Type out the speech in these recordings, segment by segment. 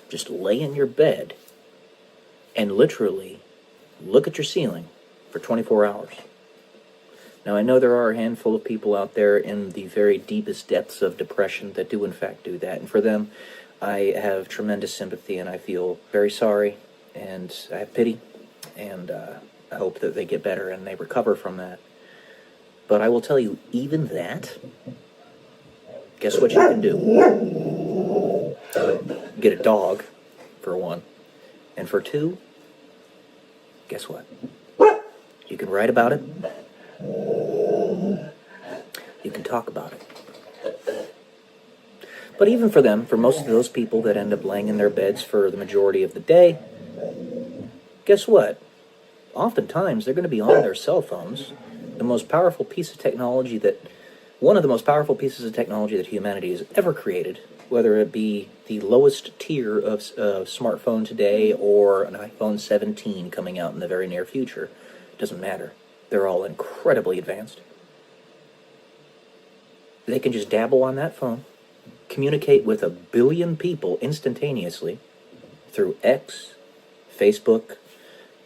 just lay in your bed and literally look at your ceiling for 24 hours. Now, I know there are a handful of people out there in the very deepest depths of depression that do in fact do that, and for them, I have tremendous sympathy, and I feel very sorry, and I have pity, and I hope that they get better and they recover from that. But I will tell you, even that, guess what you can do? Get a dog, for one. And for two, guess what? You can write about it. You can talk about it. But even for them, for most of those people that end up laying in their beds for the majority of the day, guess what? Oftentimes, they're going to be on their cell phones. The most powerful piece of technology one of the most powerful pieces of technology that humanity has ever created, whether it be the lowest tier of smartphone today or an iPhone 17 coming out in the very near future, doesn't matter. They're all incredibly advanced. They can just dabble on that phone, communicate with 1 billion people instantaneously through X, Facebook,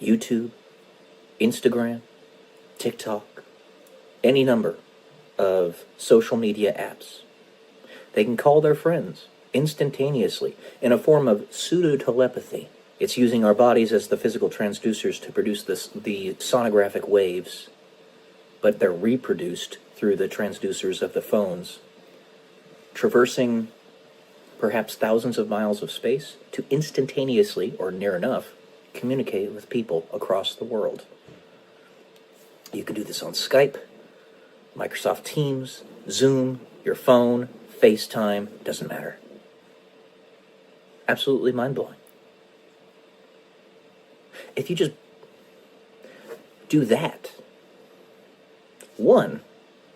YouTube, Instagram, TikTok, any number of social media apps. They can call their friends instantaneously in a form of pseudo-telepathy. It's using our bodies as the physical transducers to produce the sonographic waves, but they're reproduced through the transducers of the phones, traversing perhaps thousands of miles of space to instantaneously, or near enough, communicate with people across the world. You can do this on Skype, Microsoft Teams, Zoom, your phone, FaceTime, doesn't matter. Absolutely mind-blowing. If you just do that, one,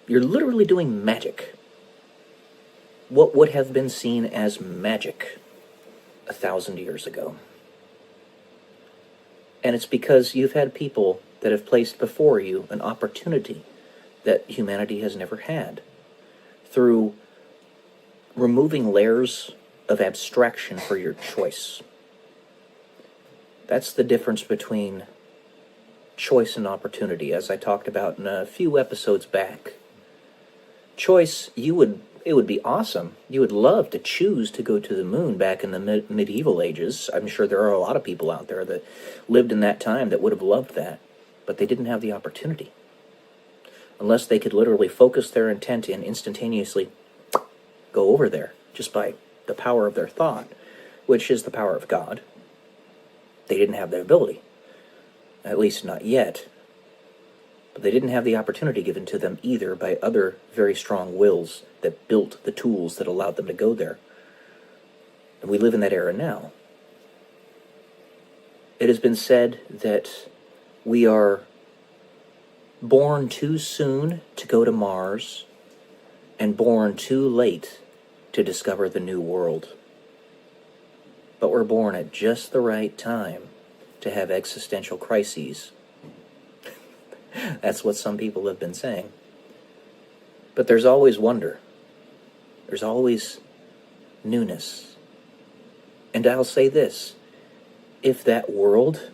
you're literally doing magic. What would have been seen as magic 1,000 years ago. And it's because you've had people that have placed before you an opportunity that humanity has never had, through removing layers of abstraction for your choice. That's the difference between choice and opportunity, as I talked about in a few episodes back. Choice, it would be awesome. You would love to choose to go to the moon back in the medieval ages. I'm sure there are a lot of people out there that lived in that time that would have loved that, but they didn't have the opportunity. Unless they could literally focus their intent and instantaneously go over there, just by the power of their thought, which is the power of God. They didn't have the ability, at least not yet. But they didn't have the opportunity given to them either by other very strong wills that built the tools that allowed them to go there. And we live in that era now. It has been said that we are born too soon to go to Mars and born too late to discover the new world. But we're born at just the right time to have existential crises. That's what some people have been saying. But there's always wonder. There's always newness. And I'll say this, if that world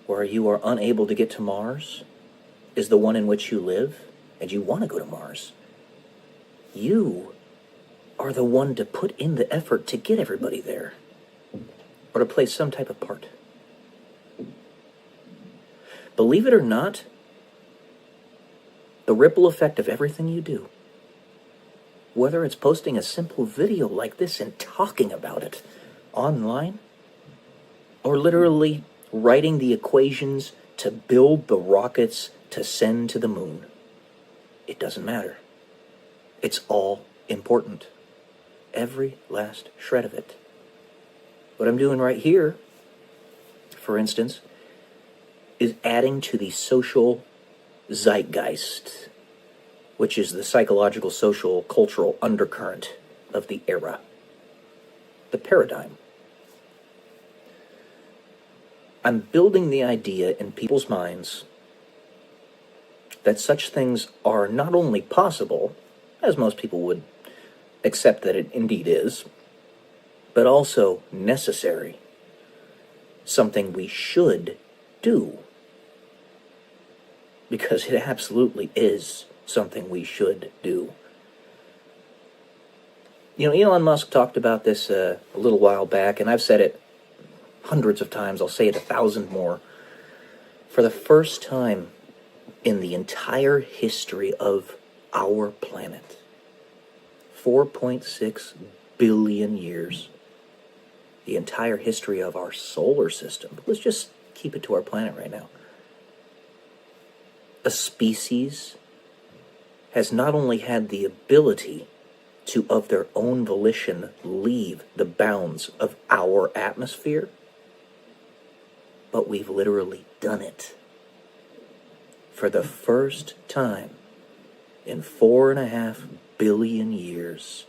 where you are unable to get to Mars is the one in which you live, and you want to go to Mars, you are the one to put in the effort to get everybody there, or to play some type of part. Believe it or not, the ripple effect of everything you do, whether it's posting a simple video like this and talking about it online, or literally writing the equations to build the rockets to send to the moon, it doesn't matter. It's all important. Every last shred of it. What I'm doing right here, for instance, is adding to the social zeitgeist, which is the psychological, social, cultural undercurrent of the era, the paradigm. I'm building the idea in people's minds that such things are not only possible, as most people would accept that it indeed is, but also necessary. Something we should do. Because it absolutely is something we should do. You know, Elon Musk talked about this a little while back, and I've said it hundreds of times. I'll say it 1,000 more. For the first time in the entire history of our planet, 4.6 billion years, the entire history of our solar system, but let's just keep it to our planet right now. A species has not only had the ability to, of their own volition, leave the bounds of our atmosphere, but we've literally done it. For the first time in 4.5 billion years,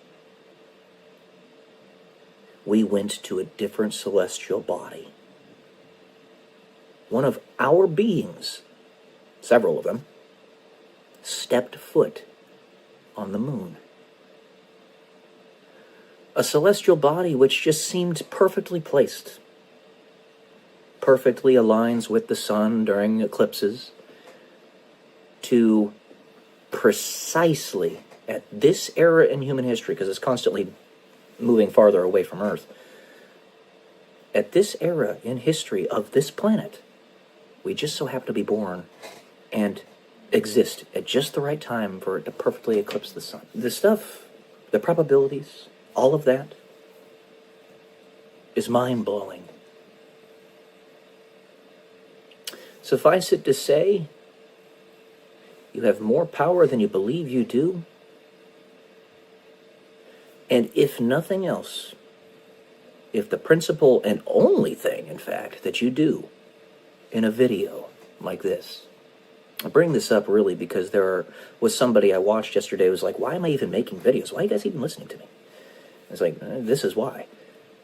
we went to a different celestial body. One of our beings, several of them, stepped foot on the moon. A celestial body which just seemed perfectly placed, perfectly aligns with the sun during eclipses, to precisely at this era in human history, because it's constantly moving farther away from Earth, at this era in history of this planet, we just so happen to be born and exist at just the right time for it to perfectly eclipse the sun. The stuff, the probabilities, all of that is mind-blowing. Suffice it to say, you have more power than you believe you do. And if nothing else, if the principal and only thing, in fact, that you do in a video like this, I bring this up really because was somebody I watched yesterday who was like, why am I even making videos? Why are you guys even listening to me? It's like, this is why.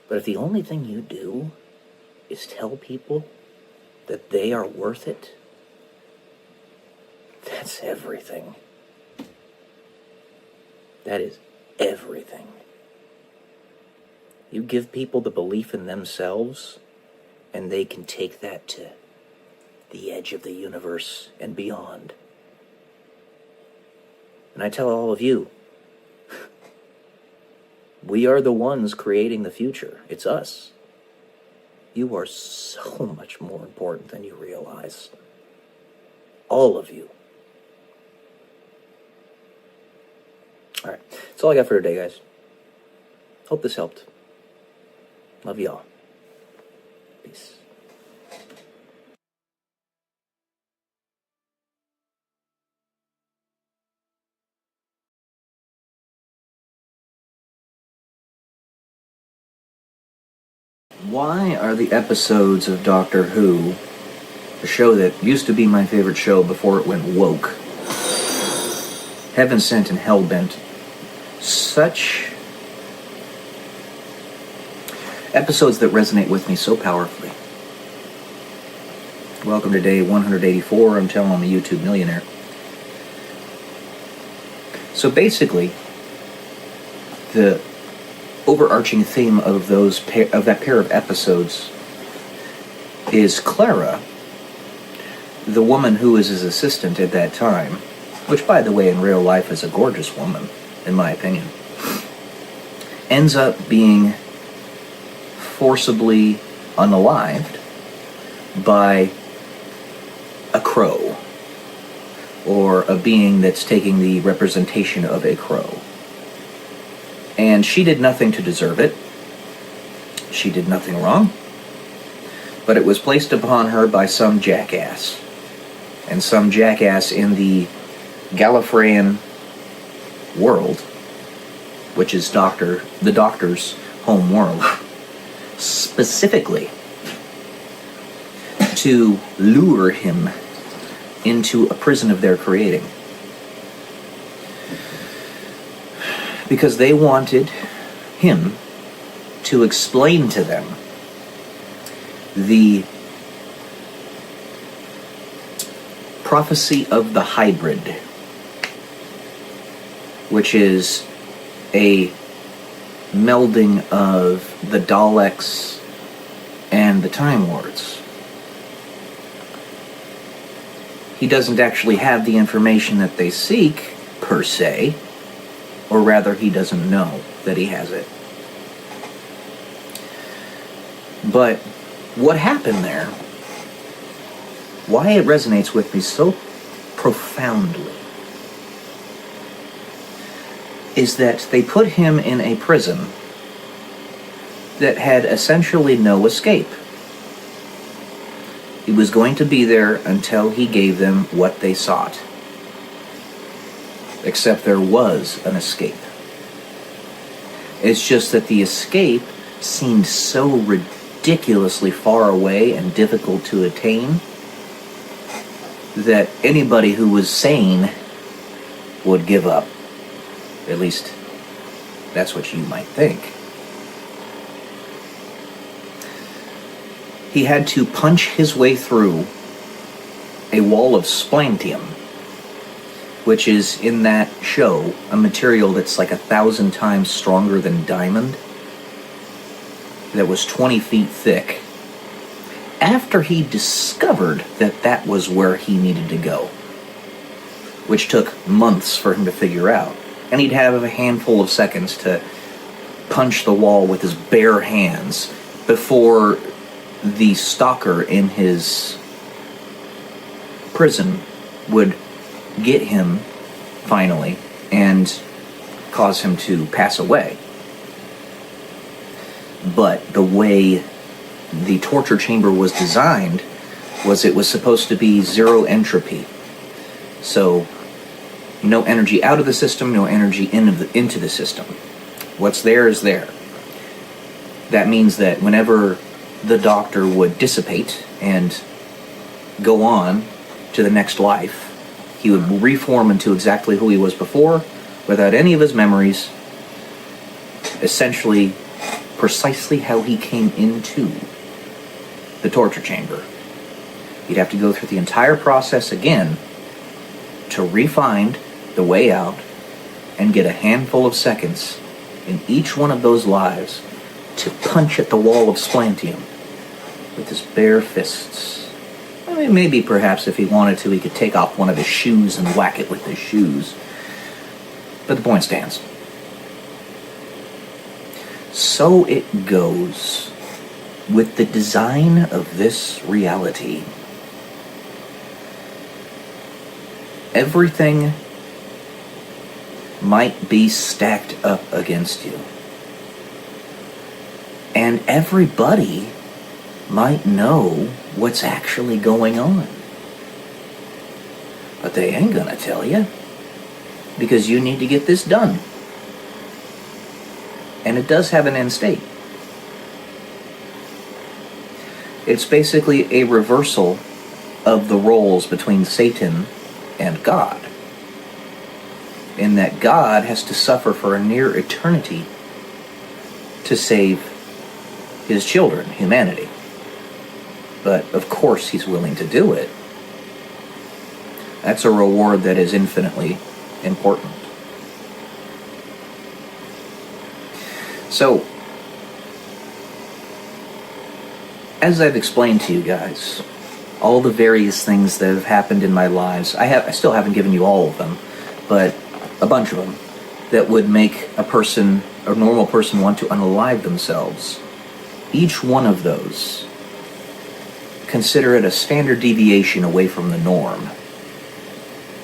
But if the only thing you do is tell people that they are worth it, that's everything. That is everything. You give people the belief in themselves, and they can take that to the edge of the universe and beyond. And I tell all of you, we are the ones creating the future. It's us. You are so much more important than you realize. All of you. All right. That's all I got for today, guys. Hope this helped. Love y'all. Peace. Why are the episodes of Doctor Who, a show that used to be my favorite show before it went woke, heaven sent and hell bent, such episodes that resonate with me so powerfully? Welcome to day 184. I'm telling I'm a YouTube millionaire. So basically, the overarching theme of that pair of episodes is Clara, the woman who was his assistant at that time, which, by the way, in real life is a gorgeous woman, in my opinion, ends up being forcibly unalived by a crow, or a being that's taking the representation of a crow. And she did nothing to deserve it. She did nothing wrong. But it was placed upon her by some jackass. And some jackass in the Gallifreyan world, which is the Doctor's home world, specifically to lure him into a prison of their creating. Because they wanted him to explain to them the prophecy of the hybrid, which is a melding of the Daleks and the Time Lords. He doesn't actually have the information that they seek, per se, or rather he doesn't know that he has it. But what happened there, why it resonates with me so profoundly, is that they put him in a prison that had essentially no escape. He was going to be there until he gave them what they sought. Except there was an escape. It's just that the escape seemed so ridiculously far away and difficult to attain that anybody who was sane would give up. At least, that's what you might think. He had to punch his way through a wall of splantium, which is, in that show, a material that's like 1,000 times stronger than diamond, that was 20 feet thick, after he discovered that that was where he needed to go, which took months for him to figure out. And he'd have a handful of seconds to punch the wall with his bare hands before the stalker in his prison would get him, finally, and cause him to pass away. But the way the torture chamber was designed was it was supposed to be zero entropy. So, no energy out of the system, no energy into the system. What's there is there. That means that whenever the doctor would dissipate and go on to the next life, he would reform into exactly who he was before, without any of his memories, essentially precisely how he came into the torture chamber. He'd have to go through the entire process again to re-find the way out and get a handful of seconds in each one of those lives to punch at the wall of splantium with his bare fists. I mean, maybe perhaps if he wanted to, he could take off one of his shoes and whack it with his shoes. But the point stands. So it goes with the design of this reality. Everything might be stacked up against you. And everybody might know what's actually going on. But they ain't gonna tell you, because you need to get this done. And it does have an end state. It's basically a reversal of the roles between Satan and God, in that God has to suffer for a near eternity to save his children, humanity. But of course he's willing to do it. That's a reward that is infinitely important. So, as I've explained to you guys, all the various things that have happened in my lives, I still haven't given you all of them, but a bunch of them, that would make a normal person want to unalive themselves. Each one of those, consider it a standard deviation away from the norm,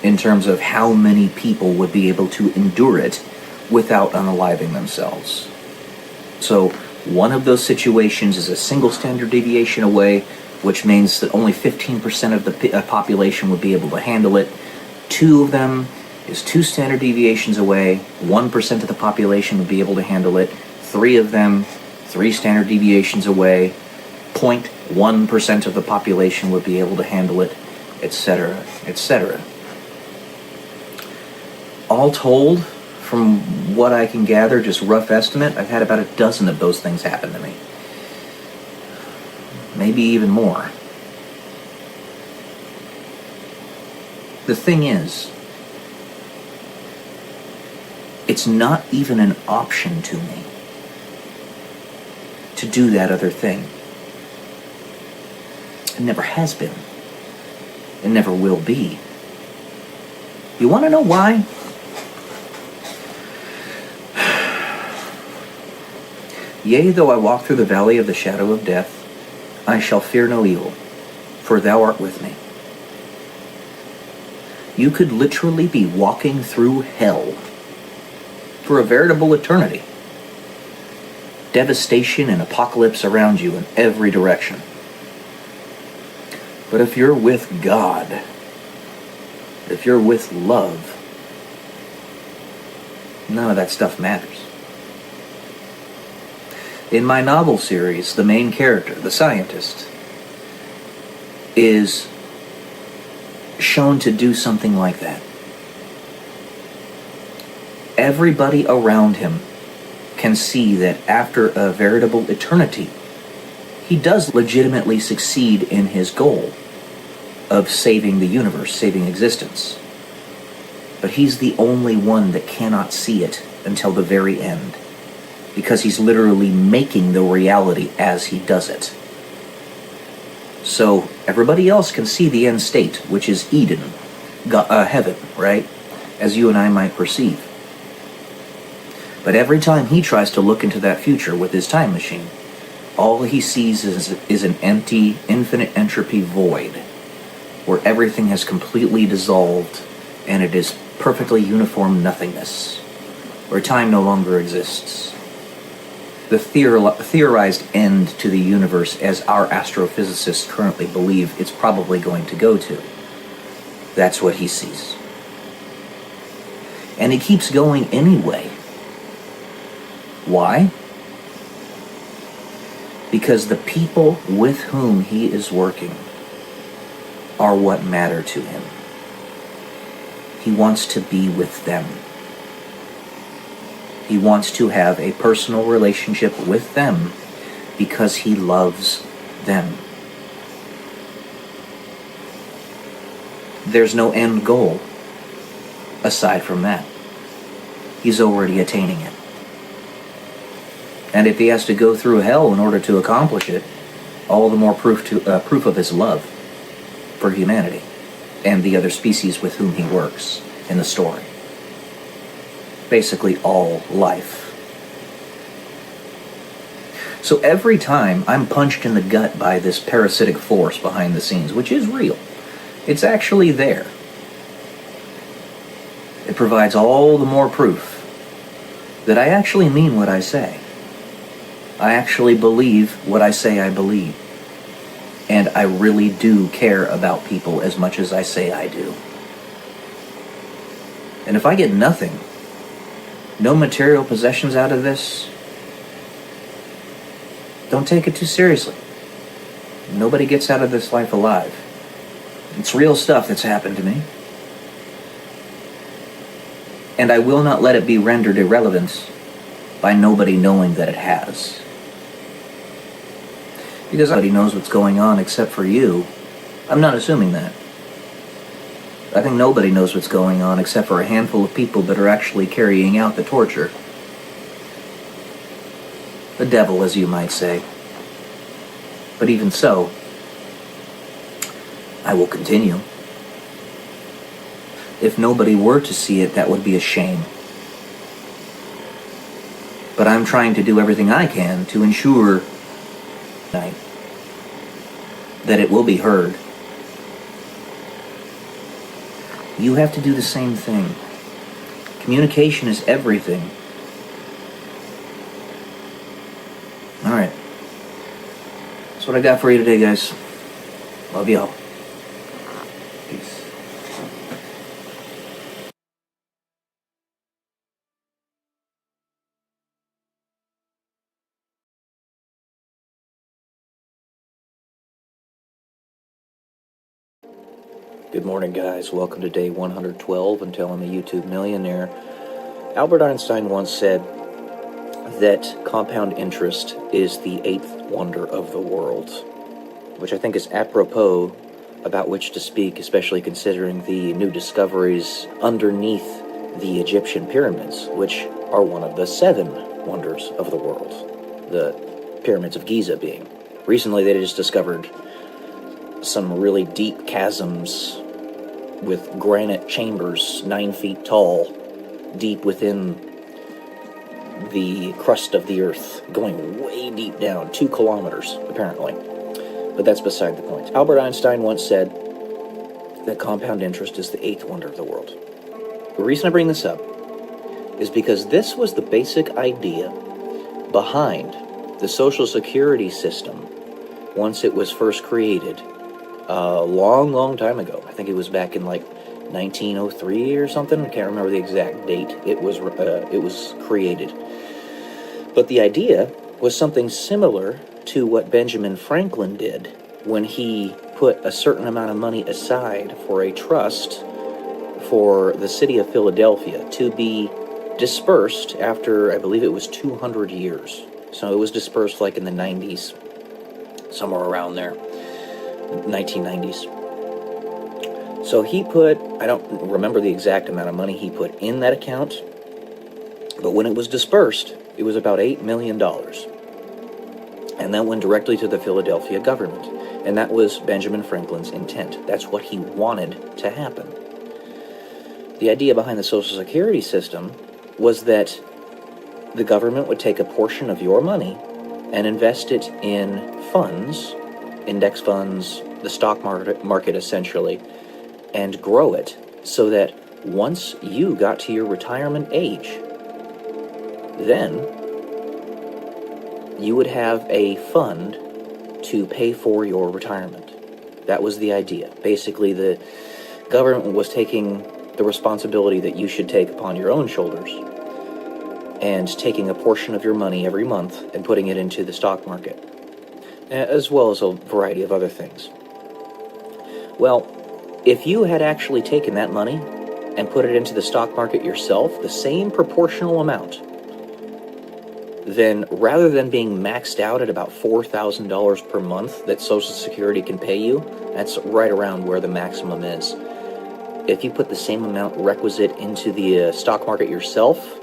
in terms of how many people would be able to endure it without unaliving themselves. So, one of those situations is a single standard deviation away, which means that only 15% of the population would be able to handle it. Two of them is 2 standard deviations away, 1% of the population would be able to handle it. 3 of them, 3 standard deviations away, 0.1% of the population would be able to handle it, etc., etc. All told, from what I can gather, just rough estimate, I've had about a dozen of those things happen to me. Maybe even more. The thing is, it's not even an option to me to do that other thing. It never has been. It never will be. You want to know why? Yea, though I walk through the valley of the shadow of death, I shall fear no evil, for thou art with me. You could literally be walking through hell for a veritable eternity. Devastation and apocalypse around you in every direction. But if you're with God, if you're with love, none of that stuff matters. In my novel series, the main character, the scientist, is shown to do something like that. Everybody around him can see that after a veritable eternity, he does legitimately succeed in his goal of saving the universe, saving existence. But he's the only one that cannot see it until the very end, because he's literally making the reality as he does it. So everybody else can see the end state, which is Eden, heaven, right? As you and I might perceive. But every time he tries to look into that future with his time machine, all he sees is an empty, infinite entropy void, where everything has completely dissolved, and it is perfectly uniform nothingness, where time no longer exists. The theorized end to the universe, as our astrophysicists currently believe it's probably going to go to. That's what he sees. And he keeps going anyway. Why? Because the people with whom he is working are what matter to him. He wants to be with them. He wants to have a personal relationship with them because he loves them. There's no end goal aside from that. He's already attaining it. And if he has to go through hell in order to accomplish it, all the more proof of his love for humanity and the other species with whom he works in the story. Basically all life. So every time I'm punched in the gut by this parasitic force behind the scenes, which is real, it's actually there. It provides all the more proof that I actually mean what I say. I actually believe what I say I believe. And I really do care about people as much as I say I do. And if I get nothing, no material possessions out of this, don't take it too seriously. Nobody gets out of this life alive. It's real stuff that's happened to me. And I will not let it be rendered irrelevant by nobody knowing that it has. Because nobody knows what's going on except for you. I'm not assuming that. I think nobody knows what's going on except for a handful of people that are actually carrying out the torture. The devil, as you might say. But even so, I will continue. If nobody were to see it, that would be a shame. But I'm trying to do everything I can to ensure that it will be heard. You have to do the same thing. Communication is everything. Alright. That's what I got for you today, guys. Love y'all. Peace. Good morning, guys. Welcome to day 112 until I'm a YouTube millionaire. Albert Einstein once said that compound interest is the eighth wonder of the world, which I think is apropos about which to speak, especially considering the new discoveries underneath the Egyptian pyramids, which are one of the seven wonders of the world. The pyramids of Giza being. Recently, they just discovered some really deep chasms with granite chambers 9 feet tall, deep within the crust of the earth, going way deep down, 2 kilometers, apparently. But that's beside the point. Albert Einstein once said that compound interest is the 8th wonder of the world. The reason I bring this up is because this was the basic idea behind the Social Security system once it was first created a long, long time ago. I think it was back in like 1903 or something. I can't remember the exact date it was created. But the idea was something similar to what Benjamin Franklin did when he put a certain amount of money aside for a trust for the city of Philadelphia to be dispersed after, I believe it was 200 years. So it was dispersed like in the 90s, somewhere around there, 1990s. So he put, I don't remember the exact amount of money he put in that account, but when it was dispersed, it was about $8 million. And that went directly to the Philadelphia government. And that was Benjamin Franklin's intent. That's what he wanted to happen. The idea behind the Social Security system was that the government would take a portion of your money and invest it in funds, index funds, the stock market essentially, and grow it so that once you got to your retirement age, then you would have a fund to pay for your retirement. That was the idea. Basically, the government was taking the responsibility that you should take upon your own shoulders and taking a portion of your money every month and putting it into the stock market, as well as a variety of other things. Well, if you had actually taken that money and put it into the stock market yourself, the same proportional amount, then rather than being maxed out at about $4,000 per month that Social Security can pay you, that's right around where the maximum is. If you put the same amount requisite into the stock market yourself,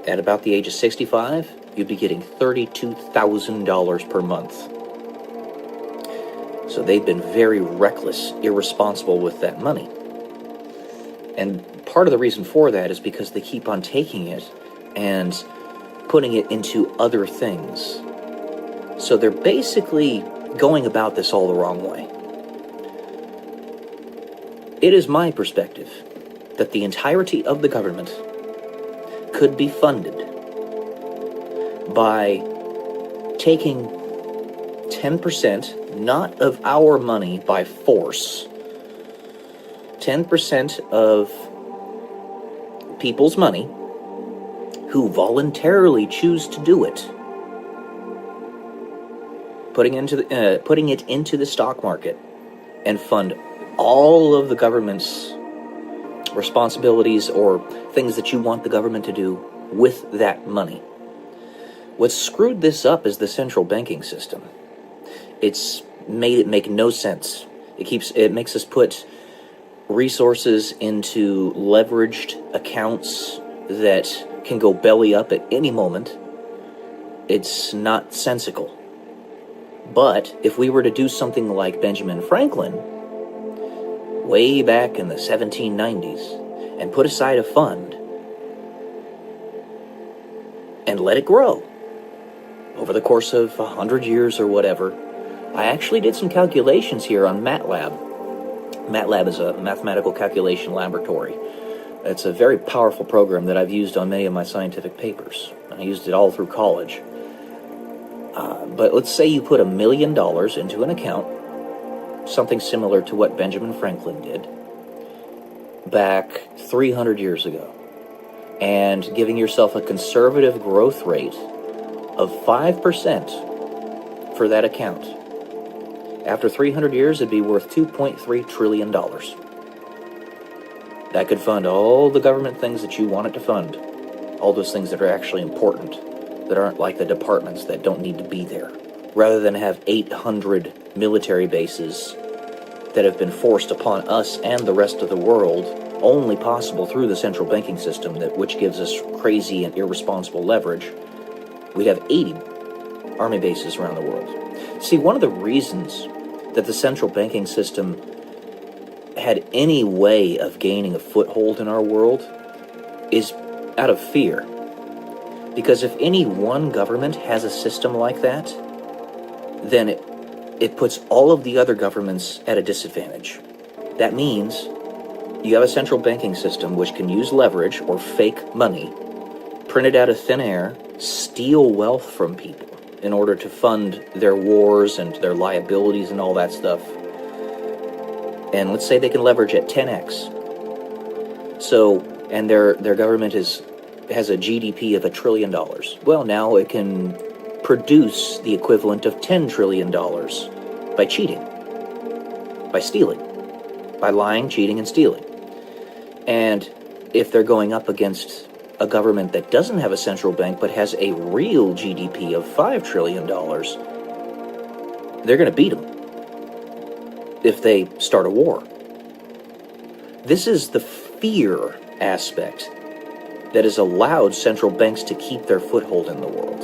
at about the age of 65, you'd be getting $32,000 per month. So they've been very reckless, irresponsible with that money. And part of the reason for that is because they keep on taking it and putting it into other things. So they're basically going about this all the wrong way. It is my perspective that the entirety of the government could be funded by taking 10%, not of our money by force, 10% of people's money who voluntarily choose to do it, putting it into the stock market, and fund all of the government's responsibilities or things that you want the government to do with that money. What screwed this up is the central banking system. It's made it make no sense. It makes us put resources into leveraged accounts that can go belly up at any moment. It's not sensical. But if we were to do something like Benjamin Franklin, way back in the 1790s, and put aside a fund and let it grow over the course of 100 years or whatever. I actually did some calculations here on MATLAB. MATLAB is a mathematical calculation laboratory. It's a very powerful program that I've used on many of my scientific papers. I used it all through college. But let's say you put $1 million into an account, something similar to what Benjamin Franklin did back 300 years ago, and giving yourself a conservative growth rate of 5% for that account. After 300 years, it'd be worth $2.3 trillion. That could fund all the government things that you want it to fund, all those things that are actually important, that aren't like the departments that don't need to be there, rather than have 800 military bases that have been forced upon us and the rest of the world, only possible through the central banking system, which gives us crazy and irresponsible leverage. We'd have 80 army bases around the world. See, one of the reasons that the central banking system had any way of gaining a foothold in our world is out of fear. Because if any one government has a system like that, then it puts all of the other governments at a disadvantage. That means you have a central banking system which can use leverage or fake money, print it out of thin air, steal wealth from people in order to fund their wars and their liabilities and all that stuff. And let's say they can leverage at 10x. So, and their government has a GDP of $1 trillion. Well, now it can produce the equivalent of $10 trillion by cheating, by stealing, by lying, cheating, and stealing. And if they're going up against a government that doesn't have a central bank but has a real GDP of $5 trillion, they're going to beat them if they start a war. This is the fear aspect that has allowed central banks to keep their foothold in the world.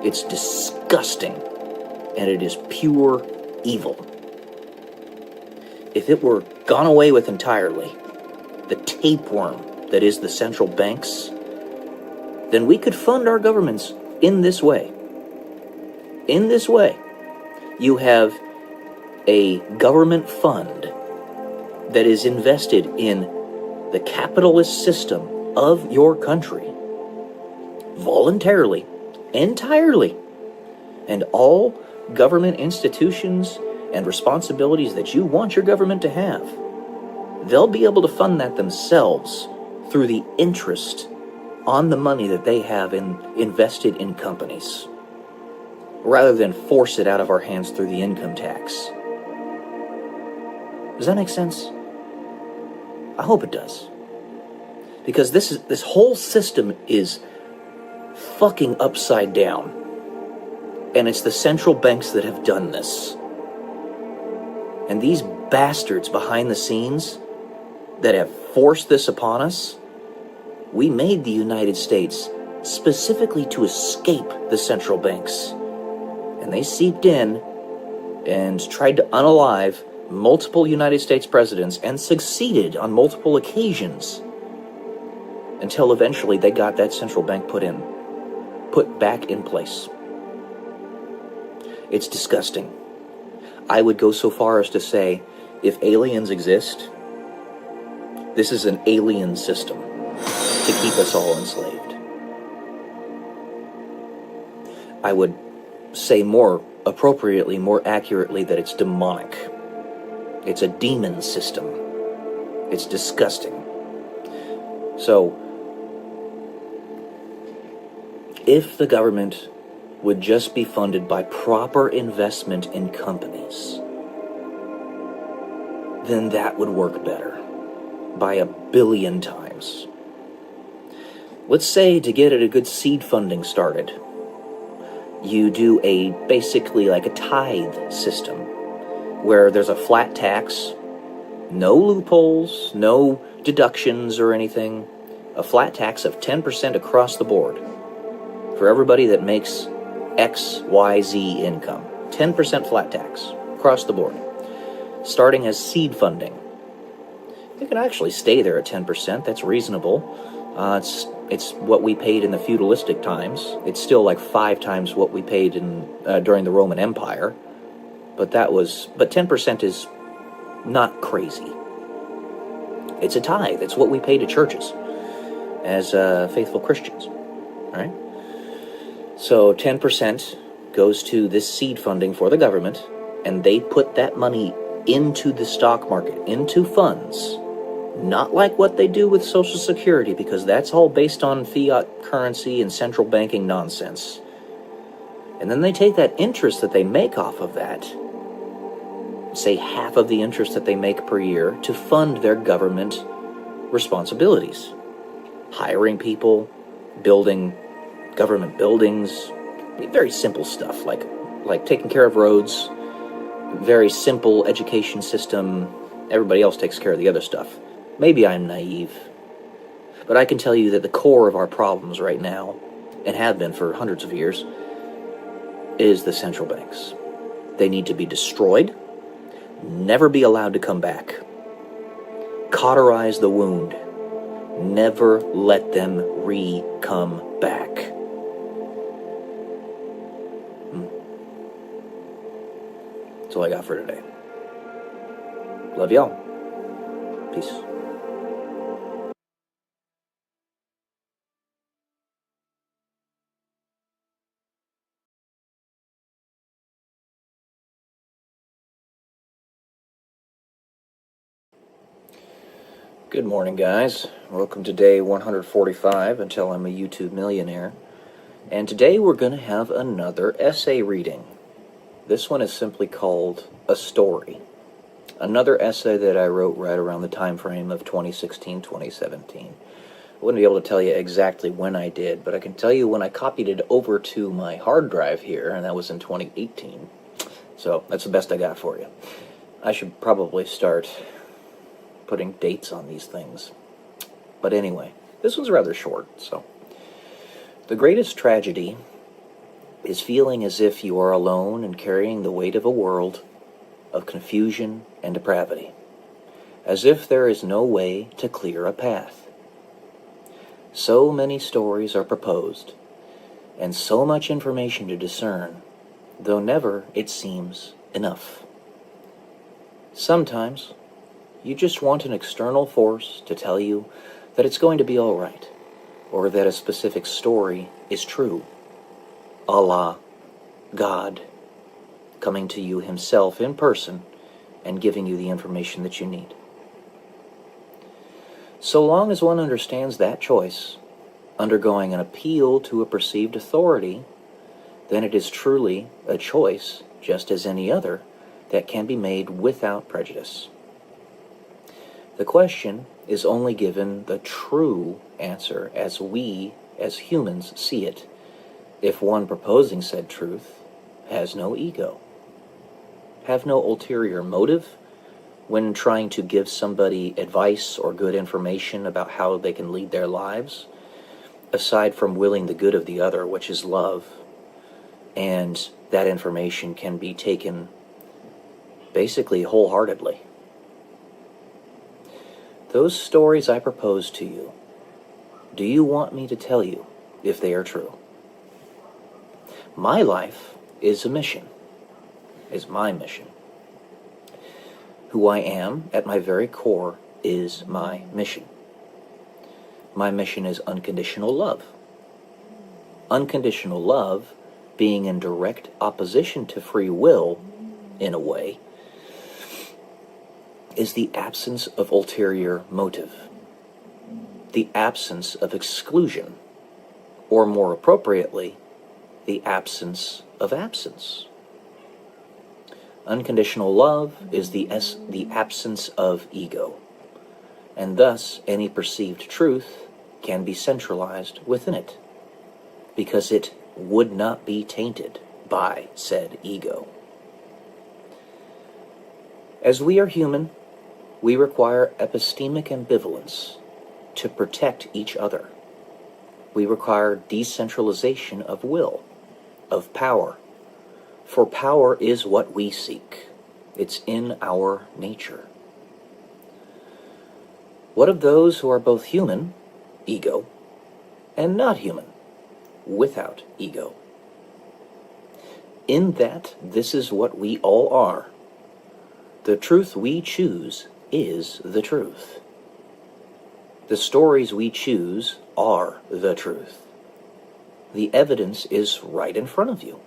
It's disgusting, and it is pure evil. If it were gone away with entirely, the tapeworm that is the central banks, then we could fund our governments in this way. In this way, you have a government fund that is invested in the capitalist system of your country, voluntarily, entirely, and all government institutions and responsibilities that you want your government to have, they'll be able to fund that themselves through the interest on the money that they have invested in companies, rather than force it out of our hands through the income tax. Does that make sense? I hope it does. Because this whole system is fucking upside down. And it's the central banks that have done this. And these bastards behind the scenes that have forced this upon us, we made the United States specifically to escape the central banks. And they seeped in and tried to unalive multiple United States presidents and succeeded on multiple occasions until eventually they got that central bank put back in place. It's disgusting. I would go so far as to say, if aliens exist, this is an alien system to keep us all enslaved. I would say more appropriately, more accurately, that it's demonic. It's a demon system. It's disgusting. So, if the government would just be funded by proper investment in companies, then that would work better by 1 billion times. Let's say to get a good seed funding started, you do basically like a tithe system where there's a flat tax, no loopholes, no deductions or anything, a flat tax of 10% across the board for everybody that makes X, Y, Z income. 10% flat tax across the board, starting as seed funding. You can actually stay there at 10%. That's reasonable. It's what we paid in the feudalistic times. It's still like 5 times what we paid during the Roman Empire. But 10% is not crazy. It's a tithe. It's what we pay to churches as faithful Christians, right? So 10% goes to this seed funding for the government, and they put that money into the stock market, into funds. Not like what they do with Social Security, because that's all based on fiat currency and central banking nonsense. And then they take that interest that they make off of that, say half of the interest that they make per year, to fund their government responsibilities. Hiring people, building government buildings, very simple stuff, like taking care of roads, very simple education system. Everybody else takes care of the other stuff. Maybe I'm naive, but I can tell you that the core of our problems right now, and have been for hundreds of years, is the central banks. They need to be destroyed, never be allowed to come back. Cauterize the wound. Never let them come back. That's all I got for today. Love y'all. Peace. Good morning, guys. Welcome to day 145 until I'm a YouTube millionaire. And today we're going to have another essay reading. This one is simply called A Story. Another essay that I wrote right around the time frame of 2016-2017. I wouldn't be able to tell you exactly when I did, but I can tell you when I copied it over to my hard drive here, and that was in 2018. So that's the best I got for you. I should probably start putting dates on these things. But anyway, this one's rather short, so. The greatest tragedy is feeling as if you are alone and carrying the weight of a world of confusion and depravity, as if there is no way to clear a path. So many stories are proposed, and so much information to discern, though never, it seems, enough. Sometimes, you just want an external force to tell you that it's going to be all right, or that a specific story is true. Allah, God, coming to you himself in person and giving you the information that you need. So long as one understands that choice, undergoing an appeal to a perceived authority, then it is truly a choice, just as any other, that can be made without prejudice. The question is only given the true answer as we, as humans, see it, if one proposing said truth has no ego, have no ulterior motive when trying to give somebody advice or good information about how they can lead their lives, aside from willing the good of the other, which is love, and that information can be taken basically wholeheartedly. Those stories I propose to you, do you want me to tell you if they are true? My life is a mission, is my mission. Who I am at my very core is my mission. My mission is unconditional love. Unconditional love being in direct opposition to free will, in a way, is the absence of ulterior motive, the absence of exclusion, or more appropriately, the absence of absence. Unconditional love is the absence of ego, and thus any perceived truth can be centralized within it, because it would not be tainted by said ego. As we are human, we require epistemic ambivalence to protect each other. We require decentralization of will, of power, for power is what we seek. It's in our nature. What of those who are both human, ego, and not human, without ego? In that this is what we all are. The truth we choose is the truth. The stories we choose are the truth. The evidence is right in front of you.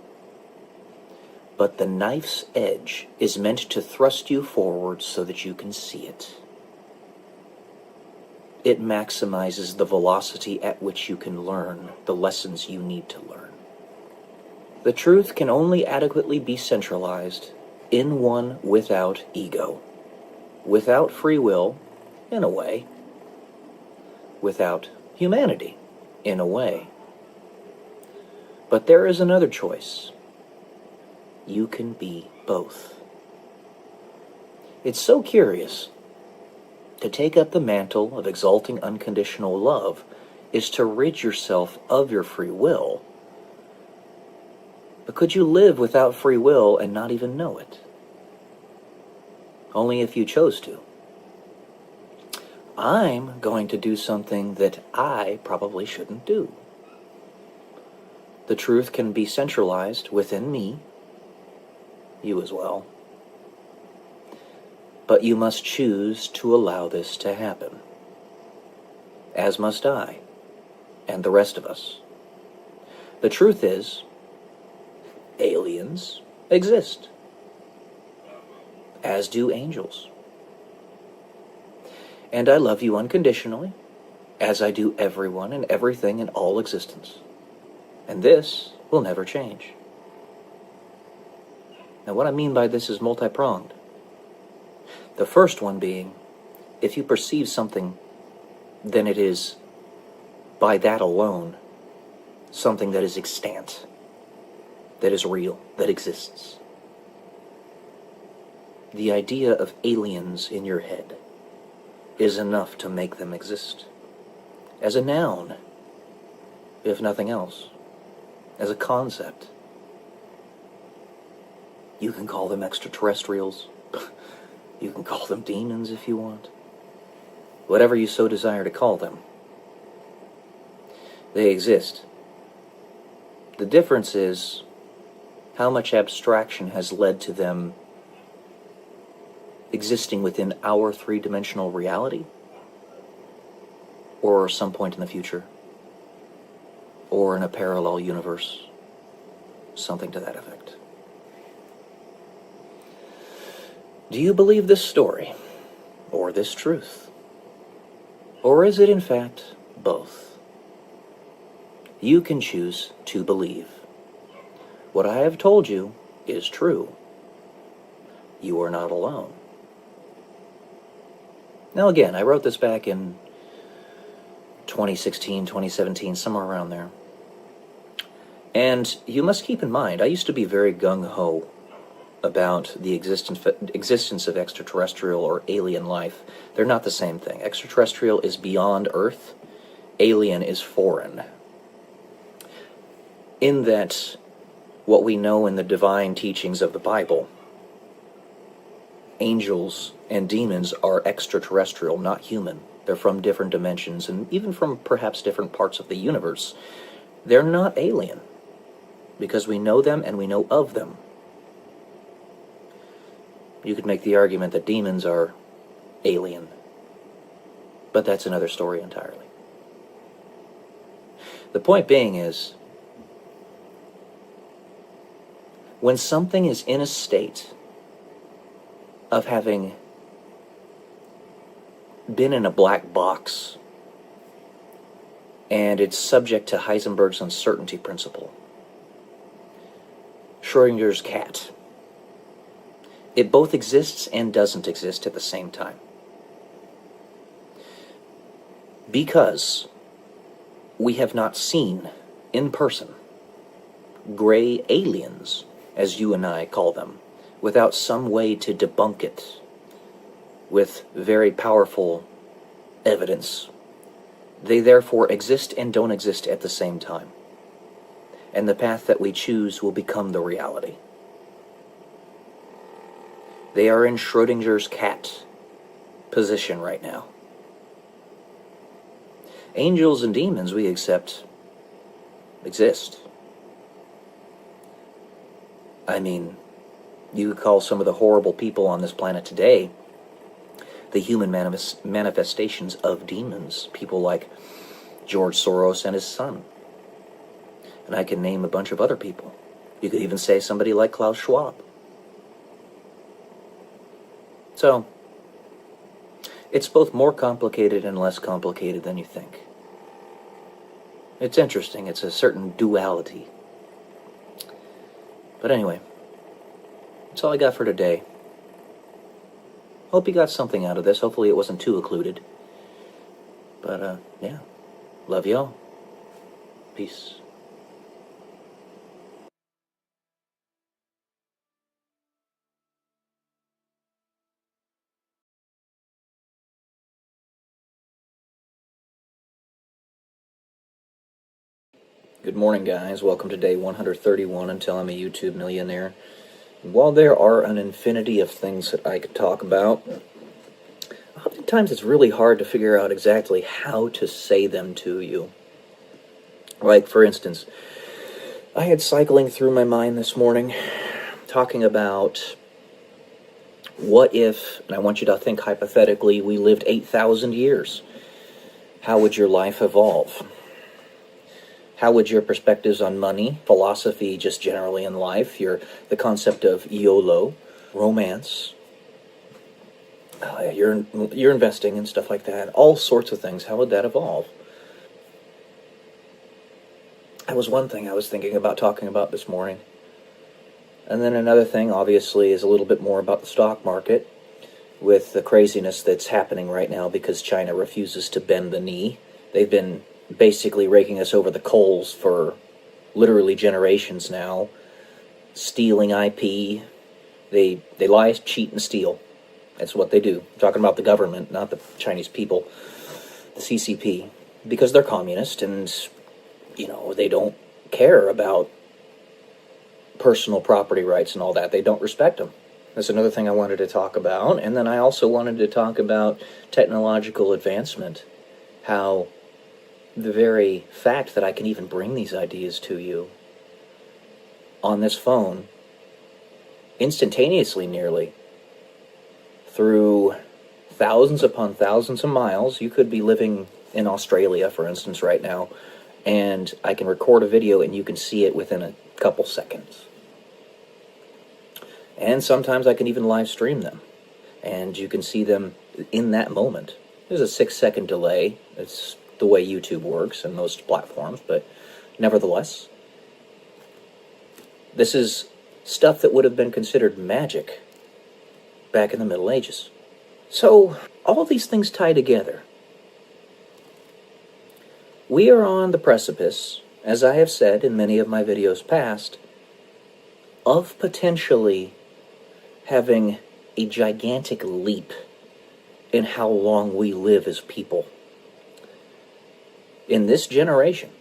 But the knife's edge is meant to thrust you forward so that you can see it. It maximizes the velocity at which you can learn the lessons you need to learn. The truth can only adequately be centralized in one without ego, without free will, in a way, without humanity, in a way. But there is another choice. You can be both. It's so curious. To take up the mantle of exalting unconditional love is to rid yourself of your free will, But could you live without free will and not even know it? Only if you chose to. I'm going to do something that I probably shouldn't do. The truth can be centralized within me, you as well. But you must choose to allow this to happen. As must I, and the rest of us. The truth is, aliens exist. As do angels. And I love you unconditionally, as I do everyone and everything in all existence. And this will never change. Now, what I mean by this is multi-pronged. The first one being, if you perceive something, then it is, by that alone, something that is extant, that is real, that exists. The idea of aliens in your head is enough to make them exist. As a noun, if nothing else. As a concept. You can call them extraterrestrials. You can call them demons if you want. Whatever you so desire to call them. They exist. The difference is how much abstraction has led to them existing within our three-dimensional reality, or some point in the future, or in a parallel universe, something to that effect. Do you believe this story, or this truth? Or is it in fact both? You can choose to believe. What I have told you is true. You are not alone. Now again, I wrote this back in 2016, 2017, somewhere around there. And you must keep in mind, I used to be very gung-ho about the existence of extraterrestrial or alien life. They're not the same thing. Extraterrestrial is beyond Earth. Alien is foreign. In that, what we know in the divine teachings of the Bible, angels and demons are extraterrestrial, not human. They're from different dimensions, and even from perhaps different parts of the universe. They're not alien, because we know them and we know of them. You could make the argument that demons are alien, but that's another story entirely. The point being is, when something is in a state of having been in a black box and it's subject to Heisenberg's uncertainty principle, Schrodinger's cat, it both exists and doesn't exist at the same time. Because we have not seen in person gray aliens, as you and I call them, without some way to debunk it with very powerful evidence. They therefore exist and don't exist at the same time. And the path that we choose will become the reality. They are in Schrodinger's cat position right now. Angels and demons, we accept, exist. I mean, you could call some of the horrible people on this planet today the human manifestations of demons. People like George Soros and his son. And I can name a bunch of other people. You could even say somebody like Klaus Schwab. So, it's both more complicated and less complicated than you think. It's interesting. It's a certain duality. But anyway, that's all I got for today. Hope you got something out of this. Hopefully it wasn't too occluded. But, yeah. Love y'all. Peace. Good morning, guys. Welcome to day 131 until I'm a YouTube millionaire. While there are an infinity of things that I could talk about, oftentimes it's really hard to figure out exactly how to say them to you. Like, for instance, I had cycling through my mind this morning talking about what if, and I want you to think hypothetically, we lived 8,000 years. How would your life evolve? How would your perspectives on money, philosophy just generally in life, the concept of YOLO, romance, your investing and stuff like that, all sorts of things, how would that evolve? That was one thing I was thinking about talking about this morning. And then another thing, obviously, is a little bit more about the stock market, with the craziness that's happening right now because China refuses to bend the knee. They've been basically raking us over the coals for literally generations now, stealing IP. They lie, cheat, and steal. That's what they do. I'm talking about the government, not the Chinese people, the CCP, because they're communist and, they don't care about personal property rights and all that. They don't respect them. That's another thing I wanted to talk about. And then I also wanted to talk about technological advancement, how the very fact that I can even bring these ideas to you on this phone, instantaneously nearly, through thousands upon thousands of miles. You could be living in Australia, for instance, right now, and I can record a video and you can see it within a couple seconds. And sometimes I can even live stream them, and you can see them in that moment. There's a 6-second delay. It's the way YouTube works and most platforms, but nevertheless, this is stuff that would have been considered magic back in the Middle Ages. So, all these things tie together. We are on the precipice, as I have said in many of my videos past, of potentially having a gigantic leap in how long we live as people. In this generation.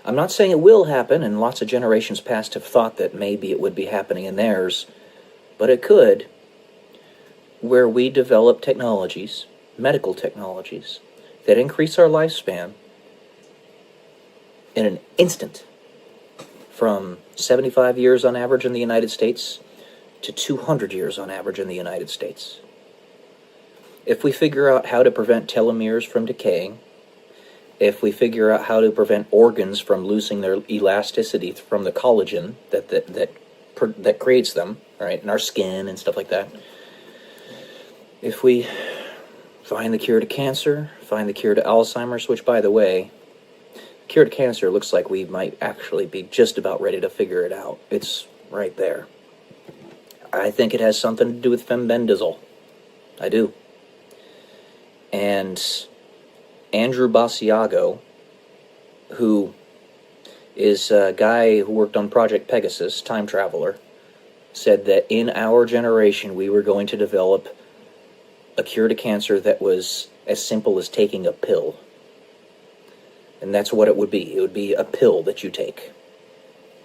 I'm not saying it will happen, and lots of generations past have thought that maybe it would be happening in theirs, but it could, where we develop technologies, medical technologies, that increase our lifespan in an instant, from 75 years on average in the United States to 200 years on average in the United States. If we figure out how to prevent telomeres from decaying, if we figure out how to prevent organs from losing their elasticity from the collagen that creates them, right, in our skin and stuff like that, if we find the cure to cancer, find the cure to Alzheimer's, which, by the way, cure to cancer looks like we might actually be just about ready to figure it out. It's right there. I think it has something to do with fembendazole. I do. And Andrew Basiago, who is a guy who worked on Project Pegasus, time traveler, said that in our generation we were going to develop a cure to cancer that was as simple as taking a pill. And that's what it would be. It would be a pill that you take.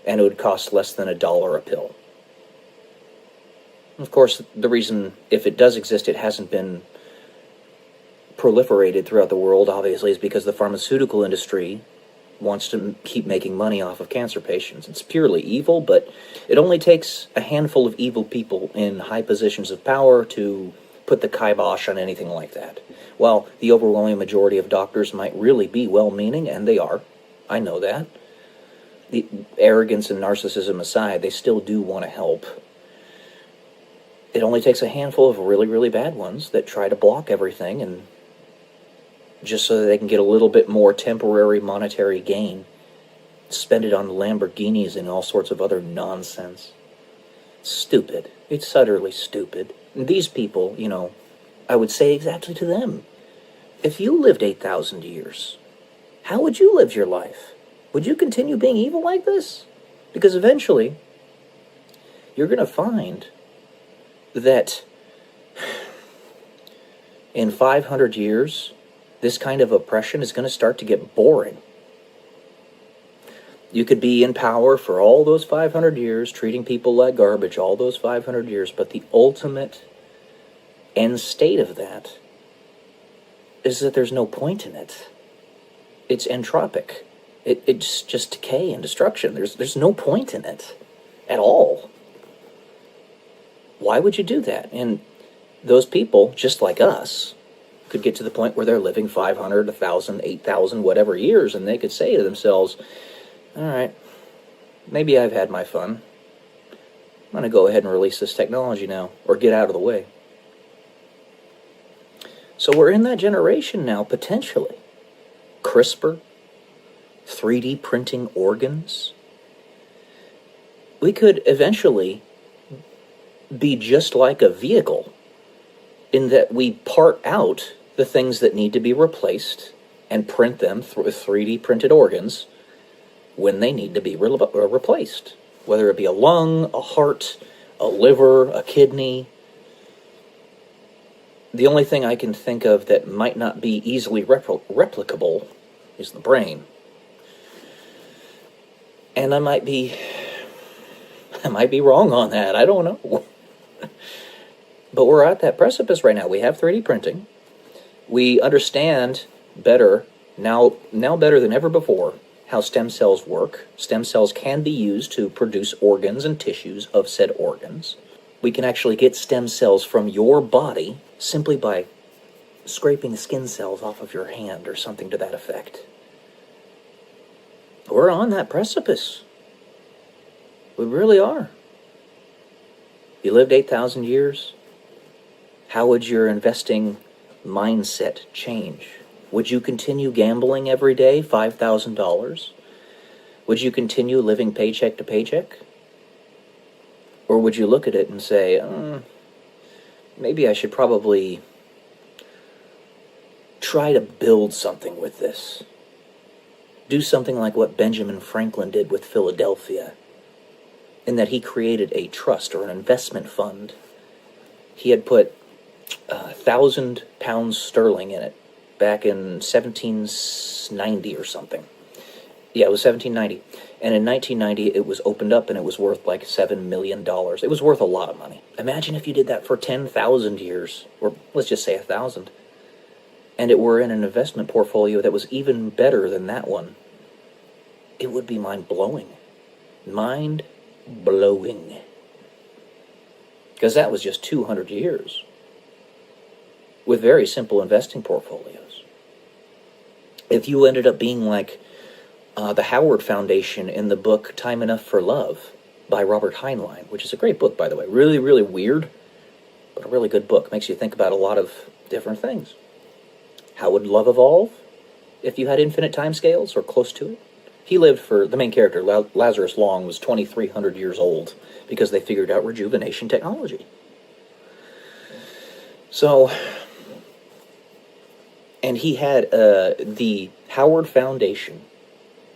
And it would cost less than $1 a pill. Of course, the reason, if it does exist, it hasn't been proliferated throughout the world, obviously, is because the pharmaceutical industry wants to keep making money off of cancer patients. It's purely evil, but it only takes a handful of evil people in high positions of power to put the kibosh on anything like that. While the overwhelming majority of doctors might really be well-meaning, and they are, I know that, the arrogance and narcissism aside, they still do want to help. It only takes a handful of really, really bad ones that try to block everything, and just so that they can get a little bit more temporary monetary gain, spend it on Lamborghinis and all sorts of other nonsense. Stupid. It's utterly stupid. And these people, I would say exactly to them, if you lived 8,000 years, how would you live your life? Would you continue being evil like this? Because eventually, you're going to find that in 500 years, this kind of oppression is going to start to get boring. You could be in power for all those 500 years, treating people like garbage all those 500 years, but the ultimate end state of that is that there's no point in it. It's entropic. It's just decay and destruction. There's no point in it at all. Why would you do that? And those people, just like us, could get to the point where they're living 500, 1,000, 8,000, whatever years, and they could say to themselves, all right, maybe I've had my fun. I'm going to go ahead and release this technology now, or get out of the way. So we're in that generation now, potentially. CRISPR, 3D printing organs. We could eventually be just like a vehicle in that we part out the things that need to be replaced and print them through 3D printed organs when they need to be replaced. Whether it be a lung, a heart, a liver, a kidney. The only thing I can think of that might not be easily replicable is the brain. And I might be wrong on that. I don't know. But we're at that precipice right now. We have 3D printing. We understand better, now better than ever before, how stem cells work. Stem cells can be used to produce organs and tissues of said organs. We can actually get stem cells from your body simply by scraping the skin cells off of your hand or something to that effect. We're on that precipice. We really are. You lived 8,000 years. How would your investing mindset change? Would you continue gambling every day, $5,000? Would you continue living paycheck to paycheck? Or would you look at it and say, maybe I should probably try to build something with this? Do something like what Benjamin Franklin did with Philadelphia, in that he created a trust or an investment fund. He had put 1,000 pounds sterling in it back in 1790 or something. Yeah, it was 1790. And in 1990, it was opened up and it was worth like $7 million. It was worth a lot of money. Imagine if you did that for 10,000 years, or let's just say 1,000, and it were in an investment portfolio that was even better than that one. It would be mind-blowing. Mind-blowing. Because that was just 200 years with very simple investing portfolios. If you ended up being like the Howard Foundation in the book Time Enough for Love by Robert Heinlein, which is a great book, by the way. Really, really weird, but a really good book. Makes you think about a lot of different things. How would love evolve if you had infinite time scales or close to it? He lived for, the main character, Lazarus Long, was 2,300 years old because they figured out rejuvenation technology. So, and he had the Howard Foundation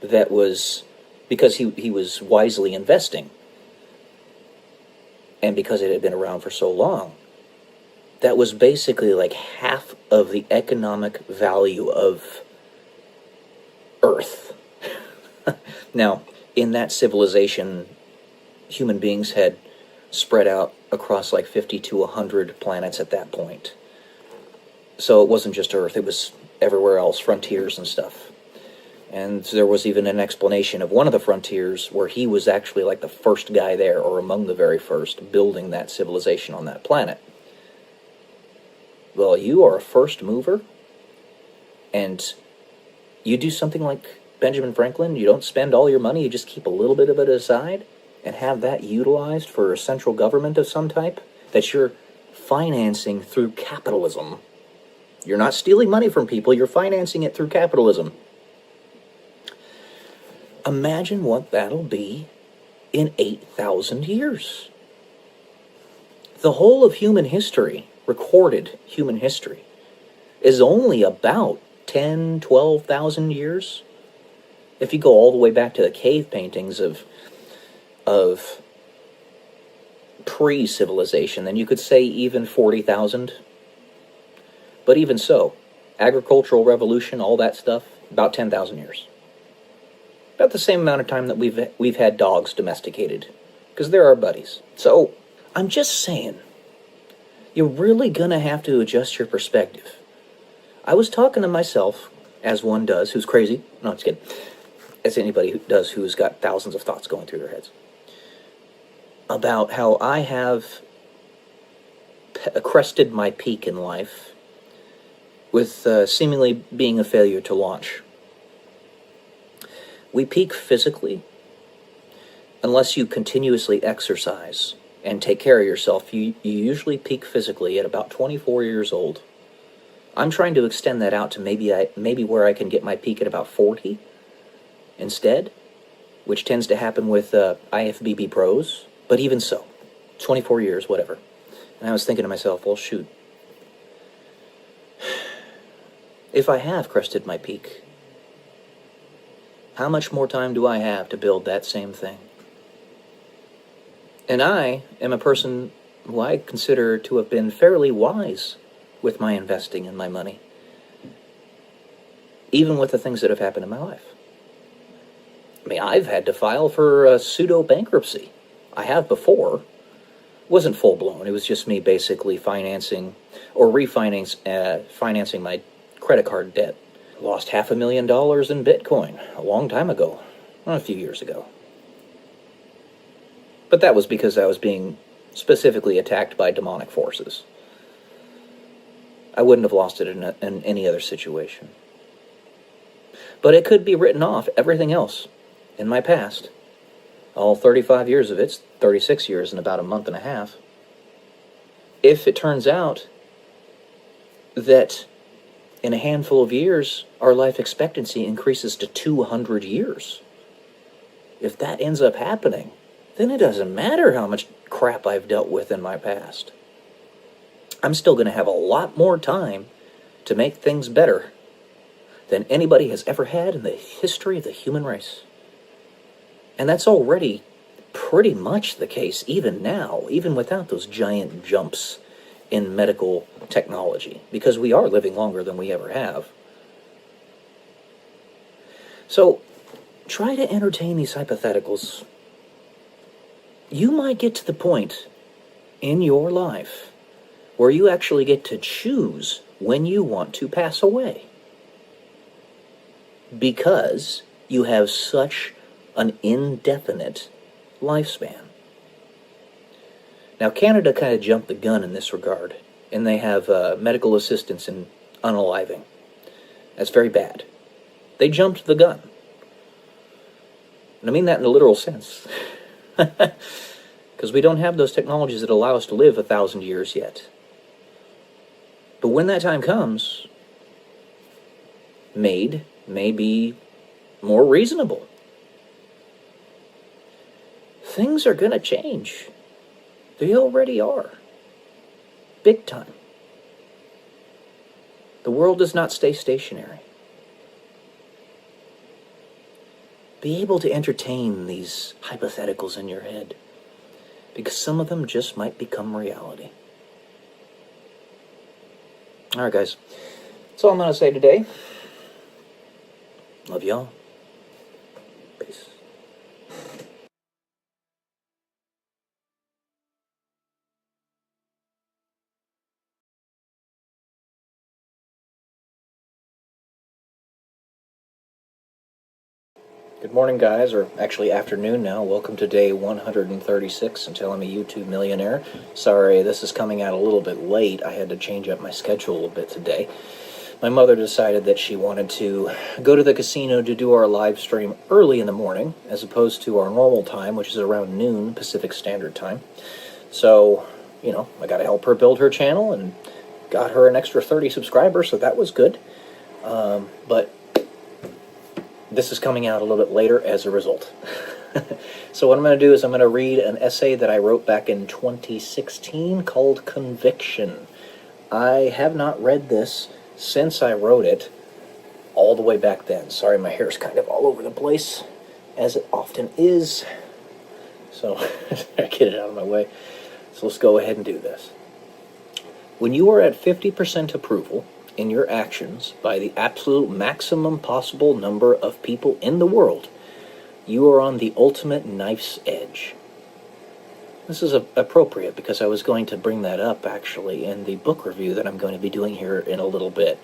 that was, because he was wisely investing, and because it had been around for so long, that was basically like half of the economic value of Earth. Now, in that civilization, human beings had spread out across like 50 to 100 planets at that point. So it wasn't just Earth, it was everywhere else, frontiers and stuff. And there was even an explanation of one of the frontiers where he was actually like the first guy there, or among the very first, building that civilization on that planet. Well, you are a first mover, and you do something like Benjamin Franklin. You don't spend all your money, you just keep a little bit of it aside and have that utilized for a central government of some type that you're financing through capitalism. You're not stealing money from people, you're financing it through capitalism. Imagine what that'll be in 8,000 years. The whole of human history, recorded human history, is only about 10, 12,000 years. If you go all the way back to the cave paintings of pre-civilization, then you could say even 40,000. But even so, agricultural revolution, all that stuff, about 10,000 years. About the same amount of time that we've had dogs domesticated, because they're our buddies. So I'm just saying, you're really gonna have to adjust your perspective. I was talking to myself, as one does, who's crazy. No, I'm just kidding. As anybody who does, who's got thousands of thoughts going through their heads, about how I have crested my peak in life with seemingly being a failure to launch. We peak physically unless you continuously exercise and take care of yourself. You usually peak physically at about 24 years old. I'm trying to extend that out to maybe where I can get my peak at about 40 instead, which tends to happen with IFBB pros. But even so, 24 years, whatever. And I was thinking to myself, well, shoot. If I have crested my peak, how much more time do I have to build that same thing? And I am a person who I consider to have been fairly wise with my investing and my money, even with the things that have happened in my life. I mean, I've had to file for pseudo-bankruptcy. I have before. It wasn't full-blown. It was just me basically financing my credit card debt. Lost $500,000 in Bitcoin a long time ago, a few years ago. But that was because I was being specifically attacked by demonic forces. I wouldn't have lost it in any other situation. But it could be written off, everything else, in my past. All 35 years of it's 36 years in about a month and a half. If it turns out that in a handful of years, our life expectancy increases to 200 years. If that ends up happening, then it doesn't matter how much crap I've dealt with in my past. I'm still going to have a lot more time to make things better than anybody has ever had in the history of the human race. And that's already pretty much the case even now, even without those giant jumps in medical technology, because we are living longer than we ever have. So try to entertain these hypotheticals. You might get to the point in your life where you actually get to choose when you want to pass away, because you have such an indefinite lifespan. Now, Canada kind of jumped the gun in this regard, and they have medical assistance in unaliving. That's very bad. They jumped the gun. And I mean that in a literal sense. Because we don't have those technologies that allow us to live 1,000 years yet. But when that time comes, may be more reasonable. Things are going to change. They already are. Big time. The world does not stay stationary. Be able to entertain these hypotheticals in your head, because some of them just might become reality. All right, guys. That's all I'm going to say today. Love y'all. Peace. Good morning, guys, or actually afternoon now. Welcome to day 136 until I'm a YouTube millionaire. Sorry, this is coming out a little bit late. I had to change up my schedule a bit today. My mother decided that she wanted to go to the casino to do our live stream early in the morning, as opposed to our normal time, which is around noon Pacific Standard Time. So, I got to help her build her channel and got her an extra 30 subscribers, so that was good. But this is coming out a little bit later as a result. So what I'm going to do is I'm going to read an essay that I wrote back in 2016 called Conviction. I have not read this since I wrote it all the way back then. Sorry, my hair's kind of all over the place, as it often is. So I get it out of my way. So let's go ahead and do this. When you are at 50% approval in your actions by the absolute maximum possible number of people in the world, You are on the ultimate knife's edge. This is appropriate because I was going to bring that up, actually, in the book review that I'm going to be doing here in a little bit.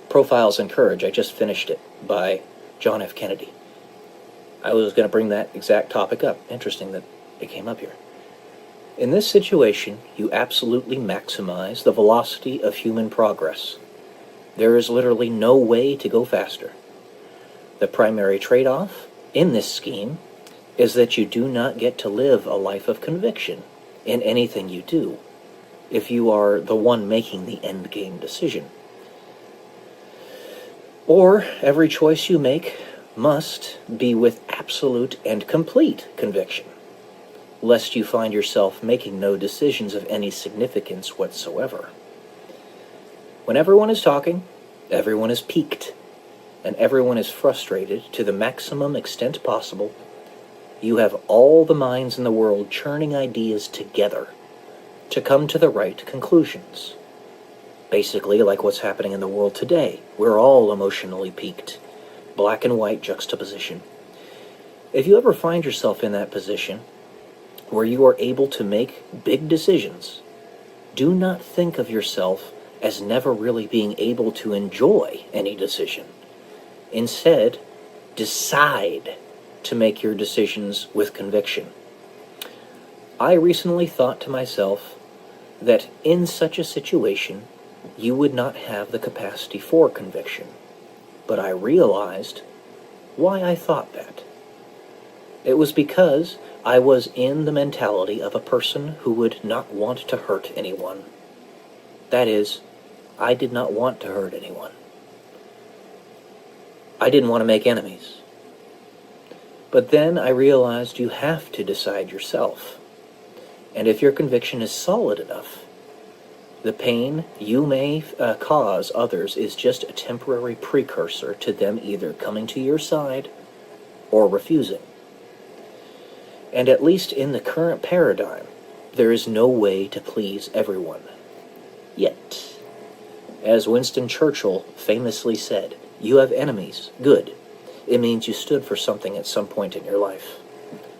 Profiles in Courage. I just finished it by John F. Kennedy. I was going to bring that exact topic up. Interesting that it came up here. In this situation, you absolutely maximize the velocity of human progress. There is literally no way to go faster. The primary trade-off in this scheme is that you do not get to live a life of conviction in anything you do if you are the one making the endgame decision. Or every choice you make must be with absolute and complete conviction, lest you find yourself making no decisions of any significance whatsoever. When everyone is talking, everyone is piqued, and everyone is frustrated to the maximum extent possible, you have all the minds in the world churning ideas together to come to the right conclusions. Basically, like what's happening in the world today. We're all emotionally piqued. Black and white juxtaposition. If you ever find yourself in that position, where you are able to make big decisions, do not think of yourself as never really being able to enjoy any decision. Instead, decide to make your decisions with conviction. I recently thought to myself that in such a situation, you would not have the capacity for conviction. But I realized why I thought that. It was because I was in the mentality of a person who would not want to hurt anyone. That is, I did not want to hurt anyone. I didn't want to make enemies. But then I realized you have to decide yourself. And if your conviction is solid enough, the pain you may cause others is just a temporary precursor to them either coming to your side or refusing. And at least in the current paradigm, there is no way to please everyone. Yet, as Winston Churchill famously said, you have enemies. Good. It means you stood for something at some point in your life.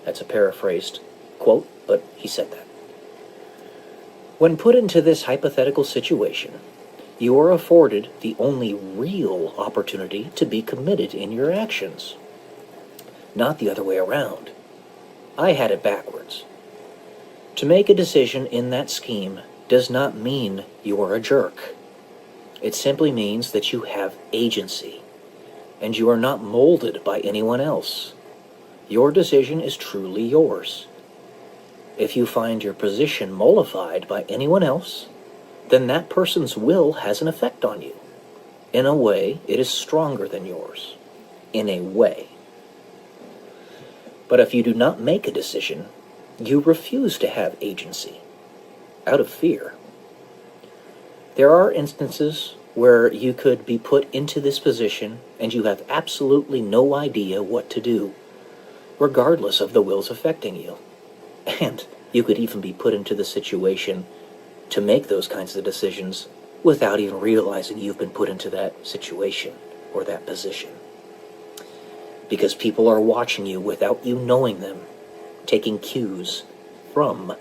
That's a paraphrased quote, but he said that. When put into this hypothetical situation, you are afforded the only real opportunity to be committed in your actions. Not the other way around. I had it backwards. To make a decision in that scheme does not mean you are a jerk. It simply means that you have agency, and you are not molded by anyone else. Your decision is truly yours. If you find your position mollified by anyone else, then that person's will has an effect on you. In a way, it is stronger than yours. In a way. But if you do not make a decision, you refuse to have agency, out of fear. There are instances where you could be put into this position and you have absolutely no idea what to do, regardless of the wills affecting you. And you could even be put into the situation to make those kinds of decisions without even realizing you've been put into that situation or that position. Because people are watching you without you knowing them, taking cues from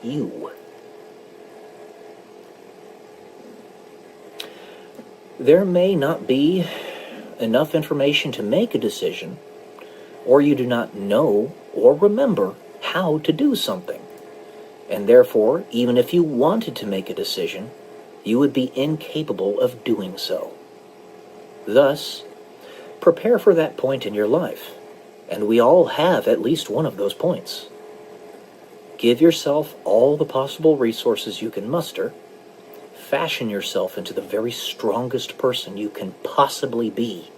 you. There may not be enough information to make a decision, or you do not know or remember how to do something. And therefore, even if you wanted to make a decision, you would be incapable of doing so. Thus, prepare for that point in your life, and we all have at least one of those points. Give yourself all the possible resources you can muster. Fashion yourself into the very strongest person you can possibly be.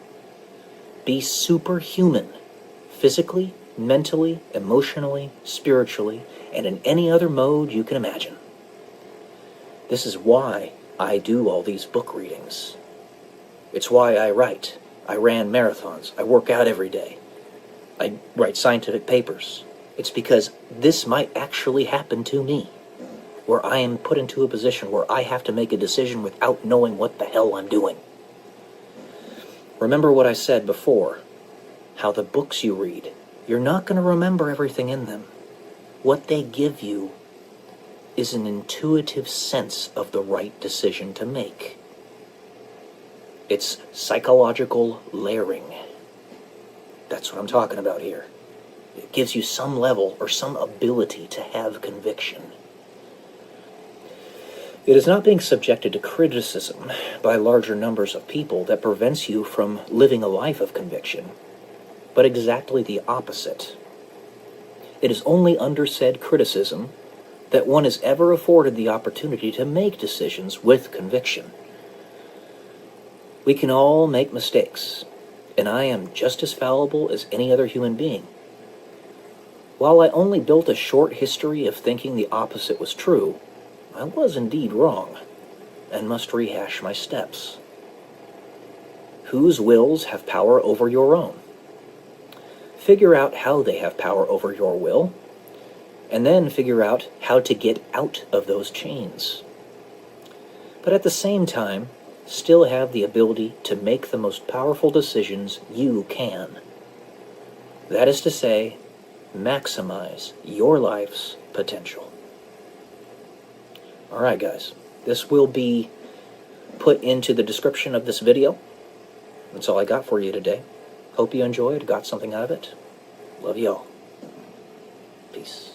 Be superhuman, physically, mentally, emotionally, spiritually, and in any other mode you can imagine. This is why I do all these book readings. It's why I write. I ran marathons. I work out every day. I write scientific papers. It's because this might actually happen to me, where I am put into a position where I have to make a decision without knowing what the hell I'm doing. Remember what I said before, how the books you read, you're not going to remember everything in them. What they give you is an intuitive sense of the right decision to make. It's psychological layering. That's what I'm talking about here. It gives you some level or some ability to have conviction. It is not being subjected to criticism by larger numbers of people that prevents you from living a life of conviction, but exactly the opposite. It is only under said criticism that one is ever afforded the opportunity to make decisions with conviction. We can all make mistakes, and I am just as fallible as any other human being. While I only built a short history of thinking the opposite was true, I was indeed wrong, and must rehash my steps. Whose wills have power over your own? Figure out how they have power over your will, and then figure out how to get out of those chains. But at the same time, still have the ability to make the most powerful decisions you can. That is to say, maximize your life's potential. Alright guys, this will be put into the description of this video. That's all I got for you today. Hope you enjoyed, got something out of it. Love y'all. Peace.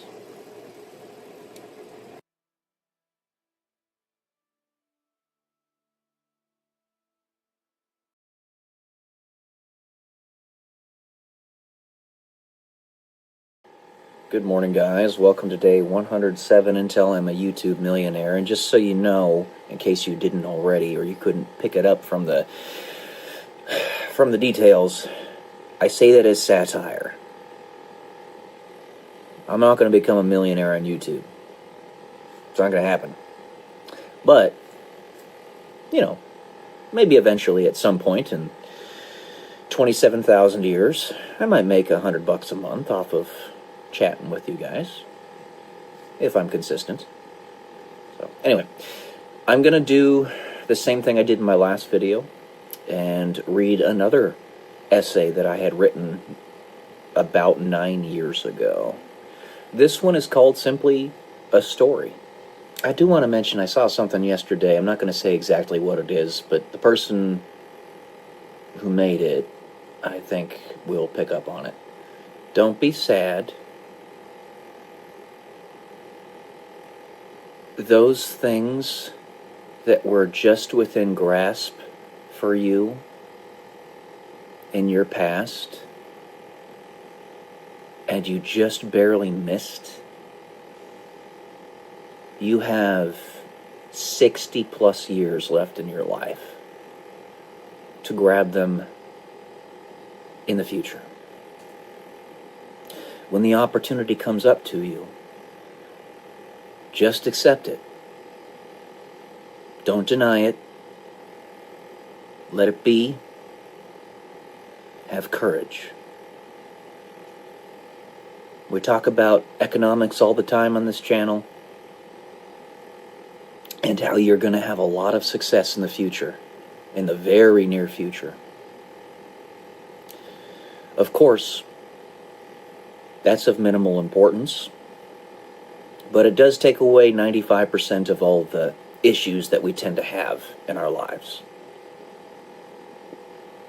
Good morning, guys. Welcome to day 107 until I'm a YouTube millionaire. And just so you know, in case you didn't already or you couldn't pick it up from the details, I say that as satire. I'm not going to become a millionaire on YouTube. It's not going to happen. But, you know, maybe eventually at some point in 27,000 years, I might make $100 a month off of chatting with you guys, if I'm consistent. So anyway, I'm gonna do the same thing I did in my last video and read another essay that I had written about 9 years ago. This one is called simply A Story. I do want to mention I saw something yesterday. I'm not going to say exactly what it is, but the person who made it, I think, will pick up on it. Don't be sad. Those things that were just within grasp for you in your past, and you just barely missed, you have 60 plus years left in your life to grab them in the future. When the opportunity comes up to you, just accept it. Don't deny it. Let it be. Have courage. We talk about economics all the time on this channel, and how you're going to have a lot of success in the future, in the very near future. Of course, that's of minimal importance, but it does take away 95% of all the issues that we tend to have in our lives.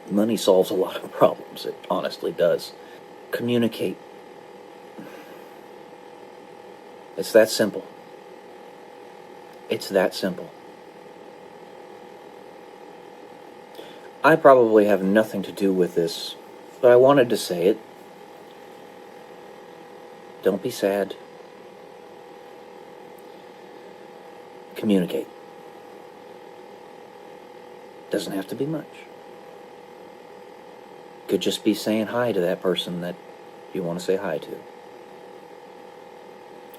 Money solves a lot of problems. It honestly does. Communicate. It's that simple. It's that simple. I probably have nothing to do with this, but I wanted to say it. Don't be sad. Communicate. Doesn't have to be much. Could just be saying hi to that person that you want to say hi to.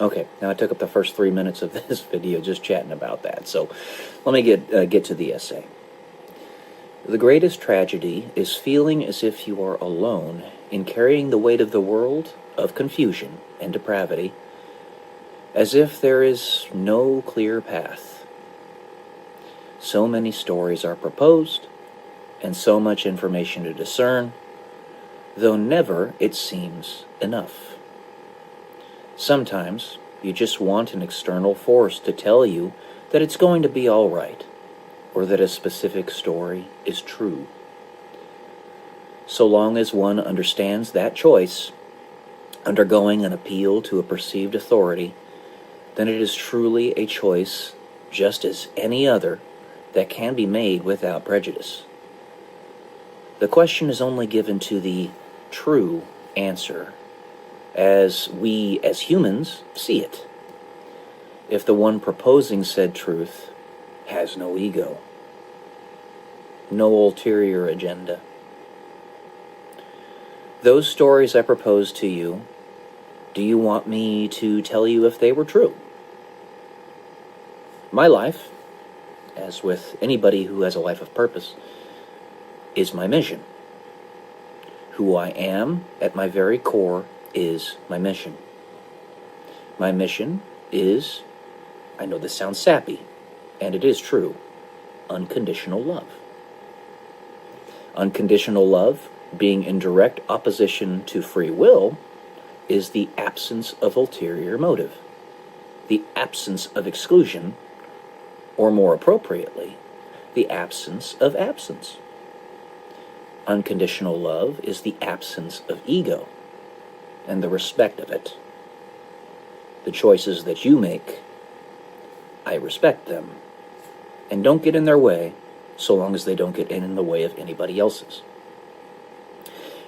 Okay, now I took up the first 3 minutes of this video just chatting about that, so let me get to the essay. The greatest tragedy is feeling as if you are alone in carrying the weight of the world of confusion and depravity, as if there is no clear path. So many stories are proposed, and so much information to discern, though never it seems enough. Sometimes you just want an external force to tell you that it's going to be all right, or that a specific story is true. So long as one understands that choice, undergoing an appeal to a perceived authority, then it is truly a choice just as any other that can be made without prejudice. The question is only given to the true answer, as we as humans see it. If the one proposing said truth has no ego, no ulterior agenda. Those stories I propose to you, do you want me to tell you if they were true? My life, as with anybody who has a life of purpose, is my mission. Who I am at my very core is my mission. My mission is, I know this sounds sappy, and it is true, unconditional love. Unconditional love, being in direct opposition to free will, is the absence of ulterior motive, the absence of exclusion, or more appropriately, the absence of absence. Unconditional love is the absence of ego and the respect of it. The choices that you make, I respect them and don't get in their way so long as they don't get in the way of anybody else's.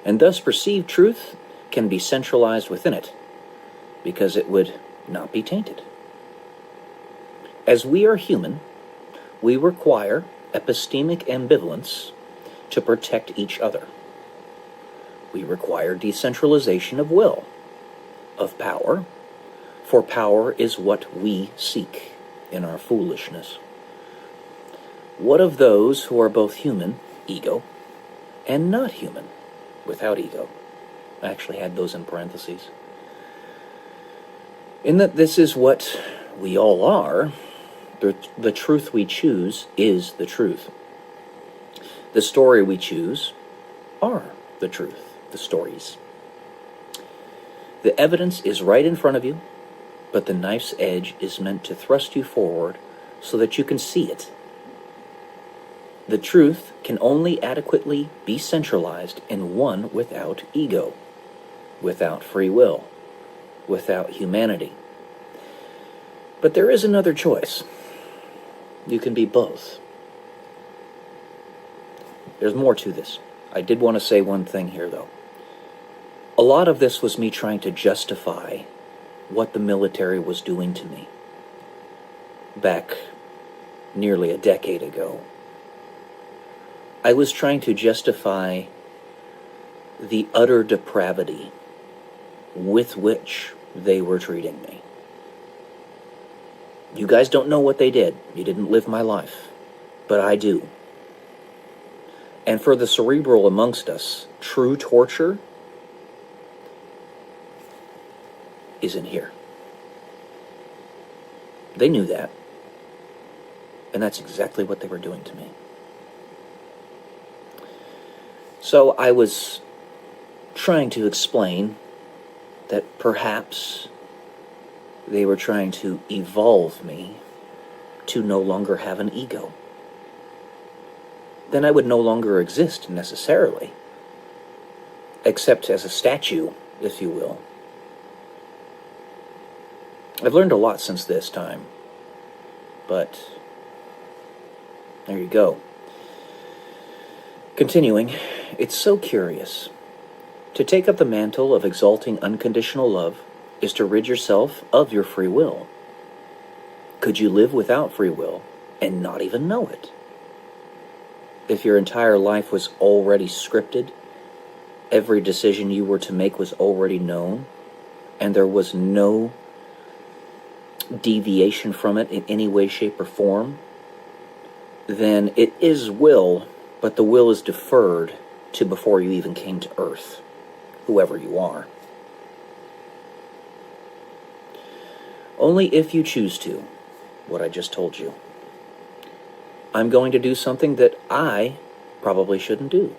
And thus perceived truth can be centralized within it because it would not be tainted. As we are human, we require epistemic ambivalence to protect each other. We require decentralization of will, of power, for power is what we seek in our foolishness. What of those who are both human, ego, and not human, without ego? I actually had those in parentheses. In that this is what we all are, the truth we choose is the truth. The story we choose are the truth, the stories. The evidence is right in front of you, but the knife's edge is meant to thrust you forward so that you can see it. The truth can only adequately be centralized in one without ego, without free will, without humanity. But there is another choice. You can be both. There's more to this. I did want to say one thing here, though. A lot of this was me trying to justify what the military was doing to me back nearly a decade ago. I was trying to justify the utter depravity with which they were treating me. You guys don't know what they did. You didn't live my life. But I do. And for the cerebral amongst us, true torture isn't here. They knew that. And that's exactly what they were doing to me. So I was trying to explain that perhaps they were trying to evolve me to no longer have an ego. Then I would no longer exist necessarily, except as a statue, if you will. I've learned a lot since this time, but there you go. Continuing, it's so curious. To take up the mantle of exalting unconditional love is to rid yourself of your free will. Could you live without free will and not even know it? If your entire life was already scripted, every decision you were to make was already known, and there was no deviation from it in any way, shape, or form, then it is will, but the will is deferred to before you even came to earth, whoever you are. Only if you choose to, what I just told you. I'm going to do something that I probably shouldn't do.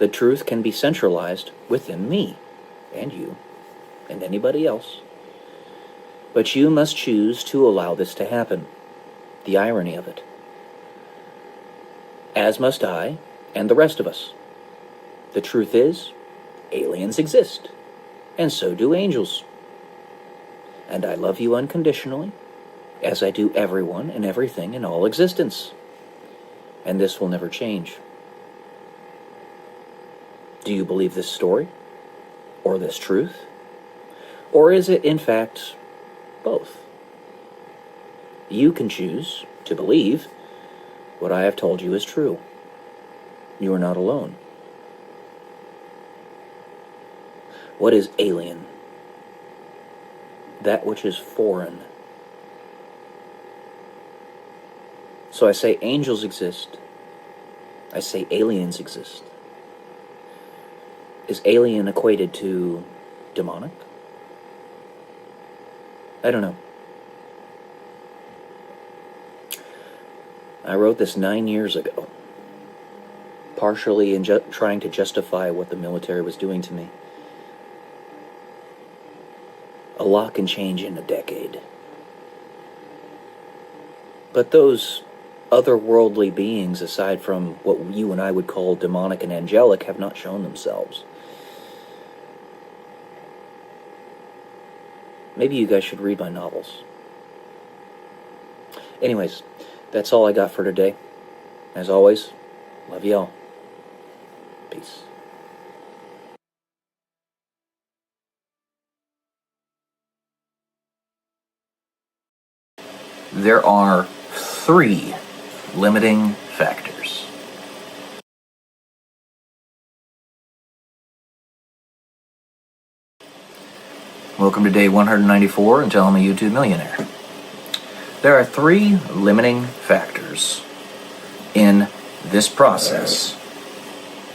The truth can be centralized within me, and you, and anybody else. But you must choose to allow this to happen. The irony of it. As must I, and the rest of us. The truth is, aliens exist, and so do angels. And I love you unconditionally, as I do everyone and everything in all existence. And this will never change. Do you believe this story? Or this truth? Or is it, in fact, both? You can choose to believe what I have told you is true. You are not alone. What is alien? That which is foreign. So I say angels exist. I say aliens exist. Is alien equated to demonic? I don't know. I wrote this 9 years ago, partially in trying to justify what the military was doing to me. A lot can change in a decade. But those otherworldly beings, aside from what you and I would call demonic and angelic, have not shown themselves. Maybe you guys should read my novels. Anyways, that's all I got for today. As always, love y'all. Peace. There are 3 limiting factors. Welcome to day 194 and Tell I'm a YouTube Millionaire. There are 3 limiting factors in this process,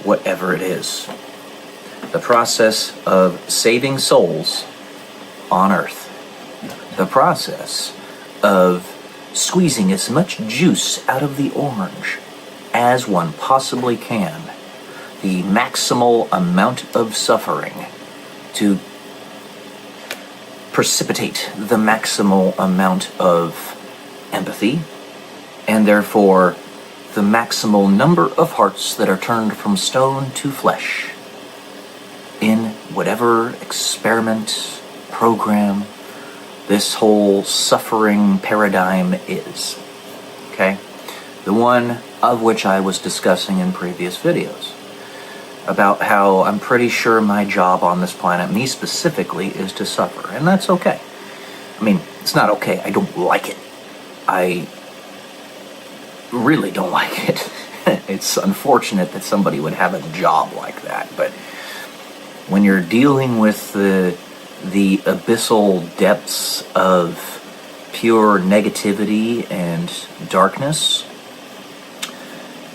whatever it is. The process of saving souls on Earth. The process of squeezing as much juice out of the orange as one possibly can. The maximal amount of suffering to precipitate the maximal amount of empathy, and therefore the maximal number of hearts that are turned from stone to flesh in whatever experiment, program, this whole suffering paradigm is. Okay? The one of which I was discussing in previous videos. About how I'm pretty sure my job on this planet, me specifically, is to suffer. And that's okay. I mean, it's not okay. I don't like it. I really don't like it. It's unfortunate that somebody would have a job like that. But when you're dealing with the abyssal depths of pure negativity and darkness,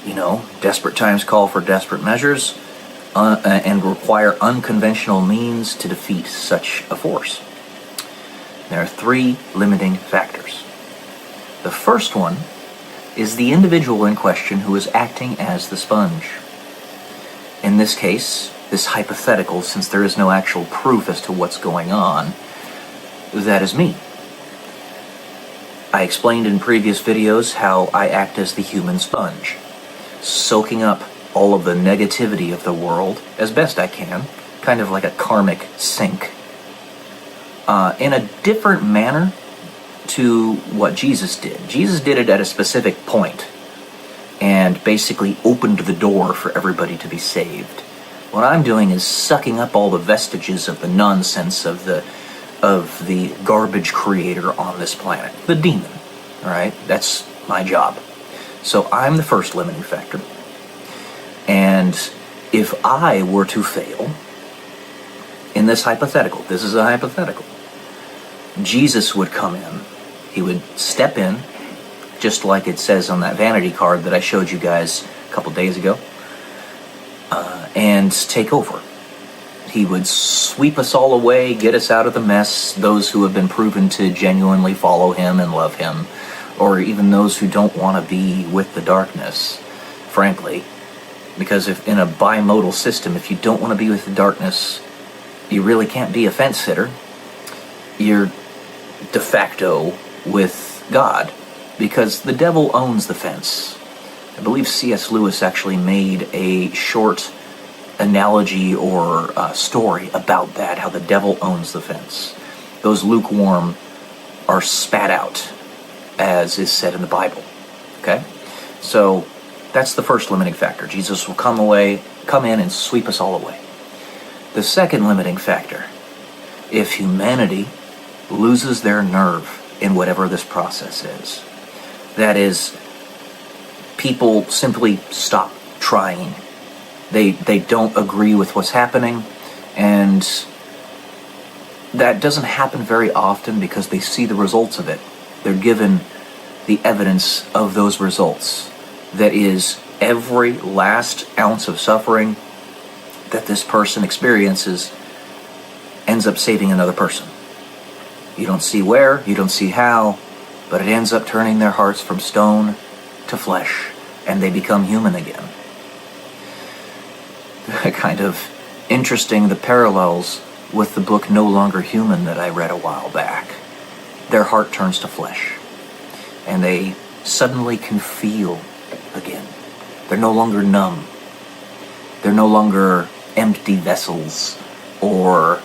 you know, desperate times call for desperate measures. And require unconventional means to defeat such a force. There are 3 limiting factors. The first one is the individual in question who is acting as the sponge. In this case, this hypothetical, since there is no actual proof as to what's going on, that is me. I explained in previous videos how I act as the human sponge, soaking up all of the negativity of the world as best I can, kind of like a karmic sink, in a different manner to what Jesus did. Jesus did it at a specific point and basically opened the door for everybody to be saved. What I'm doing is sucking up all the vestiges of the nonsense of the garbage creator on this planet, the demon. All right, that's my job. So I'm the first limiting factor. And if I were to fail in this hypothetical, this is a hypothetical, Jesus would come in. He would step in, just like it says on that vanity card that I showed you guys a couple days ago, and take over. He would sweep us all away, get us out of the mess, those who have been proven to genuinely follow him and love him, or even those who don't want to be with the darkness, frankly. Because if in a bimodal system, if you don't want to be with the darkness, you really can't be a fence sitter. You're de facto with God, because the devil owns the fence. I believe C.S. Lewis actually made a short analogy or story about that, how the devil owns the fence. Those lukewarm are spat out, as is said in the Bible. Okay? So that's the first limiting factor. Jesus will come in and sweep us all away. The second limiting factor, if humanity loses their nerve in whatever this process is, that is, people simply stop trying. They don't agree with what's happening, and that doesn't happen very often because they see the results of it. They're given the evidence of those results. That is, every last ounce of suffering that this person experiences ends up saving another person. You don't see where, you don't see how, but it ends up turning their hearts from stone to flesh, and they become human again. Kind of interesting, the parallels with the book No Longer Human that I read a while back. Their heart turns to flesh, and they suddenly can feel again. They're no longer numb. They're no longer empty vessels, or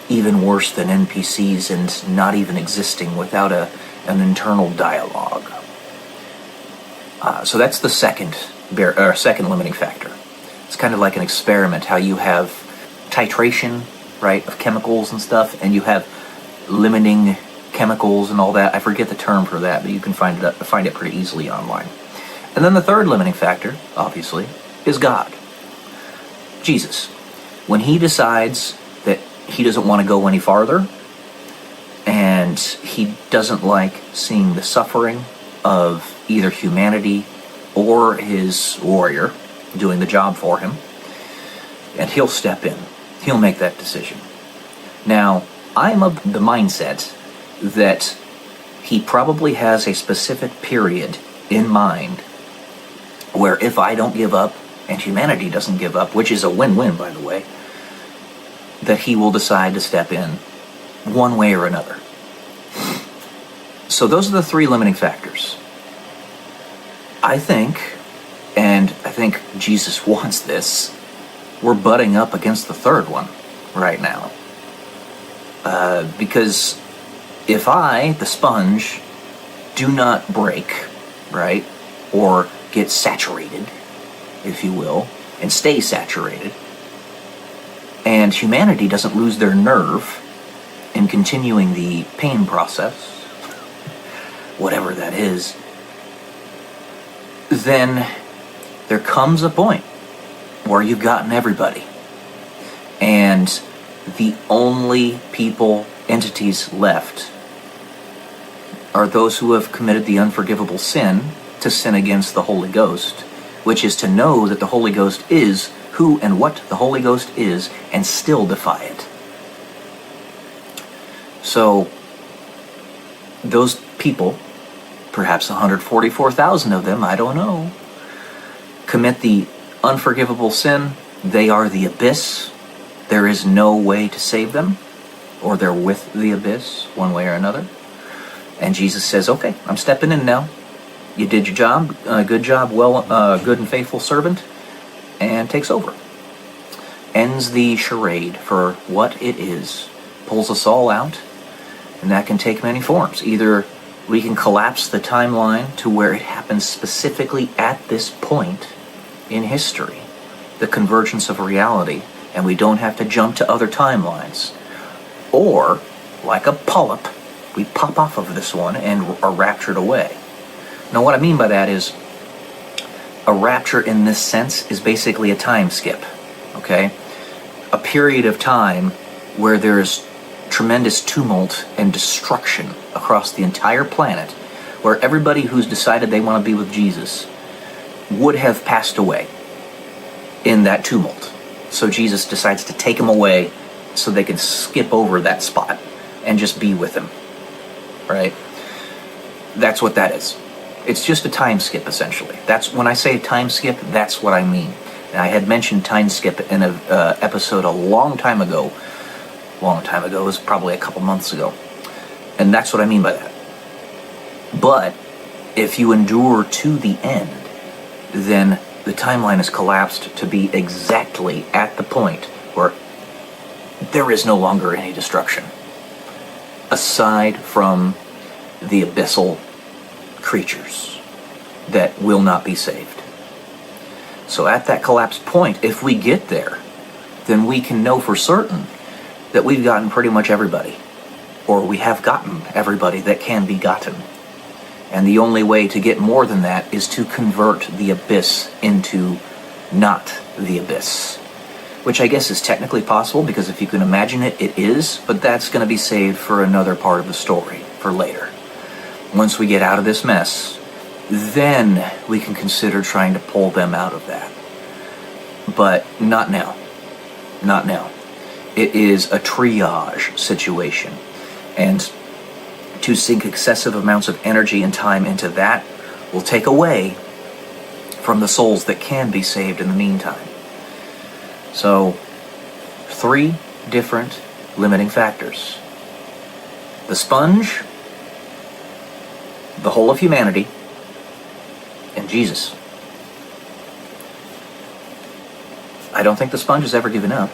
even worse than NPCs and not even existing without an internal dialogue. So that's the second limiting factor. It's kind of like an experiment, how you have titration, right, of chemicals and stuff, and you have limiting chemicals and all that. I forget the term for that, but you can find it pretty easily online. And then the third limiting factor, obviously, is God. Jesus. When he decides that he doesn't want to go any farther, and he doesn't like seeing the suffering of either humanity or his warrior doing the job for him, and he'll step in. He'll make that decision. Now, I'm of the mindset that he probably has a specific period in mind where if I don't give up and humanity doesn't give up, which is a win-win, by the way, that he will decide to step in one way or another. So those are the three limiting factors. I think Jesus wants this, we're butting up against the third one right now. Because if I, the sponge, do not break, right, or get saturated, if you will, and stay saturated, and humanity doesn't lose their nerve in continuing the pain process, whatever that is, then there comes a point where you've gotten everybody. And the only entities left are those who have committed the unforgivable sin to sin against the Holy Ghost, which is to know that the Holy Ghost is who and what the Holy Ghost is and still defy it. So those people, perhaps 144,000 of them, I don't know, commit the unforgivable sin. They are the abyss. There is no way to save them, or they're with the abyss one way or another. And Jesus says, okay, I'm stepping in now. You did your job, good job, good and faithful servant, and takes over. Ends the charade for what it is, pulls us all out, and that can take many forms. Either we can collapse the timeline to where it happens specifically at this point in history, the convergence of reality, and we don't have to jump to other timelines. Or, like a polyp, we pop off of this one and are raptured away. Now, what I mean by that is, a rapture in this sense is basically a time skip, okay? A period of time where there's tremendous tumult and destruction across the entire planet, where everybody who's decided they want to be with Jesus would have passed away in that tumult. So Jesus decides to take them away so they can skip over that spot and just be with him, right? That's what that is. It's just a time skip, essentially. That's when I say time skip, that's what I mean. And I had mentioned time skip in an episode a long time ago. Long time ago, it was probably a couple months ago. And that's what I mean by that. But if you endure to the end, then the timeline is collapsed to be exactly at the point where there is no longer any destruction, aside from the abyssal creatures that will not be saved. So at that collapsed point, if we get there, then we can know for certain that we've gotten pretty much everybody, or we have gotten everybody that can be gotten. And the only way to get more than that is to convert the abyss into not the abyss. Which I guess is technically possible, because if you can imagine it, it is, but that's going to be saved for another part of the story, for later. Once we get out of this mess, then we can consider trying to pull them out of that. But not now. Not now. It is a triage situation. And to sink excessive amounts of energy and time into that will take away from the souls that can be saved in the meantime. So, 3 different limiting factors. The sponge, the whole of humanity, and Jesus. I don't think the sponge has ever given up.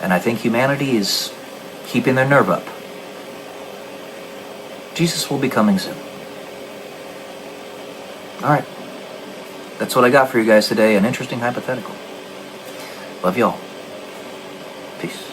And I think humanity is keeping their nerve up. Jesus will be coming soon. Alright. That's what I got for you guys today. An interesting hypothetical. Love y'all. Peace.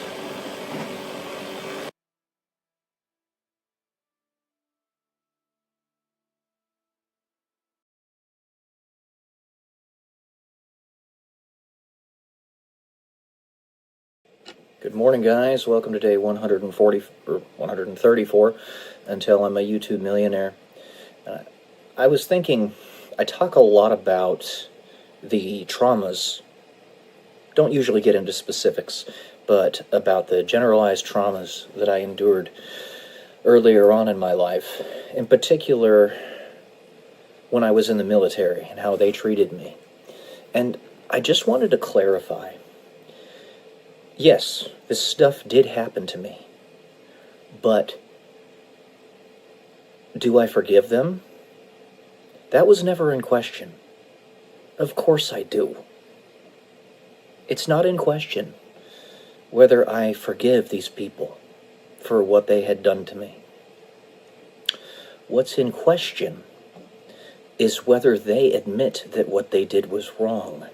Good morning, guys. Welcome to day 140 or 134 until I'm a YouTube millionaire. I was thinking, I talk a lot about the traumas. Don't usually get into specifics, but about the generalized traumas that I endured earlier on in my life, in particular when I was in the military and how they treated me. And I just wanted to clarify. Yes, this stuff did happen to me, but do I forgive them? That was never in question. Of course I do. It's not in question whether I forgive these people for what they had done to me. What's in question is whether they admit that what they did was wrong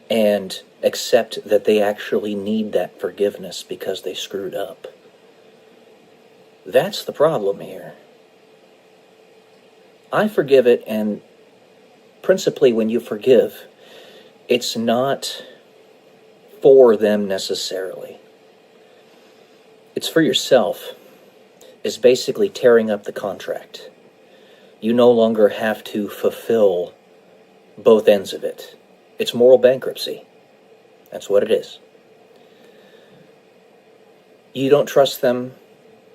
and accept that they actually need that forgiveness because they screwed up. That's the problem here. I forgive it, and principally when you forgive, it's not for them necessarily. It's for yourself. It's basically tearing up the contract. You no longer have to fulfill both ends of it. It's moral bankruptcy. That's what it is. You don't trust them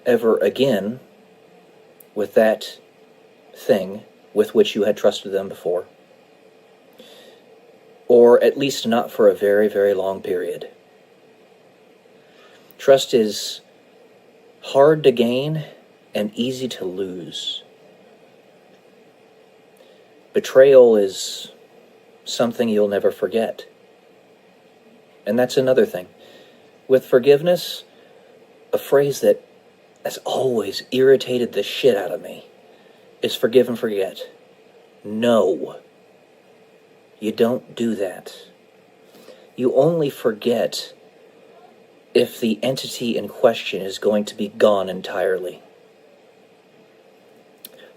ever again with that thing with which you had trusted them before. Or at least not for a very, very long period. Trust is hard to gain and easy to lose. Betrayal is something you'll never forget. And that's another thing. With forgiveness, a phrase that has always irritated the shit out of me is forgive and forget. No. You don't do that. You only forget if the entity in question is going to be gone entirely.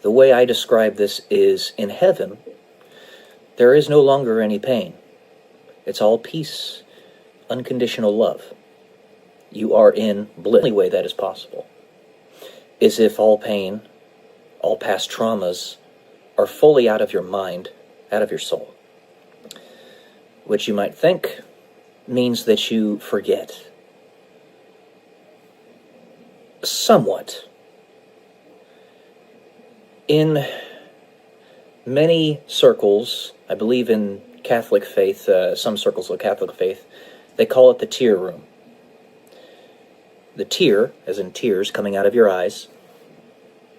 The way I describe this is, in heaven, there is no longer any pain. It's all peace, unconditional love. You are in bliss. The only way that is possible is if all pain, all past traumas, are fully out of your mind, out of your soul. Which you might think means that you forget. Somewhat. In Many circles, I believe in Catholic faith, some circles of Catholic faith, they call it the tear room. The tear, as in tears coming out of your eyes,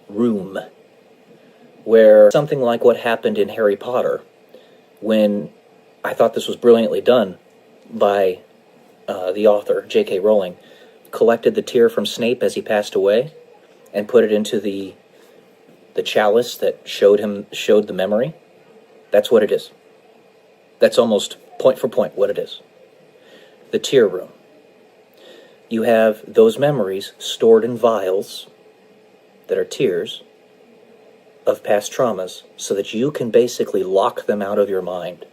room, where something like what happened in Harry Potter, when I thought this was brilliantly done by the author, J.K. Rowling, collected the tear from Snape as he passed away and put it into the chalice that showed the memory. That's what it is. That's almost point for point what it is. The tear room. You have those memories stored in vials that are tears of past traumas so that you can basically lock them out of your mind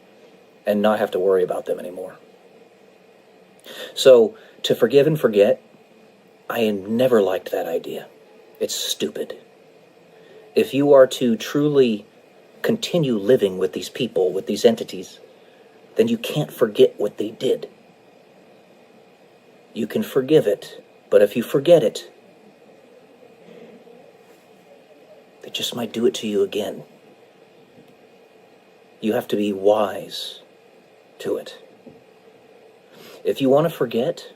and not have to worry about them anymore. So, to forgive and forget, I never liked that idea. It's stupid. If you are to truly continue living with these people, with these entities, then you can't forget what they did. You can forgive it, but if you forget it, they just might do it to you again. You have to be wise to it. If you want to forget,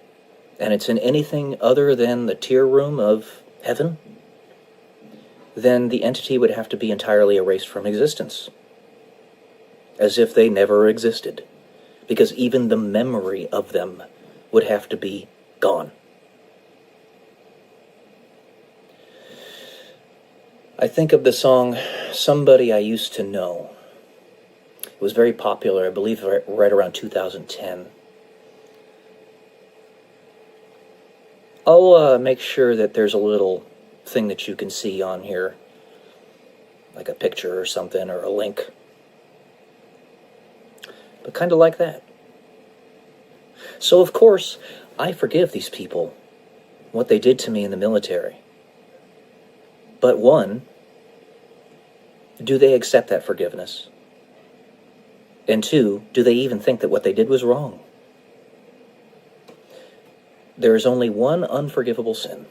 and it's in anything other than the tear room of heaven, then the entity would have to be entirely erased from existence, as if they never existed, because even the memory of them would have to be gone. I think of the song Somebody I Used to Know. It was very popular, I believe, right around 2010. I'll make sure that there's a little thing that you can see on here, like a picture or something, or a link. But kind of like that. So, of course, I forgive these people, what they did to me in the military. But one, do they accept that forgiveness? And two, do they even think that what they did was wrong? There is only one unforgivable sin,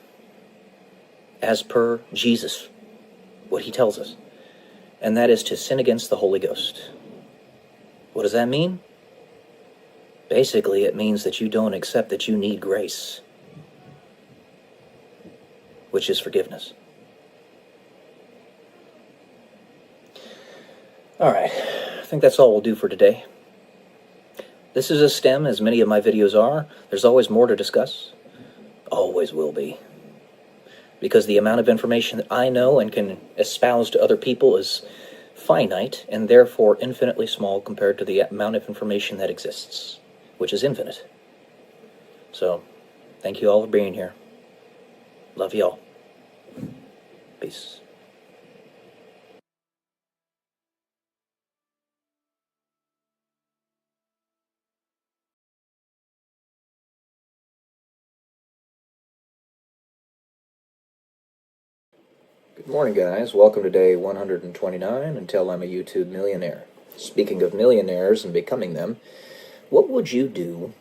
as per Jesus, what he tells us, and that is to sin against the Holy Ghost. What does that mean? Basically, it means that you don't accept that you need grace, which is forgiveness. All right, I think that's all we'll do for today. This is a STEM, as many of my videos are. There's always more to discuss. Always will be. Because the amount of information that I know and can espouse to other people is finite, and therefore infinitely small compared to the amount of information that exists, which is infinite. So, thank you all for being here. Love you all. Peace. Good morning, guys. Welcome to day 129 until I'm a YouTube millionaire. Speaking of millionaires and becoming them, what would you do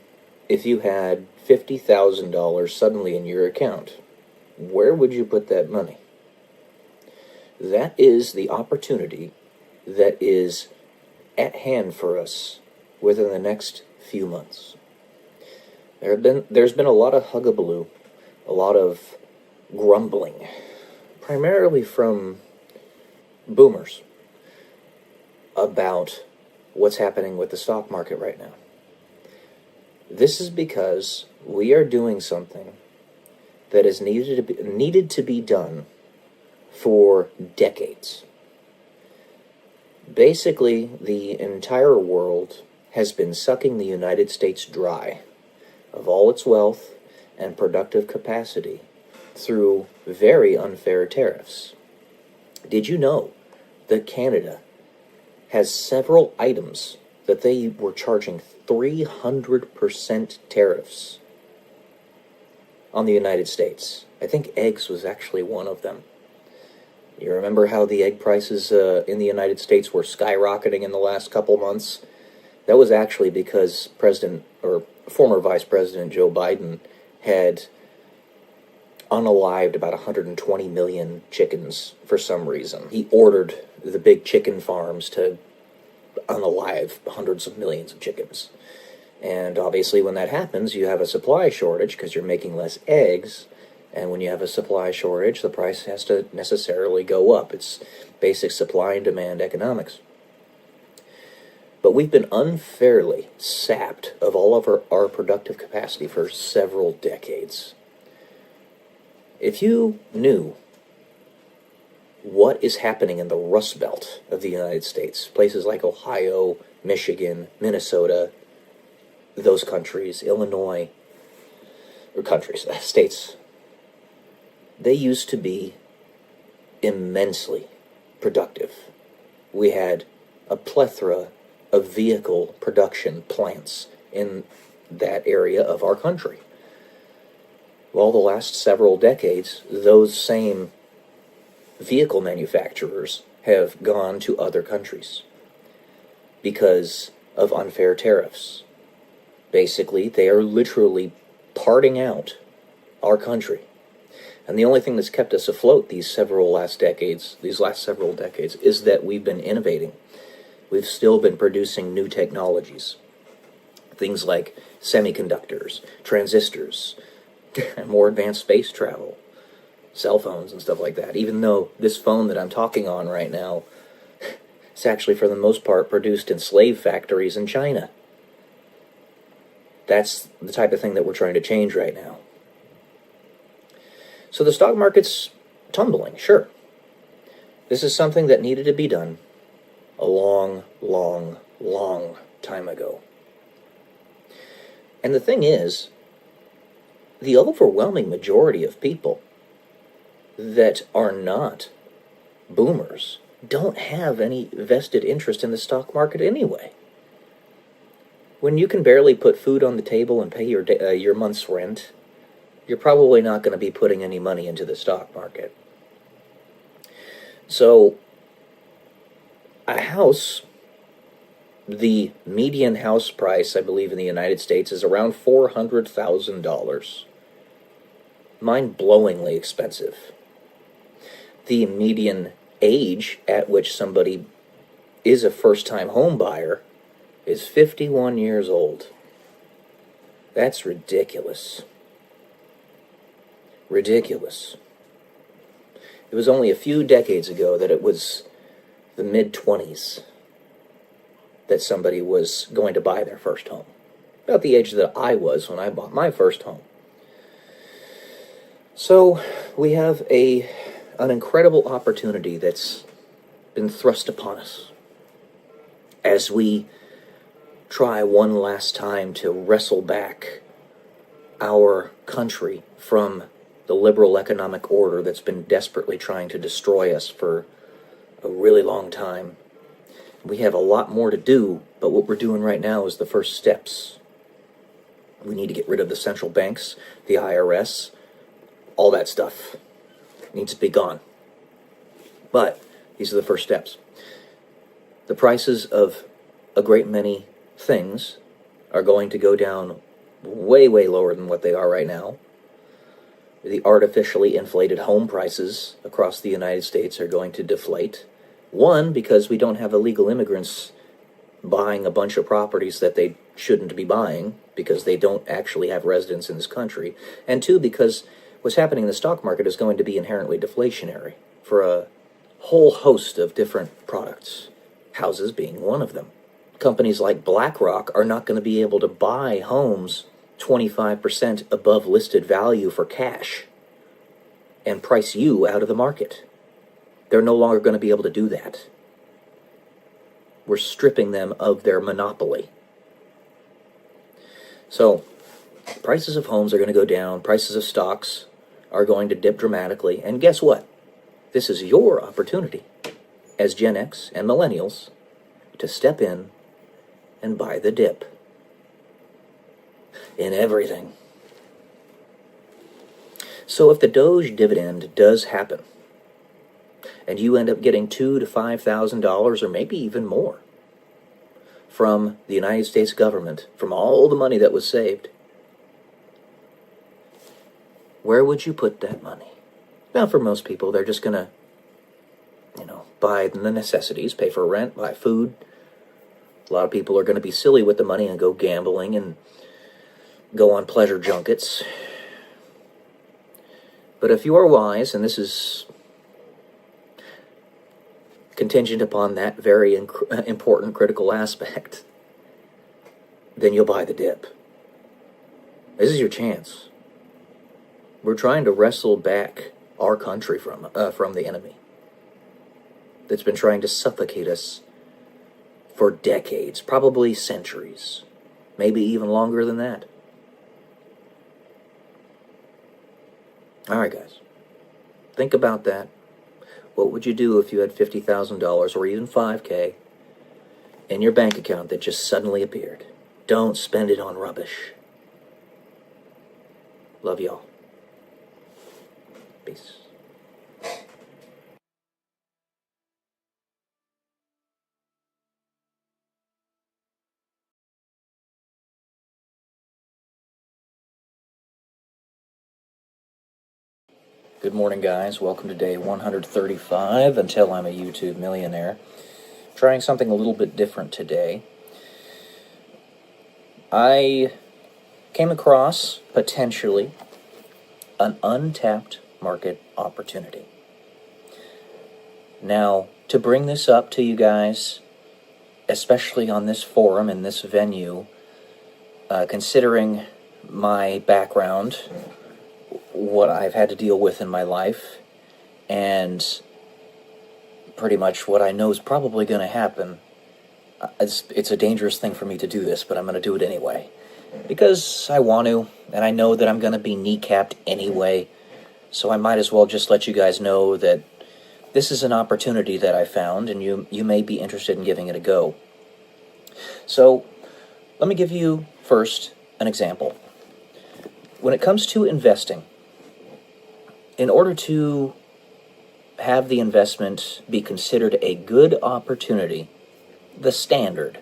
if you had $50,000 suddenly in your account? Where would you put that money? That is the opportunity that is at hand for us within the next few months. There's been a lot of hugabaloo, a lot of grumbling, primarily from boomers, about what's happening with the stock market right now. This is because we are doing something that is needed to be done for decades. Basically, the entire world has been sucking the United States dry of all its wealth and productive capacity through very unfair tariffs. Did you know that Canada has several items that they were charging 300% tariffs on the United States? I think eggs was actually one of them. You remember how the egg prices in the United States were skyrocketing in the last couple months? That was actually because former Vice President Joe Biden had unalived about 120 million chickens for some reason. He ordered the big chicken farms to unalive hundreds of millions of chickens. And obviously when that happens, you have a supply shortage because you're making less eggs. And when you have a supply shortage, the price has to necessarily go up. It's basic supply and demand economics. But we've been unfairly sapped of all of our productive capacity for several decades. If you knew what is happening in the Rust Belt of the United States, places like Ohio, Michigan, Minnesota, those countries, Illinois, or states, they used to be immensely productive. We had a plethora of vehicle production plants in that area of our country. Well, the last several decades, those same vehicle manufacturers have gone to other countries because of unfair tariffs. Basically, they are literally parting out our country. And the only thing that's kept us afloat these last several decades, is that we've been innovating. We've still been producing new technologies. Things like semiconductors, transistors, more advanced space travel, cell phones and stuff like that. Even though this phone that I'm talking on right now is actually, for the most part, produced in slave factories in China. That's the type of thing that we're trying to change right now. So the stock market's tumbling, sure. This is something that needed to be done a long, long, long time ago. And the thing is, the overwhelming majority of people that are not boomers don't have any vested interest in the stock market anyway. When you can barely put food on the table and pay your month's rent, you're probably not going to be putting any money into the stock market. So, a house, the median house price, I believe, in the United States is around $400,000. Mind-blowingly expensive. The median age at which somebody is a first-time home buyer is 51 years old. That's ridiculous. Ridiculous. It was only a few decades ago that it was the mid-20s that somebody was going to buy their first home. About the age that I was when I bought my first home. So we have an incredible opportunity that's been thrust upon us as we try one last time to wrestle back our country from the liberal economic order that's been desperately trying to destroy us for a really long time. We have a lot more to do, but what we're doing right now is the first steps. We need to get rid of the central banks, the IRS, all that stuff needs to be gone. But these are the first steps. The prices of a great many things are going to go down way, way lower than what they are right now. The artificially inflated home prices across the United States are going to deflate. One, because we don't have illegal immigrants buying a bunch of properties that they shouldn't be buying because they don't actually have residence in this country. And two, because what's happening in the stock market is going to be inherently deflationary for a whole host of different products, houses being one of them. Companies like BlackRock are not going to be able to buy homes 25% above listed value for cash and price you out of the market. They're no longer going to be able to do that. We're stripping them of their monopoly. So, prices of homes are going to go down, prices of stocks are going to dip dramatically, and guess what? This is your opportunity as Gen X and Millennials to step in and buy the dip in everything. So if the Doge dividend does happen, and you end up getting $2,000 to $5,000 or maybe even more from the United States government, from all the money that was saved, where would you put that money? Now, for most people, they're just going to, buy the necessities, pay for rent, buy food. A lot of people are going to be silly with the money and go gambling and go on pleasure junkets. But if you are wise, and this is contingent upon that very important critical aspect, then you'll buy the dip. This is your chance. We're trying to wrestle back our country from the enemy that's been trying to suffocate us for decades, probably centuries, maybe even longer than that. All right, guys, think about that. What would you do if you had $50,000 or even $5K in your bank account that just suddenly appeared? Don't spend it on rubbish. Love y'all. Peace. Good morning, guys. Welcome to day 135 until I'm a YouTube millionaire. Trying something a little bit different today. I came across, potentially, an untapped market opportunity. Now, to bring this up to you guys, especially on this forum, in this venue, considering my background, what I've had to deal with in my life, and pretty much what I know is probably going to happen, it's a dangerous thing for me to do this, but I'm going to do it anyway. Because I want to, and I know that I'm going to be kneecapped anyway, so I might as well just let you guys know that this is an opportunity that I found, and you may be interested in giving it a go. So, let me give you first an example. When it comes to investing, in order to have the investment be considered a good opportunity, the standard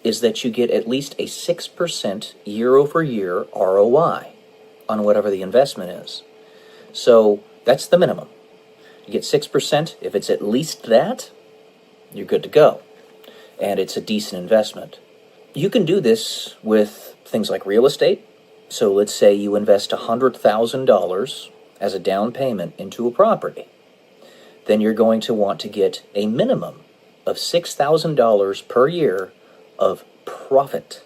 is that you get at least a 6% year-over-year ROI on whatever the investment is. So that's the minimum. You get 6%. If it's at least that, you're good to go. And it's a decent investment. You can do this with things like real estate. So let's say you invest $100,000 as a down payment into a property. Then you're going to want to get a minimum of $6,000 per year of profit.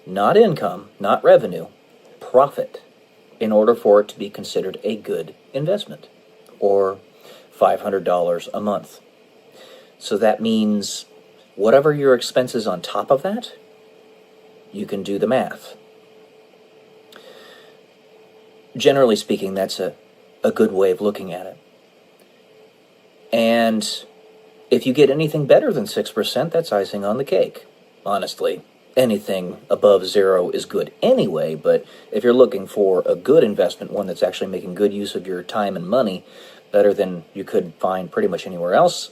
Not income, not revenue, profit, in order for it to be considered a good investment, or $500 a month. So that means whatever your expenses on top of that, you can do the math. Generally speaking, that's a good way of looking at it. And if you get anything better than 6%, that's icing on the cake. Honestly, anything above zero is good anyway, but if you're looking for a good investment, one that's actually making good use of your time and money, better than you could find pretty much anywhere else,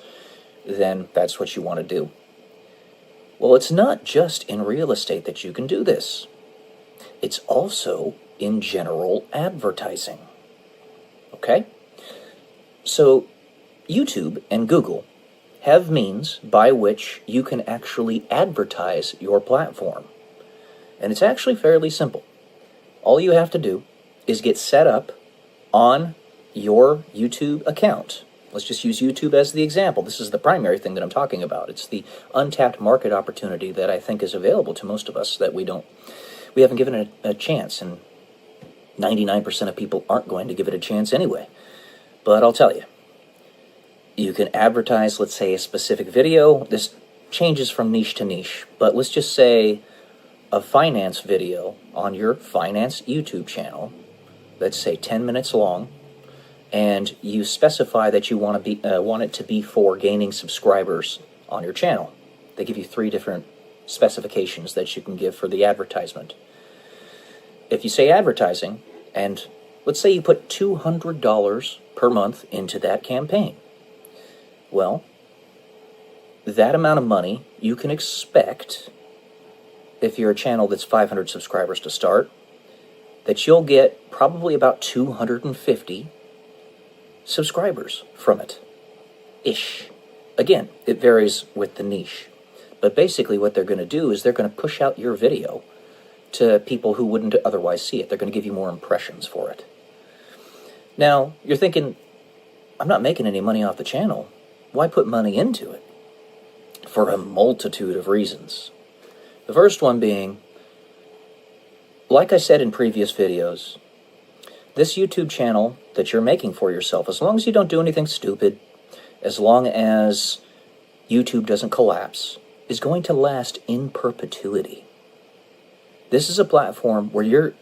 then that's what you want to do. Well, it's not just in real estate that you can do this. It's also in general advertising. Okay? So, YouTube and Google have means by which you can actually advertise your platform. And it's actually fairly simple. All you have to do is get set up on your YouTube account. Let's just use YouTube as the example. This is the primary thing that I'm talking about. It's the untapped market opportunity that I think is available to most of us that we haven't given it a chance, and 99% of people aren't going to give it a chance anyway. But I'll tell you, you can advertise, let's say, a specific video. This changes from niche to niche, but let's just say a finance video on your finance YouTube channel, let's say 10 minutes long, and you specify that you want it to be for gaining subscribers on your channel. They give you 3 different specifications that you can give for the advertisement. If you say advertising, and let's say you put $200 per month into that campaign, well, that amount of money you can expect, if you're a channel that's 500 subscribers to start, that you'll get probably about 250 subscribers from it. Ish. Again, it varies with the niche. But basically what they're going to do is they're going to push out your video to people who wouldn't otherwise see it. They're going to give you more impressions for it. Now, you're thinking, I'm not making any money off the channel. Why put money into it? For a multitude of reasons. The first one being, like I said in previous videos, this YouTube channel that you're making for yourself, as long as you don't do anything stupid, as long as YouTube doesn't collapse, is going to last in perpetuity. This is a platform where you're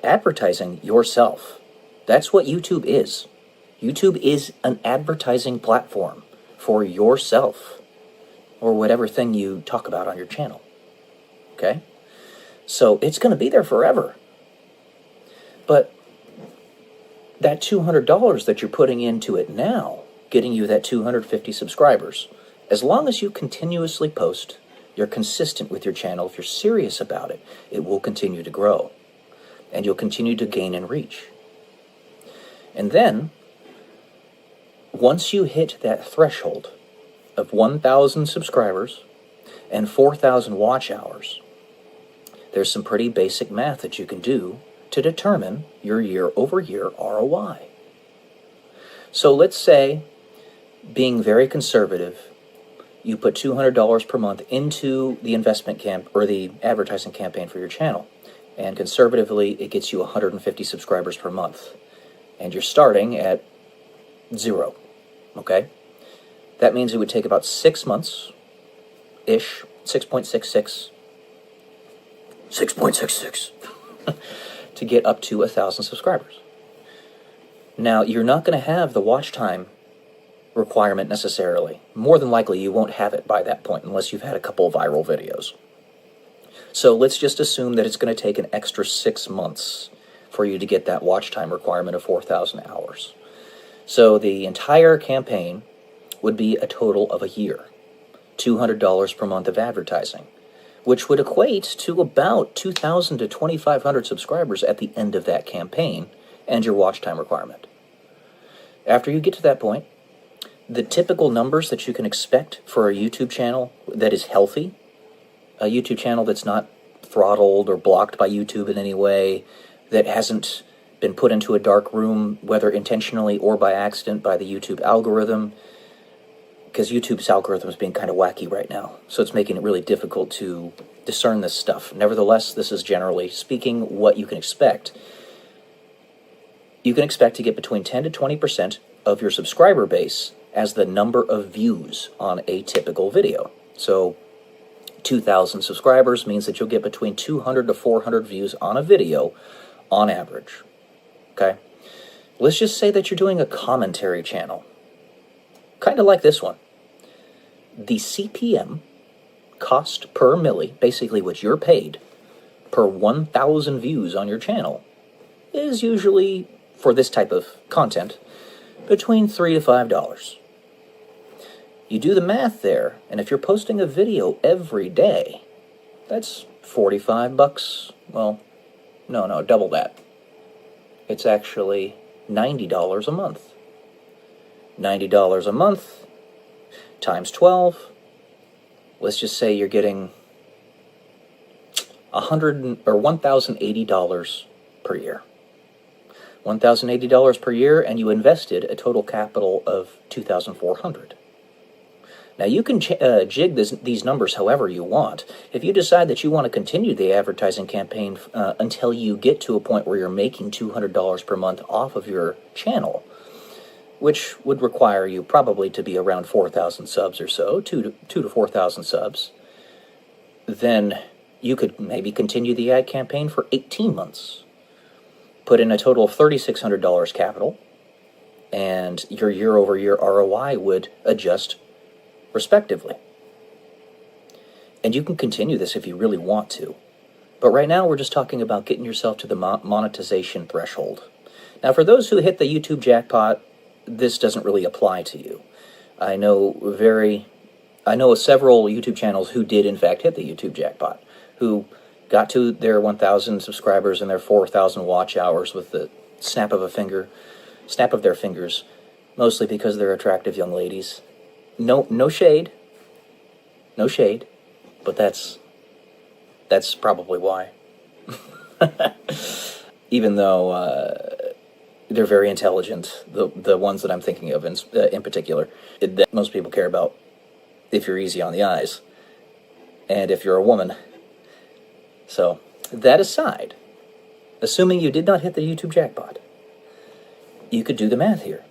advertising yourself. That's what YouTube is. YouTube is an advertising platform for yourself, or whatever thing you talk about on your channel. Okay? So it's going to be there forever. But that $200 that you're putting into it now, getting you that 250 subscribers, as long as you continuously post, you're consistent with your channel, if you're serious about it, it will continue to grow. And you'll continue to gain in reach. And then, once you hit that threshold of 1,000 subscribers and 4,000 watch hours, there's some pretty basic math that you can do to determine your year-over-year ROI. So let's say, being very conservative, you put $200 per month into the investment camp or the advertising campaign for your channel, and conservatively it gets you 150 subscribers per month, and you're starting at 0. Okay? That means it would take about 6 months-ish, 6.66, to get up to 1,000 subscribers. Now, you're not going to have the watch time requirement necessarily. More than likely, you won't have it by that point unless you've had a couple viral videos. So let's just assume that it's going to take an extra 6 months for you to get that watch time requirement of 4,000 hours. So the entire campaign would be a total of a year, $200 per month of advertising, which would equate to about 2,000 to 2,500 subscribers at the end of that campaign and your watch time requirement. After you get to that point, the typical numbers that you can expect for a YouTube channel that is healthy, a YouTube channel that's not throttled or blocked by YouTube in any way, that hasn't been put into a dark room, whether intentionally or by accident, by the YouTube algorithm, because YouTube's algorithm is being kind of wacky right now, so it's making it really difficult to discern this stuff. Nevertheless, this is generally speaking what you can expect. You can expect to get between 10 to 20% of your subscriber base as the number of views on a typical video. So 2,000 subscribers means that you'll get between 200 to 400 views on a video on average. Okay? Let's just say that you're doing a commentary channel, kind of like this one. The CPM, cost per milli, basically what you're paid per 1,000 views on your channel, is usually, for this type of content, between $3 to $5. You do the math there, and if you're posting a video every day, that's $45. Well, no, double that. It's actually $90 a month. $90 a month times 12. Let's just say you're getting $1,080 per year. $1,080 per year, and you invested a total capital of $2,400. Now, you can jig these numbers however you want. If you decide that you want to continue the advertising campaign until you get to a point where you're making $200 per month off of your channel, which would require you probably to be around 4,000 subs or so, 2 to 4,000 subs, then you could maybe continue the ad campaign for 18 months. Put in a total of $3,600 capital, and your year-over-year ROI would adjust respectively. And you can continue this if you really want to. But right now we're just talking about getting yourself to the monetization threshold. Now, for those who hit the YouTube jackpot, this doesn't really apply to you. I know several YouTube channels who did in fact hit the YouTube jackpot, who got to their 1,000 subscribers and their 4,000 watch hours with the snap of their fingers, mostly because they're attractive young ladies. No shade, but that's probably why. Even though they're very intelligent, the ones that I'm thinking of in particular, that most people care about if you're easy on the eyes, and if you're a woman. So, that aside, assuming you did not hit the YouTube jackpot, you could do the math here.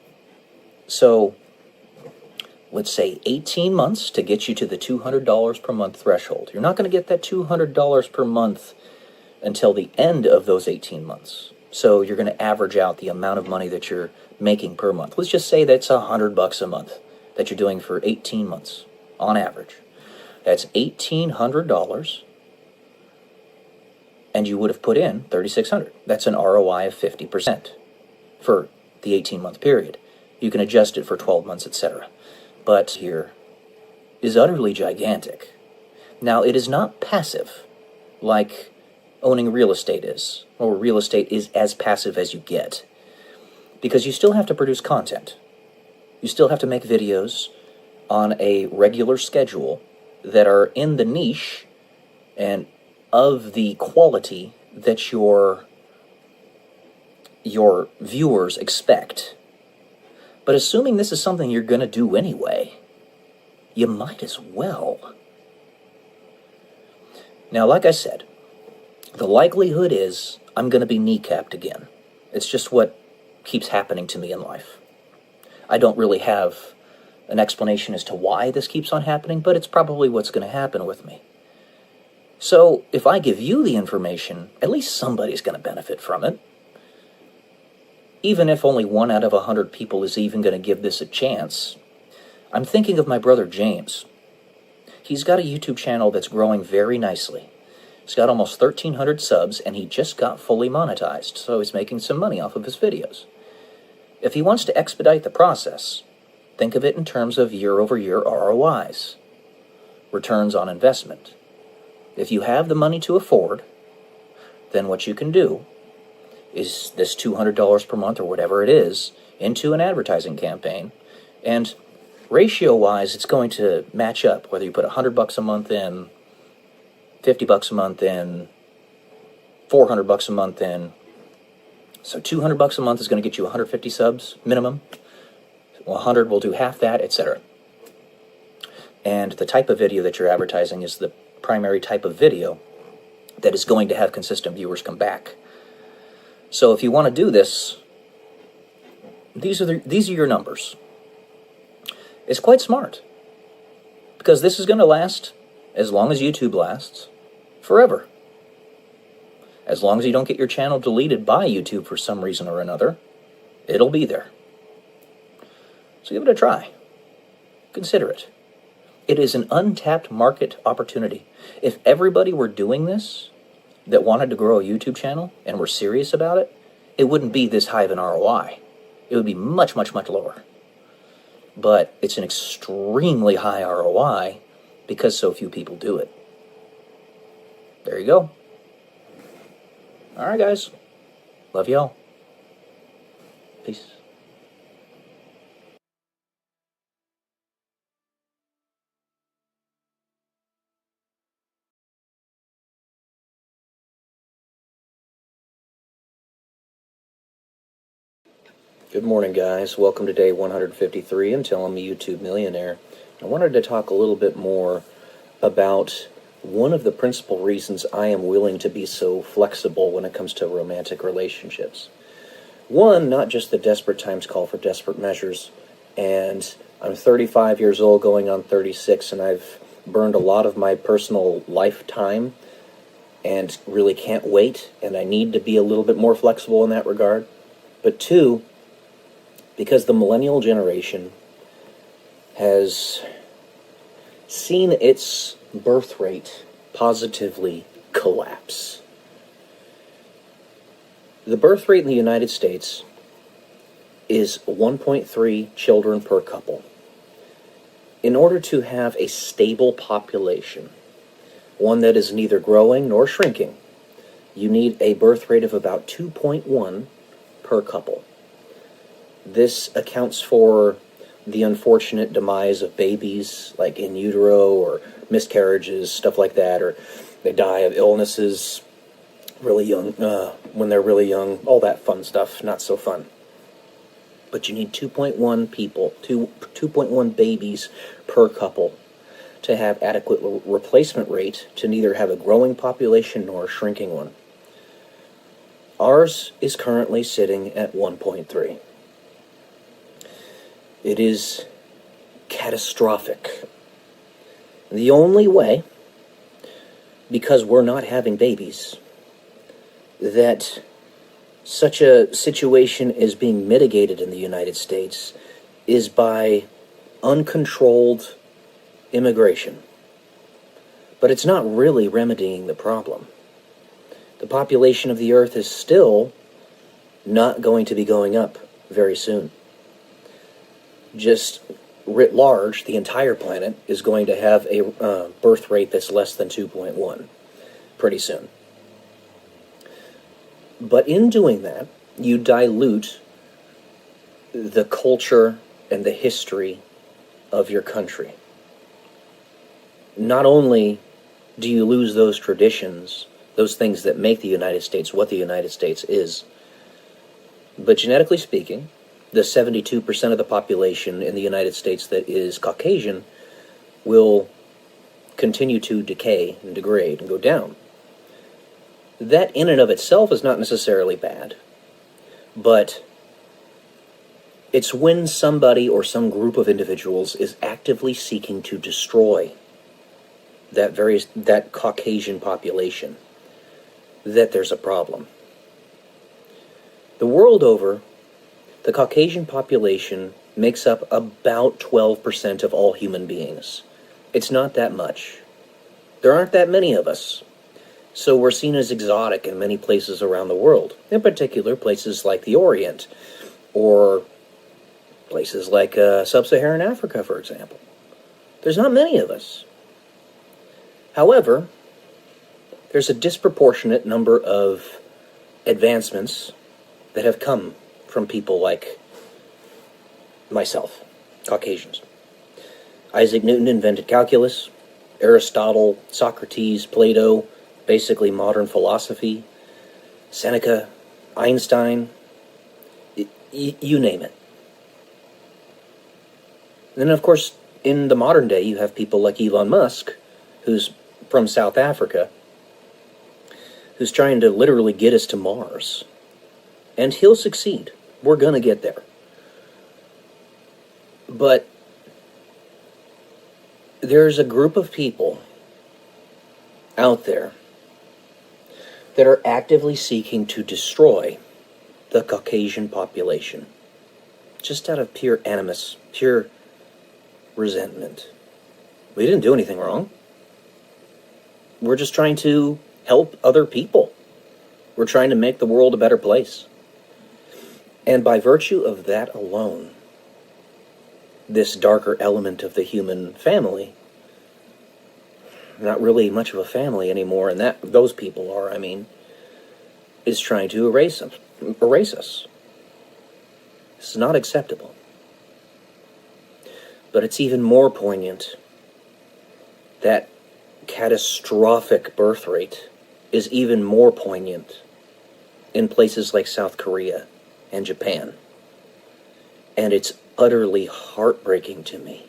So, let's say 18 months to get you to the $200 per month threshold. You're not going to get that $200 per month until the end of those 18 months. So you're going to average out the amount of money that you're making per month. Let's just say that's $100 a month that you're doing for 18 months on average. That's $1,800, and you would have put in $3,600. That's an ROI of 50% for the 18-month period. You can adjust it for 12 months, etc. But here is utterly gigantic. Now, it is not passive like owning real estate is, or real estate is as passive as you get, because you still have to produce content. You still have to make videos on a regular schedule that are in the niche and of the quality that your viewers expect. But assuming this is something you're going to do anyway, you might as well. Now, like I said, the likelihood is I'm going to be kneecapped again. It's just what keeps happening to me in life. I don't really have an explanation as to why this keeps on happening, but it's probably what's going to happen with me. So, if I give you the information, at least somebody's going to benefit from it. Even if only 1 out of 100 people is even going to give this a chance. I'm thinking of my brother James. He's got a YouTube channel that's growing very nicely. He's got almost 1,300 subs, and he just got fully monetized, so he's making some money off of his videos. If he wants to expedite the process, think of it in terms of year-over-year ROIs, returns on investment. If you have the money to afford, then what you can do is this $200 per month or whatever it is into an advertising campaign, and ratio-wise, it's going to match up, whether you put $100 a month in, $50 a month in, $400 a month in. So $200 a month is going to get you 150 subs minimum. 100 will do half that, etc. And the type of video that you're advertising is the primary type of video that is going to have consistent viewers come back. So if you want to do this, these are your numbers. It's quite smart, because this is going to last as long as YouTube lasts, forever. As long as you don't get your channel deleted by YouTube for some reason or another, it'll be there. So give it a try. Consider it. It is an untapped market opportunity. If everybody were doing this that wanted to grow a YouTube channel and were serious about it, it wouldn't be this high of an ROI. It would be much, much, much lower. But it's an extremely high ROI because so few people do it. There you go. All right, guys. Love y'all. Peace. Good morning, guys. Welcome to day 153 until I'm a YouTube millionaire. I wanted to talk a little bit more about one of the principal reasons I am willing to be so flexible when it comes to romantic relationships. One, not just the desperate times call for desperate measures, and I'm 35 years old going on 36, and I've burned a lot of my personal lifetime and really can't wait, and I need to be a little bit more flexible in that regard. But two, because the millennial generation has seen its birth rate positively collapse. The birth rate in the United States is 1.3 children per couple. In order to have a stable population, one that is neither growing nor shrinking. You need a birth rate of about 2.1 per couple. This accounts for the unfortunate demise of babies, like in utero or miscarriages, stuff like that, or they die of illnesses really young, when they're really young, all that fun stuff, not so fun. But you need 2.1 people, 2.1 babies per couple to have adequate replacement rate to neither have a growing population nor a shrinking one. Ours is currently sitting at 1.3. It is catastrophic. The only way, because we're not having babies, that such a situation is being mitigated in the United States is by uncontrolled immigration. But it's not really remedying the problem. The population of the earth is still not going to be going up very soon. Just writ large, the entire planet is going to have a birth rate that's less than 2.1 pretty soon. But in doing that, you dilute the culture and the history of your country. Not only do you lose those traditions, those things that make the United States what the United States is, but genetically speaking, the 72% of the population in the United States that is Caucasian will continue to decay and degrade and go down. That in and of itself is not necessarily bad, but it's when somebody or some group of individuals is actively seeking to destroy that Caucasian population that there's a problem. The world over, the Caucasian population makes up about 12% of all human beings. It's not that much. There aren't that many of us. So we're seen as exotic in many places around the world, in particular places like the Orient, or places like sub-Saharan Africa, for example. There's not many of us. However, there's a disproportionate number of advancements that have come from people like myself, Caucasians. Isaac Newton invented calculus, Aristotle, Socrates, Plato, basically modern philosophy, Seneca, Einstein, you name it. And then, of course, in the modern day, you have people like Elon Musk, who's from South Africa, who's trying to literally get us to Mars. And he'll succeed. We're going to get there. But there's a group of people out there that are actively seeking to destroy the Caucasian population, just out of pure animus, pure resentment. We didn't do anything wrong. We're just trying to help other people. We're trying to make the world a better place. And by virtue of that alone, this darker element of the human family, not really much of a family anymore, and that those people are, is trying to erase us. This is not acceptable. But it's even more poignant that catastrophic birth rate is even more poignant in places like South Korea and Japan. And it's utterly heartbreaking to me.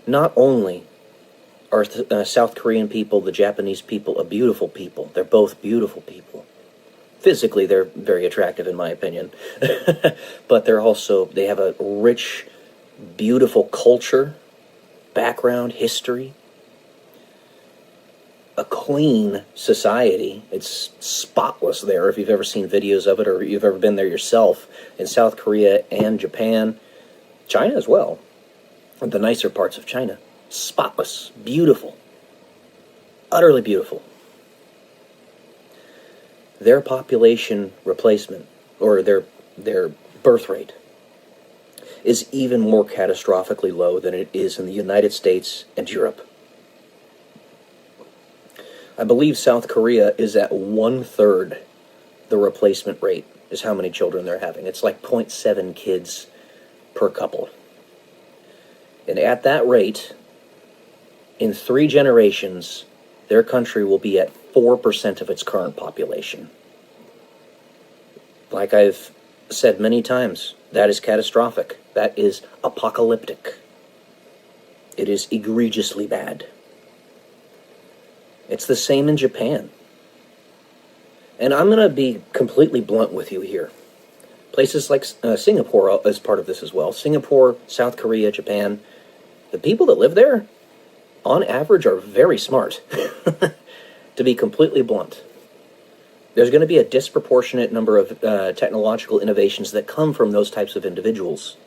Not only are South Korean people, the Japanese people, a beautiful people. They're both beautiful people. Physically, they're very attractive, in my opinion. But they have a rich, beautiful culture, background, history, a clean society. It's spotless there, if you've ever seen videos of it, or you've ever been there yourself, in South Korea and Japan. China as well. The nicer parts of China. Spotless, beautiful, utterly beautiful. Their population replacement, or their birth rate, is even more catastrophically low than it is in the United States and Europe. I believe South Korea is at 1/3 the replacement rate is how many children they're having. It's like 0.7 kids per couple. And at that rate, in 3 generations, their country will be at 4% of its current population. Like I've said many times, that is catastrophic. That is apocalyptic. It is egregiously bad. It's the same in Japan. And I'm going to be completely blunt with you here. Places like Singapore is part of this as well. Singapore, South Korea, Japan. The people that live there, on average, are very smart. To be completely blunt. There's going to be a disproportionate number of technological innovations that come from those types of individuals.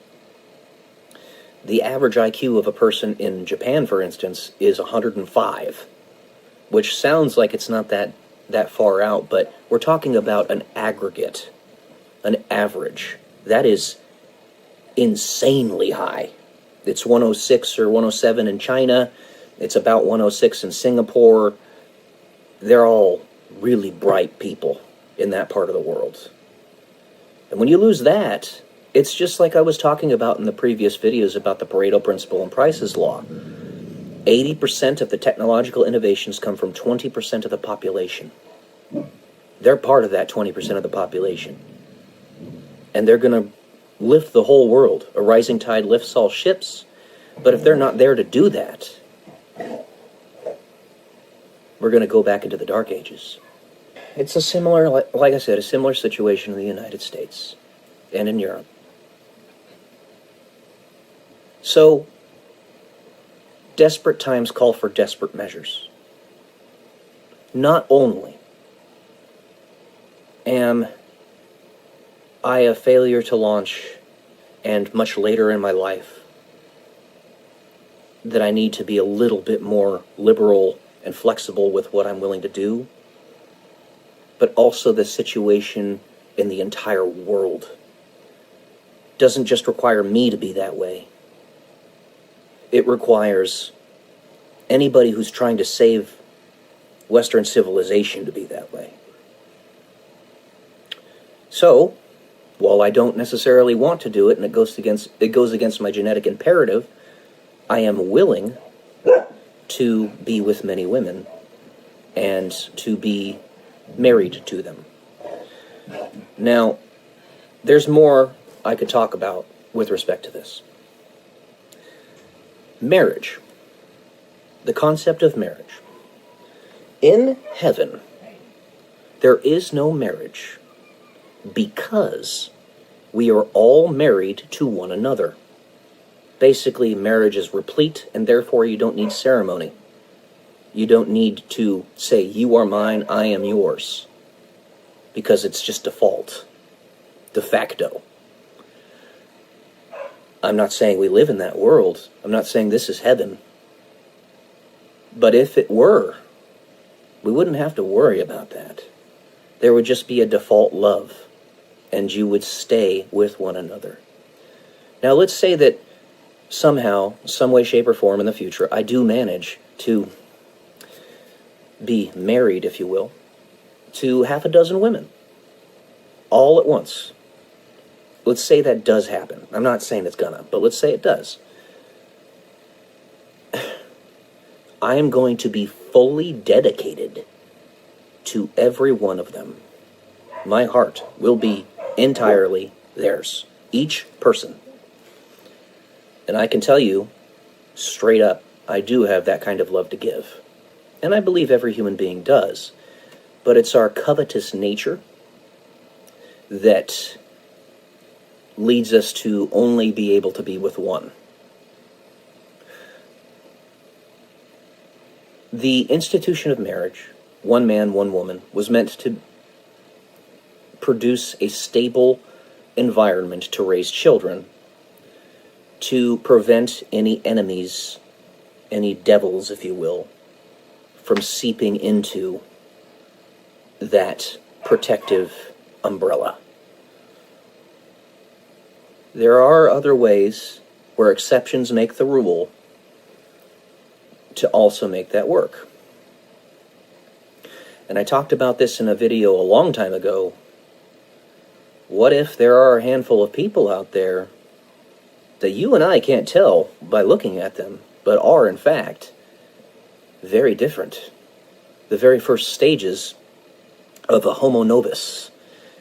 The average IQ of a person in Japan, for instance, is 105, which sounds like it's not that far out, but we're talking about an aggregate, an average. That is insanely high. It's 106 or 107 in China. It's about 106 in Singapore. They're all really bright people in that part of the world. And when you lose that, it's just like I was talking about in the previous videos about the Pareto principle and Price's law. 80% of the technological innovations come from 20% of the population. They're part of that 20% of the population. And they're going to lift the whole world. A rising tide lifts all ships. But if they're not there to do that, we're going to go back into the Dark Ages. It's a similar, like I said, a similar situation in the United States and in Europe. So, desperate times call for desperate measures. Not only am I a failure to launch, and much later in my life, that I need to be a little bit more liberal and flexible with what I'm willing to do, but also the situation in the entire world doesn't just require me to be that way. It requires anybody who's trying to save Western civilization to be that way. So, while I don't necessarily want to do it, and it goes against my genetic imperative, I am willing to be with many women and to be married to them. Now, there's more I could talk about with respect to this. Marriage. The concept of marriage. In heaven, there is no marriage because we are all married to one another. Basically, marriage is replete, and therefore you don't need ceremony. You don't need to say, you are mine, I am yours, because it's just default, de facto. I'm not saying we live in that world. I'm not saying this is heaven. But if it were, we wouldn't have to worry about that. There would just be a default love, and you would stay with one another. Now, let's say that somehow, some way, shape, or form in the future, I do manage to be married, if you will, to 6 women, all at once. Let's say that does happen. I'm not saying it's gonna, but let's say it does. I am going to be fully dedicated to every one of them. My heart will be entirely theirs, each person. And I can tell you, straight up, I do have that kind of love to give. And I believe every human being does. But it's our covetous nature that leads us to only be able to be with one. The institution of marriage, one man, one woman, was meant to produce a stable environment to raise children, to prevent any enemies, any devils, if you will, from seeping into that protective umbrella. There are other ways where exceptions make the rule to also make that work. And I talked about this in a video a long time ago. What if there are a handful of people out there that you and I can't tell by looking at them, but are, in fact, very different? The very first stages of a homo novus,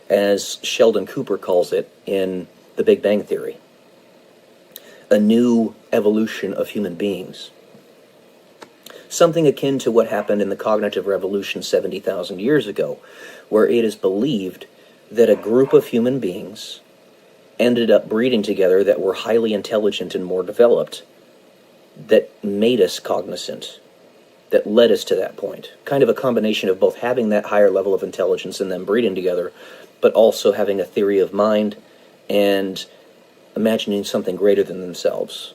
as Sheldon Cooper calls it in The Big Bang Theory. A new evolution of human beings. Something akin to what happened in the cognitive revolution 70,000 years ago, where it is believed that a group of human beings ended up breeding together that were highly intelligent and more developed, that made us cognizant, that led us to that point. Kind of a combination of both having that higher level of intelligence and them breeding together, but also having a theory of mind and imagining something greater than themselves.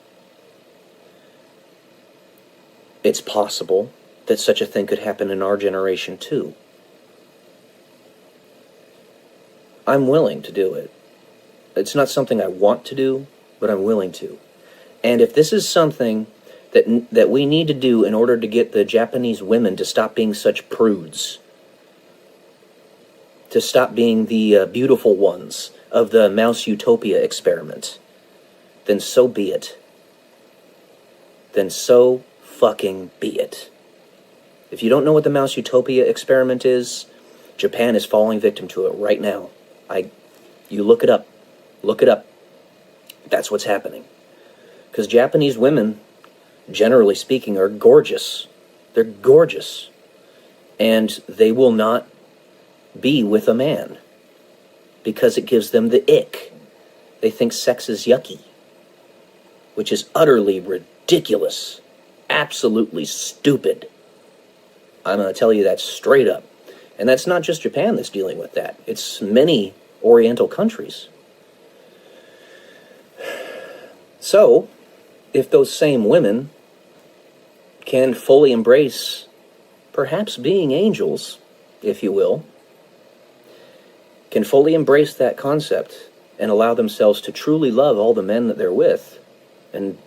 It's possible that such a thing could happen in our generation too. I'm willing to do it. It's not something I want to do, but I'm willing to. And if this is something that we need to do in order to get the Japanese women to stop being such prudes, to stop being the beautiful ones of the Mouse Utopia experiment, then so be it. Then so fucking be it. If you don't know what the Mouse Utopia experiment is, Japan is falling victim to it right now. You look it up. Look it up. That's what's happening. Because Japanese women, generally speaking, are gorgeous. They're gorgeous. And they will not be with a man because it gives them the ick. They think sex is yucky, which is utterly ridiculous. Absolutely stupid. I'm going to tell you that straight up. And that's not just Japan that's dealing with that. It's many Oriental countries. So, if those same women can fully embrace perhaps being angels, if you will, can fully embrace that concept and allow themselves to truly love all the men that they're with and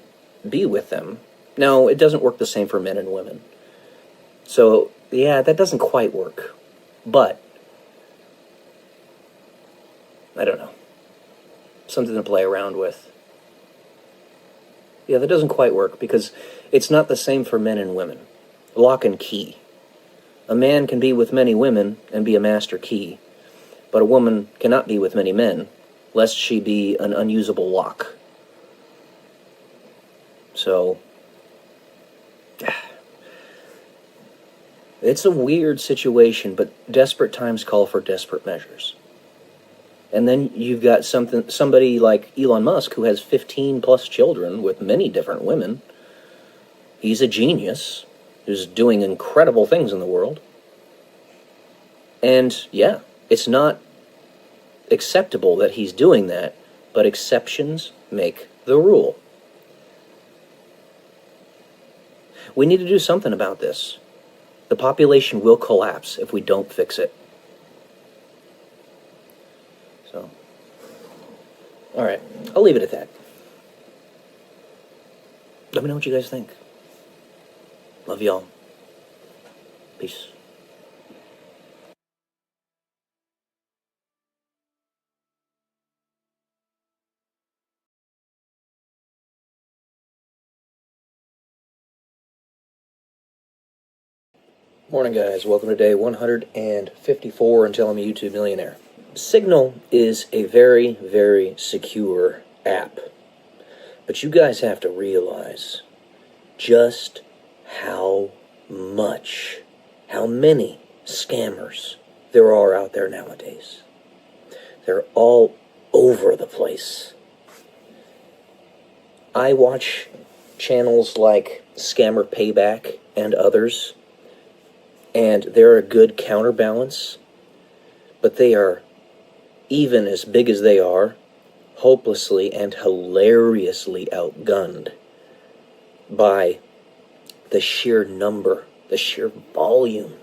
be with them. Now, it doesn't work the same for men and women. So, yeah, that doesn't quite work. But, I don't know. Something to play around with. Yeah, that doesn't quite work because it's not the same for men and women. Lock and key. A man can be with many women and be a master key, but a woman cannot be with many men, lest she be an unusable lock. So, it's a weird situation, but desperate times call for desperate measures. And then you've got somebody like Elon Musk who has 15 plus children with many different women. He's a genius who's doing incredible things in the world. And yeah, it's not acceptable that he's doing that, but exceptions make the rule. We need to do something about this. The population will collapse if we don't fix it. So, all right, I'll leave it at that. Let me know what you guys think. Love y'all. Peace. Morning, guys. Welcome to day 154 until I'm a YouTube millionaire. Signal is a very, very secure app. But you guys have to realize just how many scammers there are out there nowadays. They're all over the place. I watch channels like Scammer Payback and others, and they're a good counterbalance, but they are, even as big as they are, hopelessly and hilariously outgunned by the sheer number, the sheer volume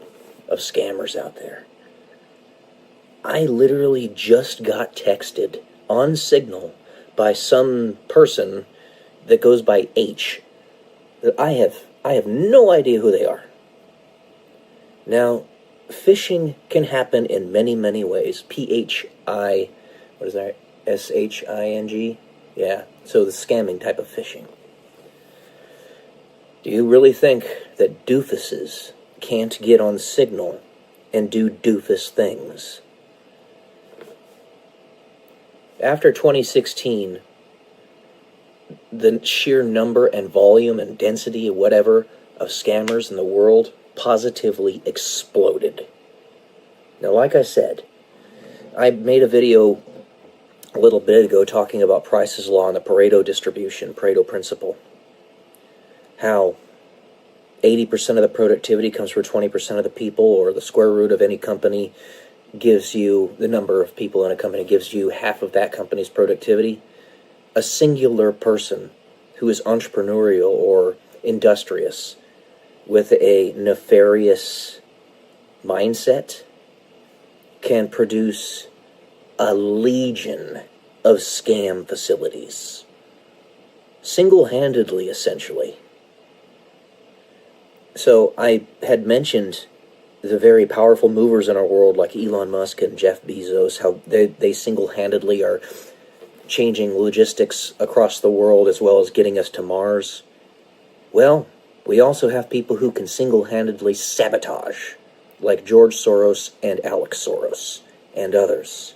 of scammers out there. I literally just got texted on Signal by some person that goes by H. I have no idea who they are. Now, phishing can happen in many, many ways. P-H-I, what is that? S-H-I-N-G? Yeah, so the scamming type of phishing. Do you really think that doofuses can't get on Signal and do doofus things? After 2016, the sheer number and volume and density or whatever of scammers in the world positively exploded. Now, like I said, I made a video a little bit ago talking about Price's Law and the Pareto distribution, Pareto principle. How 80% of the productivity comes from 20% of the people, or the square root of any company gives you, the number of people in a company gives you half of that company's productivity. A singular person who is entrepreneurial or industrious with a nefarious mindset can produce a legion of scam facilities. Single-handedly, essentially. So I had mentioned the very powerful movers in our world like Elon Musk and Jeff Bezos, how they single-handedly are changing logistics across the world as well as getting us to Mars. Well, we also have people who can single-handedly sabotage, like George Soros and Alex Soros and others.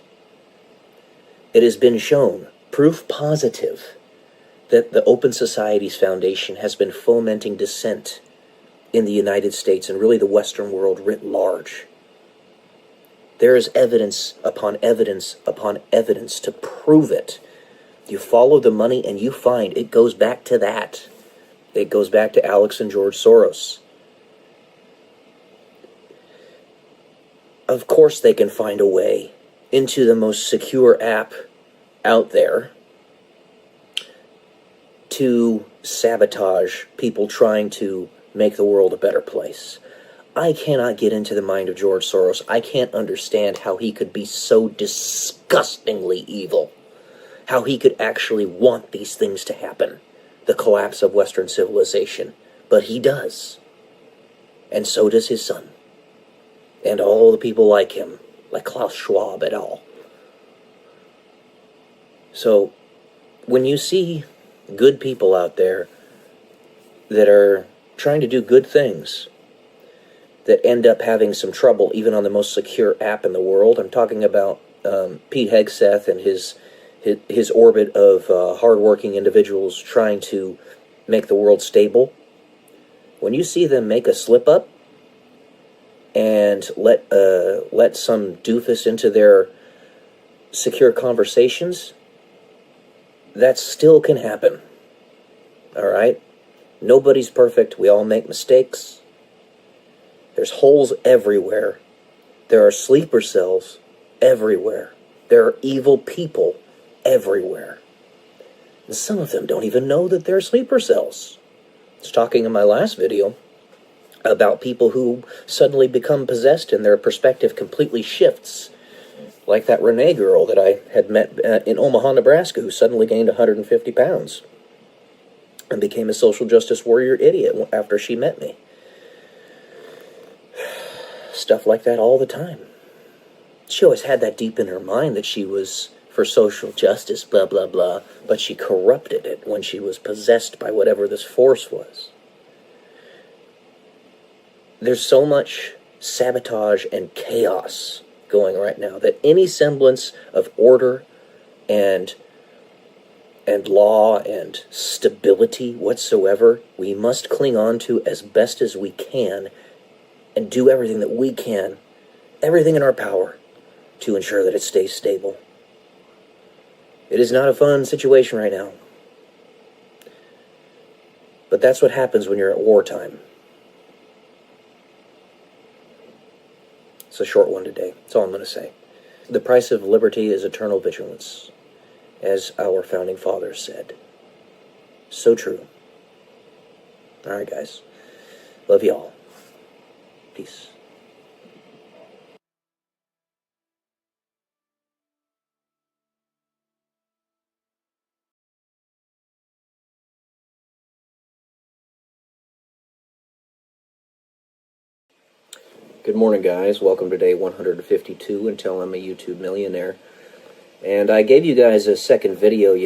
It has been shown, proof positive, that the Open Societies Foundation has been fomenting dissent in the United States and really the Western world writ large. There is evidence upon evidence upon evidence to prove it. You follow the money and you find it goes back to that. It goes back to Alex and George Soros. Of course they can find a way into the most secure app out there to sabotage people trying to make the world a better place. I cannot get into the mind of George Soros. I can't understand how he could be so disgustingly evil. How he could actually want these things to happen. The collapse of Western civilization. But he does. And so does his son. And all the people like him. Like Klaus Schwab et al. So, when you see good people out there that are trying to do good things that end up having some trouble even on the most secure app in the world, I'm talking about Pete Hegseth and his orbit of hardworking individuals trying to make the world stable. When you see them make a slip-up and let some doofus into their secure conversations, that still can happen. All right? Nobody's perfect. We all make mistakes. There's holes everywhere. There are sleeper cells everywhere. There are evil people everywhere. And some of them don't even know that they're sleeper cells. I was talking in my last video about people who suddenly become possessed and their perspective completely shifts. Like that Renee girl that I had met in Omaha, Nebraska, who suddenly gained 150 pounds and became a social justice warrior idiot after she met me. Stuff like that all the time. She always had that deep in her mind that she was for social justice, blah, blah, blah, but she corrupted it when she was possessed by whatever this force was. There's so much sabotage and chaos going right now that any semblance of order and law and stability whatsoever, we must cling on to as best as we can and do everything that we can, everything in our power, to ensure that it stays stable. It is not a fun situation right now. But that's what happens when you're at wartime. It's a short one today. That's all I'm going to say. The price of liberty is eternal vigilance, as our founding fathers said. So true. All right, guys. Love y'all. Peace. Good morning, guys. Welcome to day 152 until I'm a YouTube millionaire. And I gave you guys a second video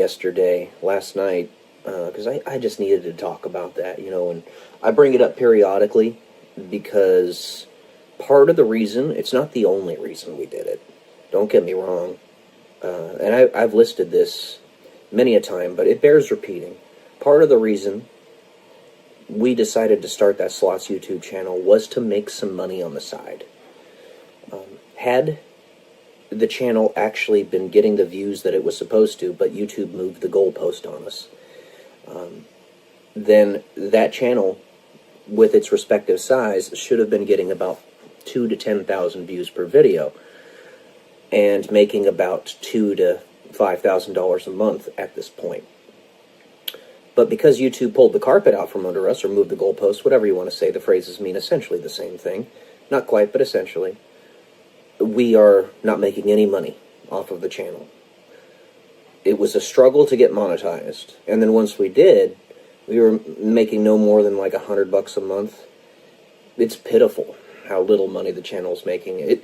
last night, because I just needed to talk about that, and I bring it up periodically because part of the reason, it's not the only reason we did it, don't get me wrong, and I've listed this many a time, but it bears repeating. Part of the reason we decided to start that Slots YouTube channel was to make some money on the side. Had the channel actually been getting the views that it was supposed to, but YouTube moved the goalpost on us, then that channel, with its respective size, should have been getting about 2,000 to 10,000 views per video, and making about $2,000 to $5,000 a month at this point. But because YouTube pulled the carpet out from under us, or moved the goalpost, whatever you want to say, the phrases mean essentially the same thing. Not quite, but essentially. We are not making any money off of the channel. It was a struggle to get monetized. And then once we did, we were making no more than like $100 a month. It's pitiful how little money the channel's making.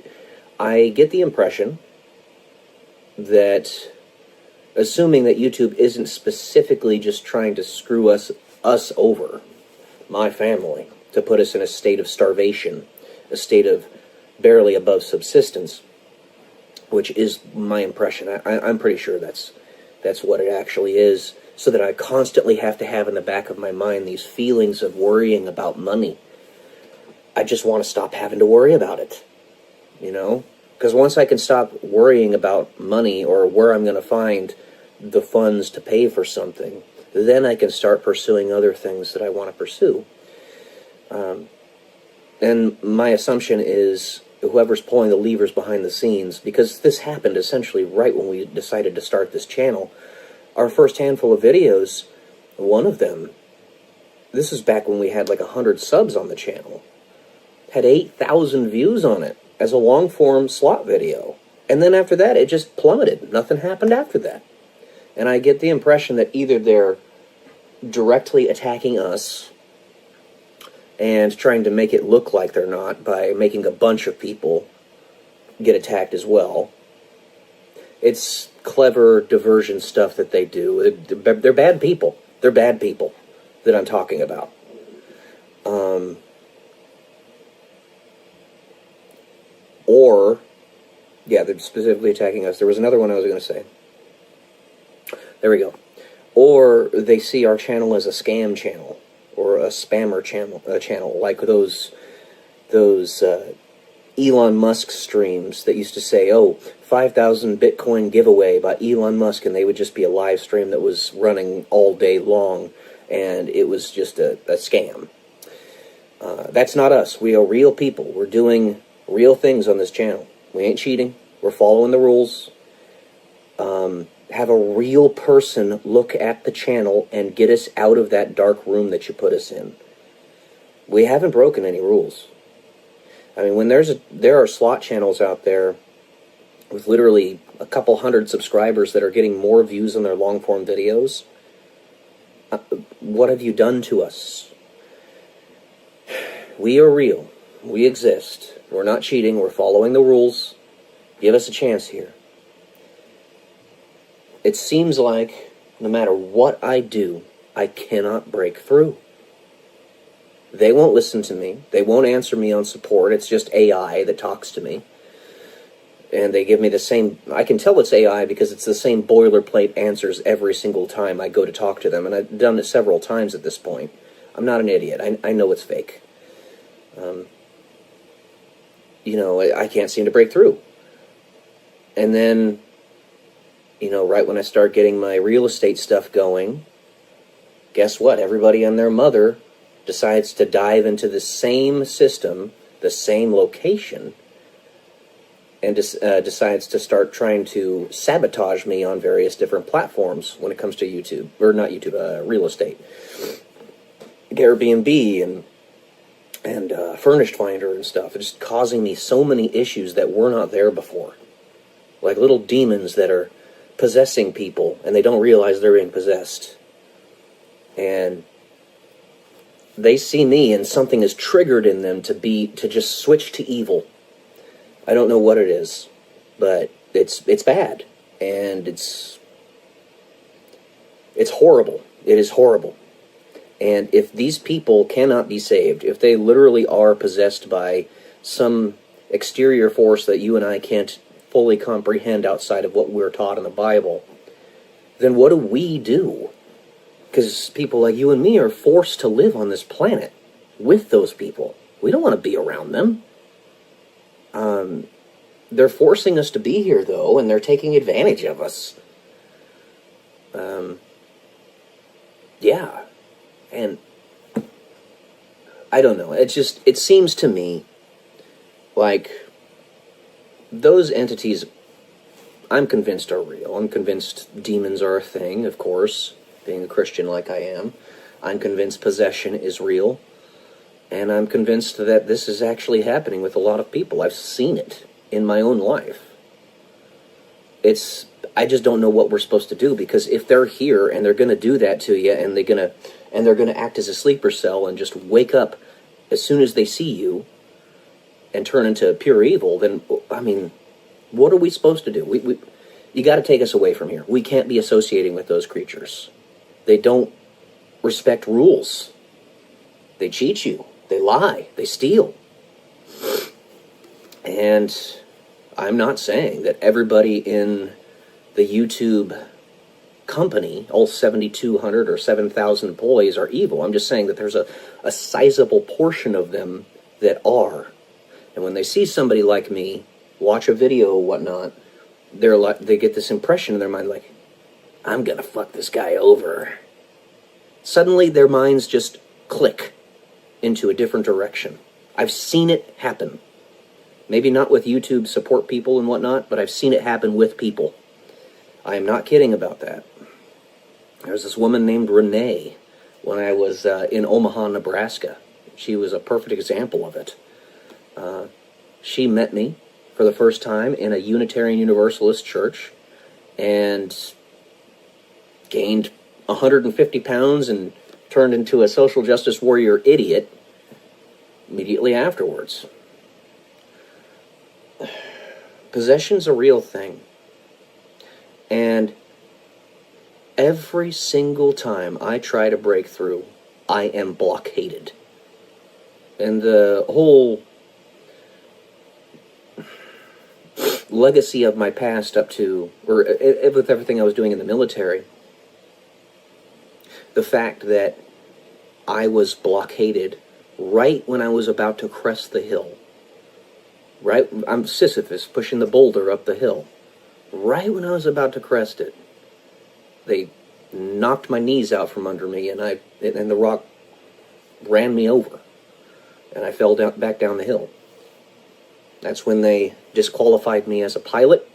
I get the impression that, assuming that YouTube isn't specifically just trying to screw us over, my family, to put us in a state of starvation, a state of barely above subsistence, which is my impression. I'm pretty sure that's what it actually is, so that I constantly have to have in the back of my mind these feelings of worrying about money. I just want to stop having to worry about it, Because once I can stop worrying about money or where I'm going to find the funds to pay for something, then I can start pursuing other things that I want to pursue. And my assumption is whoever's pulling the levers behind the scenes, because this happened essentially right when we decided to start this channel, our first handful of videos, one of them, this is back when we had like 100 subs on the channel, had 8,000 views on it as a long-form slot video. And then after that, it just plummeted. Nothing happened after that. And I get the impression that either they're directly attacking us and trying to make it look like they're not by making a bunch of people get attacked as well. It's clever diversion stuff that they do. They're bad people. They're bad people that I'm talking about. They're specifically attacking us. There was another one I was going to say. There we go. Or they see our channel as a scam channel or a spammer channel, like those Elon Musk streams that used to say, 5,000 Bitcoin giveaway by Elon Musk, and they would just be a live stream that was running all day long, and it was just a scam. That's not us. We are real people. We're doing real things on this channel. We ain't cheating. We're following the rules. Have a real person look at the channel and get us out of that dark room that you put us in. We haven't broken any rules. I mean, when there are slot channels out there with literally a couple hundred subscribers that are getting more views on their long-form videos, what have you done to us? We are real. We exist. We're not cheating. We're following the rules. Give us a chance here. It seems like no matter what I do, I cannot break through. They won't listen to me. They won't answer me on support. It's just AI that talks to me. And they give me the same... I can tell it's AI because it's the same boilerplate answers every single time I go to talk to them. And I've done it several times at this point. I'm not an idiot. I know it's fake. I can't seem to break through. And then, right when I start getting my real estate stuff going, guess what? Everybody and their mother decides to dive into the same system, the same location, and decides to start trying to sabotage me on various different platforms when it comes to YouTube, or not YouTube, real estate. Airbnb and Furnished Finder and stuff. It's just causing me so many issues that were not there before. Like little demons that are possessing people, and they don't realize they're being possessed. And they see me and something is triggered in them to just switch to evil. I don't know what it is, but it's bad, and it's horrible. It is horrible. And if these people cannot be saved, if they literally are possessed by some exterior force that you and I can't fully comprehend outside of what we're taught in the Bible, then what do we do? Because people like you and me are forced to live on this planet with those people. We don't want to be around them. They're forcing us to be here, though, and they're taking advantage of us. Yeah. And I don't know. It seems to me like those entities, I'm convinced, are real. I'm convinced demons are a thing, of course, being a Christian like I am. I'm convinced possession is real. And I'm convinced that this is actually happening with a lot of people. I've seen it in my own life. I just don't know what we're supposed to do, because if they're here and they're going to do that to you, and they're going to act as a sleeper cell and just wake up as soon as they see you and turn into pure evil, then, I mean, what are we supposed to do? You got to take us away from here. We can't be associating with those creatures. They don't respect rules. They cheat you. They lie. They steal. And I'm not saying that everybody in the YouTube company, all 7,200 or 7,000 employees, are evil. I'm just saying that there's a sizable portion of them that are. And when they see somebody like me watch a video or whatnot, they get this impression in their mind like, I'm gonna fuck this guy over. Suddenly their minds just click into a different direction. I've seen it happen. Maybe not with YouTube support people and whatnot, but I've seen it happen with people. I am not kidding about that. There was this woman named Renee when I was in Omaha, Nebraska. She was a perfect example of it. She met me for the first time in a Unitarian Universalist church and gained 150 pounds and turned into a social justice warrior idiot immediately afterwards. Possession's a real thing. And every single time I try to break through, I am blockaded. And the whole legacy of my past up to, or with everything I was doing in the military, the fact that I was blockaded right when I was about to crest the hill. Right, I'm Sisyphus pushing the boulder up the hill. Right when I was about to crest it, they knocked my knees out from under me, and the rock ran me over, and I fell back down the hill. That's when they disqualified me as a pilot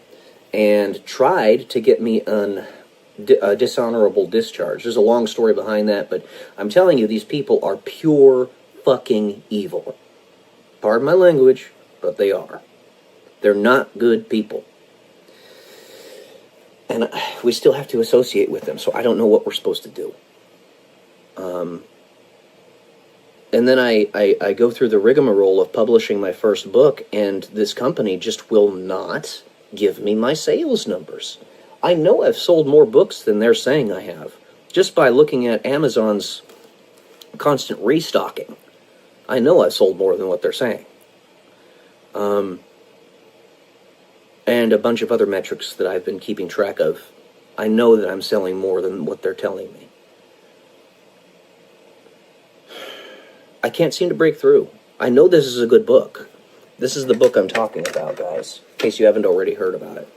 and tried to get me a dishonorable discharge. There's a long story behind that, but I'm telling you, these people are pure fucking evil. Pardon my language, but they are. They're not good people. And we still have to associate with them, so I don't know what we're supposed to do. And then I go through the rigmarole of publishing my first book, and this company just will not give me my sales numbers. I know I've sold more books than they're saying I have, just by looking at Amazon's constant restocking. I know I've sold more than what they're saying. And a bunch of other metrics that I've been keeping track of. I know that I'm selling more than what they're telling me. I can't seem to break through. I know this is a good book. This is the book I'm talking about, guys, in case you haven't already heard about it.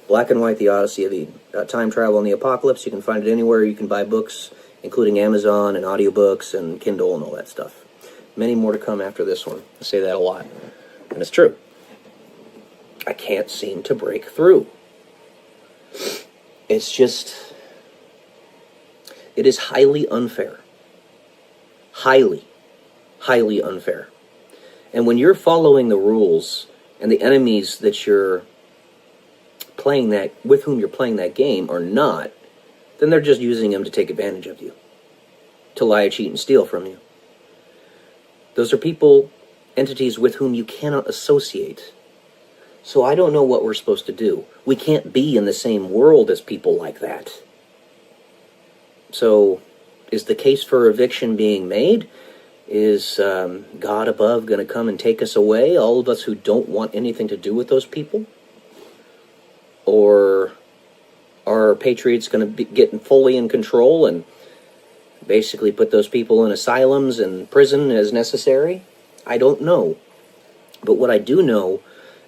Black and White, The Odyssey of Eden. Time Travel and the Apocalypse. You can find it anywhere you can buy books, including Amazon and audiobooks and Kindle and all that stuff. Many more to come after this one. I say that a lot. And it's true. I can't seem to break through. It's just, it is highly unfair. Highly unfair. And when you're following the rules, and the enemies that you're playing that, with whom you're playing that game are not, then they're just using them to take advantage of you. To lie, cheat, and steal from you. Those are people, entities with whom you cannot associate. So I don't know what we're supposed to do. We can't be in the same world as people like that. So, is the case for eviction being made? Is God above going to come and take us away, all of us who don't want anything to do with those people? Or are patriots going to be getting fully in control and basically put those people in asylums and prison as necessary? I don't know. But what I do know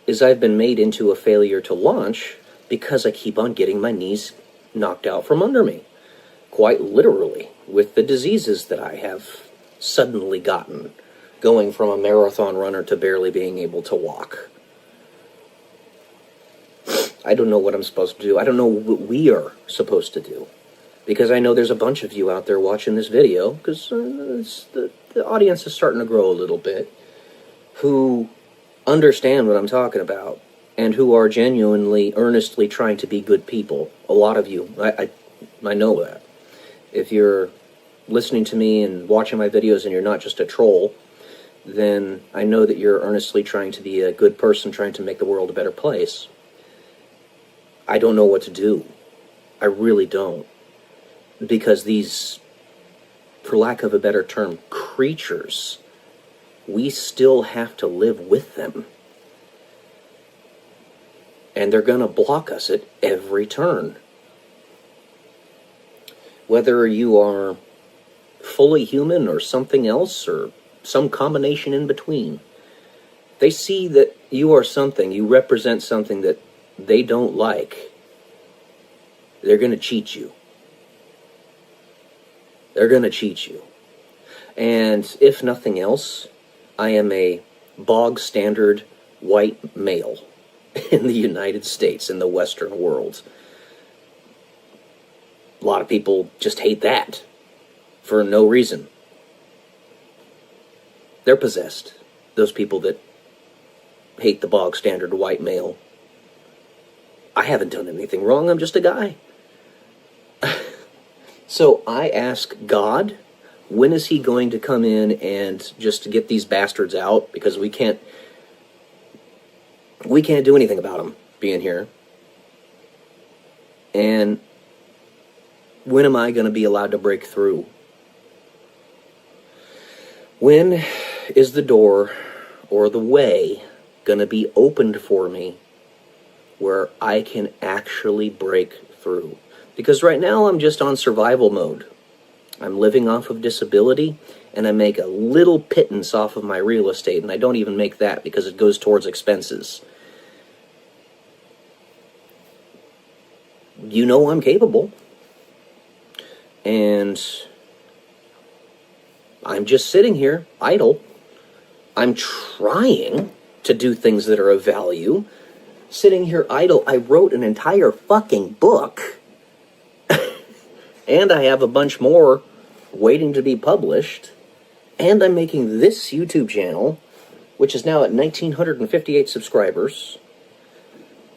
is I've been made into a failure to launch because I keep on getting my knees knocked out from under me. Quite literally, with the diseases that I have suddenly gotten, going from a marathon runner to barely being able to walk. I don't know what I'm supposed to do. I don't know what we are supposed to do. Because I know there's a bunch of you out there watching this video, because the audience is starting to grow a little bit, who understand what I'm talking about, and who are genuinely, earnestly trying to be good people. A lot of you. I know that. If you're listening to me and watching my videos and you're not just a troll, then I know that you're earnestly trying to be a good person, trying to make the world a better place. I don't know what to do. I really don't. Because these, for lack of a better term, creatures, we still have to live with them. And they're going to block us at every turn. Whether you are fully human or something else or some combination in between, they see that you are something, you represent something that they don't like. They're going to cheat you. They're going to cheat you. And if nothing else, I am a bog standard white male in the United States, in the Western world. A lot of people just hate that for no reason. They're possessed. Those people that hate the bog standard white male. I haven't done anything wrong. I'm just a guy. So I ask God, when is he going to come in and just get these bastards out? Because we can't do anything about them being here. And when am I going to be allowed to break through? When is the door or the way going to be opened for me where I can actually break through? Because right now I'm just on survival mode. I'm living off of disability, and I make a little pittance off of my real estate, and I don't even make that because it goes towards expenses. You know I'm capable. And I'm just sitting here, idle. I'm trying to do things that are of value. Sitting here idle, I wrote an entire fucking book. And I have a bunch more waiting to be published. And I'm making this YouTube channel, which is now at 1,958 subscribers.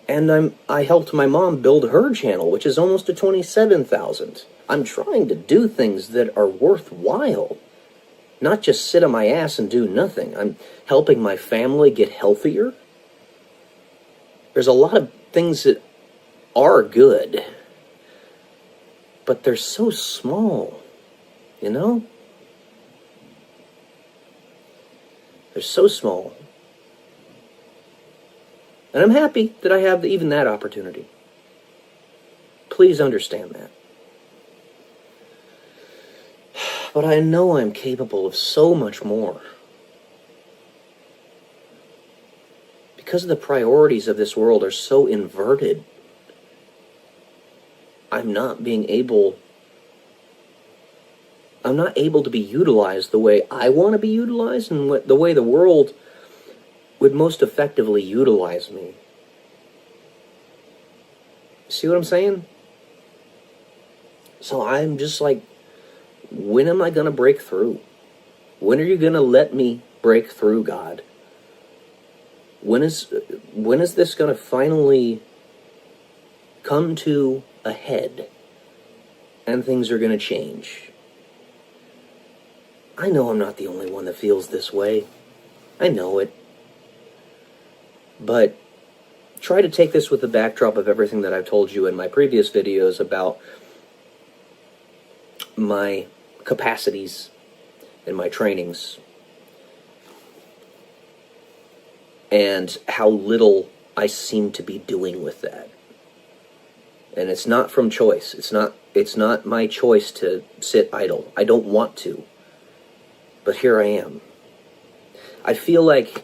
And I helped my mom build her channel, which is almost to 27,000. I'm trying to do things that are worthwhile. Not just sit on my ass and do nothing. I'm helping my family get healthier. There's a lot of things that are good. But they're so small, you know? They're so small. And I'm happy that I have even that opportunity. Please understand that. But I know I'm capable of so much more. Because the priorities of this world are so inverted, I'm not able to be utilized the way I want to be utilized and the way the world would most effectively utilize me. See what I'm saying? So I'm just like, when am I going to break through? When are you going to let me break through, God? When is this going to finally come to a head and things are going to change? I know I'm not the only one that feels this way. I know it. But try to take this with the backdrop of everything that I've told you in my previous videos about my capacities and my trainings and how little I seem to be doing with that. And it's not from choice. It's not my choice to sit idle. I don't want to. But here I am. I feel like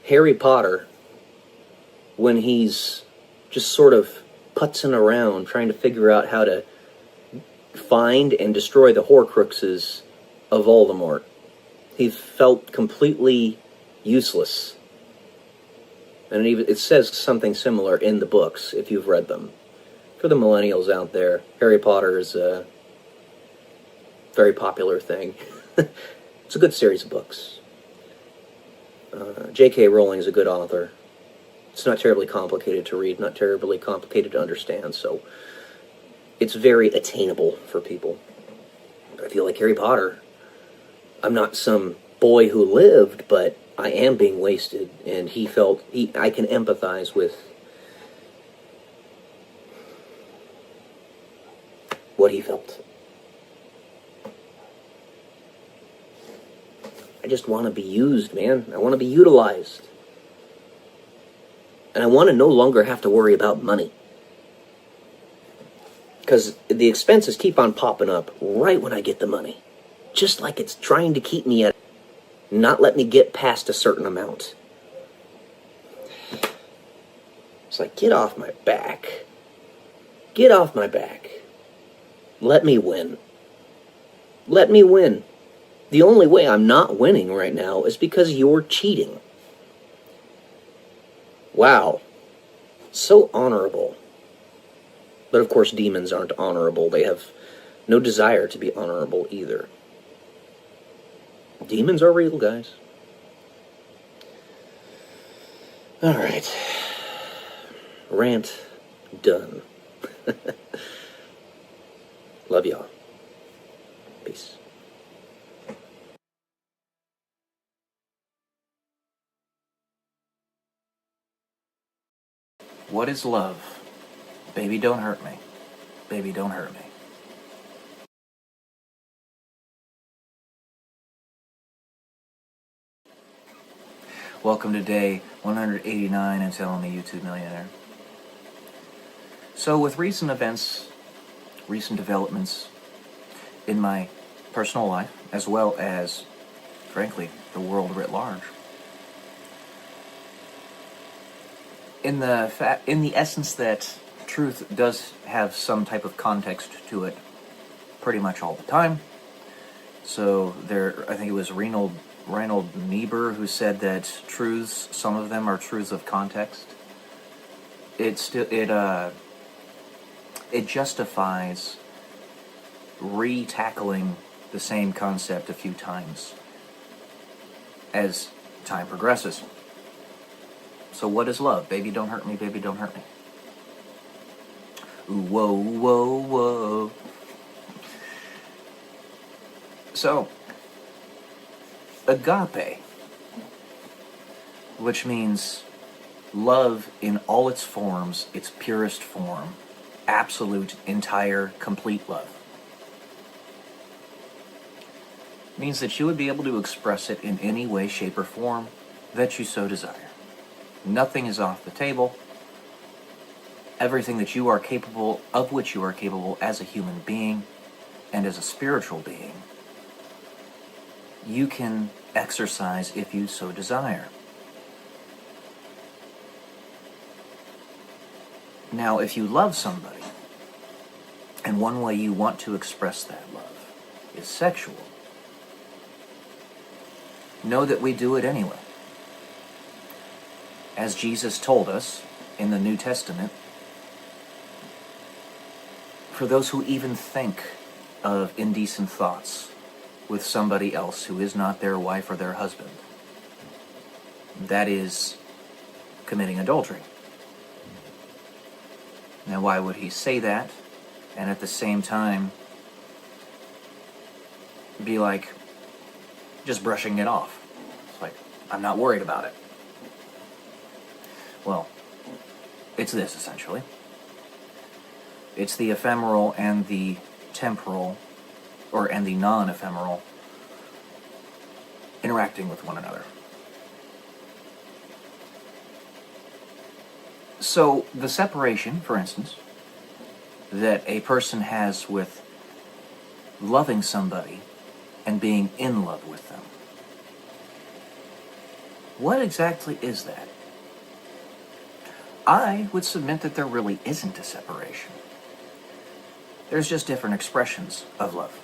Harry Potter, when he's just sort of putzing around trying to figure out how to find and destroy the Horcruxes of Voldemort. He felt completely useless. And it says something similar in the books, if you've read them. For the millennials out there, Harry Potter is a very popular thing. It's a good series of books. J.K. Rowling is a good author. It's not terribly complicated to read, not terribly complicated to understand, so it's very attainable for people. I feel like Harry Potter, I'm not some boy who lived, but I am being wasted, and I can empathize with what he felt. I just want to be used, man. I want to be utilized. And I want to no longer have to worry about money. Because the expenses keep on popping up right when I get the money. Just like it's trying to keep me at, not let me get past a certain amount. It's like, get off my back. Get off my back. Let me win. Let me win. The only way I'm not winning right now is because you're cheating. Wow. So honorable. But of course, demons aren't honorable. They have no desire to be honorable either. Demons are real, guys. Alright. Rant done. Love y'all. Peace. What is love? Baby, don't hurt me. Baby, don't hurt me. Welcome to day 189 and Telling the YouTube Millionaire. So with recent events, recent developments in my personal life, as well as, frankly, the world writ large, in the essence that truth does have some type of context to it pretty much all the time. So I think it was Reinhold Niebuhr who said that truths, some of them are truths of context. It justifies re-tackling the same concept a few times as time progresses. So what is love? Baby, don't hurt me, baby, don't hurt me. Ooh, whoa, whoa, whoa. So, agape, which means love in all its forms, its purest form, absolute, entire, complete love, means that you would be able to express it in any way, shape, or form that you so desire. Nothing is off the table. Everything that you are capable, of which you are capable as a human being and as a spiritual being, you can exercise if you so desire. Now, if you love somebody, and one way you want to express that love is sexual, know that we do it anyway. As Jesus told us in the New Testament, for those who even think of indecent thoughts with somebody else who is not their wife or their husband, that is committing adultery. Now, why would he say that, and at the same time be like just brushing it off. It's like, I'm not worried about it. Well, it's this, essentially. It's the ephemeral and the temporal, and the non-ephemeral, interacting with one another. So, the separation, for instance, that a person has with loving somebody and being in love with them. What exactly is that? I would submit that there really isn't a separation. There's just different expressions of love.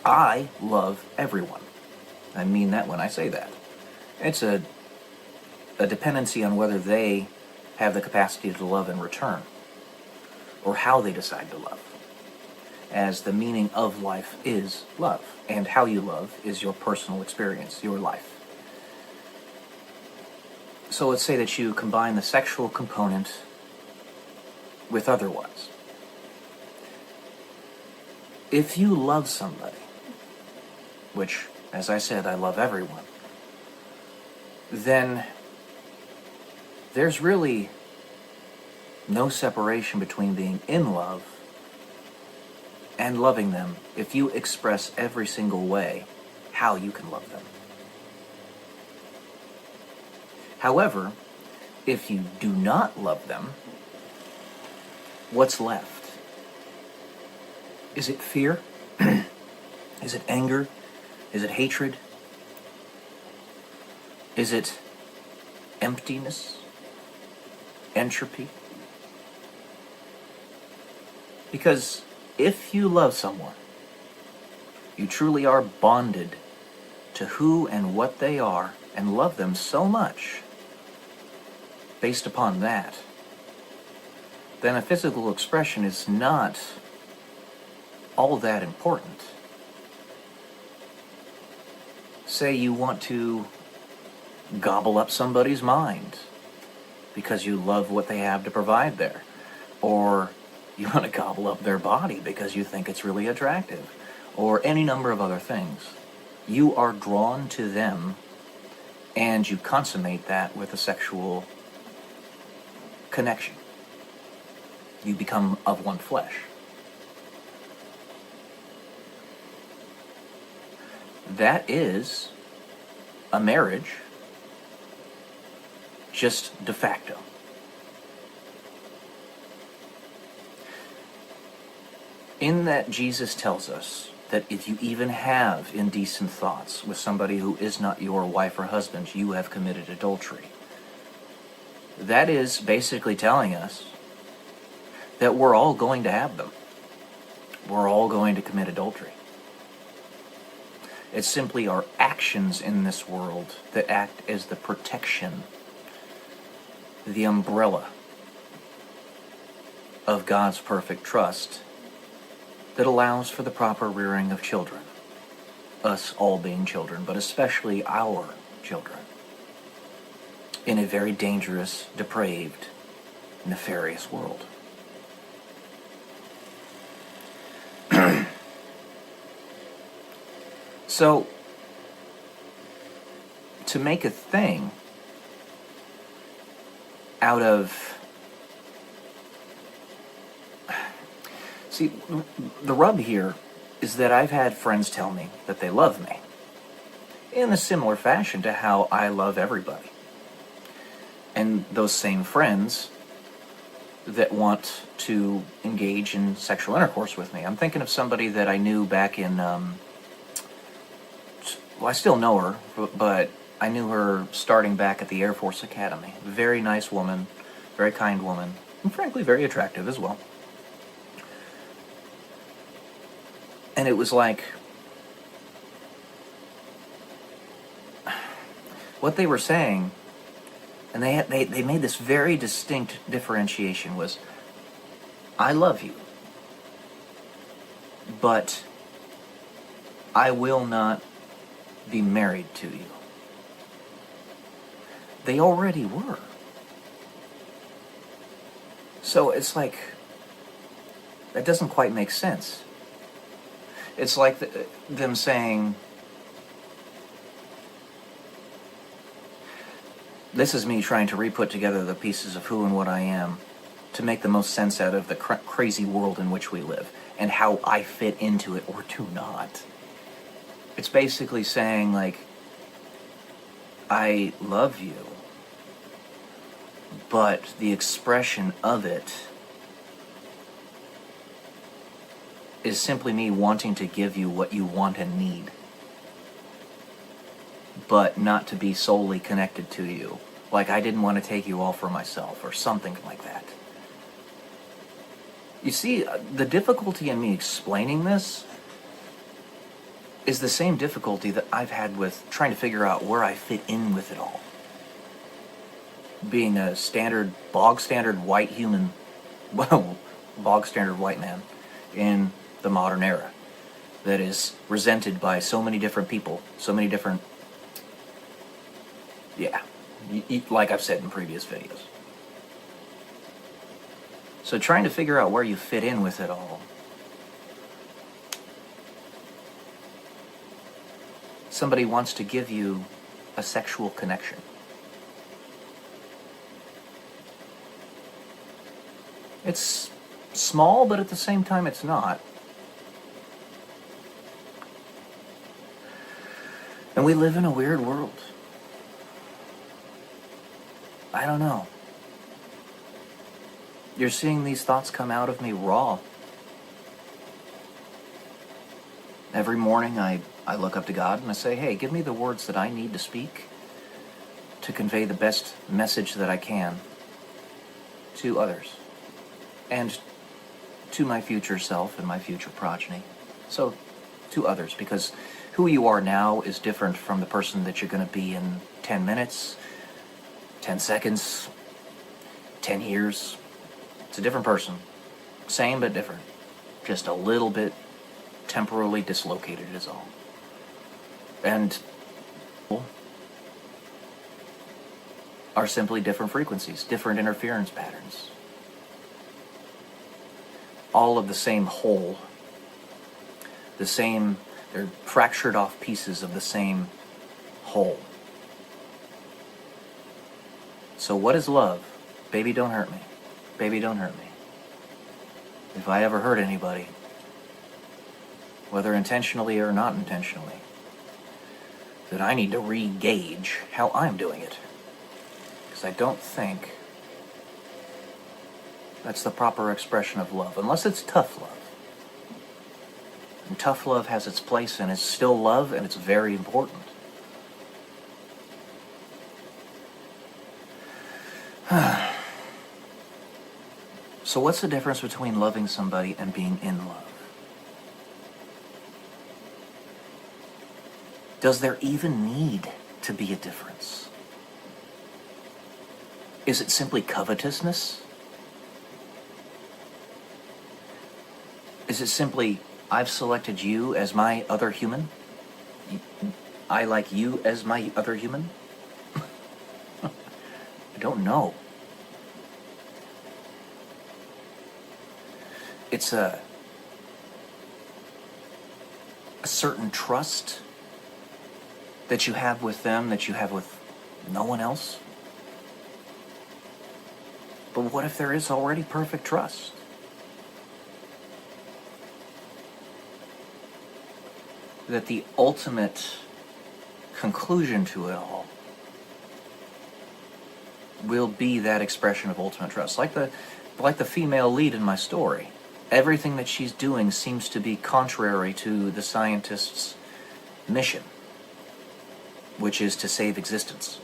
I love everyone. I mean that when I say that. It's a dependency on whether they have the capacity to love in return, or how they decide to love. As the meaning of life is love, and how you love is your personal experience, your life. So let's say that you combine the sexual component with otherwise. If you love somebody, which, as I said, I love everyone, then there's really no separation between being in love and loving them if you express every single way how you can love them. However, if you do not love them, what's left? Is it fear? Is it anger? Is it hatred? Is it emptiness? Entropy? Because if you love someone, you truly are bonded to who and what they are and love them so much based upon that, then a physical expression is not all that important. Say you want to gobble up somebody's mind because you love what they have to provide there, or you want to gobble up their body because you think it's really attractive, or any number of other things. You are drawn to them, and you consummate that with a sexual connection. You become of one flesh. That is a marriage, just de facto. In that Jesus tells us that if you even have indecent thoughts with somebody who is not your wife or husband, you have committed adultery. That is basically telling us that we're all going to have them. We're all going to commit adultery. It's simply our actions in this world that act as the protection, the umbrella of God's perfect trust that allows for the proper rearing of children. Us all being children, but especially our children. In a very dangerous, depraved, nefarious world. So, to make a thing out of... See, the rub here is that I've had friends tell me that they love me in a similar fashion to how I love everybody. And those same friends that want to engage in sexual intercourse with me. I'm thinking of somebody that I knew back in... well, I still know her, but I knew her starting back at the Air Force Academy. Very nice woman, very kind woman, and frankly very attractive as well. And it was like, what they were saying, and they made this very distinct differentiation, was, I love you, but I will not be married to you. They already were. So it's like, that doesn't quite make sense. It's like them saying, this is me trying to re-put together the pieces of who and what I am to make the most sense out of the crazy world in which we live and how I fit into it or do not. It's basically saying, like, I love you, but the expression of it is simply me wanting to give you what you want and need, but not to be solely connected to you. Like I didn't want to take you all for myself or something like that. You see, the difficulty in me explaining this is the same difficulty that I've had with trying to figure out where I fit in with it all. Being a bog standard white human, well, bog standard white man in the modern era that is resented by so many different people, so many different, like I've said in previous videos. So trying to figure out where you fit in with it all. Somebody wants to give you a sexual connection. It's small, but at the same time it's not. And we live in a weird world. I don't know. You're seeing these thoughts come out of me raw. Every morning I look up to God and I say, hey, give me the words that I need to speak to convey the best message that I can to others and to my future self and my future progeny. So, to others, because who you are now is different from the person that you're going to be in 10 minutes, 10 seconds, 10 years. It's a different person. Same but different. Just a little bit temporarily dislocated is all. And are simply different frequencies, different interference patterns. All of the same whole. They're fractured off pieces of the same whole. So what is love? Baby, don't hurt me. Baby, don't hurt me. If I ever hurt anybody, whether intentionally or not intentionally, then I need to re-gauge how I'm doing it. Because I don't think that's the proper expression of love, unless it's tough love. And tough love has its place, and it's still love, and it's very important. So what's the difference between loving somebody and being in love? Does there even need to be a difference? Is it simply covetousness? Is it simply, I've selected you as my other human? I like you as my other human? I don't know. It's a certain trust that you have with them that you have with no one else. But what if there is already perfect trust? That the ultimate conclusion to it all will be that expression of ultimate trust. Like the female lead in my story. Everything that she's doing seems to be contrary to the scientist's mission, which is to save existence.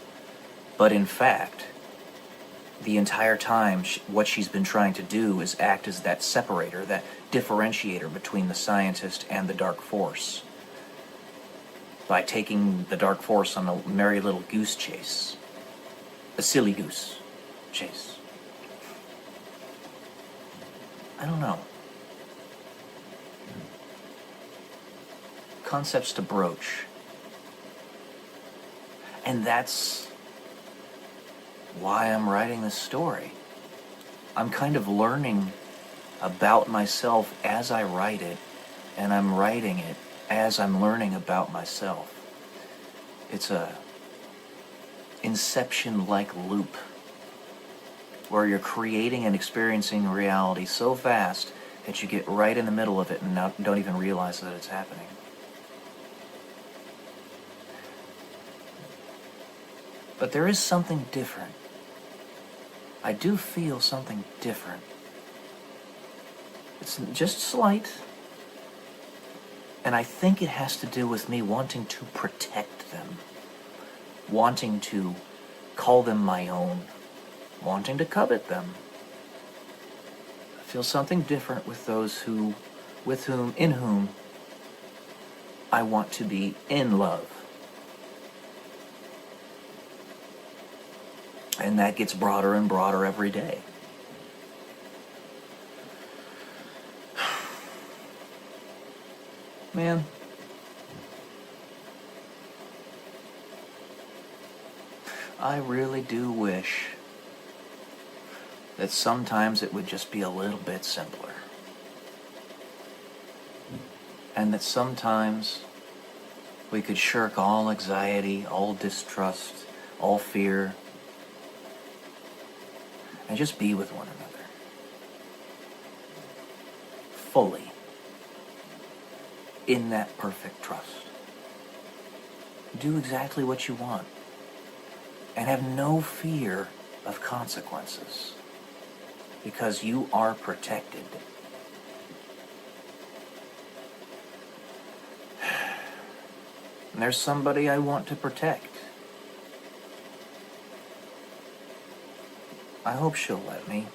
But in fact, the entire time, what she's been trying to do is act as that separator, that differentiator between the scientist and the dark force, by taking the dark force on a merry little goose chase, a silly goose chase. I don't know. Concepts to broach. And that's why I'm writing this story. I'm kind of learning about myself as I write it and I'm writing it as I'm learning about myself. It's a inception-like loop where you're creating and experiencing reality so fast that you get right in the middle of it and now don't even realize that it's happening. But there is something different. I do feel something different. It's just slight. And I think it has to do with me wanting to protect them. Wanting to call them my own. Wanting to covet them. I feel something different with those in whom I want to be in love. And that gets broader and broader every day. Man, I really do wish that sometimes it would just be a little bit simpler. And that sometimes we could shirk all anxiety, all distrust, all fear, and just be with one another. Fully. In that perfect trust. Do exactly what you want. And have no fear of consequences. Because you are protected. And there's somebody I want to protect. I hope she'll let me.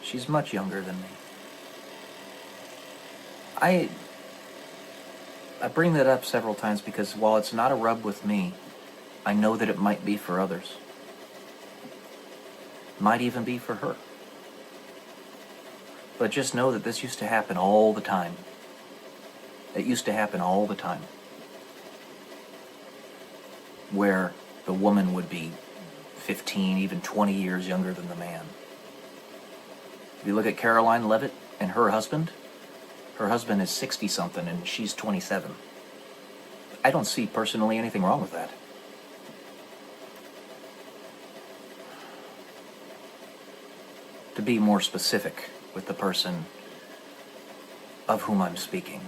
She's much younger than me. I bring that up several times because while it's not a rub with me, I know that it might be for others. Might even be for her. But just know that this used to happen all the time. It used to happen all the time. Where the woman would be 15, even 20 years younger than the man. If you look at Caroline Levitt and her husband is 60-something and she's 27. I don't see personally anything wrong with that. To be more specific with the person of whom I'm speaking.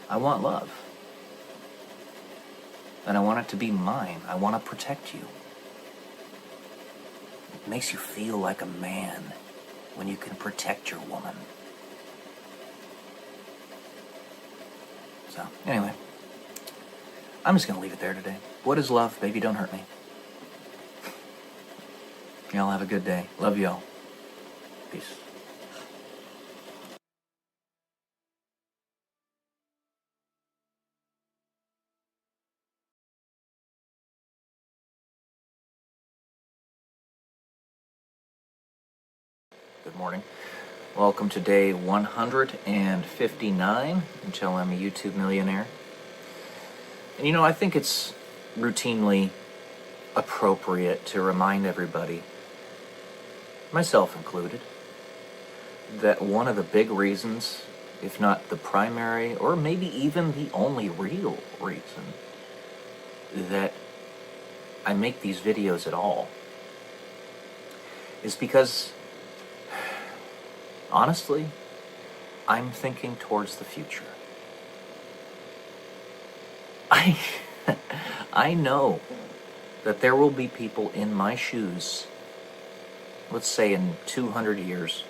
I want love. And I want it to be mine. I want to protect you. It makes you feel like a man when you can protect your woman. So, anyway. I'm just going to leave it there today. What is love? Baby, don't hurt me. Y'all have a good day. Love y'all. Peace. Good morning. Welcome to day 159 until I'm a YouTube millionaire. And you know, I think it's routinely appropriate to remind everybody, myself included, that one of the big reasons, if not the primary, or maybe even the only real reason that I make these videos at all is because, honestly, I'm thinking towards the future. I know that there will be people in my shoes, let's say in 200 years,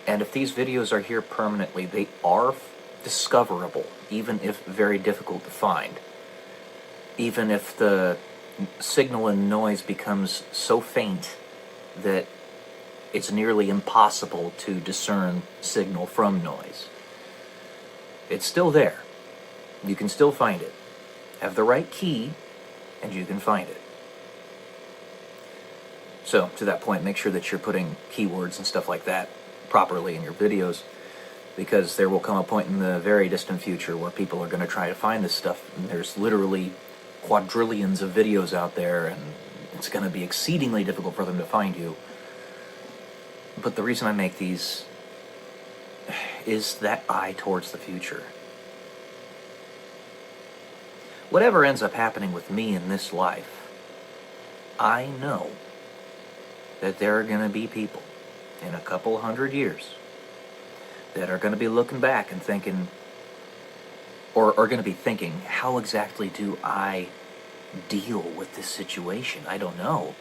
and if these videos are here permanently, they are discoverable, even if very difficult to find. Even if the signal and noise becomes so faint that it's nearly impossible to discern signal from noise. It's still there. You can still find it. Have the right key, and you can find it. So, to that point, make sure that you're putting keywords and stuff like that properly in your videos, because there will come a point in the very distant future where people are going to try to find this stuff, and there's literally quadrillions of videos out there, and It's going to be exceedingly difficult for them to find you. But the reason I make these is that eye towards the future. Whatever ends up happening with me in this life, I know that there are going to be people in a couple hundred years that are going to be looking back and thinking, or are going to be thinking, how exactly do I deal with this situation? I don't know.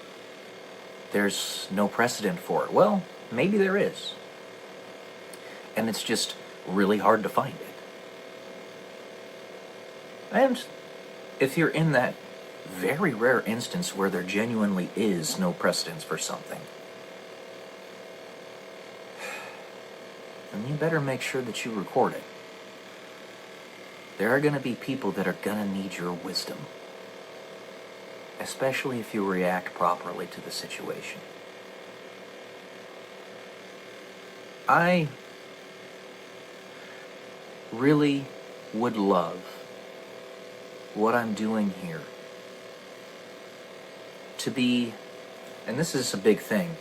There's no precedent for it. Well, maybe there is. And it's just really hard to find it. And if you're in that very rare instance where there genuinely is no precedence for something, then you better make sure that you record it. There are going to be people that are going to need your wisdom, especially if you react properly to the situation. I really would love what I'm doing here to be, and this is a big thing.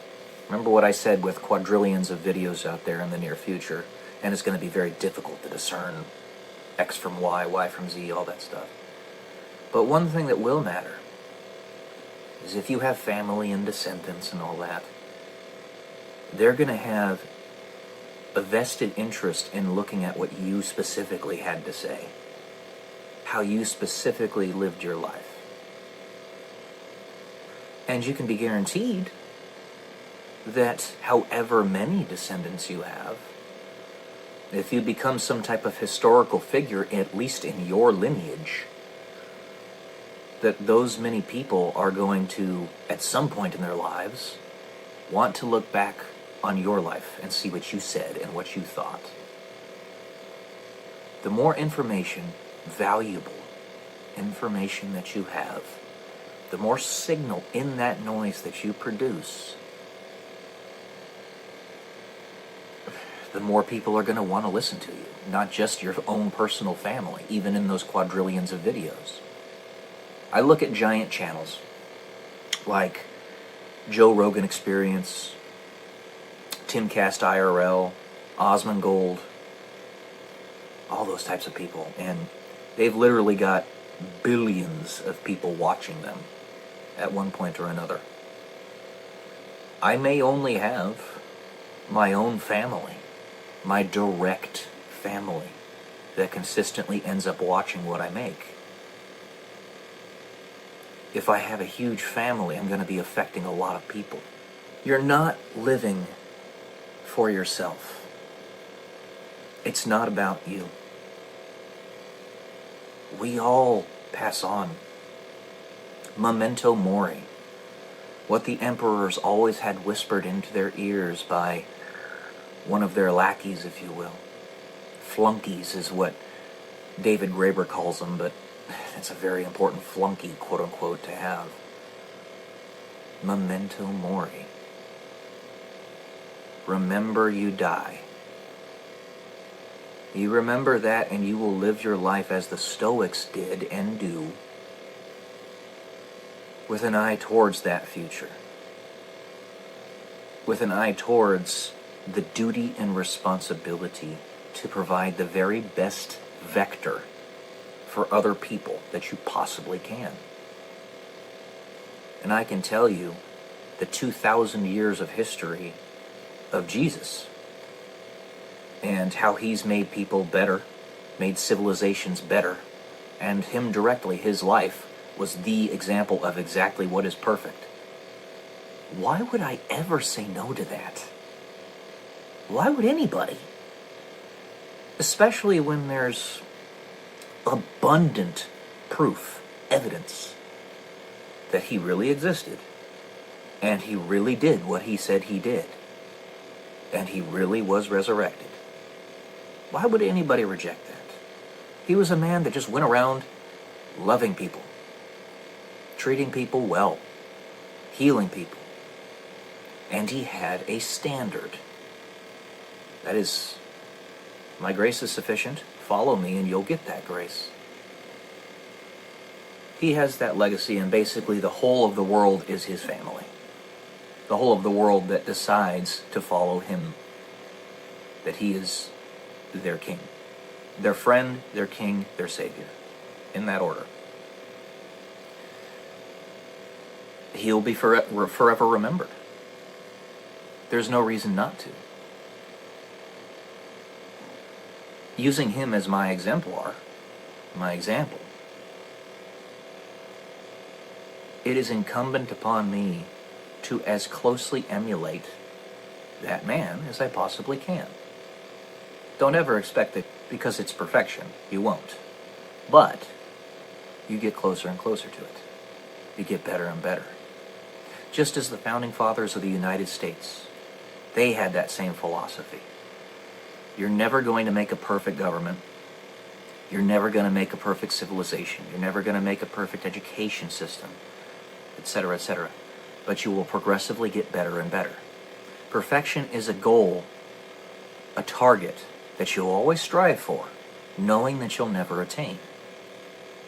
Remember what I said with quadrillions of videos out there in the near future, and it's going to be very difficult to discern X from Y, Y from Z, all that stuff. But one thing that will matter is if you have family and descendants and all that, they're going to have a vested interest in looking at what you specifically had to say, how you specifically lived your life. And you can be guaranteed that however many descendants you have, if you become some type of historical figure, at least in your lineage, that those many people are going to, at some point in their lives, want to look back on your life and see what you said and what you thought. The more information, valuable information that you have, the more signal in that noise that you produce, the more people are going to want to listen to you. Not just your own personal family, even in those quadrillions of videos. I look at giant channels like Joe Rogan Experience, Timcast IRL, Osmongold, all those types of people, and they've literally got billions of people watching them at one point or another. I may only have my own family, my direct family, that consistently ends up watching what I make. If I have a huge family, I'm going to be affecting a lot of people. You're not living for yourself. It's not about you. We all pass on. Memento mori. What the emperors always had whispered into their ears by one of their lackeys, if you will. Flunkies is what David Graeber calls them, but it's a very important flunky, quote-unquote, to have. Memento mori. Remember you die. You remember that and you will live your life as the Stoics did and do, with an eye towards that future. With an eye towards the duty and responsibility to provide the very best vector for other people that you possibly can. And I can tell you, the 2,000 years of history of Jesus, and how he's made people better, made civilizations better, and him directly, his life, was the example of exactly what is perfect. Why would I ever say no to that? Why would anybody? Especially when there's abundant proof, evidence, that he really existed, and he really did what he said he did, and he really was resurrected. Why would anybody reject that? He was a man that just went around loving people, treating people well, healing people, and he had a standard. That is, my grace is sufficient. Follow me and you'll get that grace. He has that legacy, and basically the whole of the world is his family. The whole of the world that decides to follow him. That he is their king. Their friend, their king, their savior. In that order. He'll be forever remembered. There's no reason not to. Using him as my exemplar, my example, it is incumbent upon me to as closely emulate that man as I possibly can. Don't ever expect that because it's perfection. You won't. But you get closer and closer to it. You get better and better. Just as the founding fathers of the United States, they had that same philosophy. You're never going to make a perfect government. You're never going to make a perfect civilization. You're never going to make a perfect education system, etc., etc. But you will progressively get better and better. Perfection is a goal, a target that you'll always strive for, knowing that you'll never attain.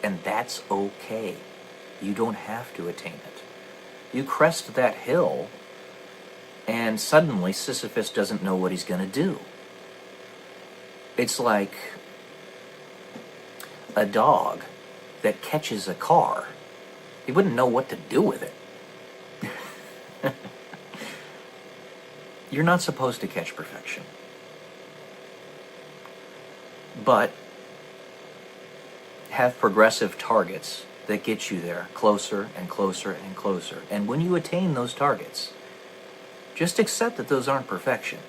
And that's okay. You don't have to attain it. You crest that hill, and suddenly Sisyphus doesn't know what he's going to do. It's like a dog that catches a car. He wouldn't know what to do with it. You're not supposed to catch perfection. But have progressive targets that get you there closer and closer and closer. And when you attain those targets, just accept that those aren't perfection.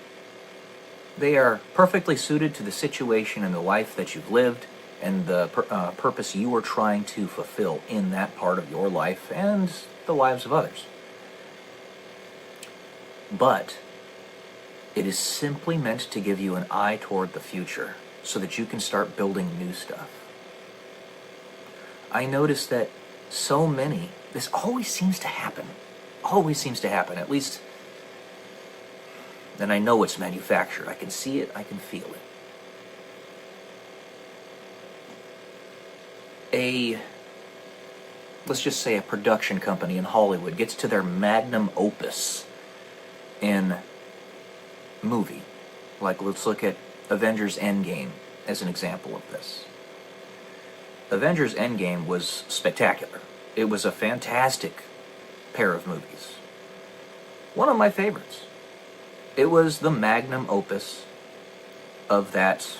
They are perfectly suited to the situation and the life that you've lived and the purpose you are trying to fulfill in that part of your life and the lives of others. But it is simply meant to give you an eye toward the future so that you can start building new stuff. I notice that so many, this always seems to happen, at least, and I know it's manufactured. I can see it, I can feel it. Let's just say a production company in Hollywood gets to their magnum opus in movie. Like, let's look at Avengers Endgame as an example of this. Avengers Endgame was spectacular. It was a fantastic pair of movies. One of my favorites. It was the magnum opus of that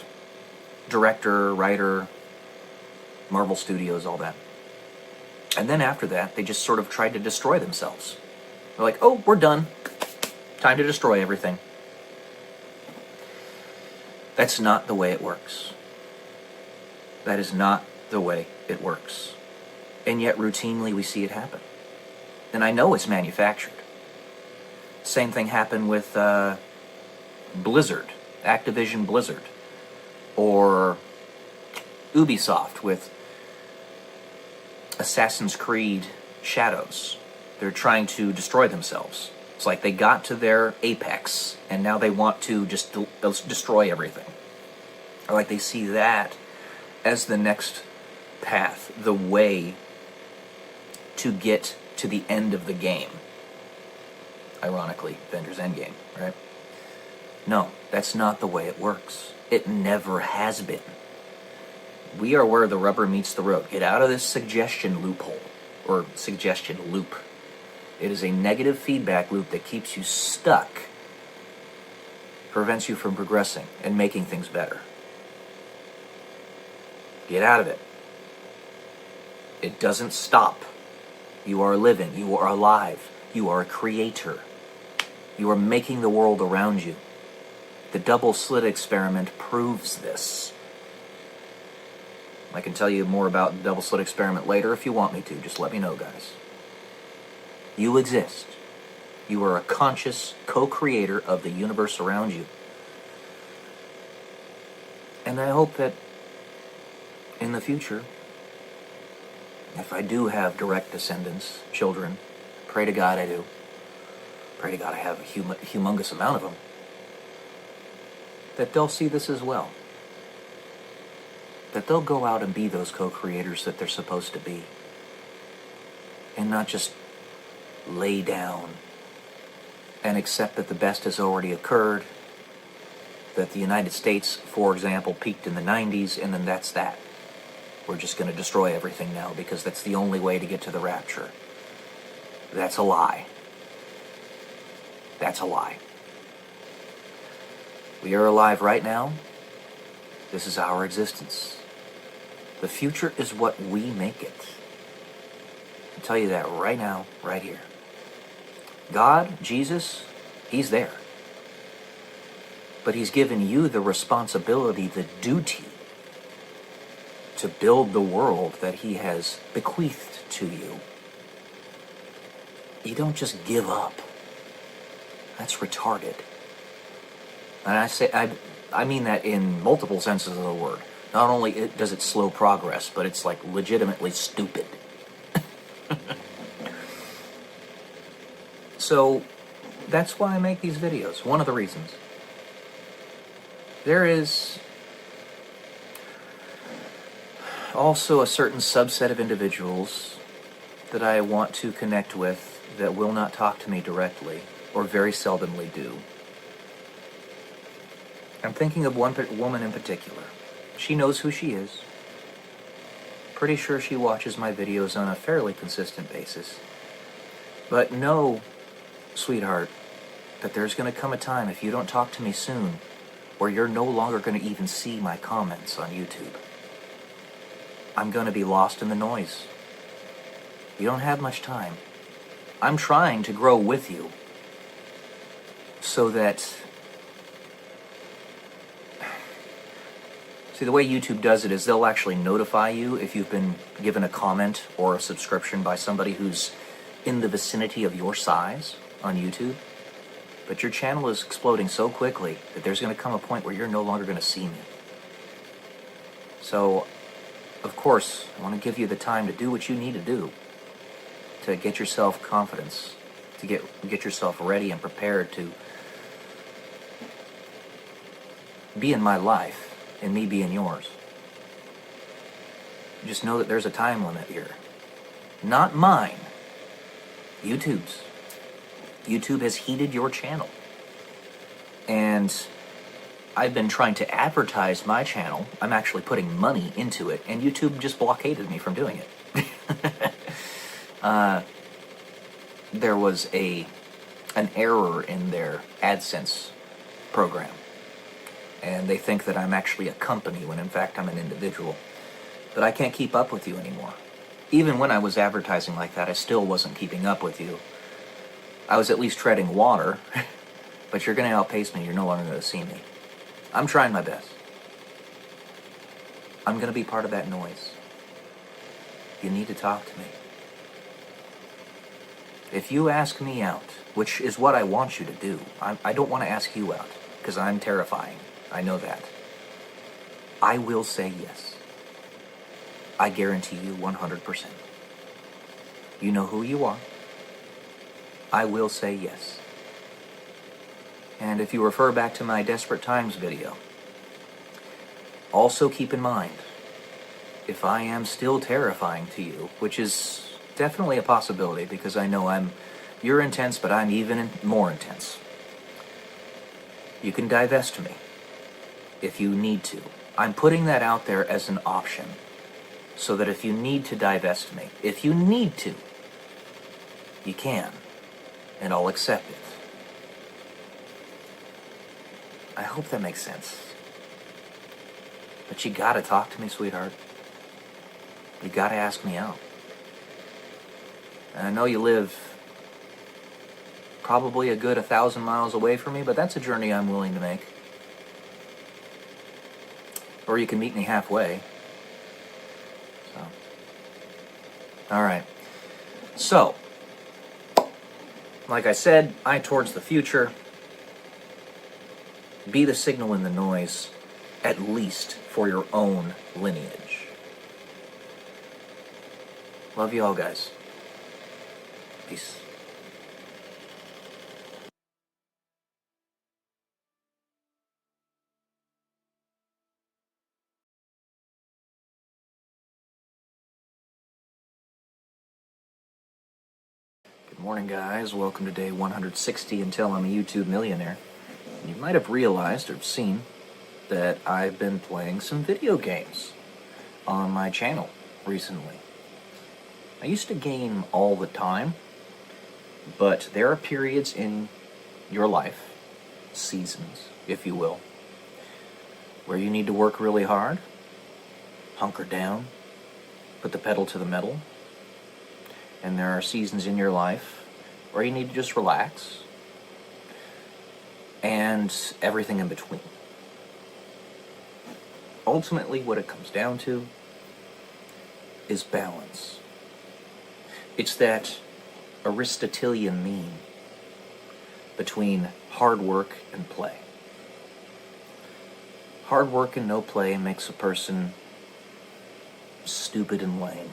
director, writer, Marvel Studios, all that. And then after that, they just sort of tried to destroy themselves. They're like, oh, we're done. Time to destroy everything. That's not the way it works. That is not the way it works. And yet routinely we see it happen. And I know it's manufactured. Same thing happened with Blizzard, Activision Blizzard, or Ubisoft with Assassin's Creed Shadows. They're trying to destroy themselves. It's like they got to their apex, and now they want to just destroy everything. Or like they see that as the next path, the way to get to the end of the game. Ironically, Avengers Endgame, right? No, that's not the way it works. It never has been. We are where the rubber meets the road. Get out of this suggestion loophole, or suggestion loop. It is a negative feedback loop that keeps you stuck, prevents you from progressing and making things better. Get out of it. It doesn't stop. You are living. You are alive. You are a creator. You are making the world around you. The double slit experiment proves this. I can tell you more about the double slit experiment later if you want me to. Just let me know, guys. You exist. You are a conscious co-creator of the universe around you. And I hope that in the future, if I do have direct descendants, children, pray to God I do. Pray to God I have a humongous amount of them. That they'll see this as well. That they'll go out and be those co-creators that they're supposed to be. and not just lay down and accept that the best has already occurred, that the United States, for example, peaked in the 90s, and then that's that. We're just going to destroy everything now because that's the only way to get to the rapture. That's a lie. That's a lie. We are alive right now. This is our existence. The future is what we make it. I'll tell you that right now, right here. God, Jesus, He's there. But He's given you the responsibility, the duty, to build the world that He has bequeathed to you. You don't just give up. That's retarded. And I mean that in multiple senses of the word. Not only does it slow progress, but it's like legitimately stupid. So that's why I make these videos. One of the reasons. There is also a certain subset of individuals that I want to connect with that will not talk to me directly, or very seldomly do. I'm thinking of one woman in particular. She knows who she is. Pretty sure she watches my videos on a fairly consistent basis. But know, sweetheart, that there's going to come a time, if you don't talk to me soon, where you're no longer going to even see my comments on YouTube. I'm going to be lost in the noise. You don't have much time. I'm trying to grow with you so that... See, the way YouTube does it is they'll actually notify you if you've been given a comment or a subscription by somebody who's in the vicinity of your size on YouTube. But your channel is exploding so quickly that there's going to come a point where you're no longer going to see me. So, of course, I want to give you the time to do what you need to do to get yourself confidence, to get yourself ready and prepared to be in my life and me be in yours. Just know that there's a time limit here. Not mine. YouTube's. YouTube has heated your channel. And I've been trying to advertise my channel. I'm actually putting money into it, and YouTube just blockaded me from doing it. There was an error in their AdSense program. And they think that I'm actually a company when in fact I'm an individual. But I can't keep up with you anymore. Even when I was advertising like that, I still wasn't keeping up with you. I was at least treading water, but you're going to outpace me. You're no longer going to see me. I'm trying my best. I'm going to be part of that noise. You need to talk to me. If you ask me out, which is what I want you to do, I don't want to ask you out, because I'm terrifying. I know that. I will say yes. I guarantee you 100%. You know who you are. I will say yes. And if you refer back to my Desperate Times video, also keep in mind, if I am still terrifying to you, which is definitely a possibility because I know you're intense, but I'm even more intense. You can divest me if you need to. I'm putting that out there as an option so that if you need to divest me, if you need to, you can, and I'll accept it. I hope that makes sense. But you gotta talk to me, sweetheart. You gotta ask me out. And I know you live probably a good 1,000 miles away from me, but that's a journey I'm willing to make. Or you can meet me halfway. Alright. So, like I said, eye towards the future. Be the signal in the noise, at least for your own lineage. Love you all, guys. Peace. Morning, guys. Welcome to day 160 until I'm a YouTube millionaire. You might have realized or seen that I've been playing some video games on my channel recently. I used to game all the time, but there are periods in your life, seasons, if you will, where you need to work really hard, hunker down, put the pedal to the metal, and there are seasons in your life where you need to just relax, and everything in between. Ultimately, what it comes down to is balance. It's that Aristotelian mean between hard work and play. Hard work and no play makes a person stupid and lame.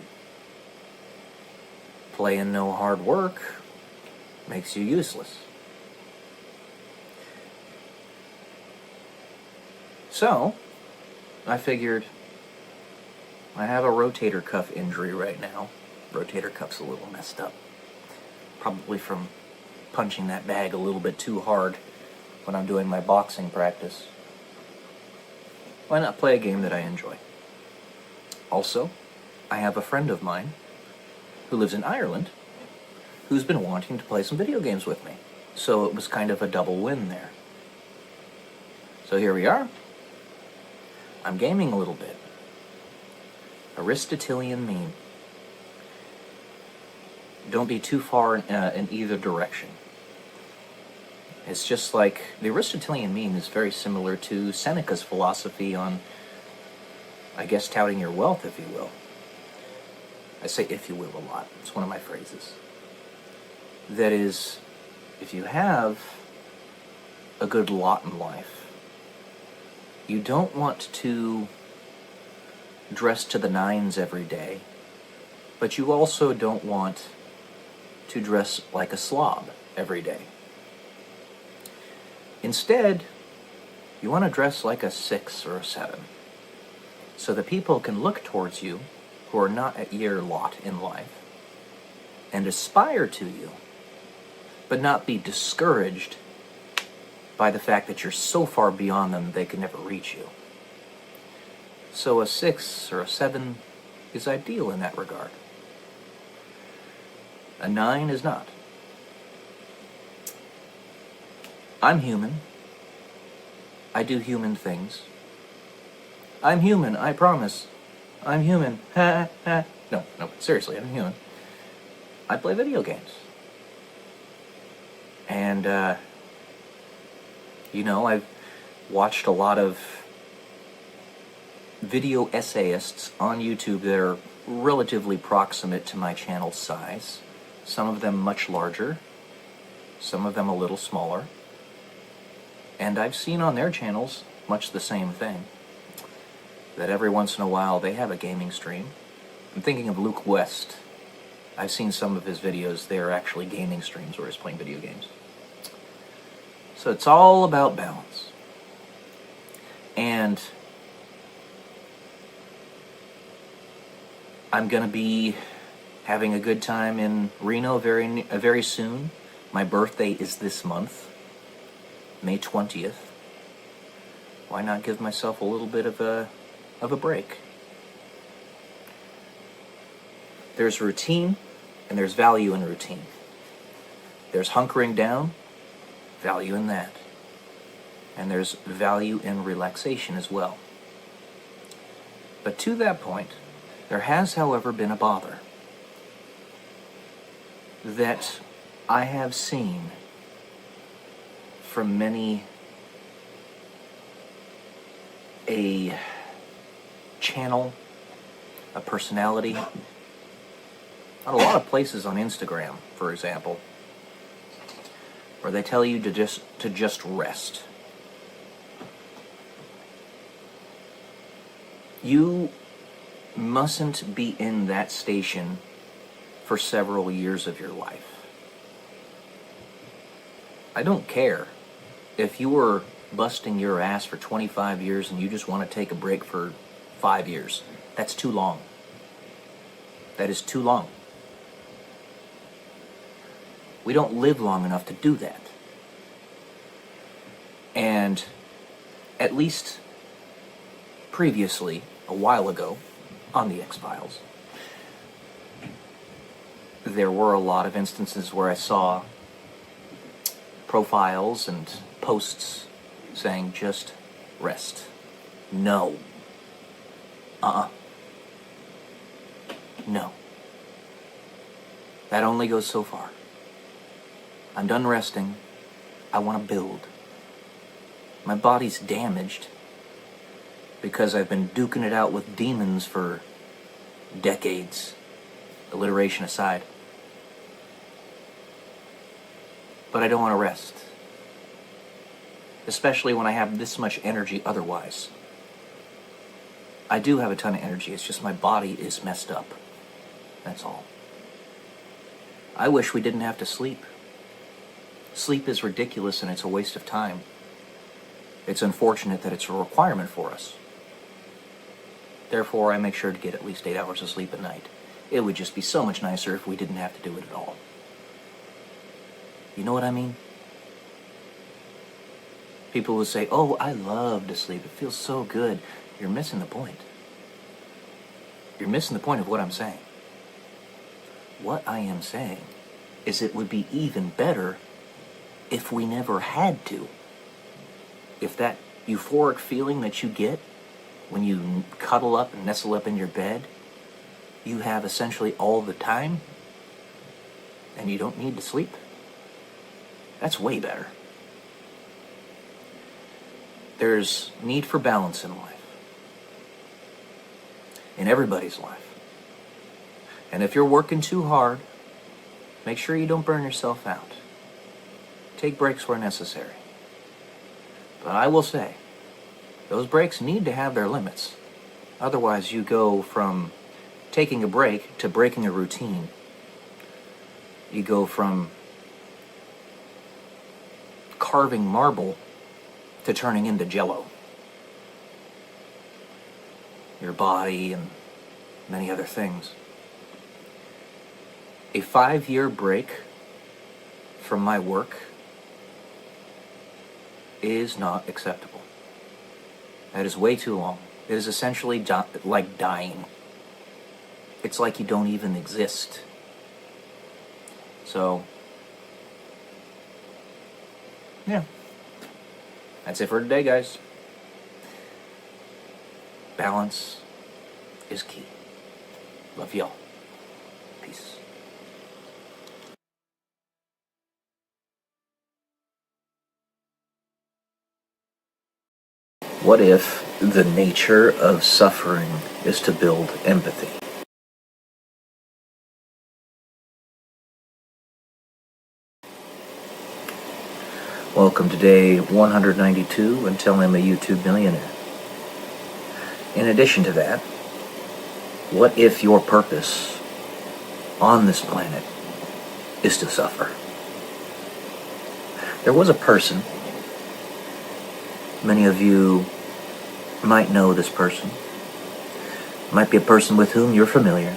Play and no hard work makes you useless. So, I figured I have a rotator cuff injury right now. Rotator cuff's a little messed up. Probably from punching that bag a little bit too hard when I'm doing my boxing practice. Why not play a game that I enjoy? Also, I have a friend of mine who lives in Ireland who's been wanting to play some video games with me. So it was kind of a double win there. So here we are. I'm gaming a little bit. Aristotelian mean. Don't be too far in either direction. It's just like, the Aristotelian mean is very similar to Seneca's philosophy on, I guess, touting your wealth, if you will. I say if you will a lot. It's one of my phrases. That is, if you have a good lot in life, you don't want to dress to the nines every day, but you also don't want to dress like a slob every day. Instead, you want to dress like a 6 or a 7, so that people can look towards you who are not at your lot in life and aspire to you, but not be discouraged by the fact that you're so far beyond them they can never reach you. So a 6 or a 7 is ideal in that regard. A 9 is not. I'm human. I do human things. I'm human, I promise. I'm human. Ha ha. No, seriously, I'm human. I play video games. And, I've watched a lot of video essayists on YouTube that are relatively proximate to my channel's size. Some of them much larger, some of them a little smaller. And I've seen on their channels much the same thing. That every once in a while they have a gaming stream. I'm thinking of Luke West. I've seen some of his videos. They're actually gaming streams where he's playing video games. So it's all about balance. And I'm going to be having a good time in Reno very soon. My birthday is this month, May 20th. Why not give myself a little bit of a break? There's routine, and there's value in routine. There's hunkering down, value in that. And there's value in relaxation as well. But to that point, there has, however, been a bother that I have seen from many a channel, a personality, on a lot of places on Instagram, for example, where they tell you to just rest. You mustn't be in that station for several years of your life. I don't care if you were busting your ass for 25 years and you just want to take a break for 5 years. That's too long. That is too long. We don't live long enough to do that. And at least previously, a while ago, on the X-Files, there were a lot of instances where I saw profiles and posts saying, just rest. No. No. That only goes so far. I'm done resting. I want to build. My body's damaged because I've been duking it out with demons for decades, alliteration aside. But I don't want to rest. Especially when I have this much energy otherwise. I do have a ton of energy, it's just my body is messed up. That's all. I wish we didn't have to sleep. Sleep is ridiculous and it's a waste of time. It's unfortunate that it's a requirement for us. Therefore, I make sure to get at least 8 hours of sleep at night. It would just be so much nicer if we didn't have to do it at all. You know what I mean? People will say, oh, I love to sleep. It feels so good. You're missing the point. You're missing the point of what I'm saying. What I am saying is it would be even better if we never had to. If that euphoric feeling that you get when you cuddle up and nestle up in your bed, you have essentially all the time, and you don't need to sleep, that's way better. There's need for balance in life. In everybody's life. And if you're working too hard, make sure you don't burn yourself out. Take breaks where necessary. But I will say, those breaks need to have their limits. Otherwise, you go from taking a break to breaking a routine. You go from carving marble to turning into jello. Your body and many other things. A 5-year break from my work is not acceptable. That is way too long. It is essentially like dying. It's like you don't even exist. So, yeah. That's it for today, guys. Balance is key. Love y'all. Peace. What if the nature of suffering is to build empathy? Welcome to day 192 until I'm a YouTube millionaire. In addition to that, what if your purpose on this planet is to suffer? There was a person, many of you might know this person, might be a person with whom you're familiar,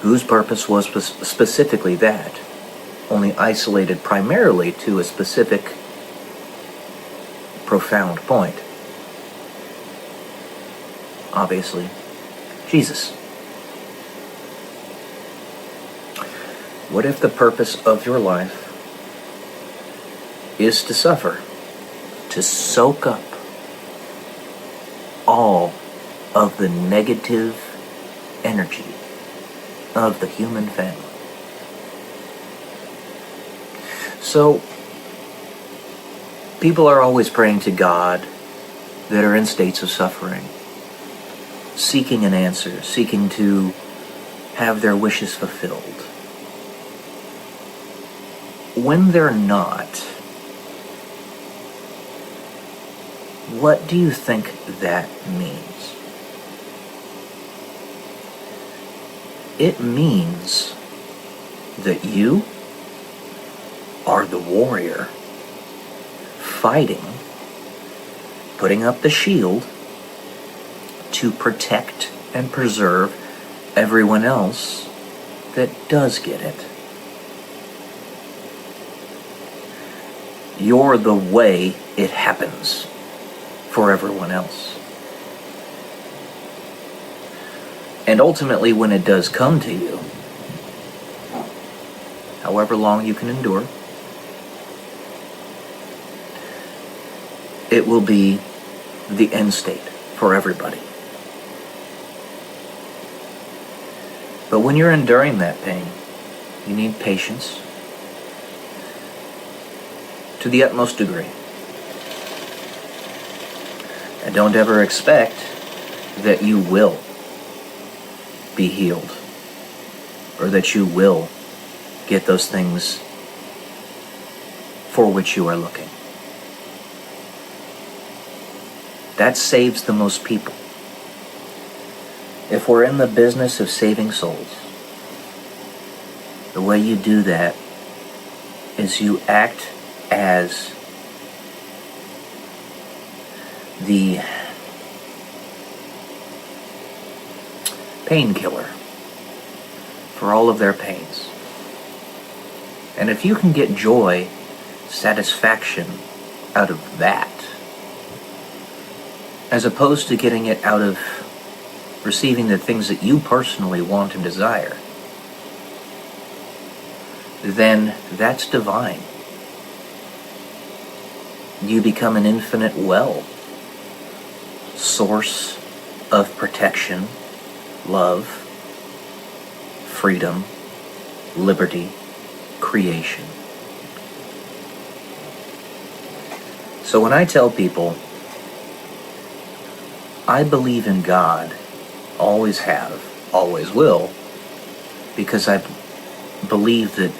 whose purpose was specifically that, only isolated primarily to a specific, profound point. Obviously, Jesus. What if the purpose of your life is to suffer, to soak up all of the negative energy of the human family? So, people are always praying to God that are in states of suffering, seeking an answer, seeking to have their wishes fulfilled. When they're not, what do you think that means? It means that you are the warrior, fighting, putting up the shield to protect and preserve everyone else that does get it. You're the way it happens for everyone else. And ultimately, when it does come to you, however long you can endure, it will be the end state for everybody. But when you're enduring that pain, you need patience to the utmost degree. And don't ever expect that you will be healed, or that you will get those things for which you are looking. That saves the most people. If we're in the business of saving souls, the way you do that is you act as the painkiller for all of their pains. And if you can get joy, satisfaction out of that, as opposed to getting it out of receiving the things that you personally want and desire, then that's divine. You become an infinite well, source of protection, love, freedom, liberty, creation. So when I tell people, I believe in God, always have, always will, because I believe that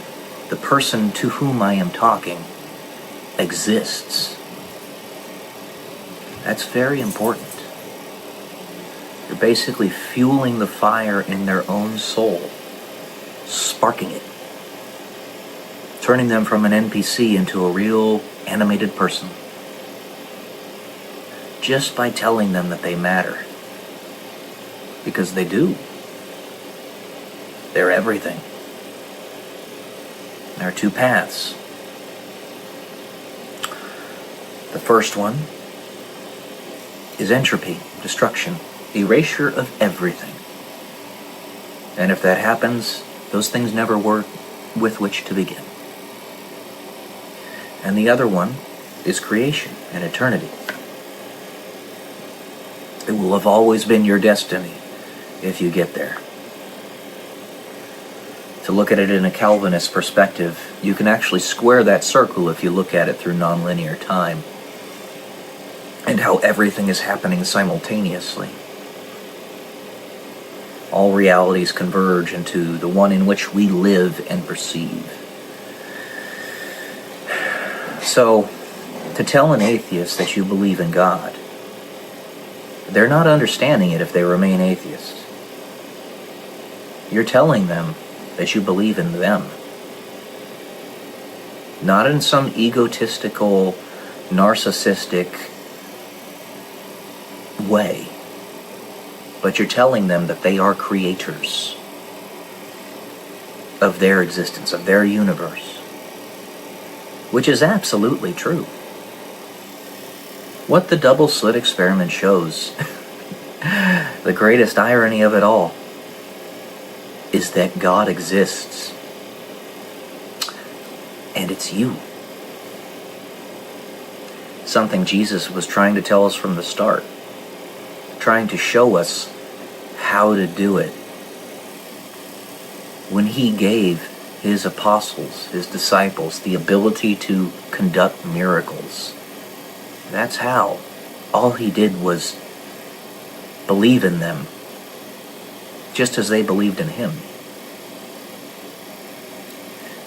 the person to whom I am talking exists. That's very important. You're basically fueling the fire in their own soul, sparking it, turning them from an NPC into a real animated person, just by telling them that they matter. Because they do. They're everything. There are two paths. The first one is entropy, destruction, erasure of everything. And if that happens, those things never were with which to begin. And the other one is creation and eternity. It will have always been your destiny if you get there. To look at it in a Calvinist perspective, you can actually square that circle if you look at it through nonlinear time and how everything is happening simultaneously. All realities converge into the one in which we live and perceive. So, to tell an atheist that you believe in God, they're not understanding it if they remain atheists. You're telling them that you believe in them. Not in some egotistical, narcissistic way, but you're telling them that they are creators of their existence, of their universe, which is absolutely true. What the double slit experiment shows, the greatest irony of it all, is that God exists. And it's you. Something Jesus was trying to tell us from the start. Trying to show us how to do it. When he gave his apostles, his disciples, the ability to conduct miracles. That's how. All he did was believe in them, just as they believed in him.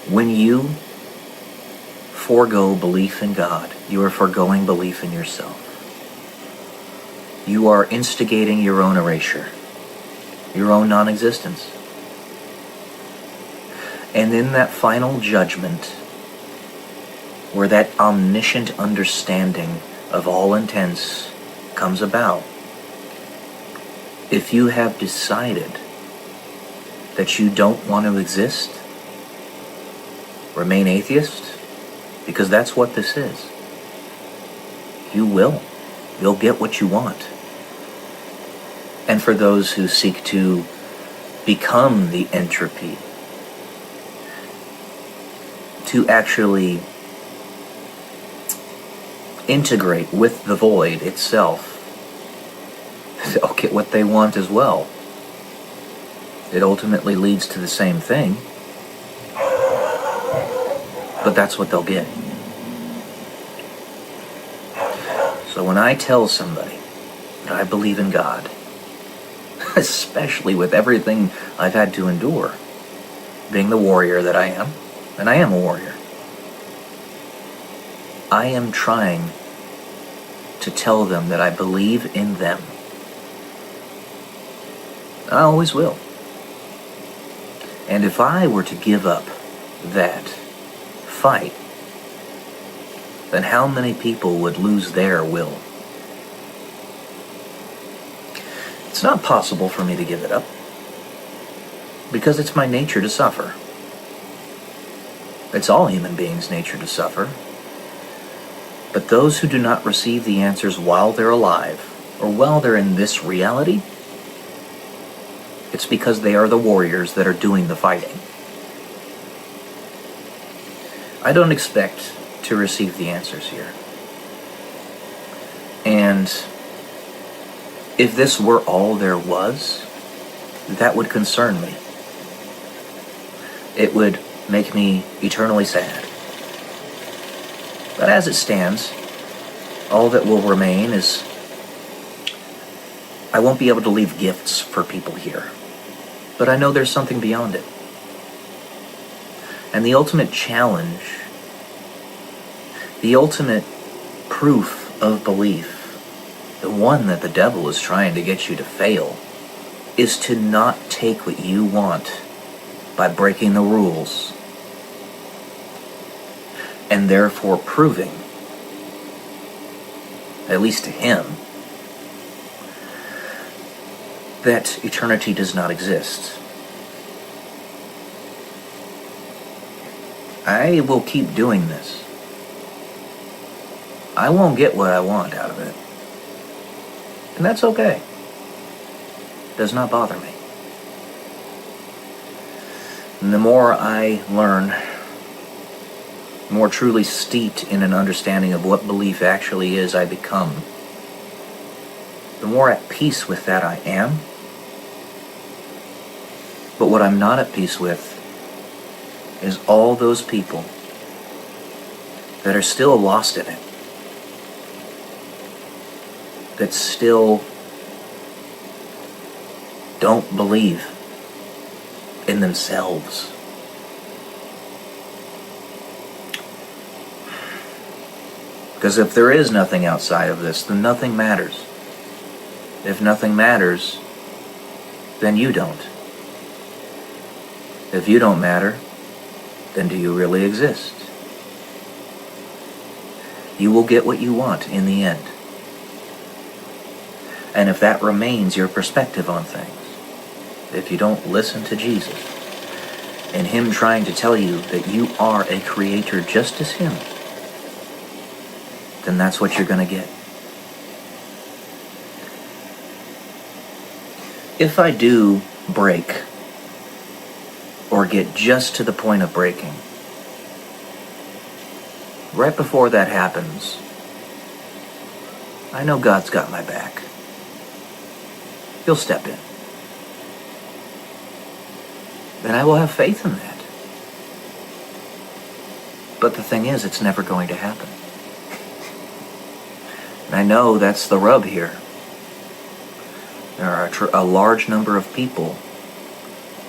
When you forego belief in God, you are foregoing belief in yourself. You are instigating your own erasure, your own non-existence. And in that final judgment, where that omniscient understanding of all intents comes about, if you have decided that you don't want to exist, remain atheist, Because that's what this is. You will. You'll get what you want. And for those who seek to become the entropy, to actually integrate with the void itself, they'll get what they want as well. It ultimately leads to the same thing, but that's what they'll get. So when I tell somebody that I believe in God, especially with everything I've had to endure, being the warrior that I am, and I am a warrior, I am trying to tell them that I believe in them. I always will. And if I were to give up that fight, then how many people would lose their will? It's not possible for me to give it up, because it's my nature to suffer. It's all human beings' nature to suffer. But those who do not receive the answers while they're alive, or while they're in this reality, it's because they are the warriors that are doing the fighting. I don't expect to receive the answers here. And if this were all there was, that would concern me. It would make me eternally sad. But as it stands, all that will remain is I won't be able to leave gifts for people here. But I know there's something beyond it. And the ultimate challenge, the ultimate proof of belief, the one that the devil is trying to get you to fail, is to not take what you want by breaking the rules, and therefore proving, at least to him, that eternity does not exist. I will keep doing this. I won't get what I want out of it. And that's okay. It does not bother me. And the more I learn, the more truly steeped in an understanding of what belief actually is I become, the more at peace with that I am. But what I'm not at peace with is all those people that are still lost in it, that still don't believe in themselves. Because if there is nothing outside of this, then nothing matters. If nothing matters, then you don't. If you don't matter, then do you really exist? You will get what you want in the end. And if that remains your perspective on things, if you don't listen to Jesus and him trying to tell you that you are a creator just as him, then that's what you're going to get. If I do break, or get just to the point of breaking, right before that happens, I know God's got my back. He'll step in. And I will have faith in that. But the thing is, it's never going to happen. And I know that's the rub here. There are a large number of people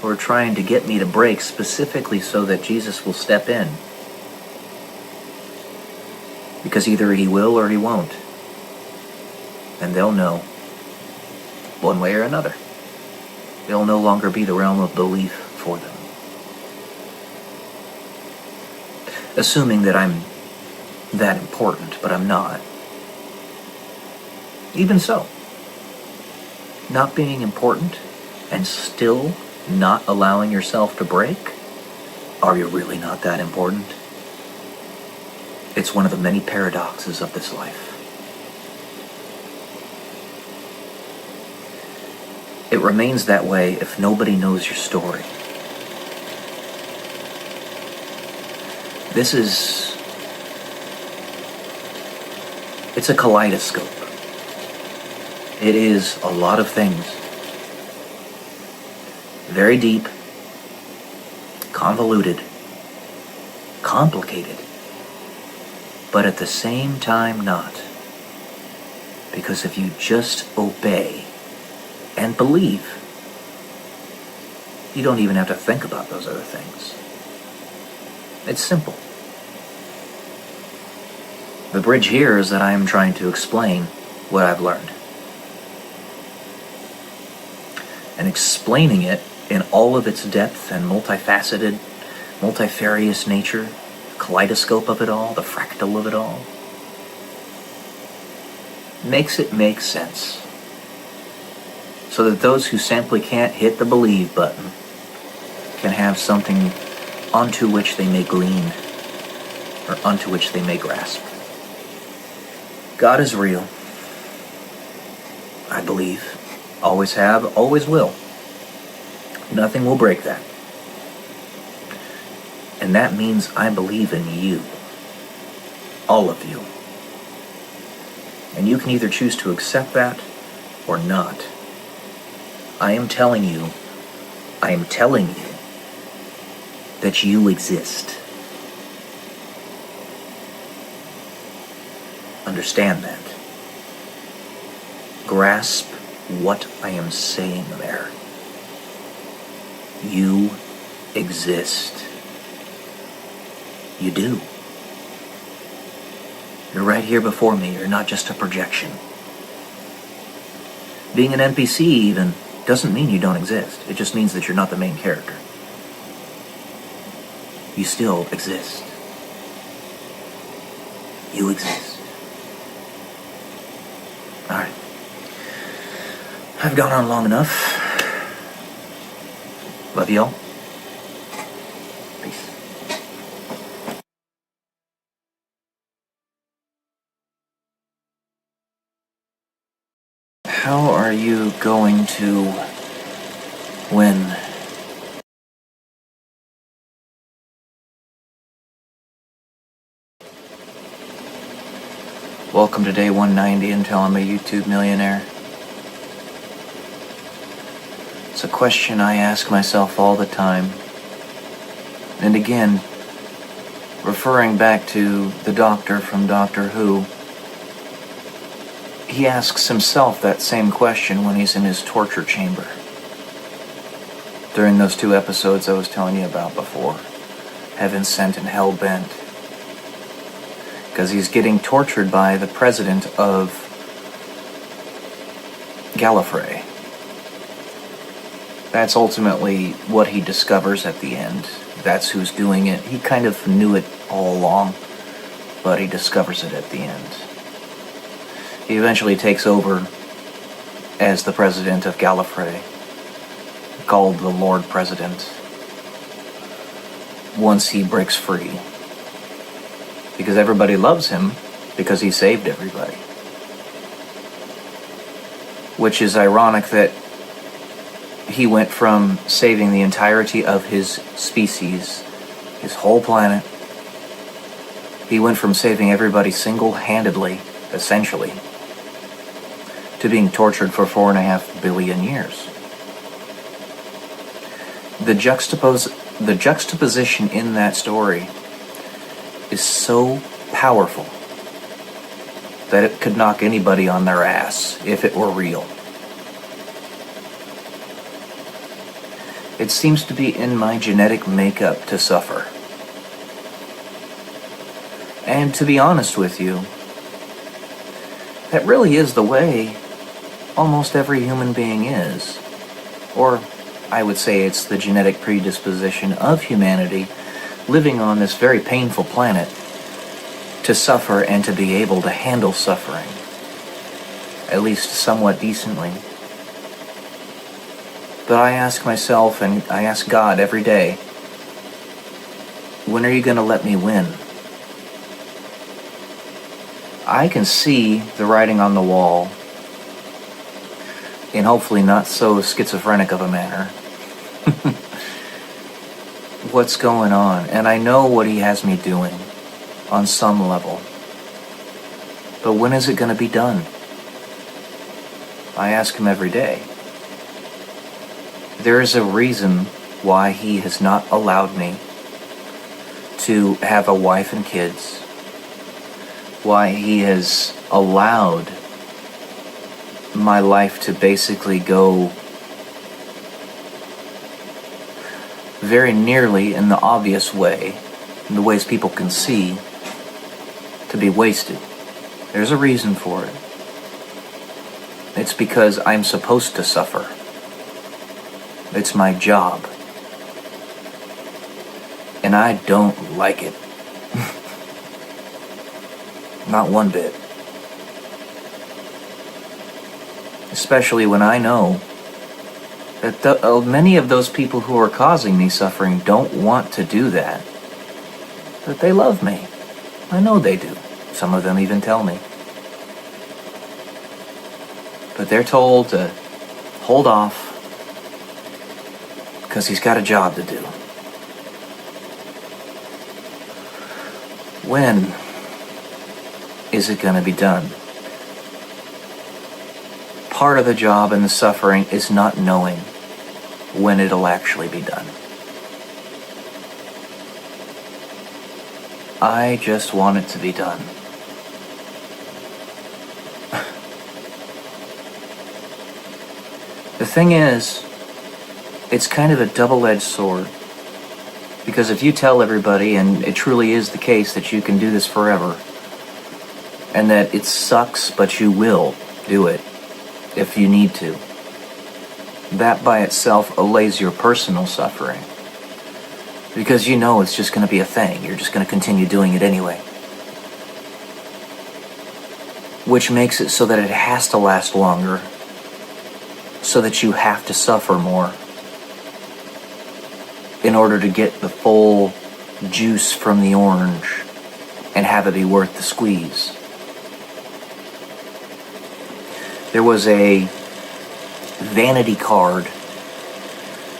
who are trying to get me to break specifically so that Jesus will step in. Because either he will or he won't. And they'll know, one way or another. It'll no longer be the realm of belief for them. Assuming that I'm that important, but I'm not. Even so, not being important and still not allowing yourself to break? Are you really not that important? It's one of the many paradoxes of this life. It remains that way if nobody knows your story. It's a kaleidoscope. It is a lot of things. Very deep, convoluted, complicated, but at the same time not. Because if you just obey and believe, you don't even have to think about those other things. It's simple. The bridge here is that I am trying to explain what I've learned. And explaining it in all of its depth and multifaceted, multifarious nature, kaleidoscope of it all, the fractal of it all, makes it make sense. So that those who simply can't hit the believe button can have something onto which they may glean, or onto which they may grasp. God is real. I believe. Always have, always will. Nothing will break that. And that means I believe in you. All of you. And you can either choose to accept that or not. I am telling you that you exist. Understand that. Grasp what I am saying there. You exist. You do. You're right here before me. You're not just a projection. Being an NPC even doesn't mean you don't exist. It just means that you're not the main character. You still exist. You exist. Alright. I've gone on long enough. Love y'all. Peace. How are you going to win? Welcome to day 190 until I'm a YouTube millionaire. It's a question I ask myself all the time. And again, referring back to the doctor from Doctor Who, he asks himself that same question when he's in his torture chamber. During those 2 episodes I was telling you about before, Heaven Sent and Hell Bent. Because he's getting tortured by the president of Gallifrey. That's ultimately what he discovers at the end. That's who's doing it. He kind of knew it all along, but he discovers it at the end. He eventually takes over as the president of Gallifrey, called the Lord President, once he breaks free. Because everybody loves him, because he saved everybody. Which is ironic that he went from saving the entirety of his species, his whole planet. He went from saving everybody single-handedly, essentially, to being tortured for 4.5 billion years. The juxtaposition in that story is so powerful that it could knock anybody on their ass if it were real. It seems to be in my genetic makeup to suffer. And to be honest with you, that really is the way almost every human being is. Or I would say it's the genetic predisposition of humanity living on this very painful planet to suffer and to be able to handle suffering, at least somewhat decently. But I ask myself and I ask God every day, when are you going to let me win? I can see the writing on the wall in hopefully not so schizophrenic of a manner. What's going on? And I know what he has me doing on some level. But when is it going to be done? I ask him every day. There is a reason why he has not allowed me to have a wife and kids. Why he has allowed my life to basically go very nearly in the obvious way, in the ways people can see, to be wasted. There's a reason for it. It's because I'm supposed to suffer. It's my job. And I don't like it. Not one bit. Especially when I know that many of those people who are causing me suffering don't want to do that. That they love me. I know they do. Some of them even tell me. But they're told to hold off because he's got a job to do. When is it going to be done? Part of the job and the suffering is not knowing when it'll actually be done. I just want it to be done. The thing is, it's kind of a double-edged sword. Because if you tell everybody, and it truly is the case that you can do this forever, and that it sucks, but you will do it if you need to, that by itself allays your personal suffering. Because you know it's just going to be a thing. You're just going to continue doing it anyway. Which makes it so that it has to last longer. So that you have to suffer more. In order to get the full juice from the orange and have it be worth the squeeze. There was a vanity card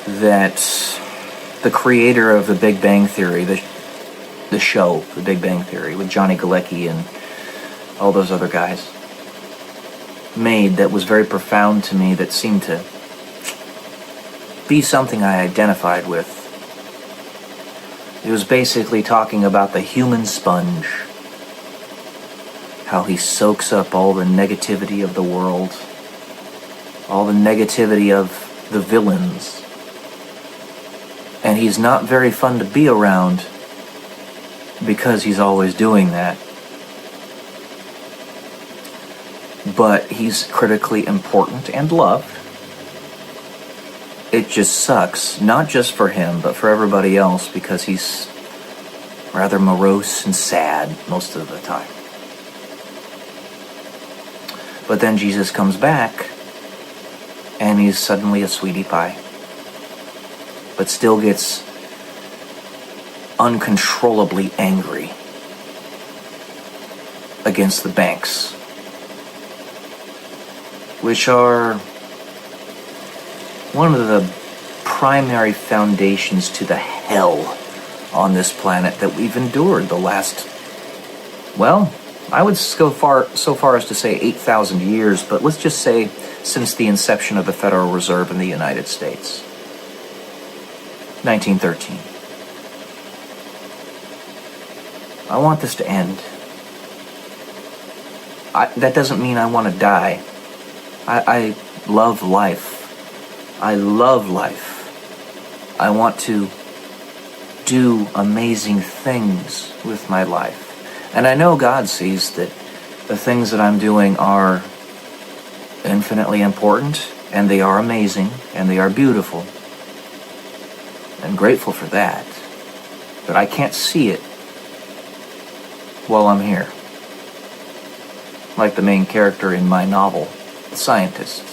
that the creator of The Big Bang Theory, the show, The Big Bang Theory, with Johnny Galecki and all those other guys, made that was very profound to me, that seemed to be something I identified with. It was basically talking about the human sponge. How he soaks up all the negativity of the world. All the negativity of the villains. And he's not very fun to be around because he's always doing that. But he's critically important and loved. It just sucks, not just for him, but for everybody else, because he's rather morose and sad most of the time. But then Jesus comes back, and he's suddenly a sweetie pie. But still gets uncontrollably angry against the banks, which are one of the primary foundations to the hell on this planet that we've endured the last, well, I would go so far as to say 8,000 years, but let's just say since the inception of the Federal Reserve in the United States. 1913. I want this to end. That doesn't mean I want to die. I love life. I love life. I want to do amazing things with my life. And I know God sees that the things that I'm doing are infinitely important, and they are amazing, and they are beautiful. I'm grateful for that. But I can't see it while I'm here. Like the main character in my novel, The Scientist,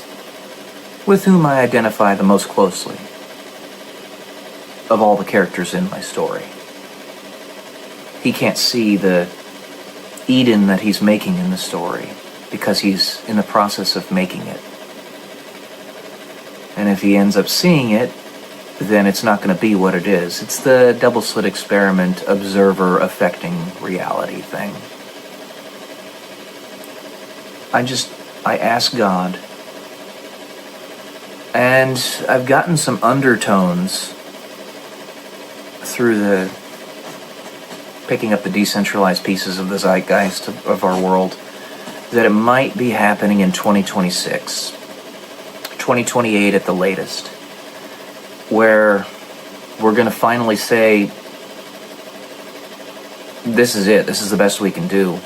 with whom I identify the most closely of all the characters in my story. He can't see the Eden that he's making in the story, because he's in the process of making it. And if he ends up seeing it, then it's not going to be what it is. It's the double-slit experiment, observer affecting reality thing. I ask God, and I've gotten some undertones through the picking up the decentralized pieces of the zeitgeist of our world, that it might be happening in 2026, 2028 at the latest, where we're going to finally say, this is it, this is the best we can do.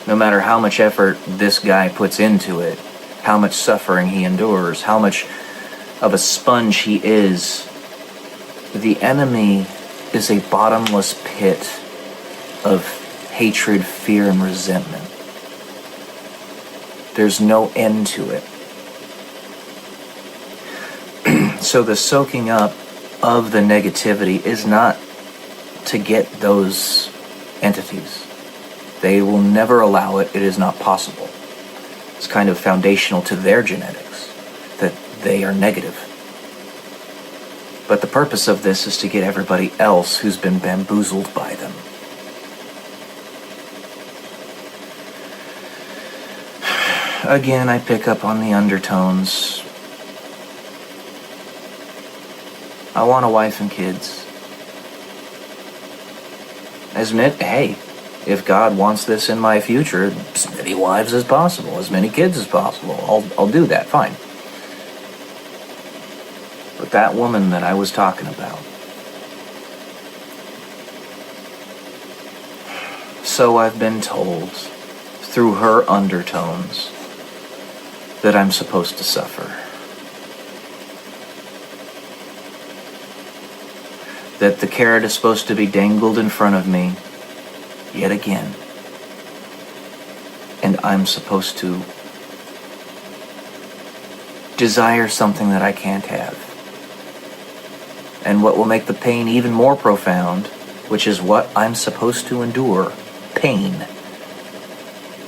No matter how much effort this guy puts into it, how much suffering he endures, how much of a sponge he is, the enemy is a bottomless pit of hatred, fear, and resentment. There's no end to it. So the soaking up of the negativity is not to get those entities. They will never allow it. It is not possible. It's kind of foundational to their genetics, that they are negative. But the purpose of this is to get everybody else who's been bamboozled by them. Again, I pick up on the undertones. I want a wife and kids. Hey, if God wants this in my future, as many wives as possible, as many kids as possible, I'll do that, fine. But that woman that I was talking about, so I've been told through her undertones that I'm supposed to suffer. That the carrot is supposed to be dangled in front of me yet again. And I'm supposed to desire something that I can't have. And what will make the pain even more profound, which is what I'm supposed to endure, pain,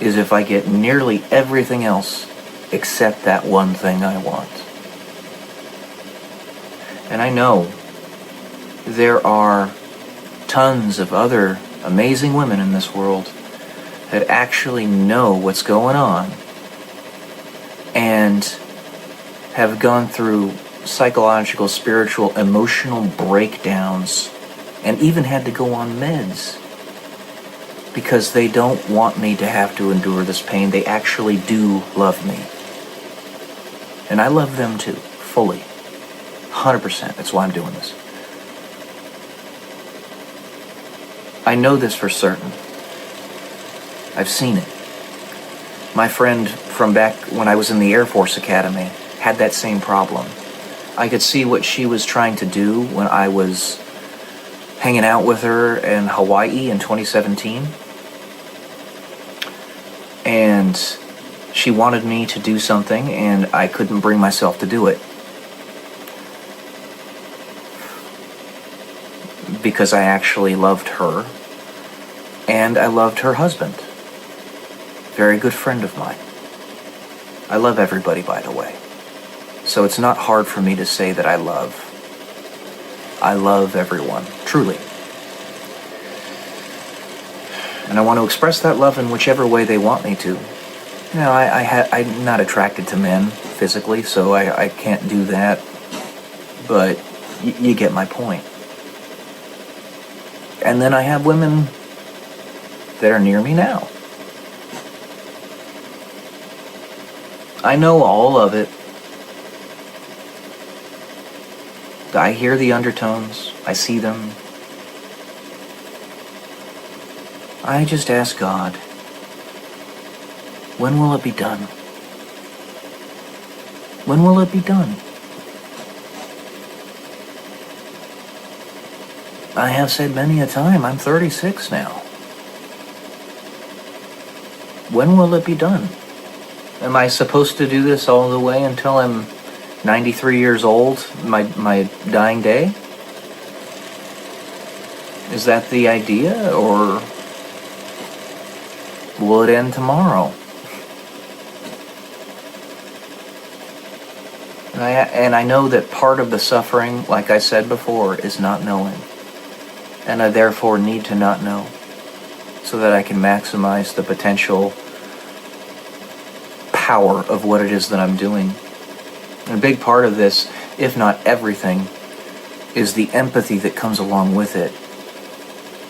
is if I get nearly everything else except that one thing I want. And I know there are tons of other amazing women in this world that actually know what's going on and have gone through psychological, spiritual, emotional breakdowns and even had to go on meds because they don't want me to have to endure this pain. They actually do love me. And I love them too, fully. 100%. That's why I'm doing this. I know this for certain. I've seen it. My friend from back when I was in the Air Force Academy had that same problem. I could see what she was trying to do when I was hanging out with her in Hawaii in 2017. And she wanted me to do something, and I couldn't bring myself to do it. Because I actually loved her, and I loved her husband. Very good friend of mine. I love everybody, by the way. So it's not hard for me to say that I love everyone, truly. And I want to express that love in whichever way they want me to. You know, I'm not attracted to men physically, so I can't do that. But you get my point. And then I have women that are near me now. I know all of it. I hear the undertones. I see them. I just ask God, when will it be done? When will it be done? I have said many a time, I'm 36 now. When will it be done? Am I supposed to do this all the way until I'm 93 years old, my dying day? Is that the idea, or will it end tomorrow? And I know that part of the suffering, like I said before, is not knowing. And I therefore need to not know, so that I can maximize the potential power of what it is that I'm doing. And a big part of this, if not everything, is the empathy that comes along with it,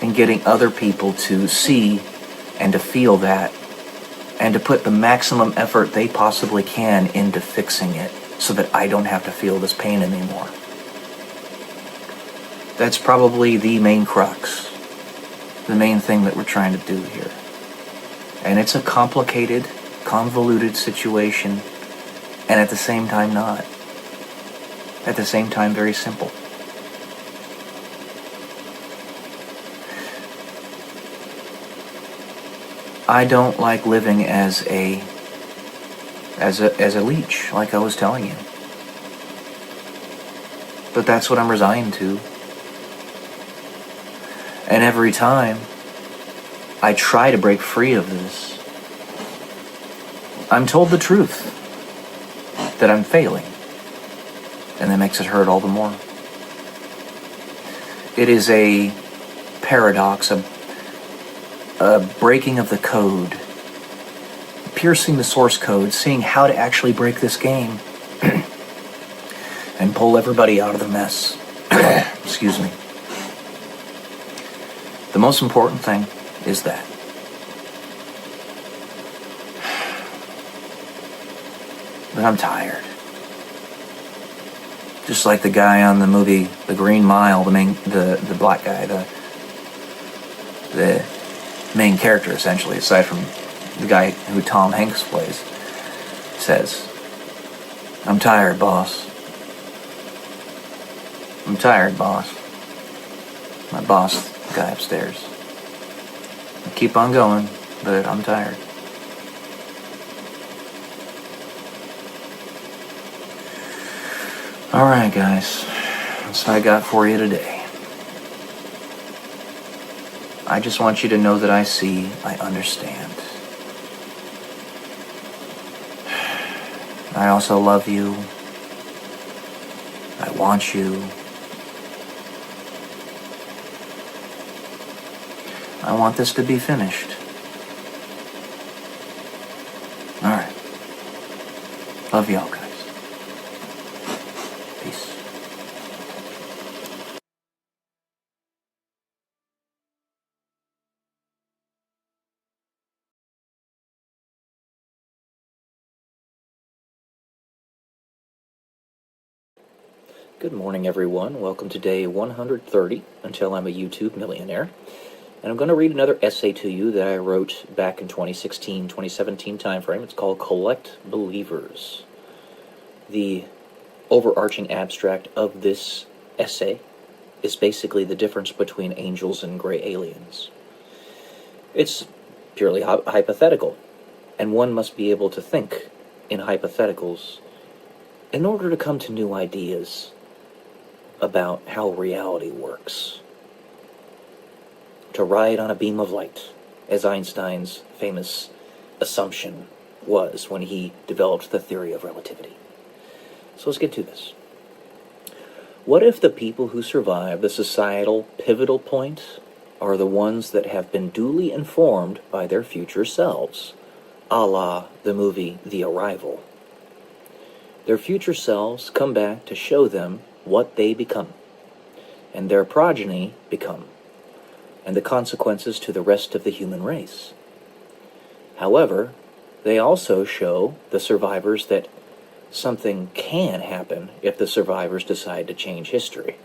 and getting other people to see and to feel that, and to put the maximum effort they possibly can into fixing it, so that I don't have to feel this pain anymore. That's probably the main crux, the main thing that we're trying to do here. And it's a complicated, convoluted situation, and at the same time not. At the same time, very simple. I don't like living as a leech, like I was telling you. But that's what I'm resigned to. And every time I try to break free of this, I'm told the truth, that I'm failing. And that makes it hurt all the more. It is a paradox, a breaking of the code, piercing the source code, seeing how to actually break this game and pull everybody out of the mess. Excuse me. The most important thing is that I'm tired. Just like the guy on the movie The Green Mile, the black guy, the main character, essentially, aside from the guy who Tom Hanks plays, says, "I'm tired, boss. I'm tired, boss." My boss, the guy upstairs. I keep on going, but I'm tired. Alright, guys. That's what I got for you today. I just want you to know that I see, I understand. I also love you. I want you. I want this to be finished. Alright. Love y'all, guys. Peace. Good morning, everyone. Welcome to day 130, until I'm a YouTube millionaire. And I'm going to read another essay to you that I wrote back in 2016-2017 timeframe. It's called Collect Believers. The overarching abstract of this essay is basically the difference between angels and gray aliens. It's purely hypothetical, and one must be able to think in hypotheticals in order to come to new ideas about how reality works. To ride on a beam of light, as Einstein's famous assumption was when he developed the theory of relativity. So let's get to this. What if the people who survive the societal pivotal point are the ones that have been duly informed by their future selves, a la the movie The Arrival? Their future selves come back to show them what they become, and their progeny become, and the consequences to the rest of the human race. However, they also show the survivors that something can happen if the survivors decide to change history.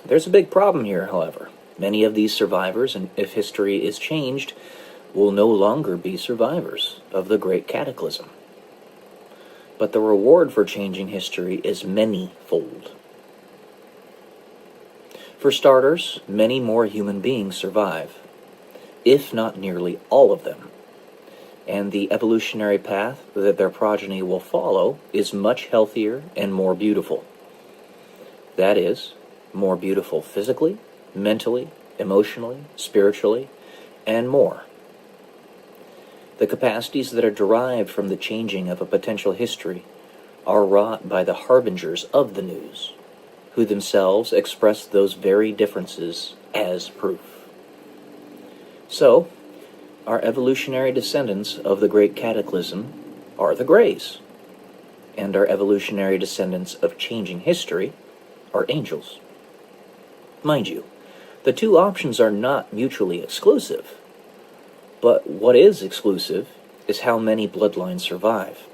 There's a big problem here, however. Many of these survivors, and if history is changed, will no longer be survivors of the Great Cataclysm. But the reward for changing history is many-fold. For starters, many more human beings survive, if not nearly all of them. And the evolutionary path that their progeny will follow is much healthier and more beautiful. That is, more beautiful physically, mentally, emotionally, spiritually, and more The capacities that are derived from the changing of a potential history are wrought by the harbingers of the news, who themselves express those very differences as proof. So, our evolutionary descendants of the Great Cataclysm are the Greys, and our evolutionary descendants of changing history are angels. Mind you, the two options are not mutually exclusive, but what is exclusive is how many bloodlines survive.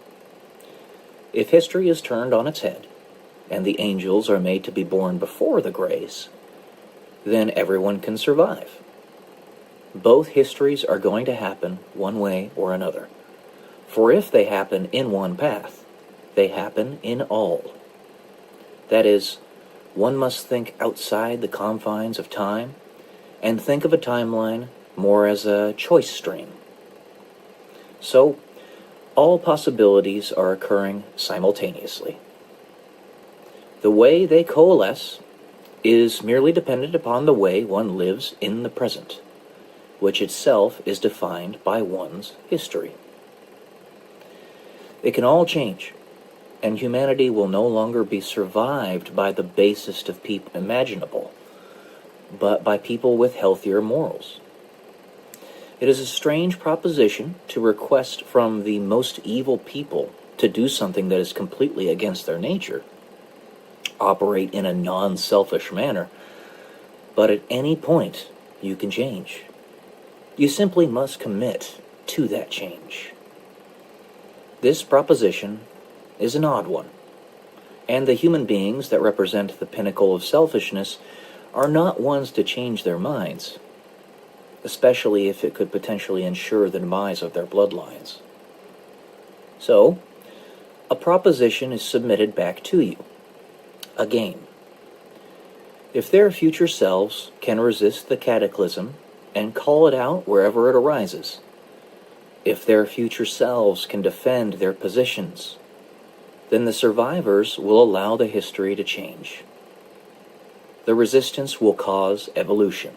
If history is turned on its head, and the angels are made to be born before the Greys, then everyone can survive. Both histories are going to happen one way or another. For if they happen in one path, they happen in all. That is, one must think outside the confines of time and think of a timeline more as a choice stream. So, all possibilities are occurring simultaneously. The way they coalesce is merely dependent upon the way one lives in the present, which itself is defined by one's history. It can all change, and humanity will no longer be survived by the basest of people imaginable, but by people with healthier morals. It is a strange proposition to request from the most evil people to do something that is completely against their nature, operate in a non-selfish manner, but at any point you can change. You simply must commit to that change. This proposition is an odd one, and the human beings that represent the pinnacle of selfishness are not ones to change their minds, especially if it could potentially ensure the demise of their bloodlines. So, a proposition is submitted back to you. Again, if their future selves can resist the cataclysm and call it out wherever it arises, if their future selves can defend their positions, then the survivors will allow the history to change. The resistance will cause evolution,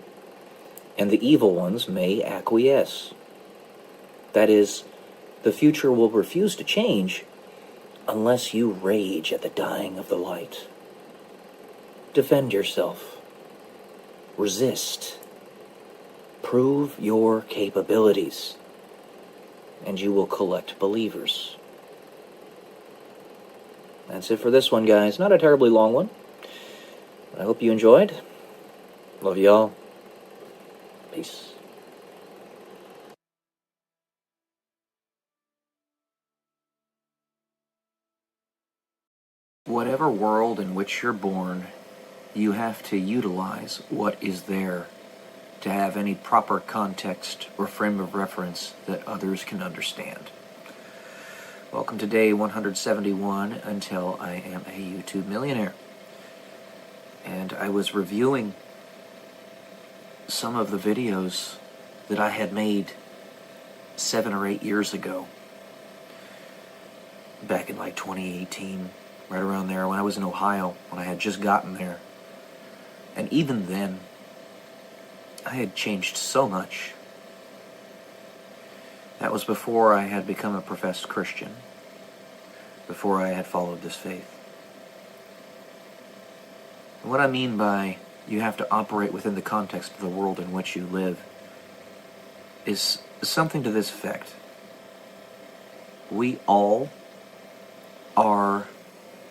and the evil ones may acquiesce. That is, the future will refuse to change unless you rage at the dying of the light. Defend yourself. Resist. Prove your capabilities, and you will collect believers. That's it for this one, guys. Not a terribly long one. I hope you enjoyed. Love y'all. Peace. Whatever world in which you're born, you have to utilize what is there to have any proper context or frame of reference that others can understand. Welcome to day 171 until I am a YouTube millionaire. And I was reviewing some of the videos that I had made 7 or 8 years ago, back in like 2018, right around there when I was in Ohio, when I had just gotten there. And even then, I had changed so much. That was before I had become a professed Christian, before I had followed this faith. And what I mean by you have to operate within the context of the world in which you live is something to this effect. We all are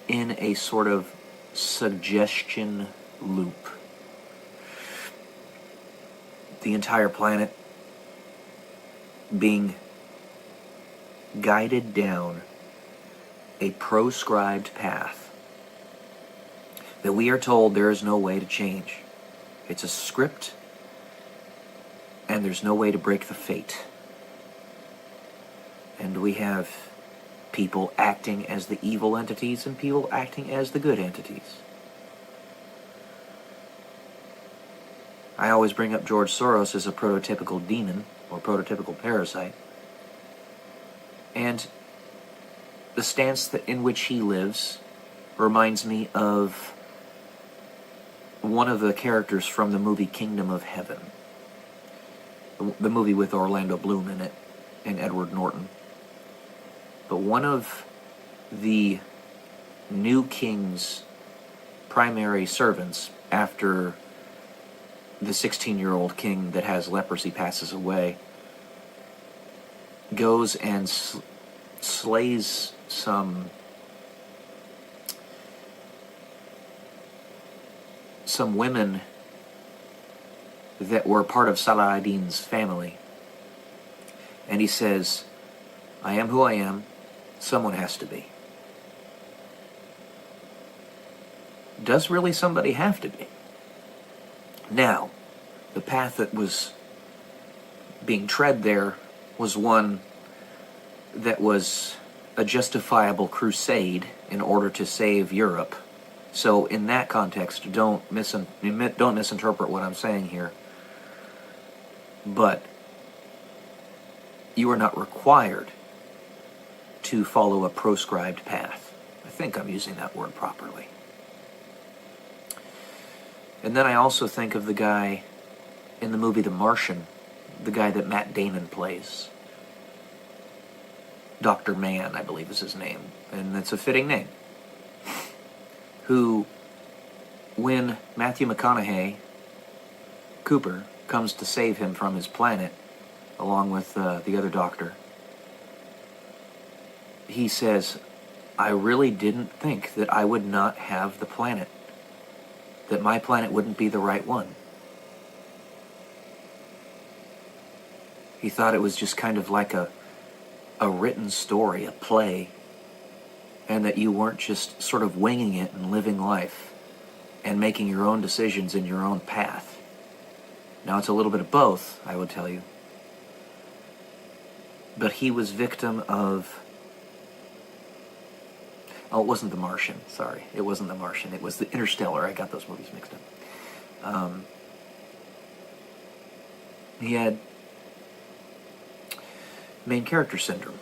in a sort of suggestion loop. The entire planet being guided down a proscribed path that we are told there is no way to change. It's a script, and there's no way to break the fate. And we have people acting as the evil entities and people acting as the good entities. I always bring up George Soros as a prototypical demon or prototypical parasite. And the stance in which he lives reminds me of one of the characters from the movie Kingdom of Heaven. The movie with Orlando Bloom in it. and Edward Norton. But one of the new king's primary servants, after the 16-year-old king that has leprosy passes away, goes and slays some women that were part of Salah ad-Din's family. And he says, I am who I am, someone has to be. Does really somebody have to be? Now, the path that was being tread there was one that was a justifiable crusade in order to save Europe. So in that context, don't misinterpret what I'm saying here. But you are not required to follow a proscribed path. I think I'm using that word properly. And then I also think of the guy in the movie The Martian, the guy that Matt Damon plays. Dr. Mann, I believe is his name, and that's a fitting name. Who, when Matthew McConaughey, Cooper, comes to save him from his planet, along with the other doctor, he says, I really didn't think that I would not have the planet, that my planet wouldn't be the right one. He thought it was just kind of like a written story, a play, and that you weren't just sort of winging it and living life and making your own decisions in your own path. Now, it's a little bit of both, I would tell you. But he was victim of... Oh, it wasn't The Martian, sorry. It wasn't The Martian. It was The Interstellar. I got those movies mixed up. He had main character syndrome.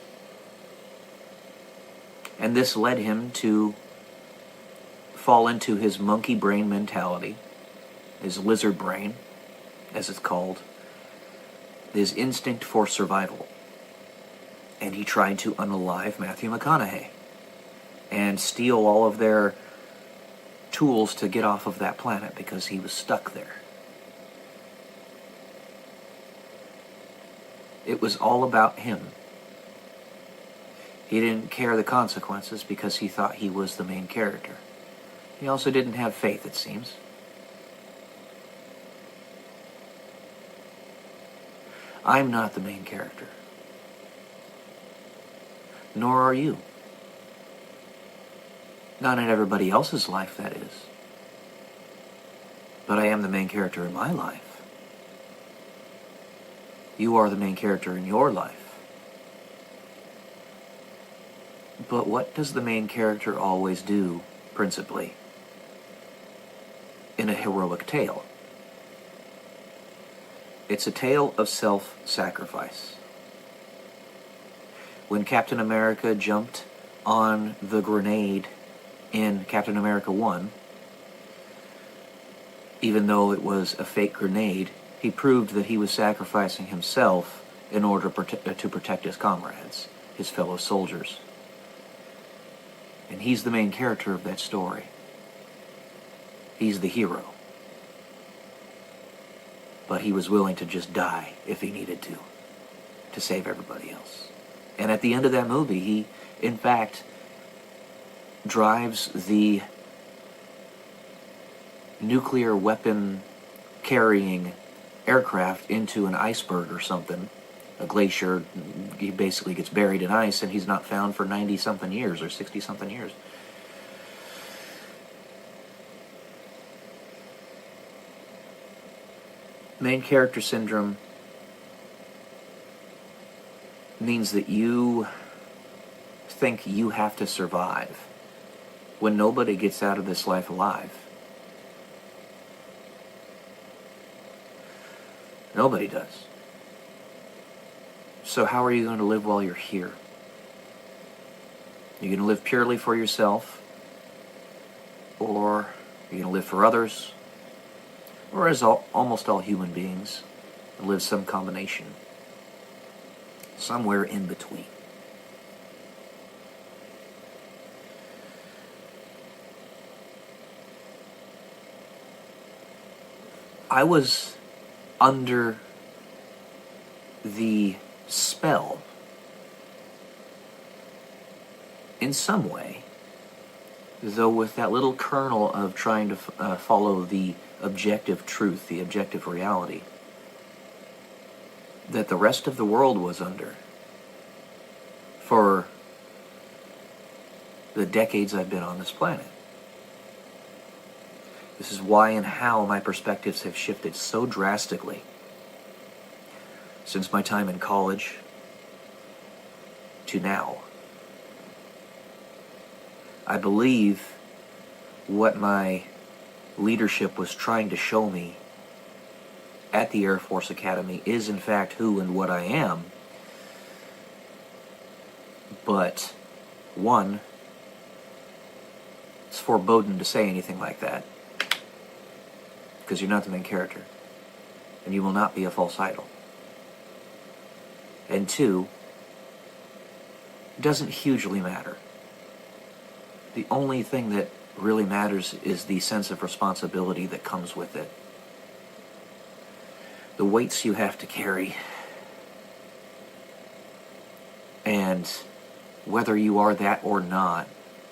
And this led him to fall into his monkey brain mentality, his lizard brain, as it's called, his instinct for survival. And he tried to unalive Matthew McConaughey and steal all of their tools to get off of that planet because he was stuck there. It was all about him. He didn't care the consequences because he thought he was the main character. He also didn't have faith, it seems. I'm not the main character. Nor are you. Not in everybody else's life, that is. But I am the main character in my life. You are the main character in your life. But what does the main character always do, principally, in a heroic tale? It's a tale of self-sacrifice. When Captain America jumped on the grenade in Captain America 1, even though it was a fake grenade, he proved that he was sacrificing himself in order to protect his comrades, his fellow soldiers. And he's the main character of that story. He's the hero. But he was willing to just die if he needed to save everybody else. And at the end of that movie, he, in fact, drives the nuclear weapon carrying aircraft into an iceberg or something, a glacier. He basically gets buried in ice and he's not found for 90-something years or 60-something years. Main character syndrome means that you think you have to survive when nobody gets out of this life alive. Nobody does. So how are you going to live while you're here? You're going to live purely for yourself, or you're going to live for others, or as almost all human beings, live some combination. somewhere in between. I was under the spell, in some way, though with that little kernel of trying to follow the objective truth, the objective reality, that the rest of the world was under for the decades I've been on this planet. This is why and how my perspectives have shifted so drastically since my time in college to now. I believe what my leadership was trying to show me at the Air Force Academy is in fact who and what I am. But, one, it's foreboding to say anything like that, because you're not the main character, and you will not be a false idol. And two, it doesn't hugely matter. The only thing that really matters is the sense of responsibility that comes with it. The weights you have to carry, and whether you are that or not,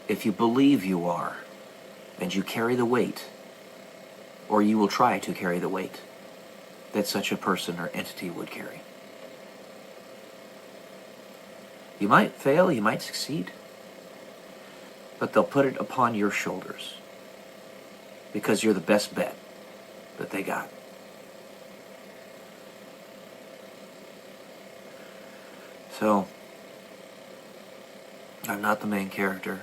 if you believe you are, and you carry the weight, or you will try to carry the weight that such a person or entity would carry. You might fail, you might succeed, but they'll put it upon your shoulders because you're the best bet that they got. So, I'm not the main character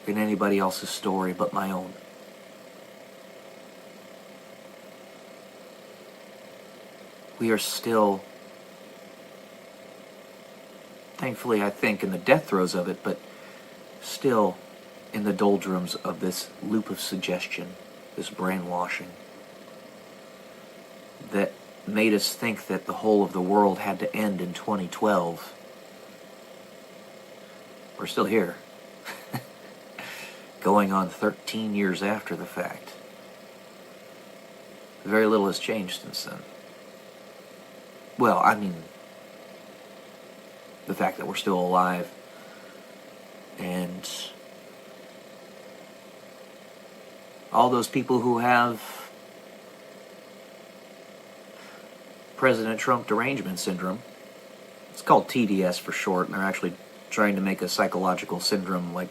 in anybody else's story but my own. We are still, thankfully I think, in the death throes of it, but still in the doldrums of this loop of suggestion, this brainwashing, that made us think that the whole of the world had to end in 2012. We're still here, going on 13 years after the fact. Very little has changed since then. Well, I mean, the fact that we're still alive, and all those people who have President Trump derangement syndrome. It's called TDS for short, and they're actually trying to make a psychological syndrome like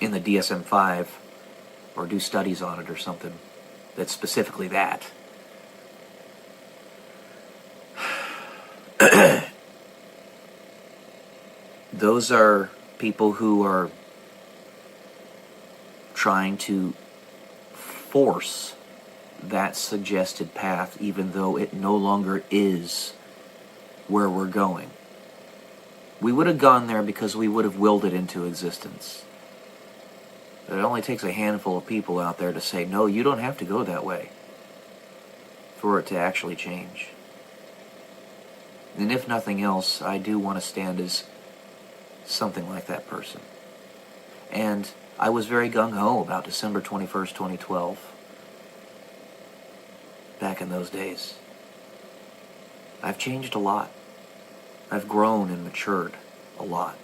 in the DSM-5 or do studies on it or something that's specifically that. Those are people who are trying to force that suggested path, even though it no longer is where we're going. We would have gone there because we would have willed it into existence. But it only takes a handful of people out there to say, no, you don't have to go that way, for it to actually change. And if nothing else, I do want to stand as something like that person. And I was very gung-ho about December 21st, 2012. Back in those days. I've changed a lot. I've grown and matured a lot.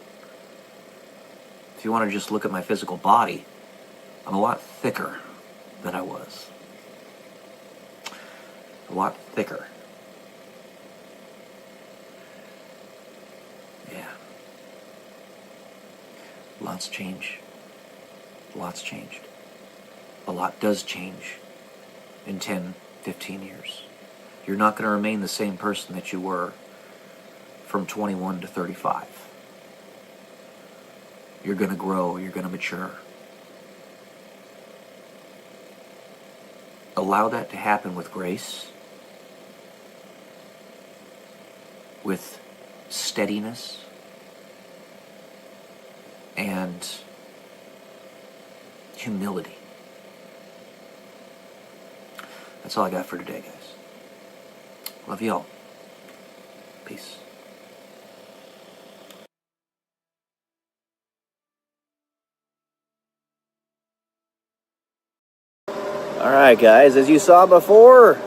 If you want to just look at my physical body, I'm a lot thicker than I was. A lot thicker. Yeah. Lots change. Lots changed. A lot does change in 10, 15 years. You're not going to remain the same person that you were from 21 to 35. You're going to grow. You're going to mature. Allow that to happen with grace, with steadiness, and humility. That's all I got for today, guys. Love y'all. Peace. Alright guys, as you saw before,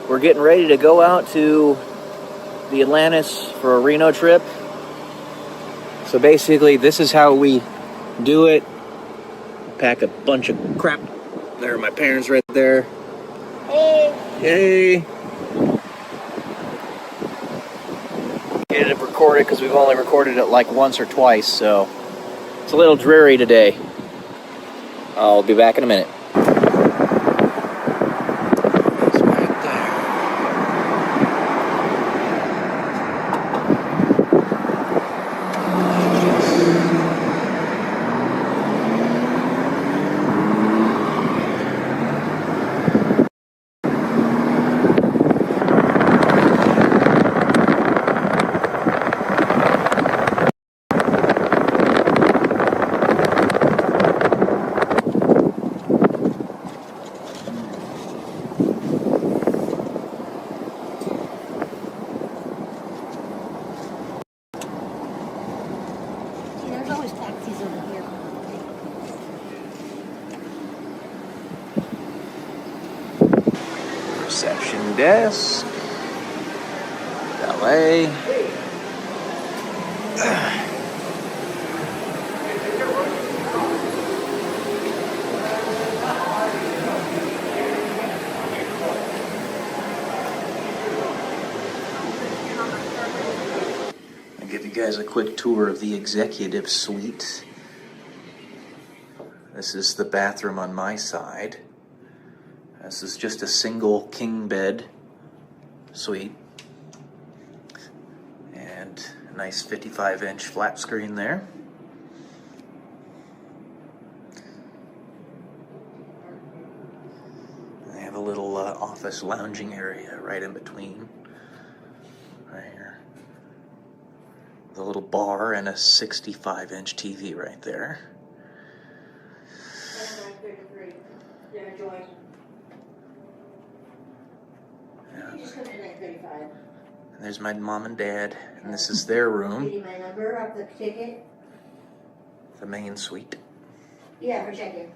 we're getting ready to go out to the Atlantis for a Reno trip. So basically, this is how we do it. Pack a bunch of crap. There are my parents right there. Hey. Hey. Get it recorded because we've only recorded it like once or twice, so it's a little dreary today. I'll be back in a minute. Reception desk, valet. I'll give you guys a quick tour of the executive suite. This is the bathroom on my side. This is just a single king bed suite. And a nice 55-inch flat screen there. They have a little office lounging area right in between. Right here. The little bar and a 65-inch TV right there. And there's my mom and dad, and this is their room. Getting my number of the ticket? The main suite. Yeah, for check-in.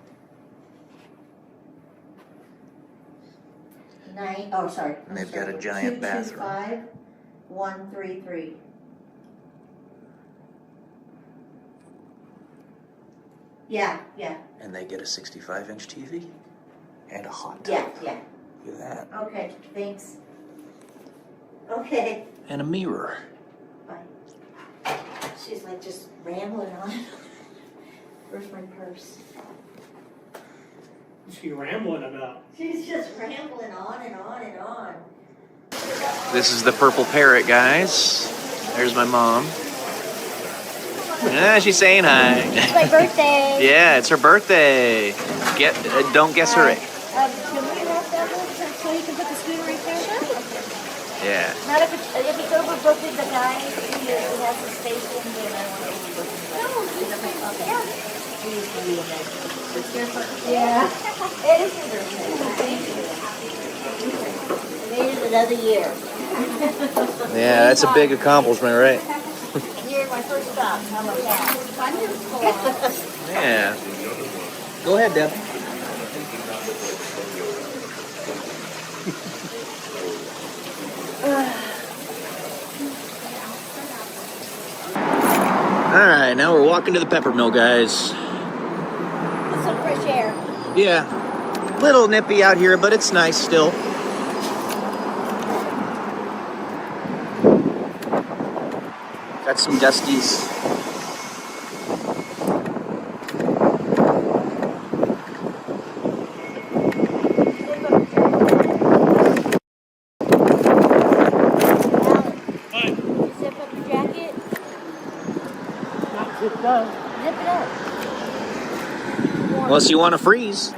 9, oh sorry. And they've got a giant bathroom. 225-133. Yeah, yeah. And they get a 65-inch TV and a hot tub. Yeah, yeah. Look at that. Okay, thanks. Okay. And a mirror. Bye. She's like just rambling on. Where's my purse? What's she rambling about? She's just rambling on and on and on. This is the purple parrot, guys. There's my mom. Yeah, she's saying hi. It's my birthday. Yeah, it's her birthday. Don't guess her age. Can we wrap that one so you can put the spoon right there? Yeah. Not if it's overbooking the guy who has the space in there, I want to overbook him. No, okay. Yeah. He used to be in there. It's your birthday. Yeah. It is your birthday. Thank you. Made it another year. Yeah, that's a big accomplishment, right? You're my first stop. How about that? Wonderful. Yeah. Go ahead, Deb. Alright, now we're walking to the pepper mill, guys. Get some fresh air. Yeah. Little nippy out here, but it's nice still. Got some dusties. Zip up your jacket. Not zipped up. Zip it up. Unless you want to freeze.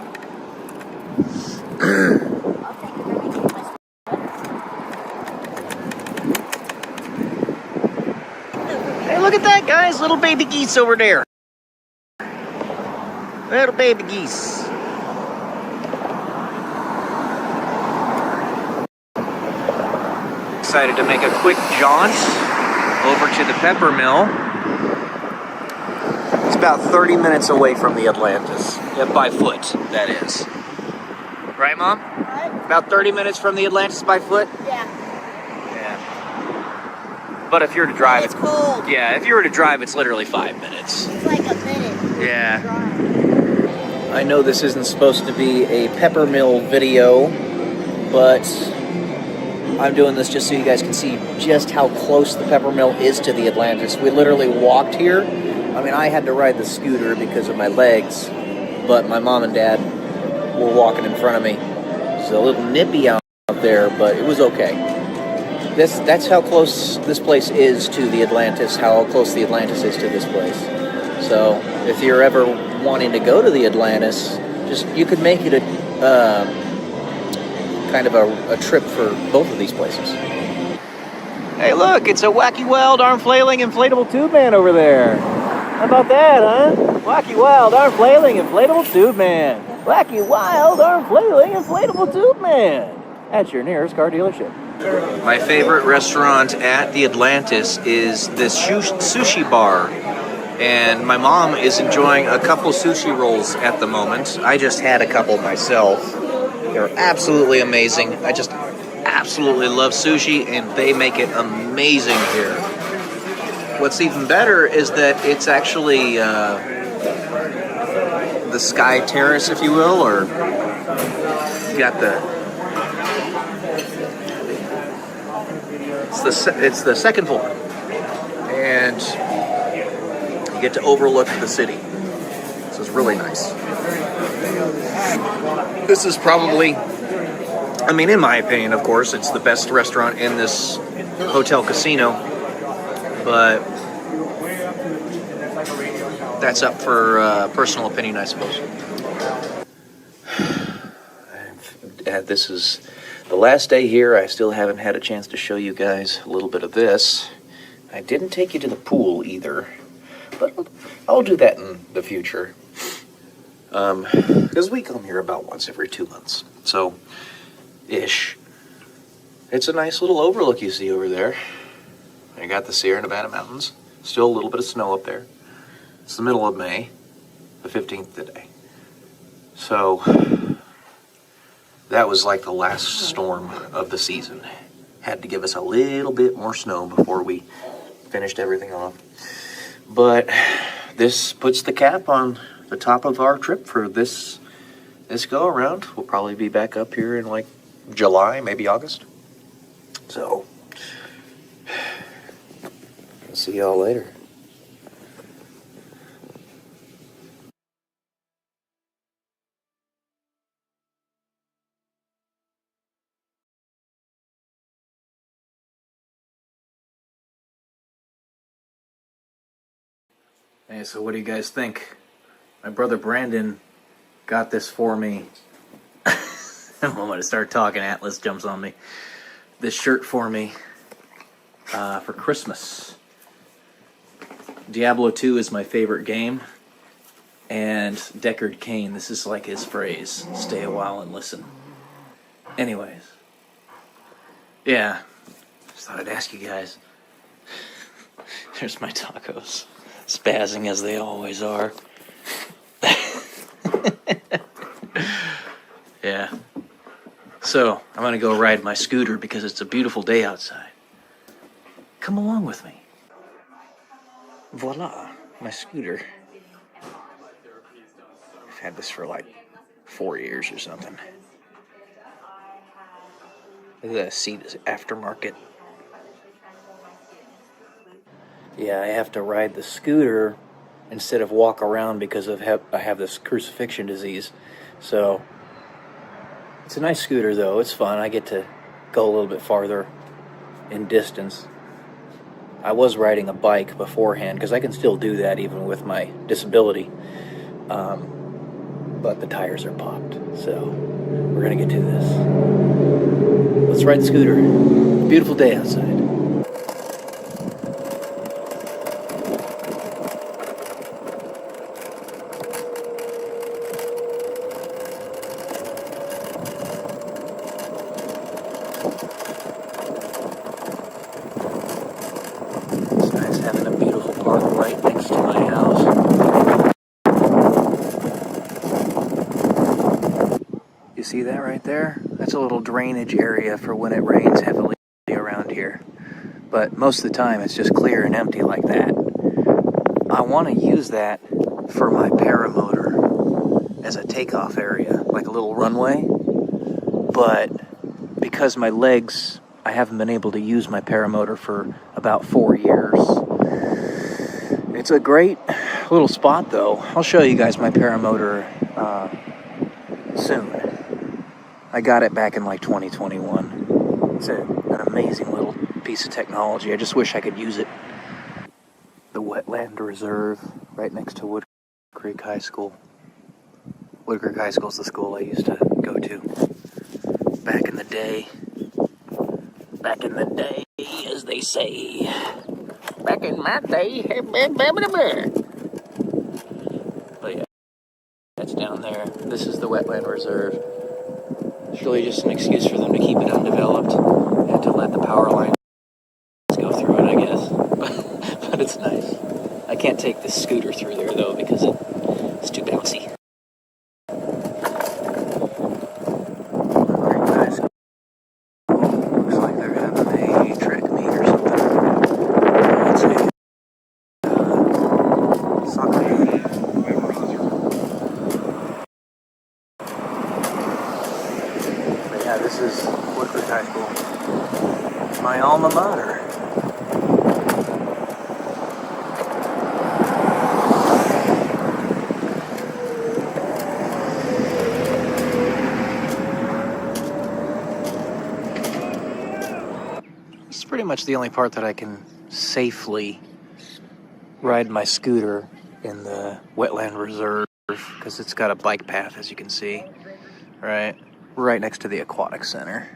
Hey, look at that, guys. Little baby geese over there. Little baby geese. decided to make a quick jaunt over to the pepper mill. It's about 30 minutes away from the Atlantis. Yeah, by foot, that is. Right, Mom? What? About 30 minutes from the Atlantis by foot? Yeah. Yeah. But if you were to drive, It's cold. yeah, if you were to drive, it's literally 5 minutes. It's like a minute. Yeah. Drive. I know this isn't supposed to be a pepper mill video, but I'm doing this just so you guys can see just how close the pepper mill is to the Atlantis. We literally walked here. I mean, I had to ride the scooter because of my legs, but my mom and dad were walking in front of me. It's a little nippy out there, but it was okay. That's how close this place is to the Atlantis, how close the Atlantis is to this place. So if you're ever wanting to go to the Atlantis, you could make it a kind of a trip for both of these places. Hey, look, it's a Wacky Wild Arm Flailing Inflatable Tube Man over there. How about that, huh? Wacky Wild Arm Flailing Inflatable Tube Man. Wacky Wild Arm Flailing Inflatable Tube Man. At your nearest car dealership. My favorite restaurant at the Atlantis is this sushi bar. And my mom is enjoying a couple sushi rolls at the moment. I just had a couple myself. They're absolutely amazing. I just absolutely love sushi, and they make it amazing here. What's even better is that it's actually the Sky Terrace, if you will, or you got it's the second floor, and you get to overlook the city. So it's really nice. This is probably, I mean, in my opinion, of course, it's the best restaurant in this hotel casino, but that's up for personal opinion, I suppose. This is the last day here. I still haven't had a chance to show you guys a little bit of this. I didn't take you to the pool either, but I'll do that in the future. Because we come here about once every 2 months, so ish. It's a nice little overlook you see over there. I got the Sierra Nevada mountains. Still a little bit of snow up there. It's the middle of May, the 15th today. So that was like the last storm of the season. Had to give us a little bit more snow before we finished everything off. But this puts the cap on the top of our trip for this go around. We'll probably be back up here in like July, maybe August. So I'll see y'all later. Hey, so what do you guys think? My brother Brandon got this for me. The moment I start talking, Atlas jumps on me. This shirt for me for Christmas. Diablo 2 is my favorite game. And Deckard Cain, this is like his phrase. Stay a while and listen. Anyways. Yeah. Just thought I'd ask you guys. There's my tacos. Spazzing as they always are. Yeah. So, I'm going to go ride my scooter because it's a beautiful day outside. Come along with me. Voila, my scooter. I've had this for like 4 years or something. The seat is aftermarket. Yeah, I have to ride the scooter instead of walk around because I have this crucifixion disease. So it's a nice scooter though. It's fun. I get to go a little bit farther in distance. I was riding a bike beforehand because I can still do that even with my disability. But the tires are popped. So we're going to get to this. Let's ride the scooter. Beautiful day outside. see that right there? That's a little drainage area for when it rains heavily around here. But most of the time it's just clear and empty like that. I want to use that for my paramotor as a takeoff area, like a little runway. But because my legs, I haven't been able to use my paramotor for about 4 years. It's a great little spot though. I'll show you guys my paramotor soon. I got it back in like 2021. It's an amazing little piece of technology. I just wish I could use it. The wetland reserve right next to Wood Creek High School. Wood Creek High School is the school I used to go to back in the day. Back in the day, as they say. Back in my day. But yeah, that's down there. This is the wetland reserve. It's really just an excuse for them to keep it undeveloped and to let the power lines go through it, I guess. But it's nice. I can't take this scooter through there though because it's too bouncy. Looks like they're having a track meet or something. It's a soccer game. But yeah, this is Wood Creek High School. My alma mater. It's pretty much the only part that I can safely ride my scooter in the wetland reserve because it's got a bike path, as you can see, right next to the aquatic center.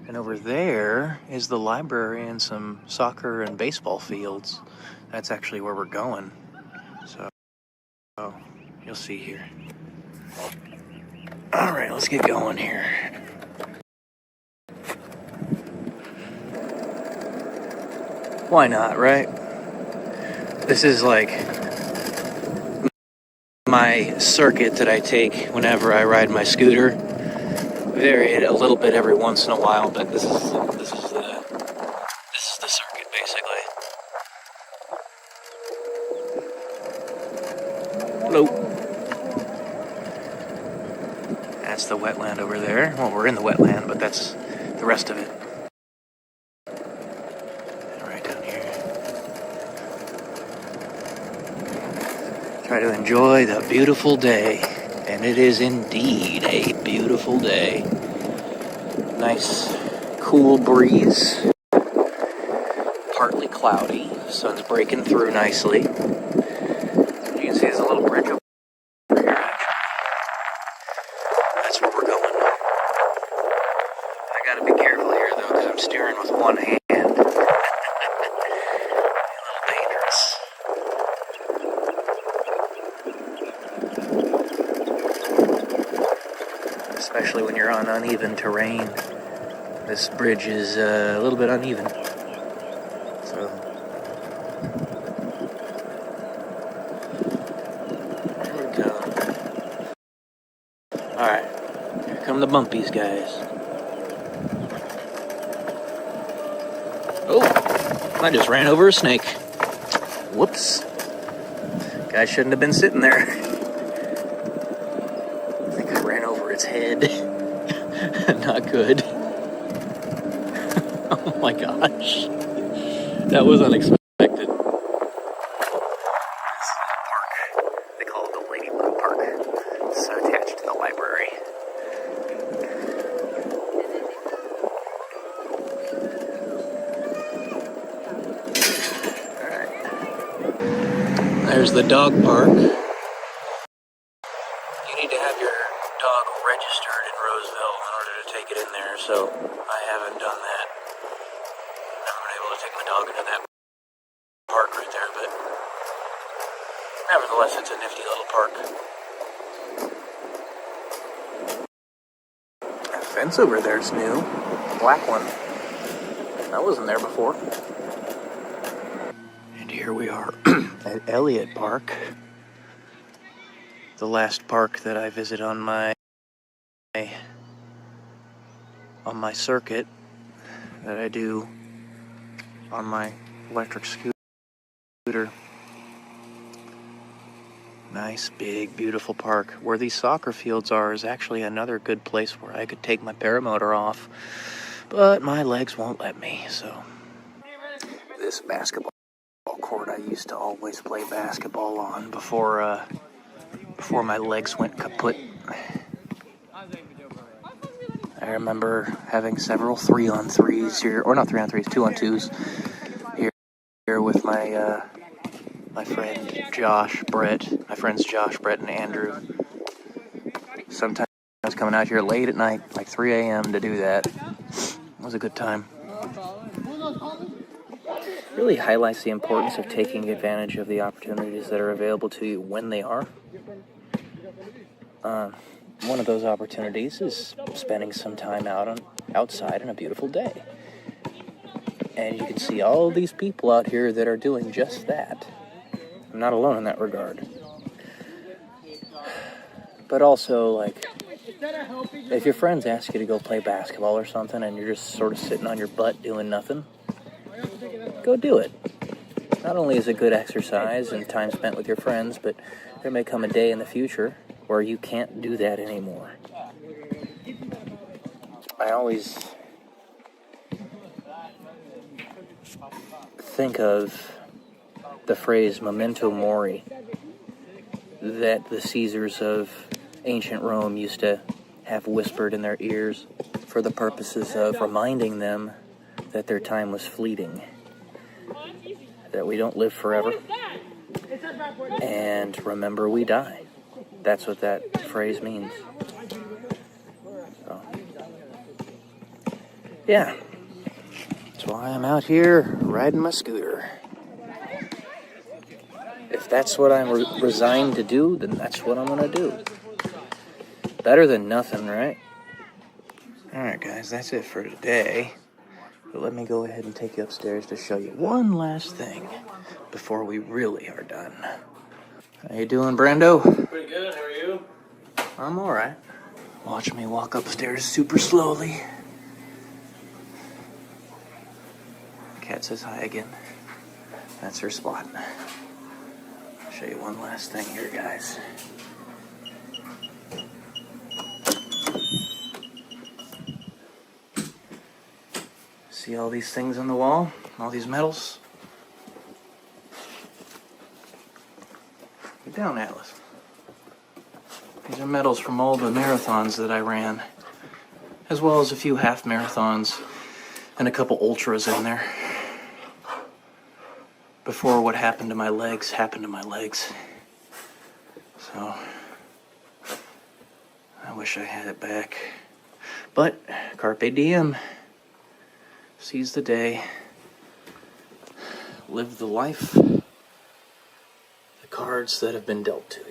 And over there is the library and some soccer and baseball fields. That's actually where we're going. So you'll see here. All right, let's get going here. Why not, right? This is like my circuit that I take whenever I ride my scooter. Vary it a little bit every once in a while, but this is the circuit basically. Hello. That's the wetland over there. Well, we're in the wetland, but that's the rest of it. Right down here. Try to enjoy the beautiful day. And it is indeed a beautiful day. Nice, cool breeze. Partly cloudy. Sun's breaking through nicely. You can see there's a little bridge over here, actually. That's where we're going. I gotta be careful here, though, because I'm steering with one hand. A little dangerous. Especially when you're on uneven terrain. This bridge is a little bit uneven. So, here we go. Alright, here come the bumpies, guys. Oh, I just ran over a snake. Whoops. Guy shouldn't have been sitting there. I think I ran over its head. Not good. Oh my gosh. That was unexpected. This is a park. They call it the Ladybug Park. It's attached to the library. Alright. There's the dog park. You need to have your dog registered in Roseville in order to take it in there, so I haven't done that. Never been able to take my dog into that park right there, but nevertheless, it's a nifty little park. That fence over there's new. Black one. That wasn't there before. And here we are at Elliott Park. The last park that I visit on my my circuit that I do on my electric scooter. Nice, big, beautiful park. Where these soccer fields are is actually another good place where I could take my paramotor off, but my legs won't let me, so. This basketball court I used to always play basketball on before my legs went kaput. I remember having several 3-on-3s here, or not 3-on-3s, 2-on-2s here with my friend Josh, Brett, my friends Josh, Brett, and Andrew. Sometimes I was coming out here late at night, like 3 a.m. to do that. It was a good time. Really highlights the importance of taking advantage of the opportunities that are available to you when they are. One of those opportunities is spending some time outside on a beautiful day. And you can see all these people out here that are doing just that. I'm not alone in that regard. But also, like, if your friends ask you to go play basketball or something and you're just sort of sitting on your butt doing nothing, go do it. Not only is it good exercise and time spent with your friends, but there may come a day in the future where you can't do that anymore. I always think of the phrase memento mori that the Caesars of ancient Rome used to have whispered in their ears for the purposes of reminding them that their time was fleeting, that we don't live forever, and remember we die. That's what that phrase means. So, yeah, that's why I'm out here riding my scooter. If that's what I'm resigned to do, then that's what I'm going to do. Better than nothing, right? Alright guys, that's it for today. But let me go ahead and take you upstairs to show you one last thing before we really are done. How you doing, Brando? Pretty good, how are you? I'm alright. Watch me walk upstairs super slowly. Cat says hi again. That's her spot. I'll show you one last thing here, guys. See all these things on the wall? All these medals? Get down, Atlas. These are medals from all the marathons that I ran, as well as a few half marathons and a couple ultras in there. Before what happened to my legs happened to my legs. So, I wish I had it back. But, carpe diem. Seize the day. Live the life. The cards that have been dealt to you.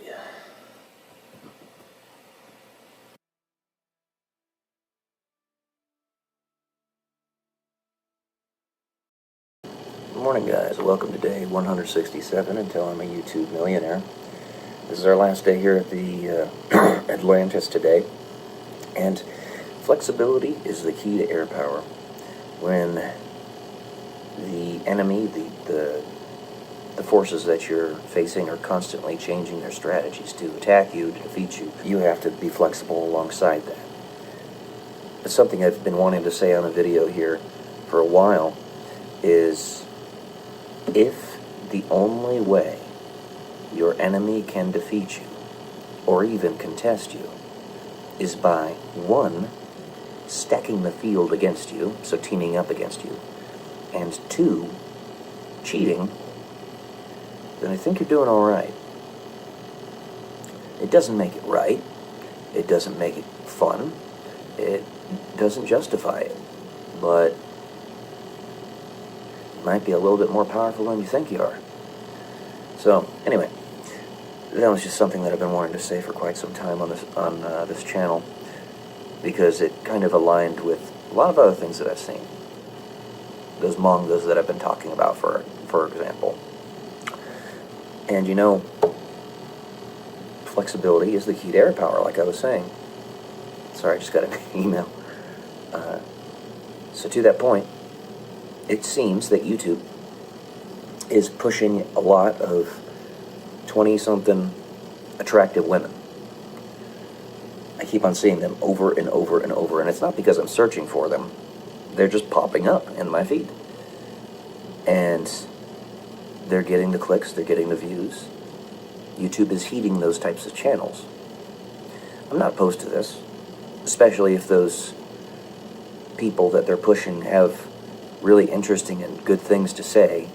Good morning, guys. Welcome to day 167 until I'm a YouTube millionaire. This is our last day here at the Atlantis today. And flexibility is the key to air power. When the enemy, the forces that you're facing are constantly changing their strategies to attack you, to defeat you, you have to be flexible alongside that. It's something I've been wanting to say on a video here for a while is if the only way your enemy can defeat you or even contest you is by, one, stacking the field against you, so teaming up against you, and two, cheating, then I think you're doing all right. It doesn't make it right. It doesn't make it fun. It doesn't justify it. But you might be a little bit more powerful than you think you are. So, anyway, that was just something that I've been wanting to say for quite some time on this channel, because it kind of aligned with a lot of other things that I've seen. Those mangas that I've been talking about, for example. And you know, flexibility is the key to air power, like I was saying. Sorry, I just got an email. So to that point, it seems that YouTube is pushing a lot of 20-something attractive women. I keep on seeing them over and over and over, and it's not because I'm searching for them. They're just popping up in my feed. And they're getting the clicks, they're getting the views. YouTube is heeding those types of channels. I'm not opposed to this, especially if those people that they're pushing have really interesting and good things to say,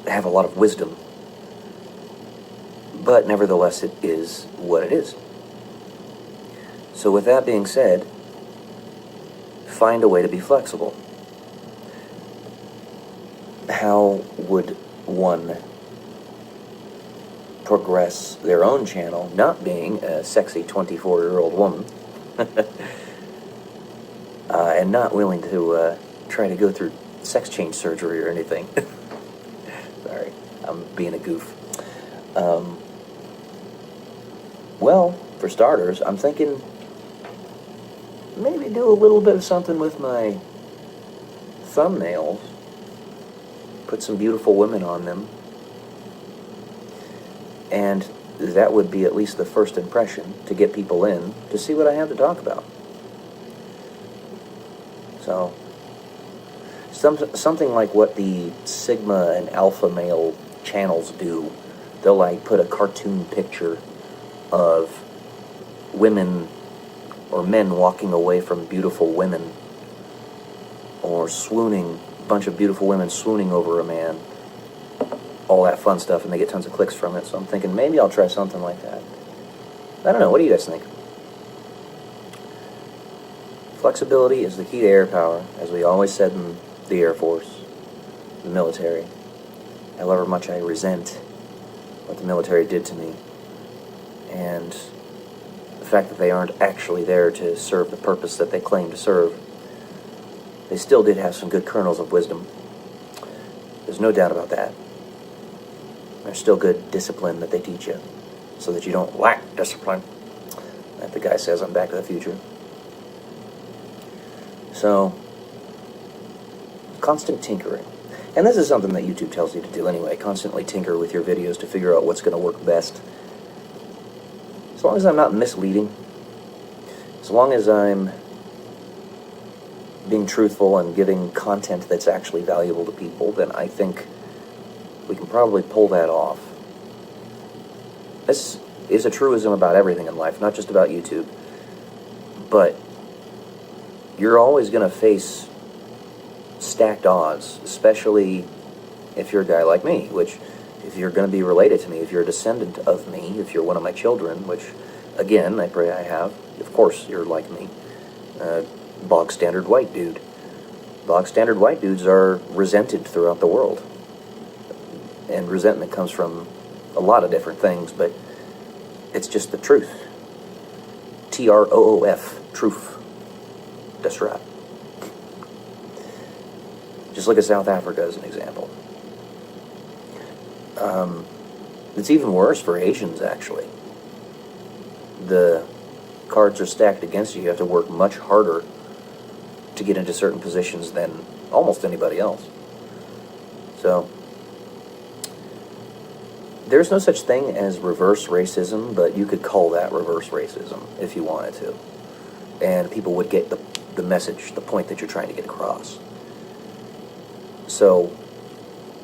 have a lot of wisdom. But nevertheless, it is what it is. So with that being said, find a way to be flexible. How would one progress their own channel, not being a sexy 24-year-old woman, and not willing to try to go through sex change surgery or anything? Sorry, I'm being a goof. Well, for starters, I'm thinking maybe do a little bit of something with my thumbnails. Put some beautiful women on them. And that would be at least the first impression to get people in to see what I have to talk about. So, something like what the Sigma and Alpha male channels do. They'll like put a cartoon picture of women or men walking away from beautiful women, or swooning, a bunch of beautiful women swooning over a man, all that fun stuff, and they get tons of clicks from it. So I'm thinking maybe I'll try something like that. I don't know, what do you guys think? Flexibility is the key to air power, as we always said in the Air Force, the military. However much I resent what the military did to me, and the fact that they aren't actually there to serve the purpose that they claim to serve, they still did have some good kernels of wisdom. There's no doubt about that. There's still good discipline that they teach you, so that you don't lack discipline, like the guy says on Back to the Future. So, constant tinkering. And this is something that YouTube tells you to do anyway. Constantly tinker with your videos to figure out what's going to work best. As long as I'm not misleading, as long as I'm being truthful and giving content that's actually valuable to people, then I think we can probably pull that off. This is a truism about everything in life, not just about YouTube. But you're always going to face stacked odds, especially if you're a guy like me, which, if you're going to be related to me, if you're a descendant of me, if you're one of my children, which, again, I pray I have, of course you're like me, bog standard white dude. Bog standard white dudes are resented throughout the world. And resentment comes from a lot of different things, but it's just the truth. T-R-O-O-F, truth. That's right. Just look at South Africa as an example. It's even worse for Asians, actually. The cards are stacked against you. You have to work much harder to get into certain positions than almost anybody else. So, there's no such thing as reverse racism, but you could call that reverse racism if you wanted to. And people would get the message, the point that you're trying to get across. So,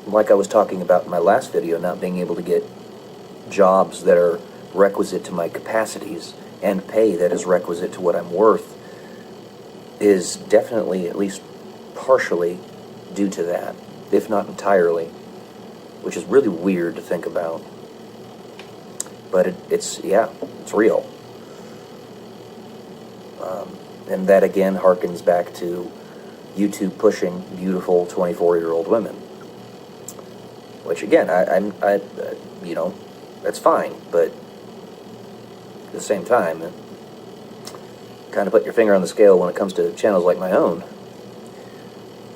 like I was talking about in my last video, not being able to get jobs that are requisite to my capacities and pay that is requisite to what I'm worth is definitely, at least partially, due to that, if not entirely, which is really weird to think about. But it's real. And that again harkens back to YouTube pushing beautiful 24-year-old women. Which again, I that's fine, but at the same time, kind of put your finger on the scale when it comes to channels like my own.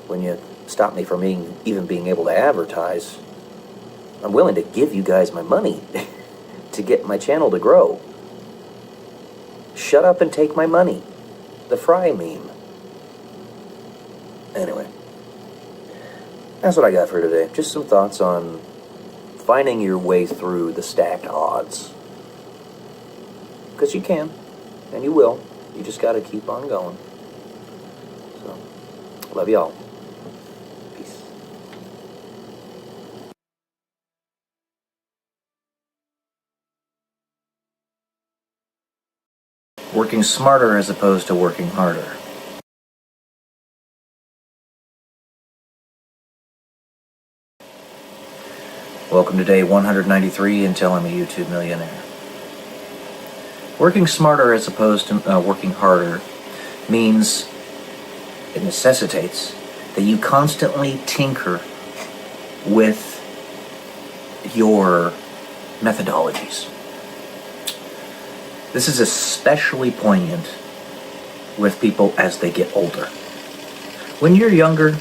When you stop me from even being able to advertise, I'm willing to give you guys my money to get my channel to grow. Shut up and take my money. The Fry meme. Anyway, that's what I got for today. Just some thoughts on finding your way through the stacked odds. Because you can, and you will. You just got to keep on going. So, love y'all. Peace. Working smarter as opposed to working harder. Welcome to day 193 until I'm a YouTube millionaire. Working smarter as opposed to working harder means, it necessitates, that you constantly tinker with your methodologies. This is especially poignant with people as they get older. When you're younger,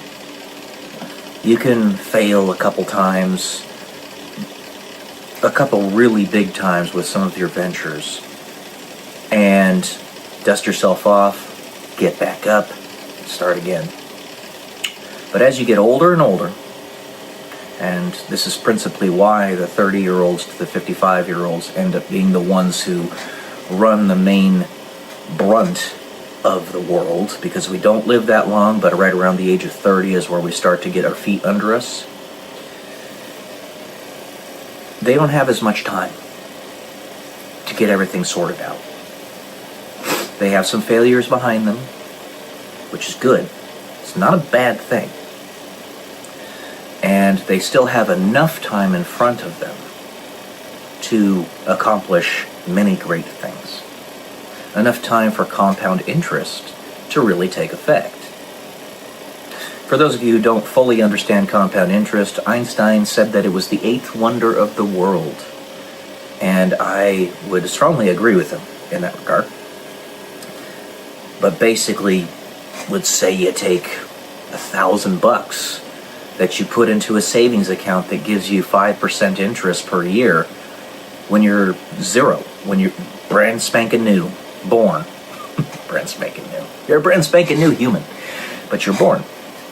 you can fail a couple times, a couple really big times with some of your ventures, and dust yourself off, get back up, start again. But as you get older and older, and this is principally why the 30-year-olds to the 55-year-olds end up being the ones who run the main brunt of the world, because we don't live that long, but right around the age of 30 is where we start to get our feet under us. They don't have as much time to get everything sorted out. They have some failures behind them, which is good. It's not a bad thing. And they still have enough time in front of them to accomplish many great things. Enough time for compound interest to really take effect. For those of you who don't fully understand compound interest, Einstein said that it was the eighth wonder of the world. And I would strongly agree with him in that regard. But basically, let's say you take $1,000 that you put into a savings account that gives you 5% interest per year when you're zero, when you're brand spanking new, born. Brand spanking new. You're a brand spanking new human, but you're born.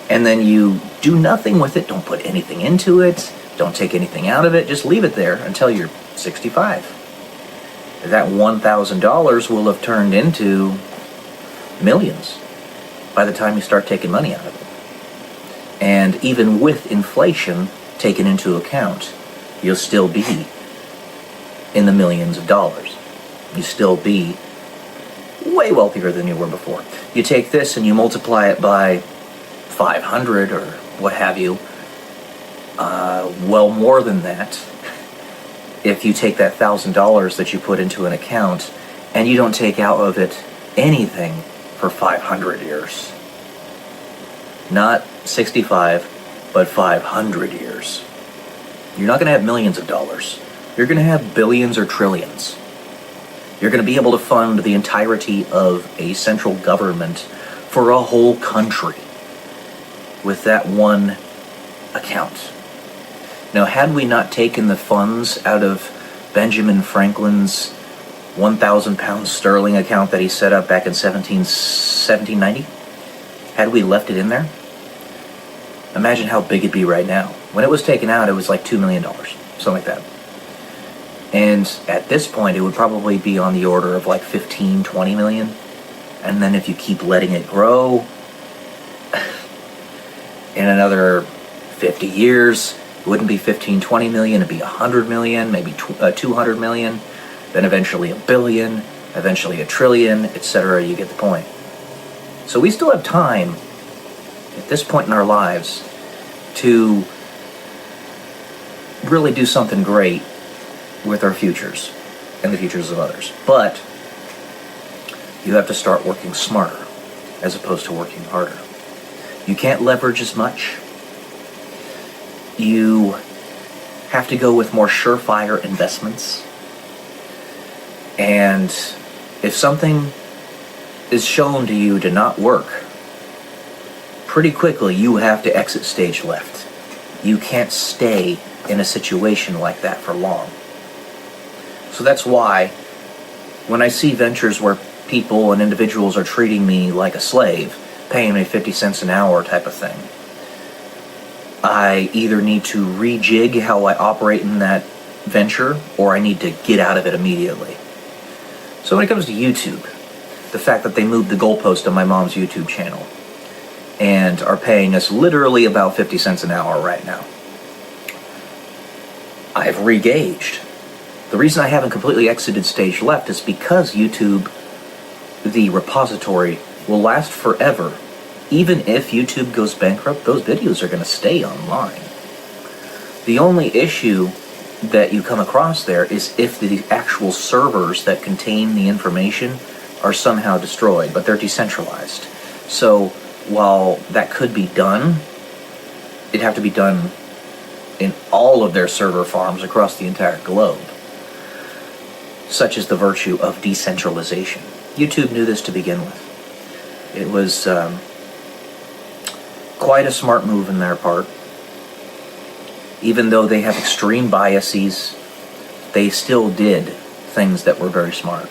And then you do nothing with it, don't put anything into it, don't take anything out of it, just leave it there until you're 65. That $1,000 will have turned into millions by the time you start taking money out of it. And even with inflation taken into account, you'll still be in the millions of dollars. You still be way wealthier than you were before. You take this and you multiply it by 500 or what have you, well more than that, if you take that $1,000 that you put into an account and you don't take out of it anything for 500 years. Not 65, but 500 years. You're not going to have millions of dollars. You're going to have billions or trillions. You're going to be able to fund the entirety of a central government for a whole country with that one account. Now, had we not taken the funds out of Benjamin Franklin's 1,000 pound sterling account that he set up back in 1790, had we left it in there, imagine how big it'd be right now. When it was taken out, it was like $2 million, something like that. And at this point, it would probably be on the order of like 15, 20 million. And then if you keep letting it grow, in another 50 years, it wouldn't be 15, 20 million, it'd be 100 million, maybe 200 million, then eventually $1 billion, eventually $1 trillion, etc. You get the point. So we still have time, at this point in our lives, to really do something great with our futures and the futures of others. But you have to start working smarter as opposed to working harder. You can't leverage as much. You have to go with more surefire investments. And if something is shown to you to not work, pretty quickly you have to exit stage left. You can't stay in a situation like that for long. So that's why when I see ventures where people and individuals are treating me like a slave, paying me 50 cents an hour type of thing. I either need to rejig how I operate in that venture, or I need to get out of it immediately. So when it comes to YouTube, the fact that they moved the goalpost on my mom's YouTube channel and are paying us literally about 50 cents an hour right now, I've re-gauged. The reason I haven't completely exited stage left is because YouTube, the repository, will last forever. Even if YouTube goes bankrupt, those videos are going to stay online. The only issue that you come across there is if the actual servers that contain the information are somehow destroyed, but they're decentralized. So while that could be done, it'd have to be done in all of their server farms across the entire globe. Such is the virtue of decentralization. YouTube knew this to begin with. It was quite a smart move on their part. Even though they have extreme biases, they still did things that were very smart.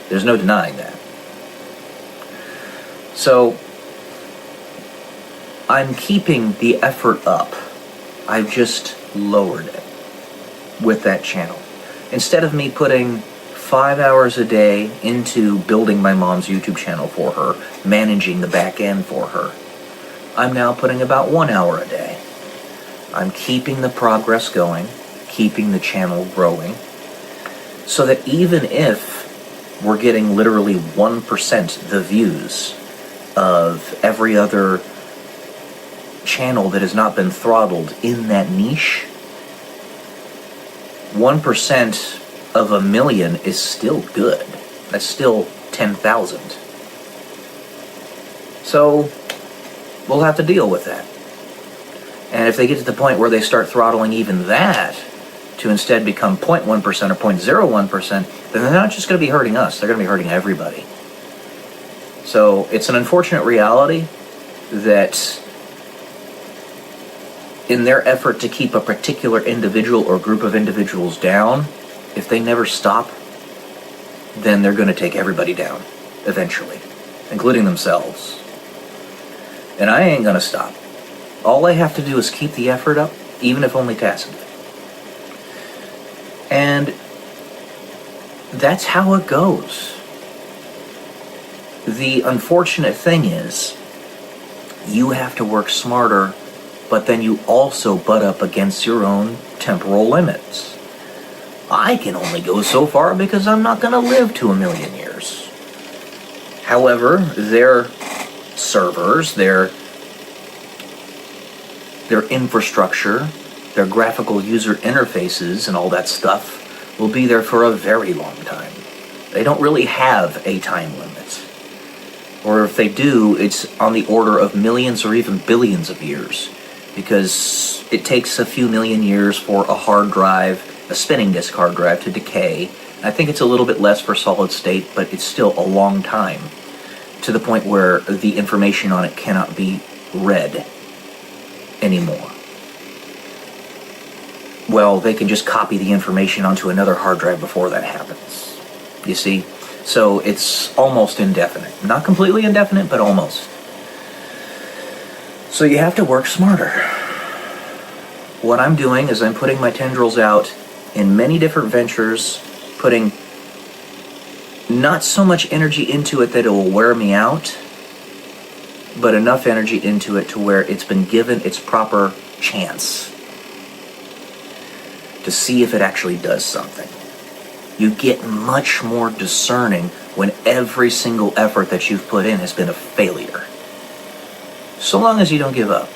There's no denying that. So, I'm keeping the effort up. I've just lowered it with that channel. Instead of me putting 5 hours a day into building my mom's YouTube channel for her, managing the back end for her, I'm now putting about 1 hour a day. I'm keeping the progress going, keeping the channel growing, so that even if we're getting literally 1% the views of every other channel that has not been throttled in that niche, 1% of a million is still good. That's still 10,000. So we'll have to deal with that. And if they get to the point where they start throttling even that to instead become 0.1% or 0.01%, then they're not just going to be hurting us, they're going to be hurting everybody. So it's an unfortunate reality that in their effort to keep a particular individual or group of individuals down, if they never stop, then they're going to take everybody down eventually, including themselves. And I ain't going to stop. All I have to do is keep the effort up, even if only tacitly. And that's how it goes. The unfortunate thing is, you have to work smarter, but then you also butt up against your own temporal limits. I can only go so far because I'm not going to live to 1,000,000 years. However, their servers, their infrastructure, their graphical user interfaces and all that stuff will be there for a very long time. They don't really have a time limit. Or if they do, it's on the order of millions or even billions of years, because it takes a few million years for a hard drive, a spinning disk hard drive, to decay. I think it's a little bit less for solid state, but it's still a long time, to the point where the information on it cannot be read anymore. Well, they can just copy the information onto another hard drive before that happens. You see? So it's almost indefinite. Not completely indefinite, but almost. So you have to work smarter. What I'm doing is I'm putting my tendrils out in many different ventures, putting not so much energy into it that it will wear me out, but enough energy into it to where it's been given its proper chance to see if it actually does something. You get much more discerning when every single effort that you've put in has been a failure. So long as you don't give up.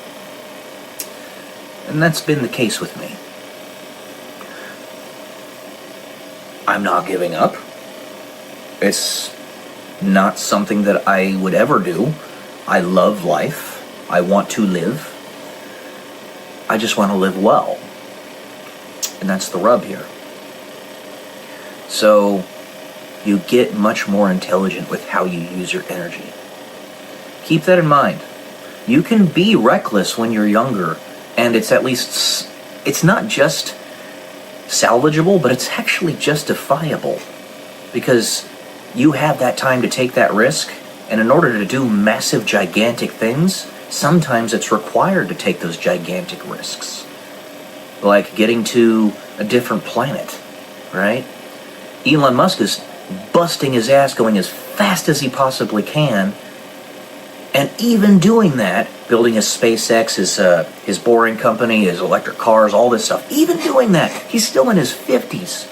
And that's been the case with me. I'm not giving up. It's not something that I would ever do. I love life. I want to live. I just want to live well. And that's the rub here. So you get much more intelligent with how you use your energy. Keep that in mind. You can be reckless when you're younger, and it's at least, it's not just salvageable, but it's actually justifiable, because you have that time to take that risk, And in order to do massive, gigantic things, sometimes it's required to take those gigantic risks. Like getting to a different planet, right? Elon Musk is busting his ass, going as fast as he possibly can, and even doing that, building his SpaceX, his boring company, his electric cars, all this stuff, even doing that, he's still in his 50s,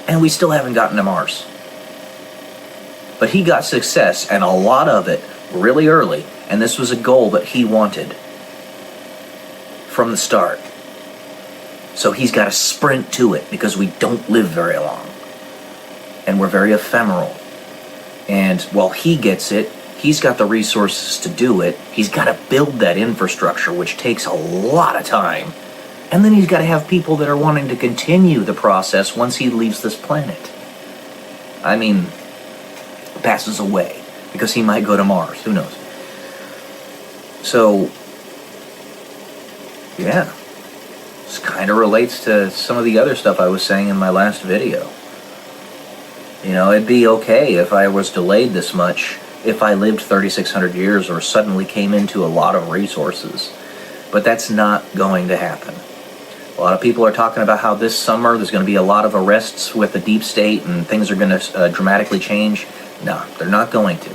and we still haven't gotten to Mars. But he got success, and a lot of it, really early, and this was a goal that he wanted from the start. So he's got to sprint to it, because we don't live very long. And we're very ephemeral. And while he gets it, he's got the resources to do it. He's got to build that infrastructure, which takes a lot of time. And then he's got to have people that are wanting to continue the process once he leaves this planet. I mean, passes away, because he might go to Mars. Who knows? So, yeah. This kind of relates to some of the other stuff I was saying in my last video. You know, it'd be okay if I was delayed this much, if I lived 3,600 years or suddenly came into a lot of resources. But that's not going to happen. A lot of people are talking about how this summer there's going to be a lot of arrests with the deep state and things are going to dramatically change. No, they're not going to.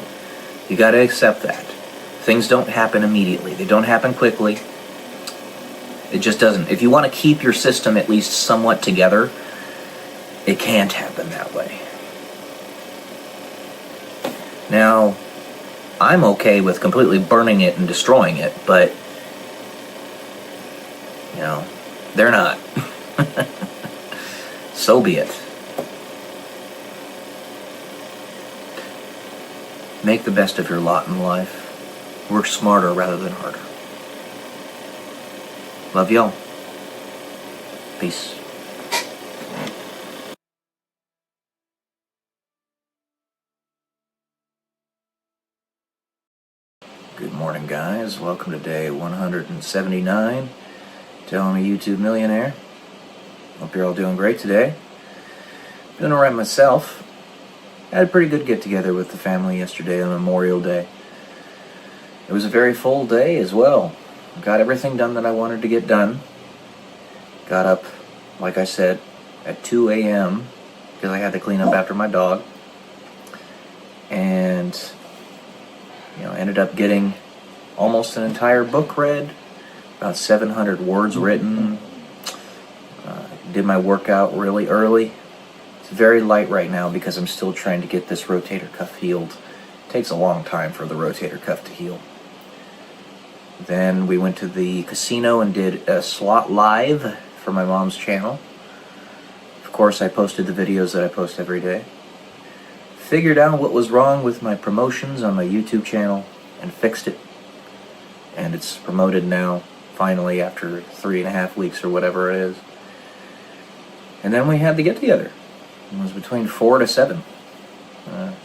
You got to accept that. Things don't happen immediately. They don't happen quickly. It just doesn't. If you want to keep your system at least somewhat together, it can't happen that way. Now, I'm okay with completely burning it and destroying it, but, you know, they're not. So be it. Make the best of your lot in life. Work smarter rather than harder. Love y'all. Peace. Good morning, guys. Welcome to day 179. I'm a YouTube millionaire. Hope you're all doing great today. Doing alright myself. Had a pretty good get-together with the family yesterday on Memorial Day. It was a very full day as well. Got everything done that I wanted to get done. Got up, like I said, at 2 a.m. because I had to clean up after my dog. And, you know, ended up getting almost an entire book read. About 700 words written. Did my workout really early. It's very light right now because I'm still trying to get this rotator cuff healed. It takes a long time for the rotator cuff to heal. Then we went to the casino and did a slot live for my mom's channel. Of course, I posted the videos that I post every day. Figured out what was wrong with my promotions on my YouTube channel and fixed it. And it's promoted now, finally, after 3.5 weeks or whatever it is. And then we had the get-together. It was between 4 to 7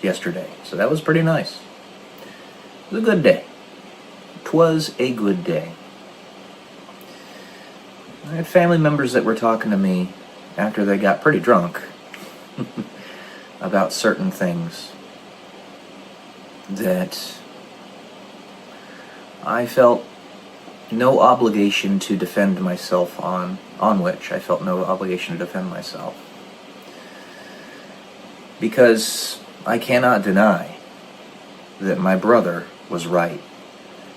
yesterday. So that was pretty nice. It was a good day. 'Twas a good day. I had family members that were talking to me after they got pretty drunk about certain things that I felt no obligation to defend myself on which I felt no obligation to defend myself. Because I cannot deny that my brother was right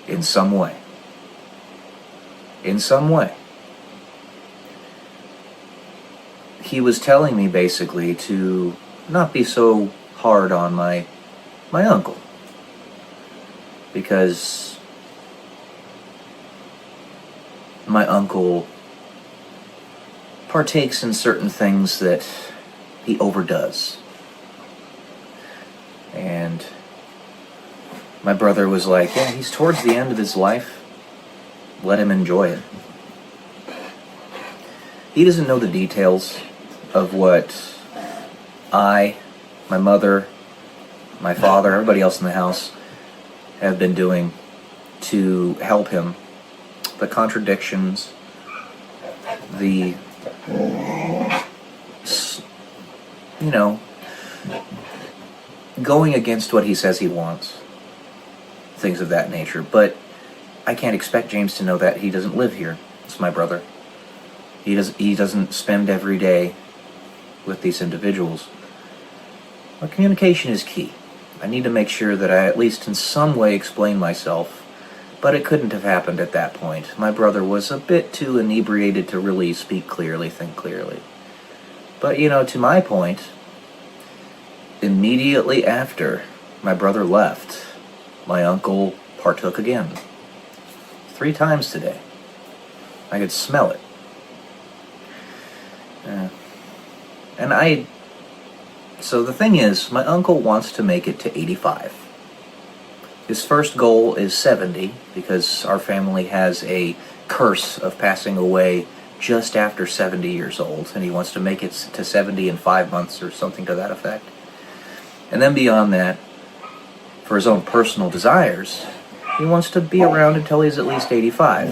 in some way. In some way. He was telling me basically to not be so hard on my uncle. Because my uncle partakes in certain things that he overdoes. And my brother was like, yeah, he's towards the end of his life. Let him enjoy it. He doesn't know the details of what I, my mother, my father, everybody else in the house have been doing to help him. The contradictions, the, you know, going against what he says he wants. things of that nature. But I can't expect James to know that. He doesn't live here. It's my brother. He doesn't spend every day with these individuals. But communication is key. I need to make sure that I at least in some way explain myself, but it couldn't have happened at that point. My brother was a bit too inebriated to really speak clearly, think clearly. But, to my point, immediately after my brother left, my uncle partook again. 3 times today. I could smell it. So the thing is, my uncle wants to make it to 85. His first goal is 70, because our family has a curse of passing away just after 70 years old, and he wants to make it to 70 in 5 months or something to that effect. And then beyond that, for his own personal desires, he wants to be around until he's at least 85.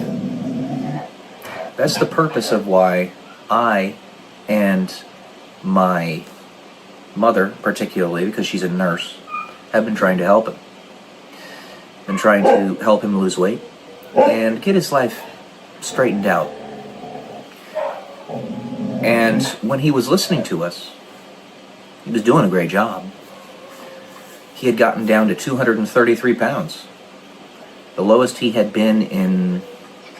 That's the purpose of why I and my mother, particularly, because she's a nurse, have been trying to help him. Been trying to help him lose weight and get his life straightened out. And when he was listening to us, he was doing a great job. He had gotten down to 233 pounds. The lowest he had been in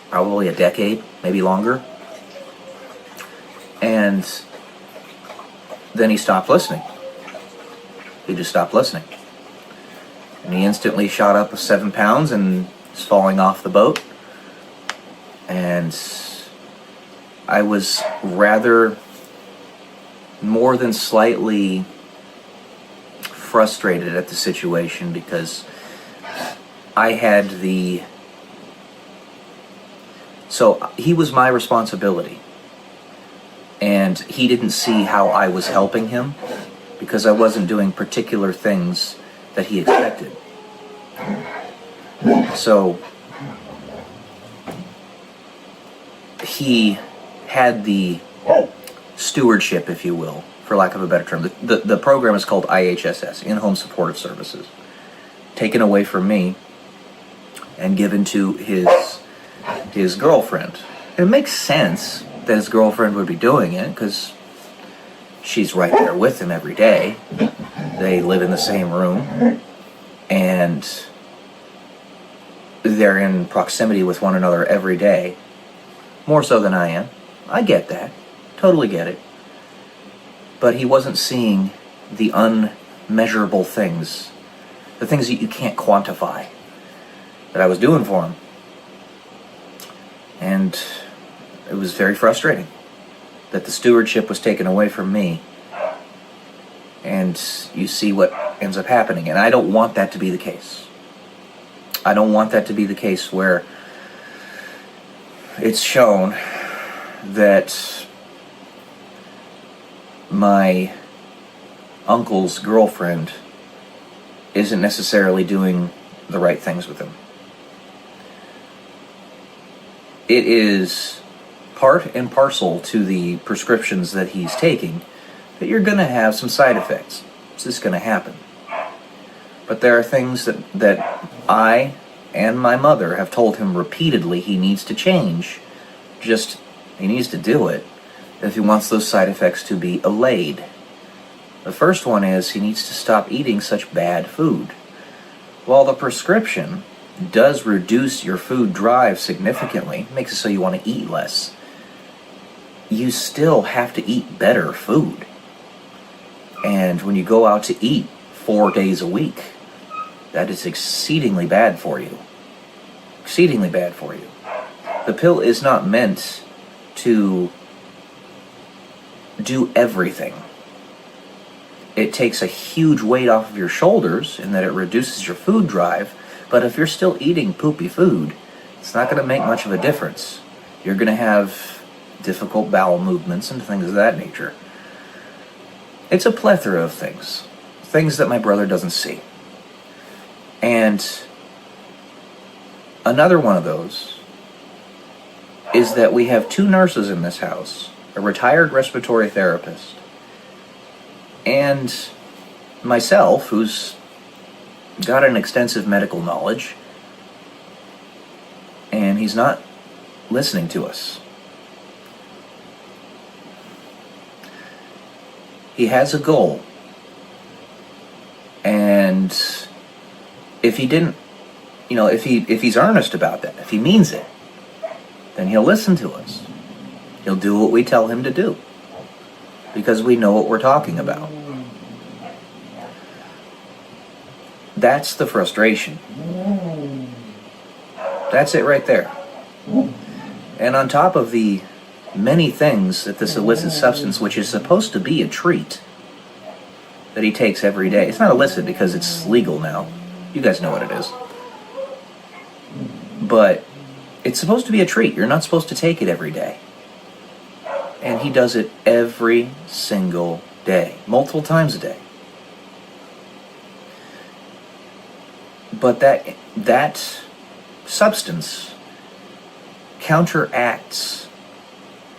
probably a decade, maybe longer. And then he stopped listening. He just stopped listening. And he instantly shot up 7 pounds and is falling off the boat. And I was rather more than slightly frustrated at the situation, because I had so he was my responsibility, and he didn't see how I was helping him because I wasn't doing particular things that he expected. So he had the stewardship, if you will, for lack of a better term. The program is called IHSS, In-Home Supportive Services, taken away from me and given to his girlfriend. It makes sense that his girlfriend would be doing it, because she's right there with him every day. They live in the same room, and they're in proximity with one another every day, more so than I am. I get that. Totally get it. But he wasn't seeing the unmeasurable things, the things that you can't quantify, that I was doing for him. And it was very frustrating that the stewardship was taken away from me. And you see what ends up happening. And I don't want that to be the case. I don't want that to be the case where it's shown that my uncle's girlfriend isn't necessarily doing the right things with him. It is part and parcel to the prescriptions that he's taking that you're going to have some side effects. It's just going to happen. But there are things that I and my mother have told him repeatedly he needs to change. Just, he needs to do it if he wants those side effects to be allayed. The first one is he needs to stop eating such bad food. While the prescription does reduce your food drive significantly, makes it so you want to eat less, you still have to eat better food. And when you go out to eat 4 days a week, that is exceedingly bad for you. Exceedingly bad for you. The pill is not meant to do everything. It takes a huge weight off of your shoulders in that it reduces your food drive, but if you're still eating poopy food, it's not going to make much of a difference. You're going to have difficult bowel movements and things of that nature. It's a plethora of things. Things that my brother doesn't see. And another one of those is that we have 2 nurses in this house, a retired respiratory therapist, and myself, who's got an extensive medical knowledge, and he's not listening to us. He has a goal, and if he didn't, if he's earnest about that, if he means it, then he'll listen to us. He'll do what we tell him to do, because we know what we're talking about. That's the frustration. That's it right there. And on top of the many things that this illicit substance, which is supposed to be a treat, that he takes every day. It's not illicit because it's legal now. You guys know what it is. But it's supposed to be a treat. You're not supposed to take it every day. And he does it every single day, multiple times a day. But that substance counteracts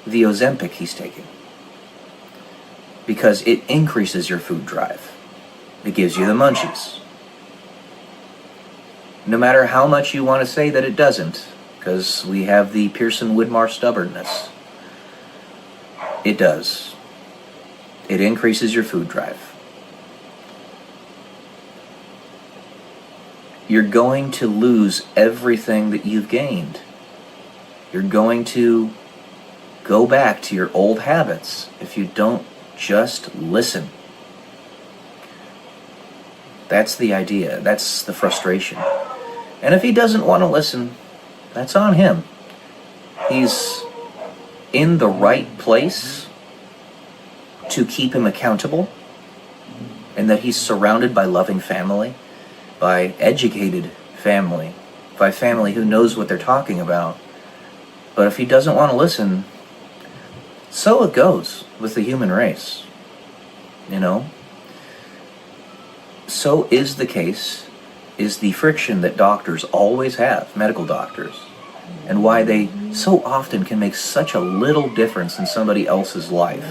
the Ozempic he's taking, because it increases your food drive. It gives you the munchies. No matter how much you want to say that it doesn't, because we have the Pearson-Widmar stubbornness, it does. It increases your food drive. You're going to lose everything that you've gained. You're going to go back to your old habits if you don't just listen. That's the idea. That's the frustration. And if he doesn't want to listen, that's on him. He's in the right place to keep him accountable, and that he's surrounded by loving family, by educated family, by family who knows what they're talking about. But if he doesn't want to listen, so it goes with the human race. So is the friction that doctors always have, medical doctors, and why they so often can make such a little difference in somebody else's life.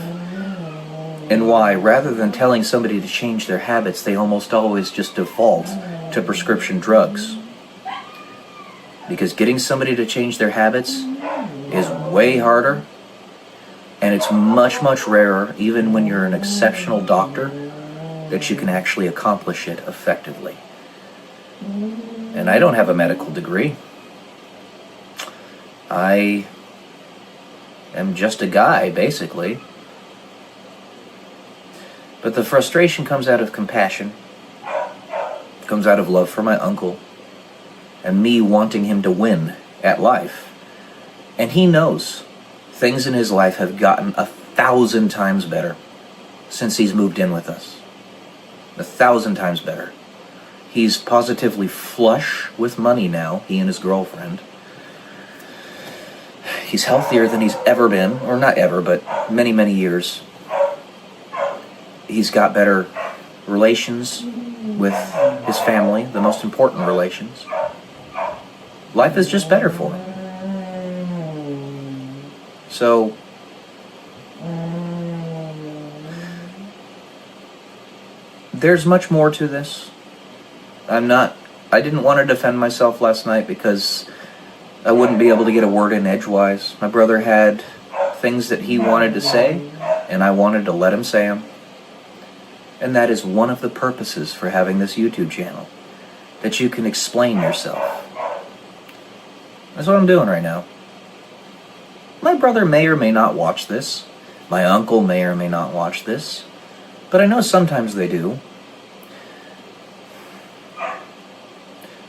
And why, rather than telling somebody to change their habits, they almost always just default to prescription drugs. Because getting somebody to change their habits is way harder, and it's much, much rarer, even when you're an exceptional doctor, that you can actually accomplish it effectively. And I don't have a medical degree. I am just a guy, basically. But the frustration comes out of compassion, comes out of love for my uncle, and me wanting him to win at life. And he knows things in his life have gotten 1,000 times better since he's moved in with us. 1,000 times better. He's positively flush with money now, he and his girlfriend. He's healthier than he's ever been, or not ever, but many, many years. He's got better relations with his family, the most important relations. Life is just better for him. So, there's much more to this. I didn't want to defend myself last night because I wouldn't be able to get a word in edgewise. My brother had things that he wanted to say, and I wanted to let him say them. And that is one of the purposes for having this YouTube channel, that you can explain yourself. That's what I'm doing right now. My brother may or may not watch this. My uncle may or may not watch this. But I know sometimes they do.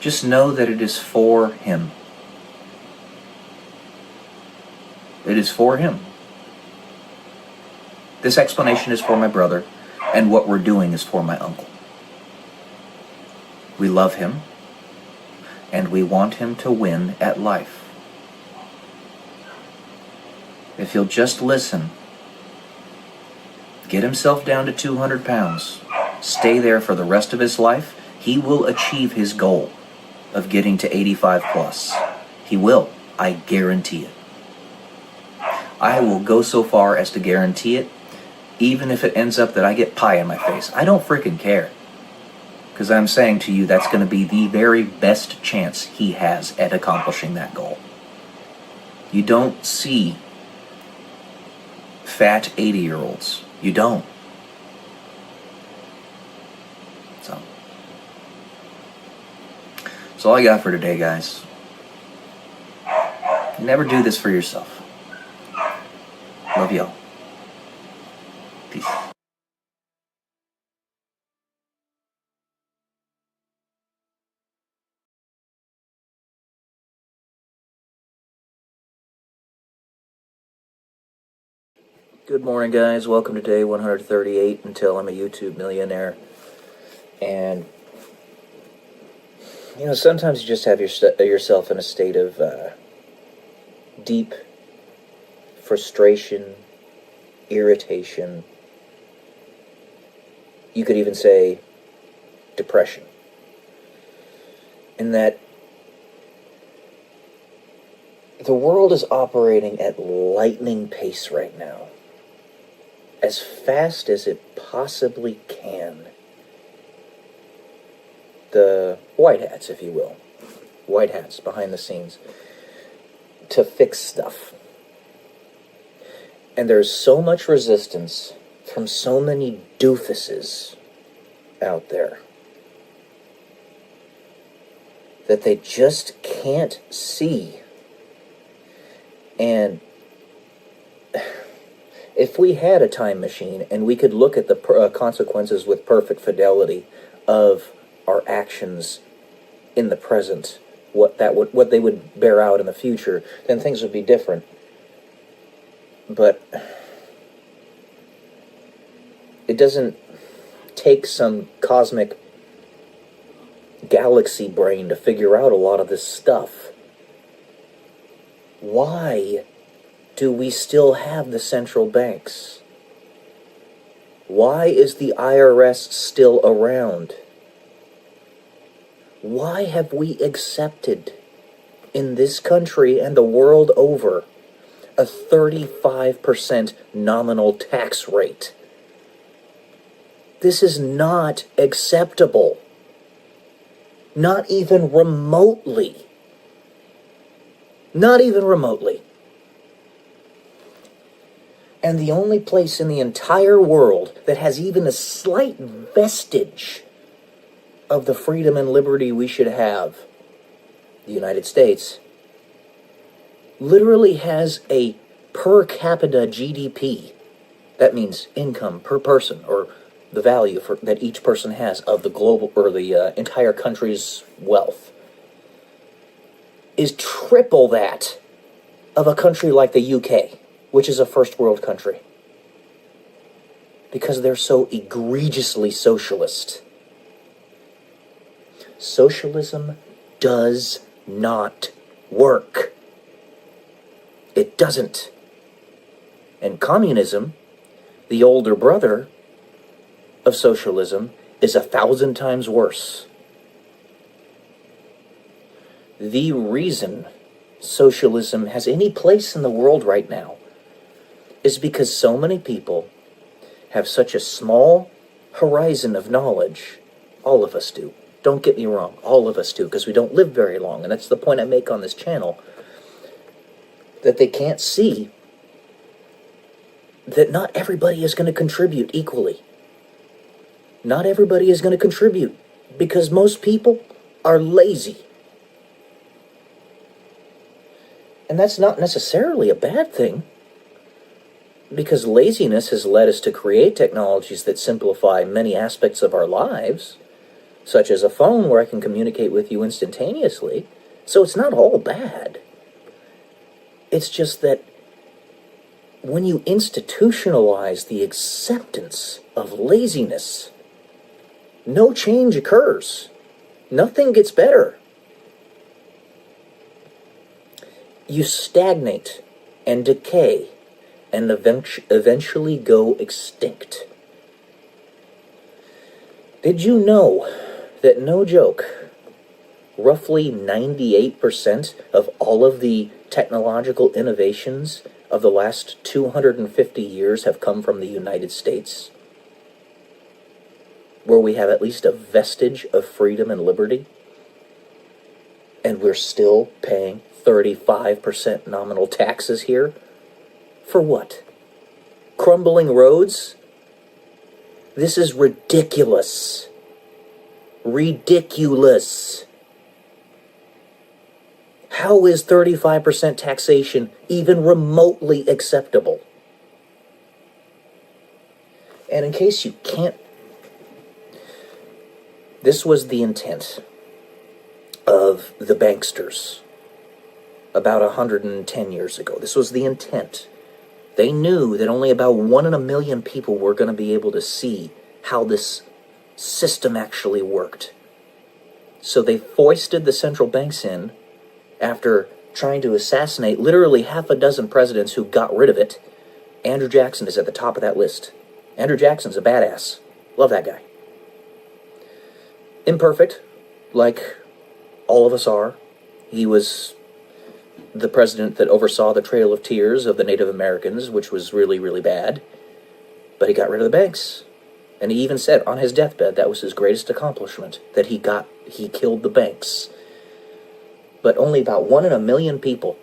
Just know that it is for him. It is for him. This explanation is for my brother, and what we're doing is for my uncle. We love him, and we want him to win at life. If he'll just listen, get himself down to 200 pounds, stay there for the rest of his life, he will achieve his goal of getting to 85 plus. He will. I guarantee it. I will go so far as to guarantee it, even if it ends up that I get pie in my face. I don't freaking care. Because I'm saying to you, that's going to be the very best chance he has at accomplishing that goal. You don't see fat 80-year-olds. You don't. So, that's all I got for today, guys. Never do this for yourself. Love y'all. Peace. Good morning, guys. Welcome to day 138 until I'm a YouTube millionaire. And, you know, sometimes you just have yourself in a state of deep frustration, irritation. You could even say depression. And that the world is operating at lightning pace right now. As fast as it possibly can. The white hats, if you will. White hats behind the scenes. To fix stuff. And there's so much resistance from so many doofuses out there that they just can't see. And if we had a time machine and we could look at the consequences with perfect fidelity of our actions in the present, what they would bear out in the future, then things would be different. But it doesn't take some cosmic galaxy brain to figure out a lot of this stuff. Why do we still have the central banks? Why is the IRS still around? Why have we accepted in this country and the world over a 35% nominal tax rate? This is not acceptable. Not even remotely. Not even remotely. And the only place in the entire world that has even a slight vestige of the freedom and liberty we should have, the United States, literally has a per capita GDP. That means income per person, or the value that each person has of the global, or the entire country's wealth, is triple that of a country like the UK, which is a first world country. Because they're so egregiously socialist. Socialism does not work. It doesn't. And communism, the older brother of socialism, is 1,000 times worse. The reason socialism has any place in the world right now is because so many people have such a small horizon of knowledge. All of us do. Don't get me wrong, all of us do, because we don't live very long, and that's the point I make on this channel, that they can't see that not everybody is going to contribute equally. Not everybody is going to contribute, because most people are lazy. And that's not necessarily a bad thing, because laziness has led us to create technologies that simplify many aspects of our lives, such as a phone where I can communicate with you instantaneously. So it's not all bad. It's just that when you institutionalize the acceptance of laziness, no change occurs. Nothing gets better. You stagnate and decay and eventually go extinct. Did you know that, no joke, roughly 98% of all of the technological innovations of the last 250 years have come from the United States? where we have at least a vestige of freedom and liberty, and we're still paying 35% nominal taxes here? For what? Crumbling roads? This is ridiculous. Ridiculous. How is 35% taxation even remotely acceptable? And in case you can't, this was the intent of the banksters about 110 years ago. This was the intent. They knew that only about 1 in a million people were going to be able to see how this system actually worked. So they foisted the central banks in after trying to assassinate literally half a dozen presidents who got rid of it. Andrew Jackson is at the top of that list. Andrew Jackson's a badass. Love that guy. Imperfect, like all of us are. He was the president that oversaw the Trail of Tears of the Native Americans, which was really, really bad. But he got rid of the banks. And he even said on his deathbed that was his greatest accomplishment, that he killed the banks. But only about 1 in a million people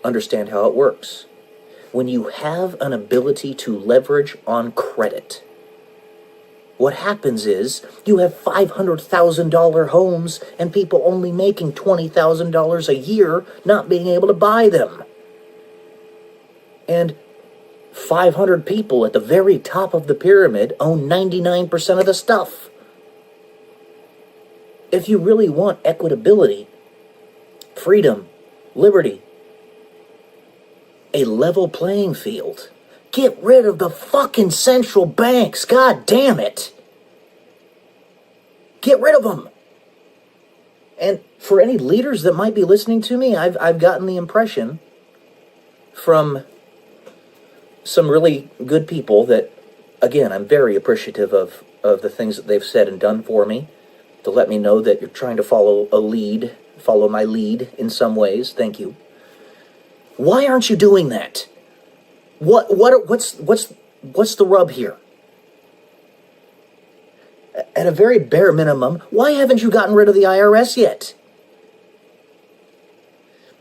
understand how it works. When you have an ability to leverage on credit, what happens is you have $500,000 homes and people only making $20,000 a year not being able to buy them. And 500 people at the very top of the pyramid own 99% of the stuff. If you really want equitability, freedom, liberty, a level playing field, get rid of the fucking central banks. God damn it. Get rid of them. And for any leaders that might be listening to me, I've gotten the impression from some really good people that, again, I'm very appreciative of the things that they've said and done for me, to let me know that you're trying to follow my lead in some ways. Thank you. Why aren't you doing that? What's the rub here? At a very bare minimum, why haven't you gotten rid of the IRS yet?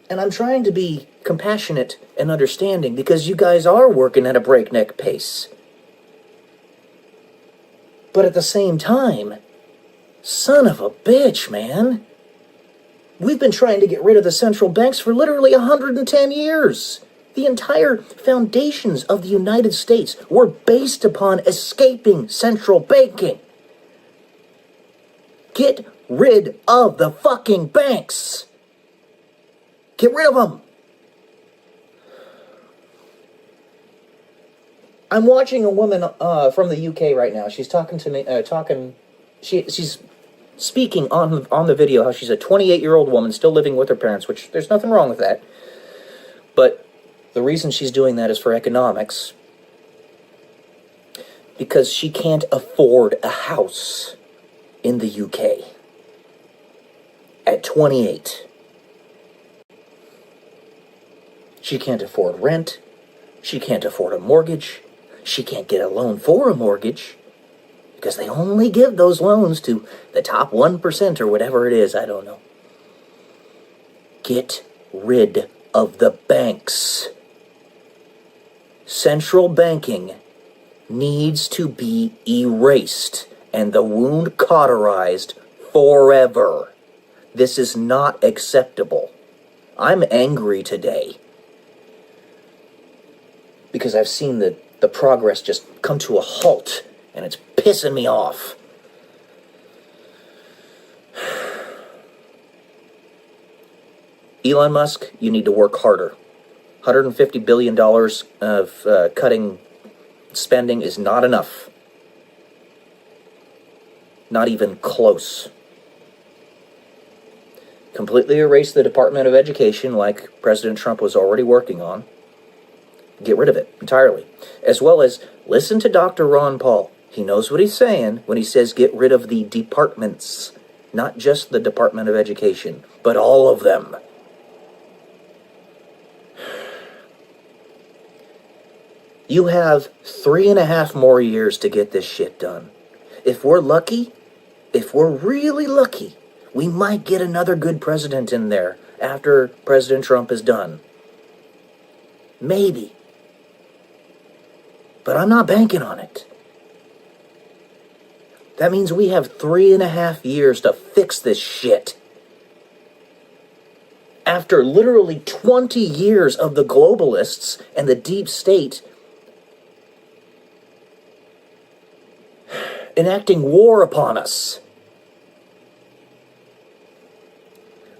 And I'm trying to be compassionate and understanding because you guys are working at a breakneck pace. But at the same time, son of a bitch, man. We've been trying to get rid of the central banks for literally 110 years. The entire foundations of the United States were based upon escaping central banking. Get rid of the fucking banks. Get rid of them. I'm watching a woman from the UK right now. She's talking to me, she's speaking on the video how she's a 28-year-old woman still living with her parents, which there's nothing wrong with that. But the reason she's doing that is for economics. Because she can't afford a house in the UK at 28. She can't afford rent. She can't afford a mortgage. She can't get a loan for a mortgage. Because they only give those loans to the top 1% or whatever it is, I don't know. Get rid of the banks. Central banking needs to be erased and the wound cauterized forever. This is not acceptable. I'm angry today because I've seen the progress just come to a halt. And it's pissing me off. Elon Musk, you need to work harder. $150 billion of cutting spending is not enough. Not even close. Completely erase the Department of Education like President Trump was already working on. Get rid of it entirely. As well as listen to Dr. Ron Paul. He knows what he's saying when he says get rid of the departments, not just the Department of Education, but all of them. You have 3.5 more years to get this shit done. if we're lucky, if we're really lucky, we might get another good president in there after President Trump is done. Maybe. But I'm not banking on it. That means we have 3.5 years to fix this shit. After literally 20 years of the globalists and the deep state enacting war upon us.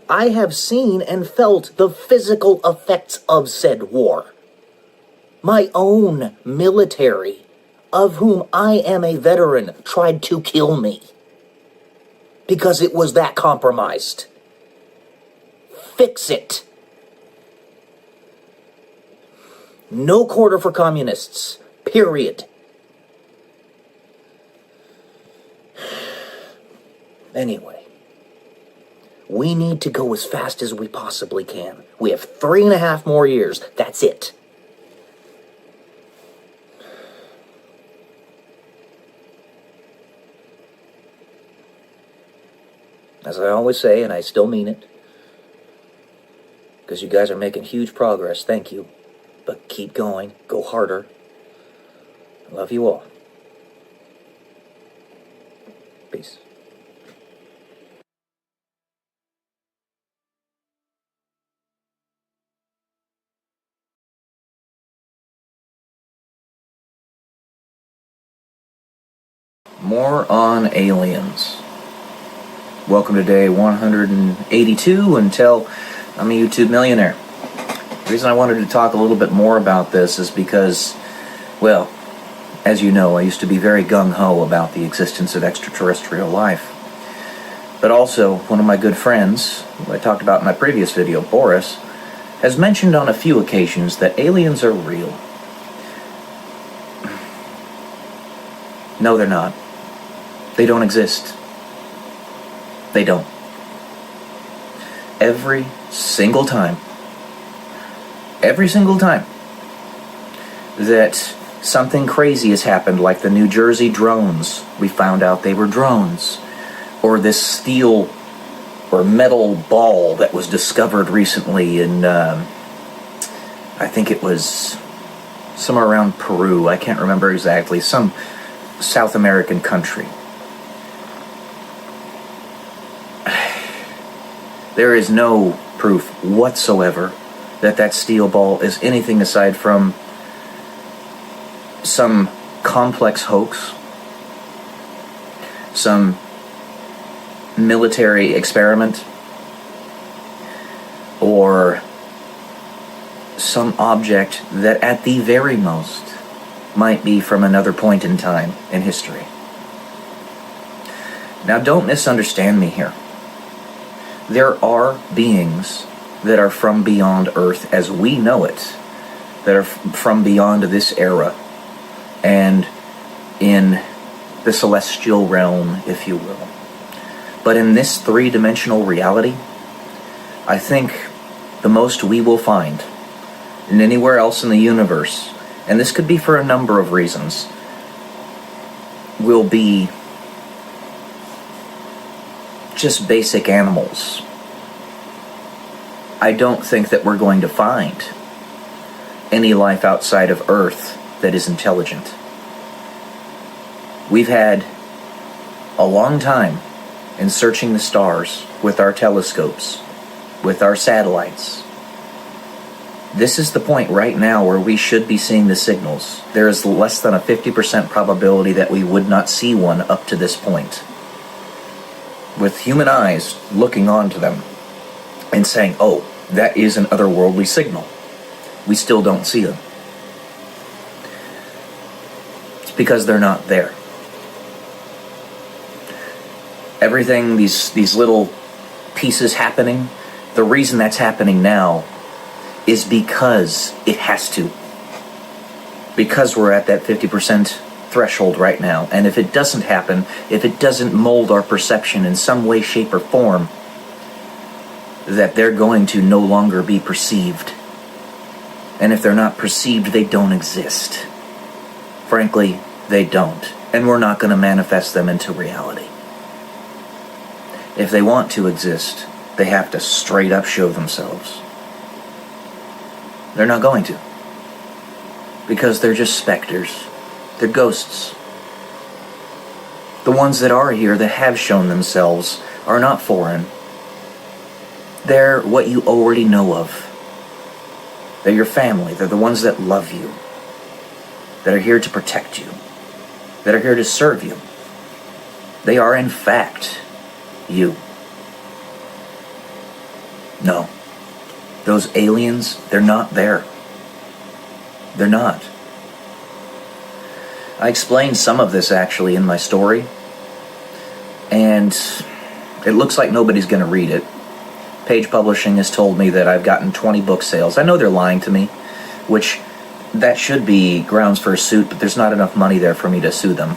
I have seen and felt the physical effects of said war. My own military, of whom I am a veteran, tried to kill me because it was that compromised. Fix it. No quarter for communists. Period. Anyway, we need to go as fast as we possibly can. We have 3.5 more years. That's it. As I always say, and I still mean it, because you guys are making huge progress, thank you. But keep going, go harder. I love you all. Peace. More on aliens. Welcome to day 182 until I'm a YouTube millionaire. The reason I wanted to talk a little bit more about this is because, well, as you know, I used to be very gung-ho about the existence of extraterrestrial life. But also, one of my good friends, who I talked about in my previous video, Boris, has mentioned on a few occasions that aliens are real. No, they're not. They don't exist. They don't. Every single time that something crazy has happened, like the New Jersey drones, we found out they were drones, or this steel or metal ball that was discovered recently in, I think it was somewhere around Peru, I can't remember exactly, some South American country. There is no proof whatsoever that that steel ball is anything aside from some complex hoax, some military experiment, or some object that at the very most might be from another point in time in history. Now, don't misunderstand me here. There are beings that are from beyond Earth as we know it, that are from beyond this era, and in the celestial realm, if you will. But in this three-dimensional reality, I think the most we will find in anywhere else in the universe, and this could be for a number of reasons, will be just basic animals. I don't think that we're going to find any life outside of Earth that is intelligent. We've had a long time in searching the stars with our telescopes, with our satellites. This is the point right now where we should be seeing the signals. There is less than a 50% probability that we would not see one up to this point. With human eyes looking onto them and saying, oh, that is an otherworldly signal. We still don't see them. It's because they're not there. Everything, these little pieces happening, the reason that's happening now is because it has to. Because we're at that 50% threshold right now. And if it doesn't happen, if it doesn't mold our perception in some way, shape, or form, that they're going to no longer be perceived. And if they're not perceived, they don't exist. Frankly, They don't. And we're not going to manifest them into reality. If they want to exist, they have to straight up show themselves. They're not going to. Because they're just specters. They're ghosts. The ones that are here that have shown themselves are not foreign. They're what you already know of. They're your family. They're the ones that love you. That are here to protect you. That are here to serve you. They are in fact you. No. Those aliens, they're not there. They're not. I explained some of this actually in my story. And it looks like nobody's going to read it. Page Publishing has told me that I've gotten 20 book sales. I know they're lying to me, which that should be grounds for a suit, but there's not enough money there for me to sue them.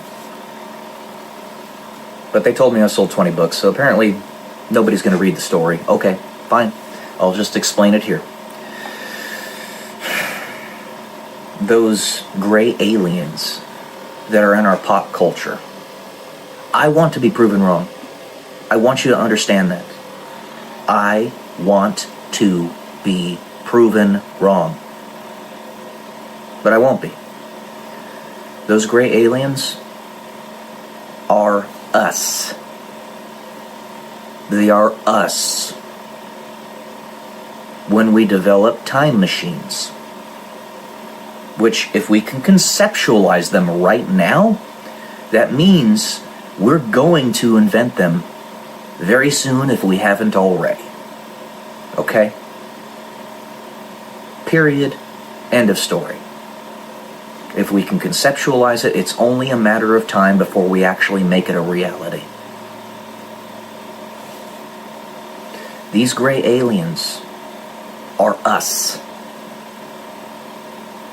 But they told me I sold 20 books, so apparently nobody's going to read the story. Okay, fine. I'll just explain it here. Those gray aliens that are in our pop culture, I want to be proven wrong. I want you to understand that. I want to be proven wrong. But I won't be. Those gray aliens are us. They are us. When we develop time machines, which if we can conceptualize them right now, that means we're going to invent them very soon if we haven't already. Okay? Period. End of story. If we can conceptualize it, it's only a matter of time before we actually make it a reality. These gray aliens are us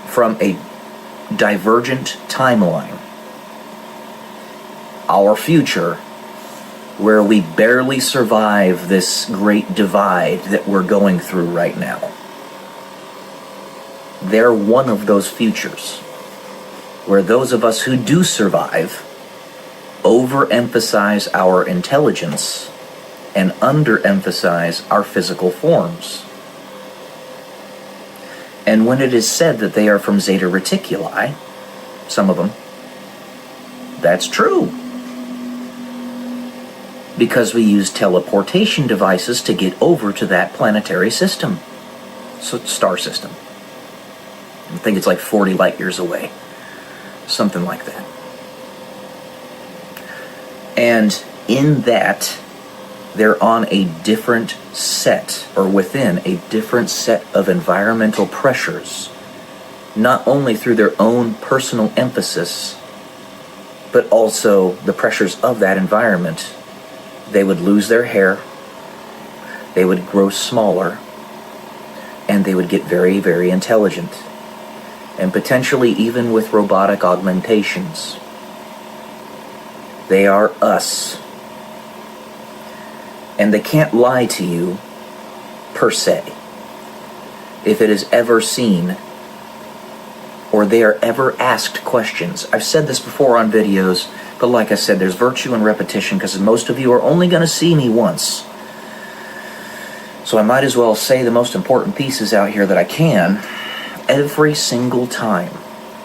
from a divergent timeline. Our future, where we barely survive this great divide that we're going through right now. They're one of those futures, where those of us who do survive overemphasize our intelligence and underemphasize our physical forms. And when it is said that they are from Zeta Reticuli, some of them, that's true. Because we use teleportation devices to get over to that planetary system, star system. I think it's like 40 light years away. Something like that. And in that, they're on a different set, or within a different set of environmental pressures, not only through their own personal emphasis, but also the pressures of that environment. They would lose their hair, they would grow smaller, and they would get very, very intelligent. And potentially even with robotic augmentations. They are us. And they can't lie to you, per se. If it is ever seen, or they are ever asked questions. I've said this before on videos, but like I said, there's virtue in repetition, because most of you are only going to see me once. So I might as well say the most important pieces out here that I can. Every single time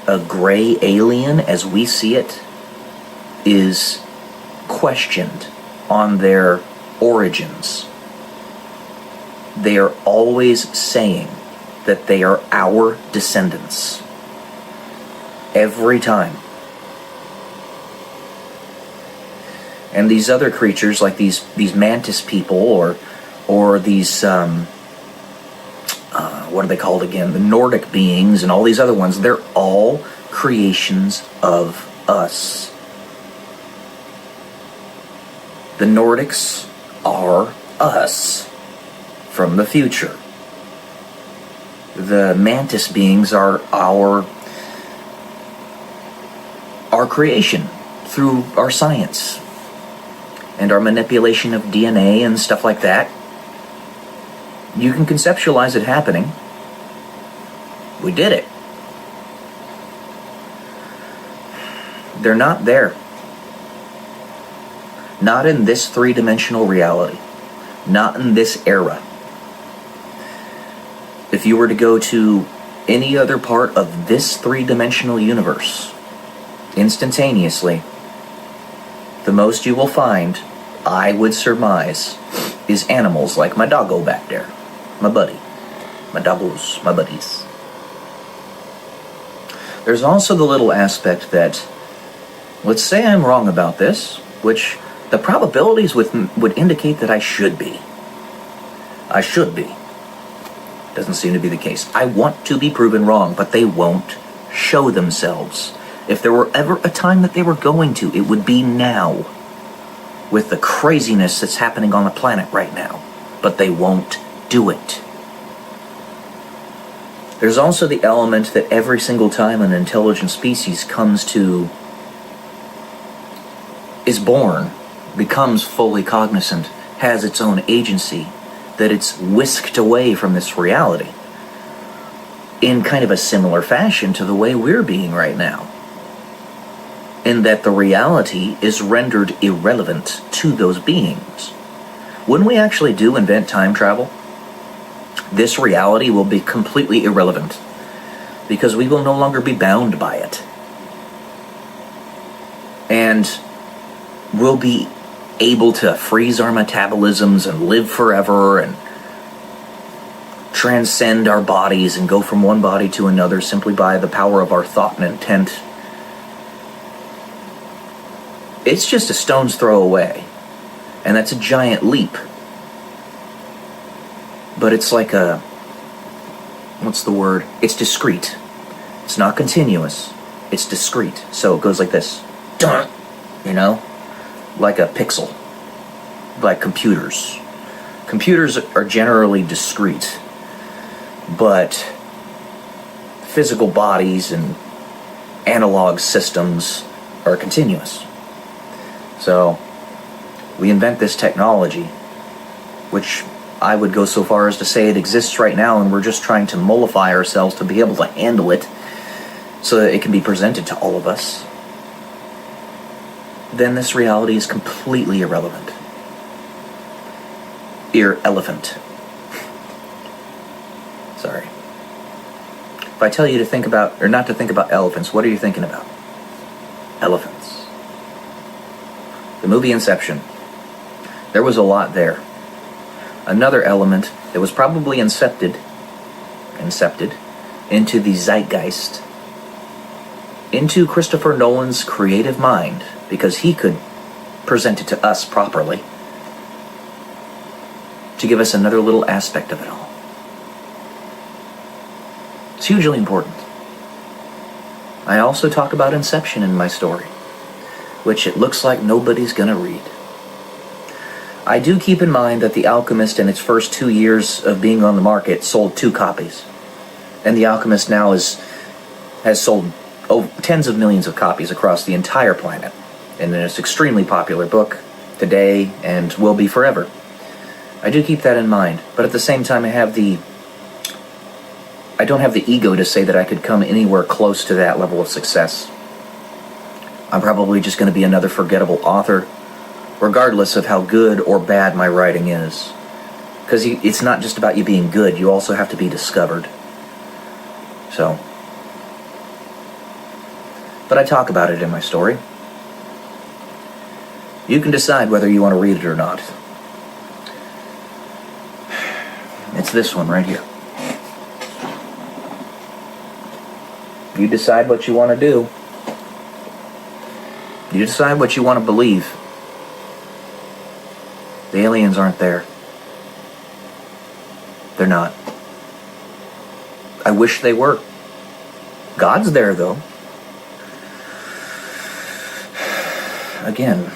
a gray alien, as we see it, is questioned on their origins, they are always saying that they are our descendants. Every time. And these other creatures, like these mantis people, or these what are they called again? The Nordic beings and all these other ones, they're all creations of us. The Nordics are us from the future. The mantis beings are our creation through our science and our manipulation of DNA and stuff like that. You can conceptualize it happening. We did it. They're not there. Not in this three-dimensional reality. Not in this era. If you were to go to any other part of this three-dimensional universe, instantaneously, the most you will find, I would surmise, is animals like my doggo back there. My buddy. My doggos. My buddies. There's also the little aspect that, let's say I'm wrong about this, which the probabilities would indicate that I should be. I should be. Doesn't seem to be the case. I want to be proven wrong, but they won't show themselves. If there were ever a time that they were going to, it would be now. With the craziness that's happening on the planet right now. But they won't do it. There's also the element that every single time an intelligent species is born, becomes fully cognizant, has its own agency, that it's whisked away from this reality in kind of a similar fashion to the way we're being right now. In that the reality is rendered irrelevant to those beings. When we actually do invent time travel, this reality will be completely irrelevant because we will no longer be bound by it. And we'll be able to freeze our metabolisms and live forever and transcend our bodies and go from one body to another simply by the power of our thought and intent. It's just a stone's throw away. And that's a giant leap. But it's like what's the word? It's discrete. It's not continuous. It's discrete. So it goes like this. You know? Like a pixel. Like computers. Computers are generally discrete. But physical bodies and analog systems are continuous. So we invent this technology, which I would go so far as to say it exists right now, and we're just trying to mollify ourselves to be able to handle it so that it can be presented to all of us. Then this reality is completely irrelevant. Irrelevant. Sorry. If I tell you to think about, or not to think about elephants, what are you thinking about? Elephants. The movie Inception. There was a lot there. Another element that was probably incepted into the zeitgeist, into Christopher Nolan's creative mind, because he could present it to us properly, to give us another little aspect of it all. It's hugely important. I also talk about Inception in my story, which it looks like nobody's gonna read. I do keep in mind that The Alchemist in its first 2 years of being on the market sold 2 copies. And The Alchemist now has sold tens of millions of copies across the entire planet. And it's an extremely popular book today and will be forever. I do keep that in mind, but at the same time I don't have the ego to say that I could come anywhere close to that level of success. I'm probably just going to be another forgettable author, regardless of how good or bad my writing is. Because it's not just about you being good, you also have to be discovered. So. But I talk about it in my story. You can decide whether you want to read it or not. It's this one right here. You decide what you want to do. You decide what you want to believe. The aliens aren't there. They're not. I wish they were. God's there, though. Again.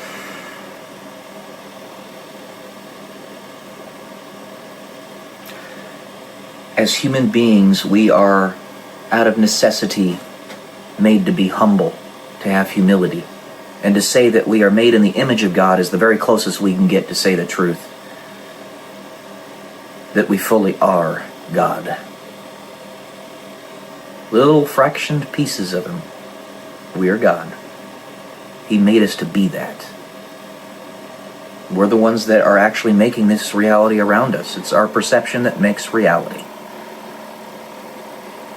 As human beings, we are, out of necessity, made to be humble, to have humility. And to say that we are made in the image of God is the very closest we can get to say the truth. That we fully are God. Little fractioned pieces of Him. We are God. He made us to be that. We're the ones that are actually making this reality around us. It's our perception that makes reality.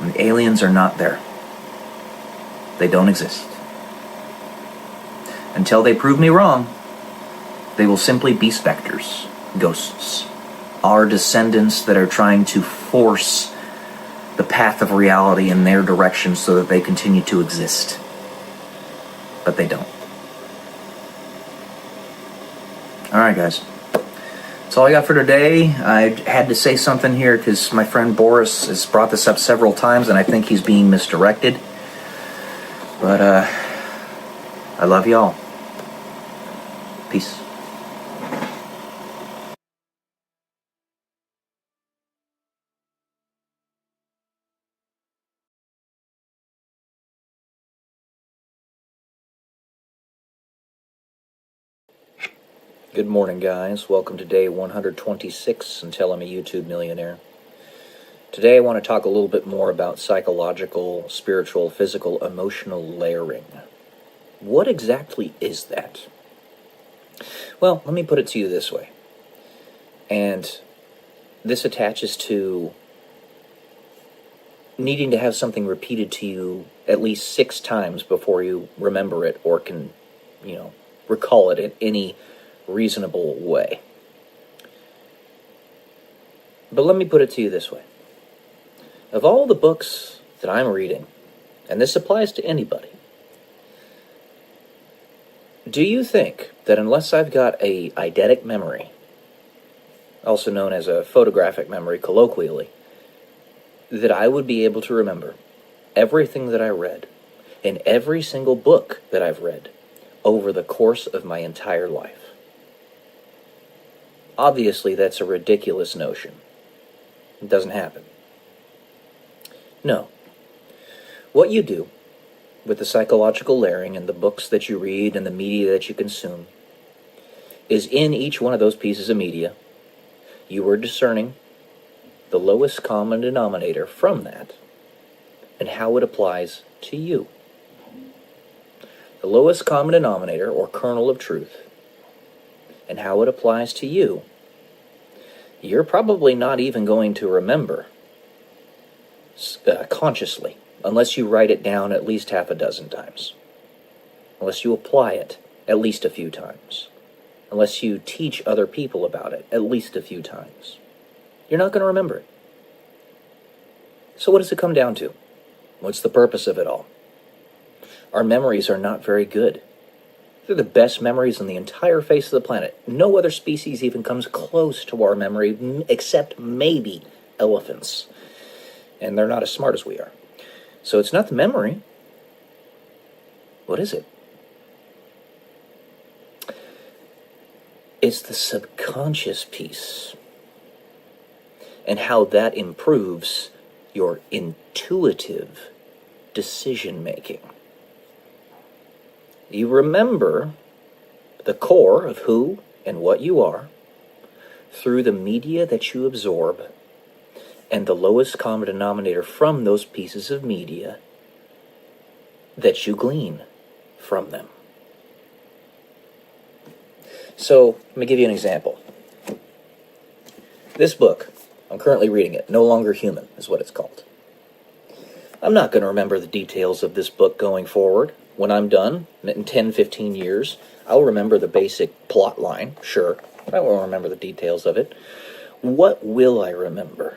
And the aliens are not there. They don't exist. Until they prove me wrong, they will simply be specters, ghosts, our descendants that are trying to force the path of reality in their direction so that they continue to exist. But they don't. Alright, guys. That's all I got for today. I had to say something here because my friend Boris has brought this up several times and I think he's being misdirected. But, I love y'all. Peace. Good morning, guys. Welcome to day 126 until I'm a YouTube millionaire. Today I want to talk a little bit more about psychological, spiritual, physical, emotional layering. What exactly is that? Well, let me put it to you this way. And this attaches to needing to have something repeated to you at least 6 times before you remember it or can, recall it in any reasonable way. But let me put it to you this way. Of all the books that I'm reading, and this applies to anybody, do you think that unless I've got a eidetic memory, also known as a photographic memory colloquially, that I would be able to remember everything that I read in every single book that I've read over the course of my entire life? Obviously, that's a ridiculous notion. It doesn't happen. No. What you do with the psychological layering and the books that you read and the media that you consume is in each one of those pieces of media, you are discerning the lowest common denominator from that and how it applies to you. The lowest common denominator, or kernel of truth, and how it applies to you, you're probably not even going to remember consciously, unless you write it down at least half a dozen times, unless you apply it at least a few times, unless you teach other people about it at least a few times. You're not going to remember it. So what does it come down to? What's the purpose of it all? Our memories are not very good. They're the best memories on the entire face of the planet. No other species even comes close to our memory, except maybe elephants. And they're not as smart as we are. So it's not the memory. What is it? It's the subconscious piece. And how that improves your intuitive decision-making. You remember the core of who and what you are through the media that you absorb and the lowest common denominator from those pieces of media that you glean from them. So, let me give you an example. This book, I'm currently reading it, No Longer Human is what it's called. I'm not going to remember the details of this book going forward. When I'm done, in 10, 15 years, I'll remember the basic plot line, sure. I won't remember the details of it. What will I remember?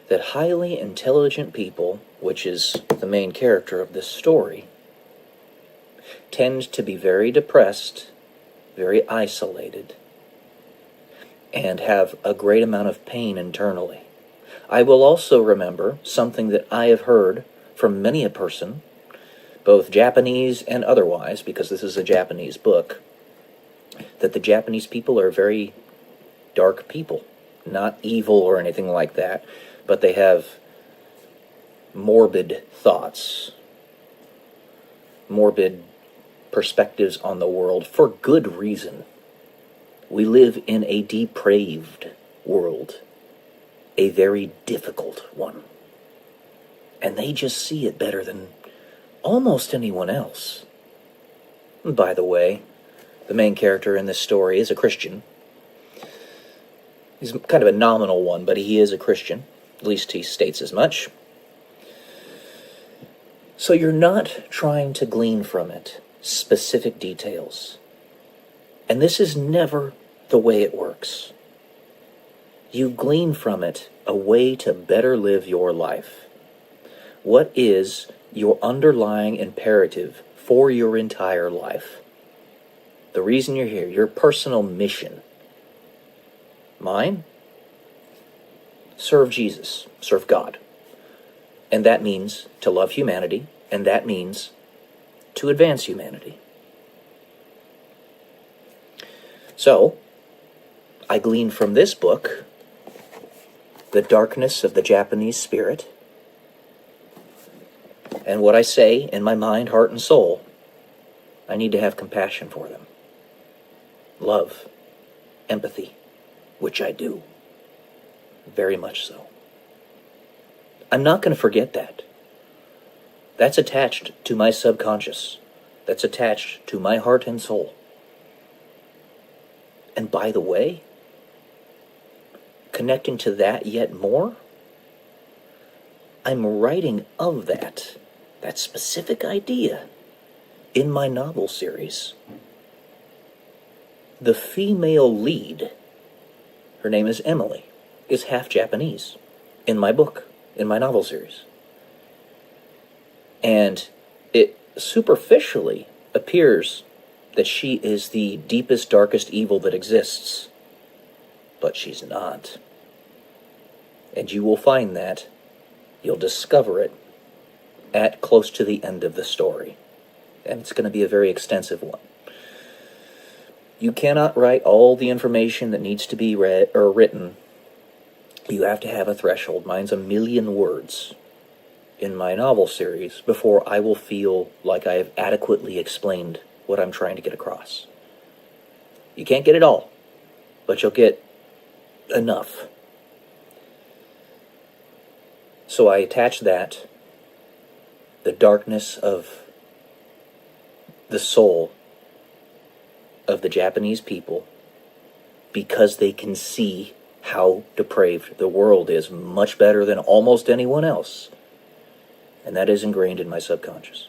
That highly intelligent people, which is the main character of this story, tend to be very depressed, very isolated, and have a great amount of pain internally. I will also remember something that I have heard from many a person, both Japanese and otherwise, because this is a Japanese book, that the Japanese people are very dark people. Not evil or anything like that, but they have morbid thoughts, morbid perspectives on the world for good reason. We live in a depraved world, a very difficult one. And they just see it better than almost anyone else. And by the way, the main character in this story is a Christian. He's kind of a nominal one, but he is a Christian. At least he states as much. So you're not trying to glean from it specific details. And this is never the way it works. You glean from it a way to better live your life. What is your underlying imperative for your entire life? The reason you're here, your personal mission. Mine? Serve Jesus, serve God. And that means to love humanity, and that means to advance humanity. So, I glean from this book the darkness of the Japanese spirit, and what I say in my mind, heart, and soul, I need to have compassion for them. Love, empathy, which I do. Very much so. I'm not going to forget that. That's attached to my subconscious. That's attached to my heart and soul. And by the way, connecting to that yet more, I'm writing of that specific idea in my novel series. The female lead, her name is Emily, is half Japanese in my book, in my novel series. And it superficially appears that she is the deepest, darkest evil that exists. But she's not. And you will find that. You'll discover it at close to the end of the story. And it's going to be a very extensive one. You cannot write all the information that needs to be read or written. You have to have a threshold. Mine's 1 million words in my novel series before I will feel like I have adequately explained what I'm trying to get across. You can't get it all, but you'll get enough. So I attach that, the darkness of the soul of the Japanese people, because they can see how depraved the world is much better than almost anyone else. And that is ingrained in my subconscious.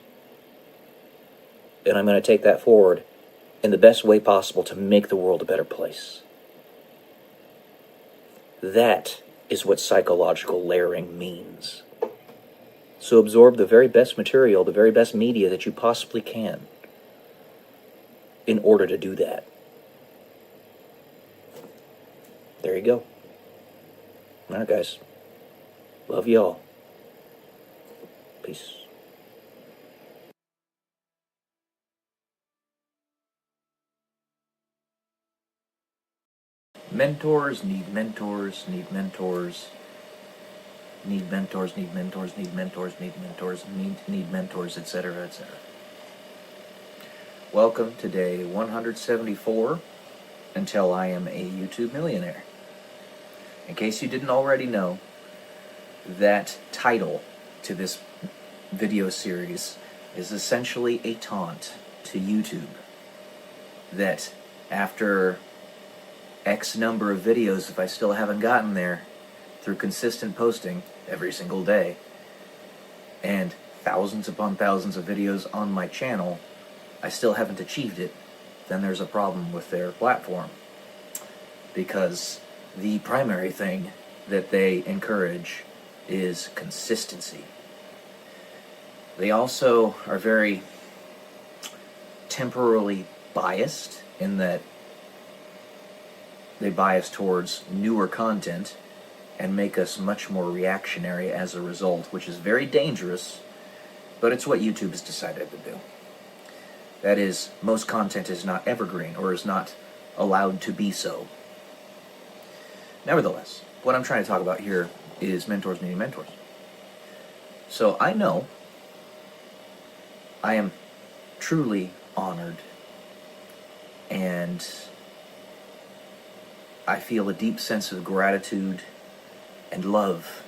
And I'm going to take that forward in the best way possible to make the world a better place. That is what psychological layering means. So absorb the very best material, the very best media that you possibly can in order to do that. There you go. All right, guys. Love y'all. Peace. Mentors need mentors, need mentors, need mentors, need mentors, need mentors, need mentors, need mentors, etc., etc. Welcome to day 174 until I am a YouTube millionaire. In case you didn't already know, that title to this video series is essentially a taunt to YouTube. That after X number of videos, if I still haven't gotten there, through consistent posting every single day, and thousands upon thousands of videos on my channel, I still haven't achieved it, then there's a problem with their platform. Because the primary thing that they encourage is consistency. They also are very temporarily biased in that they bias towards newer content and make us much more reactionary as a result, which is very dangerous, but it's what YouTube has decided to do. That is, most content is not evergreen, or is not allowed to be so. Nevertheless, what I'm trying to talk about here is mentors needing mentors. So I know I am truly honored, and I feel a deep sense of gratitude and love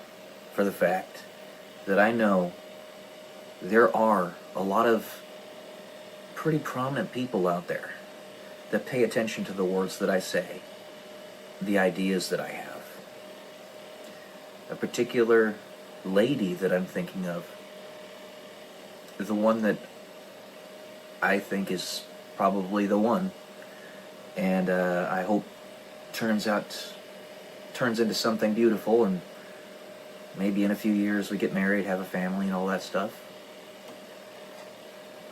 for the fact that I know there are a lot of pretty prominent people out there that pay attention to the words that I say, the ideas that I have. A particular lady that I'm thinking of, the one that I think is probably the one, and I hope turns into something beautiful, and maybe in a few years we get married, have a family, and all that stuff.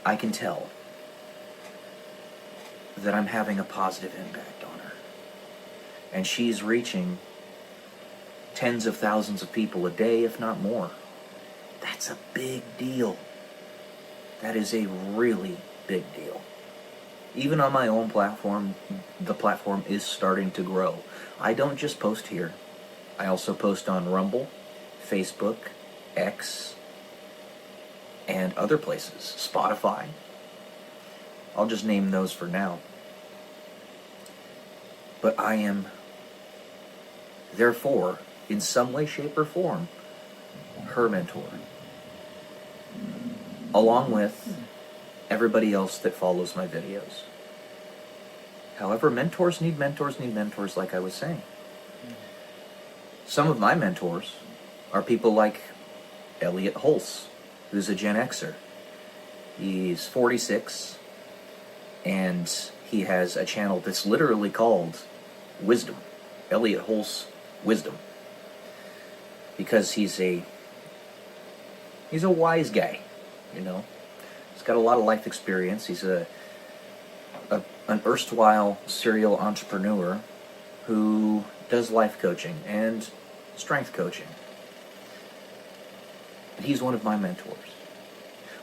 I can tell that I'm having a positive impact on her. And she's reaching tens of thousands of people a day, if not more. That's a big deal. That is a really big deal. Even on my own platform, the platform is starting to grow. I don't just post here. I also post on Rumble, Facebook, X, and other places. Spotify. I'll just name those for now. But I am, therefore, in some way, shape, or form, her mentor. Along with everybody else that follows my videos. However, mentors need mentors, like I was saying. Some of my mentors are people like Elliot Hulse, who's a Gen Xer. He's 46, and he has a channel that's literally called Wisdom. Elliot Hulse Wisdom. Because he's a wise guy, you know. He's got a lot of life experience. He's an erstwhile serial entrepreneur who does life coaching and strength coaching. And he's one of my mentors.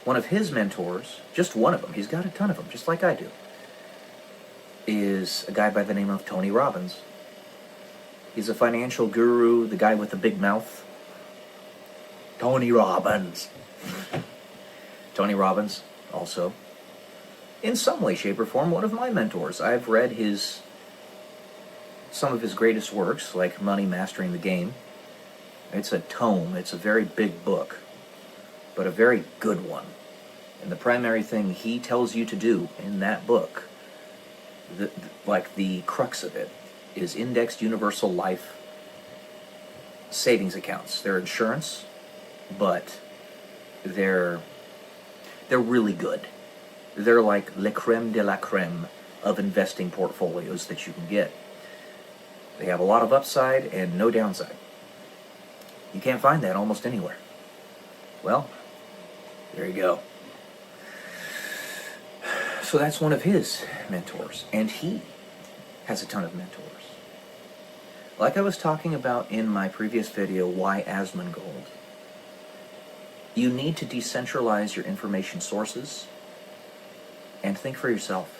One of his mentors, just one of them, he's got a ton of them, just like I do, is a guy by the name of Tony Robbins. He's a financial guru, the guy with the big mouth. Tony Robbins. Tony Robbins, also, in some way, shape, or form, one of my mentors. I've read some of his greatest works, like Money Mastering the Game. It's a tome. It's a very big book, but a very good one. And the primary thing he tells you to do in that book, the crux of it, is indexed universal life savings accounts. They're insurance, but they're really good. They're like le creme de la creme of investing portfolios that you can get. They have a lot of upside and no downside. You can't find that almost anywhere. Well, there you go. So that's one of his mentors, and he has a ton of mentors. Like I was talking about in my previous video, Why Asmongold, you need to decentralize your information sources and think for yourself.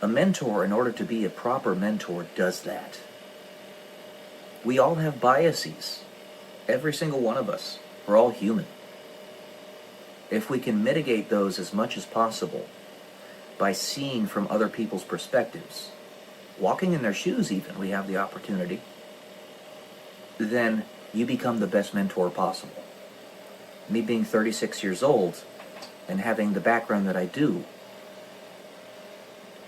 A mentor, in order to be a proper mentor, does that. We all have biases. Every single one of us. We're all human. If we can mitigate those as much as possible by seeing from other people's perspectives, walking in their shoes even, we have the opportunity, then you become the best mentor possible. Me being 36 years old and having the background that I do,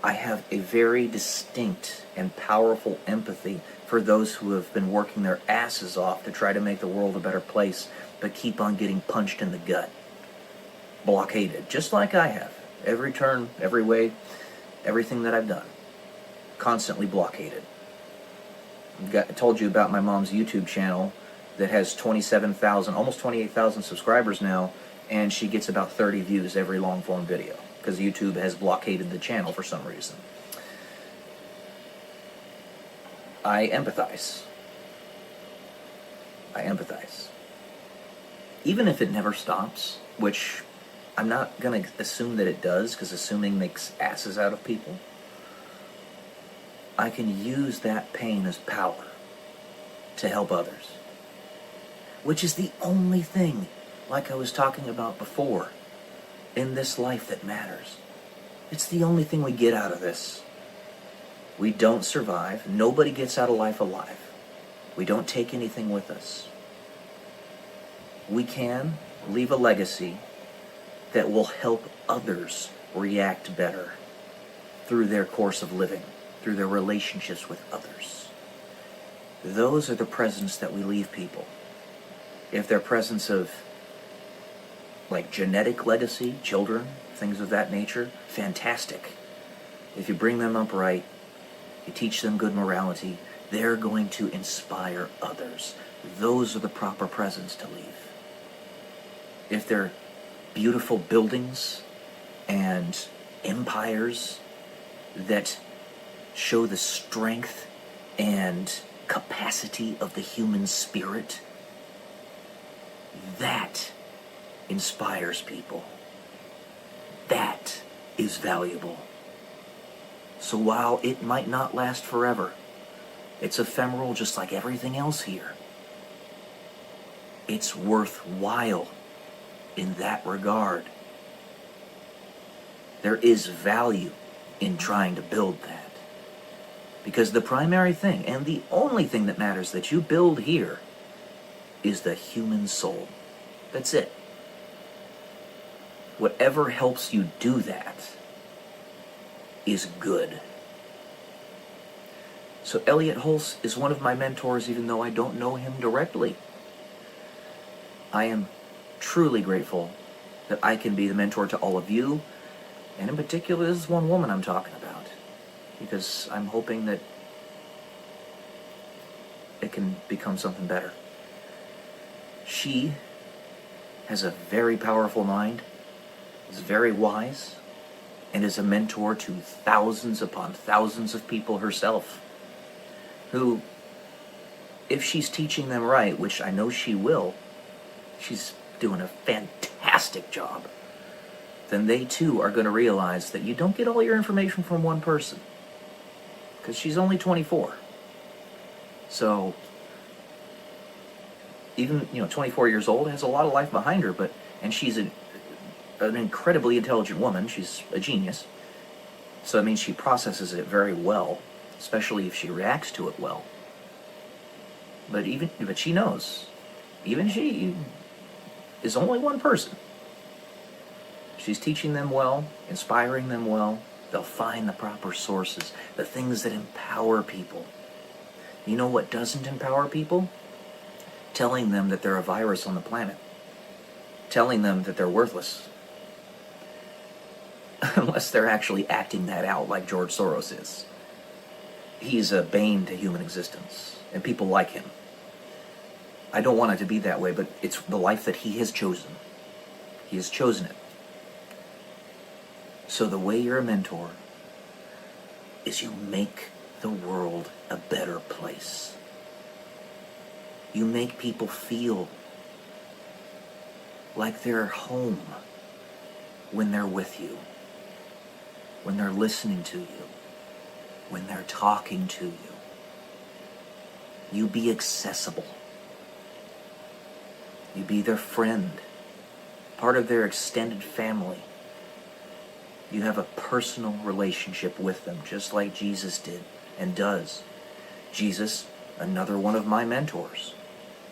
I have a very distinct and powerful empathy for those who have been working their asses off to try to make the world a better place, but keep on getting punched in the gut, blockaded, just like I have. Every turn, every way, everything that I've done, constantly blockaded. I told you about my mom's YouTube channel that has 27,000, almost 28,000 subscribers now, and she gets about 30 views every long-form video, because YouTube has blockaded the channel for some reason. I empathize. Even if it never stops, which I'm not going to assume that it does, because assuming makes asses out of people. I can use that pain as power to help others. Which is the only thing, like I was talking about before, in this life that matters. It's the only thing we get out of this. We don't survive. Nobody gets out of life alive. We don't take anything with us. We can leave a legacy that will help others react better through their course of living, through their relationships with others. Those are the presents that we leave people. If they're presents of like genetic legacy, children, things of that nature, fantastic. If you bring them up right, you teach them good morality, they're going to inspire others. Those are the proper presents to leave. If they're beautiful buildings and empires that show the strength and capacity of the human spirit, that inspires people. That is valuable. So while it might not last forever, it's ephemeral just like everything else here, it's worthwhile in that regard. There is value in trying to build that. Because the primary thing, and the only thing that matters that you build here, is the human soul. That's it. Whatever helps you do that is good. So Elliot Hulse is one of my mentors, even though I don't know him directly. I am truly grateful that I can be the mentor to all of you, and in particular, this is one woman I'm talking about, because I'm hoping that it can become something better. She has a very powerful mind, is very wise, and is a mentor to thousands upon thousands of people herself, who, if she's teaching them right, which I know she will, she's doing a fantastic job, then they too are going to realize that you don't get all your information from one person, because she's only 24. So even 24 years old, has a lot of life behind her, and she's an incredibly intelligent woman. She's a genius. So that means she processes it very well, especially if she reacts to it well. But she knows, even she is only one person. She's teaching them well, inspiring them well. They'll find the proper sources, the things that empower people. You know what doesn't empower people? Telling them that they're a virus on the planet. Telling them that they're worthless. Unless they're actually acting that out like George Soros is. He's a bane to human existence, and people like him. I don't want it to be that way, but it's the life that he has chosen. He has chosen it. So the way you're a mentor is you make the world a better place. You make people feel like they're home when they're with you, when they're listening to you, when they're talking to you. You be accessible. You be their friend, part of their extended family. You have a personal relationship with them, just like Jesus did and does. Jesus, another one of my mentors.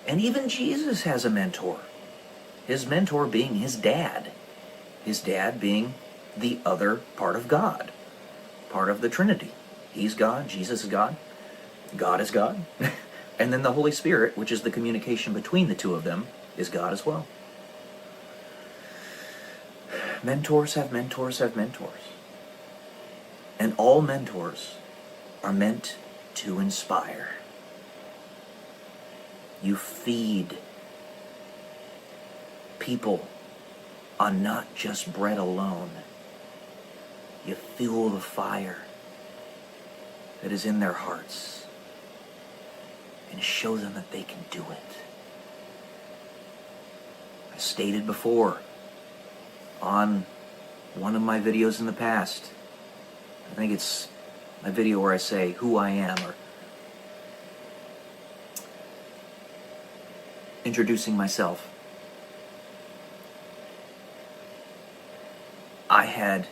And even Jesus has a mentor. His mentor being his dad. His dad being the other part of God, part of the Trinity. He's God, Jesus is God, God is God. And then the Holy Spirit, which is the communication between the two of them, is God as well. Mentors have mentors have mentors. And all mentors are meant to inspire. You feed people on not just bread alone. You fuel the fire that is in their hearts and show them that they can do it. I stated before on one of my videos in the past, I think it's a video where I say who I am, or introducing myself. I had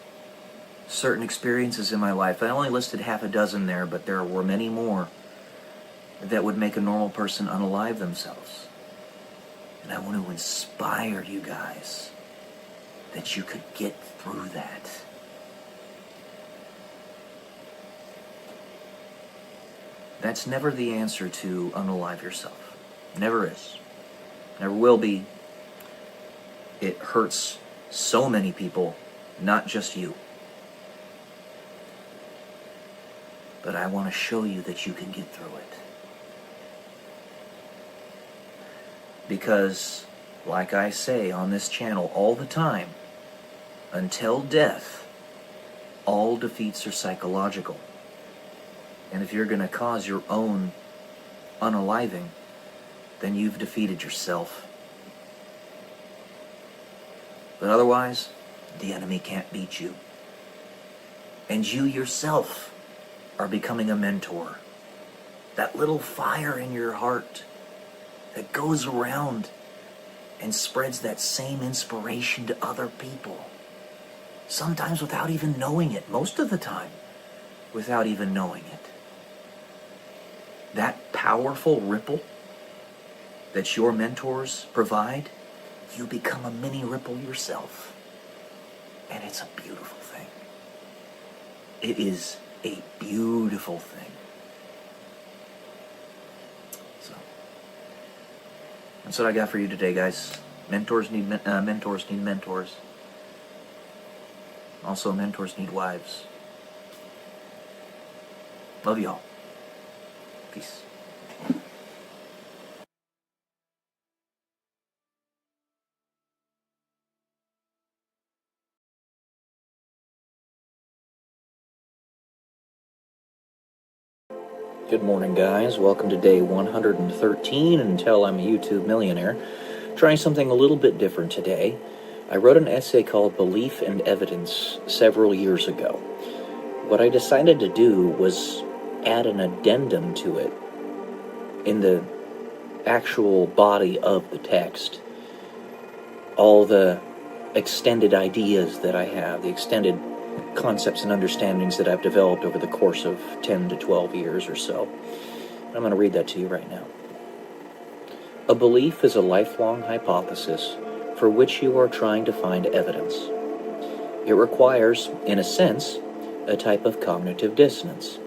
certain experiences in my life. I only listed half a dozen there, but there were many more that would make a normal person unalive themselves. And I want to inspire you guys that you could get through that. That's never the answer to unalive yourself. Never is. Never will be. It hurts so many people, not just you. But I want to show you that you can get through it. Because, like I say on this channel all the time, until death, all defeats are psychological. And if you're going to cause your own unaliving, then you've defeated yourself. But otherwise, the enemy can't beat you. And you yourself are becoming a mentor. That little fire in your heart that goes around and spreads that same inspiration to other people. Sometimes without even knowing it. Most of the time, without even knowing it. That powerful ripple that your mentors provide, you become a mini ripple yourself. And it's a beautiful thing. It is a beautiful thing. So, that's what I got for you today, guys. Mentors need mentors. Also, mentors need wives. Love y'all. Peace. Good morning, guys. Welcome to day 113 until I'm a YouTube millionaire. Trying something a little bit different today. I wrote an essay called Belief and Evidence several years ago. What I decided to do was add an addendum to it in the actual body of the text. All the extended ideas that I have, the extended concepts and understandings that I've developed over the course of 10 to 12 years or so. I'm going to read that to you right now. A belief is a lifelong hypothesis for which you are trying to find evidence. It requires, in a sense, a type of cognitive dissonance,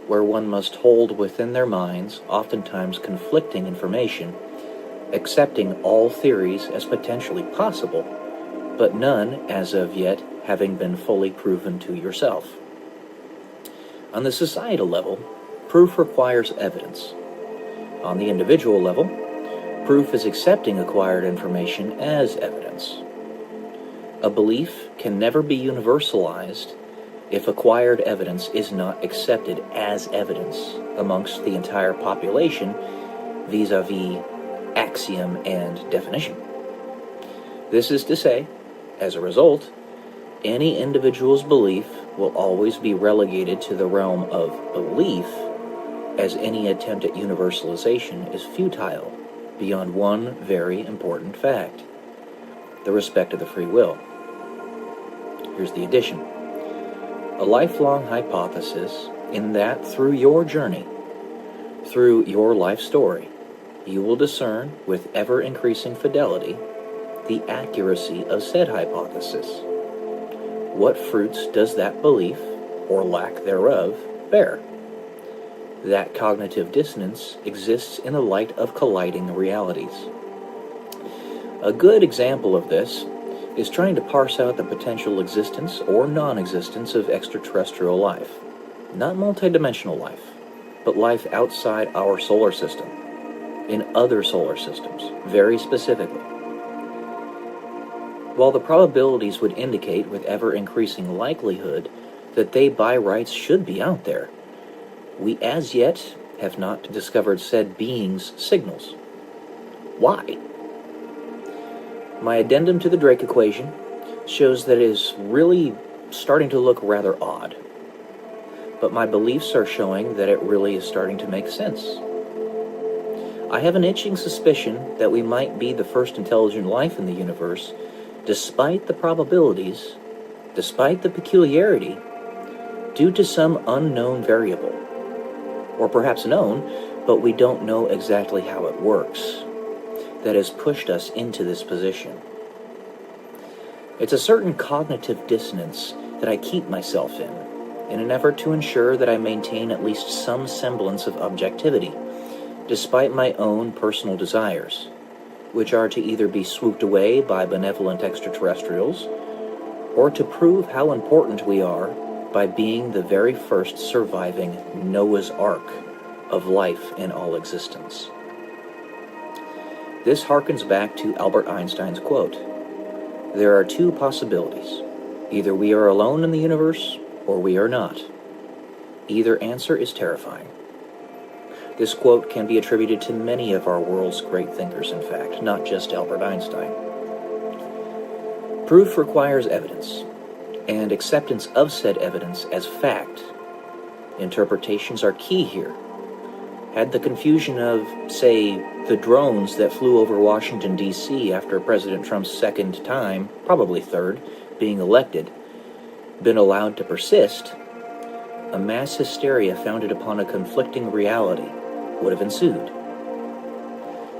where one must hold within their minds oftentimes conflicting information, accepting all theories as potentially possible, but none, as of yet, having been fully proven to yourself. On the societal level, proof requires evidence. On the individual level, proof is accepting acquired information as evidence. A belief can never be universalized if acquired evidence is not accepted as evidence amongst the entire population vis-a-vis axiom and definition. This is to say, as a result, any individual's belief will always be relegated to the realm of belief, as any attempt at universalization is futile beyond one very important fact: the respect of the free will. Here's the addition. A lifelong hypothesis in that through your journey, through your life story, you will discern with ever-increasing fidelity the accuracy of said hypothesis. What fruits does that belief, or lack thereof, bear? That cognitive dissonance exists in the light of colliding realities. A good example of this is trying to parse out the potential existence or non-existence of extraterrestrial life. Not multidimensional life, but life outside our solar system, in other solar systems, very specifically. While the probabilities would indicate with ever-increasing likelihood that they by rights should be out there, we as yet have not discovered said beings' signals. Why? My addendum to the Drake equation shows that it is really starting to look rather odd, but my beliefs are showing that it really is starting to make sense. I have an itching suspicion that we might be the first intelligent life in the universe, despite the probabilities, despite the peculiarity, due to some unknown variable. Or perhaps known, but we don't know exactly how it works, that has pushed us into this position. It's a certain cognitive dissonance that I keep myself in an effort to ensure that I maintain at least some semblance of objectivity, despite my own personal desires, which are to either be swooped away by benevolent extraterrestrials, or to prove how important we are by being the very first surviving Noah's Ark of life in all existence. This harkens back to Albert Einstein's quote, "There are two possibilities. Either we are alone in the universe, or we are not. Either answer is terrifying." This quote can be attributed to many of our world's great thinkers, in fact, not just Albert Einstein. Proof requires evidence, and acceptance of said evidence as fact. Interpretations are key here. Had the confusion of, say, the drones that flew over Washington, D.C. after President Trump's second time, probably third, being elected, been allowed to persist, a mass hysteria founded upon a conflicting reality would have ensued.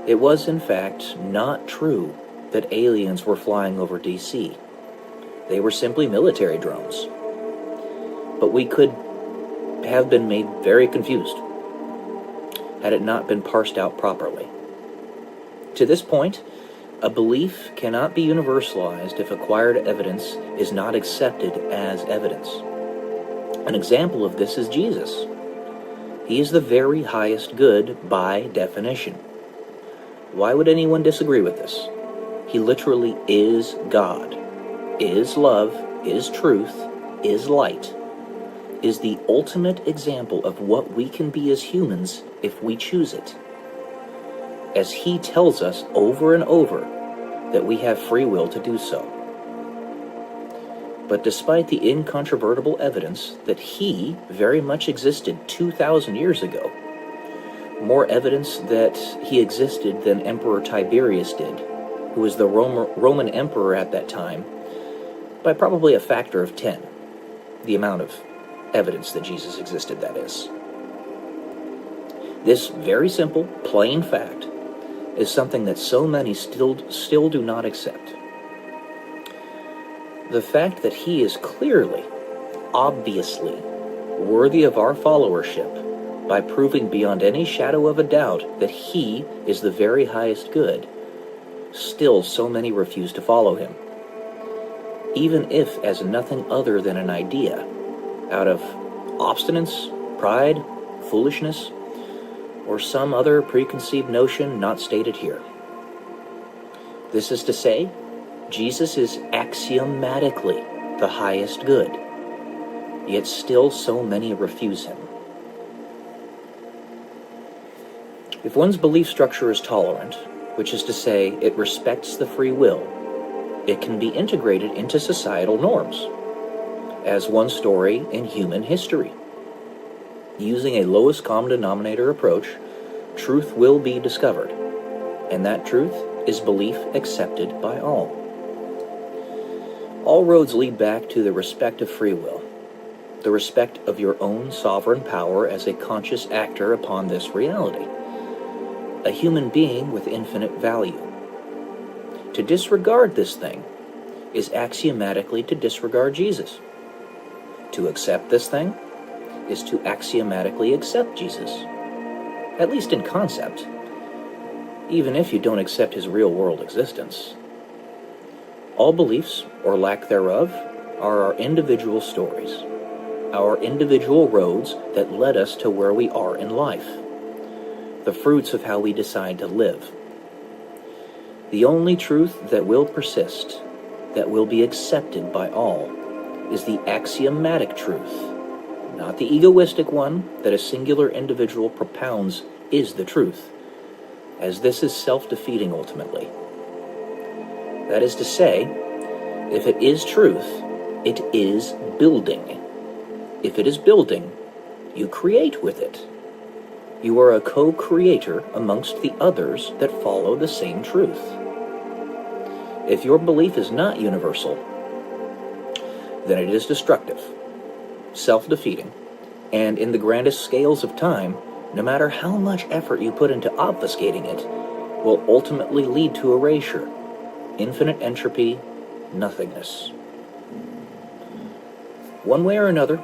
It was, in fact, not true that aliens were flying over D.C. They were simply military drones. But we could have been made very confused had it not been parsed out properly. To this point, a belief cannot be universalized if acquired evidence is not accepted as evidence. An example of this is Jesus. He is the very highest good by definition. Why would anyone disagree with this? He literally is God, is love, is truth, is light, is the ultimate example of what we can be as humans if we choose it. As he tells us over and over that we have free will to do so. But despite the incontrovertible evidence that he very much existed 2,000 years ago, more evidence that he existed than Emperor Tiberius did, who was the Roman emperor at that time, by probably a factor of 10, the amount of evidence that Jesus existed, that is. This very simple, plain fact is something that so many still do not accept. The fact that he is clearly, obviously, worthy of our followership by proving beyond any shadow of a doubt that he is the very highest good, still so many refuse to follow him. Even if as nothing other than an idea, out of obstinance, pride, foolishness, or some other preconceived notion not stated here. This is to say, Jesus is axiomatically the highest good, yet still so many refuse him. If one's belief structure is tolerant, which is to say, it respects the free will, it can be integrated into societal norms, as one story in human history. Using a lowest common denominator approach, truth will be discovered, and that truth is belief accepted by all. All roads lead back to the respect of free will, the respect of your own sovereign power as a conscious actor upon this reality, a human being with infinite value. To disregard this thing is axiomatically to disregard Jesus. To accept this thing is to axiomatically accept Jesus, at least in concept, even if you don't accept his real-world existence. All beliefs, or lack thereof, are our individual stories, our individual roads that led us to where we are in life, the fruits of how we decide to live. The only truth that will persist, that will be accepted by all, is the axiomatic truth, not the egoistic one that a singular individual propounds is the truth, as this is self-defeating ultimately. That is to say, if it is truth, it is building. If it is building, you create with it. You are a co-creator amongst the others that follow the same truth. If your belief is not universal, then it is destructive, self-defeating, and in the grandest scales of time, no matter how much effort you put into obfuscating it, will ultimately lead to erasure, infinite entropy, nothingness. One way or another,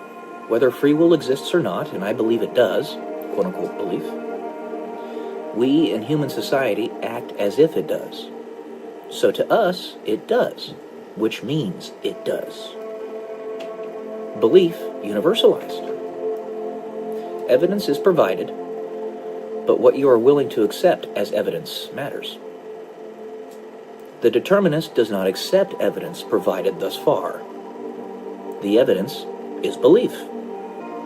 whether free will exists or not, and I believe it does, quote-unquote belief, we in human society act as if it does. So to us, it does, which means it does. Belief universalized. Evidence is provided, but what you are willing to accept as evidence matters. The determinist does not accept evidence provided thus far. The evidence is belief.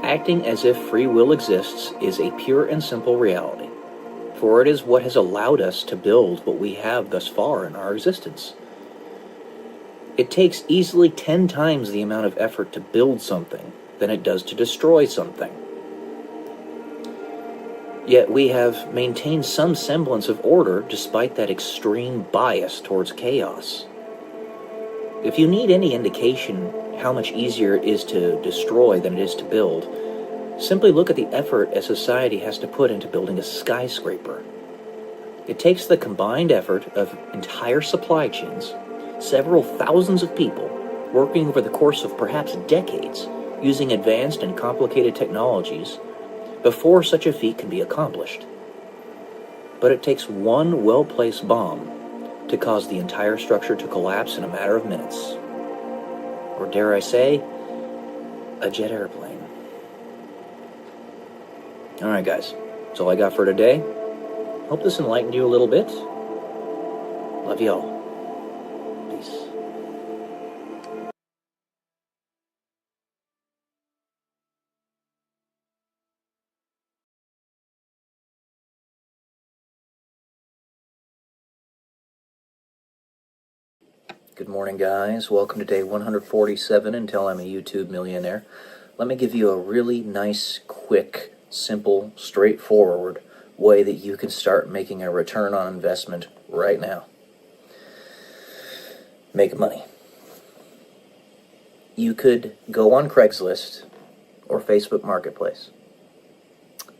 Acting as if free will exists is a pure and simple reality, for it is what has allowed us to build what we have thus far in our existence. It takes easily 10 times the amount of effort to build something than it does to destroy something. Yet we have maintained some semblance of order despite that extreme bias towards chaos. If you need any indication how much easier it is to destroy than it is to build, simply look at the effort a society has to put into building a skyscraper. It takes the combined effort of entire supply chains, several thousands of people, working over the course of perhaps decades, using advanced and complicated technologies, before such a feat can be accomplished. But it takes one well-placed bomb to cause the entire structure to collapse in a matter of minutes. Or dare I say, a jet airplane. Alright guys, that's all I got for today. Hope this enlightened you a little bit. Love y'all. Peace. Good morning, guys. Welcome to day 147 until I'm a YouTube millionaire. Let me give you a really nice, quick, simple, straightforward way that you can start making a return on investment right now. Make money. You could go on Craigslist or Facebook Marketplace,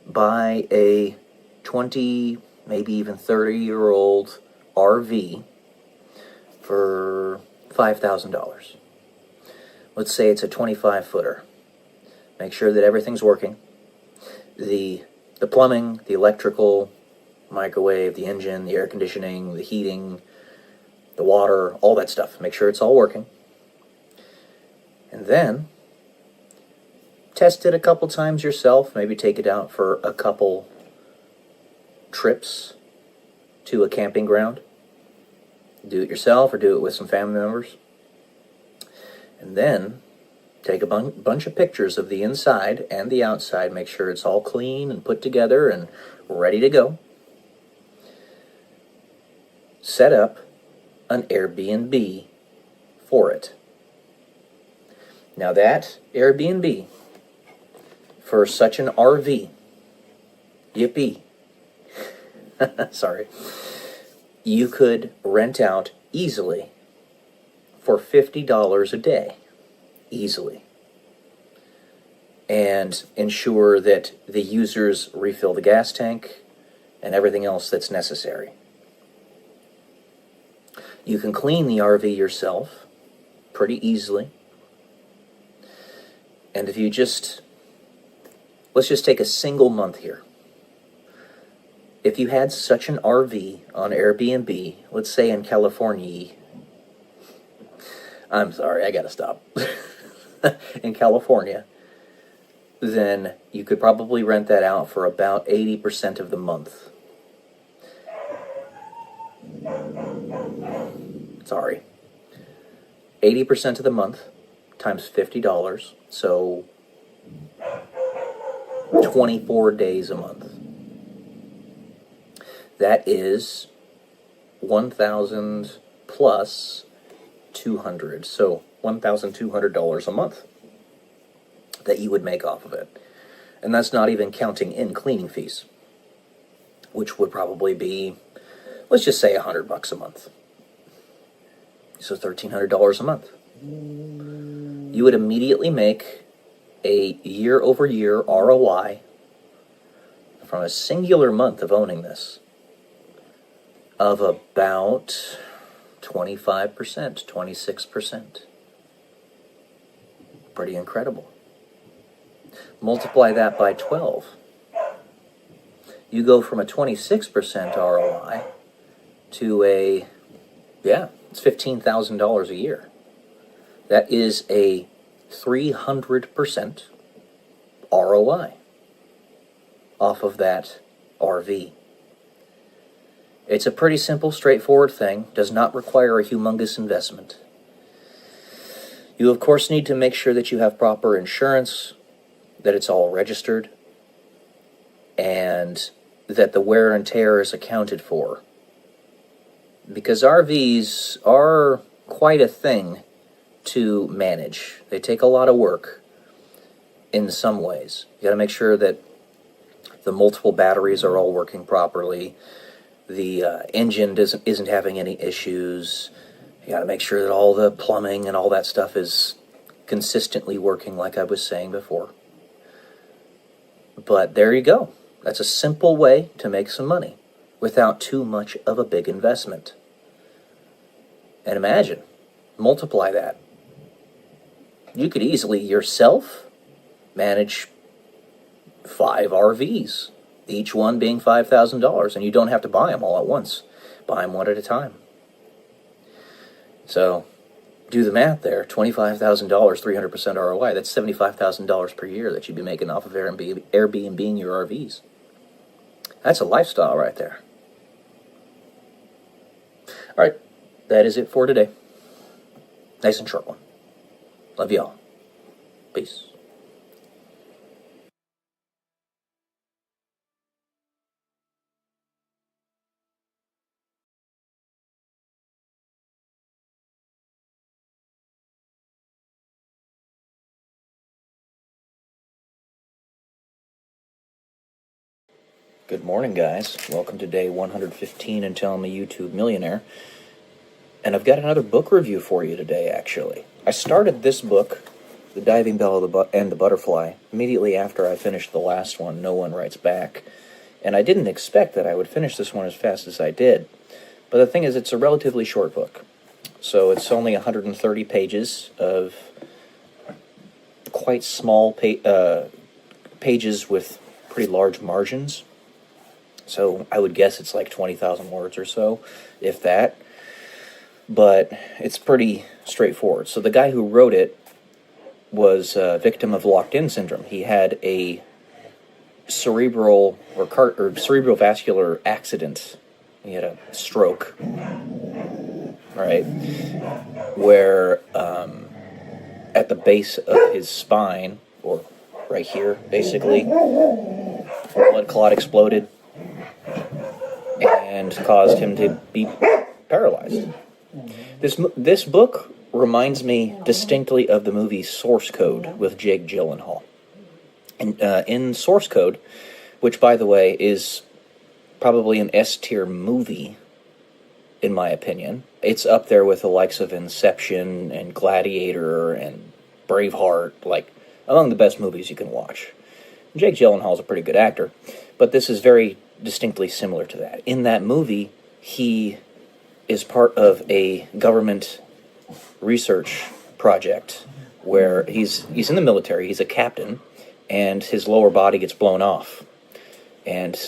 buy a 20, maybe even 30-year-old RV for $5,000. Let's say it's a 25-footer. Make sure that everything's working. The plumbing, the electrical, microwave, the engine, the air conditioning, the heating, the water, all that stuff. Make sure it's all working. And then test it a couple times yourself. Maybe take it out for a couple trips to a camping ground. Do it yourself or do it with some family members. And then take a bunch of pictures of the inside and the outside. Make sure it's all clean and put together and ready to go. Set up an Airbnb for it. Now that Airbnb for such an RV, yippee, sorry, you could rent out easily for $50 a day, easily, and ensure that the users refill the gas tank and everything else that's necessary. You can clean the RV yourself pretty easily. And if you let's just take a single month here. If you had such an RV on Airbnb, let's say in California, I'm sorry, I gotta stop. In California, then you could probably rent that out for about 80% of the month. Sorry. 80% of the month times $50, so 24 days a month. That is 1,000 plus 200, so $1,200 a month that you would make off of it. And that's not even counting in cleaning fees, which would probably be, let's just say $100 a month. So $1,300 a month. You would immediately make a year-over-year ROI from a singular month of owning this of about 25%, 26%. Pretty incredible. Multiply that by 12. You go from a 26% ROI to it's $15,000 a year. That is a 300% ROI off of that RV. It's a pretty simple, straightforward thing, does not require a humongous investment. You, of course, need to make sure that you have proper insurance, that it's all registered, and that the wear and tear is accounted for. Because RVs are quite a thing to manage. They take a lot of work in some ways. You got to make sure that the multiple batteries are all working properly. The engine isn't having any issues. You got to make sure that all the plumbing and all that stuff is consistently working, like I was saying before. But there you go. That's a simple way to make some money without too much of a big investment. And imagine, multiply that. You could easily yourself manage 5 RVs, each one being $5,000, and you don't have to buy them all at once. Buy them one at a time. So, do the math there. $25,000, 300% ROI. That's $75,000 per year that you'd be making off of Airbnb your RVs. That's a lifestyle right there. All right, that is it for today. Nice and short one. Love y'all. Peace. Good morning, guys. Welcome to day 115 and Tell Me YouTube Millionaire. And I've got another book review for you today, actually. I started this book, The Diving Bell and the Butterfly, immediately after I finished the last one, No One Writes Back. And I didn't expect that I would finish this one as fast as I did. But the thing is, it's a relatively short book. So it's only 130 pages of quite small pages with pretty large margins. So I would guess it's like 20,000 words or so, if that. But it's pretty straightforward. So the guy who wrote it was a victim of locked-in syndrome. He had a cerebral cerebrovascular accident. He had a stroke, right? Where at the base of his spine, or right here, basically, blood clot exploded and caused him to be paralyzed. This book reminds me distinctly of the movie Source Code with Jake Gyllenhaal. And in Source Code, which, by the way, is probably an S-tier movie, in my opinion. It's up there with the likes of Inception and Gladiator and Braveheart, like among the best movies you can watch. Jake Gyllenhaal's a pretty good actor, but this is very distinctly similar to that. In that movie, he is part of a government research project where he's in the military, he's a captain, and his lower body gets blown off. And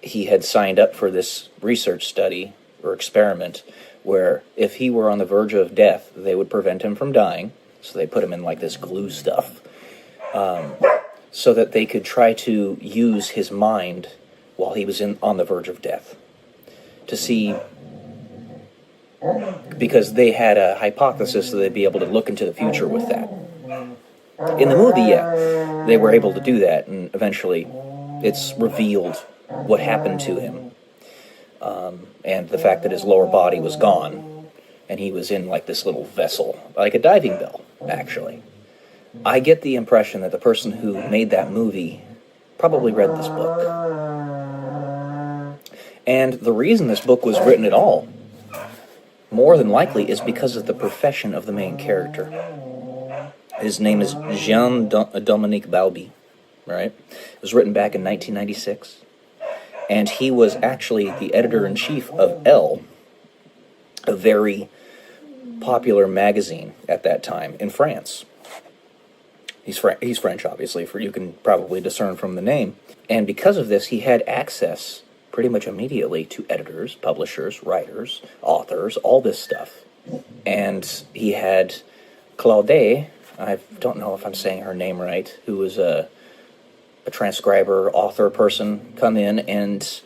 he had signed up for this research study or experiment where if he were on the verge of death, they would prevent him from dying. So they put him in like this glue stuff so that they could try to use his mind while he was on the verge of death to see, because they had a hypothesis that they'd be able to look into the future with that. In the movie, yeah, they were able to do that, and eventually it's revealed what happened to him, and the fact that his lower body was gone, and he was in like this little vessel, like a diving bell, actually. I get the impression that the person who made that movie probably read this book. And the reason this book was written at all, more than likely, is because of the profession of the main character. His name is Jean-Dominique Balbi, right? It was written back in 1996. And he was actually the editor-in-chief of Elle, a very popular magazine at that time in France. He's French, obviously, for you can probably discern from the name. And because of this, he had access pretty much immediately to editors, publishers, writers, authors, all this stuff. And he had Claude, I don't know if I'm saying her name right, who was a transcriber, author person, come in, and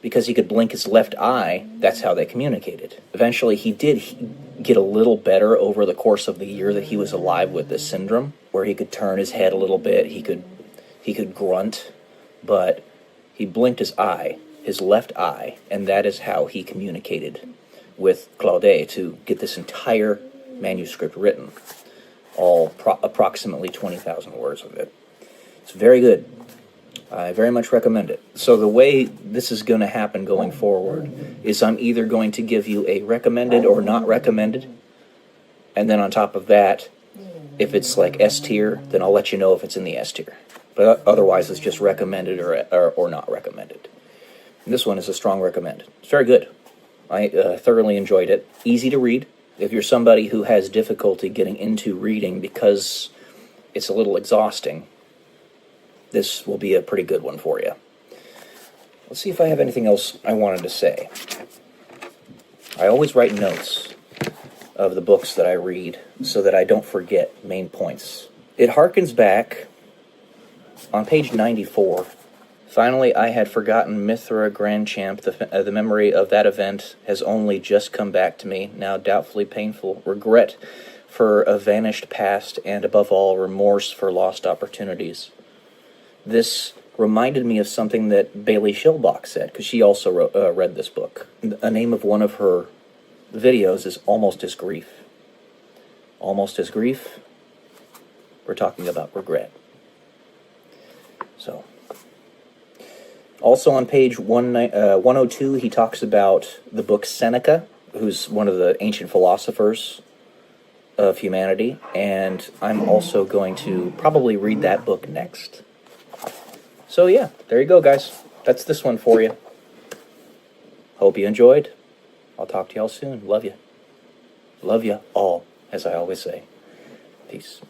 because he could blink his left eye, that's how they communicated. Eventually, he did get a little better over the course of the year that he was alive with this syndrome, where he could turn his head a little bit, he could grunt, but he blinked his eye, his left eye, and that is how he communicated with Claude to get this entire manuscript written, all approximately 20,000 words of it. It's very good. I very much recommend it. So the way this is going to happen going forward is I'm either going to give you a recommended or not recommended, and then on top of that, if it's like S tier, then I'll let you know if it's in the S tier. But otherwise, it's just recommended or not recommended. And this one is a strong recommend. It's very good. I thoroughly enjoyed it. Easy to read. If you're somebody who has difficulty getting into reading because it's a little exhausting, this will be a pretty good one for you. Let's see if I have anything else I wanted to say. I always write notes of the books that I read so that I don't forget main points. It harkens back on page 94. Finally, I had forgotten Mithra Grand Champ. The memory of that event has only just come back to me, now doubtfully painful. Regret for a vanished past, and above all, remorse for lost opportunities. This reminded me of something that Bailey Schilbach said, because she also read this book. The name of one of her videos is Almost as Grief. Almost as Grief, we're talking about regret. So, also on page 102, he talks about the book Seneca, who's one of the ancient philosophers of humanity, and I'm also going to probably read that book next. So yeah, there you go, guys. That's this one for you. Hope you enjoyed. I'll talk to y'all soon. Love you. Love you all, as I always say. Peace.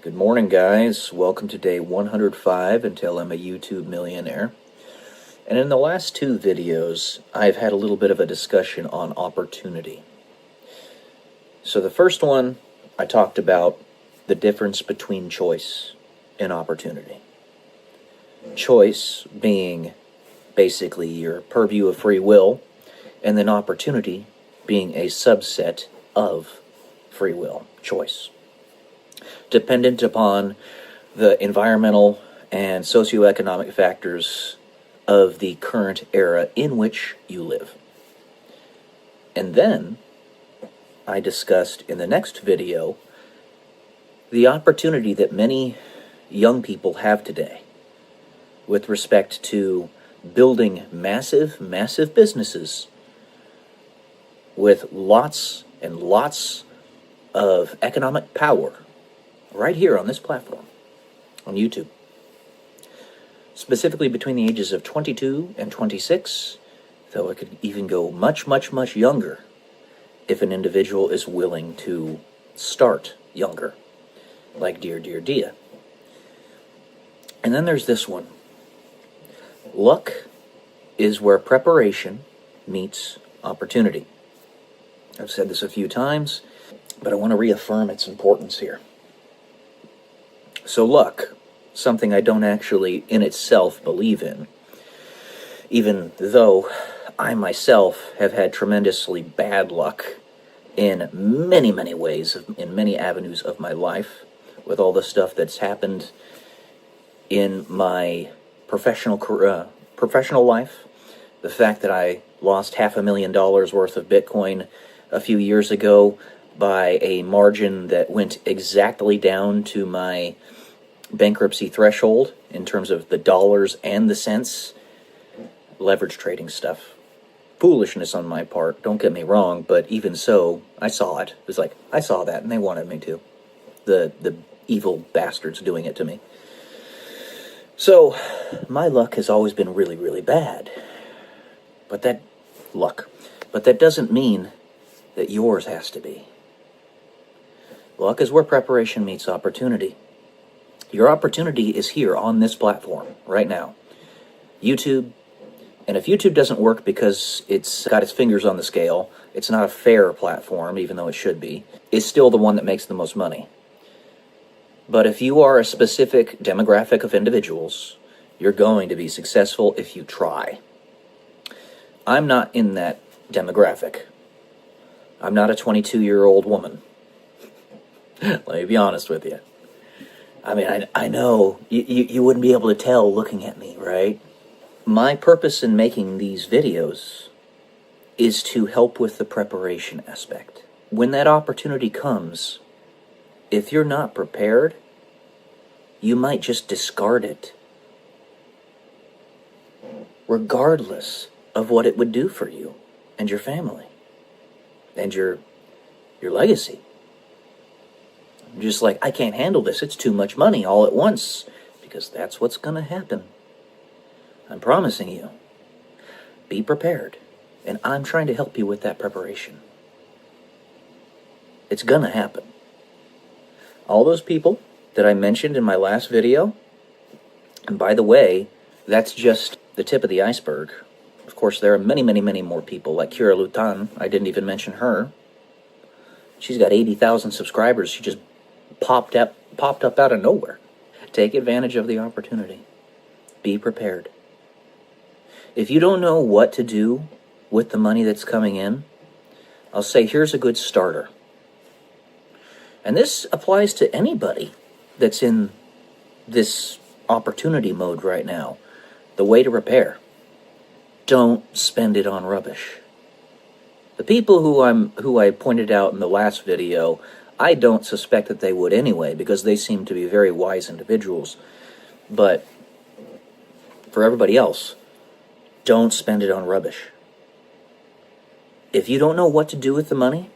Good morning, guys. Welcome to day 105 until I'm a YouTube millionaire. And in the last two videos, I've had a little bit of a discussion on opportunity. So the first one, I talked about the difference between choice and opportunity. Choice being basically your purview of free will, and then opportunity being a subset of free will, choice, dependent upon the environmental and socioeconomic factors of the current era in which you live. And then I discussed in the next video the opportunity that many young people have today with respect to building massive, massive businesses with lots and lots of economic power right here on this platform, on YouTube. Specifically between the ages of 22 and 26, though it could even go much, much, much younger if an individual is willing to start younger, like dear Dia. And then there's this one. Luck is where preparation meets opportunity. I've said this a few times, but I want to reaffirm its importance here. So luck, something I don't actually in itself believe in, even though I myself have had tremendously bad luck in many, many ways, in many avenues of my life, with all the stuff that's happened in my professional life. The fact that I lost $500,000 worth of Bitcoin a few years ago by a margin that went exactly down to my bankruptcy threshold in terms of the dollars and the cents. Leverage trading stuff. foolishness on my part, don't get me wrong, but even so, I saw it. It was like, I saw that, and they wanted me to. The evil bastards doing it to me. So, my luck has always been really, really bad. But that doesn't mean that yours has to be. Luck is where preparation meets opportunity. Your opportunity is here on this platform, right now. YouTube. And if YouTube doesn't work because it's got its fingers on the scale, it's not a fair platform, even though it should be, it's still the one that makes the most money. But if you are a specific demographic of individuals, you're going to be successful if you try. I'm not in that demographic. I'm not a 22-year-old woman. Let me be honest with you. I mean, I know you wouldn't be able to tell looking at me, right? My purpose in making these videos is to help with the preparation aspect. When that opportunity comes, if you're not prepared, you might just discard it, regardless of what it would do for you and your family and your legacy. Just like, I can't handle this, it's too much money all at once, because that's what's going to happen. I'm promising you. Be prepared, and I'm trying to help you with that preparation. It's going to happen. All those people that I mentioned in my last video, and by the way, that's just the tip of the iceberg. Of course, there are many, many, many more people, like Kira Lutan. I didn't even mention her. She's got 80,000 subscribers. She just popped up out of nowhere. Take advantage of the opportunity. Be prepared. If you don't know what to do with the money that's coming in, I'll say here's a good starter. And this applies to anybody that's in this opportunity mode right now. The way to prepare. Don't spend it on rubbish. The people who I pointed out in the last video, I don't suspect that they would anyway, because they seem to be very wise individuals. But for everybody else, don't spend it on rubbish. If you don't know what to do with the money,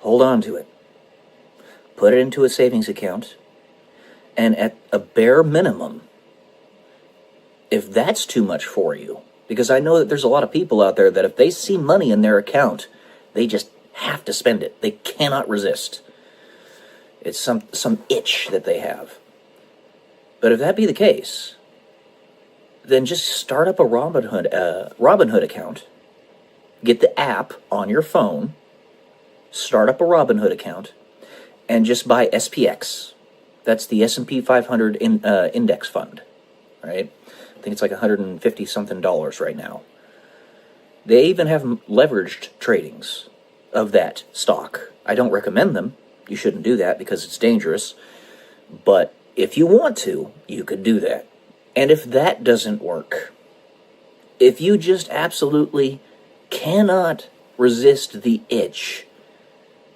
hold on to it. Put it into a savings account, and at a bare minimum, if that's too much for you, because I know that there's a lot of people out there that if they see money in their account, they just have to spend it. They cannot resist. It's some itch that they have. But if that be the case, then just start up a Robinhood account. Get the app on your phone, start up a Robinhood account, and just buy SPX. That's the S&P 500 index fund, right? I think it's like $150-something right now. They even have leveraged tradings of that stock. I don't recommend them. You shouldn't do that because it's dangerous. But if you want to, you could do that. And if that doesn't work, if you just absolutely cannot resist the itch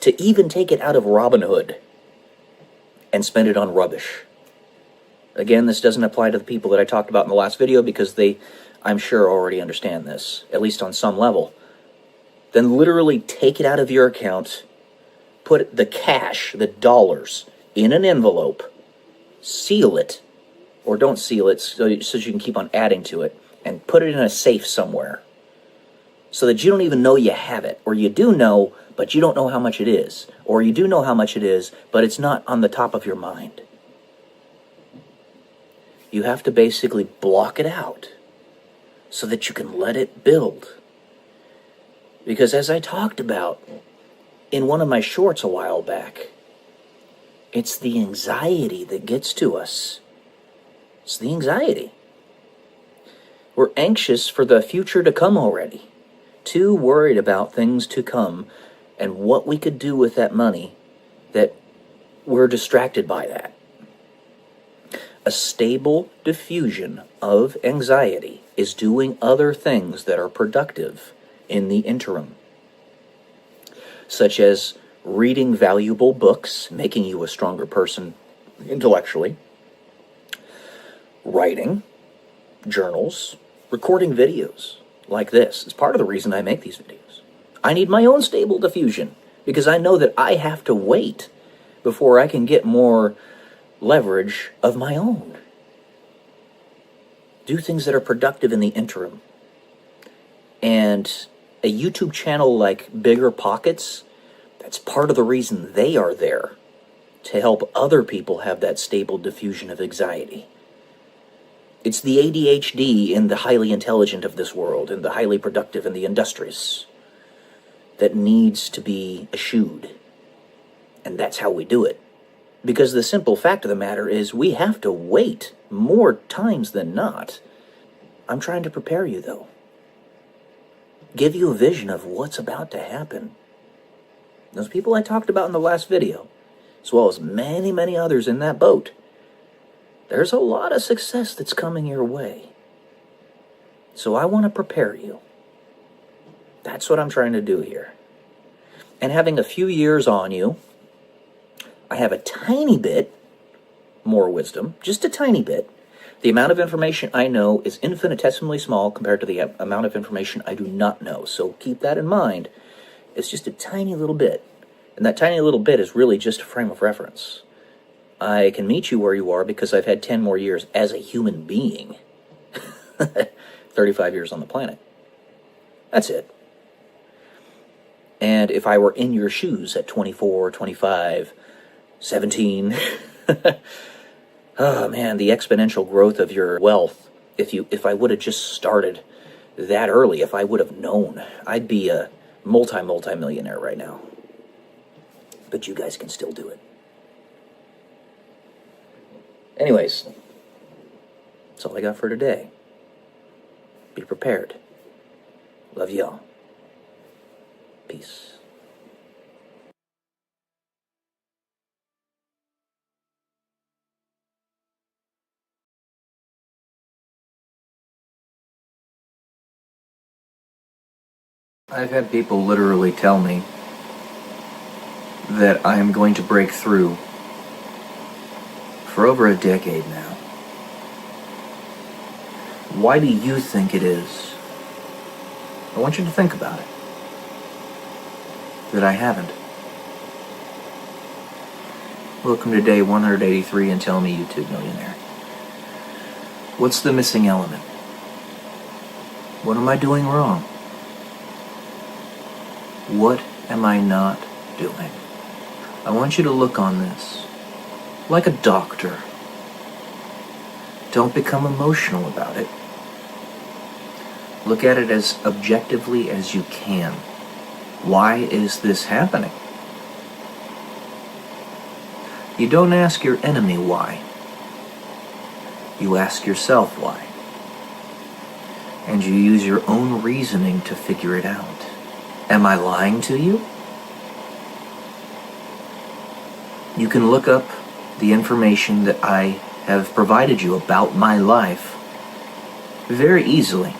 to even take it out of Robinhood and spend it on rubbish. Again, this doesn't apply to the people that I talked about in the last video because they, I'm sure, already understand this, at least on some level. Then literally take it out of your account, put the cash, the dollars, in an envelope, seal it, or don't seal it so you can keep on adding to it, and put it in a safe somewhere so that you don't even know you have it, or you do know, but you don't know how much it is, or you do know how much it is, but it's not on the top of your mind. You have to basically block it out so that you can let it build. Because as I talked about in one of my shorts a while back, it's the anxiety that gets to us. It's the anxiety. We're anxious for the future to come already. Too worried about things to come and what we could do with that money that we're distracted by that. A stable diffusion of anxiety is doing other things that are productive in the interim, such as reading valuable books, making you a stronger person intellectually, writing, journals, recording videos, like this. It's part of the reason I make these videos. I need my own stable diffusion because I know that I have to wait before I can get more leverage of my own. Do things that are productive in the interim. And a YouTube channel like Bigger Pockets, that's part of the reason they are there, to help other people have that stable diffusion of anxiety. It's the ADHD in the highly intelligent of this world, and the highly productive and the industrious, that needs to be eschewed. And that's how we do it. Because the simple fact of the matter is we have to wait more times than not. I'm trying to prepare you, though. Give you a vision of what's about to happen. Those people I talked about in the last video, as well as many, many others in that boat, there's a lot of success that's coming your way. So I want to prepare you. That's what I'm trying to do here. And having a few years on you, I have a tiny bit more wisdom, just a tiny bit. The amount of information I know is infinitesimally small compared to the amount of information I do not know. So keep that in mind. It's just a tiny little bit. And that tiny little bit is really just a frame of reference. I can meet you where you are because I've had 10 more years as a human being. 35 years on the planet. That's it. And if I were in your shoes at 24, 25, 17, oh man, the exponential growth of your wealth, if I would have just started that early, if I would have known, I'd be a multi-millionaire right now. But you guys can still do it. Anyways, that's all I got for today. Be prepared. Love y'all. Peace. I've had people literally tell me that I am going to break through for over a decade now. Why do you think it is? I want you to think about it. That I haven't. Welcome to day 183 and tell me YouTube millionaire. What's the missing element? What am I doing wrong? What am I not doing? I want you to look on this like a doctor. Don't become emotional about it. Look at it as objectively as you can. Why is this happening? You don't ask your enemy why. You ask yourself why. And you use your own reasoning to figure it out. Am I lying to you? You can look up the information that I have provided you about my life very easily.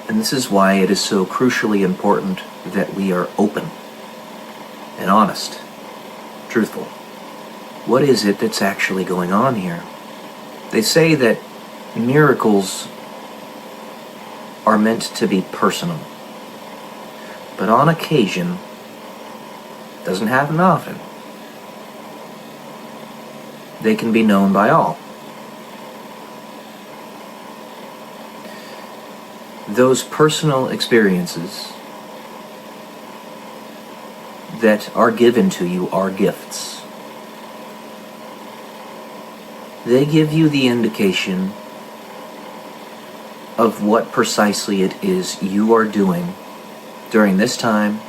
And this is why it is so crucially important that we are open and honest, truthful. What is it that's actually going on here? They say that miracles are meant to be personal. But on occasion, doesn't happen often, they can be known by all. Those personal experiences that are given to you are gifts. They give you the indication of what precisely it is you are doing during this time,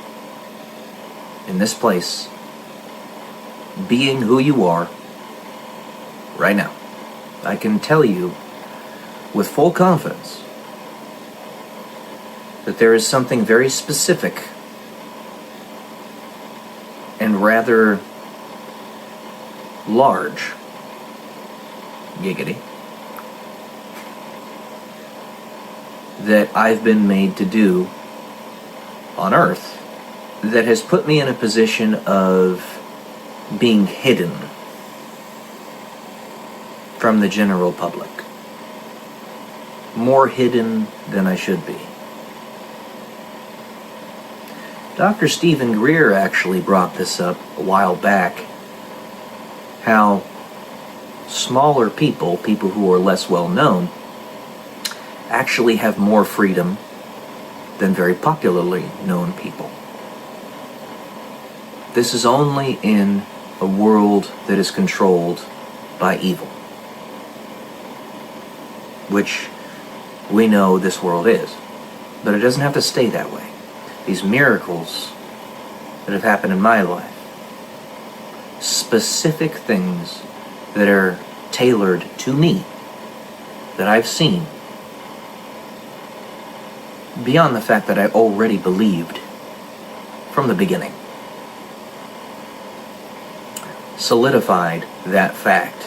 in this place, being who you are right now. I can tell you with full confidence that there is something very specific and rather large, giggity, that I've been made to do on Earth that has put me in a position of being hidden from the general public. more hidden than I should be. Dr. Stephen Greer actually brought this up a while back, how smaller people who are less well known, actually have more freedom than very popularly known people. This is only in a world that is controlled by evil, which we know this world is. But it doesn't have to stay that way. These miracles that have happened in my life, specific things that are tailored to me, that I've seen, beyond the fact that I already believed from the beginning, solidified that fact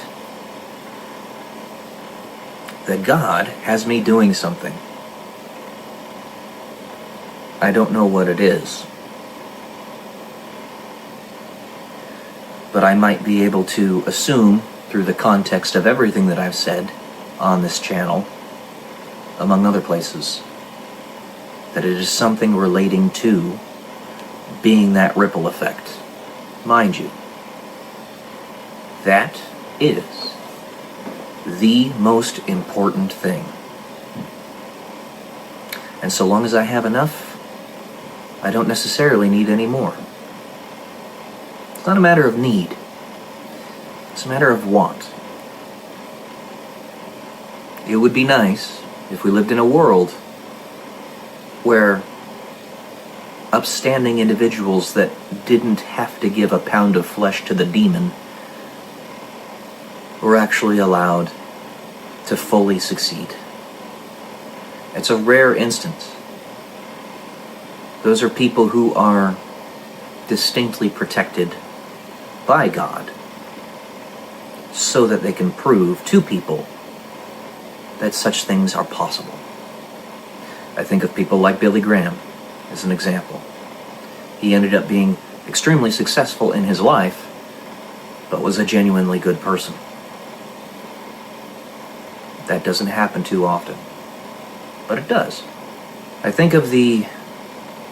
that God has me doing something. I don't know what it is, but I might be able to assume through the context of everything that I've said on this channel, among other places, that it is something relating to being that ripple effect. Mind you, that is the most important thing. And so long as I have enough, I don't necessarily need any more. It's not a matter of need. It's a matter of want. It would be nice if we lived in a world where upstanding individuals that didn't have to give a pound of flesh to the demon were actually allowed to fully succeed. It's a rare instance. Those are people who are distinctly protected by God so that they can prove to people that such things are possible. I think of people like Billy Graham as an example. He ended up being extremely successful in his life, but was a genuinely good person. That doesn't happen too often, but it does. I think of the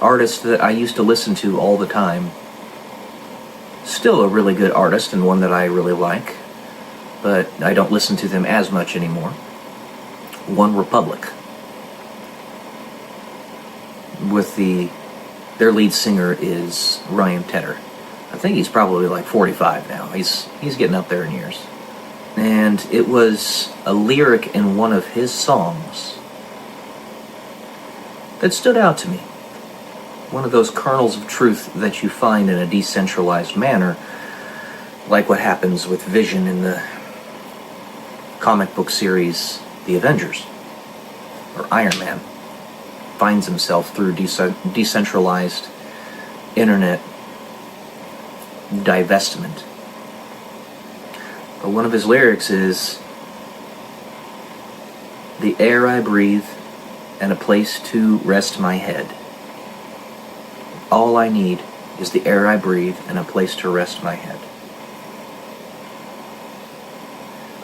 artist that I used to listen to all the time, still a really good artist and one that I really like, but I don't listen to them as much anymore. One Republic, with their lead singer is Ryan Tedder. I think he's probably like 45 now. He's getting up there in years. And it was a lyric in one of his songs that stood out to me. One of those kernels of truth that you find in a decentralized manner, like what happens with Vision in the comic book series The Avengers, or Iron Man finds himself through decentralized internet divestment. But one of his lyrics is, "The air I breathe and a place to rest my head. All I need is the air I breathe and a place to rest my head."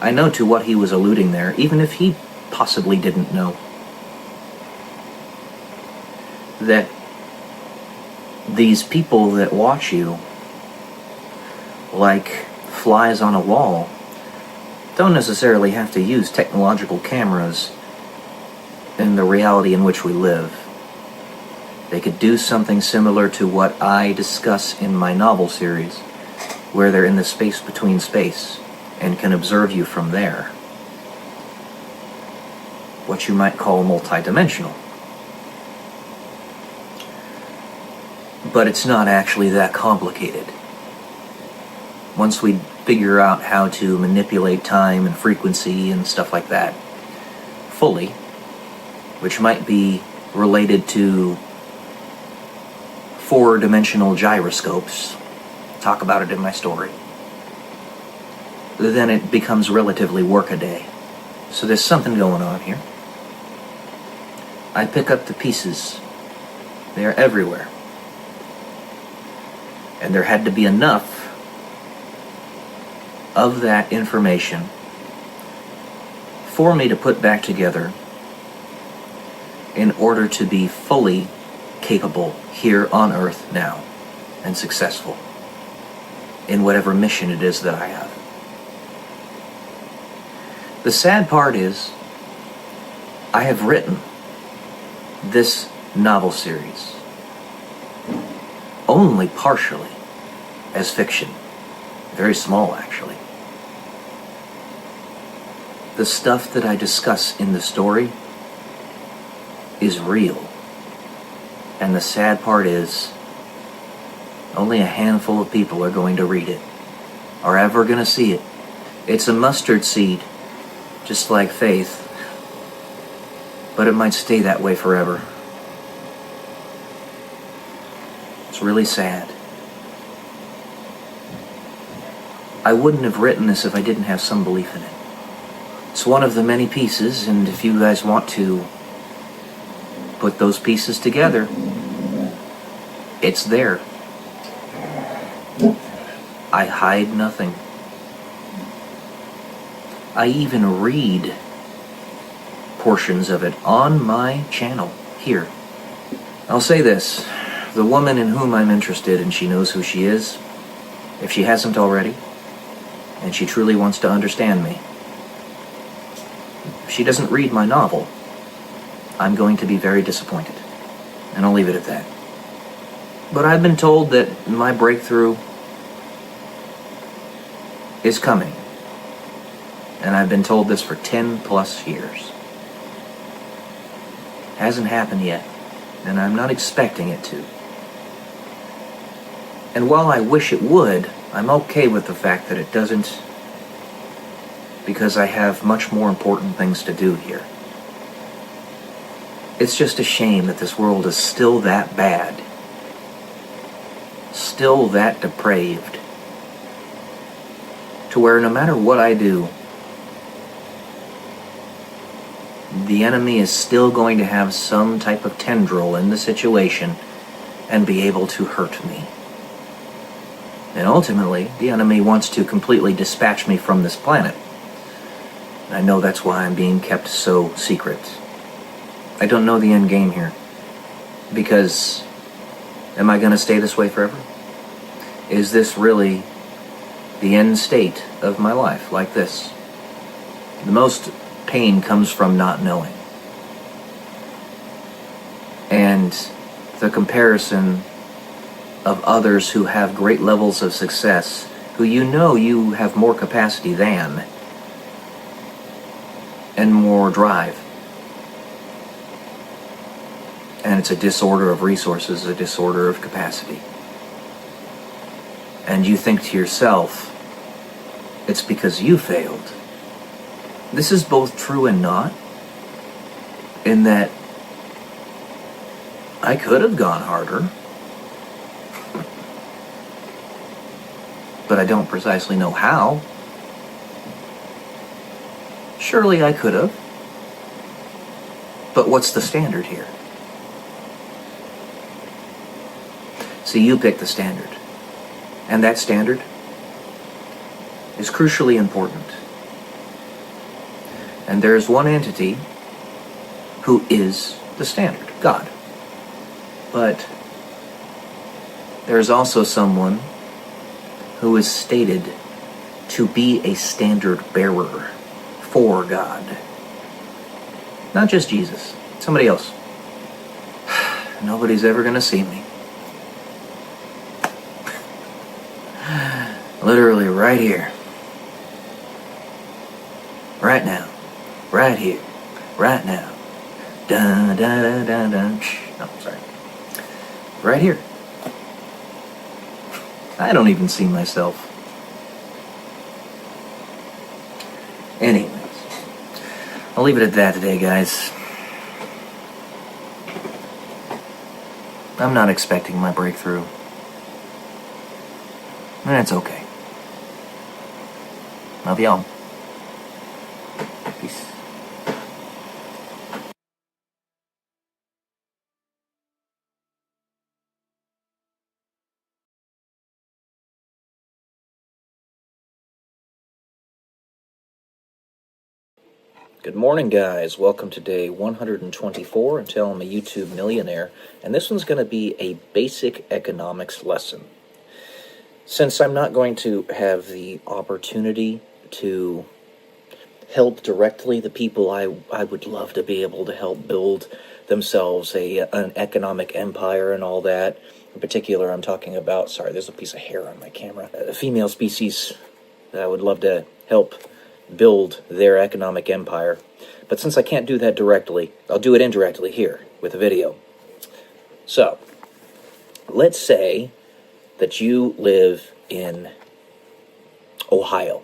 I know to what he was alluding there, even if he possibly didn't know. That these people that watch you like flies on a wall don't necessarily have to use technological cameras in the reality in which we live. They could do something similar to what I discuss in my novel series, where they're in the space between space and can observe you from there. What you might call multidimensional. But it's not actually that complicated. Once we figure out how to manipulate time and frequency and stuff like that fully, which might be related to four-dimensional gyroscopes, talk about it in my story, then it becomes relatively workaday. So there's something going on here. I pick up the pieces. They're everywhere. And there had to be enough of that information for me to put back together in order to be fully capable here on Earth now and successful in whatever mission it is that I have. The sad part is, I have written this novel series only partially as fiction. Very small, actually. The stuff that I discuss in the story is real. And the sad part is, only a handful of people are going to read it, are ever going to see it. It's a mustard seed, just like faith, but it might stay that way forever. It's really sad. I wouldn't have written this if I didn't have some belief in it. It's one of the many pieces, and if you guys want to put those pieces together, it's there. I hide nothing. I even read portions of it on my channel here. I'll say this, the woman in whom I'm interested, and she knows who she is, if she hasn't already, and she truly wants to understand me, if she doesn't read my novel, I'm going to be very disappointed. And I'll leave it at that. But I've been told that my breakthrough is coming. And I've been told this for 10 plus years. Hasn't happened yet, and I'm not expecting it to. And while I wish it would, I'm okay with the fact that it doesn't, because I have much more important things to do here. It's just a shame that this world is still that bad, still that depraved, to where no matter what I do, the enemy is still going to have some type of tendril in the situation and be able to hurt me. And ultimately, the enemy wants to completely dispatch me from this planet. I know that's why I'm being kept so secret. I don't know the end game here. Because, am I going to stay this way forever? Is this really the end state of my life, like this? The most pain comes from not knowing. And the comparison of others who have great levels of success, who you know you have more capacity than, and more drive. And it's a disorder of resources, a disorder of capacity. And you think to yourself, it's because you failed. This is both true and not, in that I could have gone harder, but I don't precisely know how. Surely I could have, but what's the standard here? See, you pick the standard, and that standard is crucially important. And there is one entity who is the standard, God. But there is also someone who is stated to be a standard bearer for God. Not just Jesus, somebody else. Nobody's ever going to see me. Literally right here. Right now. Right here. Right now. Dun, dun, dun, dun, dun. Oh, sorry. Right here. I don't even see myself. Anyways. I'll leave it at that today, guys. I'm not expecting my breakthrough. And it's okay. Love y'all. Peace. Good morning, guys. Welcome to day 124 until I'm a YouTube millionaire, and this one's going to be a basic economics lesson. Since I'm not going to have the opportunity to help directly the people I would love to be able to help build themselves an economic empire and all that. In particular, I'm talking about, sorry, there's a piece of hair on my camera, a female species that I would love to help build their economic empire. But since I can't do that directly, I'll do it indirectly here with a video. So, let's say that you live in Ohio.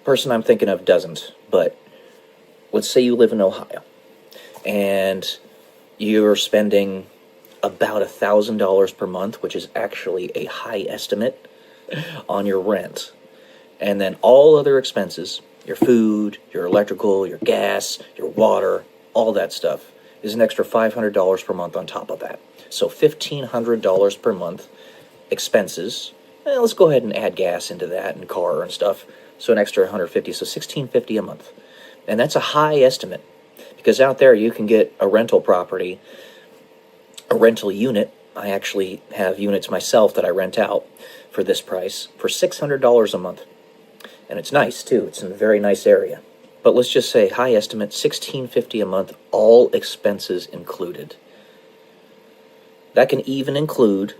Person I'm thinking of doesn't, but let's say you live in Ohio and you're spending about $1,000 per month, which is actually a high estimate, on your rent. And then all other expenses, your food, your electrical, your gas, your water, all that stuff, is an extra $500 per month on top of that. So $1,500 per month expenses. Let's go ahead and add gas into that and car and stuff. So an extra $150, so $1,650 a month. And that's a high estimate, because out there you can get a rental property, a rental unit. I actually have units myself that I rent out for this price for $600 a month. And it's nice, too. It's in a very nice area. But let's just say, high estimate, $1,650 a month, all expenses included. That can even include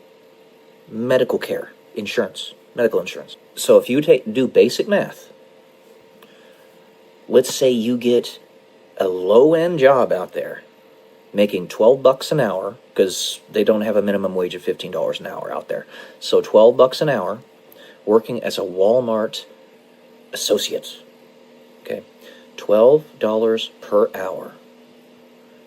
medical care, insurance, medical insurance. So if you do basic math, let's say you get a low-end job out there, making $12 an hour, because they don't have a minimum wage of $15 an hour out there. So $12 an hour, working as a Walmart associate, okay, $12 per hour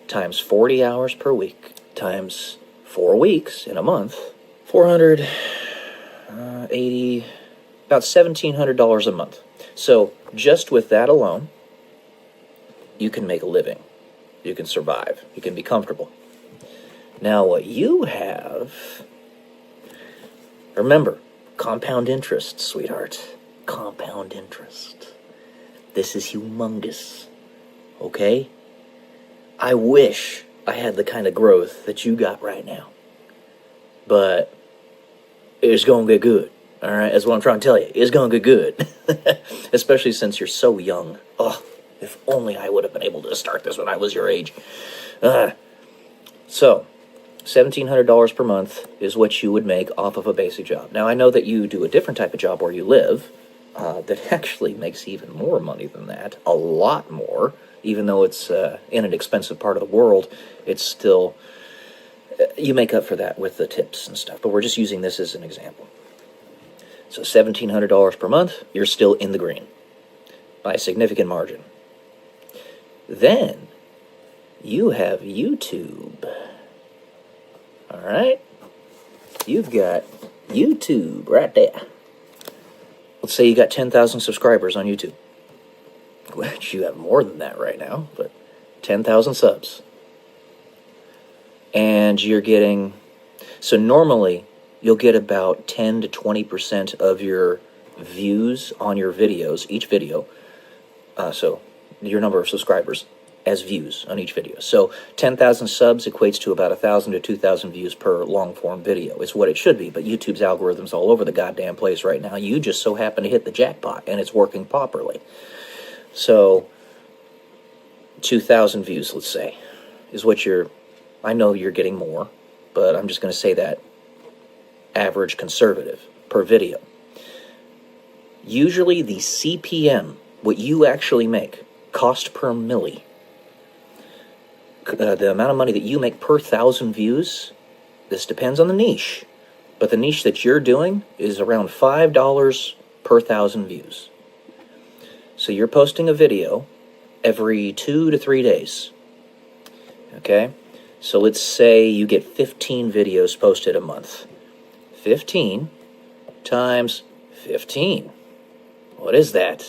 times 40 hours per week times 4 weeks in a month, 480, about $1,700 a month. So just with that alone, you can make a living, you can survive, you can be comfortable. Now what you have, remember, compound interest, sweetheart. Compound interest. This is humongous. Okay? I wish I had the kind of growth that you got right now. But it's going to get good. Alright? That's what I'm trying to tell you. It's going to get good. Especially since you're so young. Oh, if only I would have been able to start this when I was your age. So, $1,700 per month is what you would make off of a basic job. Now, I know that you do a different type of job where you live, that actually makes even more money than that, a lot more, even though it's in an expensive part of the world. It's still, you make up for that with the tips and stuff, but we're just using this as an example. So $1,700 per month, you're still in the green by a significant margin. Then you have YouTube. All right, you've got YouTube right there. Let's say you got 10,000 subscribers on YouTube, which you have more than that right now, but 10,000 subs. And you're getting, so normally you'll get about 10 to 20% of your views on your videos, each video, so your number of subscribers as views on each video. So 10,000 subs equates to about 1,000 to 2,000 views per long-form video. It's what it should be, but YouTube's algorithm's all over the goddamn place right now. You just so happen to hit the jackpot, and it's working properly. So 2,000 views, let's say, is what you're, I know you're getting more, but I'm just going to say that average conservative per video. Usually the CPM, what you actually make, cost per milli, the amount of money that you make per 1,000 views, this depends on the niche, but the niche that you're doing is around $5 per 1,000 views. So you're posting a video every 2 to 3 days. Okay? So let's say you get 15 videos posted a month. 15 times 15. What is that?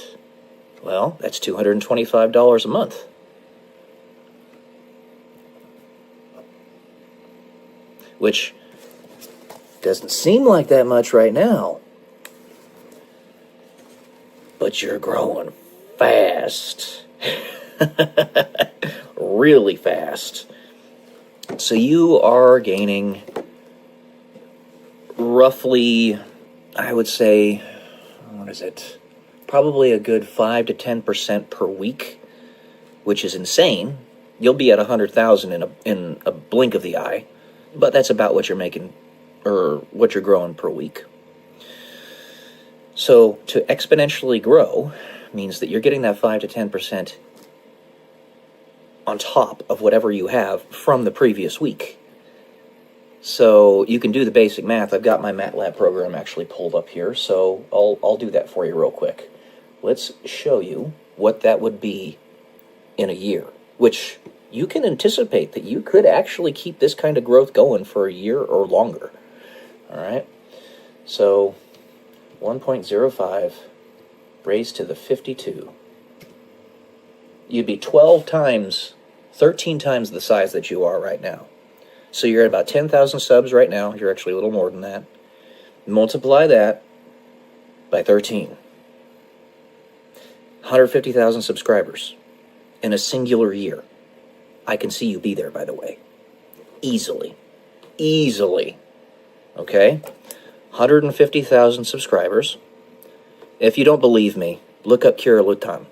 Well, that's $225 a month. Which doesn't seem like that much right now. But you're growing fast. really fast. So you are gaining roughly, I would say, what is it? Probably a good 5 to 10% per week, which is insane. You'll be at 100,000 in a blink of the eye, but that's about what you're making, or what you're growing per week. So to exponentially grow means that you're getting that 5 to 10% on top of whatever you have from the previous week. So you can do the basic math. I've got my MATLAB program actually pulled up here, so I'll do that for you real quick. Let's show you what that would be in a year, which you can anticipate that you could actually keep this kind of growth going for a year or longer. All right, so 1.05 raised to the 52. You'd be 13 times the size that you are right now. So you're at about 10,000 subs right now. You're actually a little more than that. Multiply that by 13. 150,000 subscribers in a singular year. I can see you be there, by the way. Easily. Easily. Okay? 150,000 subscribers. If you don't believe me, look up Kira Lutan.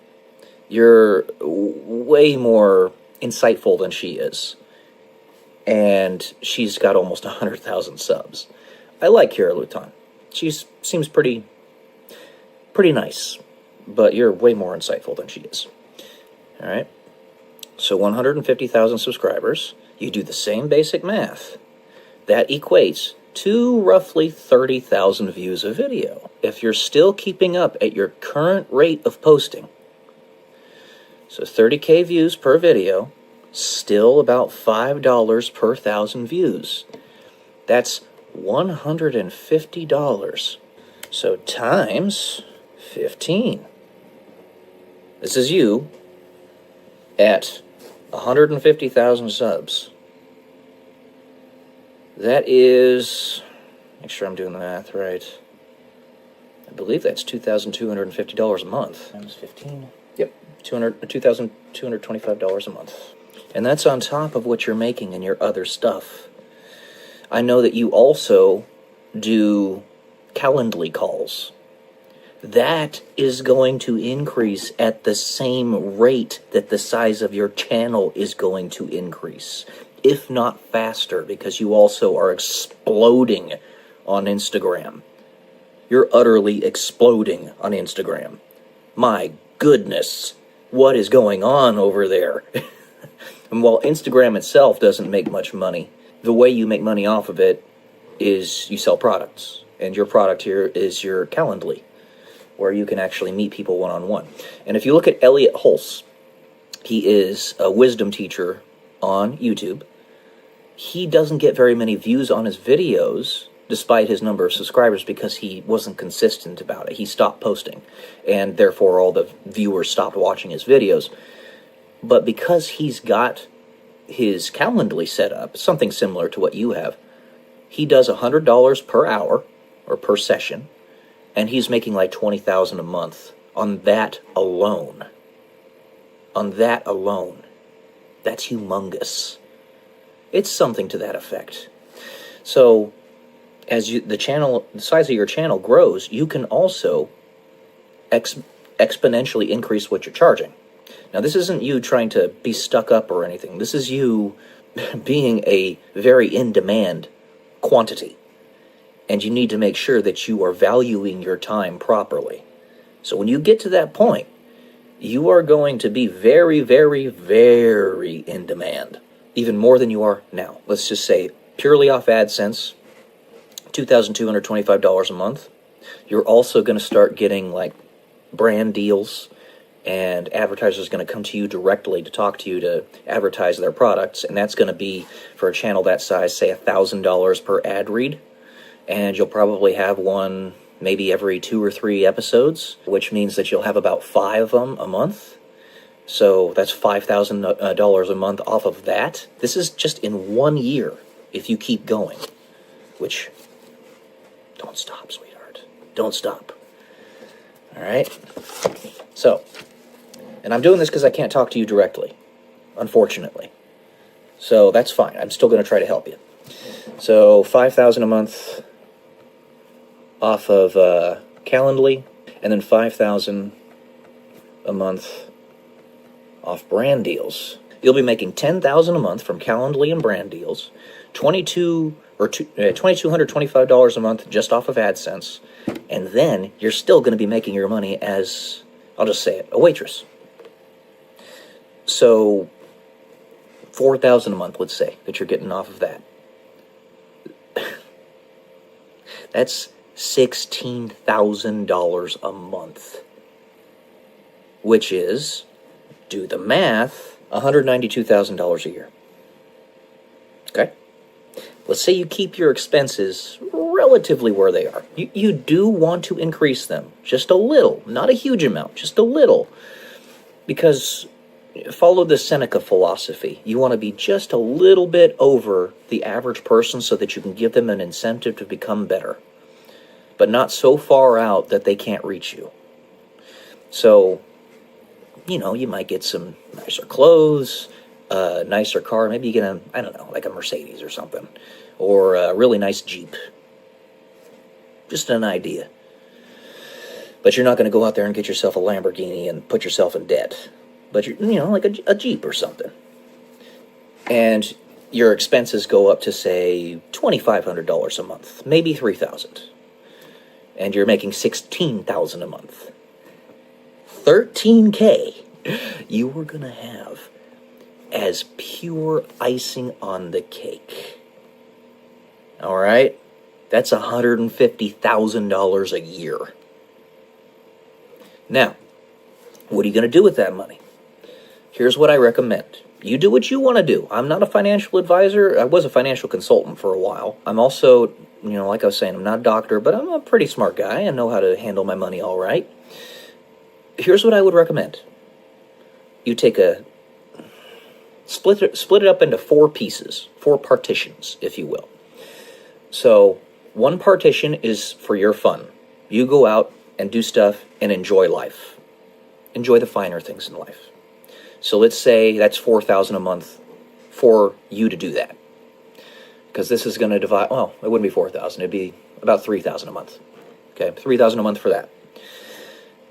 You're way more insightful than she is. And she's got almost 100,000 subs. I like Kira Lutan. She seems pretty nice. But you're way more insightful than she is. All right? So 150,000 subscribers. You do the same basic math. That equates to roughly 30,000 views of video. If you're still keeping up at your current rate of posting. So 30K views per video, still about $5 per 1,000 views. That's $150. So times 15. This is you at 150,000 subs. That is, make sure I'm doing the math right. I believe that's $2,250 a month. Times 15. Yep, $2,225 a month. And that's on top of what you're making in your other stuff. I know that you also do Calendly calls. That is going to increase at the same rate that the size of your channel is going to increase, if not faster, because you also are exploding on Instagram. You're utterly exploding on Instagram. My goodness, what is going on over there? And while Instagram itself doesn't make much money, the way you make money off of it is you sell products. And your product here is your Calendly, where you can actually meet people one-on-one. And if you look at Elliot Hulse, he is a wisdom teacher on YouTube. He doesn't get very many views on his videos, despite his number of subscribers, because he wasn't consistent about it. He stopped posting, and therefore all the viewers stopped watching his videos. But because he's got his Calendly set up, something similar to what you have, he does $100 per hour, or per session, and he's making like $20,000 a month on that alone. On that alone. That's humongous. It's something to that effect. So, as the size of your channel grows, you can also exponentially increase what you're charging. Now, this isn't you trying to be stuck up or anything. This is you being a very in-demand quantity. And you need to make sure that you are valuing your time properly. So when you get to that point, you are going to be very, very, very in demand. Even more than you are now. Let's just say, purely off AdSense, $2,225 a month. You're also going to start getting like brand deals, and advertisers are going to come to you directly to talk to you to advertise their products, and that's going to be, for a channel that size, say $1,000 per ad read. And you'll probably have one maybe every 2 or 3 episodes, which means that you'll have about 5 of them a month. So that's $5,000 a month off of that. This is just in 1 year, if you keep going. Which, don't stop, sweetheart. Don't stop. All right? So, And I'm doing this because I can't talk to you directly, unfortunately. So that's fine. I'm still going to try to help you. So $5,000 a month off of Calendly, and then $5,000 a month off brand deals. You'll be making $10,000 a month from Calendly and brand deals, $2,225 a month just off of AdSense, and then you're still going to be making your money as, I'll just say it, a waitress. So $4,000 a month, let's say, that you're getting off of that. That's $16,000 a month, which is, do the math, $192,000 a year. Okay? Let's say you keep your expenses relatively where they are. You do want to increase them just a little, not a huge amount, just a little, because follow the Seneca philosophy. You want to be just a little bit over the average person so that you can give them an incentive to become better, but not so far out that they can't reach you. So, you might get some nicer clothes, a nicer car. Maybe you get like a Mercedes or something, or a really nice Jeep. Just an idea. But you're not going to go out there and get yourself a Lamborghini and put yourself in debt. But like a Jeep or something. And your expenses go up to, say, $2,500 a month, maybe $3,000. And you're making $16,000 a month. $13K you were going to have as pure icing on the cake. All right? That's $150,000 a year. Now, what are you going to do with that money? Here's what I recommend. You do what you want to do. I'm not a financial advisor. I was a financial consultant for a while. I'm also, like I was saying, I'm not a doctor, but I'm a pretty smart guy and know how to handle my money all right. Here's what I would recommend. You take split it up into 4 pieces, 4 partitions, if you will. So one partition is for your fun. You go out and do stuff and enjoy life. Enjoy the finer things in life. So let's say that's $4,000 a month for you to do that. Because this is going to divide, well, it wouldn't be $4,000, it'd be about $3,000 a month. Okay, $3,000 a month for that.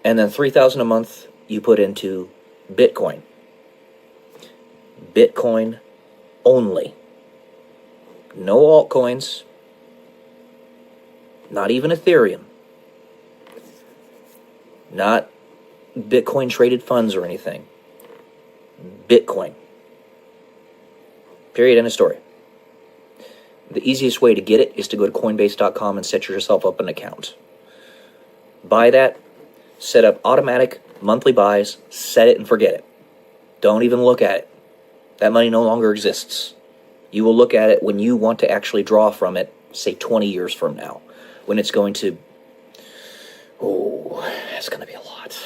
And then $3,000 a month you put into Bitcoin. Bitcoin only. No altcoins. Not even Ethereum. Not Bitcoin traded funds or anything. Bitcoin. Period. End of story. The easiest way to get it is to go to Coinbase.com and set yourself up an account. Buy that. Set up automatic monthly buys. Set it and forget it. Don't even look at it. That money no longer exists. You will look at it when you want to actually draw from it, say 20 years from now, when it's going to, that's going to be a lot.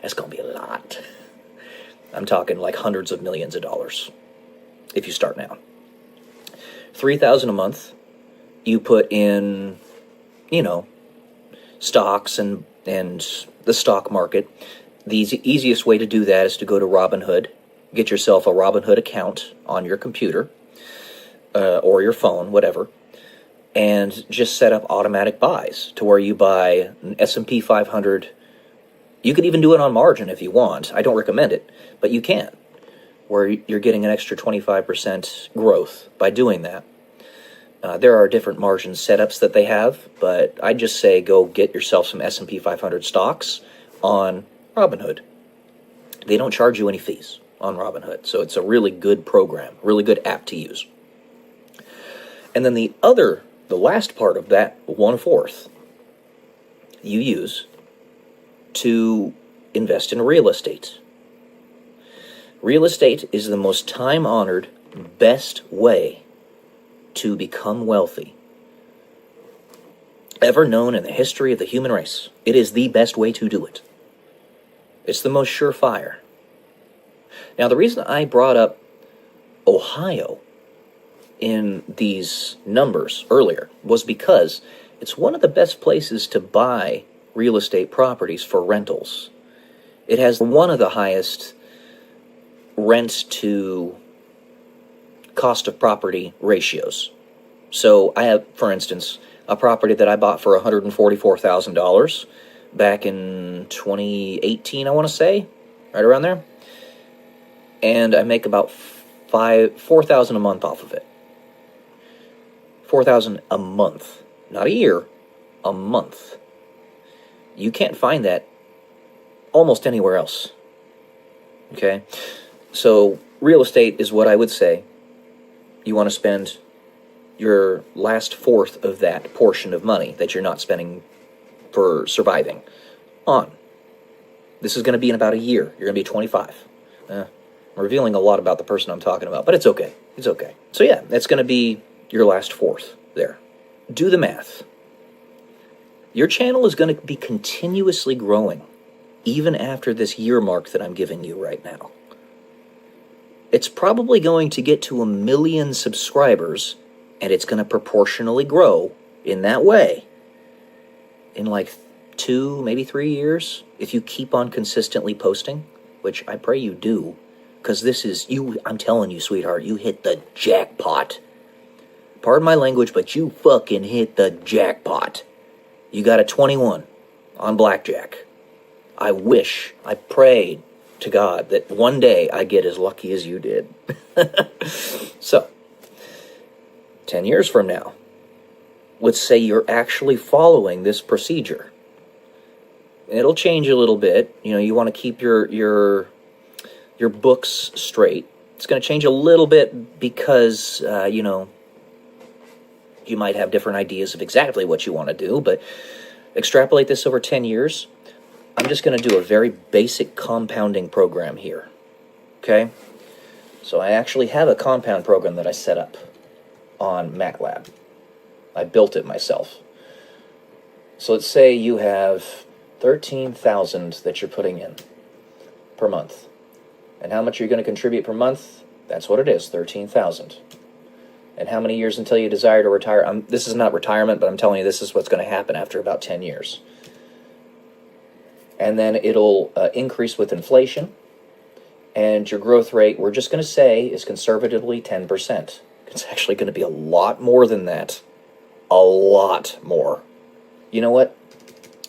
That's going to be a lot. I'm talking like hundreds of millions of dollars if you start now. $3,000 a month, you put in, stocks and the stock market. The easiest way to do that is to go to Robinhood. Get yourself a Robinhood account on your computer or your phone, whatever, and just set up automatic buys to where you buy an S&P 500. You could even do it on margin if you want. I don't recommend it, but you can, where you're getting an extra 25% growth by doing that. There are different margin setups that they have, but I just say go get yourself some S&P 500 stocks on Robinhood. They don't charge you any fees on Robinhood, so it's a really good program, really good app to use. And then the last part of that 1/4 you use to invest in real estate. Real estate is the most time-honored, best way to become wealthy ever known in the history of the human race. It is the best way to do it. It's the most surefire. Now, the reason I brought up Ohio in these numbers earlier was because it's one of the best places to buy real estate properties for rentals. It has one of the highest rent to cost of property ratios. So I have, for instance, a property that I bought for $144,000 back in 2018, I want to say, right around there. And I make about $4,000 a month off of it. $4,000 a month, not a year, a month. You can't find that almost anywhere else. Okay? So real estate is what I would say you want to spend your last fourth of that portion of money that you're not spending for surviving on. This is going to be in about a year. You're going to be 25. I'm revealing a lot about the person I'm talking about, but it's okay. It's okay. So yeah, that's going to be your last fourth there. Do the math. Your channel is going to be continuously growing even after this year mark that I'm giving you right now. It's probably going to get to 1 million subscribers, and it's going to proportionally grow in that way in like 2, maybe 3 years, if you keep on consistently posting, which I pray you do, because this is, I'm telling you, sweetheart, you hit the jackpot. Pardon my language, but you fucking hit the jackpot. You got a 21 on blackjack. I pray to God that one day I get as lucky as you did. So, 10 years from now, let's say you're actually following this procedure. It'll change a little bit. You know, you want to keep your books straight. It's going to change a little bit because, you might have different ideas of exactly what you want to do, but extrapolate this over 10 years. I'm just going to do a very basic compounding program here. Okay? So I actually have a compound program that I set up on MATLAB. I built it myself. So let's say you have 13,000 that you're putting in per month. And how much you're going to contribute per month? That's what it is, 13,000. And how many years until you desire to retire? This is not retirement, but I'm telling you this is what's going to happen after about 10 years. And then it'll increase with inflation. And your growth rate, we're just going to say, is conservatively 10%. It's actually going to be a lot more than that. A lot more. You know what?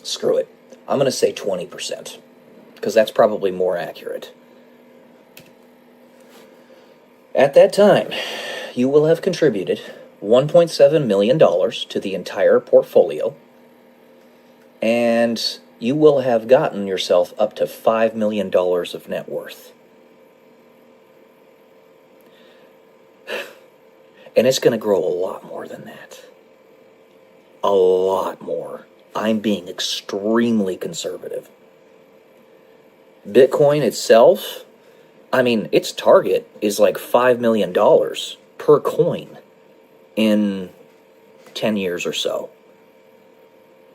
Screw it. I'm going to say 20%. Because that's probably more accurate. At that time, you will have contributed $1.7 million to the entire portfolio, and you will have gotten yourself up to $5 million of net worth. And it's going to grow a lot more than that. A lot more. I'm being extremely conservative. Bitcoin itself, its target is like $5 million per coin in 10 years or so.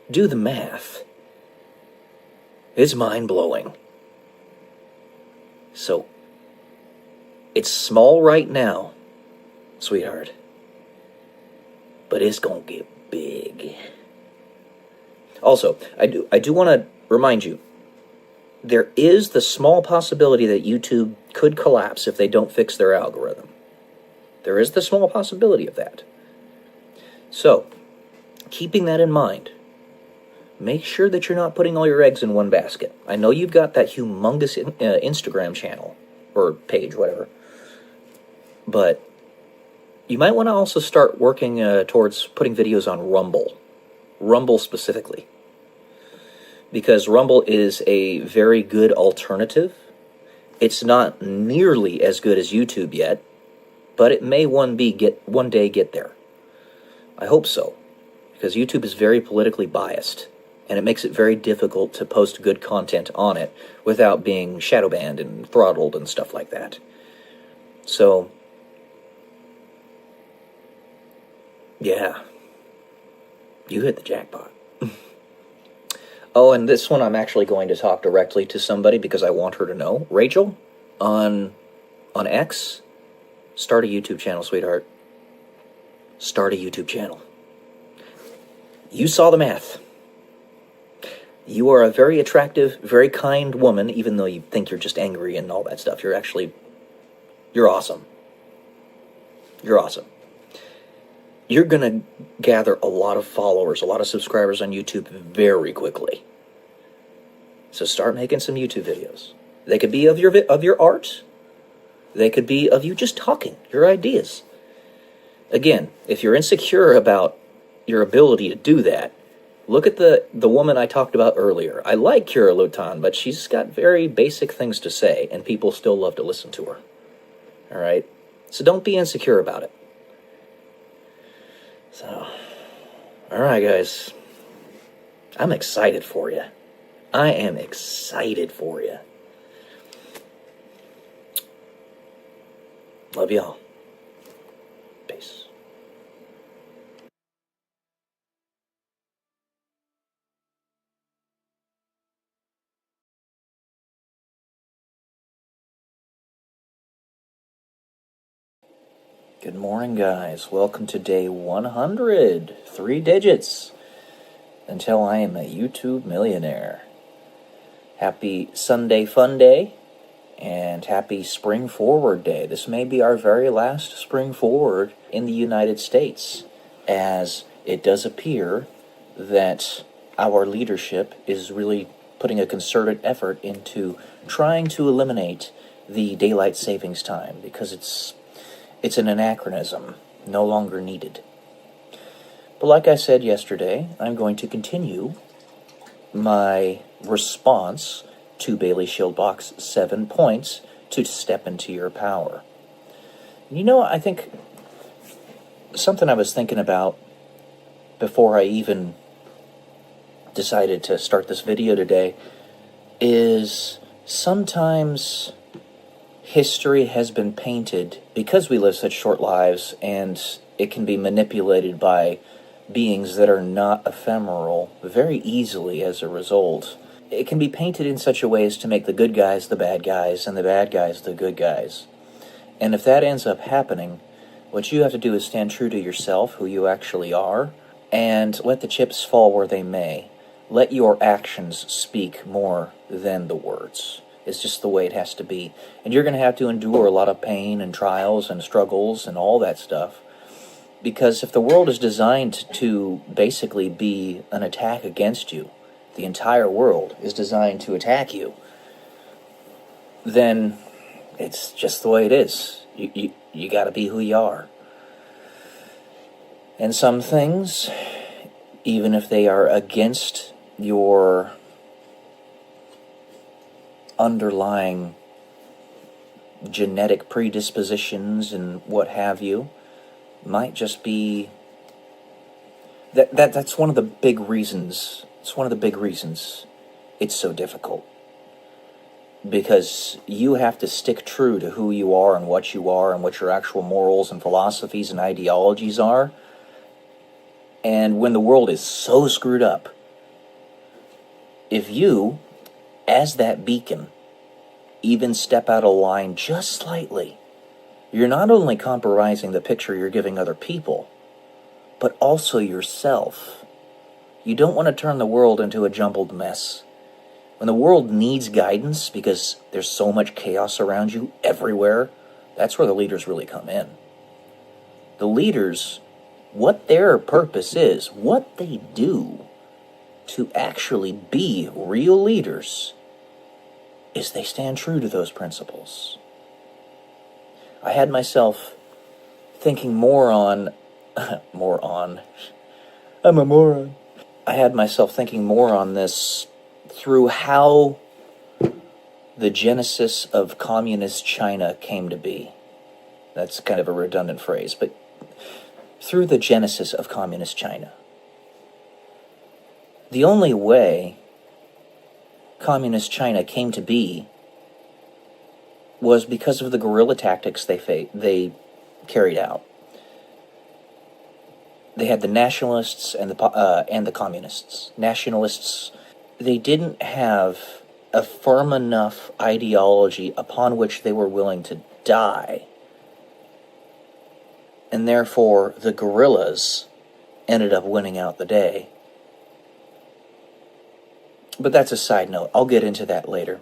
Do the math. It's mind-blowing. So, it's small right now, sweetheart, but it's gonna get big. Also, I do want to remind you, there is the small possibility that YouTube could collapse if they don't fix their algorithm. There is the small possibility of that. So, keeping that in mind, make sure that you're not putting all your eggs in one basket. I know you've got that humongous Instagram channel, or page, whatever, but you might want to also start working towards putting videos on Rumble. Rumble specifically. Because Rumble is a very good alternative. It's not nearly as good as YouTube yet, but it may one day get there. I hope so, because YouTube is very politically biased, and it makes it very difficult to post good content on it without being shadow banned and throttled and stuff like that. So, yeah, you hit the jackpot. Oh, and this one I'm actually going to talk directly to somebody because I want her to know. Rachel, on X, start a YouTube channel, sweetheart. Start a YouTube channel. You saw the math. You are a very attractive, very kind woman, even though you think you're just angry and all that stuff. You're awesome. You're awesome. You're going to gather a lot of followers, a lot of subscribers on YouTube very quickly. So start making some YouTube videos. They could be of your art. They could be of you just talking, your ideas. Again, if you're insecure about your ability to do that, look at the woman I talked about earlier. I like Kira Lutan, but she's got very basic things to say, and people still love to listen to her. All right? So don't be insecure about it. So, all right, guys. I'm excited for you. I am excited for you. Love y'all. Peace. Good morning, guys. Welcome to day 100. 3 digits until I am a YouTube millionaire. Happy Sunday Fun Day and happy Spring Forward Day. This may be our very last Spring Forward in the United States, as it does appear that our leadership is really putting a concerted effort into trying to eliminate the daylight savings time, because it's an anachronism, no longer needed. But like I said yesterday, I'm going to continue my response to Bailey Shield Box 7 points to step into your power. You know, I think something I was thinking about before I even decided to start this video today is sometimes history has been painted, because we live such short lives and it can be manipulated by beings that are not ephemeral very easily as a result. It can be painted in such a way as to make the good guys the bad guys and the bad guys the good guys. And if that ends up happening, what you have to do is stand true to yourself, who you actually are, and let the chips fall where they may. Let your actions speak more than the words. It's just the way it has to be. And you're going to have to endure a lot of pain and trials and struggles and all that stuff. Because if the world is designed to basically be an attack against you, the entire world is designed to attack you, then it's just the way it is. You got to be who you are. And some things, even if they are against your underlying genetic predispositions and what have you, might just be that's one of the big reasons. It's one of the big reasons it's so difficult, because you have to stick true to who you are and what your actual morals and philosophies and ideologies are. And when the world is so screwed up, if you, as that beacon, even step out of line just slightly, you're not only compromising the picture you're giving other people, but also yourself. You don't want to turn the world into a jumbled mess. When the world needs guidance because there's so much chaos around you everywhere, that's where the leaders really come in. The leaders, what their purpose is, what they do to actually be real leaders, is they stand true to those principles. I had myself thinking more on, I'm a moron. I had myself thinking more on this through how the genesis of communist China came to be. That's kind of a redundant phrase, but through the genesis of communist China. The only way communist China came to be was because of the guerrilla tactics they carried out. They had the nationalists and the communists. Nationalists, they didn't have a firm enough ideology upon which they were willing to die. And therefore, the guerrillas ended up winning out the day. But that's a side note. I'll get into that later.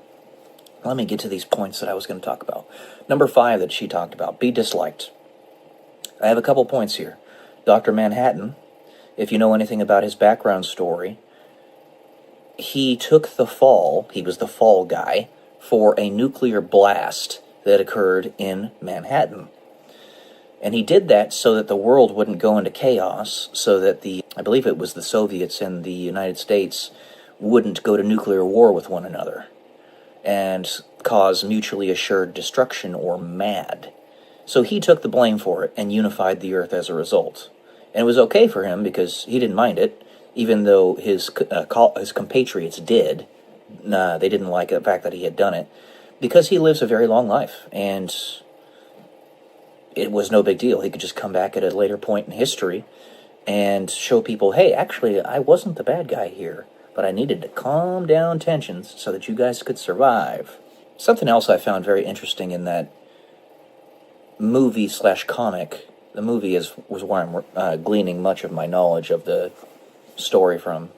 Let me get to these points that I was going to talk about. Number 5 that she talked about, be disliked. I have a couple points here. Dr. Manhattan, if you know anything about his background story, he took the fall, he was the fall guy, for a nuclear blast that occurred in Manhattan. And he did that so that the world wouldn't go into chaos, so that I believe it was the Soviets and the United States wouldn't go to nuclear war with one another and cause mutually assured destruction or MAD. So he took the blame for it and unified the earth as a result. And it was okay for him because he didn't mind it, even though his compatriots did. They didn't like the fact that he had done it, because he lives a very long life, and it was no big deal. He could just come back at a later point in history and show people, hey, actually, I wasn't the bad guy here, but I needed to calm down tensions so that you guys could survive. Something else I found very interesting in that movie/comic, the movie was where I'm gleaning much of my knowledge of the story from,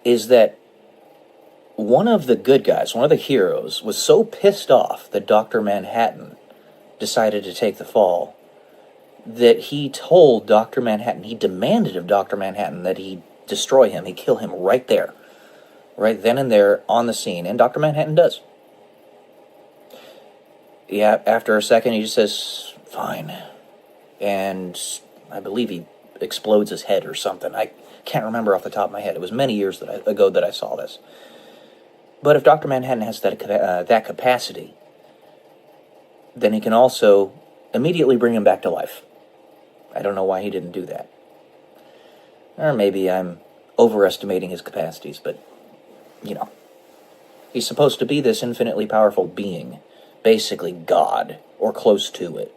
is that one of the good guys, one of the heroes, was so pissed off that Dr. Manhattan decided to take the fall that he told Dr. Manhattan, he demanded of Dr. Manhattan that he destroy him, he kill him right there, right then and there on the scene, and Dr. Manhattan does. Yeah, after a second he just says, fine, and I believe he explodes his head or something. I can't remember off the top of my head. It was many years ago that I saw this. But if Dr. Manhattan has that capacity, then he can also immediately bring him back to life. I don't know why he didn't do that. Or maybe I'm overestimating his capacities, but, he's supposed to be this infinitely powerful being, basically God, or close to it.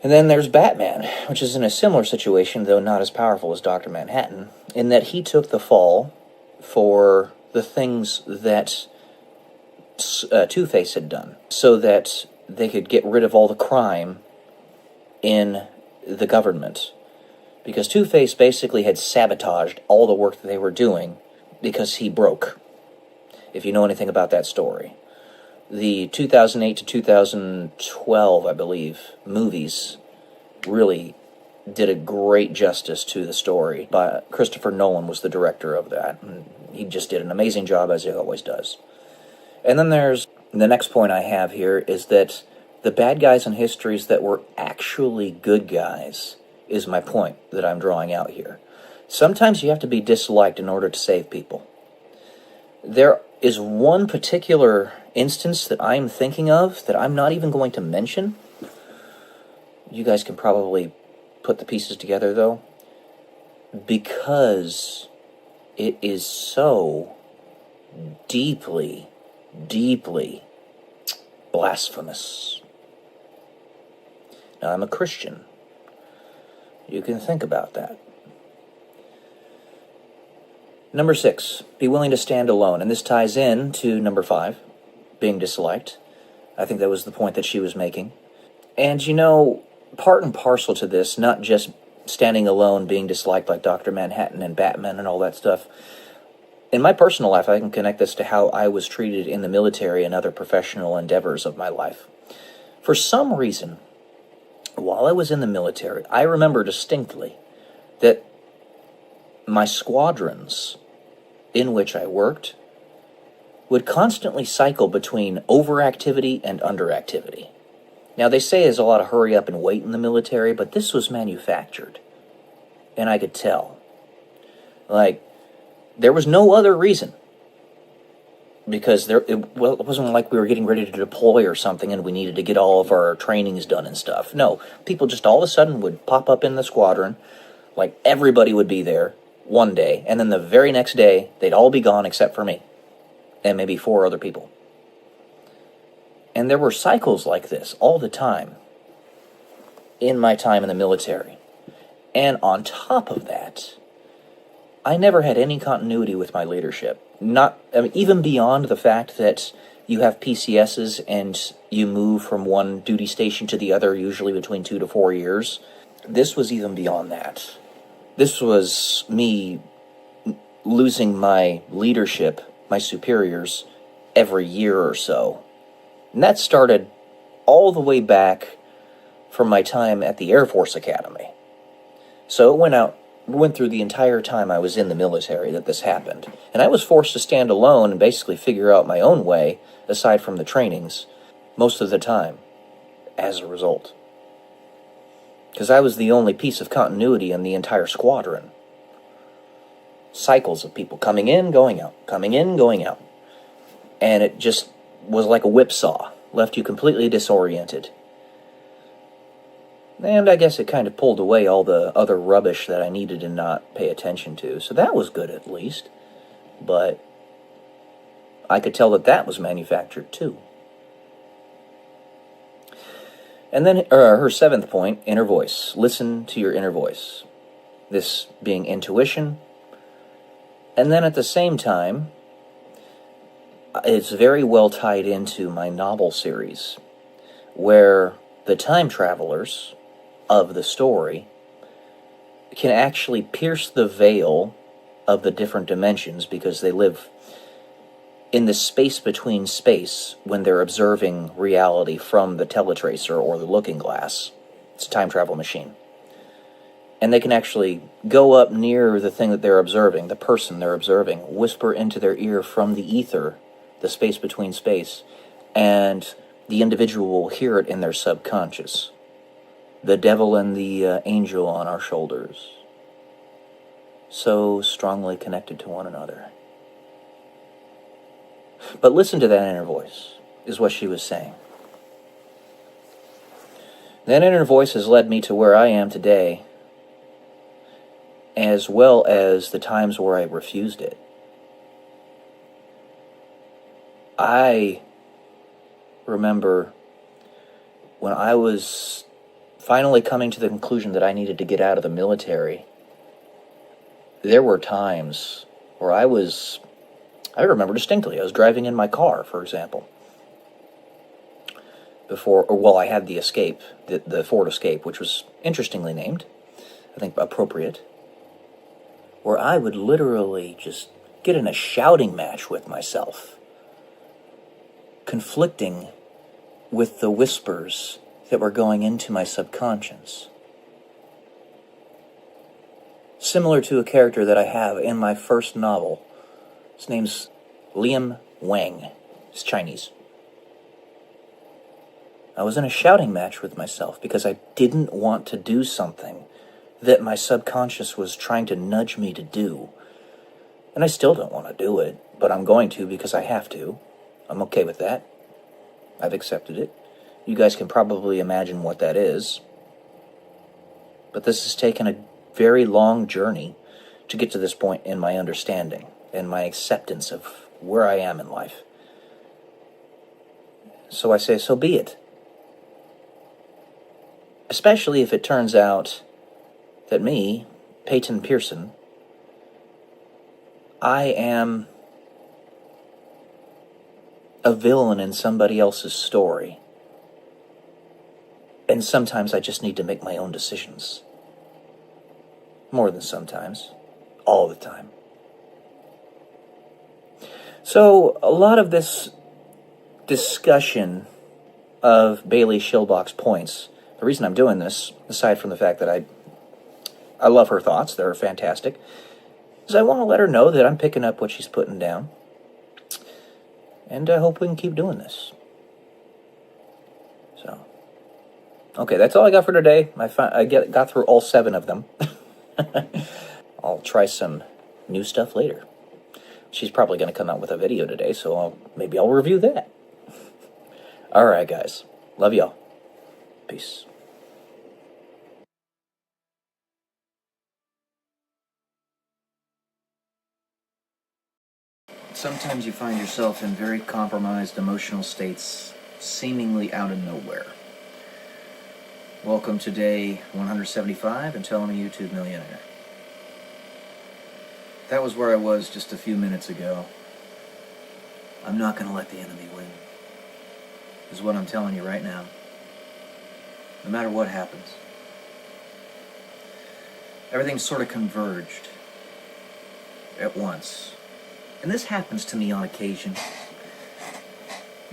And then there's Batman, which is in a similar situation, though not as powerful as Dr. Manhattan, in that he took the fall for the things that Two-Face had done, so that they could get rid of all the crime in the government. Because Two-Face basically had sabotaged all the work that they were doing because he broke, if you know anything about that story. The 2008 to 2012, I believe, movies really did a great justice to the story. But Christopher Nolan was the director of that, and he just did an amazing job, as he always does. And then there's the next point I have here is that the bad guys in histories that were actually good guys is my point that I'm drawing out here. Sometimes you have to be disliked in order to save people. There is one particular instance that I'm thinking of that I'm not even going to mention. You guys can probably put the pieces together, though, because it is so deeply, deeply blasphemous. Now, I'm a Christian. You can think about that. Number 6, be willing to stand alone. And this ties in to number 5, being disliked. I think that was the point that she was making. And part and parcel to this, not just standing alone, being disliked like Dr. Manhattan and Batman and all that stuff. In my personal life, I can connect this to how I was treated in the military and other professional endeavors of my life. For some reason, while I was in the military, I remember distinctly that my squadrons in which I worked would constantly cycle between overactivity and underactivity. Now, they say there's a lot of hurry up and wait in the military, but this was manufactured. And I could tell. There was no other reason. Because it wasn't like we were getting ready to deploy or something and we needed to get all of our trainings done and stuff. No, people just all of a sudden would pop up in the squadron, like everybody would be there one day, and then the very next day, they'd all be gone except for me, and maybe 4 other people. And there were cycles like this all the time in my time in the military. And on top of that, I never had any continuity with my leadership. Even beyond the fact that you have PCSs and you move from one duty station to the other, usually between 2 to 4 years. This was even beyond that. This was me losing my leadership, my superiors, every year or so. And that started all the way back from my time at the Air Force Academy. So it went through the entire time I was in the military that this happened. And I was forced to stand alone and basically figure out my own way, aside from the trainings, most of the time, as a result. Because I was the only piece of continuity in the entire squadron. Cycles of people coming in, going out, coming in, going out. And it just was like a whipsaw, left you completely disoriented. And I guess it kind of pulled away all the other rubbish that I needed to not pay attention to. So that was good at least. But I could tell that that was manufactured too. And then her 7th point, inner voice. Listen to your inner voice. This being intuition. And then at the same time, it's very well tied into my novel series, where the time travelers of the story can actually pierce the veil of the different dimensions because they live in the space between space when they're observing reality from the teletracer or the looking glass. It's a time travel machine. And they can actually go up near the thing that they're observing, the person they're observing, whisper into their ear from the ether, the space between space, and the individual will hear it in their subconscious. The devil and the angel on our shoulders. So strongly connected to one another. But listen to that inner voice, is what she was saying. That inner voice has led me to where I am today, as well as the times where I refused it. I remember when I was finally coming to the conclusion that I needed to get out of the military, there were times where I remember distinctly, I was driving in my car, for example, I had the Escape, the Ford Escape, which was interestingly named, I think appropriate, where I would literally just get in a shouting match with myself, conflicting with the whispers that were going into my subconscious. Similar to a character that I have in my first novel. His name's Liam Wang. He's Chinese. I was in a shouting match with myself because I didn't want to do something that my subconscious was trying to nudge me to do. And I still don't want to do it, but I'm going to because I have to. I'm okay with that. I've accepted it. You guys can probably imagine what that is. But this has taken a very long journey to get to this point in my understanding and my acceptance of where I am in life. So I say, so be it. Especially if it turns out that me, Peyton Pearson, I am a villain in somebody else's story. And sometimes I just need to make my own decisions. More than sometimes. All the time. So, a lot of this discussion of Bailey Schilbach's points, the reason I'm doing this, aside from the fact that I love her thoughts, they're fantastic, is I want to let her know that I'm picking up what she's putting down. And I hope we can keep doing this. So, okay, that's all I got for today. I got through all 7 of them. I'll try some new stuff later. She's probably going to come out with a video today, so maybe I'll review that. Alright, guys. Love y'all. Peace. Sometimes you find yourself in very compromised emotional states, seemingly out of nowhere. Welcome to day 175 and Tell Me YouTube Millionaire. That was where I was just a few minutes ago. I'm not going to let the enemy win, is what I'm telling you right now. No matter what happens. Everything's sort of converged. at once. And this happens to me on occasion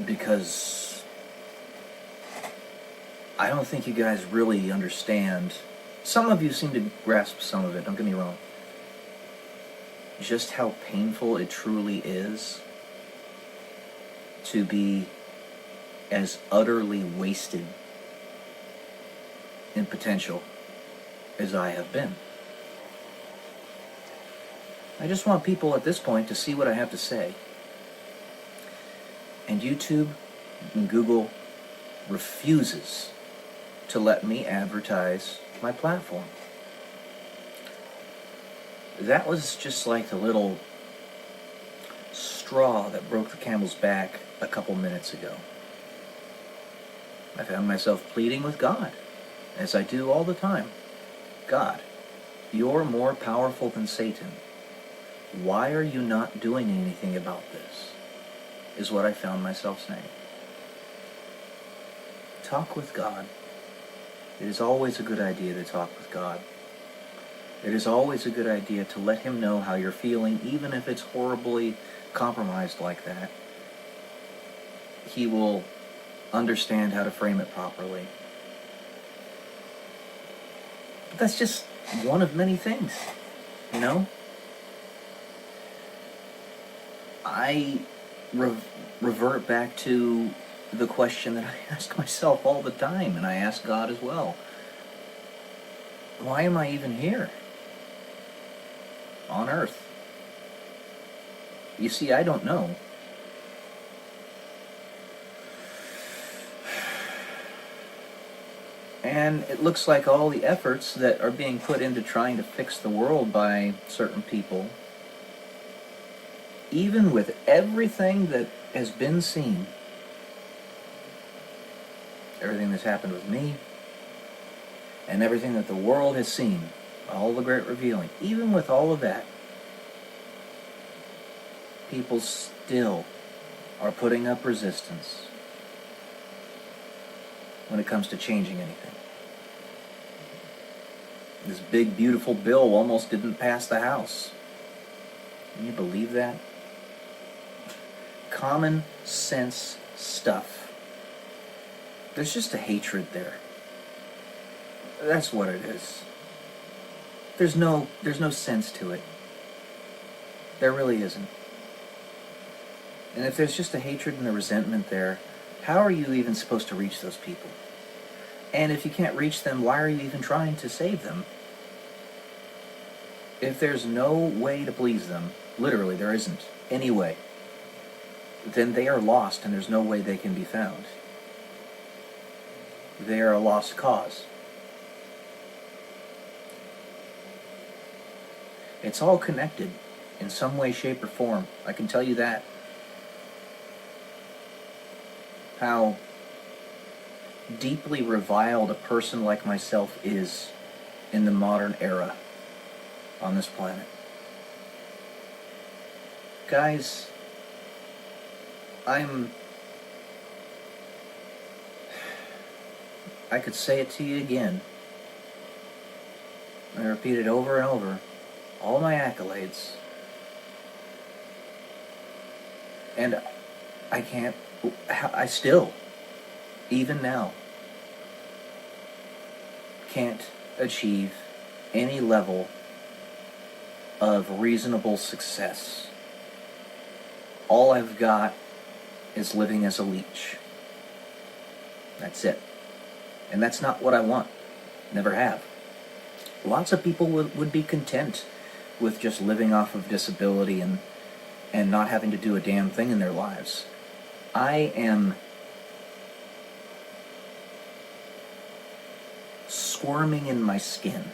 because I don't think you guys really understand. Some of you seem to grasp some of it, don't get me wrong. Just how painful it truly is to be as utterly wasted in potential as I have been. I just want people at this point to see what I have to say. And YouTube and Google refuses to let me advertise my platform. That was just like the little straw that broke the camel's back a couple minutes ago. I found myself pleading with God, as I do all the time. God, you're more powerful than Satan. Why are you not doing anything about this? Is what I found myself saying. Talk with God. It is always a good idea to talk with God. It is always a good idea to let Him know how you're feeling, even if it's horribly compromised like that. He will understand how to frame it properly. But that's just one of many things, you know? I revert back to the question that I ask myself all the time, and I ask God as well. Why am I even here on earth? You see, I don't know. And it looks like all the efforts that are being put into trying to fix the world by certain people, even with everything that has been seen, everything that's happened with me, and everything that the world has seen, all the great revealing, even with all of that, people still are putting up resistance when it comes to changing anything. This big, beautiful bill almost didn't pass the House. Can you believe that? Common sense stuff. There's just a hatred there. That's what it is. There's no sense to it. There really isn't. And if there's just a hatred and a resentment there, how are you even supposed to reach those people? And if you can't reach them, why are you even trying to save them? If there's no way to please them, literally there isn't any way, then they are lost and there's no way they can be found. They are a lost cause. It's all connected in some way, shape, or form. I can tell you that. How deeply reviled a person like myself is in the modern era on this planet. Guys, I could say it to you again. I repeat it over and over. All my accolades. And I still, even now, can't achieve any level of reasonable success. All I've got is living as a leech. That's it. And that's not what I want. Never have. Lots of people would be content with just living off of disability and not having to do a damn thing in their lives. I am squirming in my skin.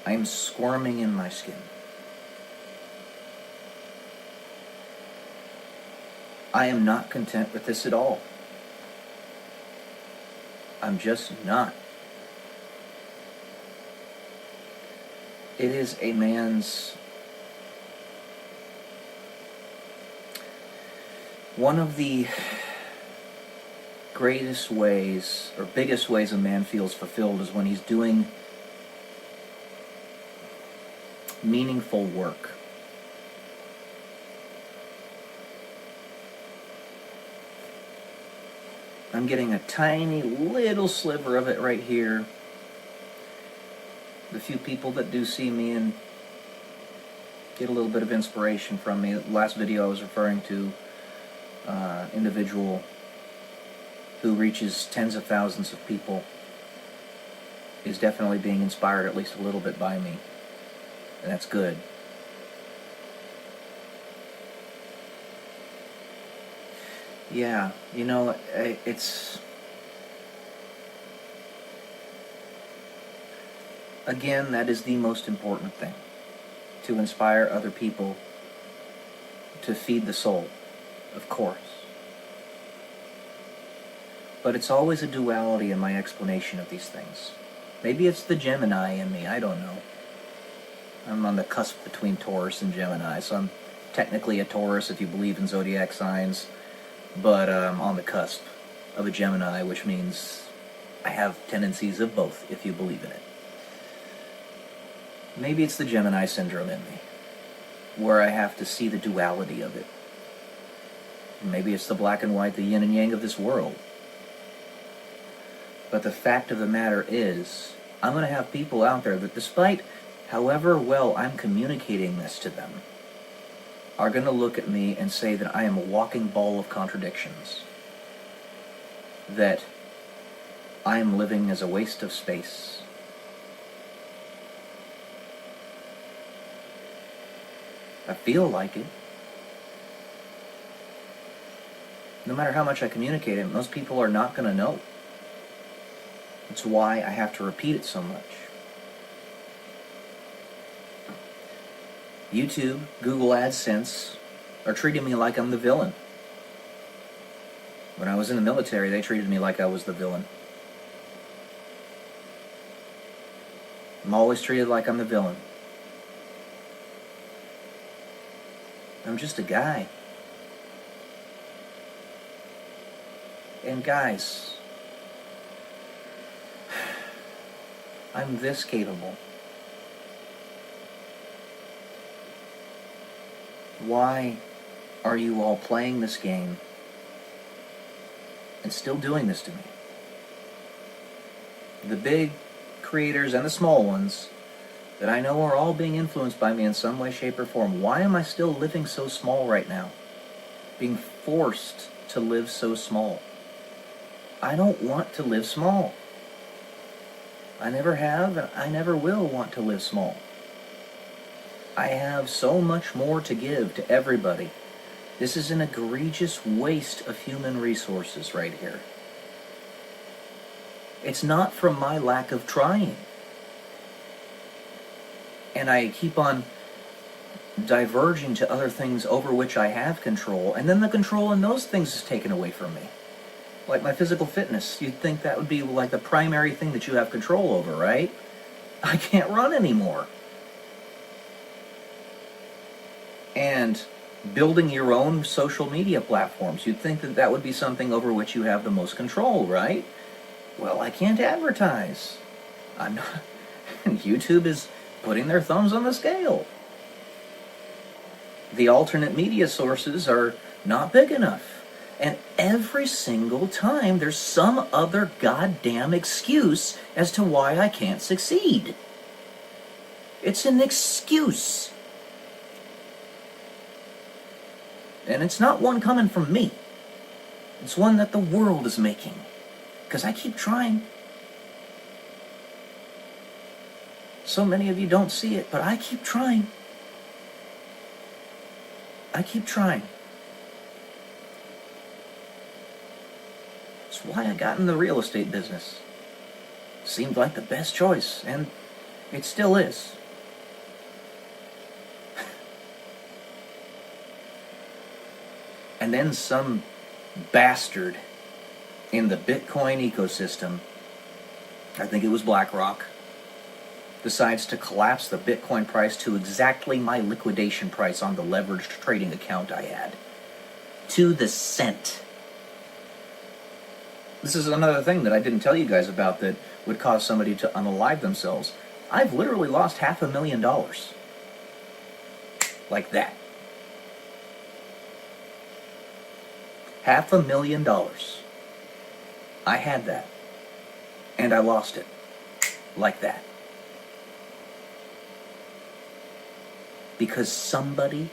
I am squirming in my skin. I am not content with this at all. I'm just not. It is a man's... One of the greatest ways, or biggest ways a man feels fulfilled is when he's doing meaningful work. I'm getting a tiny little sliver of it right here. The few people that do see me and get a little bit of inspiration from me. The last video I was referring to, individual who reaches tens of thousands of people is definitely being inspired at least a little bit by me. And that's good. Yeah, you know, it's... Again, that is the most important thing. To inspire other people to feed the soul, of course. But it's always a duality in my explanation of these things. Maybe it's the Gemini in me, I don't know. I'm on the cusp between Taurus and Gemini, so I'm technically a Taurus if you believe in zodiac signs, but I'm on the cusp of a Gemini, which means I have tendencies of both, if you believe in it. Maybe it's the Gemini syndrome in me, where I have to see the duality of it. Maybe it's the black and white, the yin and yang of this world. But the fact of the matter is, I'm going to have people out there that, despite however well I'm communicating this to them, are going to look at me and say that I am a walking ball of contradictions. That I am living as a waste of space. I feel like it. No matter how much I communicate it, most people are not going to know. That's why I have to repeat it so much. YouTube, Google AdSense are treating me like I'm the villain. When I was in the military, they treated me like I was the villain. I'm always treated like I'm the villain. I'm just a guy. And guys, I'm this capable. Why are you all playing this game and still doing this to me? The big creators and the small ones that I know are all being influenced by me in some way, shape, or form. Why am I still living so small right now? Being forced to live so small. I don't want to live small. I never have, and I never will want to live small. I have so much more to give to everybody. This is an egregious waste of human resources right here. It's not from my lack of trying. And I keep on diverging to other things over which I have control, and then the control in those things is taken away from me. Like my physical fitness, you'd think that would be like the primary thing that you have control over, right? I can't run anymore. And building your own social media platforms, you'd think that that would be something over which you have the most control, right? Well, I can't advertise. I'm not. YouTube is putting their thumbs on the scale. The alternate media sources are not big enough. And every single time there's some other goddamn excuse as to why I can't succeed. It's an excuse. And it's not one coming from me. It's one that the world is making. Because I keep trying. So many of you don't see it, but I keep trying. I keep trying. That's why I got in the real estate business. Seemed like the best choice, and it still is. And then some bastard in the Bitcoin ecosystem, I think it was BlackRock, decides to collapse the Bitcoin price to exactly my liquidation price on the leveraged trading account I had. To the cent. This is another thing that I didn't tell you guys about that would cause somebody to unalive themselves. I've literally lost $500,000 like that. $500,000. I had that. And I lost it. Like that. Because somebody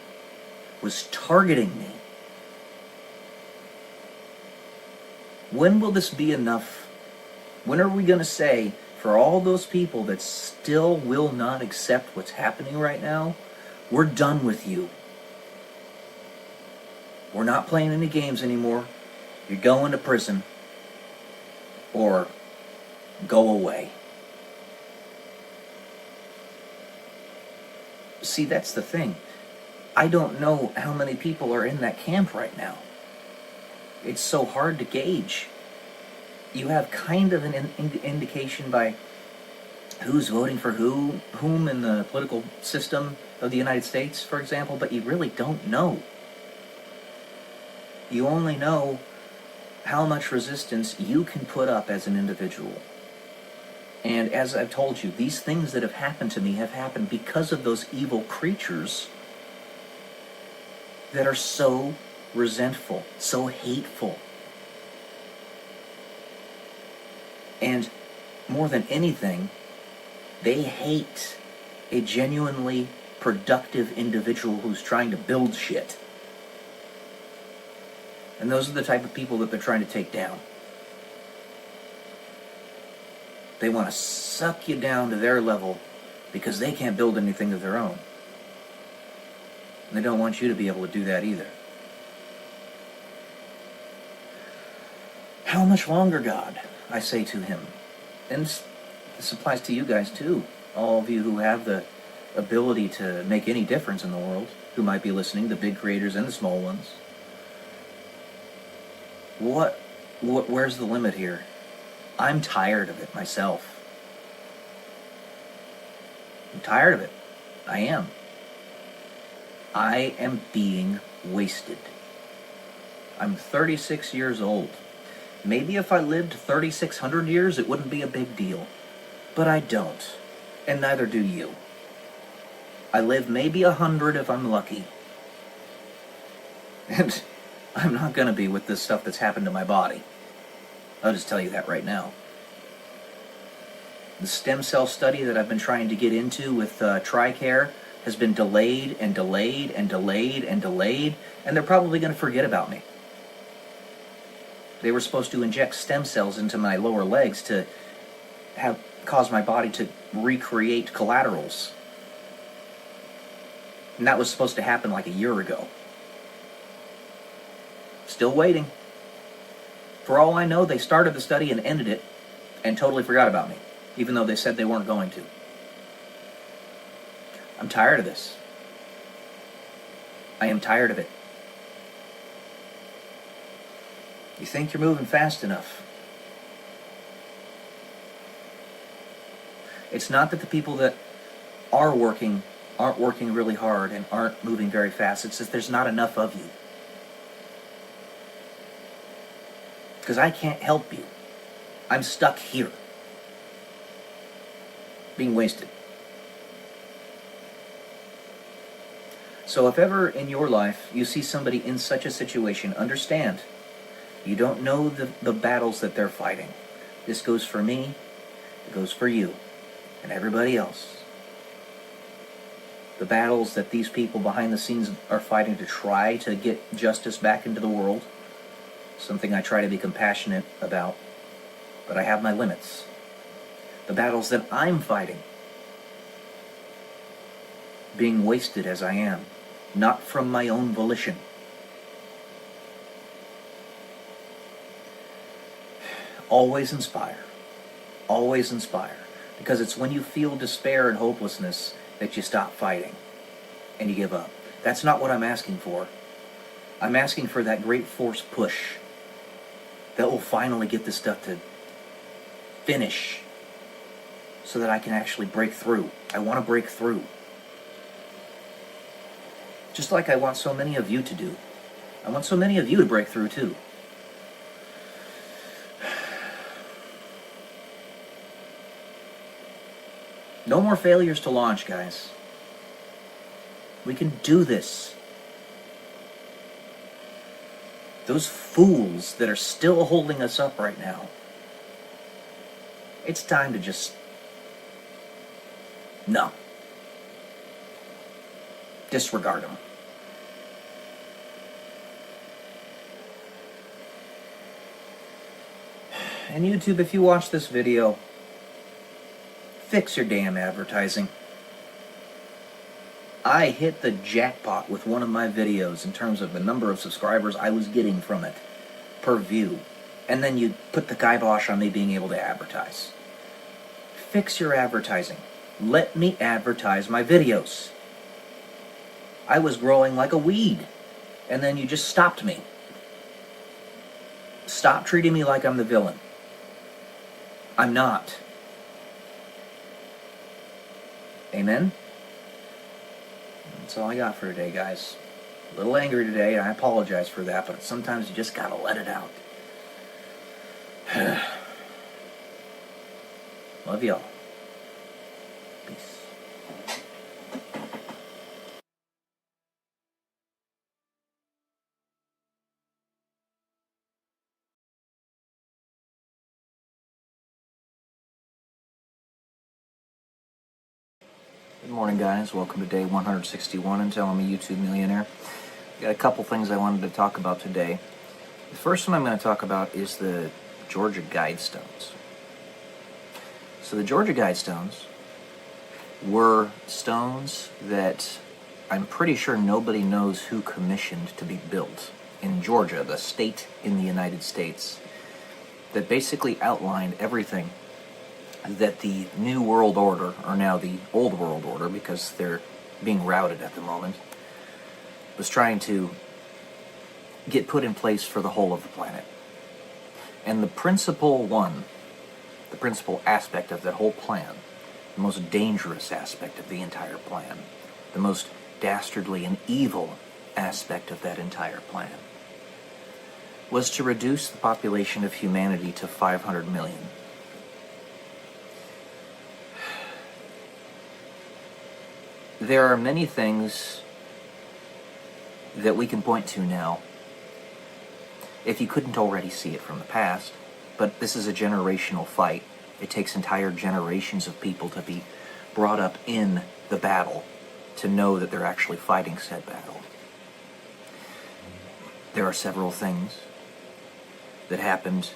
was targeting me. When will this be enough? When are we going to say, for all those people that still will not accept what's happening right now, we're done with you. We're not playing any games anymore. You're going to prison. Or go away. See, that's the thing. I don't know how many people are in that camp right now. It's so hard to gauge. You have kind of an indication by who's voting for whom in the political system of the United States, for example, but you really don't know. You only know how much resistance you can put up as an individual. And as I've told you, these things that have happened to me have happened because of those evil creatures that are so resentful, so hateful. And more than anything, they hate a genuinely productive individual who's trying to build shit. And those are the type of people that they're trying to take down. They want to suck you down to their level because they can't build anything of their own. And they don't want you to be able to do that either. How much longer, God? I say to him. And this applies to you guys too. All of you who have the ability to make any difference in the world, who might be listening, the big creators and the small ones. Where's the limit here? I'm tired of it myself. I'm tired of it. I am. I am being wasted. I'm 36 years old. Maybe if I lived 3,600 years, it wouldn't be a big deal. But I don't. And neither do you. I live maybe 100 if I'm lucky. And I'm not going to be with this stuff that's happened to my body. I'll just tell you that right now. The stem cell study that I've been trying to get into with TRICARE has been delayed and delayed and delayed and delayed, and they're probably going to forget about me. They were supposed to inject stem cells into my lower legs to cause my body to recreate collaterals. And that was supposed to happen like a year ago. Still waiting. For all I know, they started the study and ended it and totally forgot about me, even though they said they weren't going to. I'm tired of this. I am tired of it. You think you're moving fast enough. It's not that the people that are working aren't working really hard and aren't moving very fast. It's that there's not enough of you. Because I can't help you. I'm stuck here. Being wasted. So if ever in your life you see somebody in such a situation, understand, you don't know the battles that they're fighting. This goes for me, it goes for you, and everybody else. The battles that these people behind the scenes are fighting to try to get justice back into the world. Something I try to be compassionate about, but I have my limits. The battles that I'm fighting, being wasted as I am, not from my own volition. Always inspire. Always inspire. Because it's when you feel despair and hopelessness that you stop fighting and you give up. That's not what I'm asking for. I'm asking for that great force push that will finally get this stuff to finish so that I can actually break through. I want to break through. Just like I want so many of you to do. I want so many of you to break through too. No more failures to launch, guys. We can do this. Those fools that are still holding us up right now, it's time to just... No. Disregard them. And YouTube, if you watch this video, fix your damn advertising. I hit the jackpot with one of my videos in terms of the number of subscribers I was getting from it per view. And then you put the kibosh on me being able to advertise. Fix your advertising. Let me advertise my videos. I was growing like a weed, and then you just stopped me. Stop treating me like I'm the villain. I'm not. Amen? That's all I got for today, guys. A little angry today, and I apologize for that, but sometimes you just gotta let it out. Love y'all. Peace. Good morning, guys. Welcome to day 161 until I'm a YouTube millionaire. Got a couple things I wanted to talk about today. The first one I'm going to talk about is the Georgia Guidestones. So the Georgia Guidestones were stones that I'm pretty sure nobody knows who commissioned to be built in Georgia, the state in the United States, that basically outlined everything that the New World Order, or now the Old World Order, because they're being routed at the moment, was trying to get put in place for the whole of the planet. And the principal aspect of that whole plan, the most dangerous aspect of the entire plan, the most dastardly and evil aspect of that entire plan, was to reduce the population of humanity to 500 million. There are many things that we can point to now, if you couldn't already see it from the past, but this is a generational fight. It takes entire generations of people to be brought up in the battle to know that they're actually fighting said battle. There are several things that happened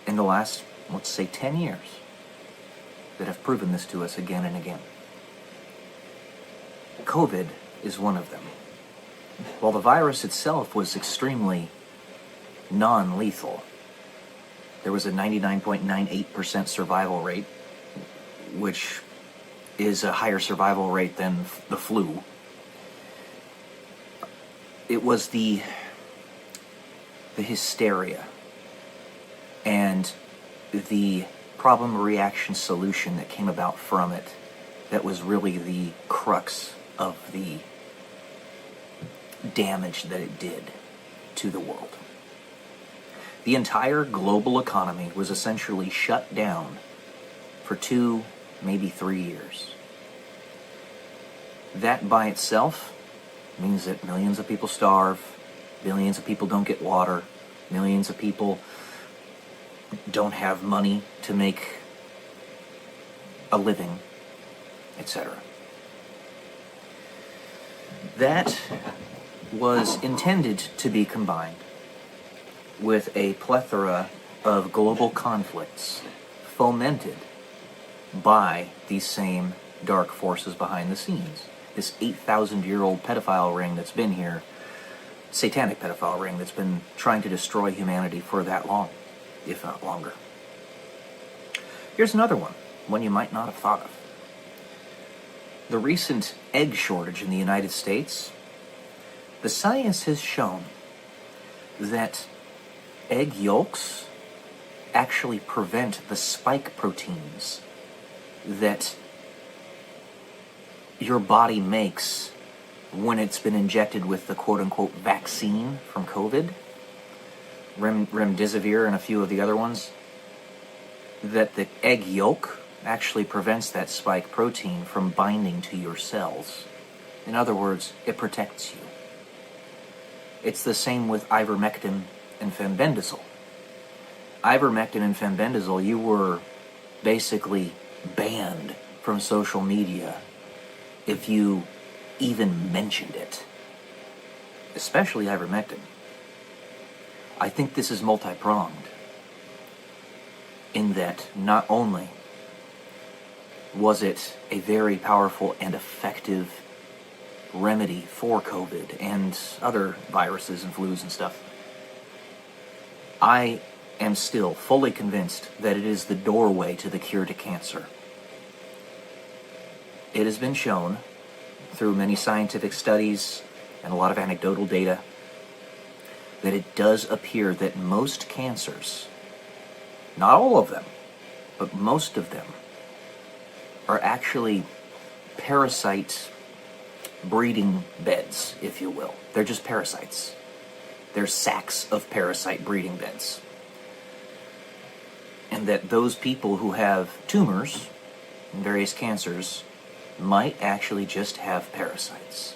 in the last, let's say, 10 years that have proven this to us again and again. COVID is one of them. While the virus itself was extremely non-lethal, there was a 99.98% survival rate, which is a higher survival rate than the flu. It was the hysteria and the problem reaction solution that came about from it that was really the crux of the damage that it did to the world. The entire global economy was essentially shut down for 2, maybe 3 years. That by itself means that millions of people starve, billions of people don't get water, millions of people don't have money to make a living, etc. That was intended to be combined with a plethora of global conflicts fomented by these same dark forces behind the scenes. This 8,000-year-old pedophile ring that's been here, satanic pedophile ring that's been trying to destroy humanity for that long, if not longer. Here's another one you might not have thought of. The recent egg shortage in the United States, the science has shown that egg yolks actually prevent the spike proteins that your body makes when it's been injected with the quote-unquote vaccine from COVID, remdesivir and a few of the other ones, that the egg yolk actually prevents that spike protein from binding to your cells In other words, it protects you. It's the same with ivermectin and fenbendazole. Ivermectin and fenbendazole, you were basically banned from social media if you even mentioned it. Especially ivermectin. I think this is multi-pronged in that not only was it a very powerful and effective remedy for COVID and other viruses and flus and stuff, I am still fully convinced that it is the doorway to the cure to cancer. It has been shown through many scientific studies and a lot of anecdotal data that it does appear that most cancers, not all of them, but most of them, are actually parasite breeding beds, if you will. They're just parasites. They're sacs of parasite breeding beds. And that those people who have tumors and various cancers might actually just have parasites.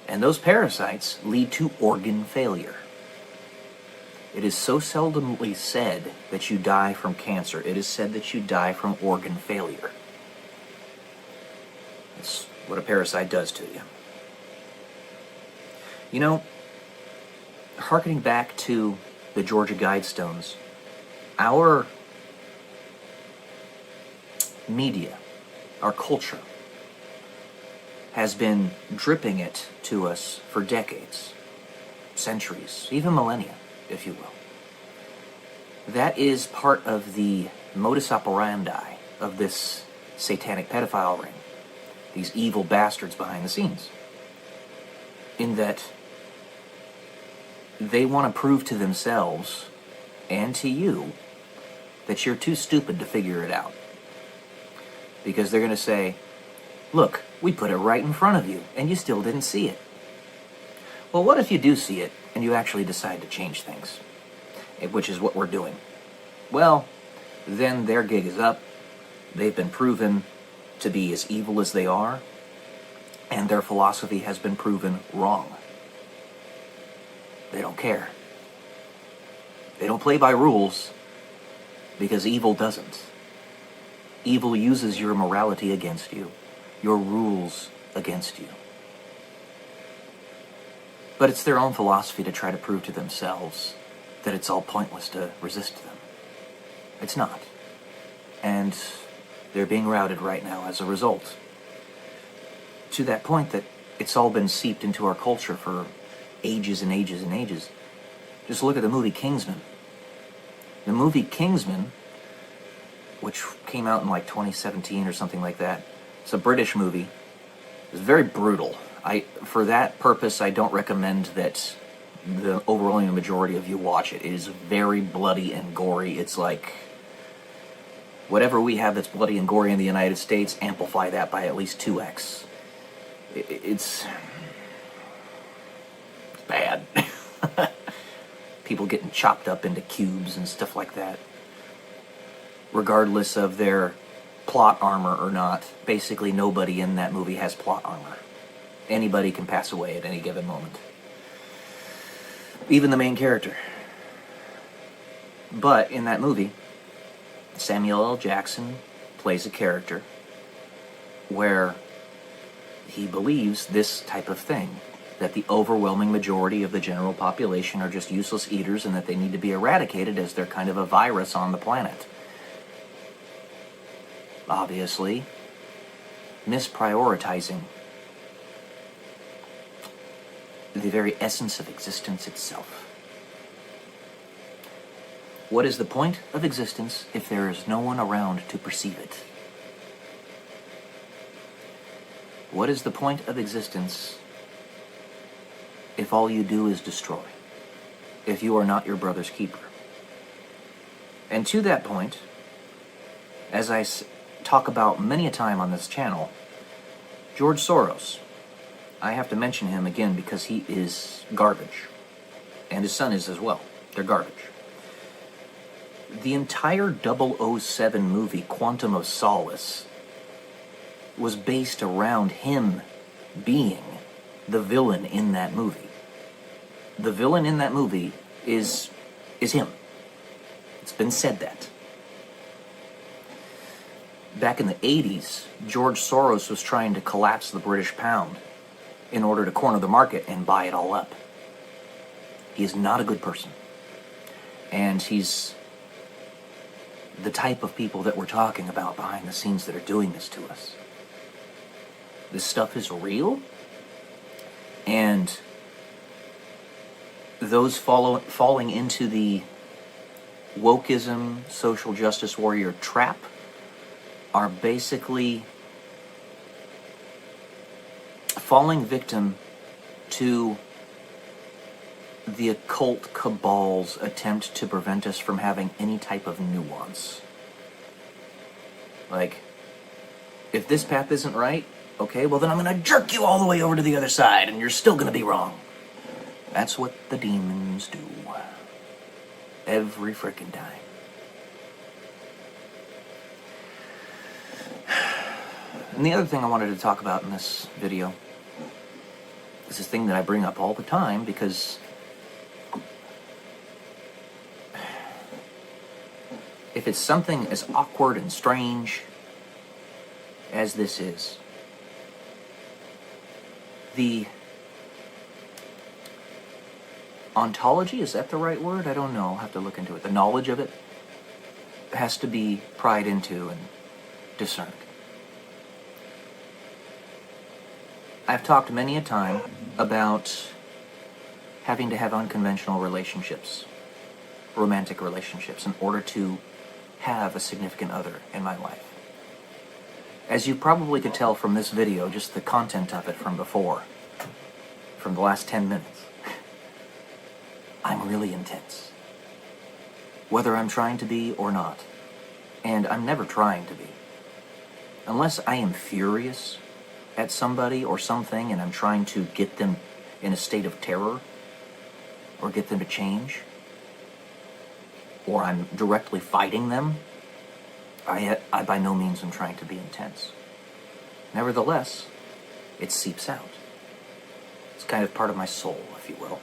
And those parasites lead to organ failure. It is so seldomly said that you die from cancer. It is said that you die from organ failure. That's what a parasite does to you. You know, hearkening back to the Georgia Guidestones, our media, our culture, has been dripping it to us for decades, centuries, even millennia, if you will. That is part of the modus operandi of this satanic pedophile ring, these evil bastards behind the scenes, in that they want to prove to themselves and to you that you're too stupid to figure it out. Because they're going to say, look, we put it right in front of you, and you still didn't see it. Well, what if you do see it, and you actually decide to change things? Which is what we're doing. Well, then their gig is up. They've been proven to be as evil as they are, and their philosophy has been proven wrong. They don't care. They don't play by rules, because evil doesn't. Evil uses your morality against you, your rules against you. But it's their own philosophy to try to prove to themselves that it's all pointless to resist them. It's not. And they're being routed right now as a result. To that point that it's all been seeped into our culture for ages and ages and ages. Just look at the movie Kingsman. The movie Kingsman, which came out in like 2017 or something like that, it's a British movie. It's very brutal. For that purpose, I don't recommend that the overwhelming majority of you watch it. It is very bloody and gory. It's like whatever we have that's bloody and gory in the United States, amplify that by at least 2x. It's bad. People getting chopped up into cubes and stuff like that. Regardless of their plot armor or not, basically nobody in that movie has plot armor. Anybody can pass away at any given moment. Even the main character. But in that movie, Samuel L. Jackson plays a character where he believes this type of thing, that the overwhelming majority of the general population are just useless eaters and that they need to be eradicated as they're kind of a virus on the planet. Obviously, misprioritizing the very essence of existence itself. What is the point of existence if there is no one around to perceive it? What is the point of existence if all you do is destroy? If you are not your brother's keeper? And to that point, as I talk about many a time on this channel, George Soros, I have to mention him again because he is garbage. And his son is as well. They're garbage. The entire 007 movie, Quantum of Solace, was based around him being the villain in that movie. The villain in that movie is him. It's been said that. Back in the 80s, George Soros was trying to collapse the British pound in order to corner the market and buy it all up. He is not a good person. And he's the type of people that we're talking about behind the scenes that are doing this to us. This stuff is real, and those falling into the wokeism, social justice warrior trap are basically falling victim to the occult cabal's attempt to prevent us from having any type of nuance. Like, if this path isn't right, okay, well then I'm going to jerk you all the way over to the other side, and you're still going to be wrong. That's what the demons do. Every frickin' time. And the other thing I wanted to talk about in this video is this thing that I bring up all the time, because if it's something as awkward and strange as this is, the ontology, is that the right word? I don't know. I'll have to look into it. The knowledge of it has to be pried into and discerned. I've talked many a time about having to have unconventional relationships, romantic relationships, in order to have a significant other in my life. As you probably could tell from this video, just the content of it from before, from the last 10 minutes, I'm really intense. Whether I'm trying to be or not. And I'm never trying to be. Unless I am furious at somebody or something and I'm trying to get them in a state of terror or get them to change, or I'm directly fighting them, I by no means am trying to be intense. Nevertheless, it seeps out. It's kind of part of my soul, if you will.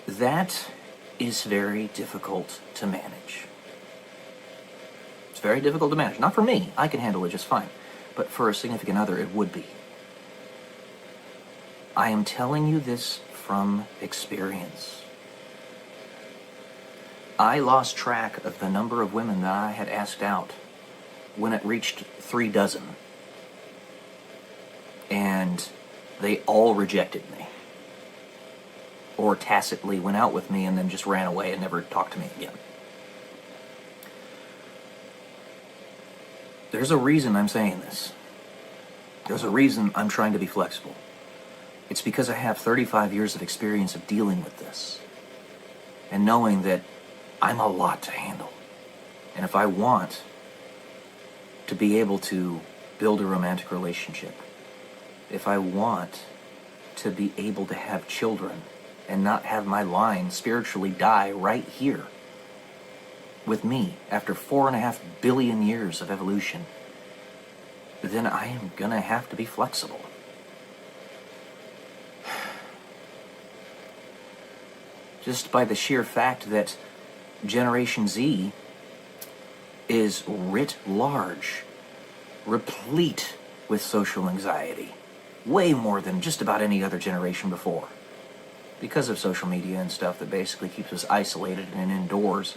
That is very difficult to manage. It's very difficult to manage. Not for me, I can handle it just fine. But for a significant other, it would be. I am telling you this from experience. I lost track of the number of women that I had asked out when it reached 3 dozen. And they all rejected me. Or tacitly went out with me and then just ran away and never talked to me again. There's a reason I'm saying this. There's a reason I'm trying to be flexible. It's because I have 35 years of experience of dealing with this. And knowing that I'm a lot to handle. And if I want to be able to build a romantic relationship, if I want to be able to have children and not have my line spiritually die right here with me after 4.5 billion years of evolution, then I am gonna have to be flexible. Just by the sheer fact that Generation Z is writ large, replete with social anxiety, way more than just about any other generation before. Because of social media and stuff that basically keeps us isolated and indoors,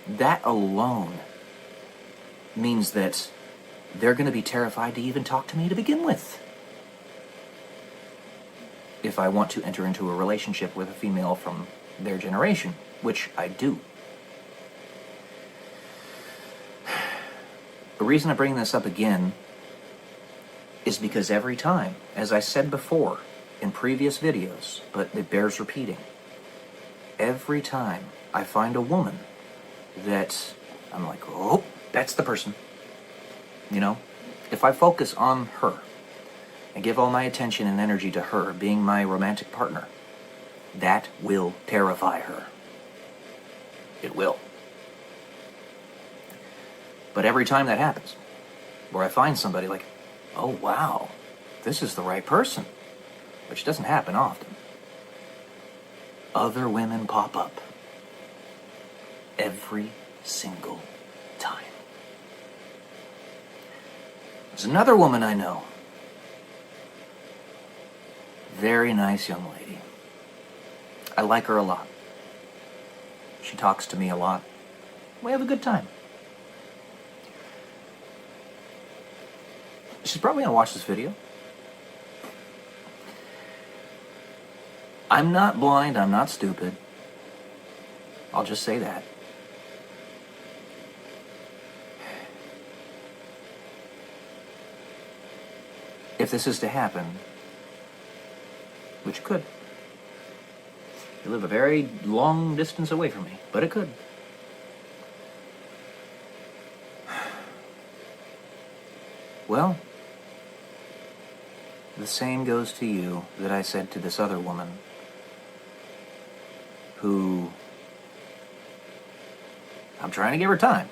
that alone means that they're going to be terrified to even talk to me to begin with. If I want to enter into a relationship with a female from their generation, which I do. The reason I bring this up again is because every time, as I said before in previous videos, but it bears repeating, every time I find a woman that I'm like, oh, that's the person. You know, if I focus on her and give all my attention and energy to her being my romantic partner, that will terrify her. It will. But every time that happens, where I find somebody like, oh wow, this is the right person, which doesn't happen often. Other women pop up every single time. There's another woman I know. Very nice young lady. I like her a lot. She talks to me a lot. We have a good time. She's probably going to watch this video. I'm not blind, I'm not stupid. I'll just say that. If this is to happen, which could. You live a very long distance away from me, but it could. Well, the same goes to you that I said to this other woman who I'm trying to give her time.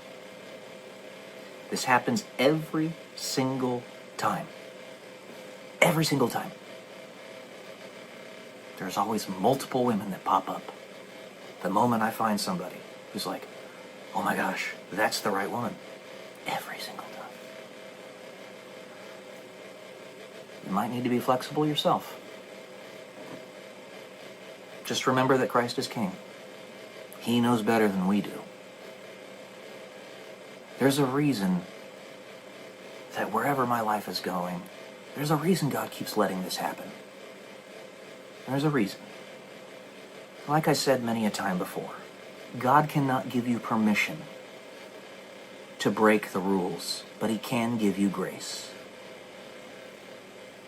This happens every single time. Every single time. There's always multiple women that pop up. The moment I find somebody who's like, oh my gosh, that's the right woman. Every single time. You might need to be flexible yourself. Just remember that Christ is King. He knows better than we do. There's a reason that wherever my life is going, there's a reason God keeps letting this happen. There's a reason. Like I said many a time before, God cannot give you permission to break the rules, but He can give you grace.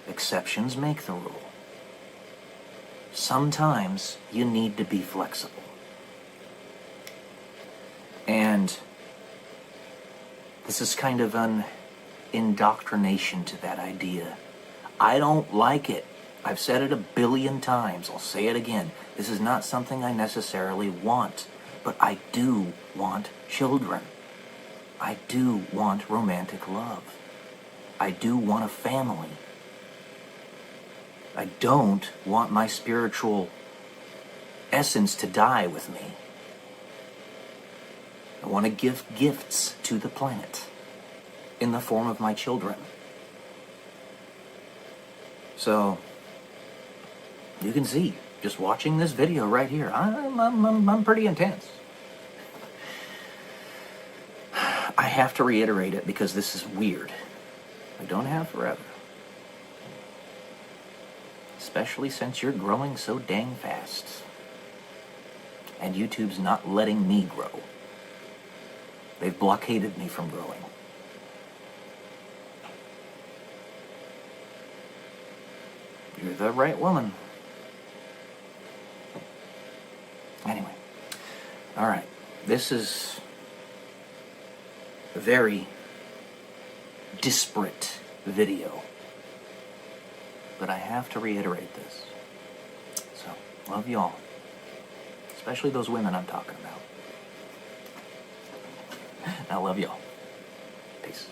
Exceptions make the rule. Sometimes you need to be flexible. And this is kind of an indoctrination to that idea. I don't like it. I've said it 1 billion times. I'll say it again. This is not something I necessarily want, but I do want children. I do want romantic love. I do want a family. I don't want my spiritual essence to die with me. I want to give gifts to the planet in the form of my children. So, you can see, just watching this video right here, I'm pretty intense. I have to reiterate it because this is weird. I don't have forever. Especially since you're growing so dang fast. And YouTube's not letting me grow. They've blockaded me from growing. You're the right woman. Anyway. Alright. This is a very disparate video. But I have to reiterate this. So, love y'all. Especially those women I'm talking about. I love y'all. Peace.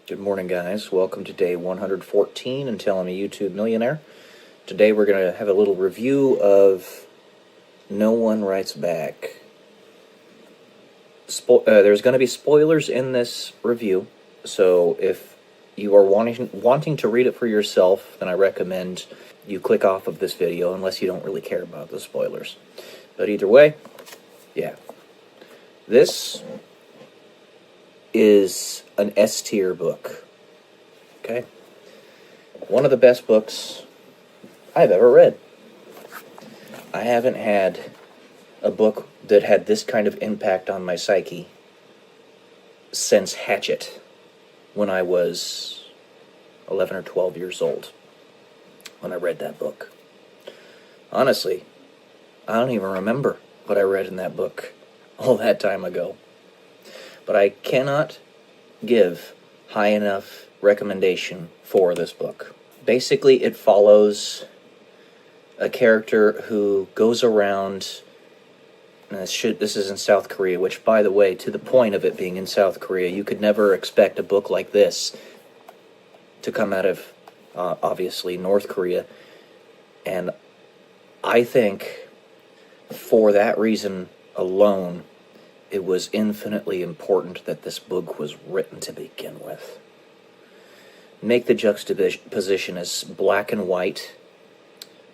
Good morning, guys. Welcome to day 114 and Telling Me YouTube Millionaire. Today we're going to have a little review of No One Writes Back. There's going to be spoilers in this review, so if you are wanting to read it for yourself, then I recommend you click off of this video unless you don't really care about the spoilers. But either way, yeah. This is an S-tier book. Okay? One of the best books I've ever read. I haven't had a book that had this kind of impact on my psyche since Hatchet, when I was 11 or 12 years old, when I read that book. Honestly, I don't even remember what I read in that book. all that time ago. But I cannot give high enough recommendation for this book. Basically, it follows a character who goes around, and this is in South Korea, which, by the way, to the point of it being in South Korea, you could never expect a book like this to come out of, obviously, North Korea. And I think, for that reason alone, it was infinitely important that this book was written to begin with. Make the juxtaposition as black and white,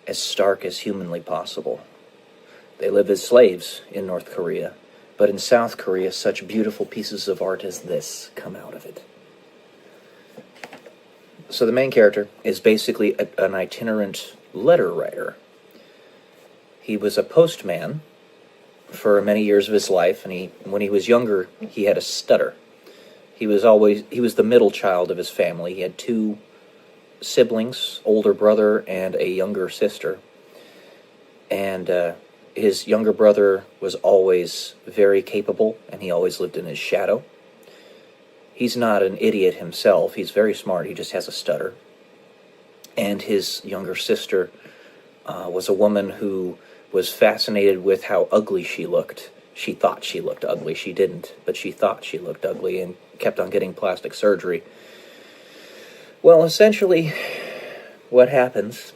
as stark as humanly possible. They live as slaves in North Korea, but in South Korea, such beautiful pieces of art as this come out of it. So the main character is basically an itinerant letter writer. He was a postman for many years of his life, and when he was younger, he had a stutter. He was the middle child of his family. He had two siblings, older brother and a younger sister. And his younger brother was always very capable, and he always lived in his shadow. He's not an idiot himself. He's very smart. He just has a stutter. And his younger sister was a woman who was fascinated with how ugly she looked. She thought she looked ugly. She didn't, but she thought she looked ugly and kept on getting plastic surgery. Well, essentially, what happens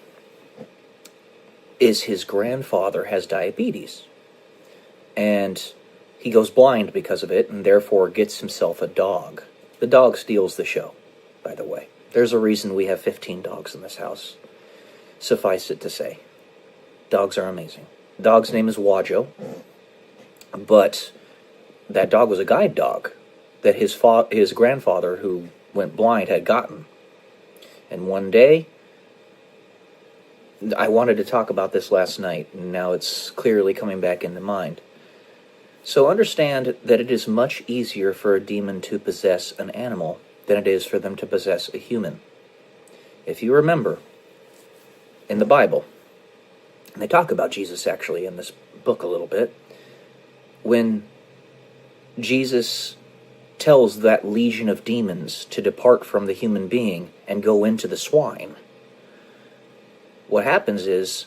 is his grandfather has diabetes, and he goes blind because of it, and therefore gets himself a dog. The dog steals the show, by the way. There's a reason we have 15 dogs in this house. Suffice it to say, dogs are amazing. The dog's name is Wajo, but that dog was a guide dog that his grandfather, who went blind, had gotten. And one day, I wanted to talk about this last night, and now it's clearly coming back into mind. So understand that it is much easier for a demon to possess an animal than it is for them to possess a human. If you remember, in the Bible, and they talk about Jesus actually in this book a little bit, when Jesus tells that legion of demons to depart from the human being and go into the swine, what happens is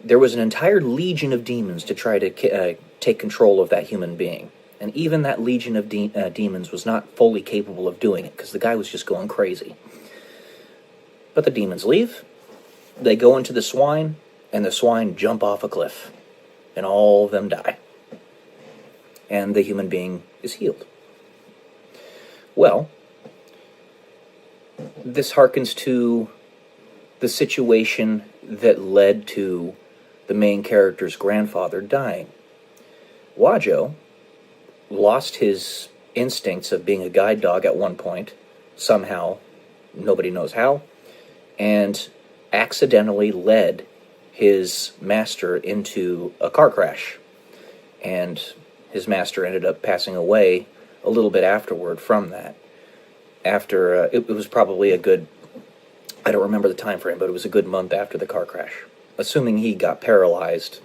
there was an entire legion of demons to try to take control of that human being. And even that legion of demons was not fully capable of doing it, because the guy was just going crazy. But the demons leave, they go into the swine, and the swine jump off a cliff, and all of them die. And the human being is healed. Well, this harkens to the situation that led to the main character's grandfather dying. Wajo lost his instincts of being a guide dog at one point, somehow, nobody knows how, and accidentally led his master into a car crash. And his master ended up passing away a little bit afterward from that. After, it was probably a good, I don't remember the time frame, but it was a good month after the car crash. Assuming he got paralyzed,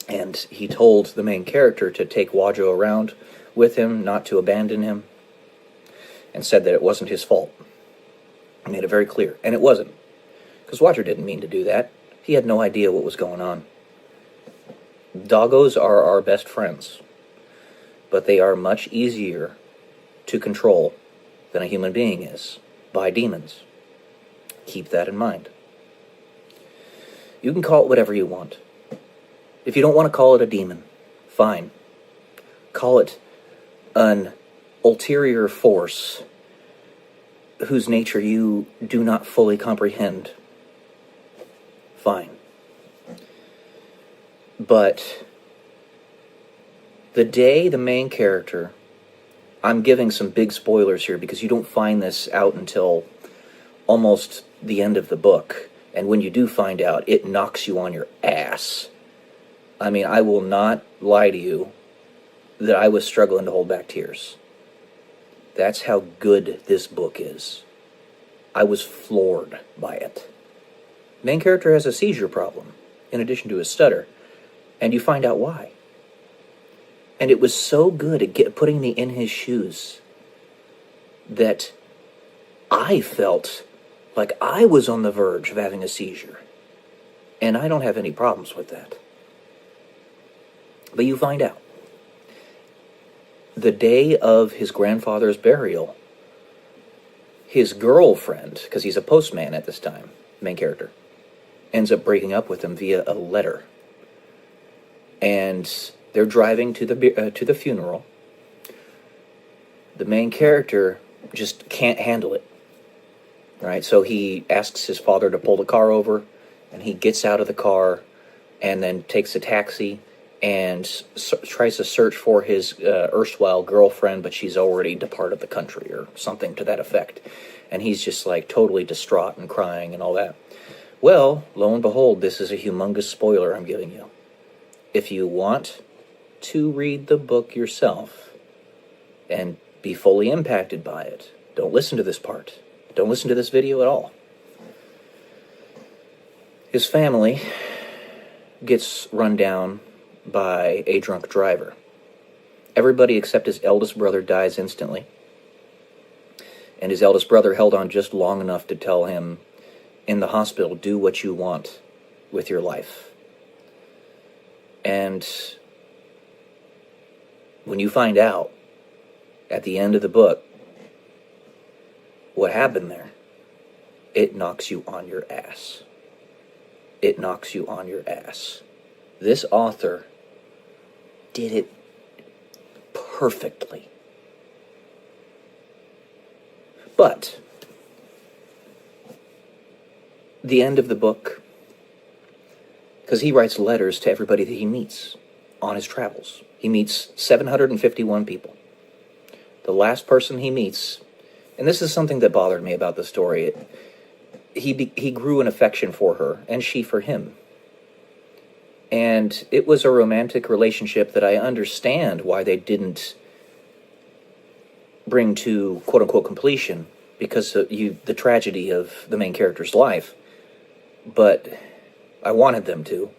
and he told the main character to take Wajo around with him, not to abandon him, and said that it wasn't his fault. He made it very clear, and it wasn't, because Wajo didn't mean to do that. He had no idea what was going on. Doggos are our best friends, but they are much easier to control than a human being is, by demons. Keep that in mind. You can call it whatever you want. If you don't want to call it a demon, fine. Call it an ulterior force whose nature you do not fully comprehend. Fine. But the day the main character, I'm giving some big spoilers here because you don't find this out until almost the end of the book. And when you do find out, it knocks you on your ass. I mean, I will not lie to you that I was struggling to hold back tears. That's how good this book is. I was floored by it. Main character has a seizure problem, in addition to a stutter, and you find out why. And it was so good at putting me in his shoes that I felt like I was on the verge of having a seizure. And I don't have any problems with that. But you find out. The day of his grandfather's burial, his girlfriend, because he's a postman at this time, main character, ends up breaking up with him via a letter. And they're driving to the funeral. The main character just can't handle it. Right? So he asks his father to pull the car over, and he gets out of the car and then takes a taxi and tries to search for his erstwhile girlfriend, but she's already departed the country or something to that effect. And he's just like totally distraught and crying and all that. Well, lo and behold, this is a humongous spoiler I'm giving you. If you want to read the book yourself and be fully impacted by it, don't listen to this part. Don't listen to this video at all. His family gets run down by a drunk driver. Everybody except his eldest brother dies instantly. And his eldest brother held on just long enough to tell him, in the hospital, do what you want with your life. And when you find out, at the end of the book, what happened there, it knocks you on your ass. It knocks you on your ass. This author did it perfectly. But the end of the book, because he writes letters to everybody that he meets on his travels. He meets 751 people. The last person he meets, and this is something that bothered me about the story, he grew an affection for her, and she for him. And it was a romantic relationship that I understand why they didn't bring to quote-unquote completion, because of the tragedy of the main character's life. But I wanted them to.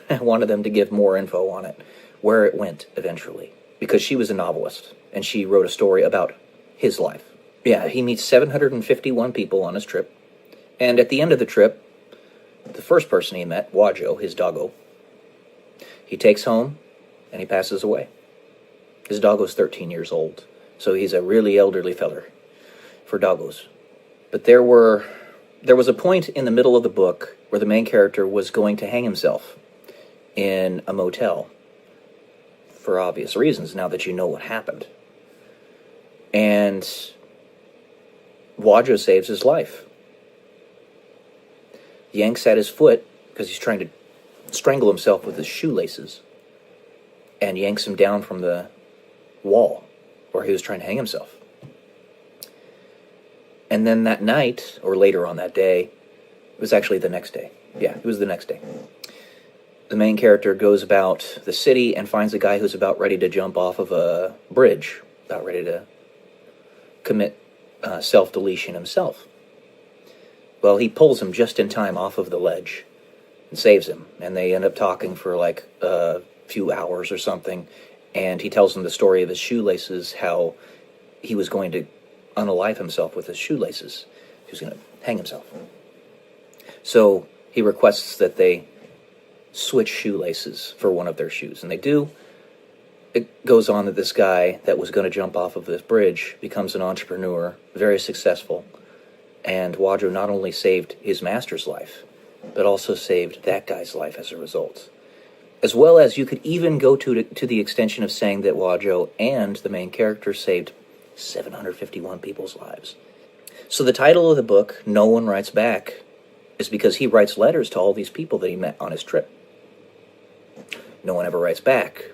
I wanted them to give more info on it, where it went eventually. Because she was a novelist, and she wrote a story about his life. Yeah, he meets 751 people on his trip. And at the end of the trip, the first person he met, Wajo, his doggo, he takes home, and he passes away. His doggo's 13 years old, so he's a really elderly feller for doggos. But there was a point in the middle of the book where the main character was going to hang himself in a motel, for obvious reasons, now that you know what happened. And Wajo saves his life. Yanks at his foot, because he's trying to strangle himself with his shoelaces, and yanks him down from the wall where he was trying to hang himself. And then that night, or later on that day, it was actually the next day. Yeah, it was the next day. The main character goes about the city and finds a guy who's about ready to jump off of a bridge, about ready to commit self-deletion himself. Well, he pulls him just in time off of the ledge and saves him. And they end up talking for like a few hours or something. And he tells him the story of his shoelaces, how he was going to unalive himself with his shoelaces. He was going to hang himself. So he requests that they switch shoelaces for one of their shoes. And they do. It goes on that this guy that was going to jump off of this bridge becomes an entrepreneur, very successful. And Wajo not only saved his master's life, but also saved that guy's life as a result. As well as you could even go to the extension of saying that Wajo and the main character saved 751 people's lives. So the title of the book, No One Writes Back, is because he writes letters to all these people that he met on his trip. No one ever writes back.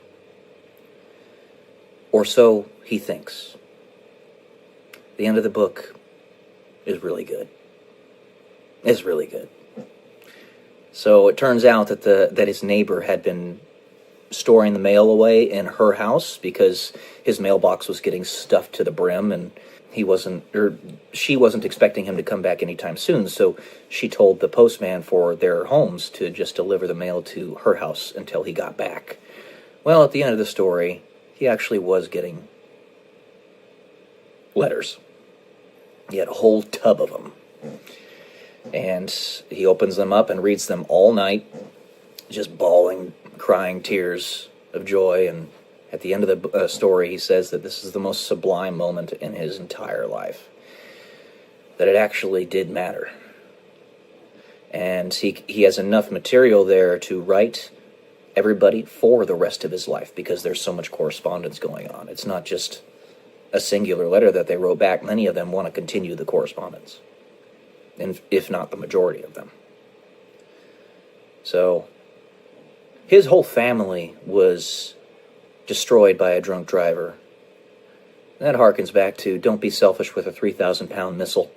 Or so he thinks. The end of the book is really good. It's really good. So it turns out that his neighbor had been storing the mail away in her house because his mailbox was getting stuffed to the brim, and she wasn't expecting him to come back anytime soon. So she told the postman for their homes to just deliver the mail to her house until he got back. Well, at the end of the story, he actually was getting letters. He had a whole tub of them. And he opens them up and reads them all night, just bawling, crying tears of joy. And at the end of the story, he says that this is the most sublime moment in his entire life. That it actually did matter. And he has enough material there to write everybody for the rest of his life, because there's so much correspondence going on. It's not just a singular letter that they wrote back. Many of them want to continue the correspondence, and if not the majority of them. So his whole family was destroyed by a drunk driver. And that harkens back to don't be selfish with a 3,000-pound missile.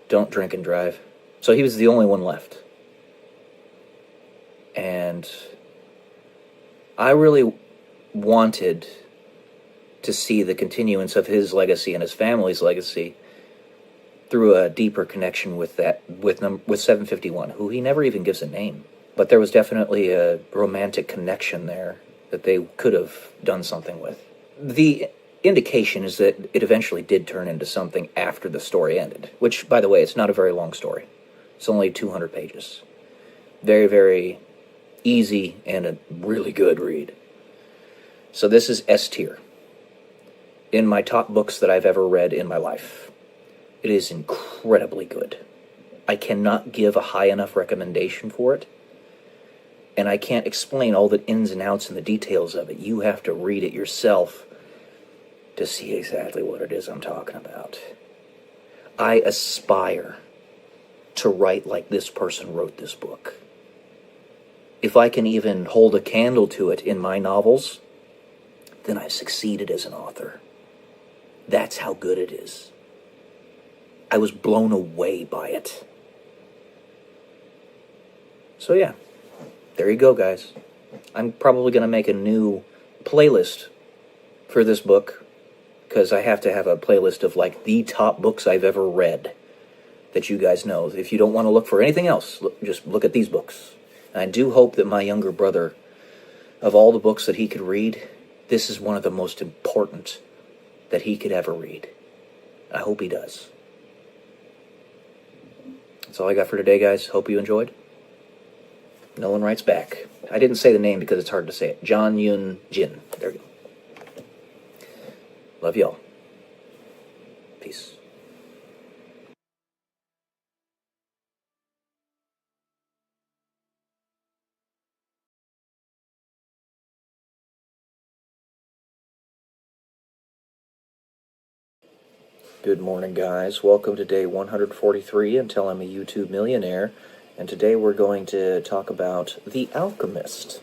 Don't drink and drive. So he was the only one left. And I really wanted to see the continuance of his legacy and his family's legacy through a deeper connection with 751, who he never even gives a name. But there was definitely a romantic connection there that they could have done something with. The indication is that it eventually did turn into something after the story ended, which, by the way, it's not a very long story. It's only 200 pages. Very, very easy and a really good read. So this is S tier in my top books that I've ever read in my life. It is incredibly good. I cannot give a high enough recommendation for it, and I can't explain all the ins and outs and the details of it. You have to read it yourself to see exactly what it is I'm talking about. I aspire to write like this person wrote this book. If I can even hold a candle to it in my novels, then I've succeeded as an author. That's how good it is. I was blown away by it. So yeah, there you go, guys. I'm probably going to make a new playlist for this book, because I have to have a playlist of like the top books I've ever read that you guys know. If you don't want to look for anything else, just look at these books. And I do hope that my younger brother, of all the books that he could read, this is one of the most important that he could ever read. I hope he does. That's all I got for today, guys. Hope you enjoyed. No one writes back. I didn't say the name because it's hard to say it. John Yun Jin. There you go. Love y'all. Peace. Good morning, guys. Welcome to day 143 until I'm a YouTube millionaire. And today we're going to talk about The Alchemist,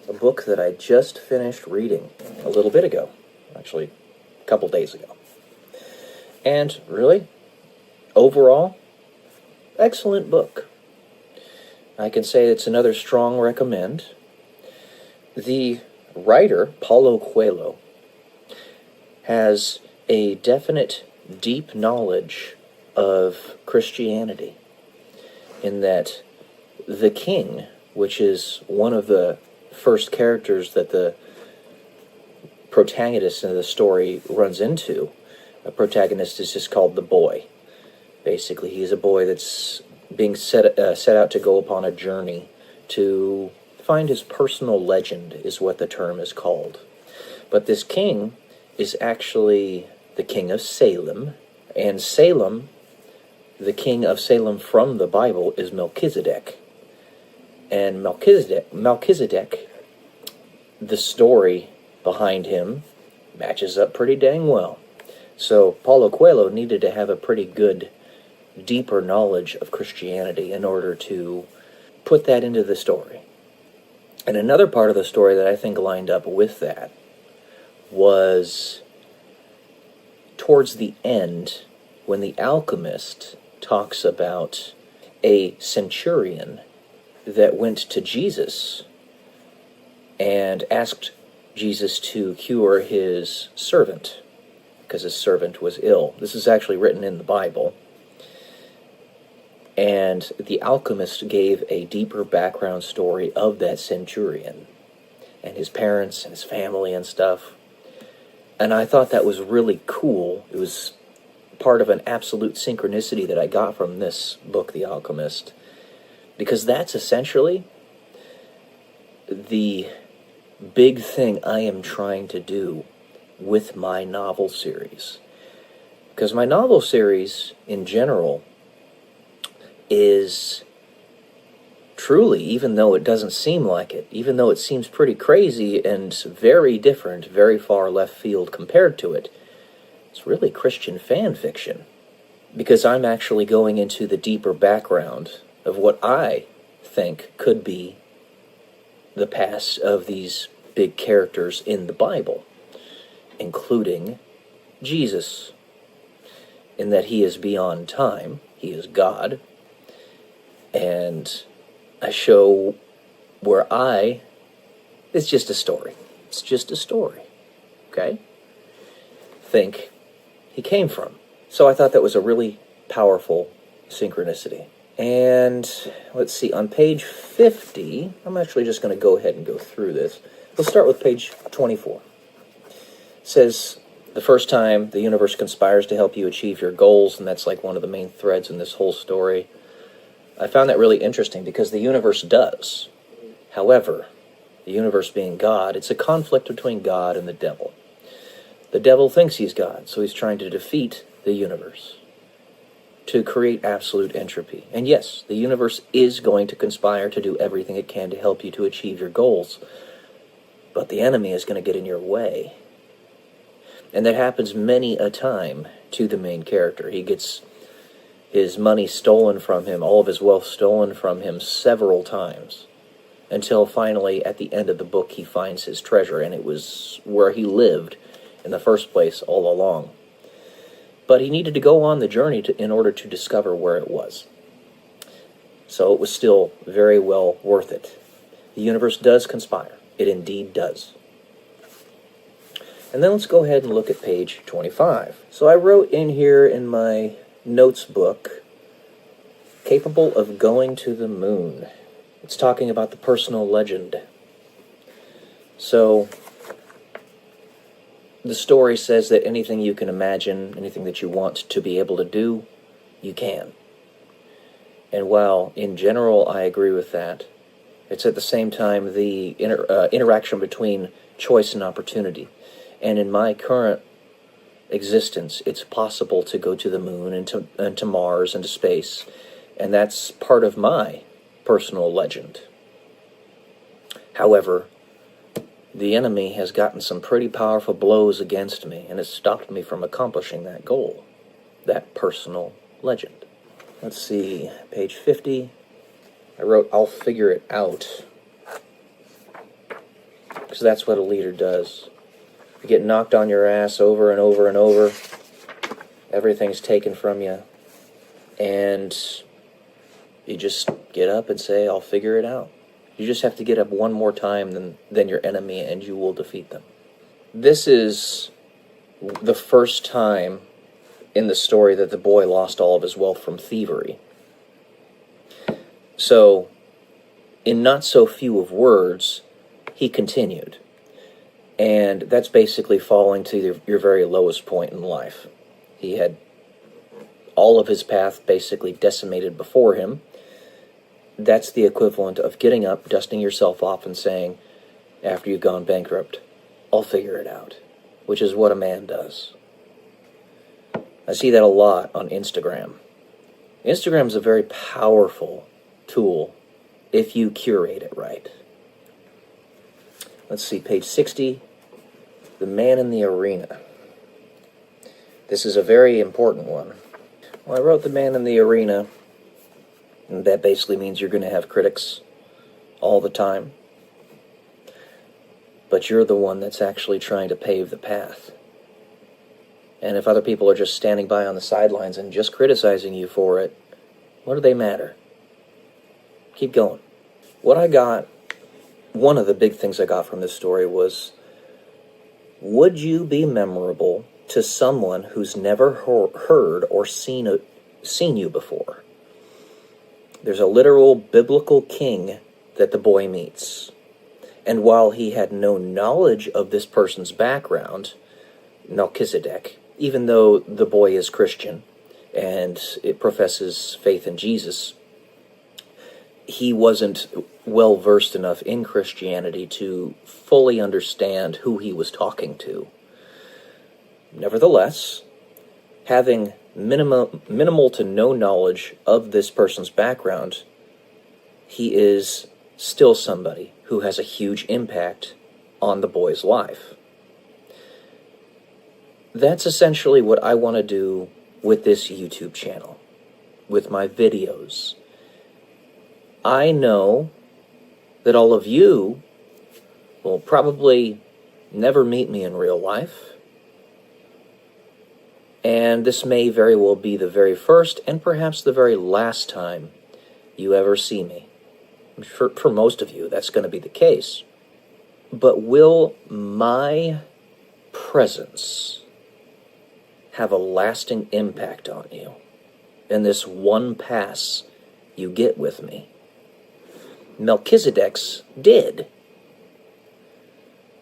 a book that I just finished reading a little bit ago. Actually, a couple days ago. And really, overall, excellent book. I can say it's another strong recommend. The writer, Paulo Coelho, has a definite deep knowledge of Christianity, in that the king, which is one of the first characters that the protagonist in the story runs into, a protagonist is just called the boy. Basically, he's a boy that's being set out to go upon a journey to find his personal legend, is what the term is called. But this king is actually the king of Salem, and Salem, the king of Salem from the Bible, is Melchizedek. And Melchizedek, the story behind him matches up pretty dang well. So Paulo Coelho needed to have a pretty good, deeper knowledge of Christianity in order to put that into the story. And another part of the story that I think lined up with that was towards the end, when the alchemist talks about a centurion that went to Jesus and asked Jesus to cure his servant, because his servant was ill. This is actually written in the Bible. And the alchemist gave a deeper background story of that centurion. and his parents and his family and stuff. And I thought that was really cool. It was part of an absolute synchronicity that I got from this book, The Alchemist, because that's essentially the big thing I am trying to do with my novel series. Because my novel series, in general, is truly, even though it doesn't seem like it, even though it seems pretty crazy and very different, very far left field compared to it, it's really Christian fan fiction. Because I'm actually going into the deeper background of what I think could be the past of these big characters in the Bible, including Jesus, in that he is beyond time, he is God, and I show where it's just a story. It's just a story, okay? Think he came from. So I thought that was a really powerful synchronicity. And let's see, on page 50, I'm actually just going to go ahead and go through this. We'll start with page 24. It says, the first time the universe conspires to help you achieve your goals, and that's like one of the main threads in this whole story. I found that really interesting because the universe does. However, the universe being God, it's a conflict between God and the devil. The devil thinks he's God, so he's trying to defeat the universe, to create absolute entropy. And yes, the universe is going to conspire to do everything it can to help you to achieve your goals, but the enemy is going to get in your way. And that happens many a time to the main character. He gets his money stolen from him, all of his wealth stolen from him several times, until finally, at the end of the book, he finds his treasure, and it was where he lived in the first place all along. But he needed to go on the journey in order to discover where it was. So it was still very well worth it. The universe does conspire. It indeed does. And then let's go ahead and look at page 25. So I wrote in here in my notes book, capable of going to the moon. It's talking about the personal legend. So the story says that anything you can imagine, anything that you want to be able to do, you can. And while in general I agree with that, it's at the same time the interaction between choice and opportunity. And in my current existence, it's possible to go to the moon and to Mars and to space. And that's part of my personal legend. However, the enemy has gotten some pretty powerful blows against me, and has stopped me from accomplishing that goal, that personal legend. Let's see, page 50. I wrote, I'll figure it out. Because that's what a leader does. You get knocked on your ass over and over and over. Everything's taken from you. And you just get up and say, I'll figure it out. You just have to get up one more time than your enemy, and you will defeat them. This is the first time in the story that the boy lost all of his wealth from thievery. So, in not so few of words, he continued. And that's basically falling to your very lowest point in life. He had all of his path basically decimated before him. That's the equivalent of getting up, dusting yourself off, and saying, after you've gone bankrupt, I'll figure it out, which is what a man does. I see that a lot on Instagram. Instagram is a very powerful tool if you curate it right. Let's see, page 60, the man in the arena. This is a very important one. Well, I wrote the man in the arena, and that basically means you're going to have critics all the time. But you're the one that's actually trying to pave the path. And if other people are just standing by on the sidelines and just criticizing you for it, what do they matter? Keep going. One of the big things I got from this story was, would you be memorable to someone who's never heard or seen you before? There's a literal biblical king that the boy meets. And while he had no knowledge of this person's background, Melchizedek, even though the boy is Christian and it professes faith in Jesus, he wasn't well versed enough in Christianity to fully understand who he was talking to. Nevertheless, having minimal to no knowledge of this person's background, he is still somebody who has a huge impact on the boy's life. That's essentially what I want to do with this YouTube channel, with my videos. I know that all of you will probably never meet me in real life, and this may very well be the very first and perhaps the very last time you ever see me. For most of you, that's going to be the case. But will my presence have a lasting impact on you in this one pass you get with me? Melchizedek's did.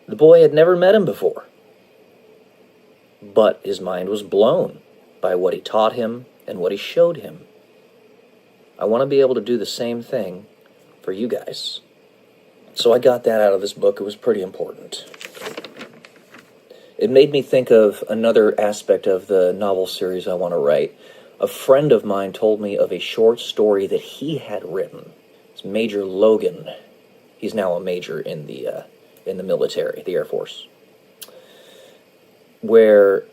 The boy had never met him before, but his mind was blown by what he taught him and what he showed him. I want to be able to do the same thing for you guys. So I got that out of this book. It was pretty important. It made me think of another aspect of the novel series I want to write. A friend of mine told me of a short story that he had written. It's Major Logan. He's now a major in the military, the Air Force, where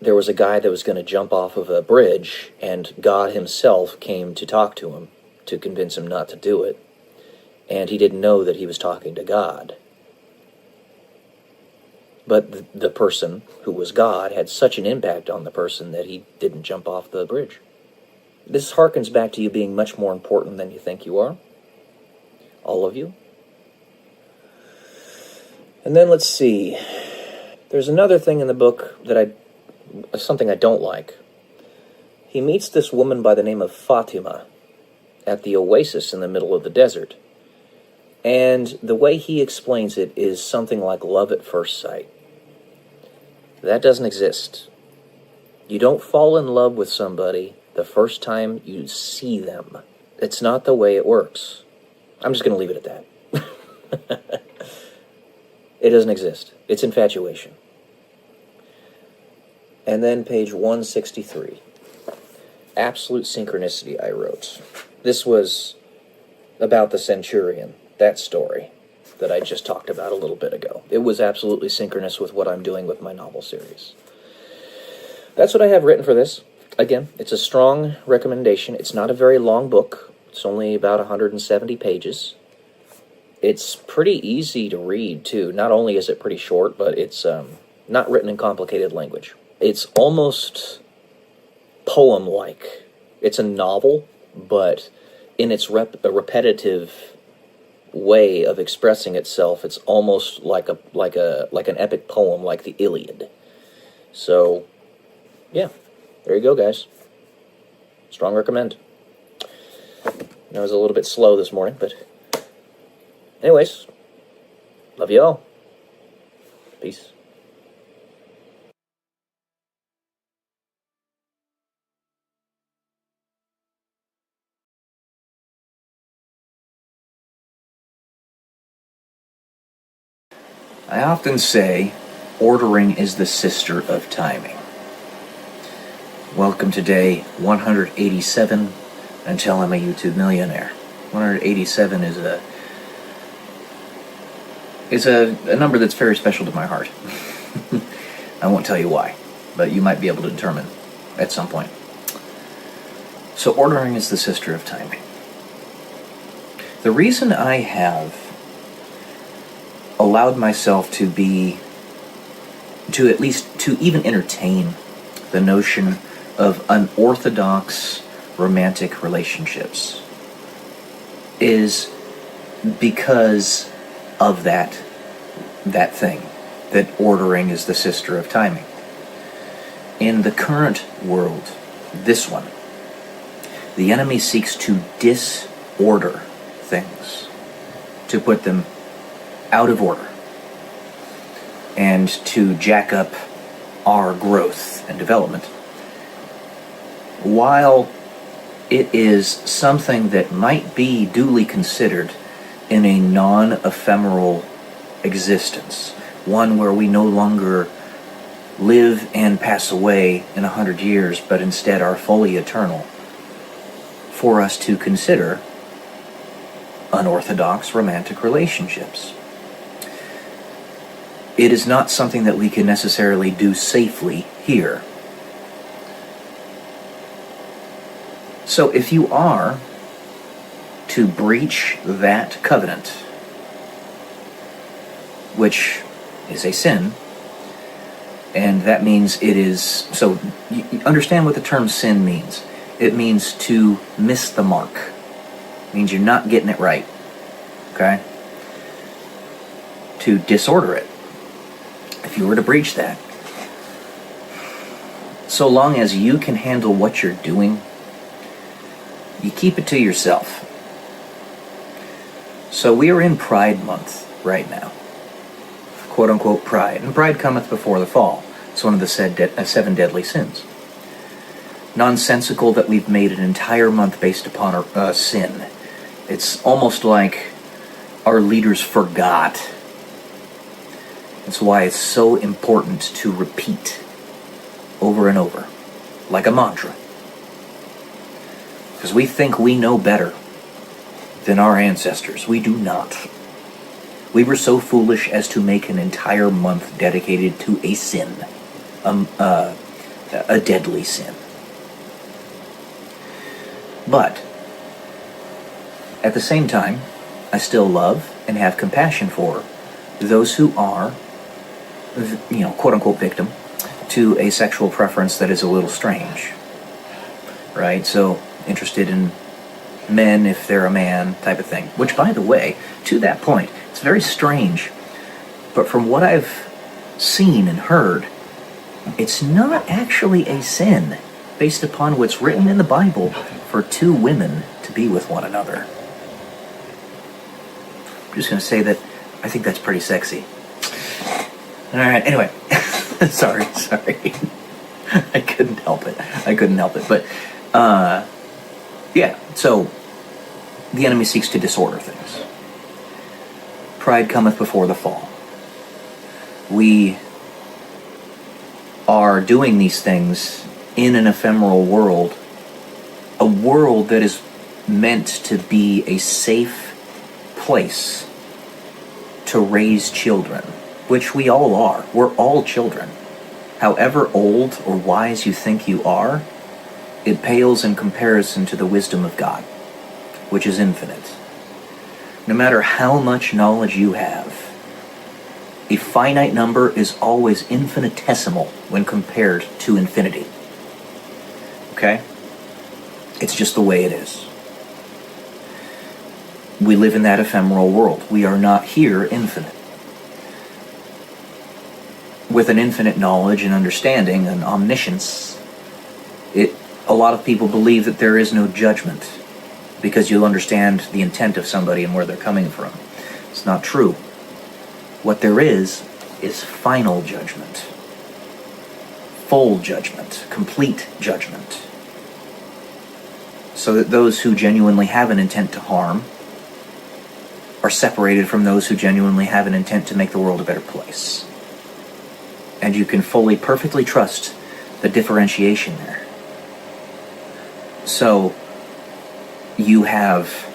there was a guy that was going to jump off of a bridge, and God himself came to talk to him to convince him not to do it, and he didn't know that he was talking to God. But the person who was God had such an impact on the person that he didn't jump off the bridge. This harkens back to you being much more important than you think you are. All of you. And then let's see. There's another thing in the book that something I don't like. He meets this woman by the name of Fatima at the oasis in the middle of the desert. And the way he explains it is something like love at first sight. That doesn't exist. You don't fall in love with somebody the first time you see them. It's not the way it works. I'm just going to leave it at that. It doesn't exist. It's infatuation. And then page 163. Absolute synchronicity, I wrote. This was about the centurion, that story that I just talked about a little bit ago. It was absolutely synchronous with what I'm doing with my novel series. That's what I have written for this. Again, it's a strong recommendation. It's not a very long book. It's only about 170 pages. It's pretty easy to read, too. Not only is it pretty short, but it's not written in complicated language. It's almost poem-like. It's a novel, but in its repetitive way of expressing itself, it's almost like an epic poem, like the Iliad. So, yeah, there you go, guys. Strong recommend. I was a little bit slow this morning, but anyways, love you all. Peace. I often say, ordering is the sister of timing. Welcome to day 187 until I'm a YouTube millionaire. 187 is a number that's very special to my heart. I won't tell you why, but you might be able to determine at some point. So ordering is the sister of timing. The reason I have allowed myself to even entertain the notion of unorthodox romantic relationships is because of that thing, that ordering is the sister of timing. In the current world, this one, the enemy seeks to disorder things, to put them out of order and to jack up our growth and development, while it is something that might be duly considered in a non-ephemeral existence, one where we no longer live and pass away in 100 years, but instead are fully eternal, for us to consider unorthodox romantic relationships. It is not something that we can necessarily do safely here. So if you are to breach that covenant, which is a sin, and that means it is, so you understand what the term sin means. It means to miss the mark. It means you're not getting it right. Okay? To disorder it. If you were to breach that, so long as you can handle what you're doing, you keep it to yourself. So we are in Pride Month right now. Quote unquote pride. And pride cometh before the fall. It's one of the seven deadly sins. Nonsensical that we've made an entire month based upon sin. It's almost like our leaders forgot. That's why it's so important to repeat over and over, like a mantra. Because we think we know better than our ancestors. We do not. We were so foolish as to make an entire month dedicated to a sin, a deadly sin. But at the same time, I still love and have compassion for those who are, quote-unquote victim to a sexual preference that is a little strange, right? So interested in men if they're a man type of thing, which, by the way, to that point, it's very strange, but from what I've seen and heard, it's not actually a sin based upon what's written in the Bible for two women to be with one another. I'm just going to say that I think that's pretty sexy. All right, anyway. sorry. I couldn't help it. But, yeah, so the enemy seeks to disorder things. Pride cometh before the fall. We are doing these things in an ephemeral world, a world that is meant to be a safe place to raise children, which we all are. We're all children. However old or wise you think you are, it pales in comparison to the wisdom of God, which is infinite. No matter how much knowledge you have, a finite number is always infinitesimal when compared to infinity. Okay? It's just the way it is. We live in that ephemeral world. We are not here infinite. With an infinite knowledge and understanding and omniscience, a lot of people believe that there is no judgment because you'll understand the intent of somebody and where they're coming from. It's not true. What there is final judgment, full judgment, complete judgment, so that those who genuinely have an intent to harm are separated from those who genuinely have an intent to make the world a better place. And you can fully, perfectly trust the differentiation there. So you have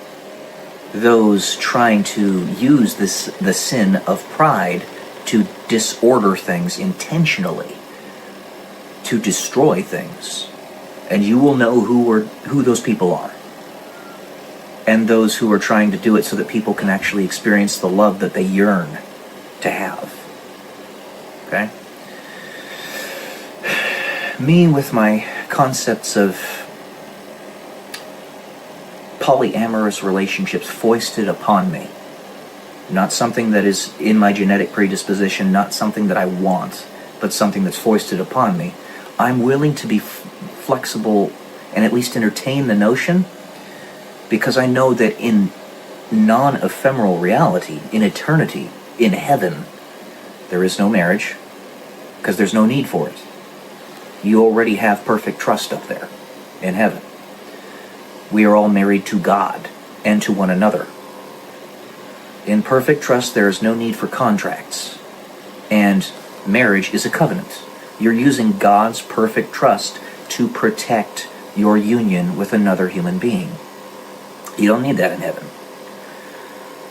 those trying to use the sin of pride to disorder things intentionally, to destroy things. And you will know who those people are. And those who are trying to do it so that people can actually experience the love that they yearn to have. Okay? Me with my concepts of polyamorous relationships foisted upon me. Not something that is in my genetic predisposition, not something that I want, but something that's foisted upon me. I'm willing to be flexible and at least entertain the notion, because I know that in non-ephemeral reality, in eternity, In heaven, there is no marriage, because there's no need for it. You already have perfect trust up there in heaven. We are all married to God and to one another. In perfect trust, there is no need for contracts. And marriage is a covenant. You're using God's perfect trust to protect your union with another human being. You don't need that in heaven.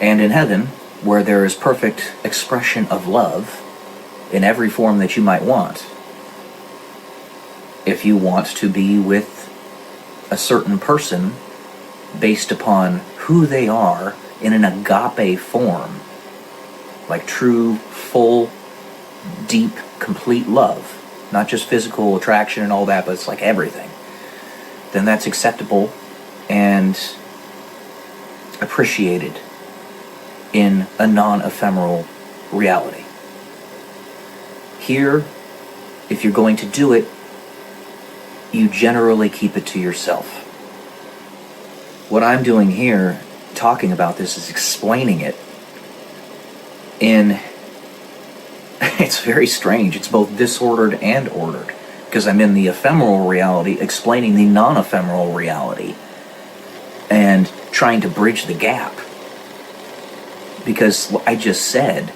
And in heaven, where there is perfect expression of love in every form that you might want, if you want to be with a certain person based upon who they are in an agape form, like true, full, deep, complete love, not just physical attraction and all that, but it's like everything, then that's acceptable and appreciated in a non-ephemeral reality. Here, if you're going to do it, you generally keep it to yourself. What I'm doing here, talking about this, is explaining it in... It's very strange. It's both disordered and ordered, because I'm in the ephemeral reality explaining the non-ephemeral reality and trying to bridge the gap. Because I just said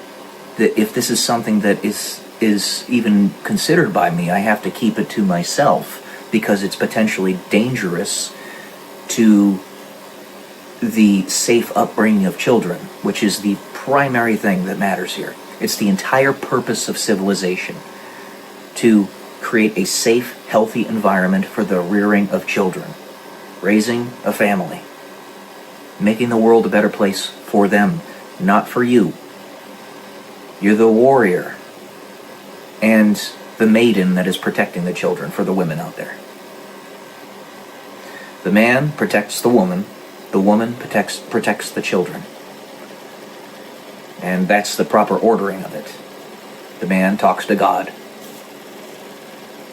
that if this is something that is even considered by me, I have to keep it to myself, because it's potentially dangerous to the safe upbringing of children, which is the primary thing that matters here. It's the entire purpose of civilization, to create a safe, healthy environment for the rearing of children, raising a family, making the world a better place for them, not for you. You're the warrior and the maiden that is protecting the children for the women out there. The man protects the woman protects the children. And that's the proper ordering of it. The man talks to God,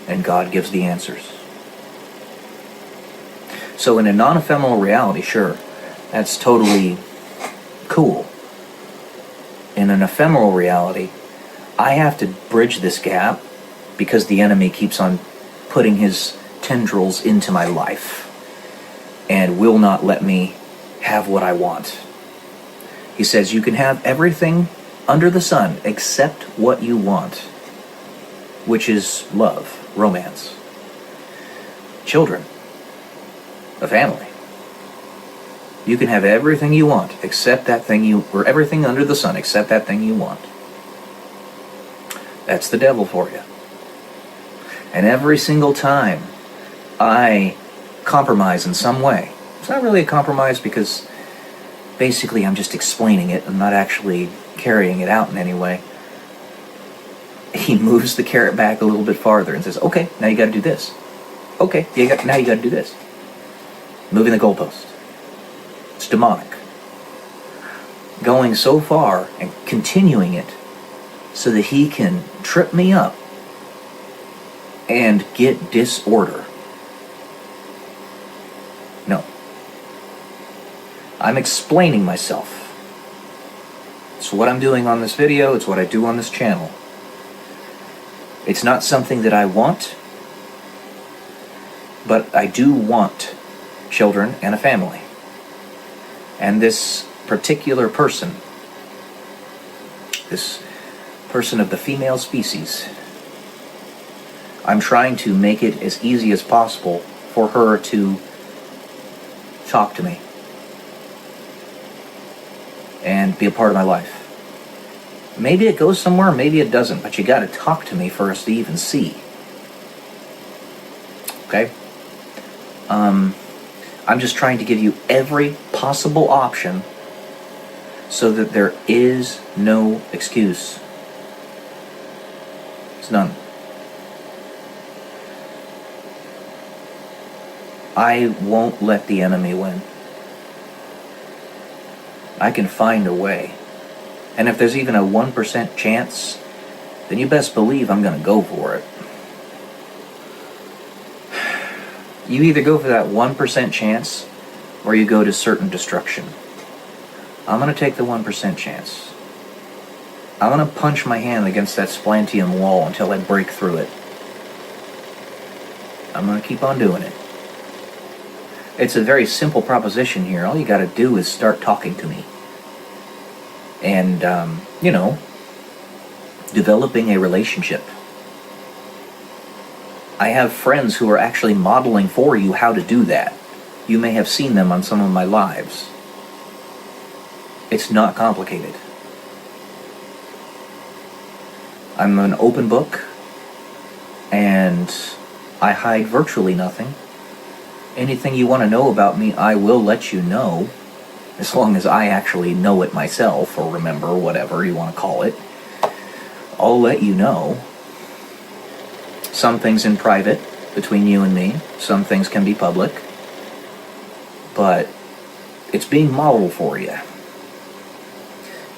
and God gives the answers. So in a non-ephemeral reality, sure, that's totally cool. In an ephemeral reality, I have to bridge this gap because the enemy keeps on putting his tendrils into my life and will not let me have what I want. He says, you can have everything under the sun except what you want, which is love, romance, children, a family. You can have everything you want except that thing or everything under the sun except that thing you want. That's the devil for you. And every single time I compromise in some way, it's not really a compromise because basically I'm just explaining it. I'm not actually carrying it out in any way. He moves the carrot back a little bit farther and says, okay, now you got to do this. Okay, now you got to do this. Moving the goalpost. It's demonic. Going so far and continuing it so that he can trip me up and get disorder. No. I'm explaining myself. It's what I'm doing on this video. It's what I do on this channel. It's not something that I want, but I do want children and a family. And this particular person, this person of the female species, I'm trying to make it as easy as possible for her to talk to me and be a part of my life. Maybe it goes somewhere, maybe it doesn't, but you gotta talk to me first to even see. Okay? I'm just trying to give you every possible option so that there is no excuse. It's none. I won't let the enemy win. I can find a way. And if there's even a 1% chance, then you best believe I'm going to go for it. You either go for that 1% chance, or you go to certain destruction. I'm going to take the 1% chance. I'm going to punch my hand against that splantium wall until I break through it. I'm going to keep on doing it. It's a very simple proposition here. All you got to do is start talking to me. And, developing a relationship. I have friends who are actually modeling for you how to do that. You may have seen them on some of my lives. It's not complicated. I'm an open book, and I hide virtually nothing. Anything you want to know about me, I will let you know, as long as I actually know it myself, or remember, whatever you want to call it. I'll let you know. Some things in private, between you and me. Some things can be public. But it's being modeled for you.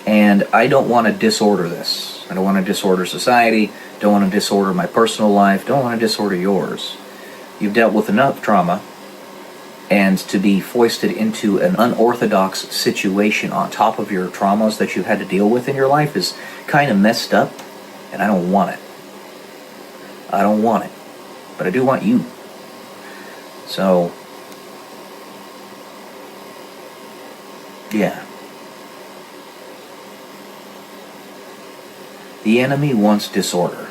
And I don't want to disorder this. I don't want to disorder society. Don't want to disorder my personal life. Don't want to disorder yours. You've dealt with enough trauma. And to be foisted into an unorthodox situation on top of your traumas that you've had to deal with in your life is kind of messed up. And I don't want it. I don't want it. But I do want you. So, yeah. The enemy wants disorder.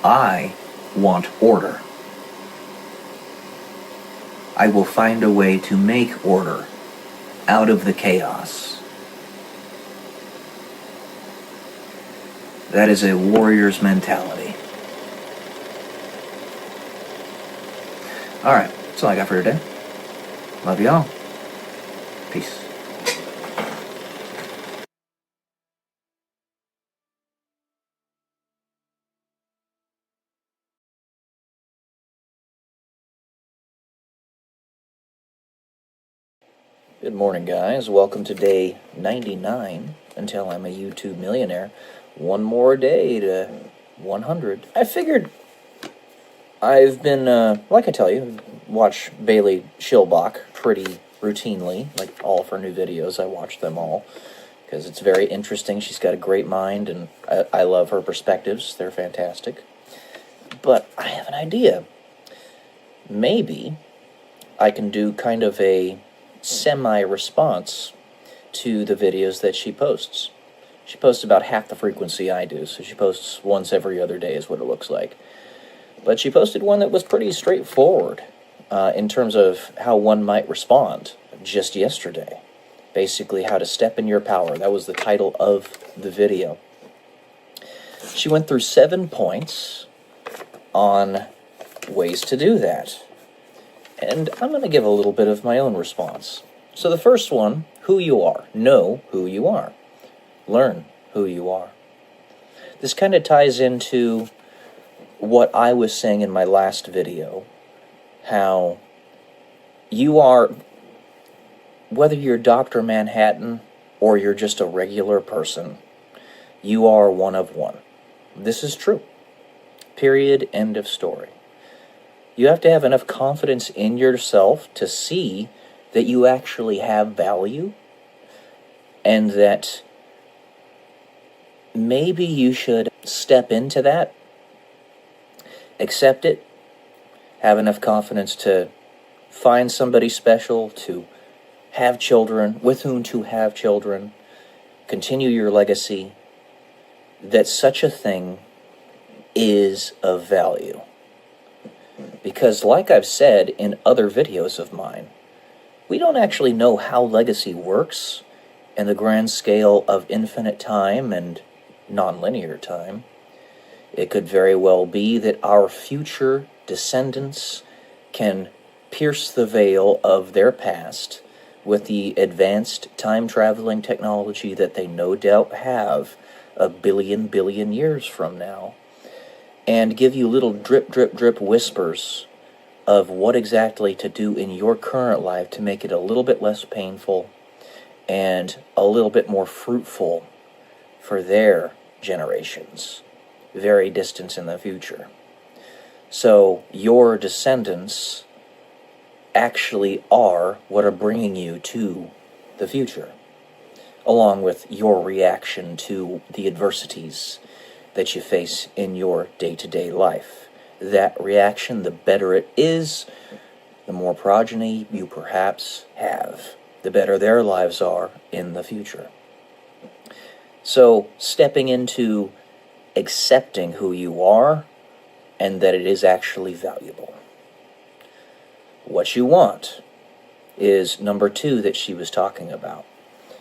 I want order. I will find a way to make order out of the chaos. That is a warrior's mentality. Alright, that's all I got for today. Love y'all. Peace. Good morning, guys. Welcome to day 99 until I'm a YouTube millionaire. One more day to 100. I figured I've been, like I tell you, watch Bailey Schilbach pretty routinely. Like all of her new videos, I watch them all because it's very interesting. She's got a great mind, and I love her perspectives. They're fantastic. But I have an idea. Maybe I can do kind of a semi-response to the videos that she posts. She posts about half the frequency I do, so she posts once every other day is what it looks like. But she posted one that was pretty straightforward in terms of how one might respond just yesterday. Basically, how to step in your power. That was the title of the video. She went through 7 points on ways to do that. And I'm going to give a little bit of my own response. So the first one, who you are. Know who you are. Learn who you are. This kind of ties into what I was saying in my last video. How you are, whether you're Dr. Manhattan or you're just a regular person, you are one of one. This is true. Period. End of story. You have to have enough confidence in yourself to see that you actually have value, and that maybe you should step into that, accept it, have enough confidence to find somebody special, to have children, with whom to have children, continue your legacy, that such a thing is of value. Because like I've said in other videos of mine, we don't actually know how legacy works in the grand scale of infinite time and nonlinear time. It could very well be that our future descendants can pierce the veil of their past with the advanced time-traveling technology that they no doubt have a billion years from now, and give you little drip, drip, drip whispers of what exactly to do in your current life to make it a little bit less painful and a little bit more fruitful for their generations, very distant in the future. So your descendants actually are what are bringing you to the future. along with your reaction to the adversities that you face in your day-to-day life. That reaction, the better it is, the more progeny you perhaps have, the better their lives are in the future. So, stepping into accepting who you are and that it is actually valuable. What you want is number 2 that she was talking about.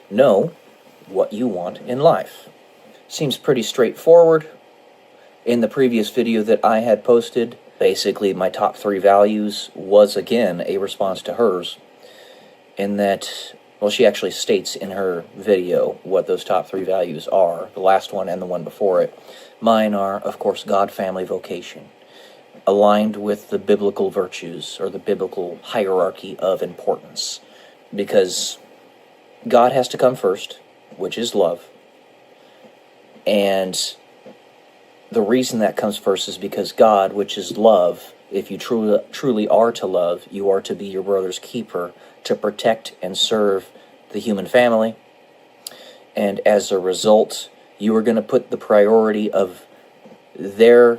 Know what you want in life. Seems pretty straightforward. In the previous video that I had posted, basically my top 3 values was again a response to hers, in that, well, she actually states in her video what those top 3 values are, the last one and the one before it. Mine are, of course, God, family, vocation, aligned with the biblical virtues, or the biblical hierarchy of importance, because God has to come first, which is love, and the reason that comes first is because God, which is love, if you truly are to love, you are to be your brother's keeper, to protect and serve the human family, and as a result, you are going to put the priority of their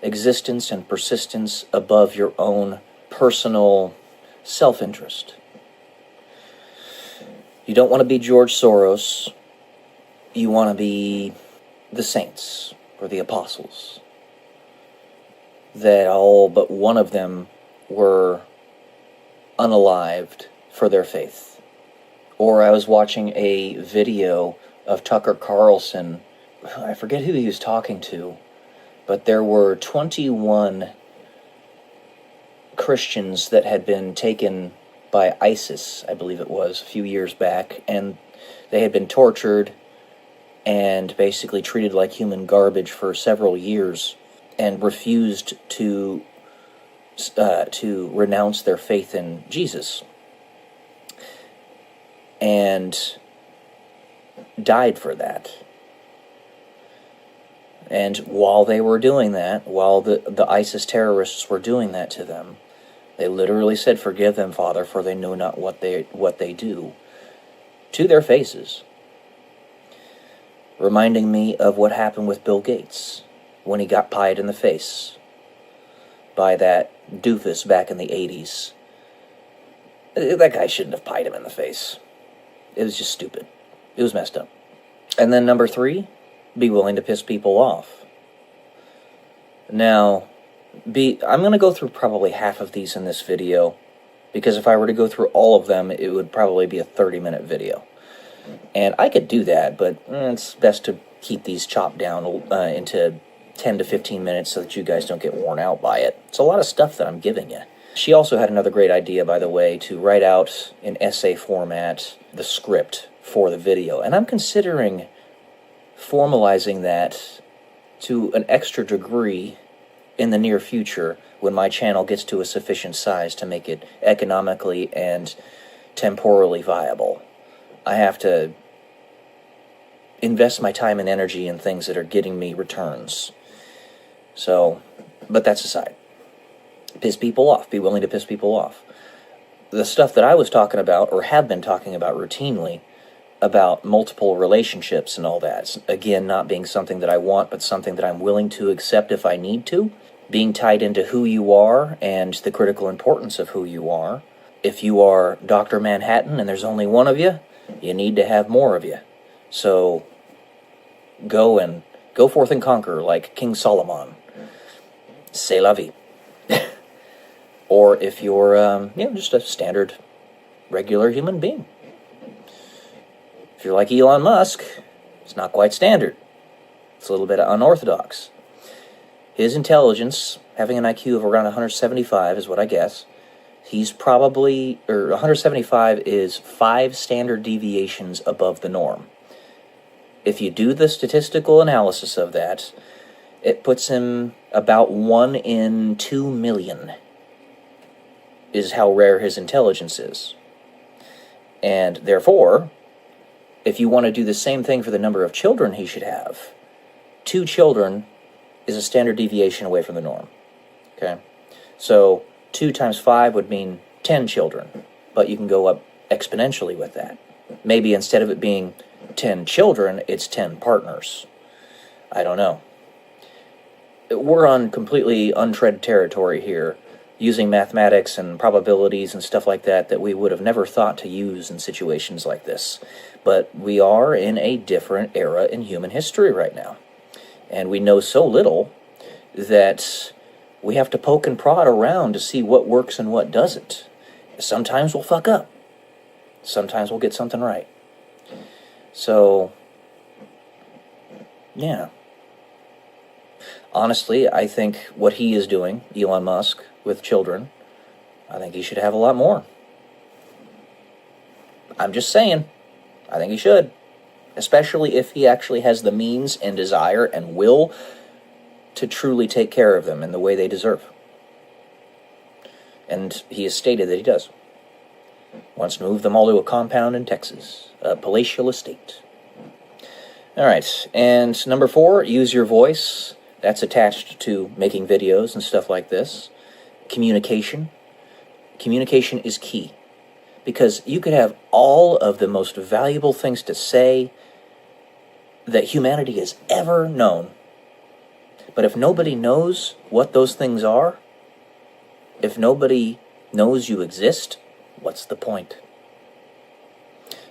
existence and persistence above your own personal self-interest. You don't want to be George Soros. You want to be the saints or the apostles, that all but one of them were unalived for their faith. Or I was watching a video of Tucker Carlson. I forget who he was talking to, but there were 21 Christians that had been taken by ISIS, I believe it was, a few years back, and they had been tortured and basically treated like human garbage for several years, and refused to renounce their faith in Jesus, and died for that. And while they were doing that, while the ISIS terrorists were doing that to them, they literally said, "Forgive them, Father, for they know not what they do," to their faces. Reminding me of what happened with Bill Gates when he got pied in the face by that doofus back in the 80s. That guy shouldn't have pied him in the face. It was just stupid. It was messed up. And then number 3, be willing to piss people off. Now, I'm going to go through probably half of these in this video, because if I were to go through all of them, it would probably be a 30-minute video. And I could do that, but it's best to keep these chopped down into 10 to 15 minutes so that you guys don't get worn out by it. It's a lot of stuff that I'm giving you. She also had another great idea, by the way, to write out in essay format the script for the video. And I'm considering formalizing that to an extra degree in the near future when my channel gets to a sufficient size to make it economically and temporally viable. I have to invest my time and energy in things that are getting me returns. So, but that's aside. Piss people off. Be willing to piss people off. The stuff that I was talking about, or have been talking about routinely, about multiple relationships and all that, again, not being something that I want, but something that I'm willing to accept if I need to, being tied into who you are and the critical importance of who you are. If you are Dr. Manhattan and there's only one of you, you need to have more of you. So go forth and conquer like King Solomon. C'est la vie. Or if you're just a standard, regular human being. If you're like Elon Musk, it's not quite standard. It's a little bit unorthodox. His intelligence, having an IQ of around 175 is what I guess. He's probably, 175 is 5 standard deviations above the norm. If you do the statistical analysis of that, it puts him about 1 in 2 million is how rare his intelligence is. And therefore, if you want to do the same thing for the number of children he should have, 2 children is a standard deviation away from the norm. Okay? So 2 times 5 would mean 10 children, but you can go up exponentially with that. Maybe instead of it being 10 children, it's 10 partners. I don't know. We're on completely untread territory here, using mathematics and probabilities and stuff like that we would have never thought to use in situations like this. But we are in a different era in human history right now. And we know so little that we have to poke and prod around to see what works and what doesn't. Sometimes we'll fuck up. Sometimes we'll get something right. So, yeah. Honestly, I think what he is doing, Elon Musk, with children, I think he should have a lot more. I'm just saying, I think he should. Especially if he actually has the means and desire and will to truly take care of them in the way they deserve. And he has stated that he does. Wants to move them all to a compound in Texas, a palatial estate. All right, and number 4, use your voice. That's attached to making videos and stuff like this. Communication. Communication is key. Because you could have all of the most valuable things to say that humanity has ever known. But if nobody knows what those things are, if nobody knows you exist, what's the point?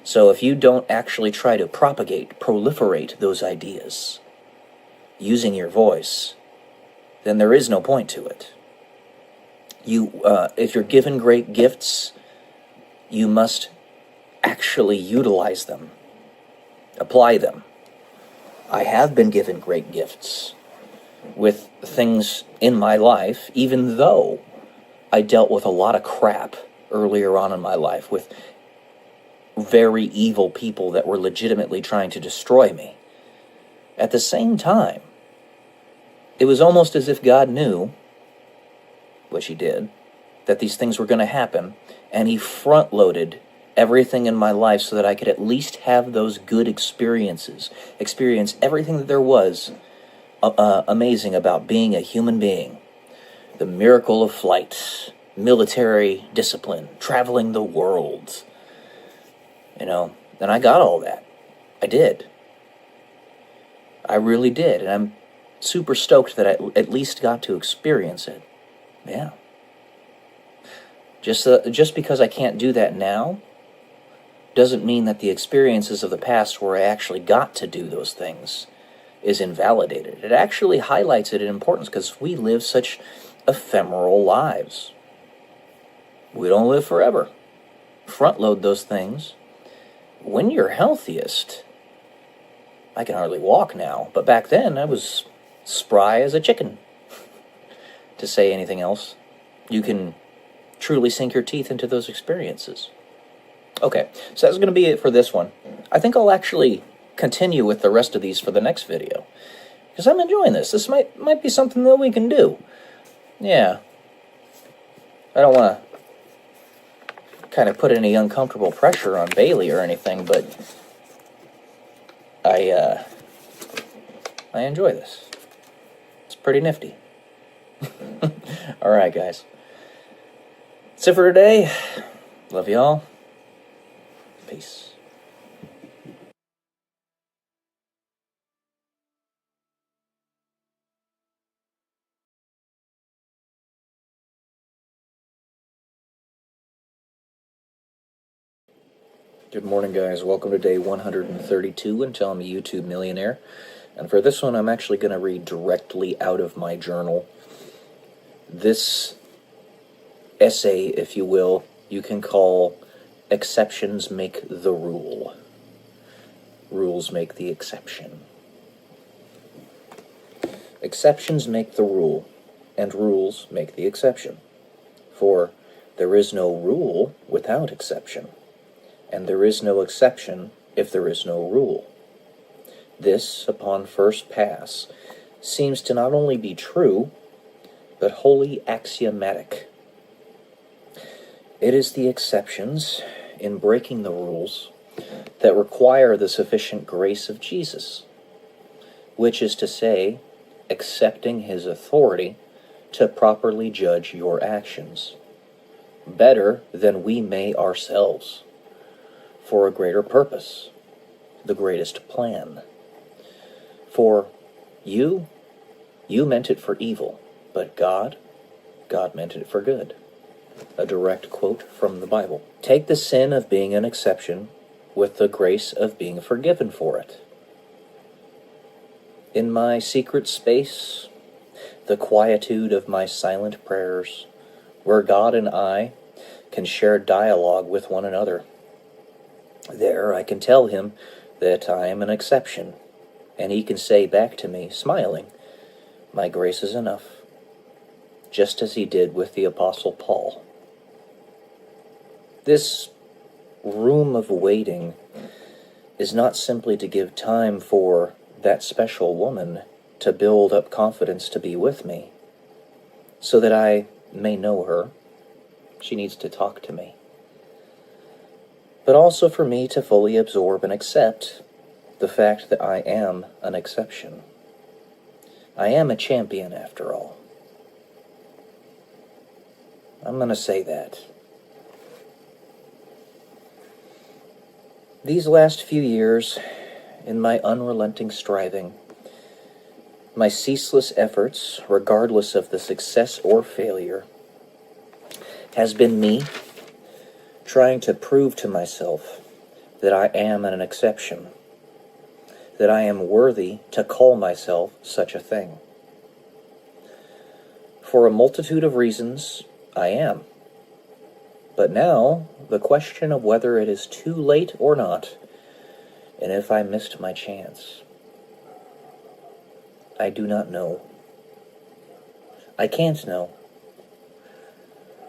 So if you don't actually try to propagate, proliferate those ideas using your voice, then there is no point to it. If you're given great gifts, you must actually utilize them, apply them. I have been given great gifts with things in my life, even though I dealt with a lot of crap earlier on in my life with very evil people that were legitimately trying to destroy me. At the same time, it was almost as if God knew, which he did, that these things were going to happen, and he front-loaded everything in my life so that I could at least have those good experiences, experience everything that there was amazing about being a human being. The miracle of flight, military discipline, traveling the world. And I got all that. I did. I really did, and I'm super stoked that I at least got to experience it. Yeah. Just because I can't do that now doesn't mean that the experiences of the past where I actually got to do those things is invalidated. It actually highlights it in importance because we live such ephemeral lives. We don't live forever. Front load those things. When you're healthiest, I can hardly walk now, but back then I was spry as a chicken. To say anything else, you can truly sink your teeth into those experiences. Okay, so that's going to be it for this one. I think I'll actually continue with the rest of these for the next video, because I'm enjoying this. This might be something that we can do. Yeah. I don't want to kind of put any uncomfortable pressure on Bailey or anything, but I enjoy this. It's pretty nifty. Alright, guys. That's it for today. Love y'all. Peace. Good morning, guys. Welcome to day 132 until I'm a YouTube millionaire. And for this one, I'm actually going to read directly out of my journal. This essay, if you will, you can call Exceptions Make the Rule. Rules make the exception. Exceptions make the rule, and rules make the exception. For there is no rule without exception, and there is no exception if there is no rule. This, upon first pass, seems to not only be true, but wholly axiomatic. It is the exceptions in breaking the rules that require the sufficient grace of Jesus, which is to say, accepting his authority to properly judge your actions, better than we may ourselves, for a greater purpose, the greatest plan. For you meant it for evil, but God meant it for good. A direct quote from the Bible. Take the sin of being an exception with the grace of being forgiven for it. In my secret space, the quietude of my silent prayers, where God and I can share dialogue with one another, there I can tell him that I am an exception, and he can say back to me, smiling, "My grace is enough," just as he did with the Apostle Paul. This room of waiting is not simply to give time for that special woman to build up confidence to be with me, so that I may know her. She needs to talk to me. But also for me to fully absorb and accept the fact that I am an exception. I am a champion, after all. I'm going to say that. These last few years, in my unrelenting striving, my ceaseless efforts, regardless of the success or failure, has been me trying to prove to myself that I am an exception, that I am worthy to call myself such a thing. For a multitude of reasons, I am. But now, the question of whether it is too late or not, and if I missed my chance, I do not know. I can't know.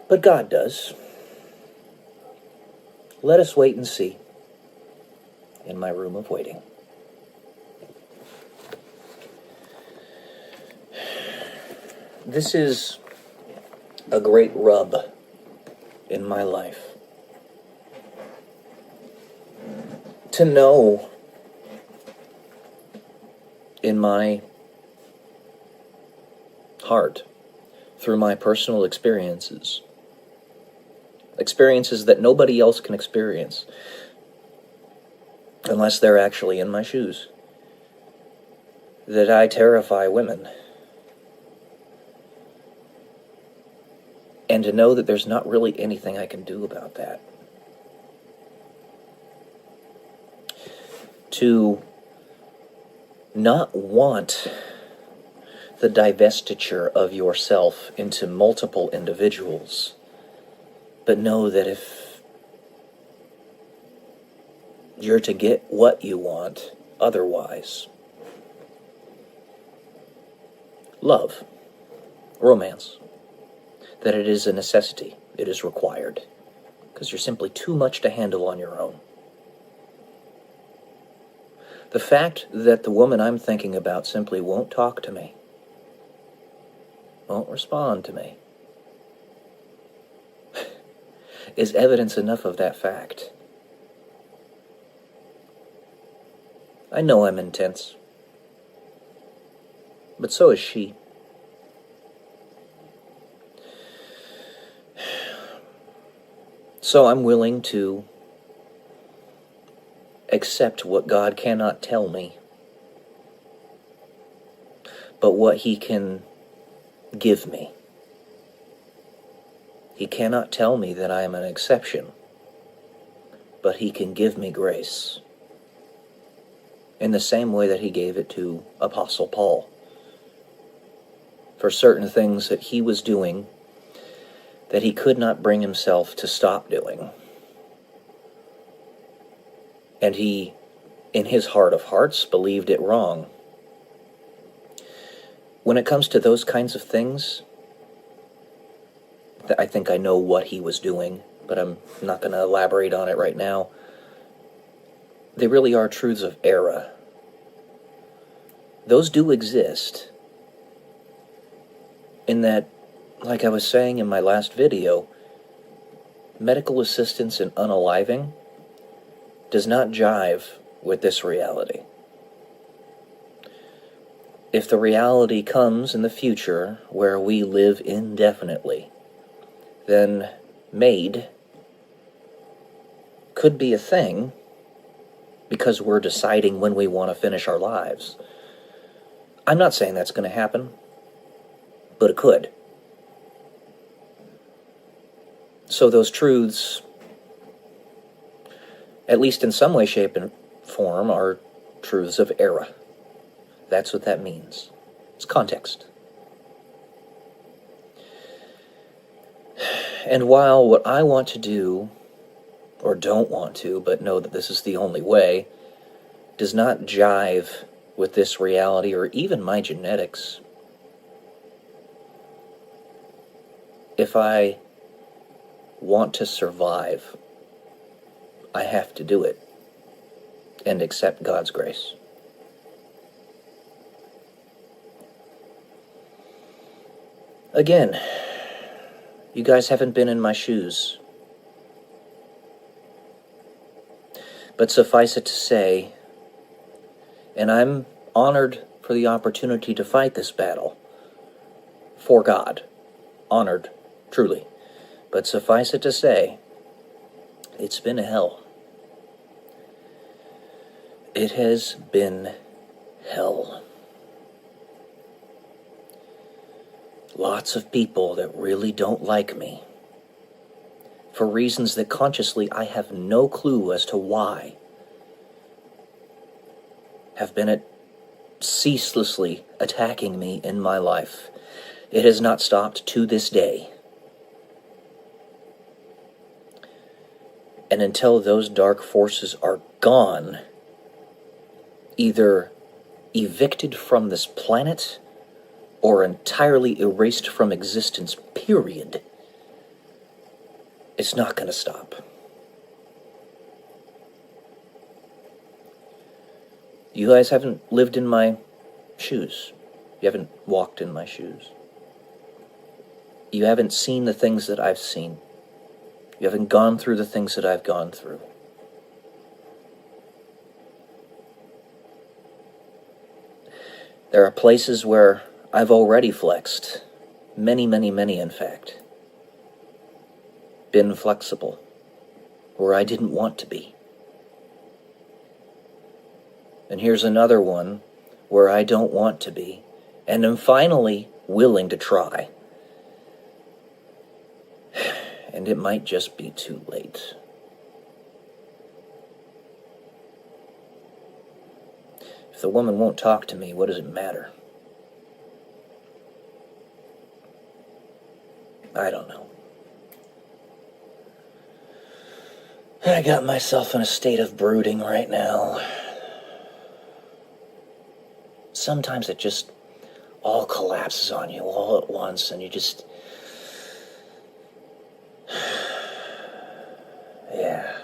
But God does. Let us wait and see in my room of waiting. This is a great rub in my life. To know in my heart, through my personal experiences that nobody else can experience unless they're actually in my shoes, that I terrify women. And to know that there's not really anything I can do about that. To not want the divestiture of yourself into multiple individuals, but know that if you're to get what you want otherwise, love, romance, that it is a necessity, it is required, because you're simply too much to handle on your own. The fact that the woman I'm thinking about simply won't talk to me, won't respond to me, is evidence enough of that fact. I know I'm intense, but so is she. So I'm willing to accept what God cannot tell me, but what He can give me. He cannot tell me that I am an exception, but He can give me grace in the same way that He gave it to Apostle Paul for certain things that he was doing that he could not bring himself to stop doing. And he, in his heart of hearts, believed it wrong. When it comes to those kinds of things, I think I know what he was doing, but I'm not going to elaborate on it right now. They really are truths of error. Those do exist. In that, like I was saying in my last video, medical assistance in unaliving does not jive with this reality. If the reality comes in the future where we live indefinitely, then MAID could be a thing, because we're deciding when we want to finish our lives. I'm not saying that's going to happen, but it could. So those truths, at least in some way, shape, and form, are truths of era. That's what that means. It's context. And while what I want to do, or don't want to, but know that this is the only way, does not jive with this reality or even my genetics, if I want to survive, I have to do it and accept God's grace. Again, you guys haven't been in my shoes. But suffice it to say, and I'm honored for the opportunity to fight this battle for God. Honored, truly. But suffice it to say, it's been hell. It has been hell. Lots of people that really don't like me, for reasons that consciously I have no clue as to why, have been ceaselessly attacking me in my life. It has not stopped to this day. And until those dark forces are gone, either evicted from this planet or entirely erased from existence, period, it's not going to stop. You guys haven't lived in my shoes. You haven't walked in my shoes. You haven't seen the things that I've seen. You haven't gone through the things that I've gone through. There are places where I've already flexed. Many, many, many, in fact. Been flexible. Where I didn't want to be. And here's another one where I don't want to be, and am finally willing to try. And it might just be too late. If the woman won't talk to me, what does it matter? I don't know. I got myself in a state of brooding right now. Sometimes it just all collapses on you all at once, and you just... yeah.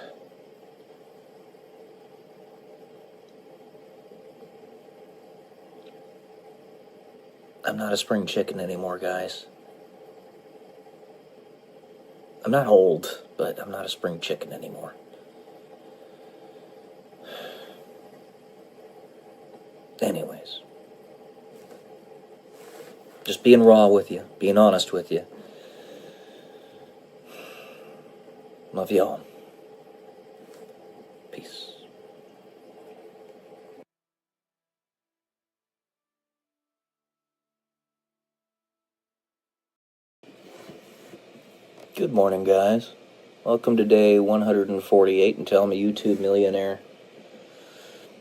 I'm not a spring chicken anymore, guys. I'm not old, but I'm not a spring chicken anymore. Anyways. Just being raw with you, being honest with you. Love y'all. Peace. Good morning, guys. Welcome to day 148 and Tell Me YouTube Millionaire.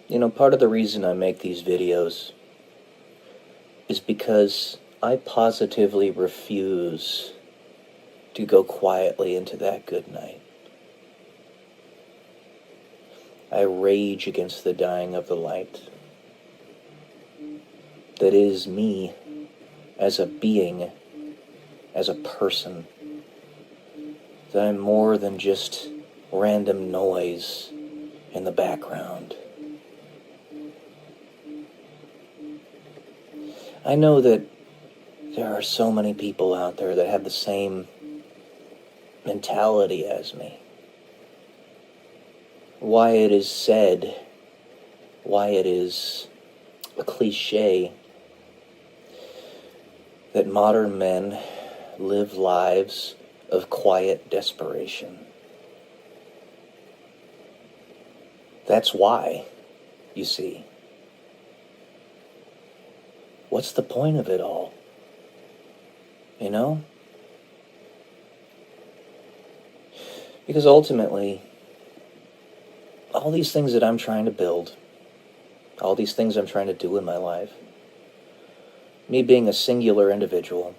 You know, part of the reason I make these videos is because I positively refuse to go quietly into that good night. I rage against the dying of the light. That is me as a being, as a person. That I'm more than just random noise in the background. I know that there are so many people out there that have the same mentality as me. Why it is said, why it is a cliche that modern men live lives of quiet desperation. That's why, you see. What's the point of it all? You know? Because ultimately, all these things that I'm trying to build, all these things I'm trying to do in my life, me being a singular individual,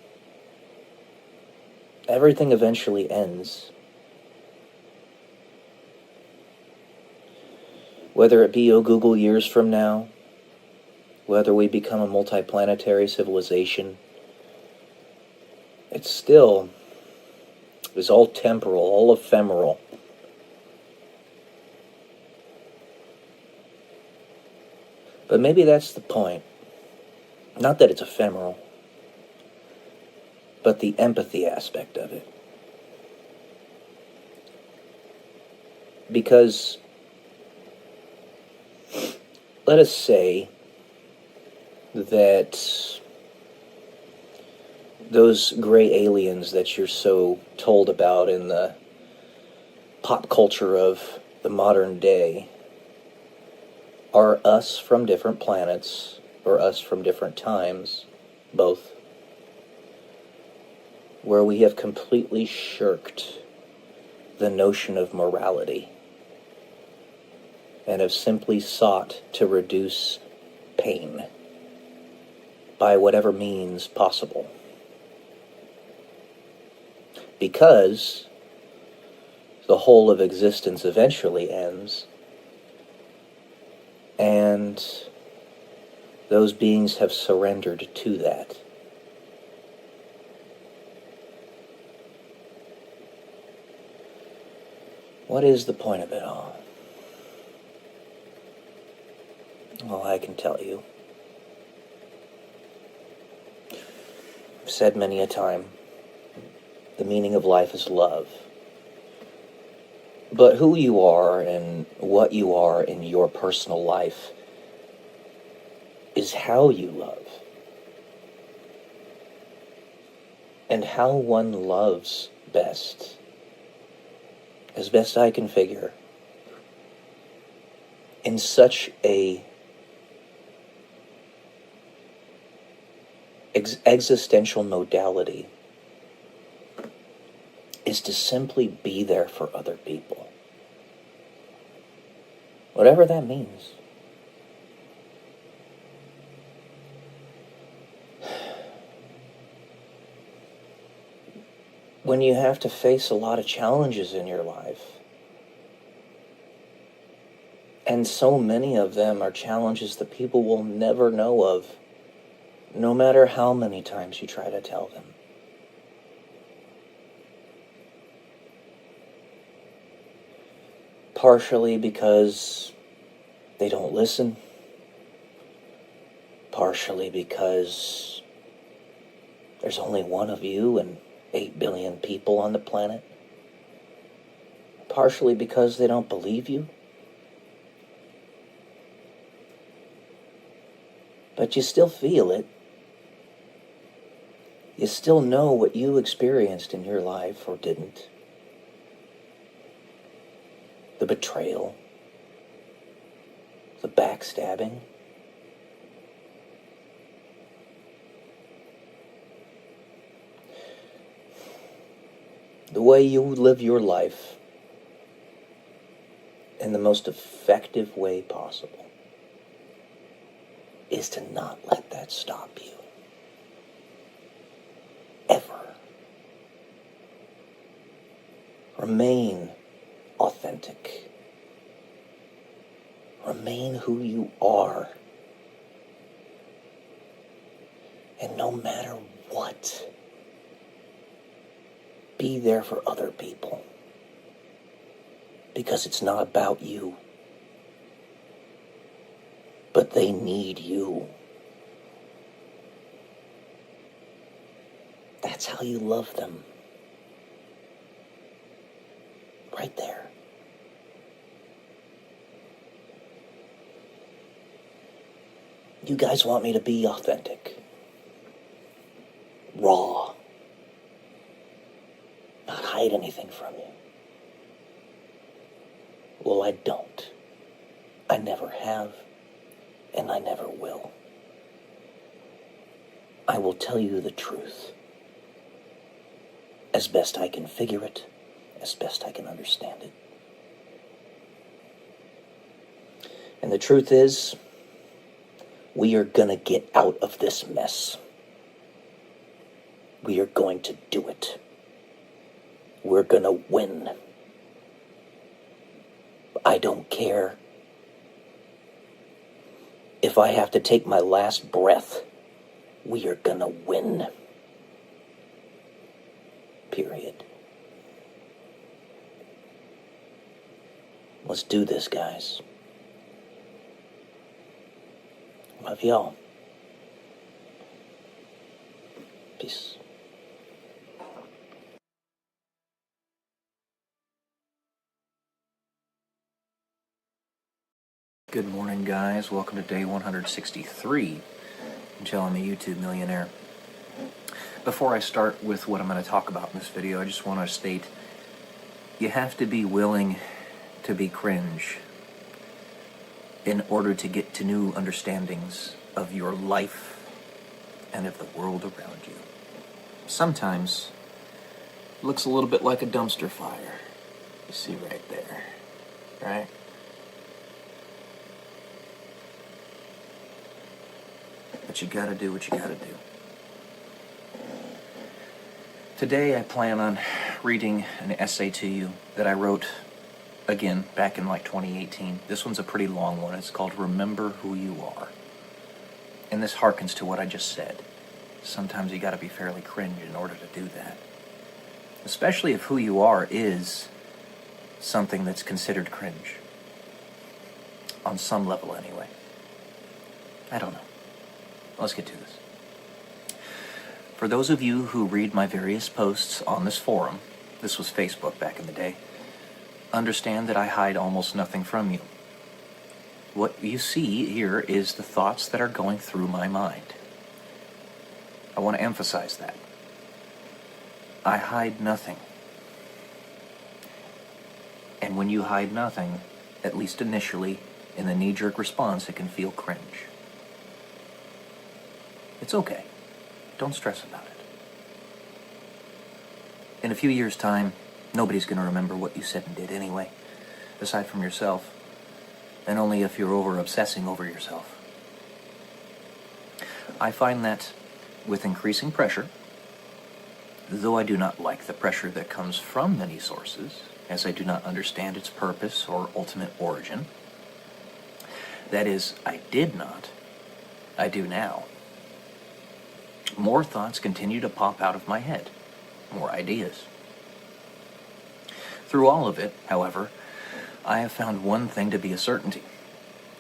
everything eventually ends. Whether it be Google years from now, whether we become a multiplanetary civilization, it still is all temporal, all ephemeral. But maybe that's the point. Not that it's ephemeral, but the empathy aspect of it. Because, let us say that those gray aliens that you're so told about in the pop culture of the modern day are us from different planets, or us from different times, both, where we have completely shirked the notion of morality and have simply sought to reduce pain by whatever means possible. Because the whole of existence eventually ends, and those beings have surrendered to that. What is the point of it all? Well, I can tell you. I've said many a time, the meaning of life is love. But who you are and what you are in your personal life is how you love. And how one loves best, as best I can figure, in such a existential modality, is to simply be there for other people. Whatever that means. When you have to face a lot of challenges in your life, and so many of them are challenges that people will never know of, no matter how many times you try to tell them. Partially because they don't listen. Partially because there's only one of you and 8 billion people on the planet. Partially because they don't believe you. But you still feel it. You still know what you experienced in your life or didn't. The betrayal, the backstabbing. The way you live your life in the most effective way possible is to not let that stop you. Ever. Remain authentic. Remain who you are. And no matter what, be there for other people. Because it's not about you. But they need you. That's how you love them. Right there. You guys want me to be authentic. Raw. Not hide anything from you. Well, I don't. I never have, and I never will. I will tell you the truth, as best I can figure it, as best I can understand it. And the truth is, we are gonna get out of this mess. We are going to do it. We're gonna win. I don't care if I have to take my last breath. We are gonna win. Period. Let's do this, guys. Love y'all. Peace. Good morning, guys. Welcome to day 163. Until I'm a YouTube millionaire. Before I start with what I'm going to talk about in this video, I just want to state, you have to be willing to be cringe in order to get to new understandings of your life and of the world around you. Sometimes it looks a little bit like a dumpster fire. You see right there, right? But you gotta do what you gotta do. Today I plan on reading an essay to you that I wrote, again, back in like 2018. This one's a pretty long one. It's called Remember Who You Are. And this harkens to what I just said. Sometimes you gotta be fairly cringe in order to do that. Especially if who you are is something that's considered cringe. On some level anyway. I don't know. Let's get to this. For those of you who read my various posts on this forum, this was Facebook back in the day, understand that I hide almost nothing from you. What you see here is the thoughts that are going through my mind. I want to emphasize that. I hide nothing. And when you hide nothing, at least initially, in the knee-jerk response, it can feel cringe. It's okay. Don't stress about it. In a few years' time, nobody's going to remember what you said and did anyway, aside from yourself, and only if you're over-obsessing over yourself. I find that with increasing pressure, though I do not like the pressure that comes from many sources, as I do not understand its purpose or ultimate origin, that is, I did not, I do now. More thoughts continue to pop out of my head. More ideas. Through all of it, however, I have found one thing to be a certainty,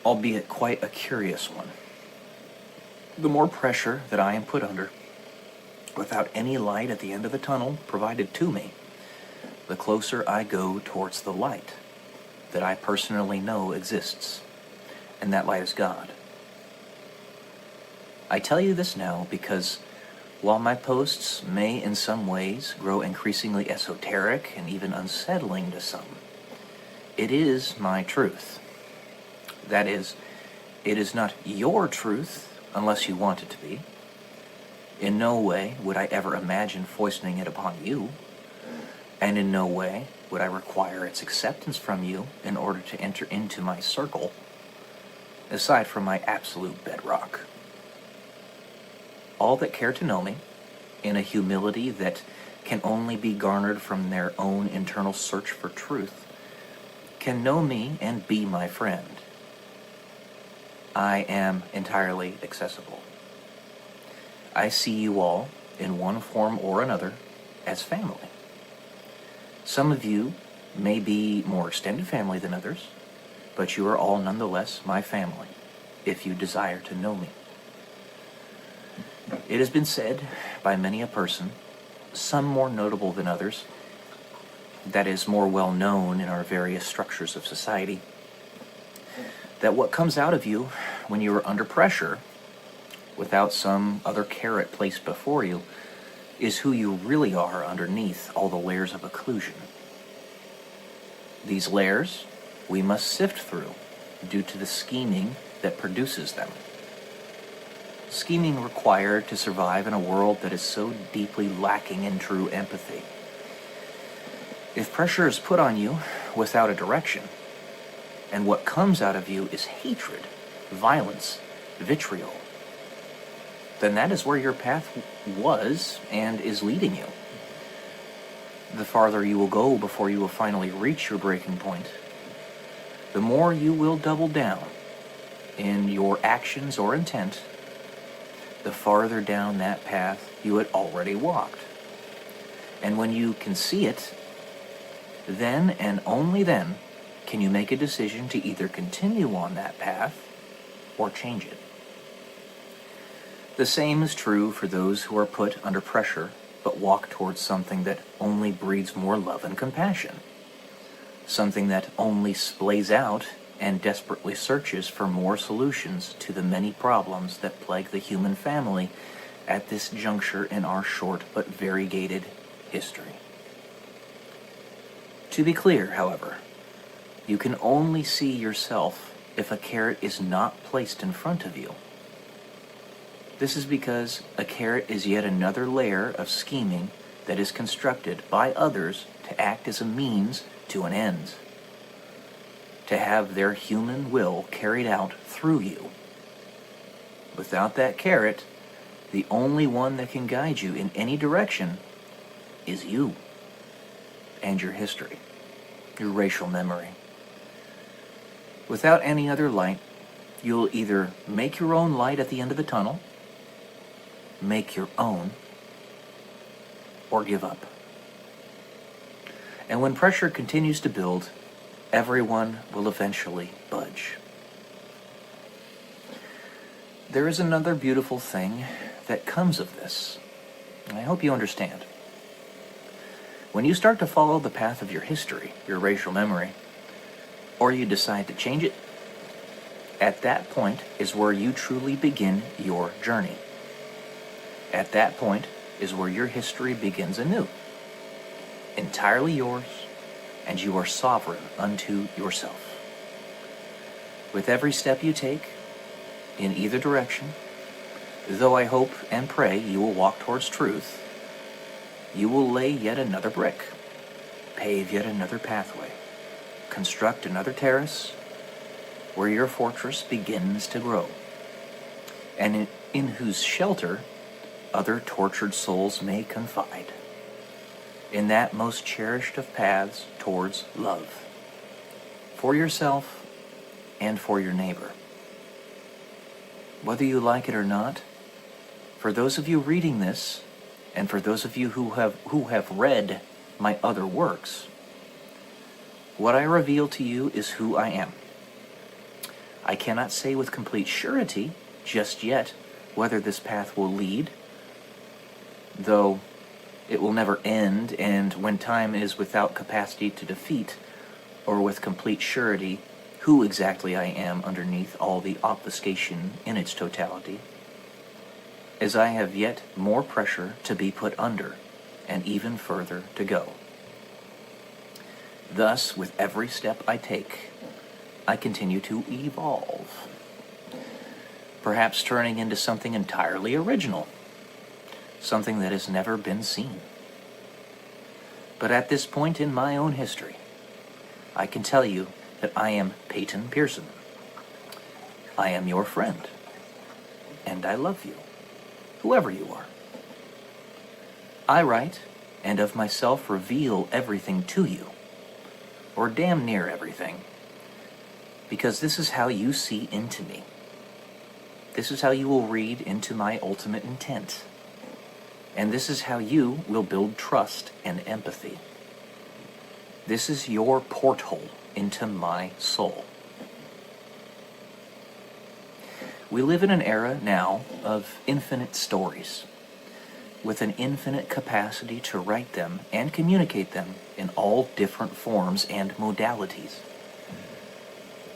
albeit quite a curious one. The more pressure that I am put under, without any light at the end of the tunnel provided to me, the closer I go towards the light that I personally know exists, and that light is God. I tell you this now because while my posts may in some ways grow increasingly esoteric and even unsettling to some, it is my truth. That is, it is not your truth unless you want it to be. In no way would I ever imagine foisting it upon you, and in no way would I require its acceptance from you in order to enter into my circle, aside from my absolute bedrock. All that care to know me, in a humility that can only be garnered from their own internal search for truth, can know me and be my friend. I am entirely accessible. I see you all, in one form or another, as family. Some of you may be more extended family than others, but you are all nonetheless my family, if you desire to know me. It has been said by many a person, some more notable than others, that is more well known in our various structures of society, that what comes out of you when you are under pressure, without some other carrot placed before you, is who you really are underneath all the layers of occlusion. These layers we must sift through due to the scheming that produces them. Scheming required to survive in a world that is so deeply lacking in true empathy. If pressure is put on you without a direction, and what comes out of you is hatred, violence, vitriol, then that is where your path was and is leading you. The farther you will go before you will finally reach your breaking point, the more you will double down in your actions or intent, the farther down that path you had already walked. And when you can see it, then and only then can you make a decision to either continue on that path or change it. The same is true for those who are put under pressure but walk towards something that only breeds more love and compassion, something that only splays out and desperately searches for more solutions to the many problems that plague the human family at this juncture in our short but variegated history. To be clear, however, you can only see yourself if a carrot is not placed in front of you. This is because a carrot is yet another layer of scheming that is constructed by others to act as a means to an end, to have their human will carried out through you. Without that carrot, the only one that can guide you in any direction is you and your history, your racial memory. Without any other light, you'll either make your own light at the end of the tunnel, make your own, or give up. And when pressure continues to build, everyone will eventually budge. There is another beautiful thing that comes of this, and I hope you understand. When you start to follow the path of your history, your racial memory, or you decide to change it, at that point is where you truly begin your journey. At that point is where your history begins anew, entirely yours, and you are sovereign unto yourself. With every step you take, in either direction, though I hope and pray you will walk towards truth, you will lay yet another brick, pave yet another pathway, construct another terrace where your fortress begins to grow, and in whose shelter other tortured souls may confide, in that most cherished of paths towards love, for yourself and for your neighbor. Whether you like it or not, for those of you reading this, and for those of you who have read my other works, what I reveal to you is who I am. I cannot say with complete surety just yet whether this path will lead, though it will never end, and when time is without capacity to defeat, or with complete surety who exactly I am underneath all the obfuscation in its totality, as I have yet more pressure to be put under, and even further to go. Thus, with every step I take, I continue to evolve, perhaps turning into something entirely original, something that has never been seen. But at this point in my own history, I can tell you that I am Peyton Pearson. I am your friend, and I love you, whoever you are. I write, and of myself reveal everything to you, or damn near everything, because this is how you see into me. This is how you will read into my ultimate intent. And this is how you will build trust and empathy. This is your porthole into my soul. We live in an era now of infinite stories, with an infinite capacity to write them and communicate them in all different forms and modalities.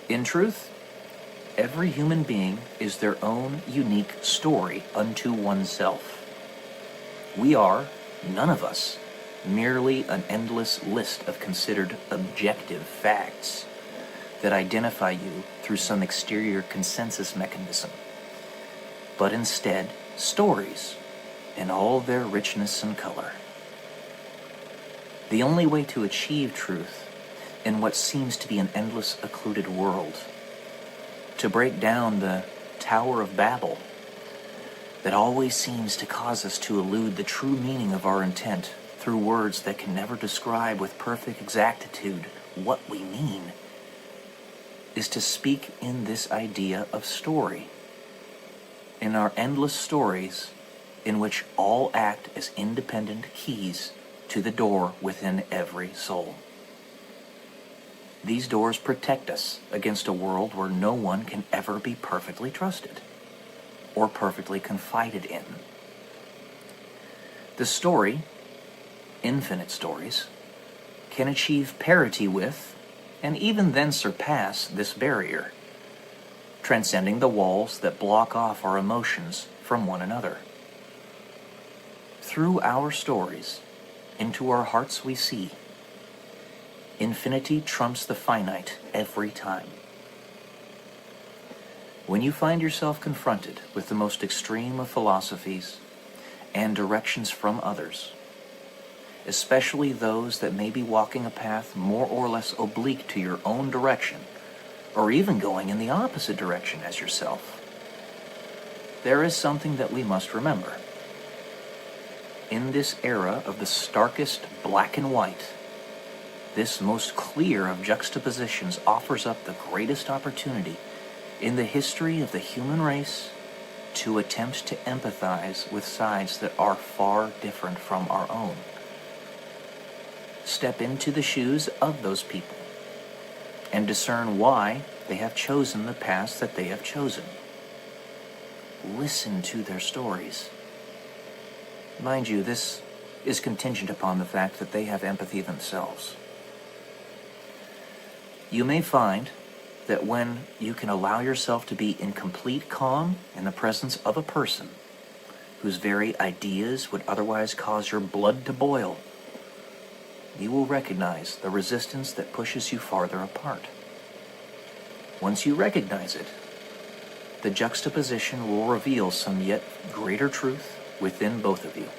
In truth, every human being is their own unique story unto oneself. We are, none of us, merely an endless list of considered objective facts that identify you through some exterior consensus mechanism, but instead stories in all their richness and color. The only way to achieve truth in what seems to be an endless, occluded world, to break down the Tower of Babel that always seems to cause us to elude the true meaning of our intent through words that can never describe with perfect exactitude what we mean, is to speak in this idea of story, in our endless stories in which all act as independent keys to the door within every soul. These doors protect us against a world where no one can ever be perfectly trusted or perfectly confided in. The story, infinite stories, can achieve parity with, and even then surpass, this barrier, transcending the walls that block off our emotions from one another. Through our stories, into our hearts we see. Infinity trumps the finite every time. When you find yourself confronted with the most extreme of philosophies and directions from others, especially those that may be walking a path more or less oblique to your own direction, or even going in the opposite direction as yourself, there is something that we must remember. In this era of the starkest black and white, this most clear of juxtapositions offers up the greatest opportunity in the history of the human race to attempt to empathize with sides that are far different from our own. Step into the shoes of those people and discern why they have chosen the paths that they have chosen. Listen to their stories. Mind you, this is contingent upon the fact that they have empathy themselves. You may find that when you can allow yourself to be in complete calm in the presence of a person whose very ideas would otherwise cause your blood to boil, you will recognize the resistance that pushes you farther apart. Once you recognize it, the juxtaposition will reveal some yet greater truth within both of you.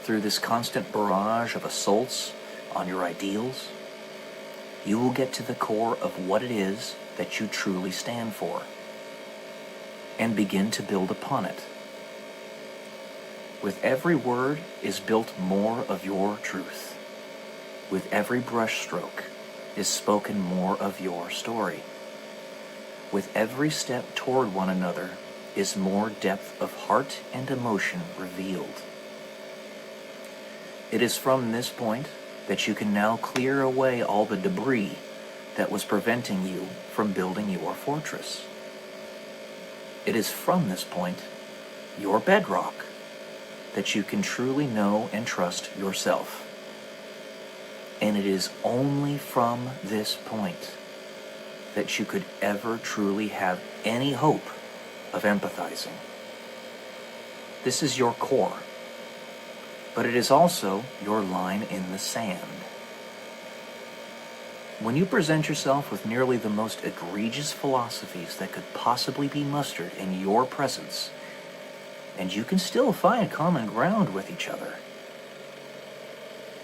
Through this constant barrage of assaults on your ideals, you will get to the core of what it is that you truly stand for, and begin to build upon it. With every word is built more of your truth. With every brushstroke is spoken more of your story. With every step toward one another is more depth of heart and emotion revealed. It is from this point that you can now clear away all the debris that was preventing you from building your fortress. It is from this point, your bedrock, that you can truly know and trust yourself. And it is only from this point that you could ever truly have any hope of empathizing. This is your core, but it is also your line in the sand. When you present yourself with nearly the most egregious philosophies that could possibly be mustered in your presence, and you can still find common ground with each other,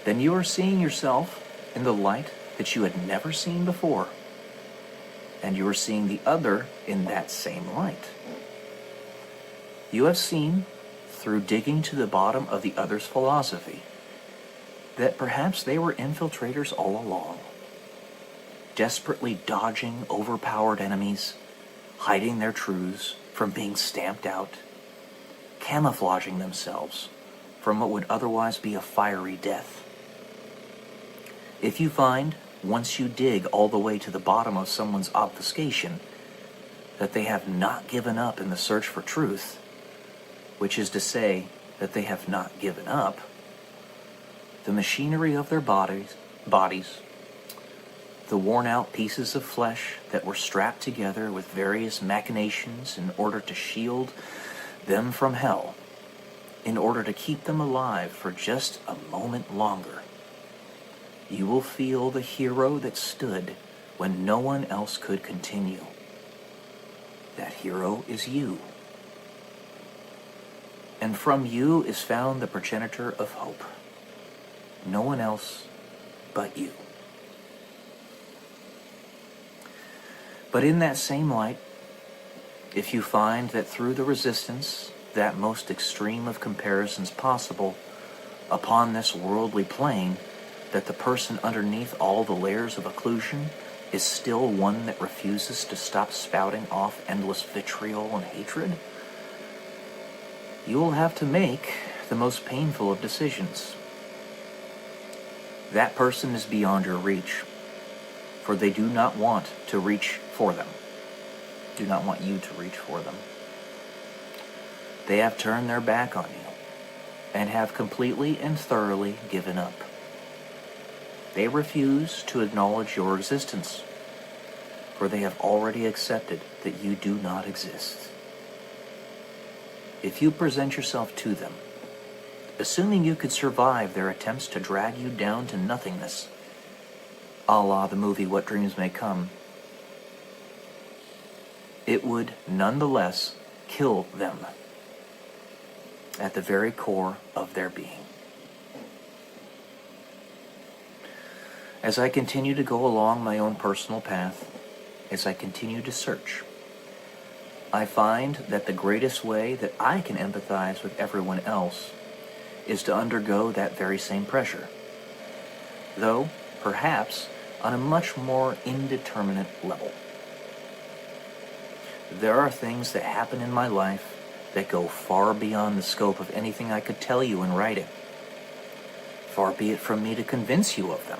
then you are seeing yourself in the light that you had never seen before, and you are seeing the other in that same light. You have seen, through digging to the bottom of the other's philosophy, that perhaps they were infiltrators all along, desperately dodging overpowered enemies, hiding their truths from being stamped out, camouflaging themselves from what would otherwise be a fiery death. If you find, once you dig all the way to the bottom of someone's obfuscation, that they have not given up in the search for truth, which is to say that they have not given up, the machinery of their bodies, the worn-out pieces of flesh that were strapped together with various machinations in order to shield them from hell, in order to keep them alive for just a moment longer, you will feel the hero that stood when no one else could continue. That hero is you. And from you is found the progenitor of hope. No one else but you. But in that same light, if you find that through the resistance, that most extreme of comparisons possible, upon this worldly plane, that the person underneath all the layers of occlusion is still one that refuses to stop spouting off endless vitriol and hatred, you will have to make the most painful of decisions. That person is beyond your reach, for they do not want to reach for them. Do not want you to reach for them. They have turned their back on you and have completely and thoroughly given up. They refuse to acknowledge your existence, for they have already accepted that you do not exist. If you present yourself to them, assuming you could survive their attempts to drag you down to nothingness, a la the movie What Dreams May Come, it would nonetheless kill them at the very core of their being. As I continue to go along my own personal path, as I continue to search, I find that the greatest way that I can empathize with everyone else is to undergo that very same pressure, though perhaps on a much more indeterminate level. There are things that happen in my life that go far beyond the scope of anything I could tell you in writing. Far be it from me to convince you of them,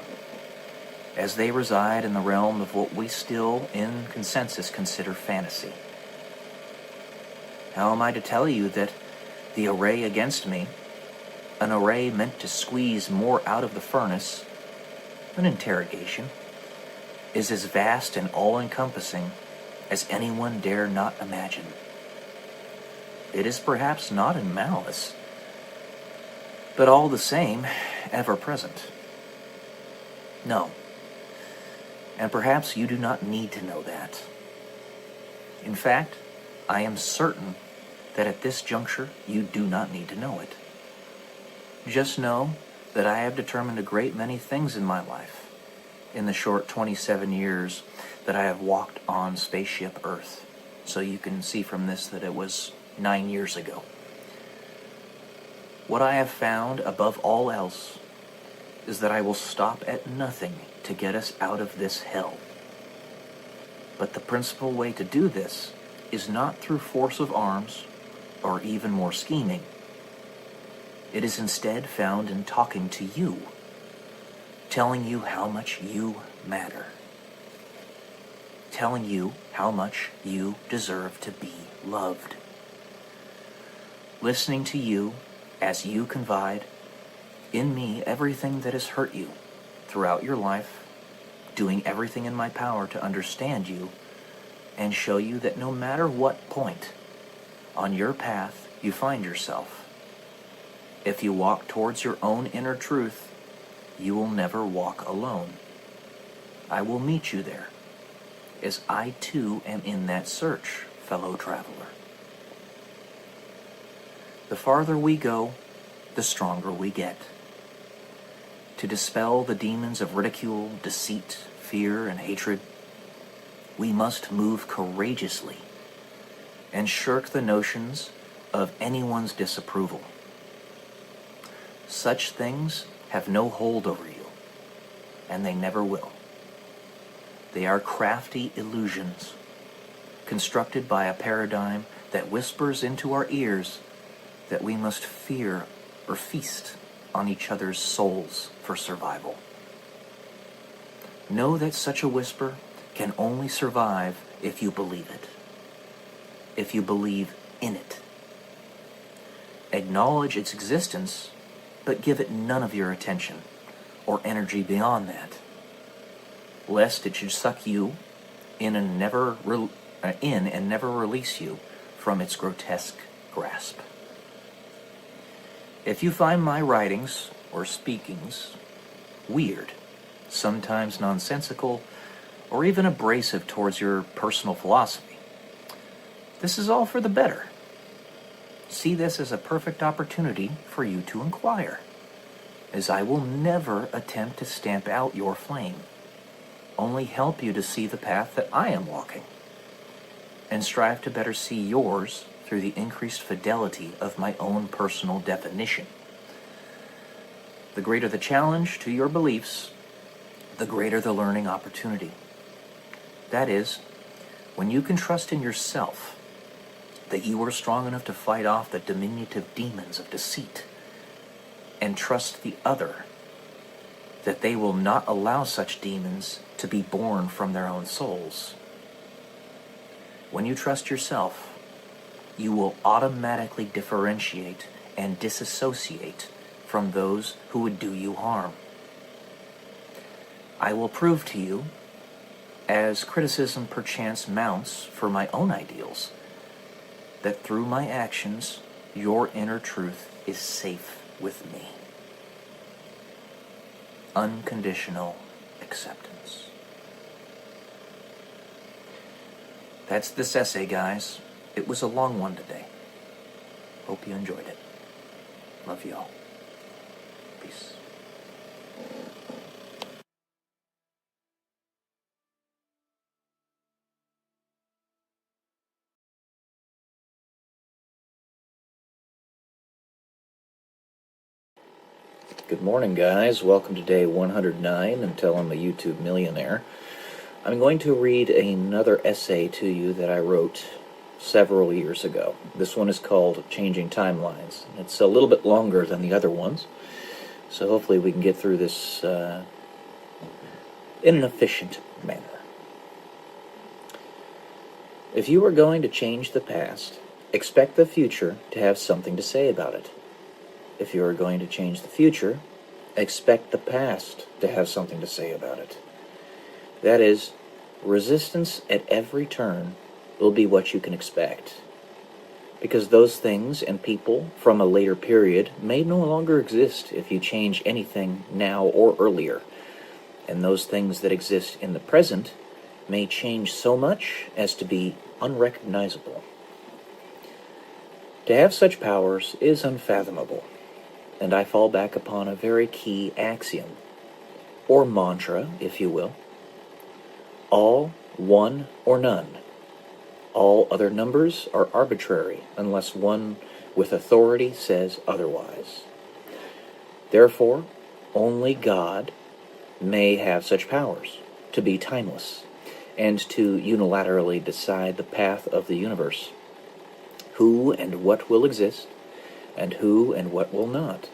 as they reside in the realm of what we still, in consensus, consider fantasy. How am I to tell you that the array against me, an array meant to squeeze more out of the furnace, an interrogation, is as vast and all-encompassing as anyone dare not imagine? It is perhaps not in malice, but all the same, ever present. No. And perhaps you do not need to know that. In fact, I am certain that at this juncture you do not need to know it. Just know that I have determined a great many things in my life in the short 27 years that I have walked on spaceship Earth. So you can see from this that it was 9 years ago. What I have found above all else is that I will stop at nothing to get us out of this hell. But the principal way to do this is not through force of arms or even more scheming. It is instead found in talking to you, telling you how much you matter, telling you how much you deserve to be loved, listening to you as you confide in me everything that has hurt you throughout your life, doing everything in my power to understand you and show you that no matter what point on your path you find yourself, if you walk towards your own inner truth, you will never walk alone. I will meet you there, as I too am in that search, fellow traveler. The farther we go, the stronger we get. To dispel the demons of ridicule, deceit, fear, and hatred, we must move courageously and shirk the notions of anyone's disapproval. Such things have no hold over you, and they never will. They are crafty illusions, constructed by a paradigm that whispers into our ears that we must fear or feast on each other's souls for survival. Know that such a whisper can only survive if you believe it, if you believe in it. Acknowledge its existence, but give it none of your attention or energy beyond that, lest it should suck you in and never release you from its grotesque grasp. If you find my writings or speakings weird, sometimes nonsensical, or even abrasive towards your personal philosophy. This is all for the better. See this as a perfect opportunity for you to inquire, as I will never attempt to stamp out your flame, only help you to see the path that I am walking, and strive to better see yours through the increased fidelity of my own personal definition. The greater the challenge to your beliefs, the greater the learning opportunity. That is, when you can trust in yourself that you are strong enough to fight off the diminutive demons of deceit, and trust the other that they will not allow such demons to be born from their own souls. When you trust yourself, you will automatically differentiate and disassociate from those who would do you harm. I will prove to you, as criticism perchance mounts for my own ideals, that through my actions, your inner truth is safe with me. Unconditional acceptance. That's this essay, guys. It was a long one today. Hope you enjoyed it. Love you all. Peace. Good morning, guys. Welcome to day 109 until I'm a YouTube millionaire. I'm going to read another essay to you that I wrote several years ago. This one is called Changing Timelines. It's a little bit longer than the other ones, so hopefully we can get through this in an efficient manner. If you are going to change the past, expect the future to have something to say about it. If you are going to change the future, expect the past to have something to say about it. That is, resistance at every turn will be what you can expect, because those things and people from a later period may no longer exist if you change anything now or earlier, and those things that exist in the present may change so much as to be unrecognizable. To have such powers is unfathomable, and I fall back upon a very key axiom, or mantra, if you will. All, one, or none. All other numbers are arbitrary unless one with authority says otherwise. Therefore, only God may have such powers, to be timeless, and to unilaterally decide the path of the universe, who and what will exist, and who and what will not.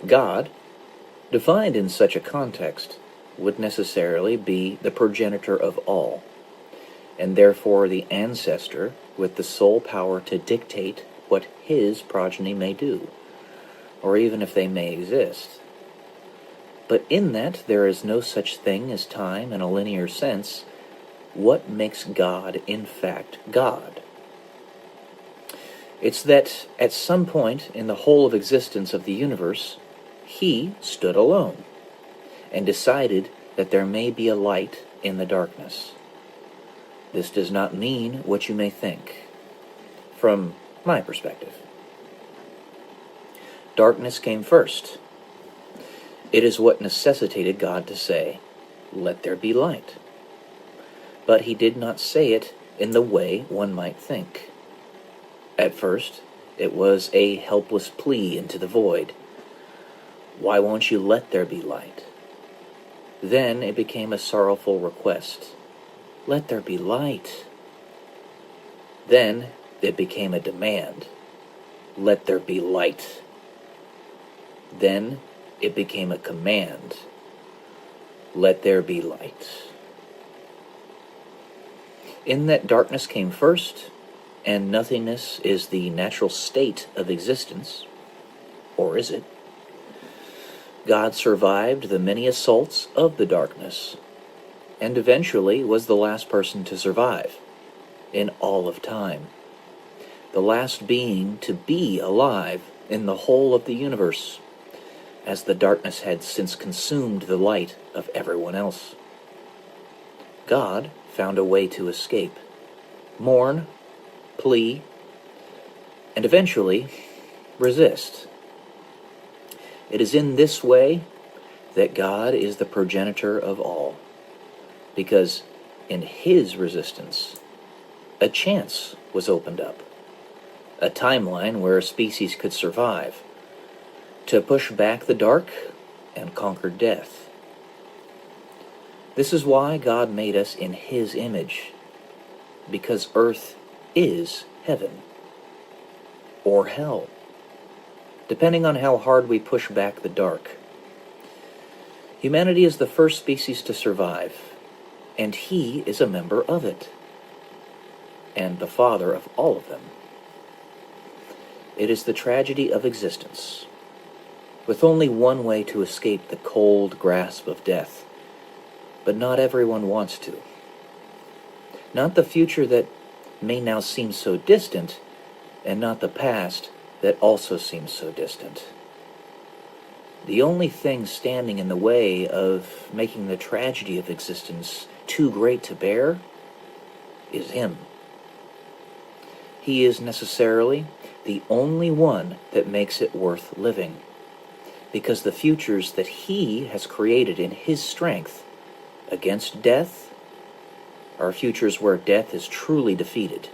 God, defined in such a context, would necessarily be the progenitor of all, and therefore the ancestor with the sole power to dictate what his progeny may do, or even if they may exist. But in that there is no such thing as time in a linear sense, what makes God in fact God? It's that at some point in the whole of existence of the universe, he stood alone and decided that there may be a light in the darkness. This does not mean what you may think, from my perspective. Darkness came first. It is what necessitated God to say, "Let there be light." But he did not say it in the way one might think. At first, it was a helpless plea into the void. Why won't you let there be light? Then it became a sorrowful request. Let there be light. Then it became a demand. Let there be light. Then it became a command. Let there be light. In that darkness came first, and nothingness is the natural state of existence, or is it? God survived the many assaults of the darkness, and eventually was the last person to survive in all of time, the last being to be alive in the whole of the universe, as the darkness had since consumed the light of everyone else. God found a way to escape, mourn, plea, and eventually resist. It is in this way that God is the progenitor of all, because in his resistance, a chance was opened up, a timeline where a species could survive, to push back the dark and conquer death. This is why God made us in his image, because earth is heaven, or hell, depending on how hard we push back the dark. Humanity is the first species to survive, and he is a member of it, and the father of all of them. It is the tragedy of existence, with only one way to escape the cold grasp of death, but not everyone wants to. Not the future that may now seem so distant, and not the past that also seems so distant. The only thing standing in the way of making the tragedy of existence too great to bear is him. He is necessarily the only one that makes it worth living, because the futures that he has created in his strength against death are futures where death is truly defeated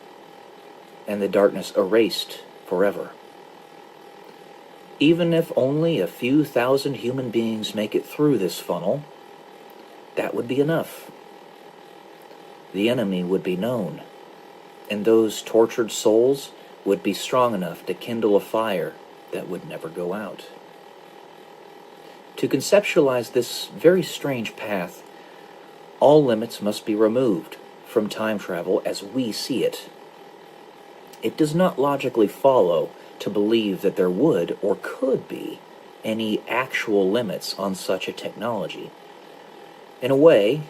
and the darkness erased forever. Even if only a few thousand human beings make it through this funnel, that would be enough. The enemy would be known, and those tortured souls would be strong enough to kindle a fire that would never go out. To conceptualize this very strange path, all limits must be removed from time travel as we see it. It does not logically follow to believe that there would or could be any actual limits on such a technology, in a way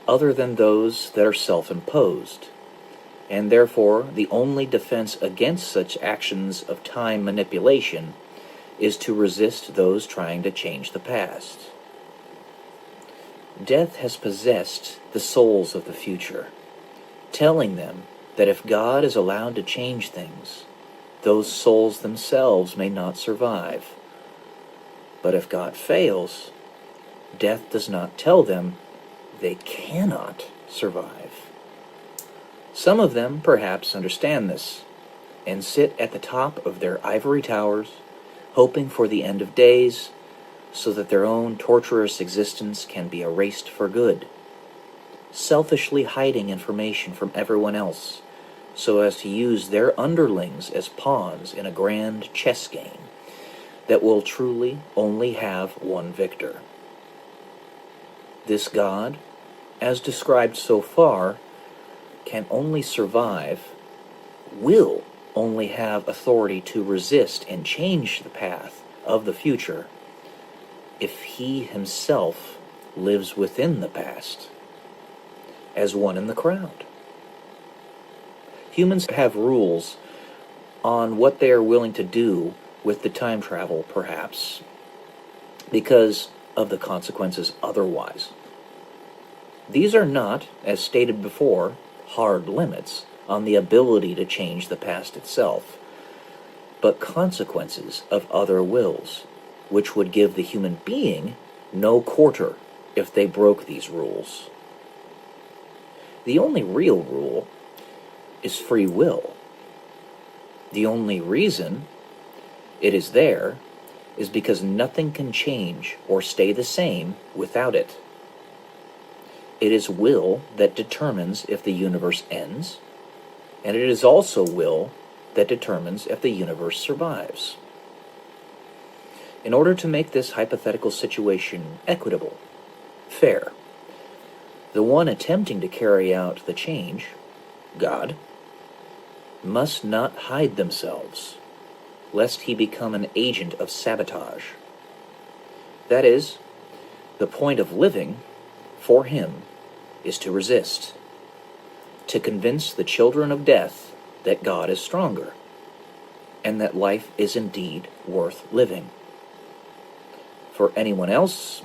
other than those that are self-imposed, and therefore the only defense against such actions of time manipulation is to resist those trying to change the past. Death has possessed the souls of the future, telling them that if God is allowed to change things, those souls themselves may not survive. But if God fails, death does not tell them they cannot survive. Some of them perhaps understand this, and sit at the top of their ivory towers, hoping for the end of days, so that their own torturous existence can be erased for good, selfishly hiding information from everyone else, so as to use their underlings as pawns in a grand chess game that will truly only have one victor. This God, as described so far, can only survive, will only have authority to resist and change the path of the future if he himself lives within the past, as one in the crowd. Humans have rules on what they are willing to do with the time travel, perhaps, because of the consequences otherwise. These are not, as stated before, hard limits on the ability to change the past itself, but consequences of other wills, which would give the human being no quarter if they broke these rules. The only real rule is free will. The only reason it is there is because nothing can change or stay the same without it. It is will that determines if the universe ends, and it is also will that determines if the universe survives. In order to make this hypothetical situation equitable, fair, the one attempting to carry out the change, God, must not hide themselves, lest he become an agent of sabotage. That is, the point of living, for him, is to resist, to convince the children of death that God is stronger, and that life is indeed worth living. For anyone else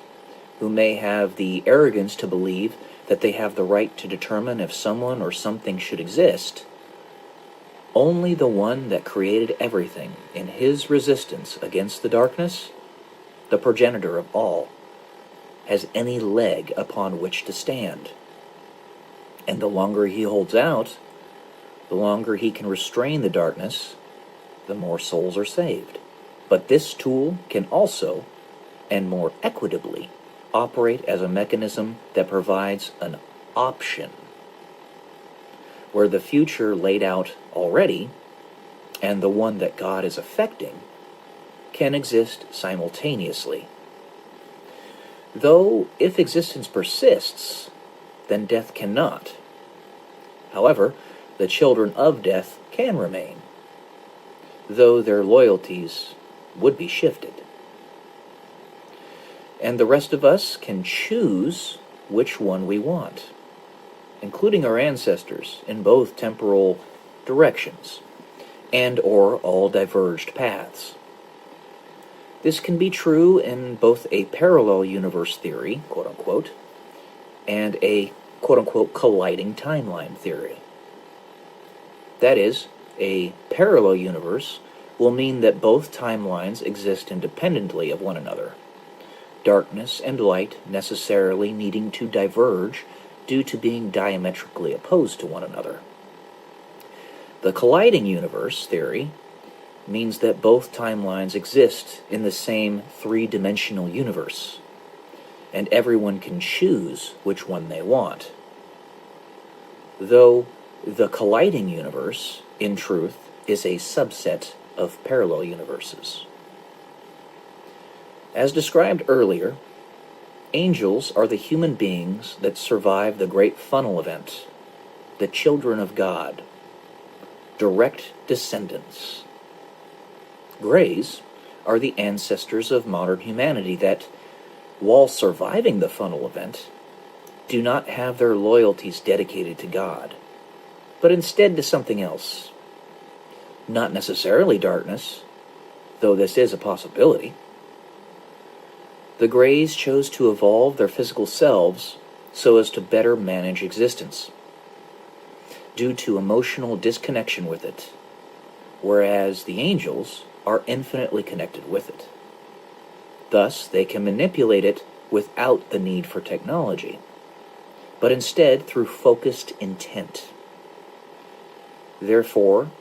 who may have the arrogance to believe that they have the right to determine if someone or something should exist, only the one that created everything in his resistance against the darkness, the progenitor of all, has any leg upon which to stand. And the longer he holds out, the longer he can restrain the darkness, the more souls are saved. But this tool can also, and more equitably, operate as a mechanism that provides an option, where the future laid out already, and the one that God is affecting, can exist simultaneously. Though, if existence persists, then death cannot. However, the children of death can remain, though their loyalties would be shifted. And the rest of us can choose which one we want, including our ancestors in both temporal directions, and or all diverged paths. This can be true in both a parallel universe theory, quote-unquote, and a quote-unquote colliding timeline theory. That is, a parallel universe will mean that both timelines exist independently of one another, darkness and light necessarily needing to diverge due to being diametrically opposed to one another. The colliding universe theory means that both timelines exist in the same three-dimensional universe, and everyone can choose which one they want. Though the colliding universe, in truth, is a subset of parallel universes. As described earlier, angels are the human beings that survive the Great Funnel event, the children of God, direct descendants. Greys are the ancestors of modern humanity that, while surviving the funnel event, do not have their loyalties dedicated to God, but instead to something else. Not necessarily darkness, though this is a possibility. The Greys chose to evolve their physical selves so as to better manage existence, due to emotional disconnection with it, whereas the angels are infinitely connected with it. Thus, they can manipulate it without the need for technology, but instead through focused intent. Therefore,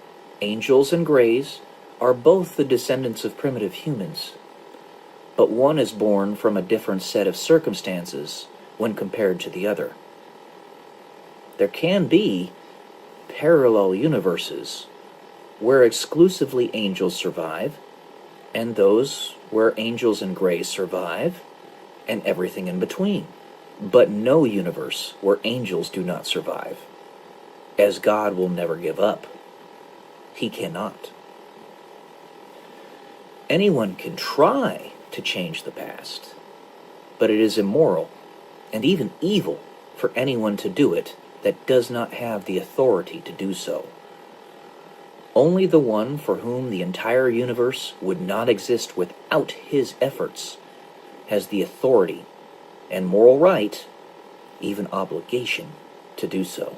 angels and Greys are both the descendants of primitive humans, but one is born from a different set of circumstances when compared to the other. There can be parallel universes where exclusively angels survive, and those where angels and Greys survive, and everything in between. But no universe where angels do not survive, as God will never give up. He cannot. Anyone can try to change the past, but it is immoral and even evil for anyone to do it that does not have the authority to do so. Only the one for whom the entire universe would not exist without his efforts has the authority and moral right, even obligation, to do so.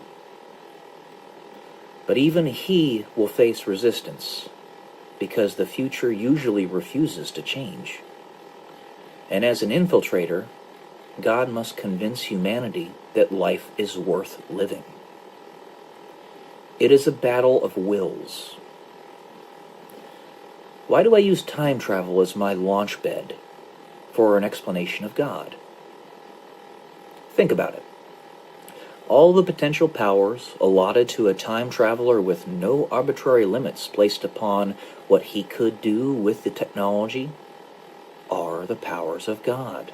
But even he will face resistance, because the future usually refuses to change. And as an infiltrator, God must convince humanity that life is worth living. It is a battle of wills. Why do I use time travel as my launch bed for an explanation of God? Think about it. All the potential powers allotted to a time traveler with no arbitrary limits placed upon what he could do with the technology are the powers of God.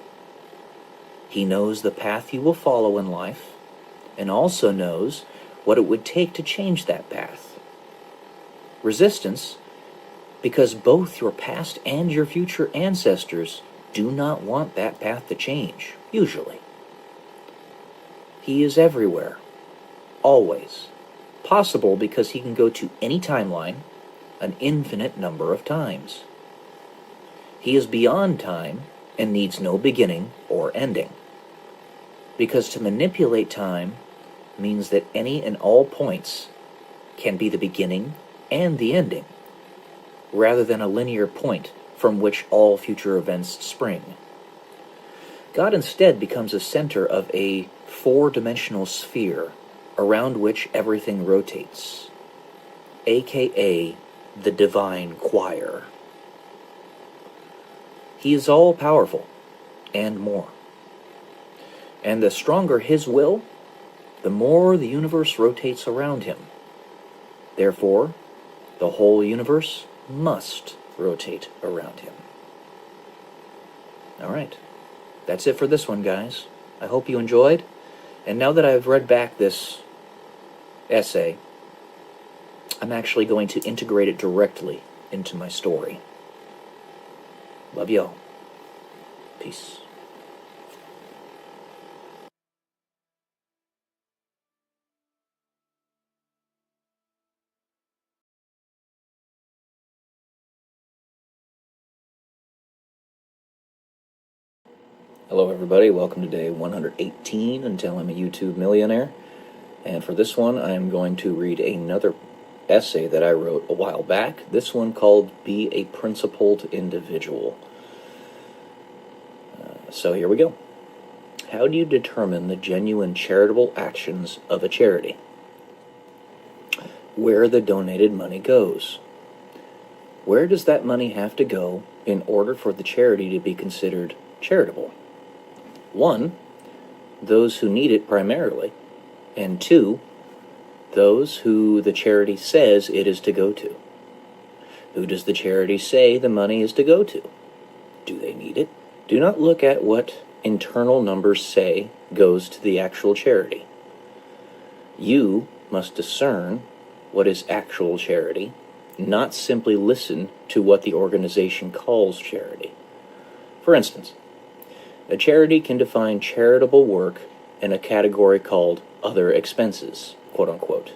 He knows the path you will follow in life, and also knows what it would take to change that path. Resistance, because both your past and your future ancestors do not want that path to change, usually. He is everywhere, always. Possible because he can go to any timeline an infinite number of times. He is beyond time and needs no beginning or ending. Because to manipulate time means that any and all points can be the beginning and the ending, rather than a linear point from which all future events spring. God instead becomes a center of a four-dimensional sphere around which everything rotates, aka the divine choir. He is all-powerful and more. And the stronger his will, the more the universe rotates around him. Therefore, the whole universe must rotate around him. All right. That's it for this one, guys. I hope you enjoyed. And now that I've read back this essay, I'm actually going to integrate it directly into my story. Love y'all. Peace. Hello everybody, welcome to day 118 until I'm a YouTube millionaire. And for this one, I'm going to read another essay that I wrote a while back. This one called Be a Principled Individual. So here we go. How do you determine the genuine charitable actions of a charity? Where the donated money goes. Where does that money have to go in order for the charity to be considered charitable? 1, those who need it primarily, and 2, those who the charity says it is to go to. Who does the charity say the money is to go to? Do they need it? Do not look at what internal numbers say goes to the actual charity. You must discern what is actual charity, not simply listen to what the organization calls charity. For instance, a charity can define charitable work in a category called other expenses, quote unquote.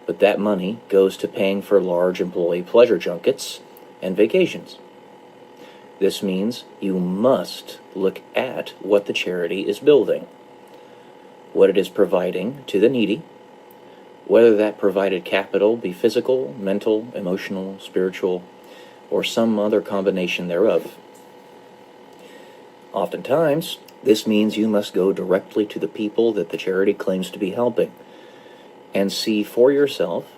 But that money goes to paying for large employee pleasure junkets and vacations. This means you must look at what the charity is building, what it is providing to the needy, whether that provided capital be physical, mental, emotional, spiritual, or some other combination thereof. Oftentimes, this means you must go directly to the people that the charity claims to be helping and see for yourself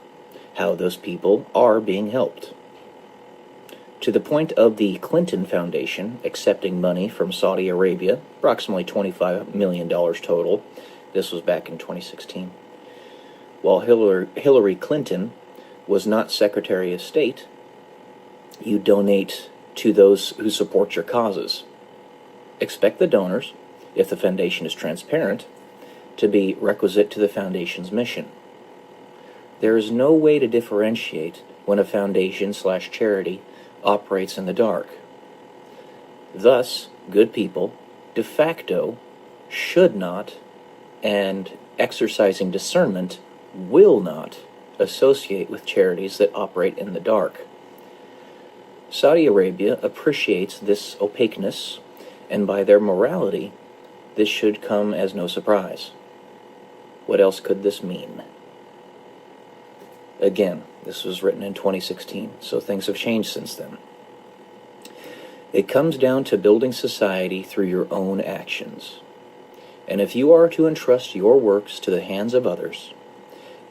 how those people are being helped. To the point of the Clinton Foundation accepting money from Saudi Arabia, approximately $25 million total. This was back in 2016. While Hillary Clinton was not Secretary of State, you donate to those who support your causes. Expect the donors, if the foundation is transparent, to be requisite to the foundation's mission. There is no way to differentiate when a foundation/charity operates in the dark. Thus, good people, de facto, should not, and exercising discernment, will not associate with charities that operate in the dark. Saudi Arabia appreciates this opaqueness, and by their morality, this should come as no surprise. What else could this mean? Again, this was written in 2016, so things have changed since then. It comes down to building society through your own actions. And if you are to entrust your works to the hands of others,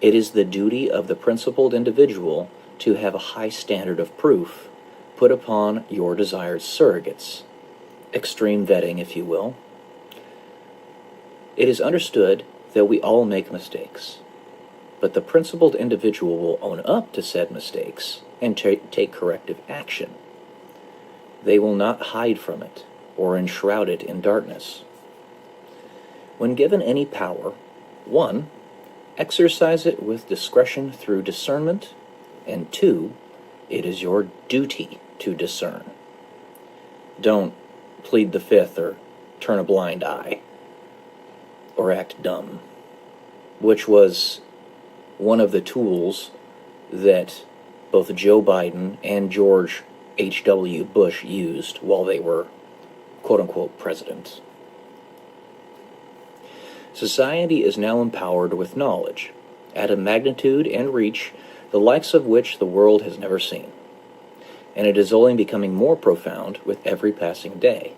it is the duty of the principled individual to have a high standard of proof put upon your desired surrogates. Extreme vetting, if you will. It is understood that we all make mistakes, but the principled individual will own up to said mistakes and take corrective action. They will not hide from it or enshroud it in darkness. When given any power, 1, exercise it with discretion through discernment, and 2, it is your duty to discern. Don't plead the fifth or turn a blind eye or act dumb, which was one of the tools that both Joe Biden and George H.W. Bush used while they were quote-unquote president. Society is now empowered with knowledge, at a magnitude and reach the likes of which the world has never seen, and it is only becoming more profound with every passing day.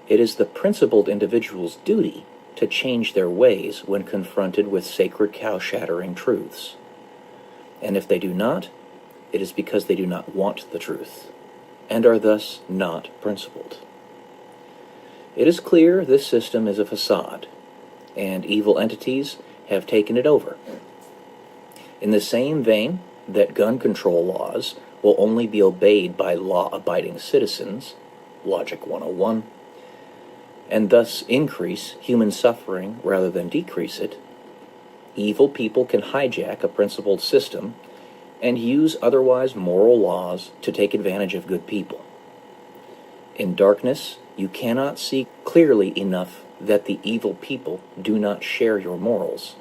It is the principled individual's duty to change their ways when confronted with sacred cow-shattering truths. And if they do not, it is because they do not want the truth, and are thus not principled. It is clear this system is a facade, and evil entities have taken it over. In the same vein that gun control laws will only be obeyed by law-abiding citizens, Logic 101, and thus increase human suffering rather than decrease it, evil people can hijack a principled system and use otherwise moral laws to take advantage of good people. In darkness, you cannot see clearly enough that the evil people do not share your morals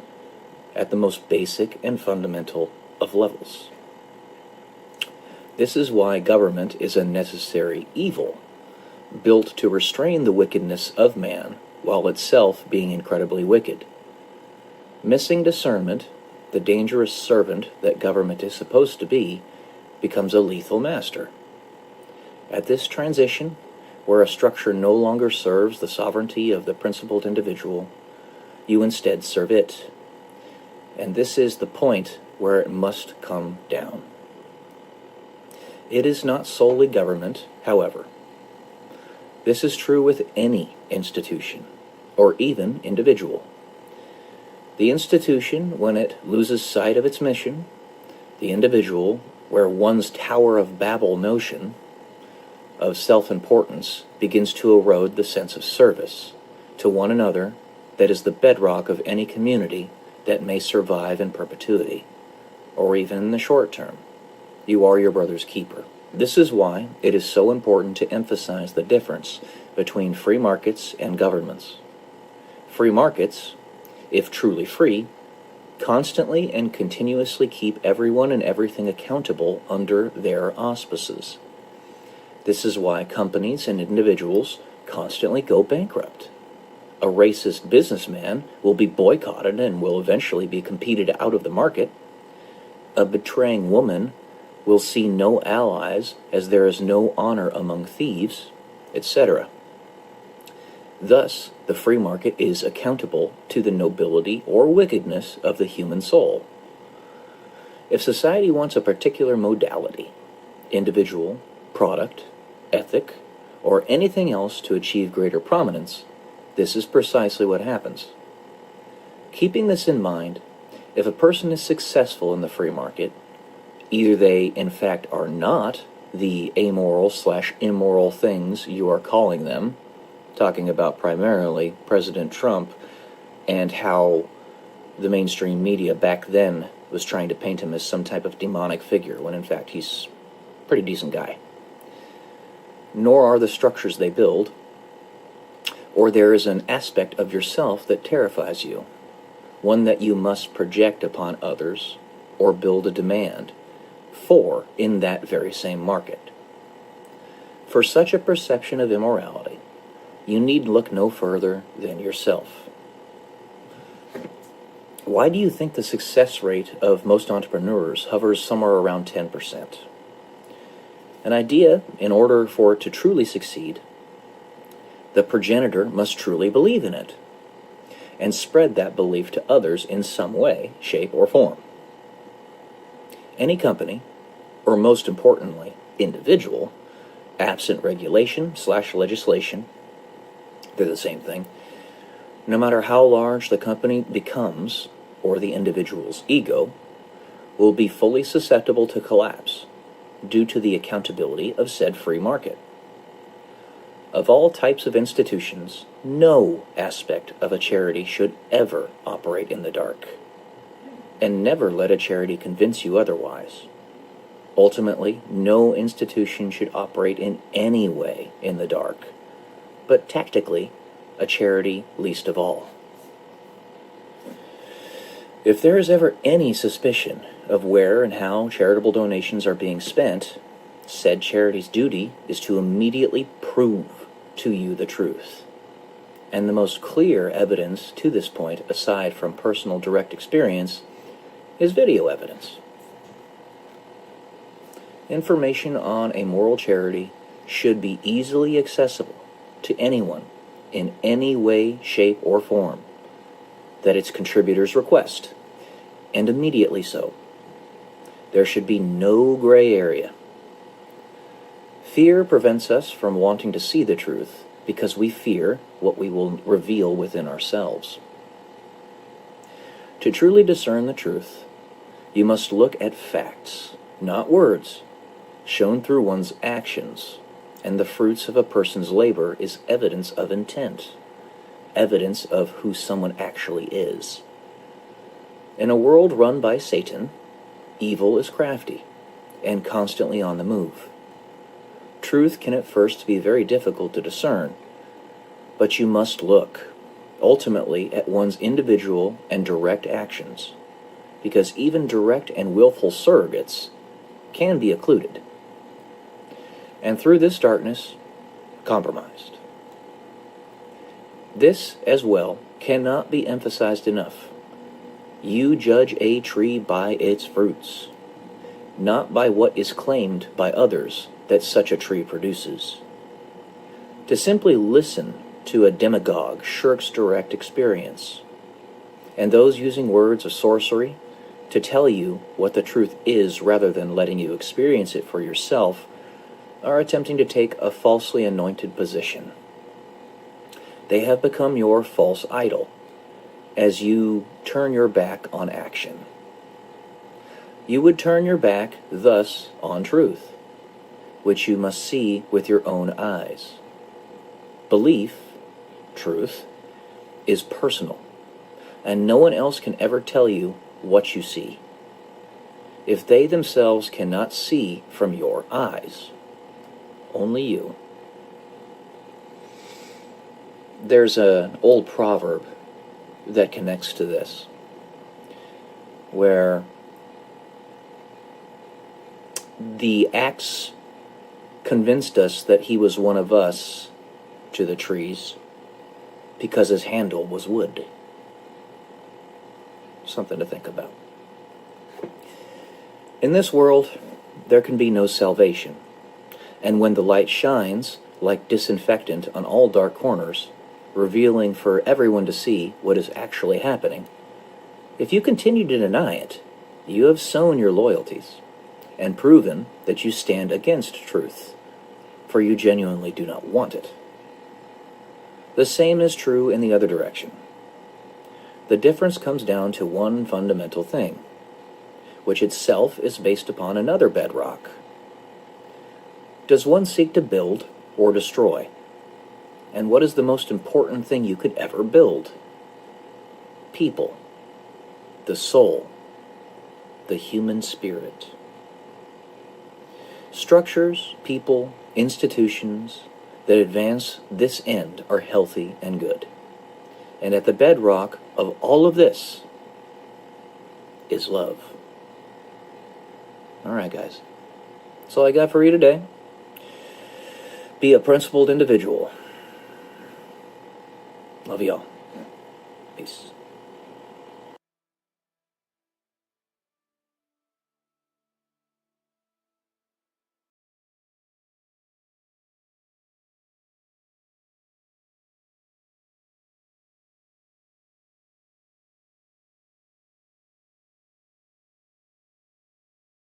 at the most basic and fundamental of levels. This is why government is a necessary evil, built to restrain the wickedness of man while itself being incredibly wicked. Missing discernment, the dangerous servant that government is supposed to be, becomes a lethal master. At this transition, where a structure no longer serves the sovereignty of the principled individual, you instead serve it. And this is the point where it must come down. It is not solely government, however. This is true with any institution, or even individual. The institution, when it loses sight of its mission, the individual, where one's Tower of Babel notion of self-importance begins to erode the sense of service to one another that is the bedrock of any community that may survive in perpetuity, or even in the short term. You are your brother's keeper. This is why it is so important to emphasize the difference between free markets and governments. Free markets, if truly free, constantly and continuously keep everyone and everything accountable under their auspices. This is why companies and individuals constantly go bankrupt. A racist businessman will be boycotted and will eventually be competed out of the market. A betraying woman will see no allies as there is no honor among thieves, etc. Thus, the free market is accountable to the nobility or wickedness of the human soul. If society wants a particular modality, individual, product, ethic, or anything else to achieve greater prominence, this is precisely what happens. Keeping this in mind, if a person is successful in the free market, either they in fact are not the amoral/immoral things you are calling them, talking about primarily President Trump and how the mainstream media back then was trying to paint him as some type of demonic figure, when in fact he's a pretty decent guy. Nor are the structures they build, or there is an aspect of yourself that terrifies you, one that you must project upon others or build a demand for in that very same market. For such a perception of immorality, you need look no further than yourself. Why do you think the success rate of most entrepreneurs hovers somewhere around 10%? An idea, in order for it to truly succeed, the progenitor must truly believe in it, and spread that belief to others in some way, shape, or form. Any company, or most importantly, individual, absent regulation/legislation, they're the same thing, no matter how large the company becomes, or the individual's ego, will be fully susceptible to collapse due to the accountability of said free market. Of all types of institutions, no aspect of a charity should ever operate in the dark. And never let a charity convince you otherwise. Ultimately, no institution should operate in any way in the dark, but tactically, a charity least of all. If there is ever any suspicion of where and how charitable donations are being spent, said charity's duty is to immediately prove to you the truth. And the most clear evidence to this point, aside from personal direct experience, is video evidence. Information on a moral charity should be easily accessible to anyone in any way, shape, or form that its contributors request, and immediately so. There should be no gray area. Fear prevents us from wanting to see the truth because we fear what we will reveal within ourselves. To truly discern the truth, you must look at facts, not words, shown through one's actions, and the fruits of a person's labor is evidence of intent, evidence of who someone actually is. In a world run by Satan, evil is crafty and constantly on the move. Truth can at first be very difficult to discern, but you must look, ultimately, at one's individual and direct actions, because even direct and willful surrogates can be occluded, and through this darkness, compromised. This, as well, cannot be emphasized enough. You judge a tree by its fruits, not by what is claimed by others that such a tree produces. To simply listen to a demagogue shirks direct experience, and those using words of sorcery to tell you what the truth is rather than letting you experience it for yourself are attempting to take a falsely anointed position. They have become your false idol as you turn your back on action. You would turn your back, thus, on truth, which you must see with your own eyes. Belief, truth, is personal, and no one else can ever tell you what you see, if they themselves cannot see from your eyes. Only you. There's an old proverb that connects to this, where the axe convinced us that he was one of us to the trees because his handle was wood. Something to think about. In this world, there can be no salvation, and when the light shines like disinfectant on all dark corners, revealing for everyone to see what is actually happening, if you continue to deny it, you have sown your loyalties and proven that you stand against truth, for you genuinely do not want it. The same is true in the other direction. The difference comes down to one fundamental thing, which itself is based upon another bedrock. Does one seek to build or destroy? And what is the most important thing you could ever build? People, the soul, the human spirit. Structures, people, institutions that advance this end are healthy and good. And at the bedrock of all of this is love. All right, guys. That's all I got for you today. Be a principled individual. Love y'all. Peace.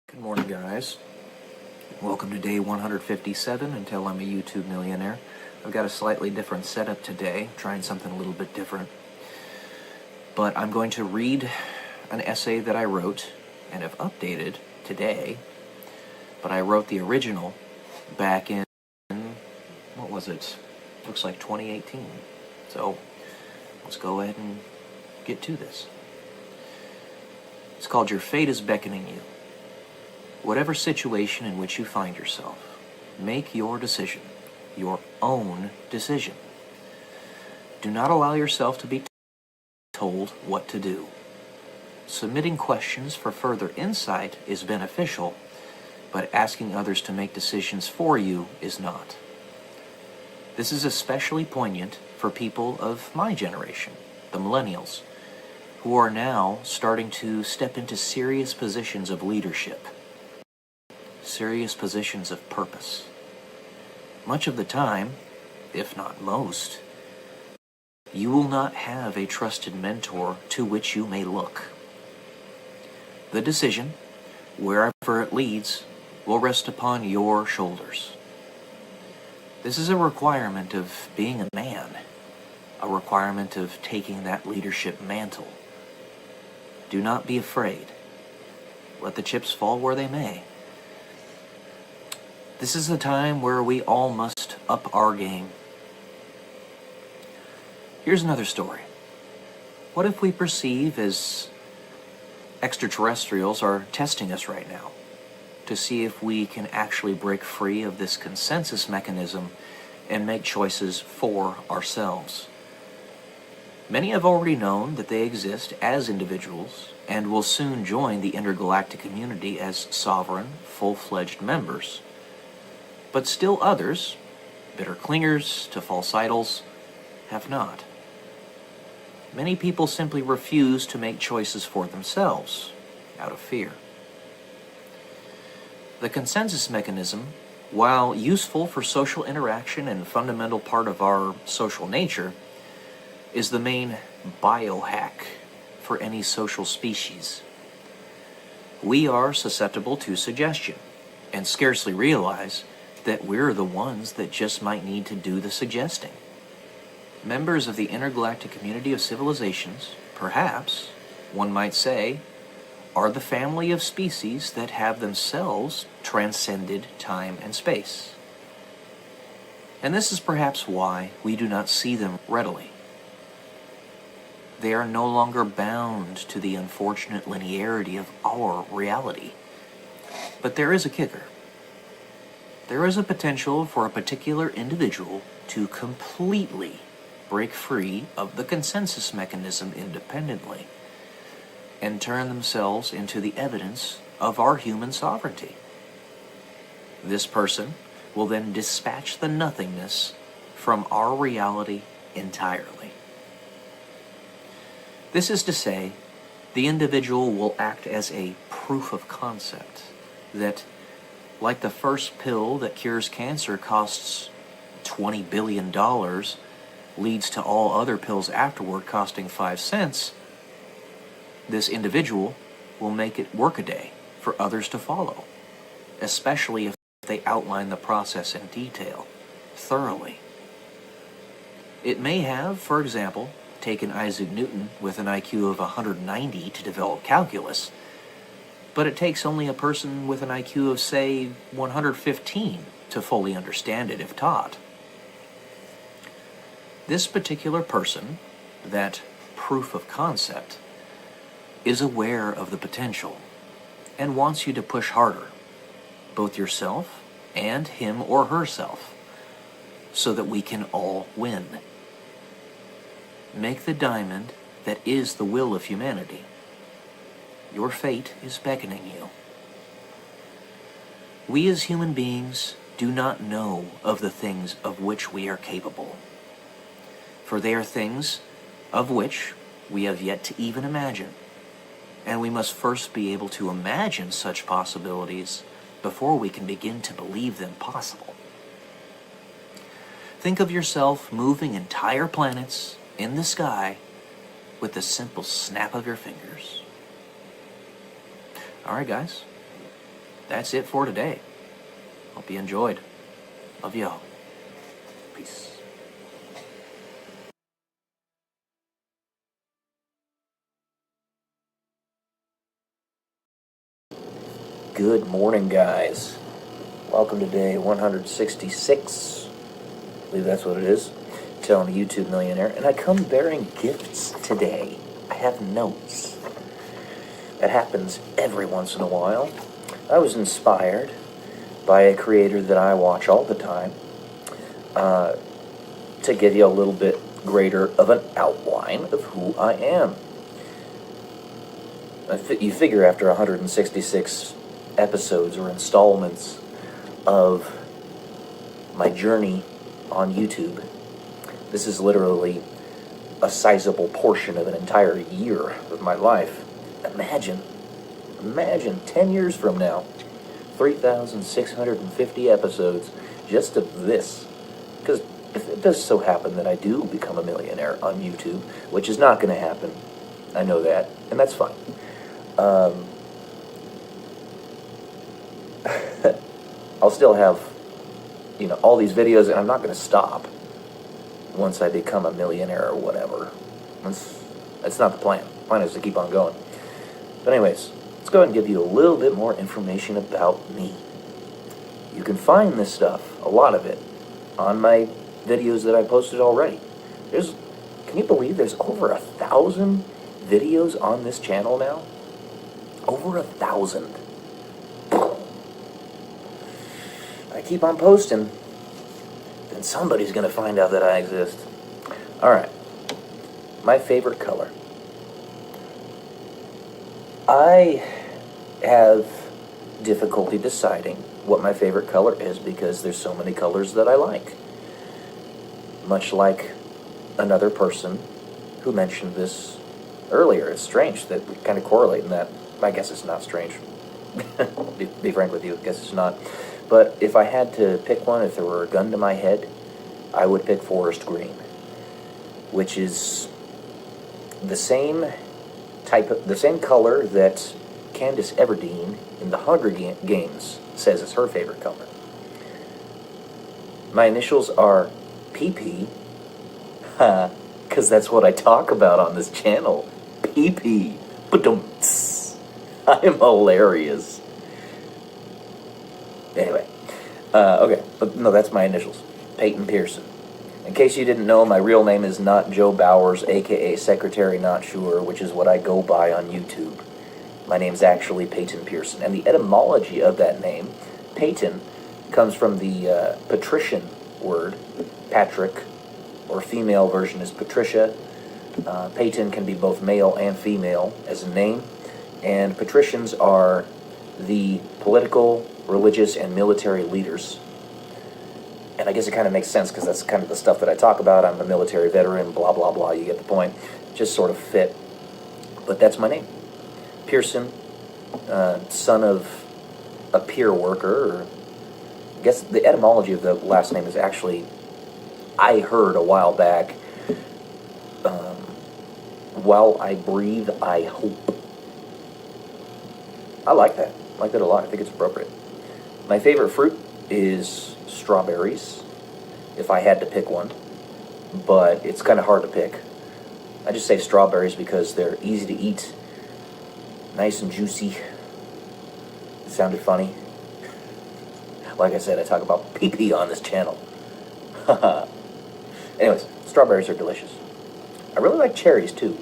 Good morning, guys. Welcome to day 157 until I'm a YouTube millionaire. I've got a slightly different setup today, trying something a little bit different. But I'm going to read an essay that I wrote and have updated today. But I wrote the original back in, what was it? Looks like 2018. So let's go ahead and get to this. It's called Your Fate is Beckoning You. Whatever situation in which you find yourself, make your decision, your own decision. Do not allow yourself to be told what to do. Submitting questions for further insight is beneficial, but asking others to make decisions for you is not. This is especially poignant for people of my generation, the millennials, who are now starting to step into serious positions of leadership, serious positions of purpose. Much of the time, if not most, you will not have a trusted mentor to which you may look. The decision, wherever it leads, will rest upon your shoulders. This is a requirement of being a man, a requirement of taking that leadership mantle. Do not be afraid. Let the chips fall where they may. This is a time where we all must up our game. Here's another story. What if we perceive as extraterrestrials are testing us right now to see if we can actually break free of this consensus mechanism and make choices for ourselves? Many have already known that they exist as individuals and will soon join the intergalactic community as sovereign, full-fledged members. But still others, bitter clingers to false idols, have not. Many people simply refuse to make choices for themselves, out of fear. The consensus mechanism, while useful for social interaction and fundamental part of our social nature, is the main biohack for any social species. We are susceptible to suggestion, and scarcely realize that we're the ones that just might need to do the suggesting. Members of the intergalactic community of civilizations, perhaps, one might say, are the family of species that have themselves transcended time and space. And this is perhaps why we do not see them readily. They are no longer bound to the unfortunate linearity of our reality. But there is a kicker. There is a potential for a particular individual to completely break free of the consensus mechanism independently and turn themselves into the evidence of our human sovereignty. This person will then dispatch the nothingness from our reality entirely. This is to say, the individual will act as a proof of concept that, like the first pill that cures cancer costs $20 billion, leads to all other pills afterward costing 5 cents, this individual will make it workaday for others to follow, especially if they outline the process in detail, thoroughly. It may have, for example, taken Isaac Newton with an IQ of 190 to develop calculus, but it takes only a person with an IQ of, say, 115 to fully understand it if taught. This particular person, that proof of concept, is aware of the potential and wants you to push harder, both yourself and him or herself, so that we can all win. Make the diamond that is the will of humanity. Your fate is beckoning you. We as human beings do not know of the things of which we are capable, for they are things of which we have yet to even imagine, and we must first be able to imagine such possibilities before we can begin to believe them possible. Think of yourself moving entire planets in the sky with the simple snap of your fingers. Alright guys, that's it for today. Hope you enjoyed. Love y'all. Peace. Good morning, guys. Welcome to day 166. I believe that's what it is. Telling the YouTube millionaire. And I come bearing gifts today. I have notes. That happens every once in a while. I was inspired by a creator that I watch all the time to give you a little bit greater of an outline of who I am. You figure after 166 episodes or installments of my journey on YouTube. This is literally a sizable portion of an entire year of my life. Imagine 10 years from now, 3,650 episodes just of this. Because if it does so happen that I do become a millionaire on YouTube, which is not going to happen, I know that, and that's fine. I'll still have, all these videos, and I'm not going to stop once I become a millionaire or whatever. That's not the plan. The plan is to keep on going. But anyways, let's go ahead and give you a little bit more information about me. You can find this stuff, a lot of it, on my videos that I posted already. Can you believe there's over 1,000 videos on this channel now? Over 1,000. I keep on posting, then somebody's going to find out that I exist. Alright, my favorite color. I have difficulty deciding what my favorite color is because there's so many colors that I like. Much like another person who mentioned this earlier. It's strange that we kind of correlate in that. I guess it's not strange. be frank with you, I guess it's not. But if I had to pick one, if there were a gun to my head, I would pick forest green, which is the same color that Candace Everdeen in the Hunger Games says is her favorite color. My initials are PP, because that's what I talk about on this channel. PP. Ba-dum-ts. I am hilarious. Anyway, okay, but no, that's my initials. Peyton Pearson. In case you didn't know, my real name is not Joe Bowers, aka Secretary Not Sure, which is what I go by on YouTube. My name's actually Peyton Pearson, and the etymology of that name, Peyton, comes from the patrician word, Patrick, or female version is Patricia. Peyton can be both male and female as a name, and patricians are the political, religious, and military leaders. And I guess it kind of makes sense because that's kind of the stuff that I talk about. I'm a military veteran, blah, blah, blah. You get the point. Just sort of fit. But that's my name. Pearson, son of a pier worker. Or I guess the etymology of the last name is actually, I heard a while back, while I breathe, I hope. I like that. I like that a lot. I think it's appropriate. My favorite fruit is strawberries, if I had to pick one, but it's kind of hard to pick. I just say strawberries because they're easy to eat, nice and juicy. It sounded funny. Like I said, I talk about pee-pee on this channel. Anyways, strawberries are delicious. I really like cherries too.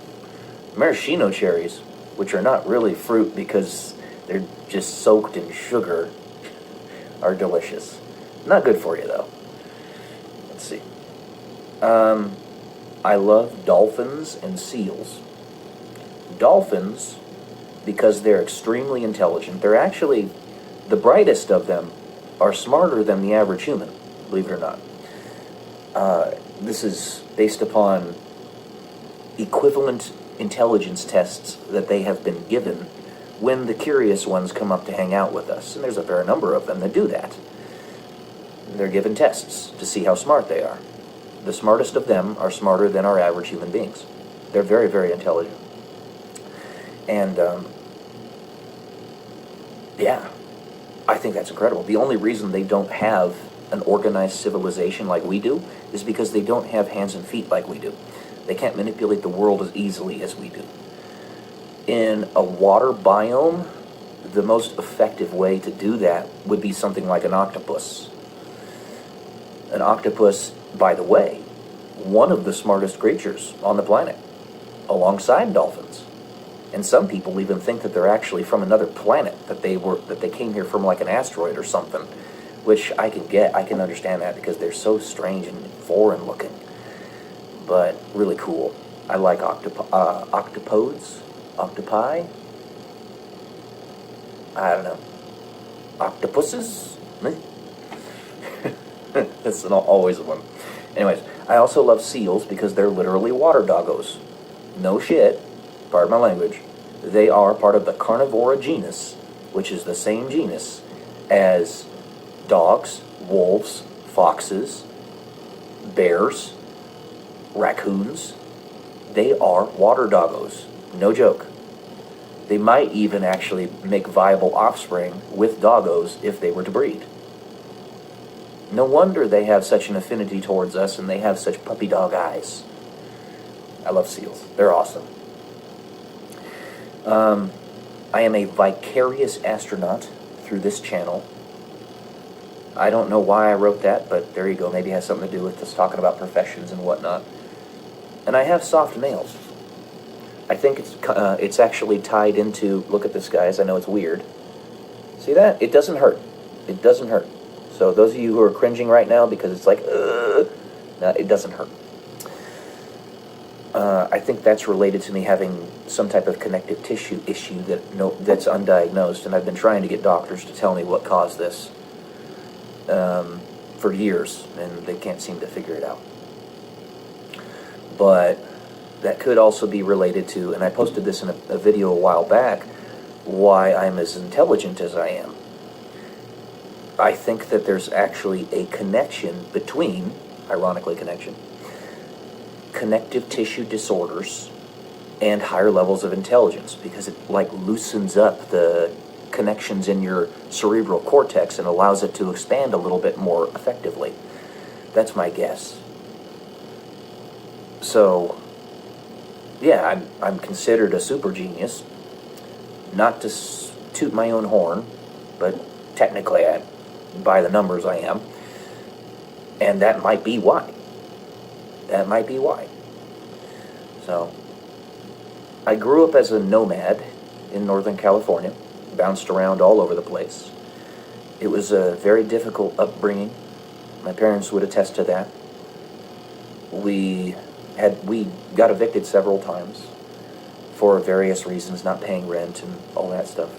Maraschino cherries, which are not really fruit because they're just soaked in sugar, are delicious. Not good for you, though. Let's see. I love dolphins and seals. Dolphins, because they're extremely intelligent. They're actually, the brightest of them are smarter than the average human, believe it or not. This is based upon equivalent intelligence tests that they have been given when the curious ones come up to hang out with us. And there's a fair number of them that do that. They're given tests to see how smart they are. The smartest of them are smarter than our average human beings. They're very, very intelligent. And, yeah, I think that's incredible. The only reason they don't have an organized civilization like we do is because they don't have hands and feet like we do. They can't manipulate the world as easily as we do. In a water biome, the most effective way to do that would be something like an octopus. An octopus, by the way, one of the smartest creatures on the planet, alongside dolphins. And some people even think that they're actually from another planet, that they came here from like an asteroid or something, which I can understand that because they're so strange and foreign looking. But really cool. I like octopodes, octopi. I don't know. Octopuses? It's always one. Anyways, I also love seals because they're literally water doggos. No shit, pardon my language. They are part of the Carnivora genus, which is the same genus as dogs, wolves, foxes, bears, raccoons. They are water doggos. No joke. They might even actually make viable offspring with doggos if they were to breed. No wonder they have such an affinity towards us and they have such puppy dog eyes. I love seals. They're awesome. I am a vicarious astronaut through this channel. I don't know why I wrote that, but there you go. Maybe it has something to do with us talking about professions and whatnot. And I have soft nails. I think it's actually tied into, look at this, guys. I know it's weird. See that? It doesn't hurt. It doesn't hurt. So those of you who are cringing right now because it's like, no, it doesn't hurt. I think that's related to me having some type of connective tissue issue that's undiagnosed, and I've been trying to get doctors to tell me what caused this for years, and they can't seem to figure it out. But that could also be related to, and I posted this in a video a while back, why I'm as intelligent as I am. I think that there's actually a connection between, ironically connective tissue disorders and higher levels of intelligence, because it like loosens up the connections in your cerebral cortex and allows it to expand a little bit more effectively. That's my guess. So, yeah, I'm considered a super genius. Not to toot my own horn, but technically, by the numbers, I am. And that might be why. That might be why. So, I grew up as a nomad in Northern California, bounced around all over the place. It was a very difficult upbringing. My parents would attest to that. We got evicted several times for various reasons, not paying rent and all that stuff.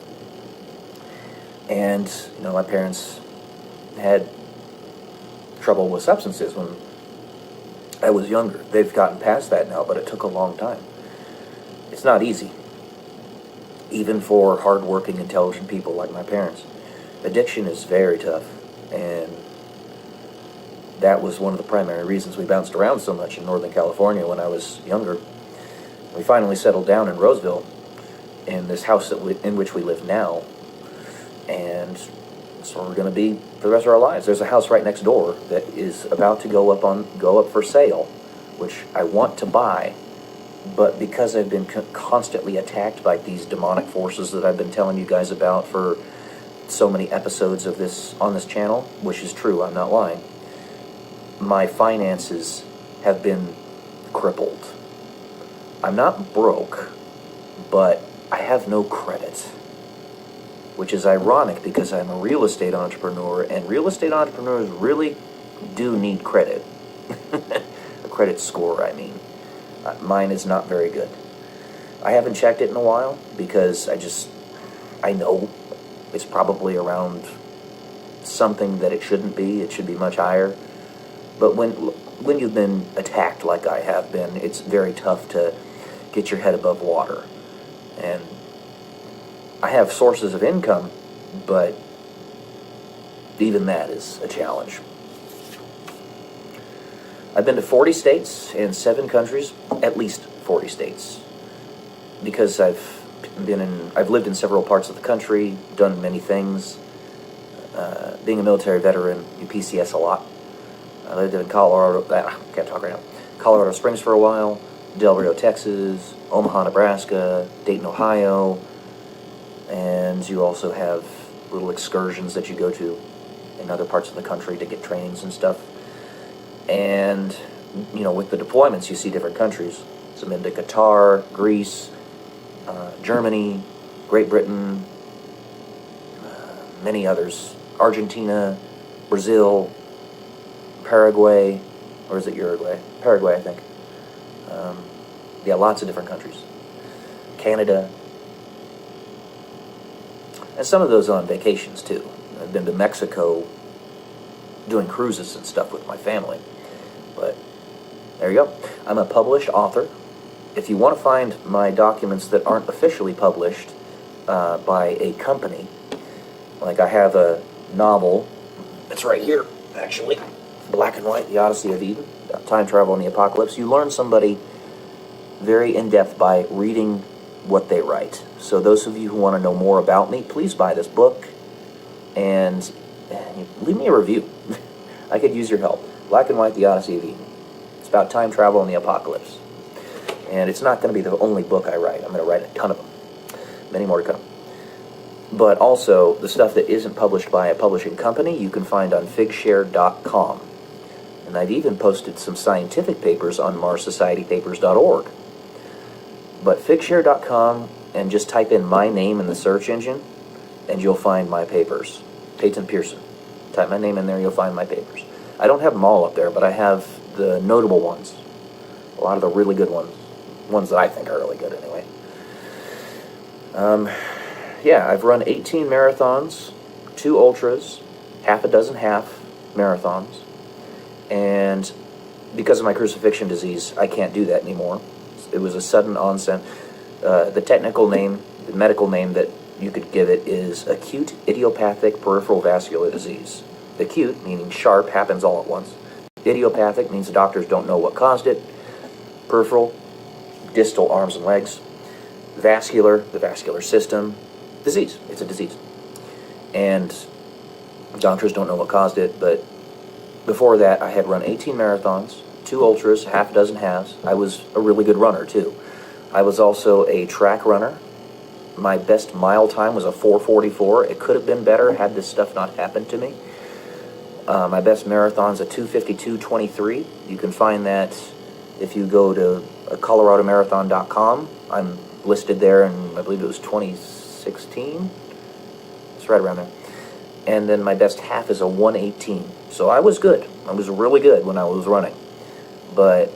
And, my parents had trouble with substances when I was younger. They've gotten past that now, but it took a long time. It's not easy, even for hardworking, intelligent people like my parents. Addiction is very tough, and that was one of the primary reasons we bounced around so much in Northern California when I was younger. We finally settled down in Roseville, in this house in which we live now, and that's where we're going to be for the rest of our lives. There's a house right next door that is about to go up for sale, which I want to buy, but because I've been constantly attacked by these demonic forces that I've been telling you guys about for so many episodes of this on this channel, which is true, I'm not lying, my finances have been crippled. I'm not broke, but I have no credit, which is ironic because I'm a real estate entrepreneur, and real estate entrepreneurs really do need credit. A credit score, I mean. Mine is not very good. I haven't checked it in a while because I know it's probably around something that it shouldn't be. It should be much higher. But when you've been attacked like I have been, it's very tough to get your head above water. And I have sources of income, but even that is a challenge. I've been to 40 states and 7 countries, at least 40 states, because I've lived in several parts of the country, done many things. Being a military veteran, you PCS a lot. I lived in can't talk right now. Colorado Springs for a while, Del Rio, Texas, Omaha, Nebraska, Dayton, Ohio, and you also have little excursions that you go to in other parts of the country to get trainings and stuff. And, with the deployments, you see different countries. So I've been to Qatar, Greece, Germany, Great Britain, many others. Argentina, Brazil, Paraguay, or is it Uruguay? Paraguay, I think. Lots of different countries. Canada. And some of those on vacations, too. I've been to Mexico doing cruises and stuff with my family. But there you go. I'm a published author. If you want to find my documents that aren't officially published by a company, like I have a novel, it's right here, actually, black and white, The Odyssey of Eden, Time Travel and the Apocalypse. You learn somebody very in-depth by reading what they write. So those of you who want to know more about me, please buy this book and leave me a review. I could use your help. Black and White, The Odyssey of Eden. It's about time travel and the apocalypse. And it's not going to be the only book I write. I'm going to write a ton of them. Many more to come. But also, the stuff that isn't published by a publishing company, you can find on figshare.com. And I've even posted some scientific papers on marssocietypapers.org. But figshare.com, and just type in my name in the search engine, and you'll find my papers. Allen Pearson. Type my name in there, you'll find my papers. I don't have them all up there, but I have the notable ones. A lot of the really good ones. Ones that I think are really good, anyway. Yeah, I've run 18 marathons, 2 ultras, half a dozen half marathons, and because of my crucifixion disease, I can't do that anymore. It was a sudden onset. The technical name, the medical name that you could give it is acute idiopathic peripheral vascular disease. Acute, meaning sharp, happens all at once. Idiopathic means the doctors don't know what caused it. Peripheral, distal arms and legs. Vascular, the vascular system. Disease. It's a disease. And doctors don't know what caused it, but before that, I had run 18 marathons, 2 ultras, half a dozen halves. I was a really good runner, too. I was also a track runner. My best mile time was a 4:44. It could have been better had this stuff not happened to me. My best marathon's a 2:52:23. You can find that if you go to coloradomarathon.com. I'm listed there, and I believe it was 2016. It's right around there. And then my best half is a 1:18. So I was good. I was really good when I was running. But,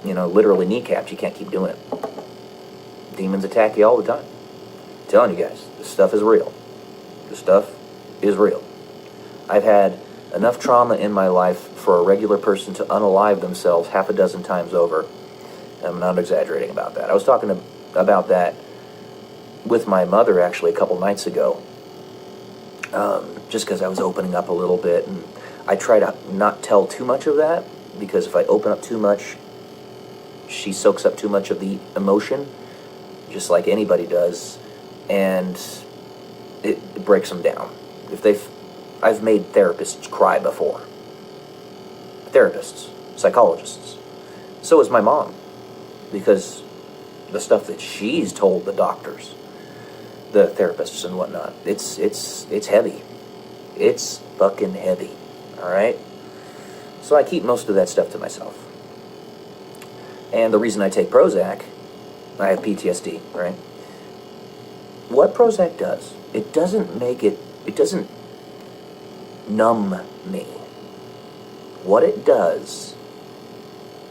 you know, literally kneecaps, you can't keep doing it. Demons attack you all the time. I'm telling you guys, this stuff is real. This stuff is real. I've had enough trauma in my life for a regular person to unalive themselves half a dozen times over. I'm not exaggerating about that. I was talking about that with my mother, actually, a couple nights ago. Just because I was opening up a little bit, and I try to not tell too much of that, because if I open up too much, she soaks up too much of the emotion, just like anybody does, and it breaks them down. I've made therapists cry before. Therapists, psychologists. So is my mom, because the stuff that she's told the doctors, the therapists and whatnot, it's heavy. It's fucking heavy. All right? So I keep most of that stuff to myself. And the reason I take Prozac, I have PTSD, right? What Prozac does, it doesn't numb me. What it does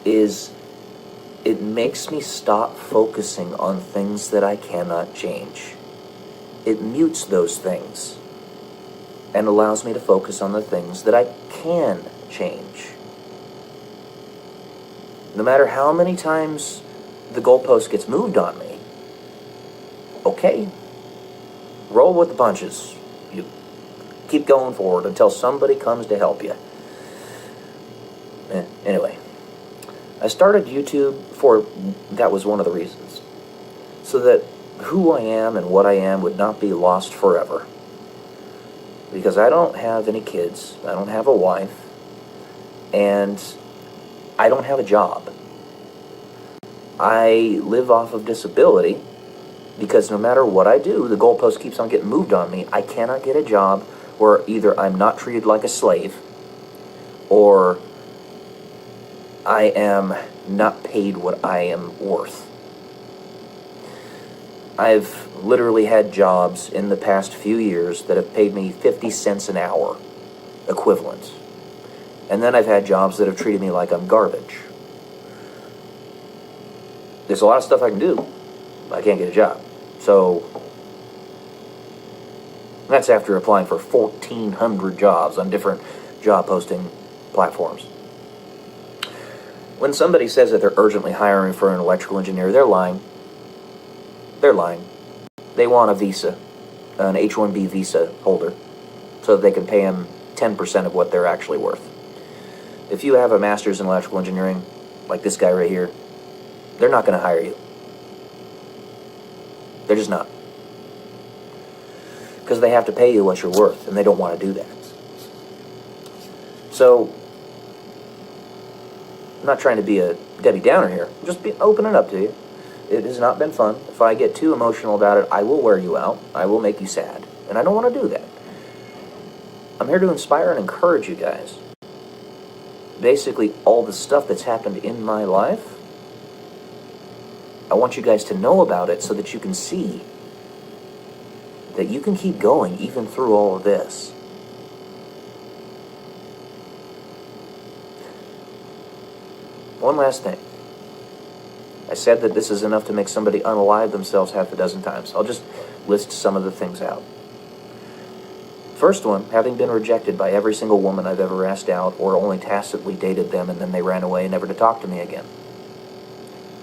is it makes me stop focusing on things that I cannot change. It mutes those things and allows me to focus on the things that I can change. No matter how many times the goalpost gets moved on me, okay, roll with the punches. You keep going forward until somebody comes to help you. Anyway, I started YouTube that was one of the reasons. So that who I am and what I am would not be lost forever. Because I don't have any kids, I don't have a wife, and I don't have a job. I live off of disability because no matter what I do, the goalpost keeps on getting moved on me. I cannot get a job where either I'm not treated like a slave or I am not paid what I am worth. I've literally had jobs in the past few years that have paid me 50 cents an hour equivalent. And then I've had jobs that have treated me like I'm garbage. There's a lot of stuff I can do. I can't get a job. So that's after applying for 1,400 jobs on different job posting platforms. When somebody says that they're urgently hiring for an electrical engineer, they're lying. They're lying. They want a visa, an H-1B visa holder, so that they can pay them 10% of what they're actually worth. If you have a master's in electrical engineering, like this guy right here, they're not going to hire you. They're just not. Because they have to pay you what you're worth, and they don't want to do that. So, I'm not trying to be a Debbie Downer here. I'm just opening up to you. It has not been fun. If I get too emotional about it, I will wear you out. I will make you sad. And I don't want to do that. I'm here to inspire and encourage you guys. Basically, all the stuff that's happened in my life, I want you guys to know about it so that you can see that you can keep going even through all of this. One last thing. I said that this is enough to make somebody unalive themselves half a dozen times. I'll just list some of the things out. First one, having been rejected by every single woman I've ever asked out or only tacitly dated them and then they ran away never to talk to me again.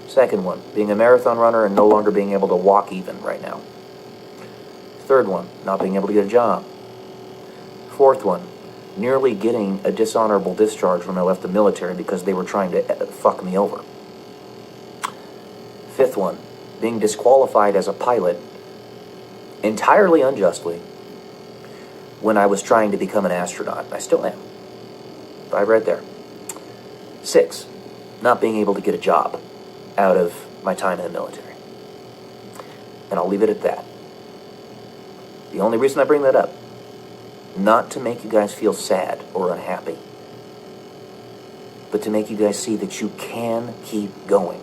Second one, being a marathon runner and no longer being able to walk even right now. Third one, not being able to get a job. Fourth one, nearly getting a dishonorable discharge when I left the military because they were trying to fuck me over. Fifth one, being disqualified as a pilot entirely unjustly when I was trying to become an astronaut. I still am. 5 right there. 6, not being able to get a job out of my time in the military. And I'll leave it at that. The only reason I bring that up, not to make you guys feel sad or unhappy, but to make you guys see that you can keep going,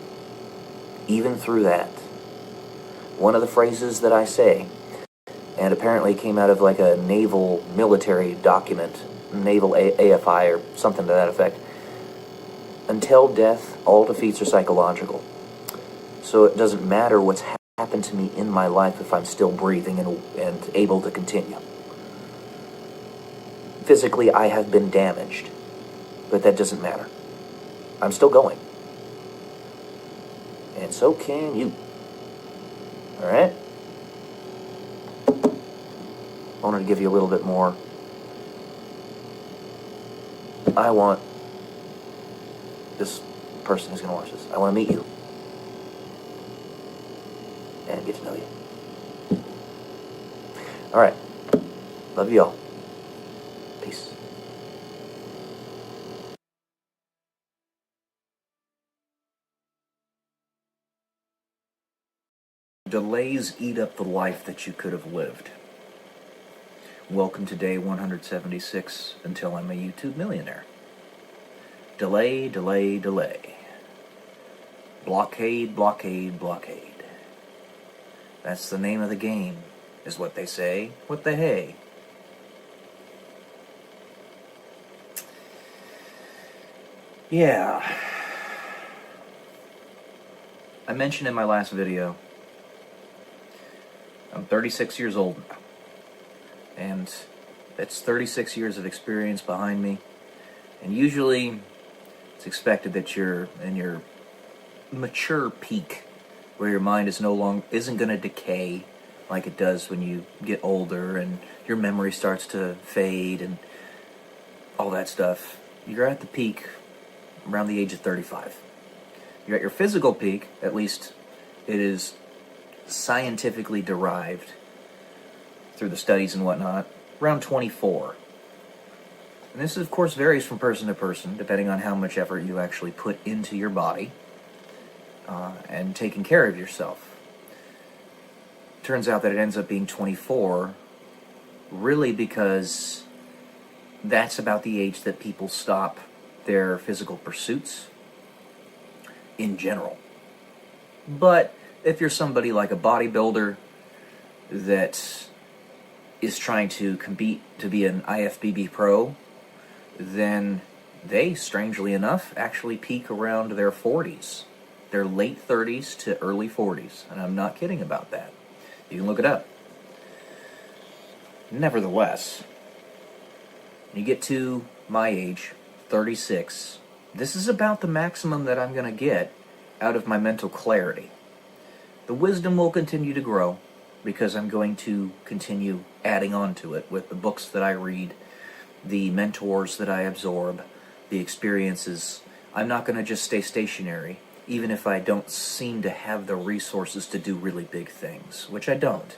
even through that. One of the phrases that I say, and apparently it came out of like a naval military document, naval AFI or something to that effect, until death, all defeats are psychological. So it doesn't matter what's happened to me in my life if I'm still breathing and able to continue. Physically, I have been damaged, but that doesn't matter. I'm still going. And so can you. Alright? I wanted to give you a little bit more. I want this person who's going to watch this, I want to meet you. And get to know you. Alright. Love you all. Peace. Delays eat up the life that you could have lived. Welcome to day 176 until I'm a YouTube millionaire. Delay, delay, delay. Blockade, blockade, blockade. That's the name of the game, is what they say. What the hey? Yeah. I mentioned in my last video, I'm 36 years old now. And that's 36 years of experience behind me. And usually, it's expected that you're in your mature peak, where your mind isn't going to decay like it does when you get older and your memory starts to fade and all that stuff. You're at the peak around the age of 35. You're at your physical peak, at least it is scientifically derived through the studies and whatnot, around 24. And this, of course, varies from person to person, depending on how much effort you actually put into your body and taking care of yourself. Turns out that it ends up being 24, really because that's about the age that people stop their physical pursuits in general. But if you're somebody like a bodybuilder that is trying to compete to be an IFBB pro, then they, strangely enough, actually peak around their 40s. Their late 30s to early 40s. And I'm not kidding about that. You can look it up. Nevertheless, you get to my age, 36, this is about the maximum that I'm going to get out of my mental clarity. The wisdom will continue to grow because I'm going to continue adding on to it with the books that I read, the mentors that I absorb, the experiences. I'm not going to just stay stationary, even if I don't seem to have the resources to do really big things, which I don't.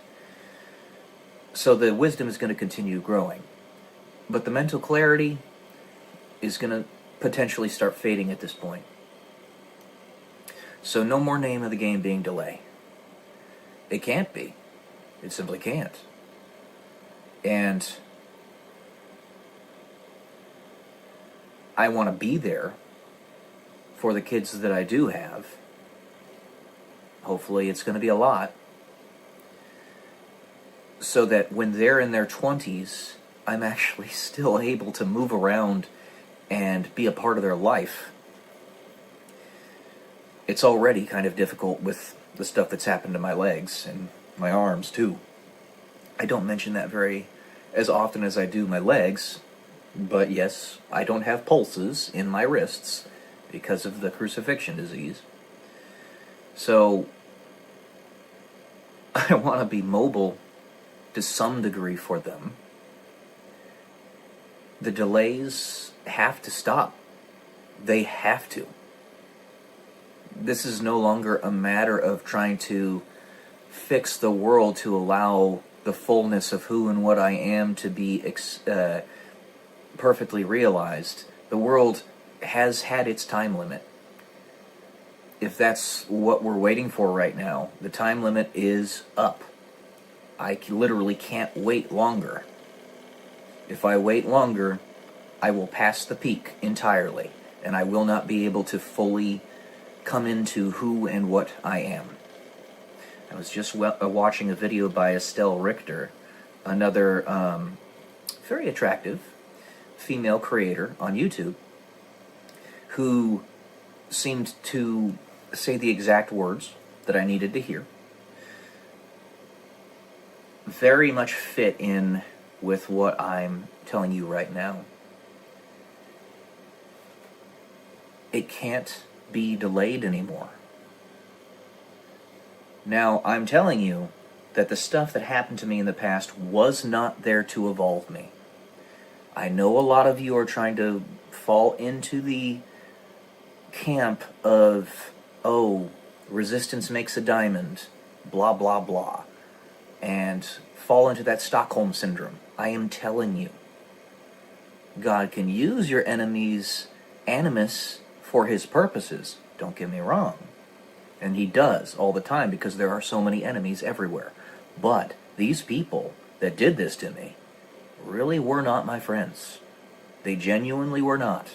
So the wisdom is going to continue growing. But the mental clarity is going to potentially start fading at this point. So no more name of the game being delay. It can't be. It simply can't. And I want to be there for the kids that I do have. Hopefully it's going to be a lot. So that when they're in their 20s, I'm actually still able to move around and be a part of their life. It's already kind of difficult with the stuff that's happened to my legs and my arms too. I don't mention that very as often as I do my legs, but yes, I don't have pulses in my wrists because of the crucifixion disease. So I want to be mobile to some degree for them. The delays have to stop. They have to. This is no longer a matter of trying to fix the world to allow the fullness of who and what I am to be perfectly realized. The world has had its time limit. If that's what we're waiting for right now, the time limit is up. I literally can't wait longer. If I wait longer, I will pass the peak entirely, and I will not be able to fully come into who and what I am. I was just watching a video by Estelle Richter, another very attractive female creator on YouTube, who seemed to say the exact words that I needed to hear. Very much fit in with what I'm telling you right now. It can't be delayed anymore. Now, I'm telling you that the stuff that happened to me in the past was not there to evolve me. I know a lot of you are trying to fall into the camp of, oh, resistance makes a diamond, blah, blah, blah, and fall into that Stockholm syndrome. I am telling you, God can use your enemy's animus for his purposes. Don't get me wrong. And he does all the time because there are so many enemies everywhere. But these people that did this to me really were not my friends. They genuinely were not.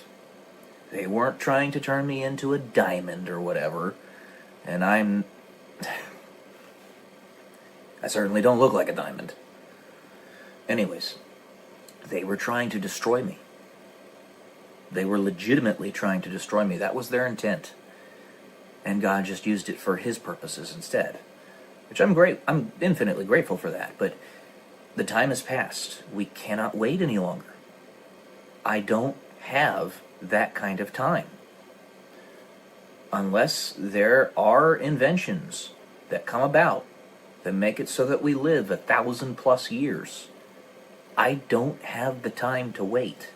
They weren't trying to turn me into a diamond or whatever. And I certainly don't look like a diamond. Anyways, they were trying to destroy me. They were legitimately trying to destroy me. That was their intent. And God just used it for his purposes instead. Which I'm infinitely grateful for that. But the time has passed. We cannot wait any longer. I don't have that kind of time. Unless there are inventions that come about that make it so that we live 1,000+ years. I don't have the time to wait.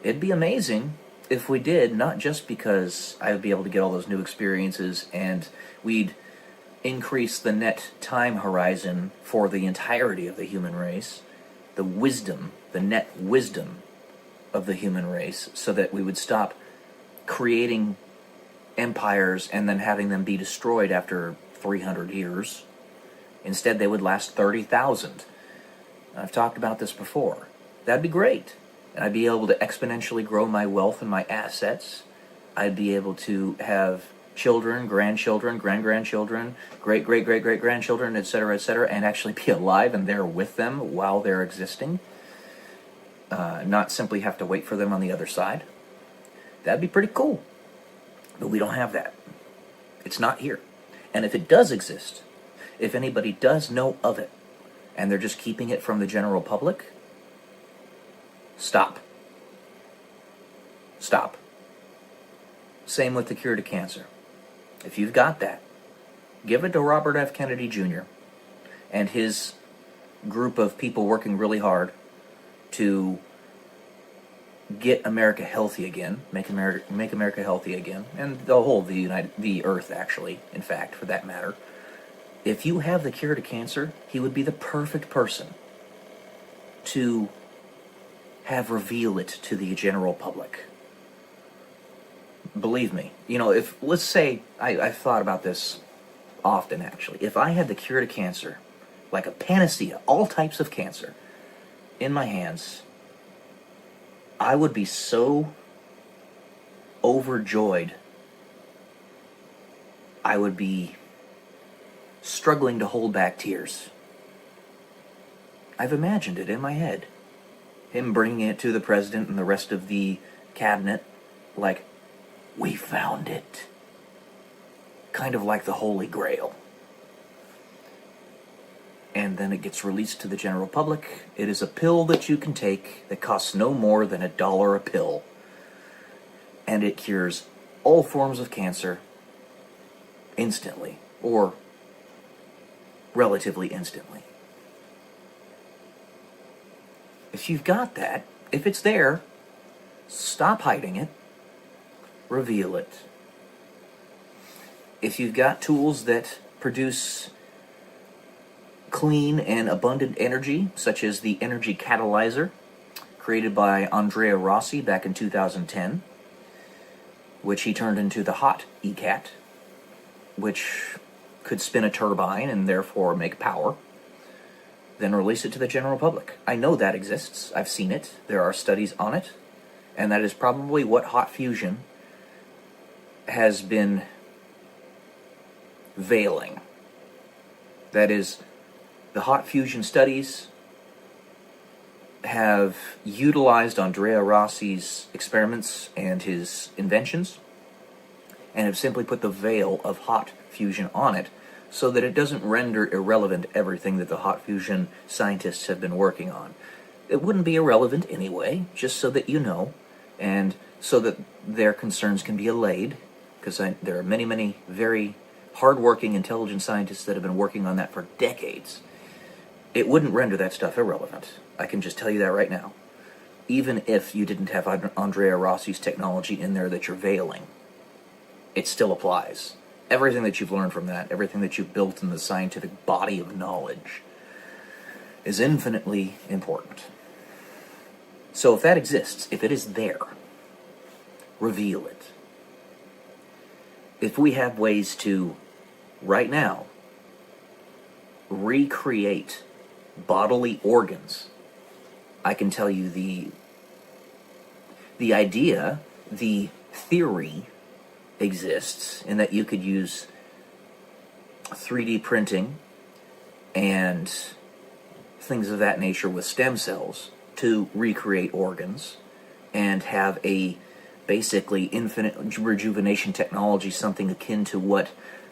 It'd be amazing if we did, not just because I would be able to get all those new experiences and we'd increase the net time horizon for the entirety of the human race, the net wisdom of the human race, so that we would stop creating empires and then having them be destroyed after 300 years. Instead, they would last 30,000. I've talked about this before. That'd be great. And I'd be able to exponentially grow my wealth and my assets. I'd be able to have children, grandchildren, grand-grandchildren, great-great-great-great-grandchildren, etc., and actually be alive and there with them while they're existing. Not simply have to wait for them on the other side. That'd be pretty cool. But we don't have that. It's not here. And if it does exist, if anybody does know of it, and they're just keeping it from the general public, Stop. Stop. Same with the cure to cancer. If you've got that, give it to Robert F. Kennedy Jr. and his group of people working really hard to get America healthy again, make America healthy again, and the whole of the earth, actually, in fact, for that matter. If you have the cure to cancer, he would be the perfect person to have reveal it to the general public. Believe me, if, let's say, I've thought about this often, actually. If I had the cure to cancer, like a panacea, all types of cancer, in my hands, I would be so overjoyed. I would be struggling to hold back tears. I've imagined it in my head. Him bringing it to the president and the rest of the cabinet, like, we found it. Kind of like the Holy Grail. And then it gets released to the general public. It is a pill that you can take that costs no more than $1 a pill. And it cures all forms of cancer instantly, or relatively instantly. If you've got that, if it's there, stop hiding it. Reveal it. If you've got tools that produce clean and abundant energy, such as the energy catalyzer, created by Andrea Rossi back in 2010, which he turned into the hot ECAT, which could spin a turbine and therefore make power, then release it to the general public. I know that exists. I've seen it. There are studies on it. And that is probably what hot fusion has been veiling. That is, the hot fusion studies have utilized Andrea Rossi's experiments and his inventions, and have simply put the veil of hot fusion on it so that it doesn't render irrelevant everything that the hot fusion scientists have been working on. It wouldn't be irrelevant anyway, just so that you know, and so that their concerns can be allayed, because there are many, many very hardworking, intelligent scientists that have been working on that for decades. It wouldn't render that stuff irrelevant. I can just tell you that right now. Even if you didn't have Andrea Rossi's technology in there that you're veiling, it still applies. Everything that you've learned from that, everything that you've built in the scientific body of knowledge, is infinitely important. So if that exists, if it is there, reveal it. If we have ways to, right now, recreate bodily organs, I can tell you the idea, the theory exists in that you could use 3D printing and things of that nature with stem cells to recreate organs and have a basically infinite rejuvenation technology, something akin to what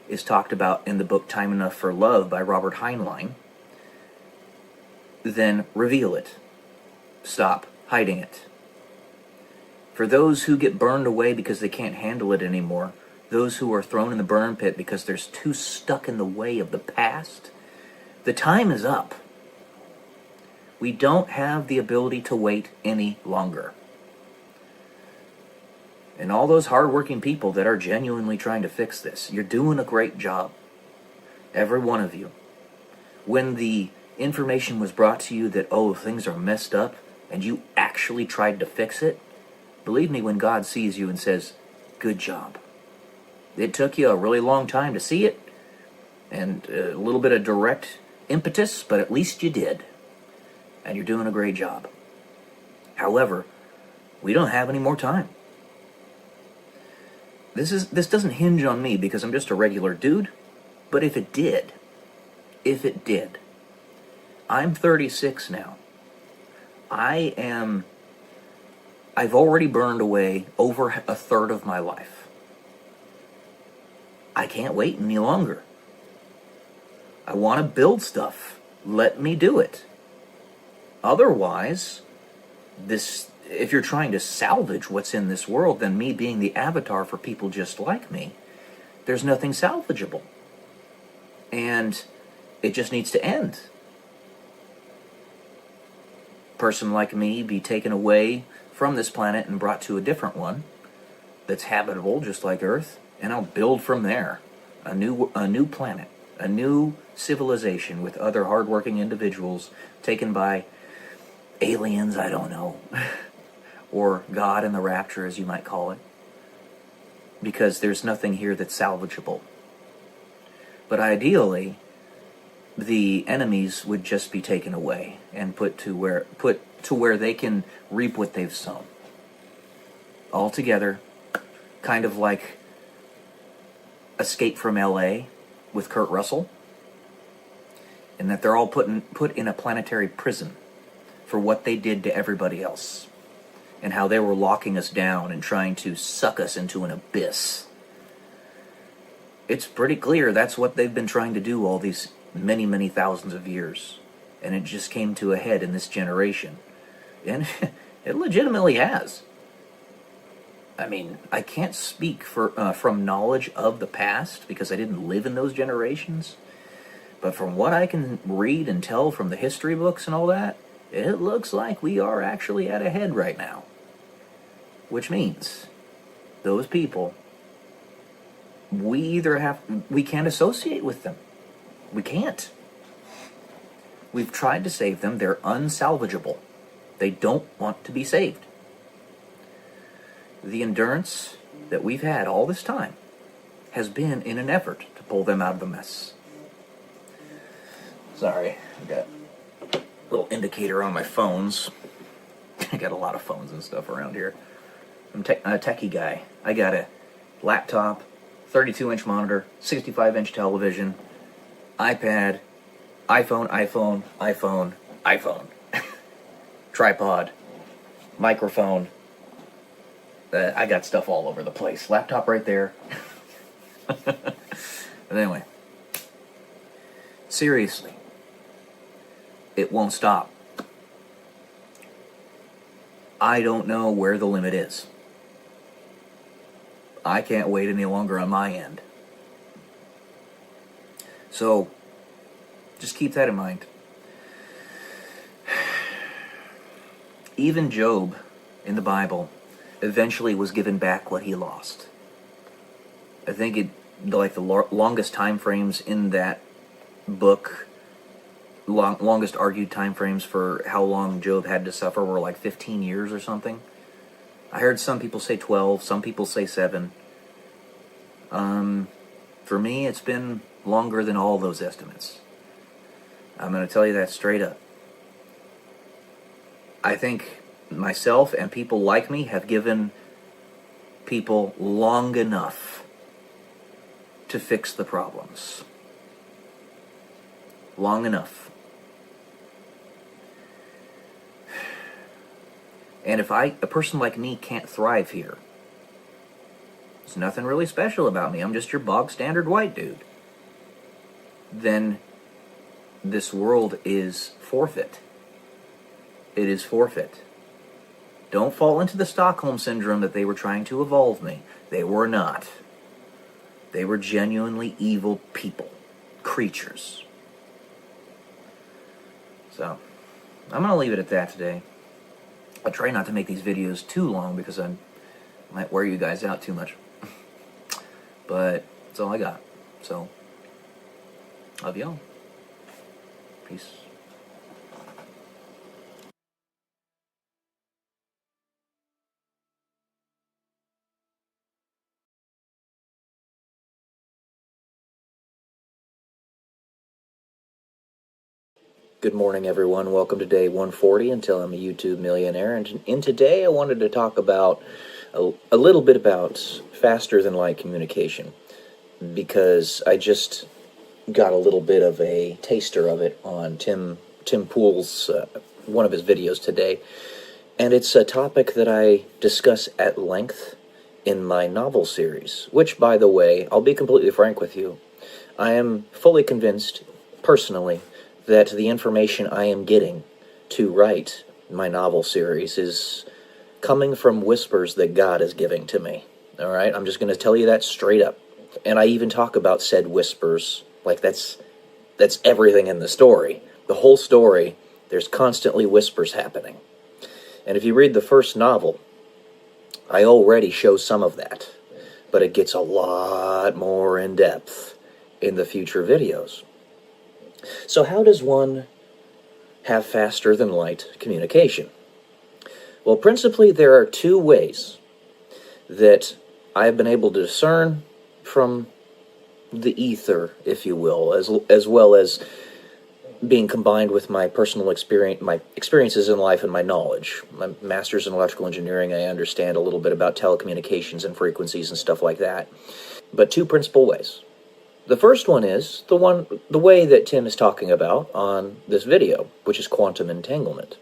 is talked about in the book Time Enough for Love by Robert Heinlein, then reveal it. Stop hiding it. For those who get burned away because they can't handle it anymore, those who are thrown in the burn pit because they're too stuck in the way of the past, the time is up. We don't have the ability to wait any longer. And all those hardworking people that are genuinely trying to fix this, you're doing a great job. Every one of you. When the information was brought to you that, oh, things are messed up, and you actually tried to fix it, believe me when God sees you and says, good job. It took you a really long time to see it, and a little bit of direct impetus, but at least you did. And you're doing a great job. However, we don't have any more time. This doesn't hinge on me because I'm just a regular dude, but if it did, I'm 36 now. I've already burned away over a third of my life. I can't wait any longer. I want to build stuff. Let me do it. Otherwise, if you're trying to salvage what's in this world, then me being the avatar for people just like me, there's nothing salvageable. And it just needs to end. Person like me be taken away from this planet and brought to a different one that's habitable, just like Earth, and I'll build from there a new planet, a new civilization with other hardworking individuals taken by aliens, I don't know, or God in the rapture, as you might call it, because there's nothing here that's salvageable. But ideally, the enemies would just be taken away and put to where they can reap what they've sown. All together, kind of like Escape from L.A. with Kurt Russell, and that they're all put in a planetary prison for what they did to everybody else, and how they were locking us down and trying to suck us into an abyss. It's pretty clear that's what they've been trying to do all these many, many thousands of years. And it just came to a head in this generation. And it legitimately has. I mean, I can't speak from knowledge of the past because I didn't live in those generations. But from what I can read and tell from the history books and all that, it looks like we are actually at a head right now. Which means those people, we can't associate with them. We can't. We've tried to save them. They're unsalvageable. They don't want to be saved. The endurance that we've had all this time has been in an effort to pull them out of the mess. Sorry, I got a little indicator on my phones. I got a lot of phones and stuff around here. I'm a techie guy. I got a laptop, 32-inch monitor, 65-inch television, iPad, iPhone, tripod, microphone. I got stuff all over the place. Laptop right there. But anyway, seriously, it won't stop. I don't know where the limit is. I can't wait any longer on my end. So, just keep that in mind. Even Job, in the Bible, eventually was given back what he lost. I think the longest time frames in that book, longest argued time frames for how long Job had to suffer were like 15 years or something. I heard some people say 12, some people say 7. For me, it's been longer than all those estimates. I'm going to tell you that straight up. I think myself and people like me have given people long enough to fix the problems. Long enough. And if a person like me can't thrive here, there's nothing really special about me, I'm just your bog standard white dude, then this world is forfeit. It is forfeit. Don't fall into the Stockholm Syndrome that they were trying to evolve me. They were not. They were genuinely evil people. Creatures. So, I'm going to leave it at that today. I try not to make these videos too long because I might wear you guys out too much. But that's all I got. So, love y'all. Peace. Good morning, everyone. Welcome to day 140 until I'm a YouTube millionaire. And today I wanted to talk about a little bit about faster than light communication, because I just got a little bit of a taster of it on Tim Pool's one of his videos today, and it's a topic that I discuss at length in my novel series, which, by the way, I'll be completely frank with you, I am fully convinced, personally, that the information I am getting to write my novel series, is coming from whispers that God is giving to me. All right? I'm just going to tell you that straight up. And I even talk about said whispers, like that's everything in the story. The whole story, there's constantly whispers happening. And if you read the first novel, I already show some of that, but it gets a lot more in depth in the future videos. So how does one have faster than light communication? Well, principally there are two ways that I've been able to discern from the ether, if you will, as well as being combined with my personal experience, my experiences in life and my knowledge. My master's in electrical engineering, I understand a little bit about telecommunications and frequencies and stuff like that. But two principal ways. The first one is the way that Tim is talking about on this video, which is quantum entanglement.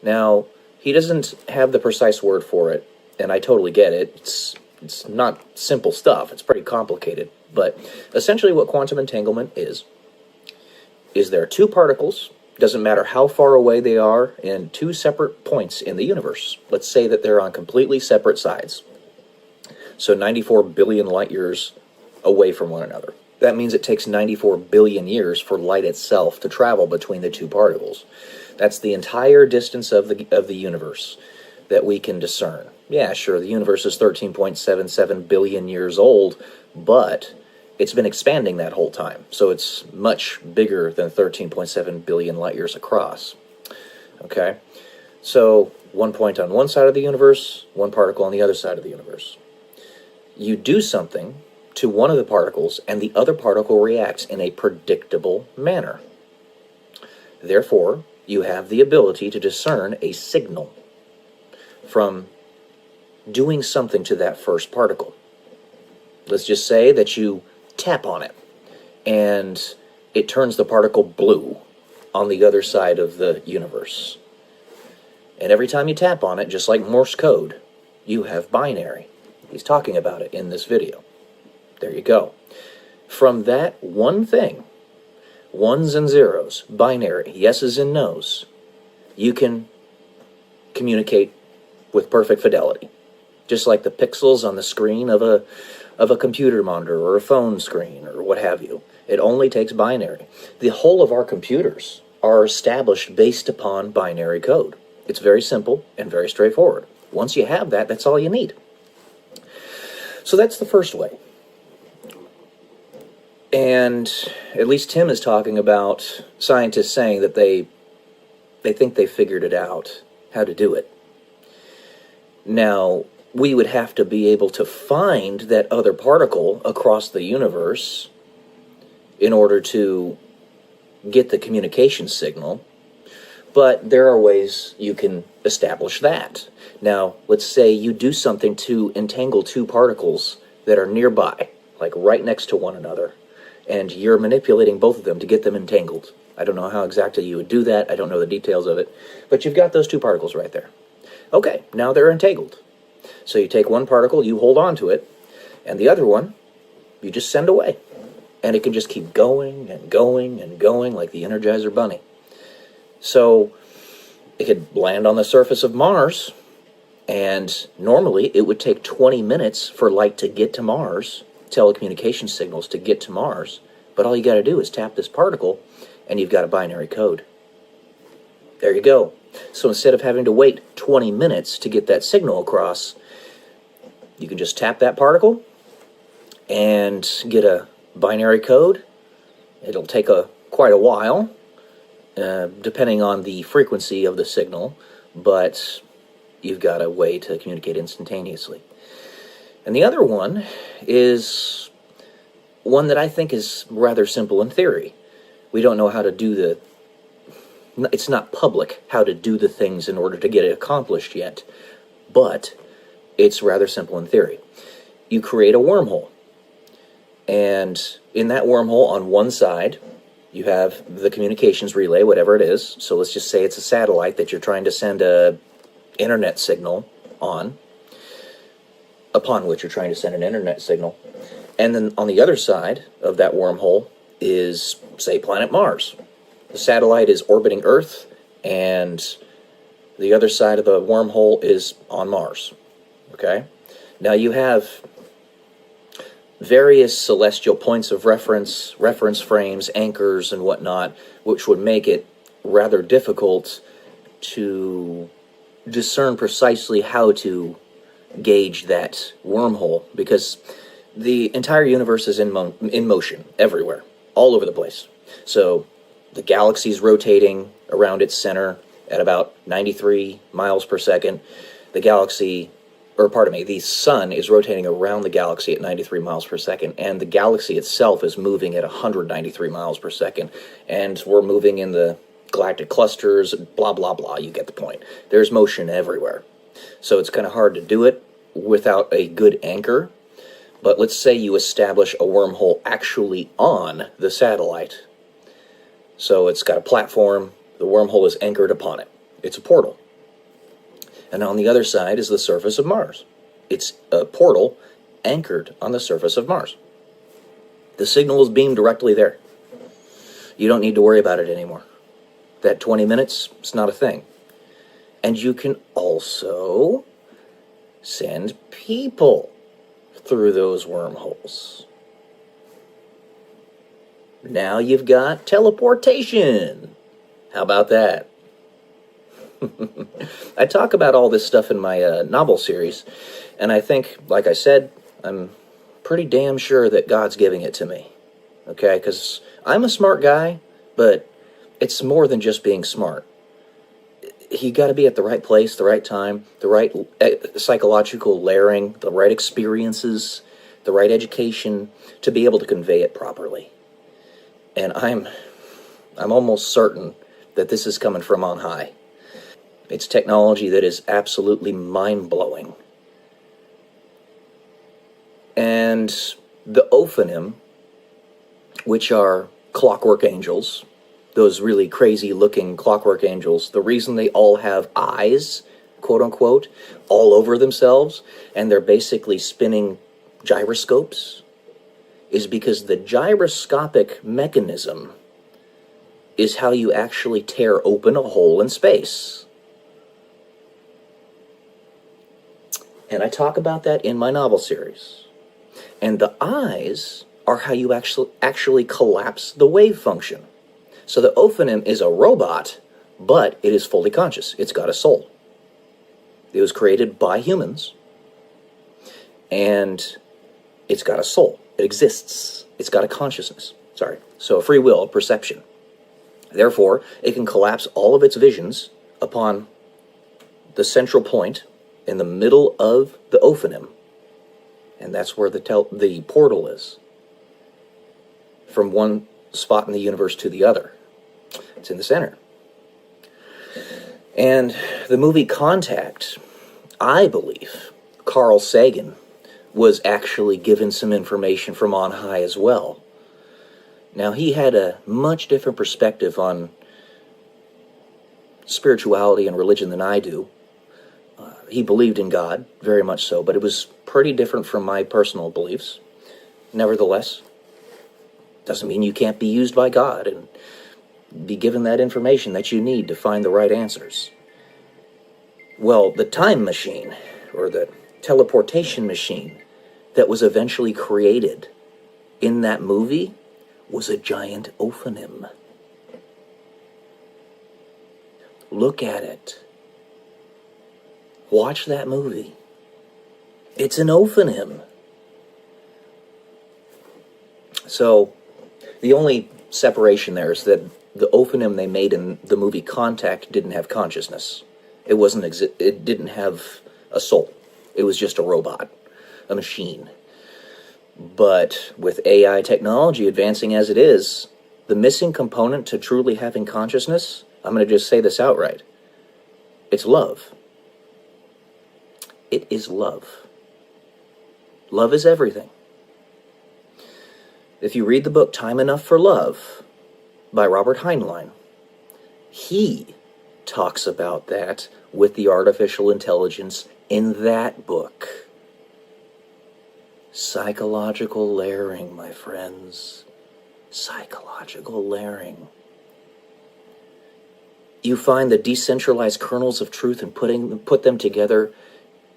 Now, he doesn't have the precise word for it, and I totally get it. It's not simple stuff. It's pretty complicated. But essentially what quantum entanglement is there are two particles, doesn't matter how far away they are, in two separate points in the universe. Let's say that they're on completely separate sides. So 94 billion light years away from one another. That means it takes 94 billion years for light itself to travel between the two particles. That's the entire distance of the universe that we can discern. Yeah, sure, the universe is 13.77 billion years old, but it's been expanding that whole time, so it's much bigger than 13.7 billion light years across. Okay, so one point on one side of the universe, one particle on the other side of the universe. You do something to one of the particles, and the other particle reacts in a predictable manner. Therefore, you have the ability to discern a signal from doing something to that first particle. Let's just say that you tap on it, and it turns the particle blue on the other side of the universe. And every time you tap on it, just like Morse code, you have binary. He's talking about it in this video. There you go. From that one thing, ones and zeros, binary, yeses and nos, you can communicate with perfect fidelity. Just like the pixels on the screen of a computer monitor or a phone screen or what have you. It only takes binary. The whole of our computers are established based upon binary code. It's very simple and very straightforward. Once you have that, that's all you need. So that's the first way. And at least Tim is talking about scientists saying that they think they figured it out, how to do it. Now, we would have to be able to find that other particle across the universe in order to get the communication signal, but there are ways you can establish that. Now, let's say you do something to entangle two particles that are nearby, like right next to one another, and you're manipulating both of them to get them entangled. I don't know how exactly you would do that. I don't know the details of it, but you've got those two particles right there. Okay, now they're entangled. So you take one particle, you hold on to it, and the other one, you just send away. And it can just keep going and going and going like the Energizer Bunny. So it could land on the surface of Mars, and normally it would take 20 minutes for light to get to Mars, telecommunication signals to get to Mars, but all you got to do is tap this particle, and you've got a binary code. There you go. So instead of having to wait 20 minutes to get that signal across, you can just tap that particle and get a binary code. It'll take quite a while, depending on the frequency of the signal, but you've got a way to communicate instantaneously. And the other one is one that I think is rather simple in theory. We don't know how to do it's not public how to do the things in order to get it accomplished yet, but it's rather simple in theory. You create a wormhole, and in that wormhole on one side, you have the communications relay, whatever it is. So let's just say it's a satellite that you're trying to send a internet signal upon which you're trying to send an internet signal. And then on the other side of that wormhole is, say, planet Mars. The satellite is orbiting Earth, and The other side of the wormhole is on Mars. Okay? Now you have various celestial points of reference frames, anchors, and whatnot, which would make it rather difficult to discern precisely how to gauge that wormhole, because the entire universe is in motion everywhere, all over the place. So the galaxy's rotating around its center at about 93 miles per second. The sun is rotating around the galaxy at 93 miles per second, and the galaxy itself is moving at 193 miles per second, and we're moving in the galactic clusters, blah, blah, blah. You get the point. There's motion everywhere. So it's kind of hard to do it without a good anchor. But let's say you establish a wormhole actually on the satellite. So it's got a platform, the wormhole is anchored upon it. It's a portal. And on the other side is the surface of Mars. It's a portal anchored on the surface of Mars. The signal is beamed directly there. You don't need to worry about it anymore. That 20 minutes, it's not a thing. And you can also send people through those wormholes. Now you've got teleportation. How about that? I talk about all this stuff in my novel series, and I think, like I said, I'm pretty damn sure that God's giving it to me. Okay? Because I'm a smart guy, but it's more than just being smart. You got to be at the right place, the right time, the right psychological layering, the right experiences, the right education to be able to convey it properly. And I'm almost certain that this is coming from on high. It's technology that is absolutely mind-blowing. And the Ophanim, which are clockwork angels, those really crazy-looking clockwork angels, the reason they all have eyes, quote-unquote, all over themselves, and they're basically spinning gyroscopes, is because the gyroscopic mechanism is how you actually tear open a hole in space. And I talk about that in my novel series. And the eyes are how you actually collapse the wave function. So the Ophanim is a robot, but it is fully conscious. It's got a soul. It was created by humans, and it's got a soul. It exists. It's got a consciousness. So a free will, a perception. Therefore, it can collapse all of its visions upon the central point in the middle of the Ophanim, and that's where the portal is, from one spot in the universe to the other. It's in the center. And the movie Contact, I believe Carl Sagan was actually given some information from on high as well. Now, he had a much different perspective on spirituality and religion than I do. He believed in God, very much so, but it was pretty different from my personal beliefs. Nevertheless, doesn't mean you can't be used by God and be given that information that you need to find the right answers. Well, the time machine, or the teleportation machine that was eventually created in that movie was a giant Ophanim. Look at it. Watch that movie. It's an Ophanim. So, the only separation there is that the Ophanim they made in the movie Contact didn't have consciousness. It didn't have a soul. It was just a robot, a machine. But with AI technology advancing as it is, the missing component to truly having consciousness, I'm going to just say this outright, it's love. It is love. Love is everything. If you read the book Time Enough for Love by Robert Heinlein, he talks about that with the artificial intelligence in that book. Psychological layering, my friends. Psychological layering. you find the decentralized kernels of truth and put them together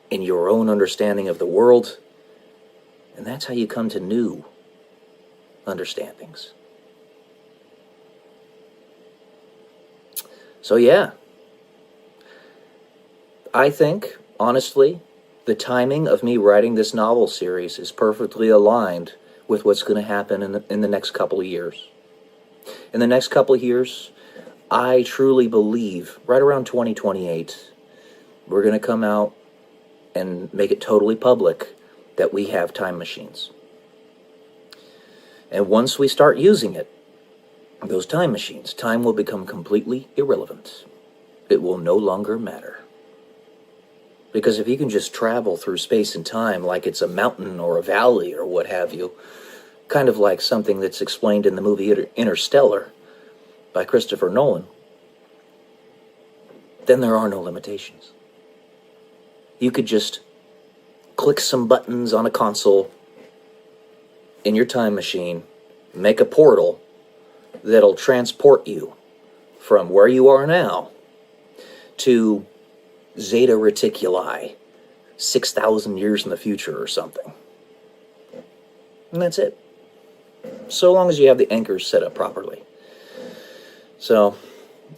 in your own understanding of the world. And that's how you come to new understandings. So yeah, I think, honestly, the timing of me writing this novel series is perfectly aligned with what's going to happen in the next couple of years. In the next couple of years, I truly believe, right around 2028, we're going to come out and make it totally public that we have time machines. And once we start using it, those time machines, time will become completely irrelevant. It will no longer matter. Because if you can just travel through space and time like it's a mountain or a valley or what have you, kind of like something that's explained in the movie Interstellar by Christopher Nolan, then there are no limitations. You could just click some buttons on a console in your time machine, make a portal that'll transport you from where you are now to Zeta Reticuli, 6,000 years in the future or something. And that's it. So long as you have the anchors set up properly. So,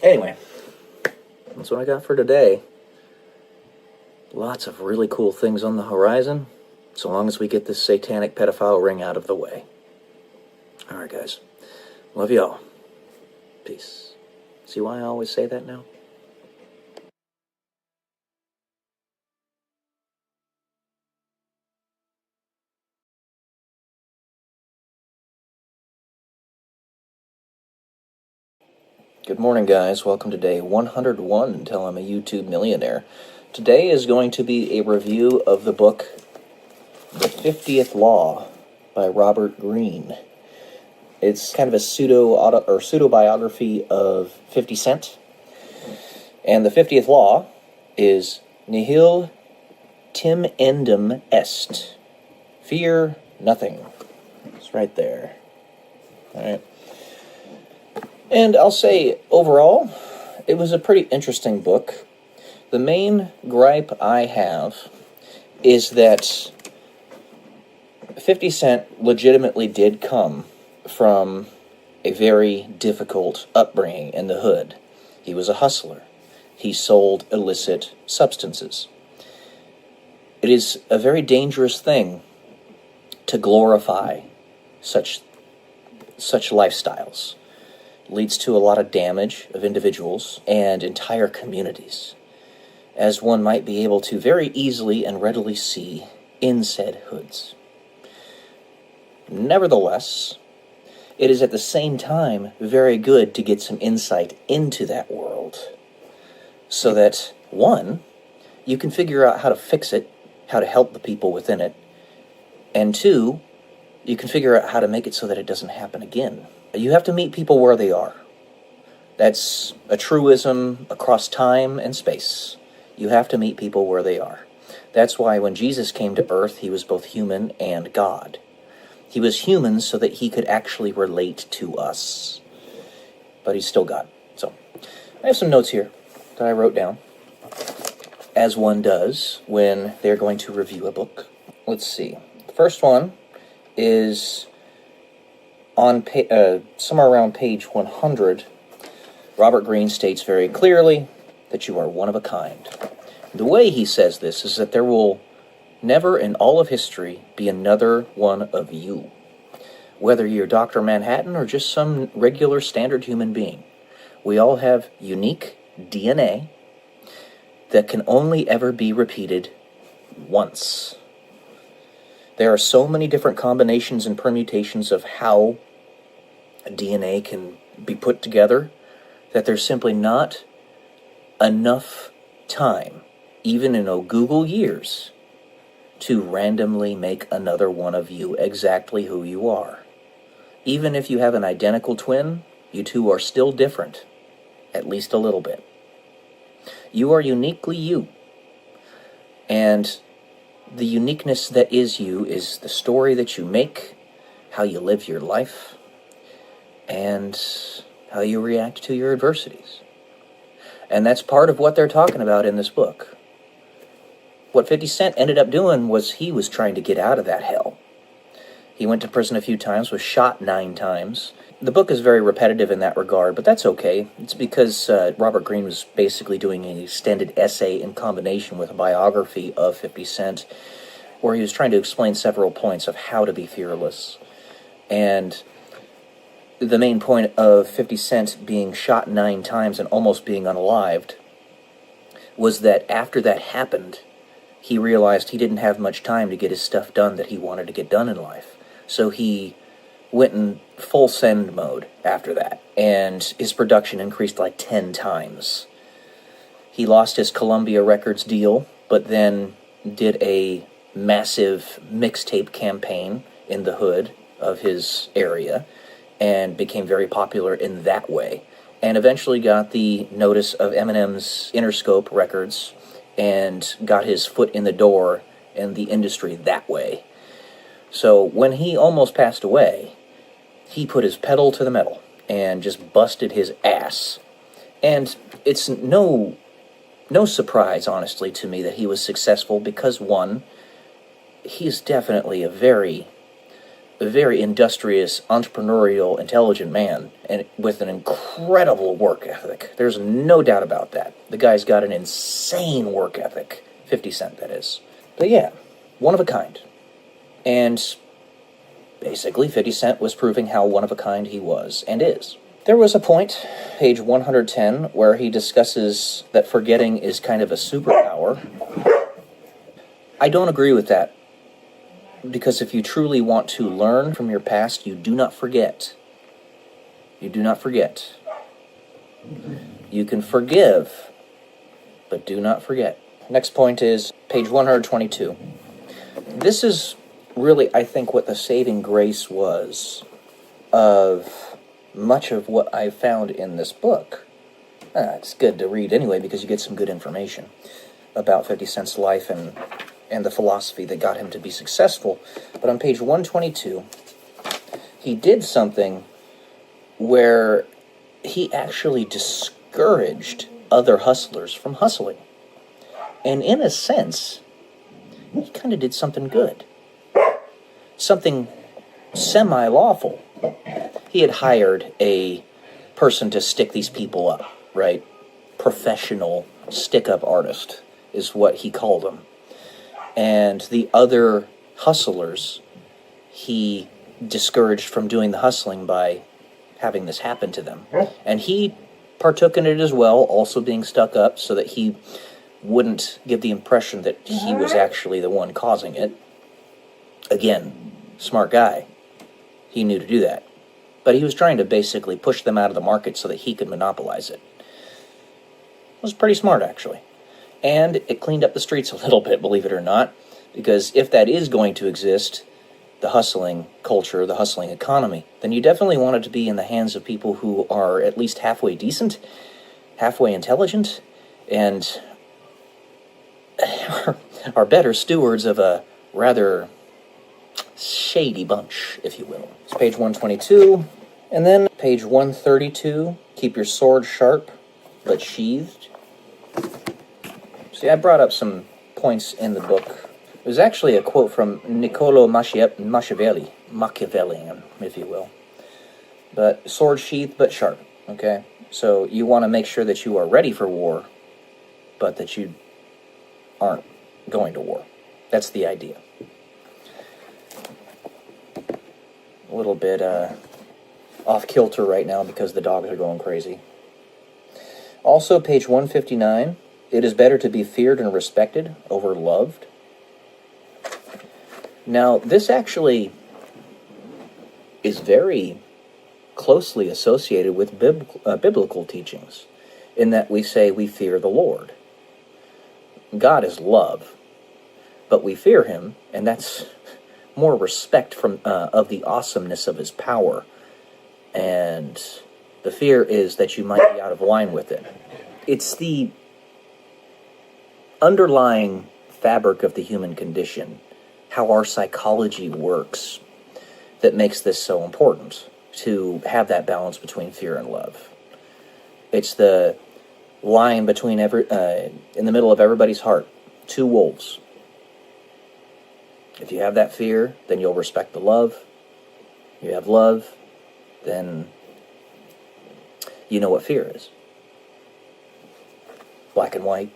anyway, that's what I got for today. Lots of really cool things on the horizon, so long as we get this satanic pedophile ring out of the way. Alright, guys. Love y'all. Peace. See why I always say that now? Good morning, guys. Welcome to day 101 until I'm a YouTube millionaire. Today is going to be a review of the book The 50th Law by Robert Greene. It's kind of a pseudo-biography of 50 Cent. And the 50th Law is Nihil timendum est. Fear nothing. It's right there. All right. And I'll say, overall, it was a pretty interesting book. The main gripe I have is that 50 Cent legitimately did come from a very difficult upbringing in the hood. He was a hustler. He sold illicit substances. It is a very dangerous thing to glorify such lifestyles. Leads to a lot of damage of individuals and entire communities, as one might be able to very easily and readily see in said hoods. Nevertheless, it is at the same time very good to get some insight into that world, so that, one, you can figure out how to fix it, how to help the people within it, and two, you can figure out how to make it so that it doesn't happen again. You have to meet people where they are. That's a truism across time and space. You have to meet people where they are. That's why when Jesus came to earth, he was both human and God. He was human so that he could actually relate to us. But he's still God. So, I have some notes here that I wrote down, as one does when they're going to review a book. Let's see. The first one is on somewhere around page 100. Robert Greene states very clearly that you are one of a kind. The way he says this is that there will never in all of history be another one of you. Whether you're Dr. Manhattan or just some regular standard human being, we all have unique DNA that can only ever be repeated once. There are so many different combinations and permutations of how DNA can be put together that there's simply not enough time, even in Google years, to randomly make another one of you exactly who you are. Even if you have an identical twin, you two are still different, at least a little bit. You are uniquely you. And the uniqueness that is you is the story that you make, how you live your life, and how you react to your adversities. And that's part of what they're talking about in this book. What 50 Cent ended up doing was he was trying to get out of that hell. He went to prison a few times, was shot 9 times. The book is very repetitive in that regard, but that's okay. It's because Robert Greene was basically doing an extended essay in combination with a biography of 50 Cent, where he was trying to explain several points of how to be fearless. And the main point of 50 Cent being shot 9 times and almost being unalived was that after that happened, he realized he didn't have much time to get his stuff done that he wanted to get done in life. So he went in full send mode after that, and his production increased like 10 times. He lost his Columbia Records deal, but then did a massive mixtape campaign in the hood of his area, and became very popular in that way, and eventually got the notice of Eminem's Interscope Records, and got his foot in the door in the industry that way. So when he almost passed away, he put his pedal to the metal and just busted his ass. And it's no surprise, honestly, to me that he was successful because, one, he's definitely a very industrious, entrepreneurial, intelligent man, and with an incredible work ethic. There's no doubt about that. The guy's got an insane work ethic. 50 Cent, that is. But yeah, one of a kind. And basically, 50 Cent was proving how one of a kind he was, and is. There was a point, page 110, where he discusses that forgetting is kind of a superpower. I don't agree with that. Because if you truly want to learn from your past, you do not forget. You do not forget. You can forgive, but do not forget. Next point is page 122. This is really, I think, what the saving grace was of much of what I found in this book. It's good to read anyway because you get some good information about 50 Cent's life and the philosophy that got him to be successful. But on page 122, he did something where he actually discouraged other hustlers from hustling. And in a sense, he kind of did something good. Something semi-lawful. He had hired a person to stick these people up, right? Professional stick-up artist is what he called them. And the other hustlers, he discouraged from doing the hustling by having this happen to them. And he partook in it as well, also being stuck up so that he wouldn't give the impression that he was actually the one causing it. Again, smart guy. He knew to do that. But he was trying to basically push them out of the market so that he could monopolize it. It was pretty smart, actually. And it cleaned up the streets a little bit, believe it or not, because if that is going to exist, the hustling culture, the hustling economy, then you definitely want it to be in the hands of people who are at least halfway decent, halfway intelligent, and are better stewards of a rather shady bunch, if you will. It's page 122, and then page 132, keep your sword sharp, but sheathed. See, I brought up some points in the book. It was actually a quote from Niccolo Machiavelli, Machiavellian, if you will. But sword sheathed, but sharp, okay? So you want to make sure that you are ready for war, but that you aren't going to war. That's the idea. A little bit off kilter right now because the dogs are going crazy. Also, page 159, it is better to be feared and respected over loved. Now, this actually is very closely associated with biblical teachings, in that we say we fear the Lord. God is love, but we fear him, and that's more respect from of the awesomeness of his power, and the fear is that you might be out of line with it. It's the underlying fabric of the human condition, how our psychology works, that makes this so important, to have that balance between fear and love. It's the lying between in the middle of everybody's heart, two wolves. If you have that fear, then you'll respect the love. You have love, then you know what fear is. Black and white,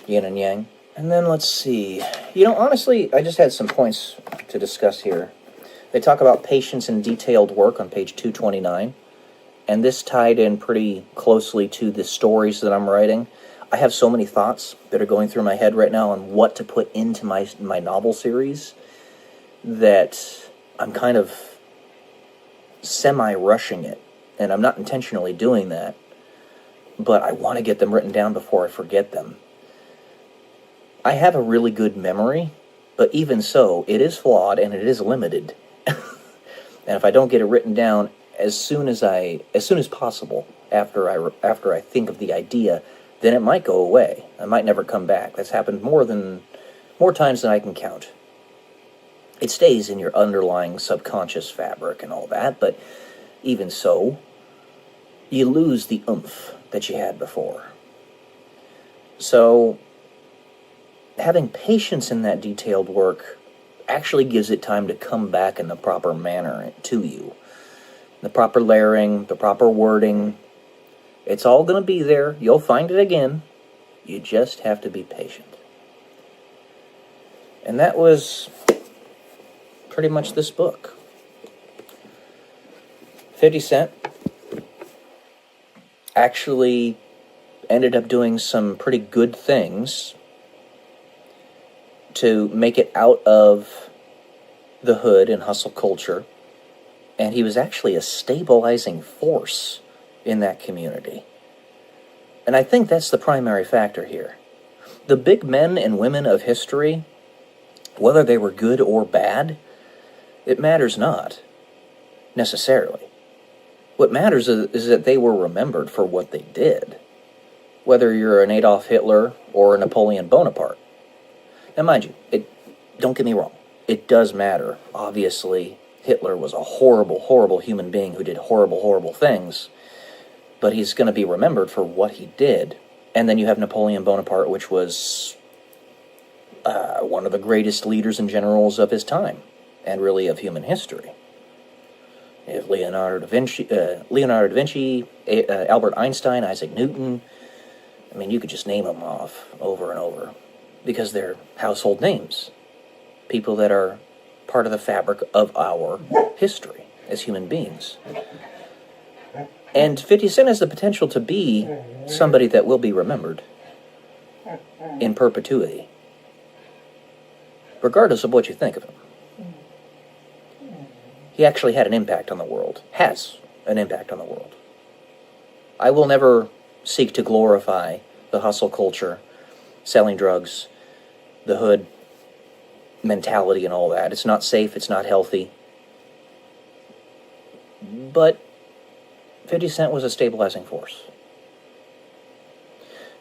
yin and yang. And then let's see. Honestly, I just had some points to discuss here. They talk about patience and detailed work on page 229. And this tied in pretty closely to the stories that I'm writing. I have so many thoughts that are going through my head right now on what to put into my novel series that I'm kind of semi-rushing it. And I'm not intentionally doing that. But I want to get them written down before I forget them. I have a really good memory, but even so, it is flawed and it is limited. And if I don't get it written down as soon as possible after I think of the idea, then it might go away. I might never come back. That's happened more times than I can count. It stays in your underlying subconscious fabric and all that, but even so, you lose the oomph that you had before. So, having patience in that detailed work actually gives it time to come back in the proper manner to you. The proper layering, the proper wording. It's all going to be there. You'll find it again. You just have to be patient. And that was pretty much this book. 50 Cent actually ended up doing some pretty good things to make it out of the hood and hustle culture. And he was actually a stabilizing force in that community. And I think that's the primary factor here. The big men and women of history, whether they were good or bad, it matters not, necessarily. What matters is that they were remembered for what they did. Whether you're an Adolf Hitler or a Napoleon Bonaparte. Now mind you, don't get me wrong, it does matter. Obviously, Hitler was a horrible, horrible human being who did horrible, horrible things, but he's going to be remembered for what he did. And then you have Napoleon Bonaparte, which was one of the greatest leaders and generals of his time, and really of human history. You have Leonardo da Vinci, Albert Einstein, Isaac Newton. I mean, you could just name them off over and over, because they're household names. People that are part of the fabric of our history as human beings. And 50 Cent has the potential to be somebody that will be remembered in perpetuity, regardless of what you think of him. He actually had an impact on the world, has an impact on the world. I will never seek to glorify the hustle culture, selling drugs, the hood mentality and all that. It's not safe, it's not healthy. But 50 Cent was a stabilizing force.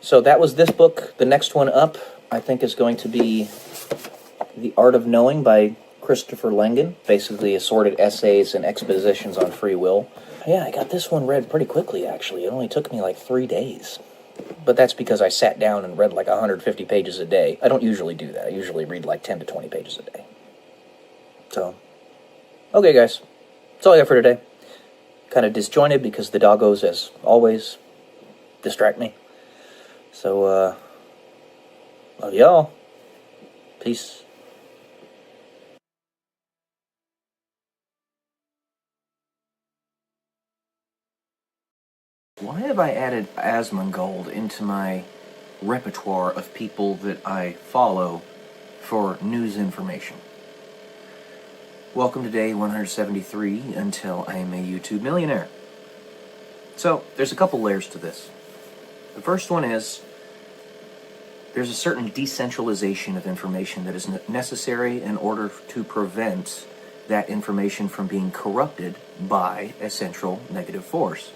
So that was this book. The next one up, I think, is going to be The Art of Knowing by Christopher Langan. Basically assorted essays and expositions on free will. Yeah, I got this one read pretty quickly, actually. It only took me like 3 days. But that's because I sat down and read like 150 pages a day. I don't usually do that. I usually read like 10 to 20 pages a day. So, okay guys. That's all I got for today. Kind of disjointed because the doggos, as always, distract me. So, love y'all. Peace. Why have I added Asmongold into my repertoire of people that I follow for news information? Welcome to day 173 until I am a YouTube millionaire. So, there's a couple layers to this. The first one is, there's a certain decentralization of information that is necessary in order to prevent that information from being corrupted by a central negative force.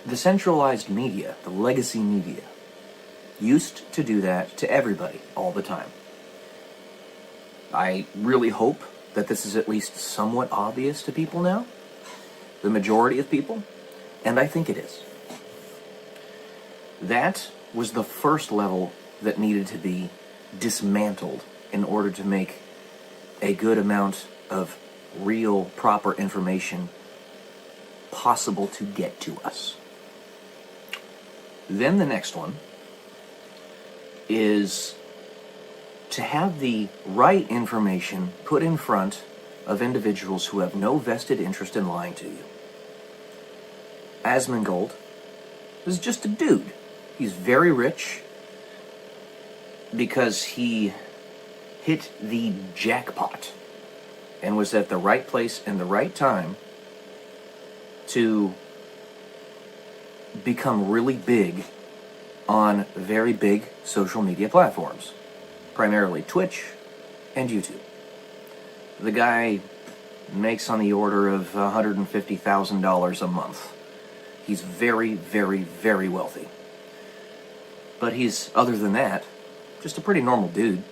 The centralized media, the legacy media, used to do that to everybody all the time. I really hope that this is at least somewhat obvious to people now, the majority of people, And I think it is. That was the first level that needed to be dismantled in order to make a good amount of real, proper information possible to get to us. Then the next one is to have the right information put in front of individuals who have no vested interest in lying to you. Asmongold is just a dude. He's very rich because he hit the jackpot and was at the right place and the right time to become really big on very big social media platforms, primarily Twitch and YouTube. The guy makes on the order of $150,000 a month. He's very, very, very wealthy. But he's, other than that, just a pretty normal dude.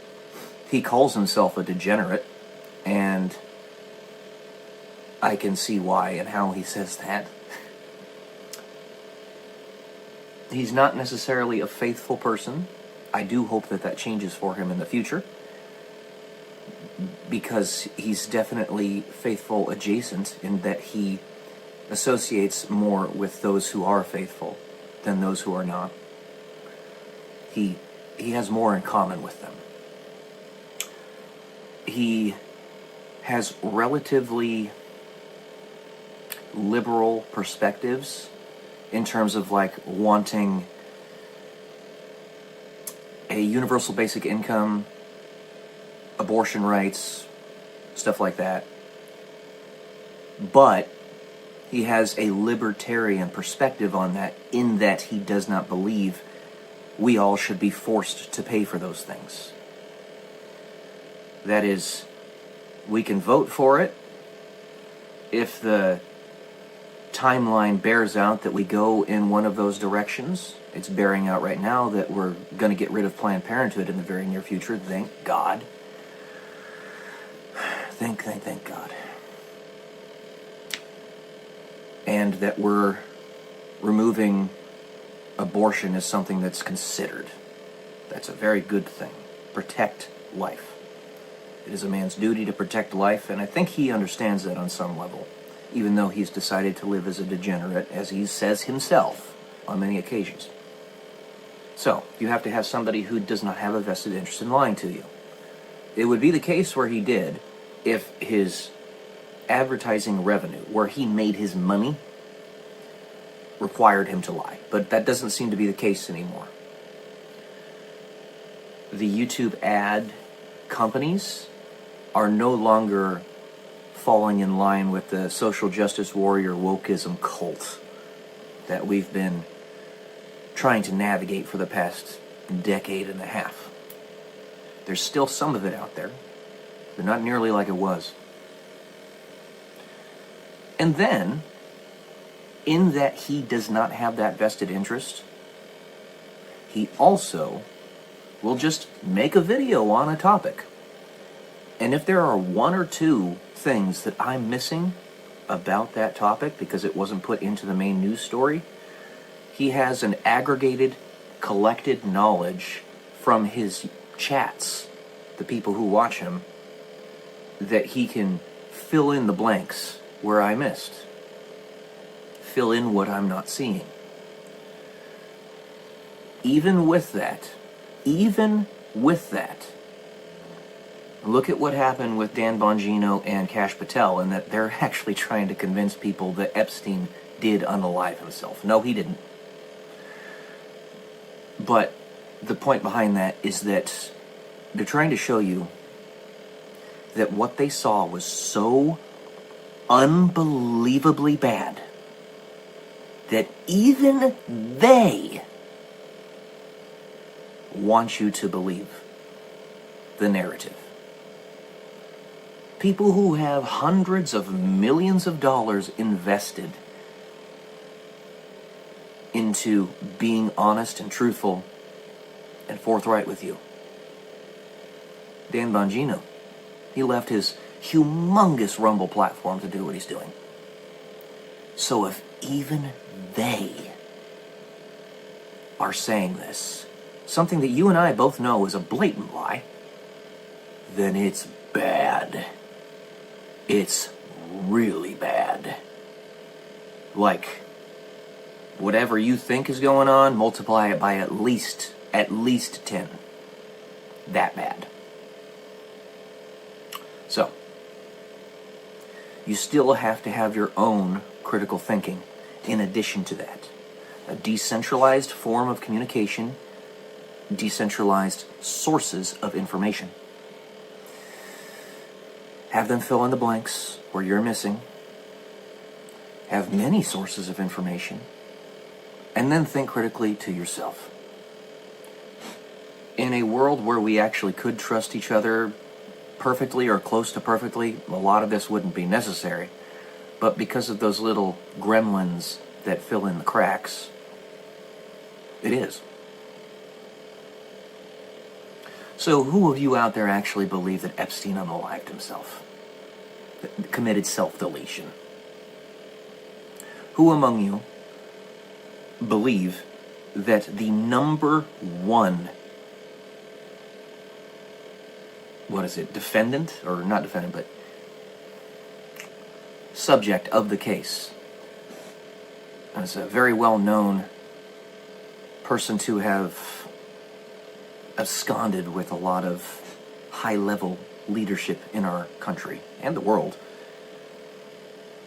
He calls himself a degenerate, and I can see why and how he says that. He's not necessarily a faithful person. I do hope that that changes for him in the future, because he's definitely faithful adjacent in that he associates more with those who are faithful than those who are not. He has more in common with them. He has relatively liberal perspectives in terms of like wanting a universal basic income, abortion rights, stuff like that. But he has a libertarian perspective on that, in that he does not believe we all should be forced to pay for those things. That is, we can vote for it if the timeline bears out that we go in one of those directions. It's bearing out right now that we're going to get rid of Planned Parenthood in the very near future. Thank God. Thank God. And that we're removing abortion as something that's considered. That's a very good thing. Protect life. It is a man's duty to protect life, and I think he understands that on some level, even though he's decided to live as a degenerate, as he says himself on many occasions. So, you have to have somebody who does not have a vested interest in lying to you. It would be the case where he did if his advertising revenue, where he made his money, required him to lie. But that doesn't seem to be the case anymore. The YouTube ad companies are no longer falling in line with the social justice warrior wokeism cult that we've been trying to navigate for the past decade and a half. There's still some of it out there, but not nearly like it was. And then, in that he does not have that vested interest, he also will just make a video on a topic. And if there are one or two things that I'm missing about that topic because it wasn't put into the main news story, he has an aggregated, collected knowledge from his chats, the people who watch him, that he can fill in the blanks where I missed. Fill in what I'm not seeing. Even with that, look at what happened with Dan Bongino and Kash Patel, and that they're actually trying to convince people that Epstein did unalive himself. No, he didn't. But the point behind that is that they're trying to show you that what they saw was so unbelievably bad that even they want you to believe the narrative. People who have hundreds of millions of dollars invested into being honest and truthful and forthright with you. Dan Bongino, he left his humongous Rumble platform to do what he's doing. So if even they are saying this, something that you and I both know is a blatant lie, then it's bad. It's really bad. Like, whatever you think is going on, multiply it by at least 10. That bad. So, you still have to have your own critical thinking in addition to that. A decentralized form of communication, decentralized sources of information. Have them fill in the blanks where you're missing. Have many sources of information. And then think critically to yourself. In a world where we actually could trust each other perfectly or close to perfectly, a lot of this wouldn't be necessary. But because of those little gremlins that fill in the cracks, it is. So who of you out there actually believe that Epstein unalived himself? Committed self-deletion? Who among you believe that the number one, defendant, or not defendant, but subject of the case, as a very well-known person to have absconded with a lot of high-level leadership in our country and the world,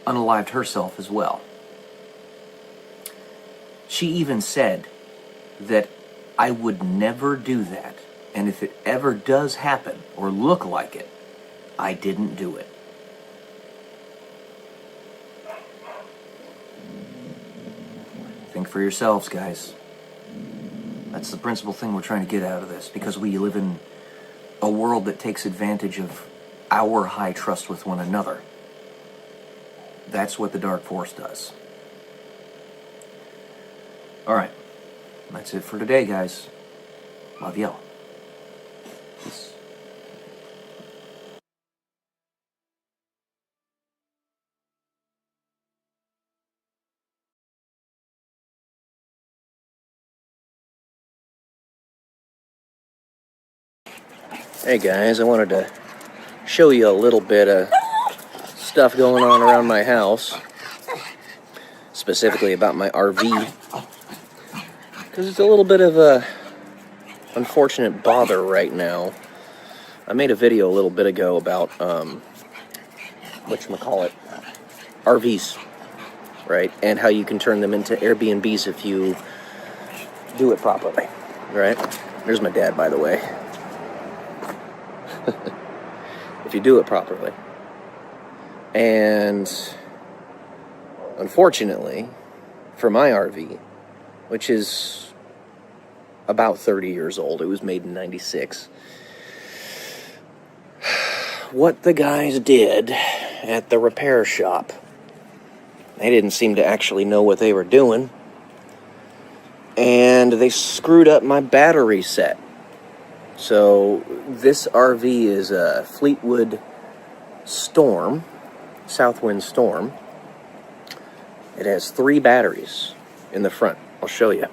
unalived herself as well. She even said that I would never do that, and if it ever does happen or look like it, I didn't do it. Think for yourselves, guys. That's the principal thing we're trying to get out of this, because we live in a world that takes advantage of our high trust with one another. That's what the dark force does. Alright, that's it for today, guys. Love y'all. Peace. Hey guys, I wanted to show you a little bit of stuff going on around my house, specifically about my RV, because it's a little bit of a unfortunate bother right now. I made a video a little bit ago about RVs, right, and how you can turn them into Airbnbs if you do it properly, right? There's my dad, by the way. If you do it properly. And unfortunately, for my RV, which is about 30 years old, it was made in 96, what the guys did at the repair shop, they didn't seem to actually know what they were doing, and they screwed up my battery set. So this RV is a Fleetwood Storm, Southwind Storm. It has 3 batteries in the front. I'll show you.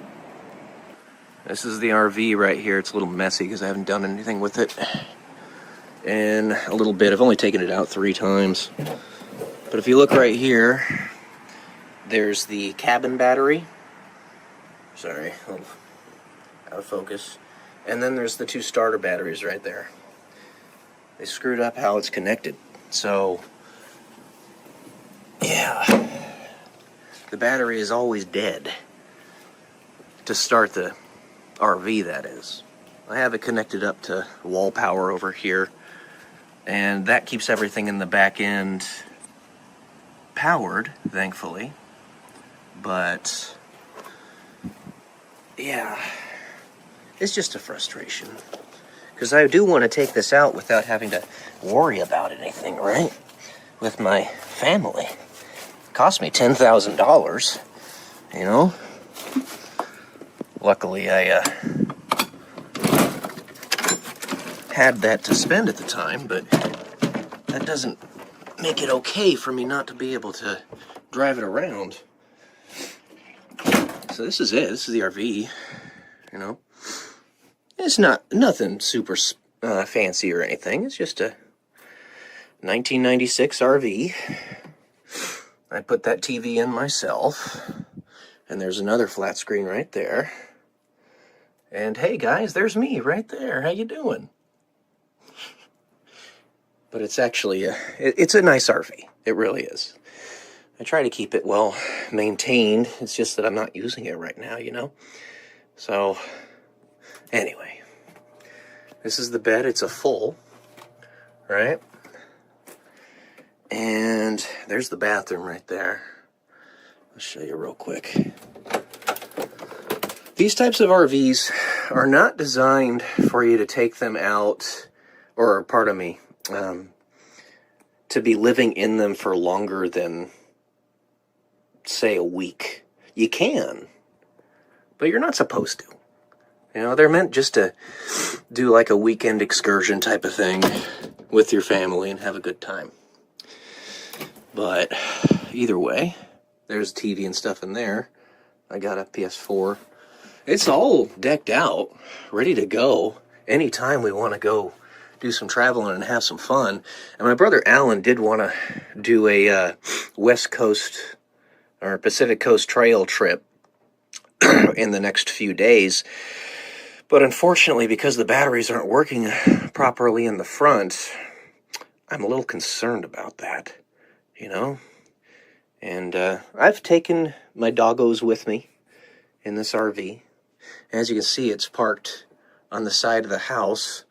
This is the RV right here. It's a little messy because I haven't done anything with it in a little bit. I've only taken it out 3 times. But if you look right here, there's the cabin battery. Sorry, a little out of focus. And then there's the 2 starter batteries right there. They screwed up how it's connected. So, yeah. The battery is always dead. To start the RV, that is. I have it connected up to wall power over here. And that keeps everything in the back end powered, thankfully. But, yeah. It's just a frustration. Because I do want to take this out without having to worry about anything, right? With my family. It cost me $10,000, you know? Luckily, I had that to spend at the time, but that doesn't make it okay for me not to be able to drive it around. So this is it. This is the RV, you know. It's nothing super fancy or anything. It's just a 1996 RV. I put that TV in myself. And there's another flat screen right there. And hey guys, there's me right there. How you doing? But it's actually it's a nice RV. It really is. I try to keep it well maintained. It's just that I'm not using it right now, you know. So anyway, this is the bed. It's a full, right? And there's the bathroom right there. I'll show you real quick. These types of RVs are not designed for you to take them out, or pardon me, to be living in them for longer than, say, a week. You can, but you're not supposed to. You know, they're meant just to do like a weekend excursion type of thing with your family and have a good time. But either way, there's TV and stuff in there. I got a PS4. It's all decked out, ready to go. Anytime we want to go do some traveling and have some fun. And my brother Allen did want to do a West Coast or Pacific Coast trail trip in the next few days. But unfortunately, because the batteries aren't working properly in the front, I'm a little concerned about that, you know? And I've taken my doggos with me in this RV. As you can see, it's parked on the side of the house.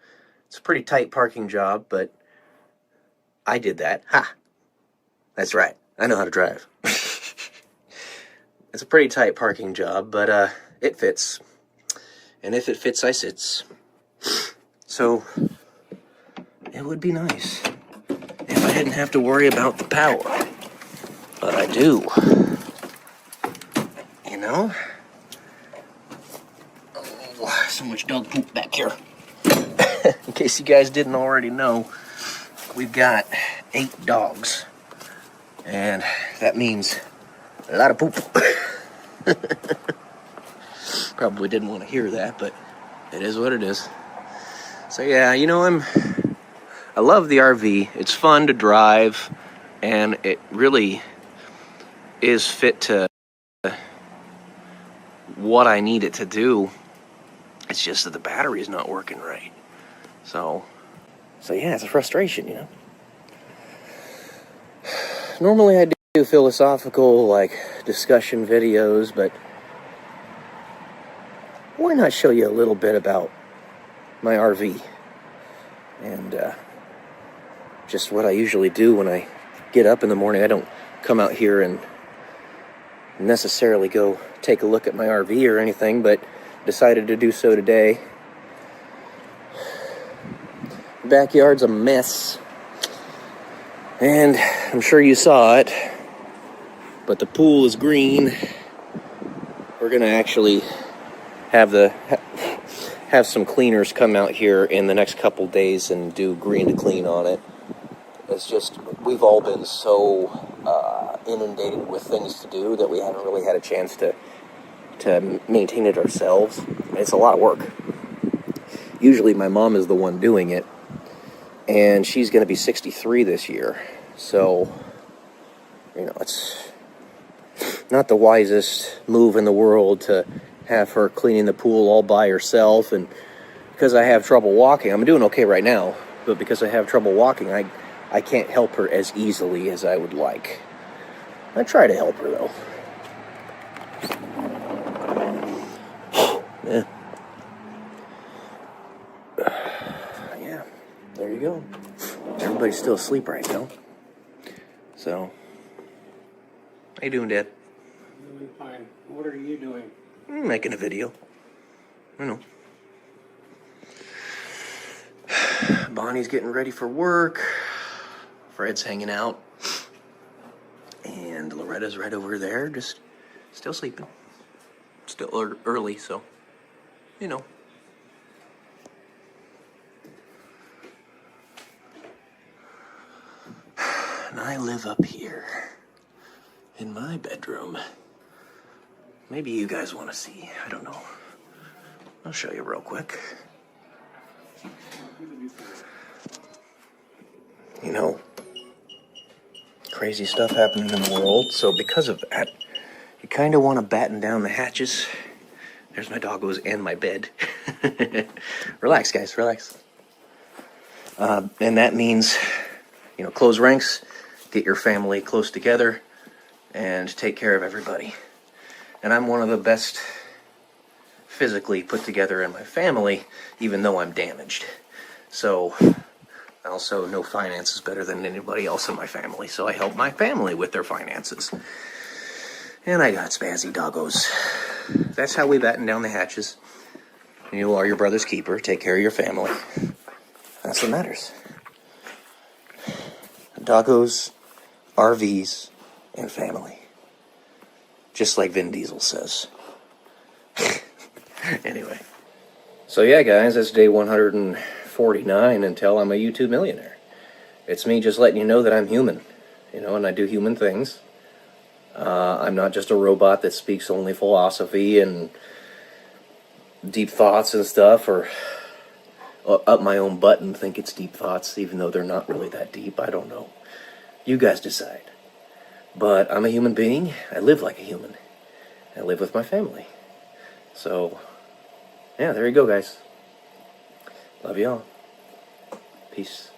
It's a pretty tight parking job, but I did that. Ha! That's right. I know how to drive. It's a pretty tight parking job, but it fits. And if it fits, I sits. So, it would be nice if I didn't have to worry about the power. But I do. You know? Oh, so much dog poop back here. In case you guys didn't already know, we've got 8 dogs. And that means a lot of poop. Probably didn't want to hear that, but it is what it is. So yeah, you know, I love the RV. It's fun to drive, and it really is fit to what I need it to do. It's just that the battery is not working right. So yeah, it's a frustration, you know. Normally I do philosophical, like, discussion videos, but why not show you a little bit about my RV and just what I usually do when I get up in the morning. I don't come out here and necessarily go take a look at my RV or anything, but decided to do so today. The backyard's a mess, and I'm sure you saw it, but the pool is green. We're gonna actually have some cleaners come out here in the next couple days and do green to clean on it. It's just, we've all been so inundated with things to do that we haven't really had a chance to maintain it ourselves. It's a lot of work. Usually my mom is the one doing it, and she's going to be 63 this year. So, you know, it's not the wisest move in the world to have her cleaning the pool all by herself. And because I have trouble walking, I'm doing okay right now, but because I have trouble walking, I can't help her as easily as I would like. I try to help her, though. Yeah. Yeah, there you go. Everybody's still asleep right now. So, how you doing, Dad? Doing fine. What are you doing? I'm making a video. I know. Bonnie's getting ready for work. Fred's hanging out. And Loretta's right over there, just still sleeping. Still early, so, you know. And I live up here. in my bedroom. Maybe you guys want to see. I don't know. I'll show you real quick. You know, crazy stuff happening in the world. So because of that, you kind of want to batten down the hatches. There's my doggos and my bed. Relax, guys, relax. And that means, you know, close ranks, get your family close together, and take care of everybody. And I'm one of the best physically put together in my family, even though I'm damaged. So, also, no finance is better than anybody else in my family, so I help my family with their finances. And I got spazzy doggos. That's how we batten down the hatches. You are your brother's keeper. Take care of your family. That's what matters. Doggos, RVs, and family. Just like Vin Diesel says. Anyway. So yeah, guys, that's day 149 until I'm a YouTube millionaire. It's me just letting you know that I'm human. You know, and I do human things. I'm not just a robot that speaks only philosophy and deep thoughts and stuff, or up my own butt and think it's deep thoughts, even though they're not really that deep. I don't know. You guys decide. But I'm a human being. I live like a human. I live with my family. So, yeah, there you go, guys. Love y'all. Peace.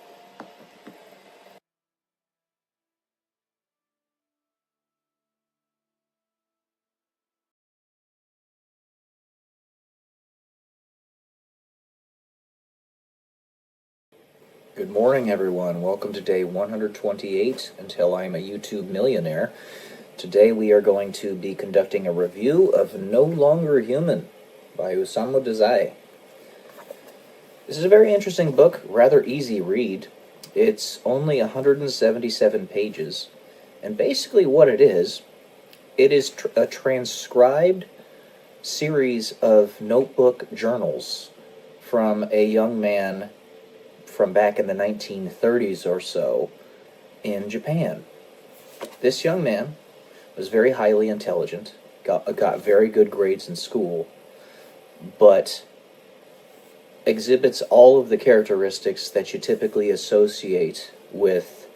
Good morning, everyone. Welcome to day 128 until I'm a YouTube millionaire. Today we are going to be conducting a review of No Longer Human by Osamu Dazai. This is a very interesting book, rather easy read. It's only 177 pages, and basically what it is a transcribed series of notebook journals from a young man from back in the 1930s or so in Japan. This young man was very highly intelligent, got very good grades in school, but exhibits all of the characteristics that you typically associate with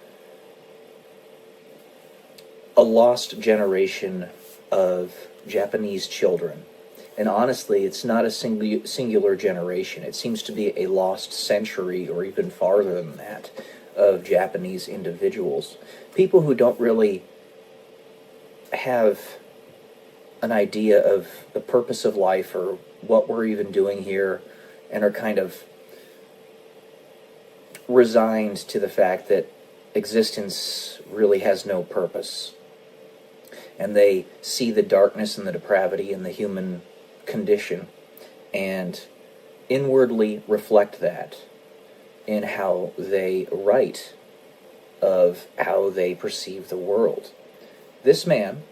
a lost generation of Japanese children. And honestly, it's not a singular generation. It seems to be a lost century, or even farther than that, of Japanese individuals. People who don't really have an idea of the purpose of life or what we're even doing here, and are kind of resigned to the fact that existence really has no purpose. And they see the darkness and the depravity in the human condition and inwardly reflect that in how they write of how they perceive the world. This man,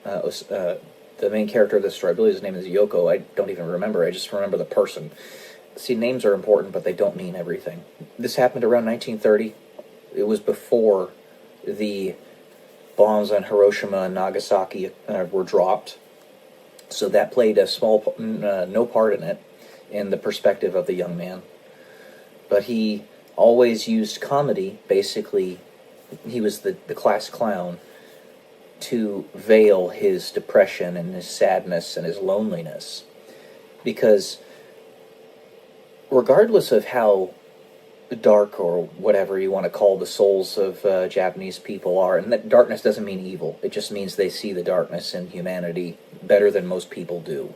the main character of the story, I believe his name is Yoko. I don't even remember. I just remember the person. See, names are important, but they don't mean everything. This happened around 1930. It was before the bombs on Hiroshima and Nagasaki were dropped. So that played a no part in it, in the perspective of the young man. But he always used comedy. Basically, he was the class clown to veil his depression and his sadness and his loneliness. Because regardless of how dark or whatever you want to call the souls of Japanese people are, and that darkness doesn't mean evil, it just means they see the darkness in humanity better than most people do.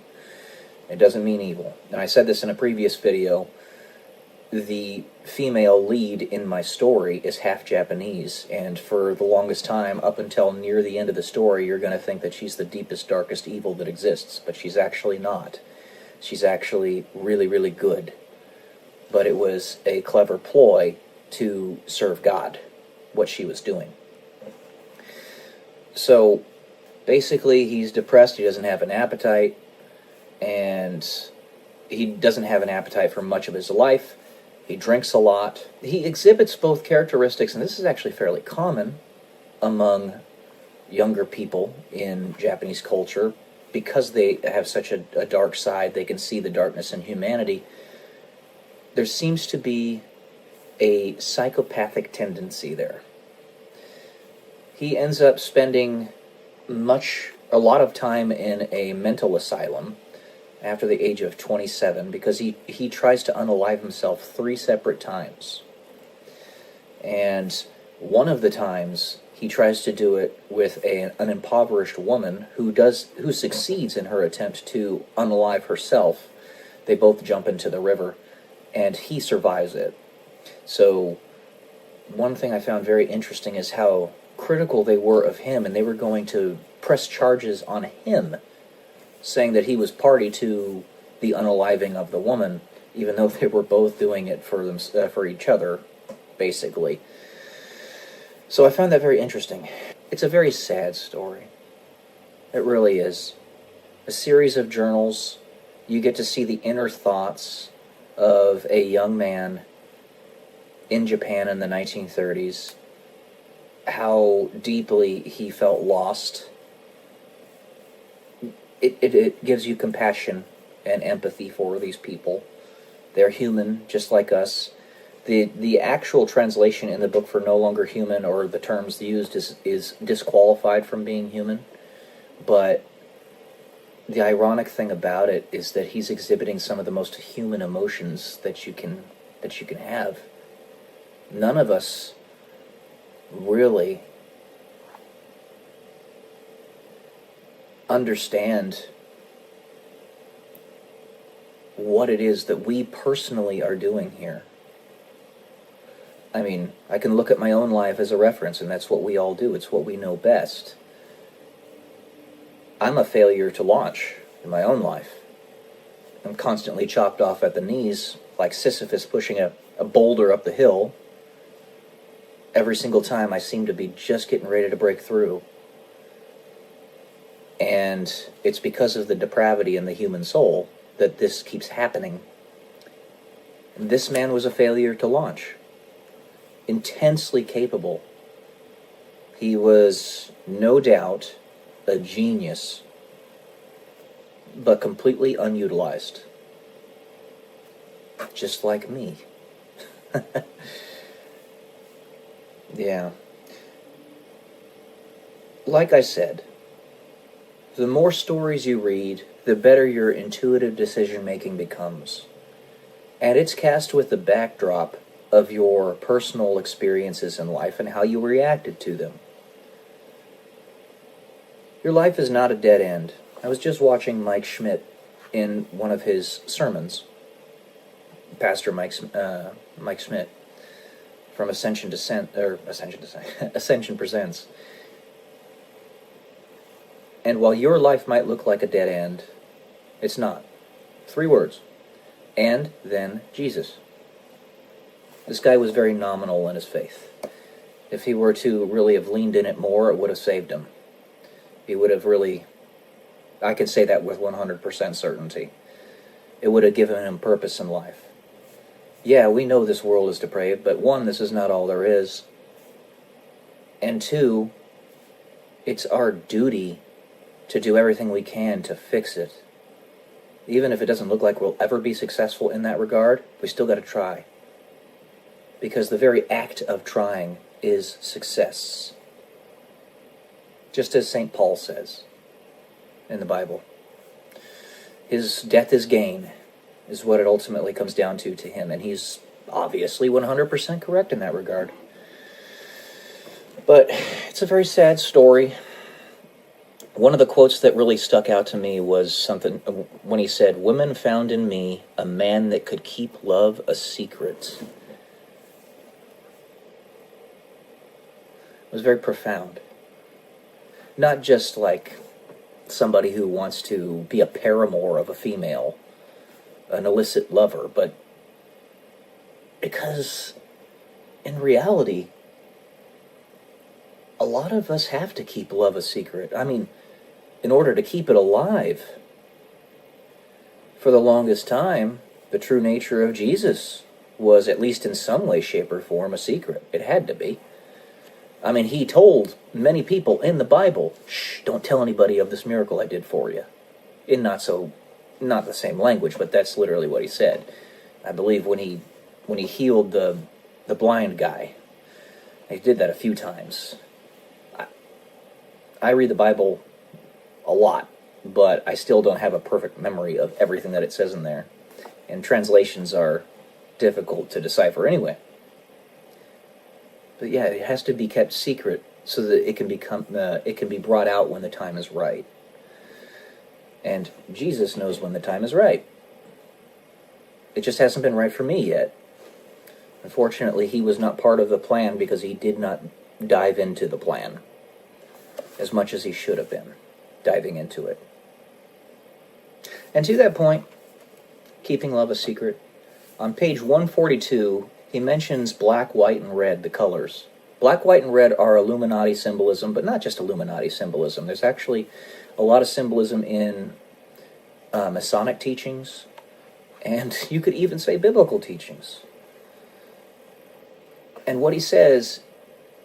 It doesn't mean evil. And I said this in a previous video, the female lead in my story is half Japanese, and for the longest time, up until near the end of the story, you're going to think that she's the deepest, darkest evil that exists, but she's actually not. She's actually really, really good. But it was a clever ploy to serve God, what she was doing. So, basically, he's depressed, he doesn't have an appetite, and he doesn't have an appetite for much of his life. He drinks a lot. He exhibits both characteristics, and this is actually fairly common among younger people in Japanese culture, because they have such a dark side, they can see the darkness in humanity. There seems to be a psychopathic tendency there. He ends up spending a lot of time in a mental asylum after the age of 27 because he tries to unalive himself 3 separate times. And one of the times he tries to do it with an impoverished woman who succeeds in her attempt to unalive herself. They both jump into the river, and he survives it. So one thing I found very interesting is how critical they were of him, and they were going to press charges on him, saying that he was party to the unaliving of the woman, even though they were both doing it for each other, basically. So I found that very interesting. It's a very sad story. It really is. A series of journals. You get to see the inner thoughts of a young man in Japan in the 1930s, how deeply he felt lost. It gives you compassion and empathy for these people. They're human, just like us. The actual translation in the book for no longer human, or the terms used, is disqualified from being human. But the ironic thing about it is that he's exhibiting some of the most human emotions that you can have. None of us really understand what it is that we personally are doing here. I mean, I can look at my own life as a reference, and that's what we all do. It's what we know best. I'm a failure to launch in my own life. I'm constantly chopped off at the knees, like Sisyphus pushing a boulder up the hill. Every single time I seem to be just getting ready to break through. And it's because of the depravity in the human soul that this keeps happening. And this man was a failure to launch. Intensely capable. He was, no doubt, a genius, but completely unutilized. Just like me. Yeah. Like I said, the more stories you read, the better your intuitive decision-making becomes. And it's cast with the backdrop of your personal experiences in life and how you reacted to them. Your life is not a dead end. I was just watching Mike Schmidt in one of his sermons, Pastor Mike Schmidt, from Ascension Presents. And while your life might look like a dead end, it's not. 3 words. And then Jesus. This guy was very nominal in his faith. If he were to really have leaned in it more, it would have saved him. He would have really, I can say that with 100% certainty. It would have given him purpose in life. Yeah, we know this world is depraved, but 1, this is not all there is. And 2, it's our duty to do everything we can to fix it. Even if it doesn't look like we'll ever be successful in that regard, we still got to try. Because the very act of trying is success. Just as St. Paul says in the Bible. His death is gain, is what it ultimately comes down to him. And he's obviously 100% correct in that regard. But it's a very sad story. One of the quotes that really stuck out to me was something when he said, "Women found in me a man that could keep love a secret." It was very profound. Not just like somebody who wants to be a paramour of a female, an illicit lover, but because in reality, a lot of us have to keep love a secret. I mean, in order to keep it alive. For the longest time, the true nature of Jesus was, at least in some way, shape, or form, a secret. It had to be. I mean, he told many people in the Bible, shh, don't tell anybody of this miracle I did for you. In not the same language, but that's literally what he said. I believe when he healed the blind guy, he did that a few times. I read the Bible a lot, but I still don't have a perfect memory of everything that it says in there. And translations are difficult to decipher anyway. But yeah, it has to be kept secret so that it can be brought out when the time is right. And Jesus knows when the time is right. It just hasn't been right for me yet. Unfortunately, he was not part of the plan because he did not dive into the plan as much as he should have been diving into it. And to that point, keeping love a secret, on page 142, he mentions black, white, and red, the colors. Black, white, and red are Illuminati symbolism, but not just Illuminati symbolism. There's actually a lot of symbolism in Masonic teachings, and you could even say biblical teachings. And what he says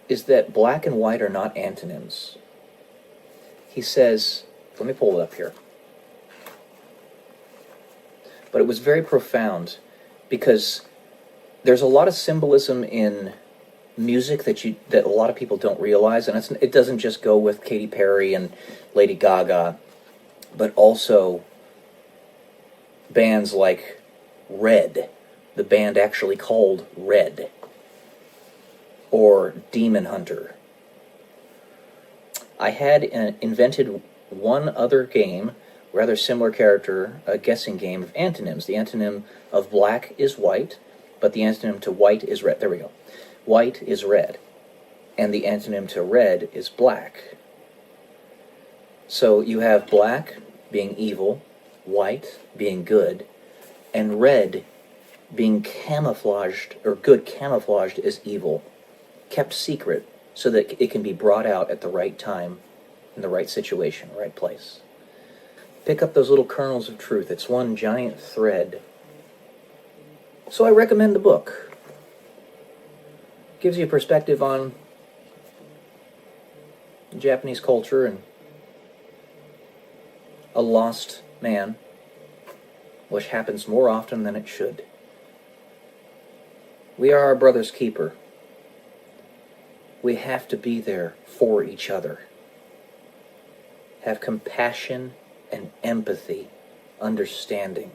is that black and white are not antonyms. He says, let me pull it up here. But it was very profound because there's a lot of symbolism in music that a lot of people don't realize, and it doesn't just go with Katy Perry and Lady Gaga, but also bands like Red, the band actually called Red, or Demon Hunter. I had invented one other game, rather similar character, a guessing game of antonyms. The antonym of black is white, but the antonym to white is red. There we go. White is red, and the antonym to red is black. So you have black being evil, white being good, and red being camouflaged, or good camouflaged as evil, kept secret so that it can be brought out at the right time, in the right situation, right place. Pick up those little kernels of truth. It's one giant thread. So I recommend the book. Gives you a perspective on Japanese culture and a lost man, which happens more often than it should. We are our brother's keeper. We have to be there for each other. Have compassion and empathy, understanding.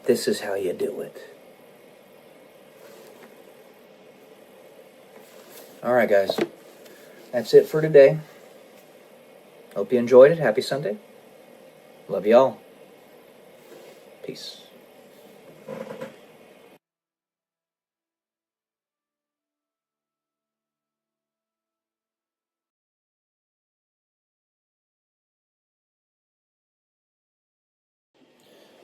This is how you do it. Alright, guys. That's it for today. Hope you enjoyed it. Happy Sunday. Love y'all. Peace.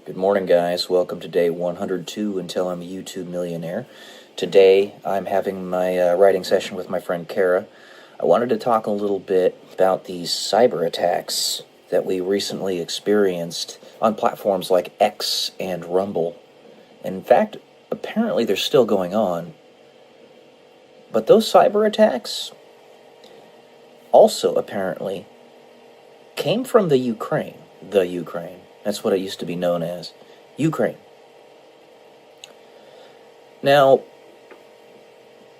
Good morning, guys. Welcome to day 102 until I'm a YouTube millionaire. Today, I'm having my writing session with my friend Kara. I wanted to talk a little bit about these cyber attacks that we recently experienced on platforms like X and Rumble. In fact, apparently they're still going on. But those cyber attacks also apparently came from the Ukraine. The Ukraine. That's what it used to be known as. Ukraine. Now,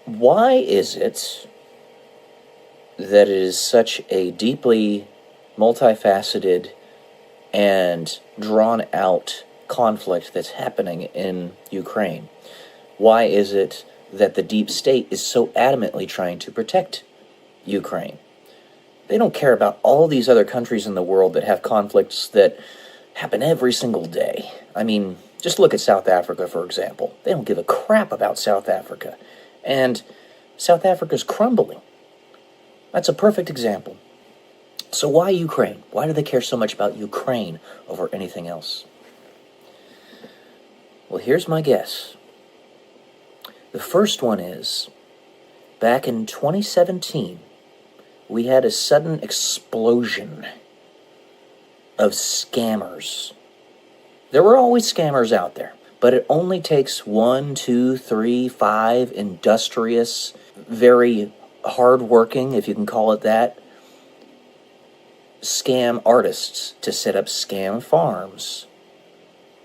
why is it that it is such a deeply multifaceted and drawn-out conflict that's happening in Ukraine? Why is it that the deep state is so adamantly trying to protect Ukraine? They don't care about all these other countries in the world that have conflicts that happen every single day. I mean, just look at South Africa, for example. They don't give a crap about South Africa. And South Africa's crumbling. That's a perfect example. So why Ukraine? Why do they care so much about Ukraine over anything else? Well, here's my guess. The first one is, back in 2017, we had a sudden explosion of scammers. There were always scammers out there, but it only takes 1, 2, 3, 5 industrious, very hard-working, if you can call it that, scam artists to set up scam farms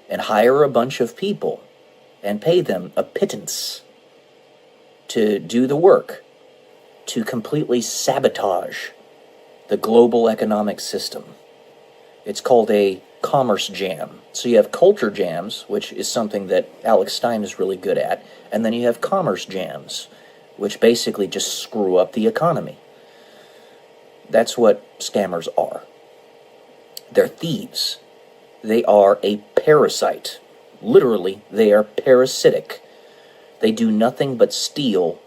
and hire a bunch of people and pay them a pittance to do the work to completely sabotage the global economic system. It's called a commerce jam. So you have culture jams, which is something that Alex Stein is really good at, and then you have commerce jams, which basically just screw up the economy. That's what scammers are. They're thieves. They are a parasite. Literally, they are parasitic. They do nothing but steal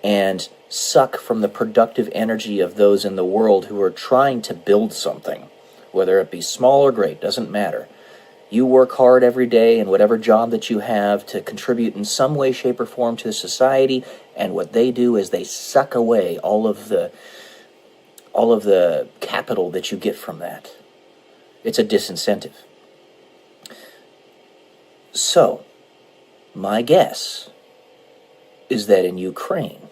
and suck from the productive energy of those in the world who are trying to build something. Whether it be small or great, doesn't matter. You work hard every day in whatever job that you have to contribute in some way, shape, or form to society, and what they do is they suck away all of the capital that you get from that. It's a disincentive. So, my guess is that in Ukraine,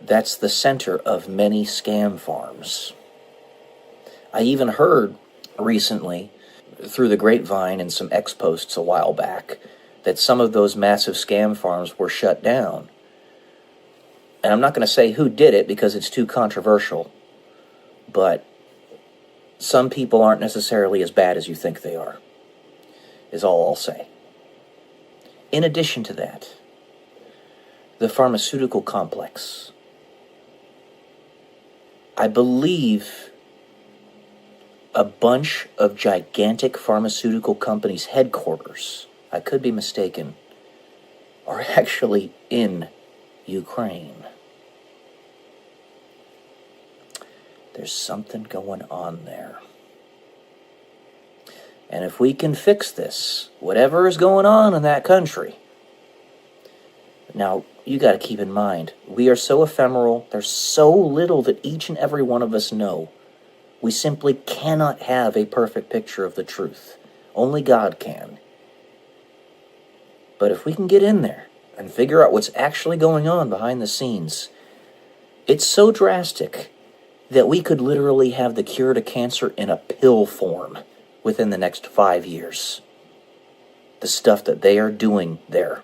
that's the center of many scam farms. I even heard recently, through the grapevine and some X-posts a while back, that some of those massive scam farms were shut down. And I'm not going to say who did it because it's too controversial, but some people aren't necessarily as bad as you think they are, is all I'll say. In addition to that, the pharmaceutical complex. I believe a bunch of gigantic pharmaceutical companies' headquarters, I could be mistaken, are actually in Ukraine. There's something going on there. And if we can fix this, whatever is going on in that country. Now, you got to keep in mind, we are so ephemeral, there's so little that each and every one of us know. We simply cannot have a perfect picture of the truth. Only God can. But if we can get in there and figure out what's actually going on behind the scenes, it's so drastic that we could literally have the cure to cancer in a pill form within the next 5 years. The stuff that they are doing there.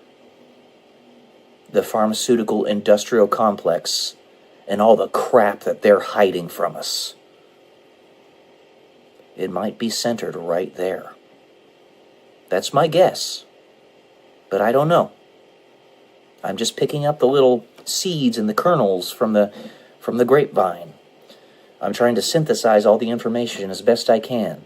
The pharmaceutical industrial complex and all the crap that they're hiding from us. It might be centered right there. That's my guess. But I don't know. I'm just picking up the little seeds and the kernels from the grapevine. I'm trying to synthesize all the information as best I can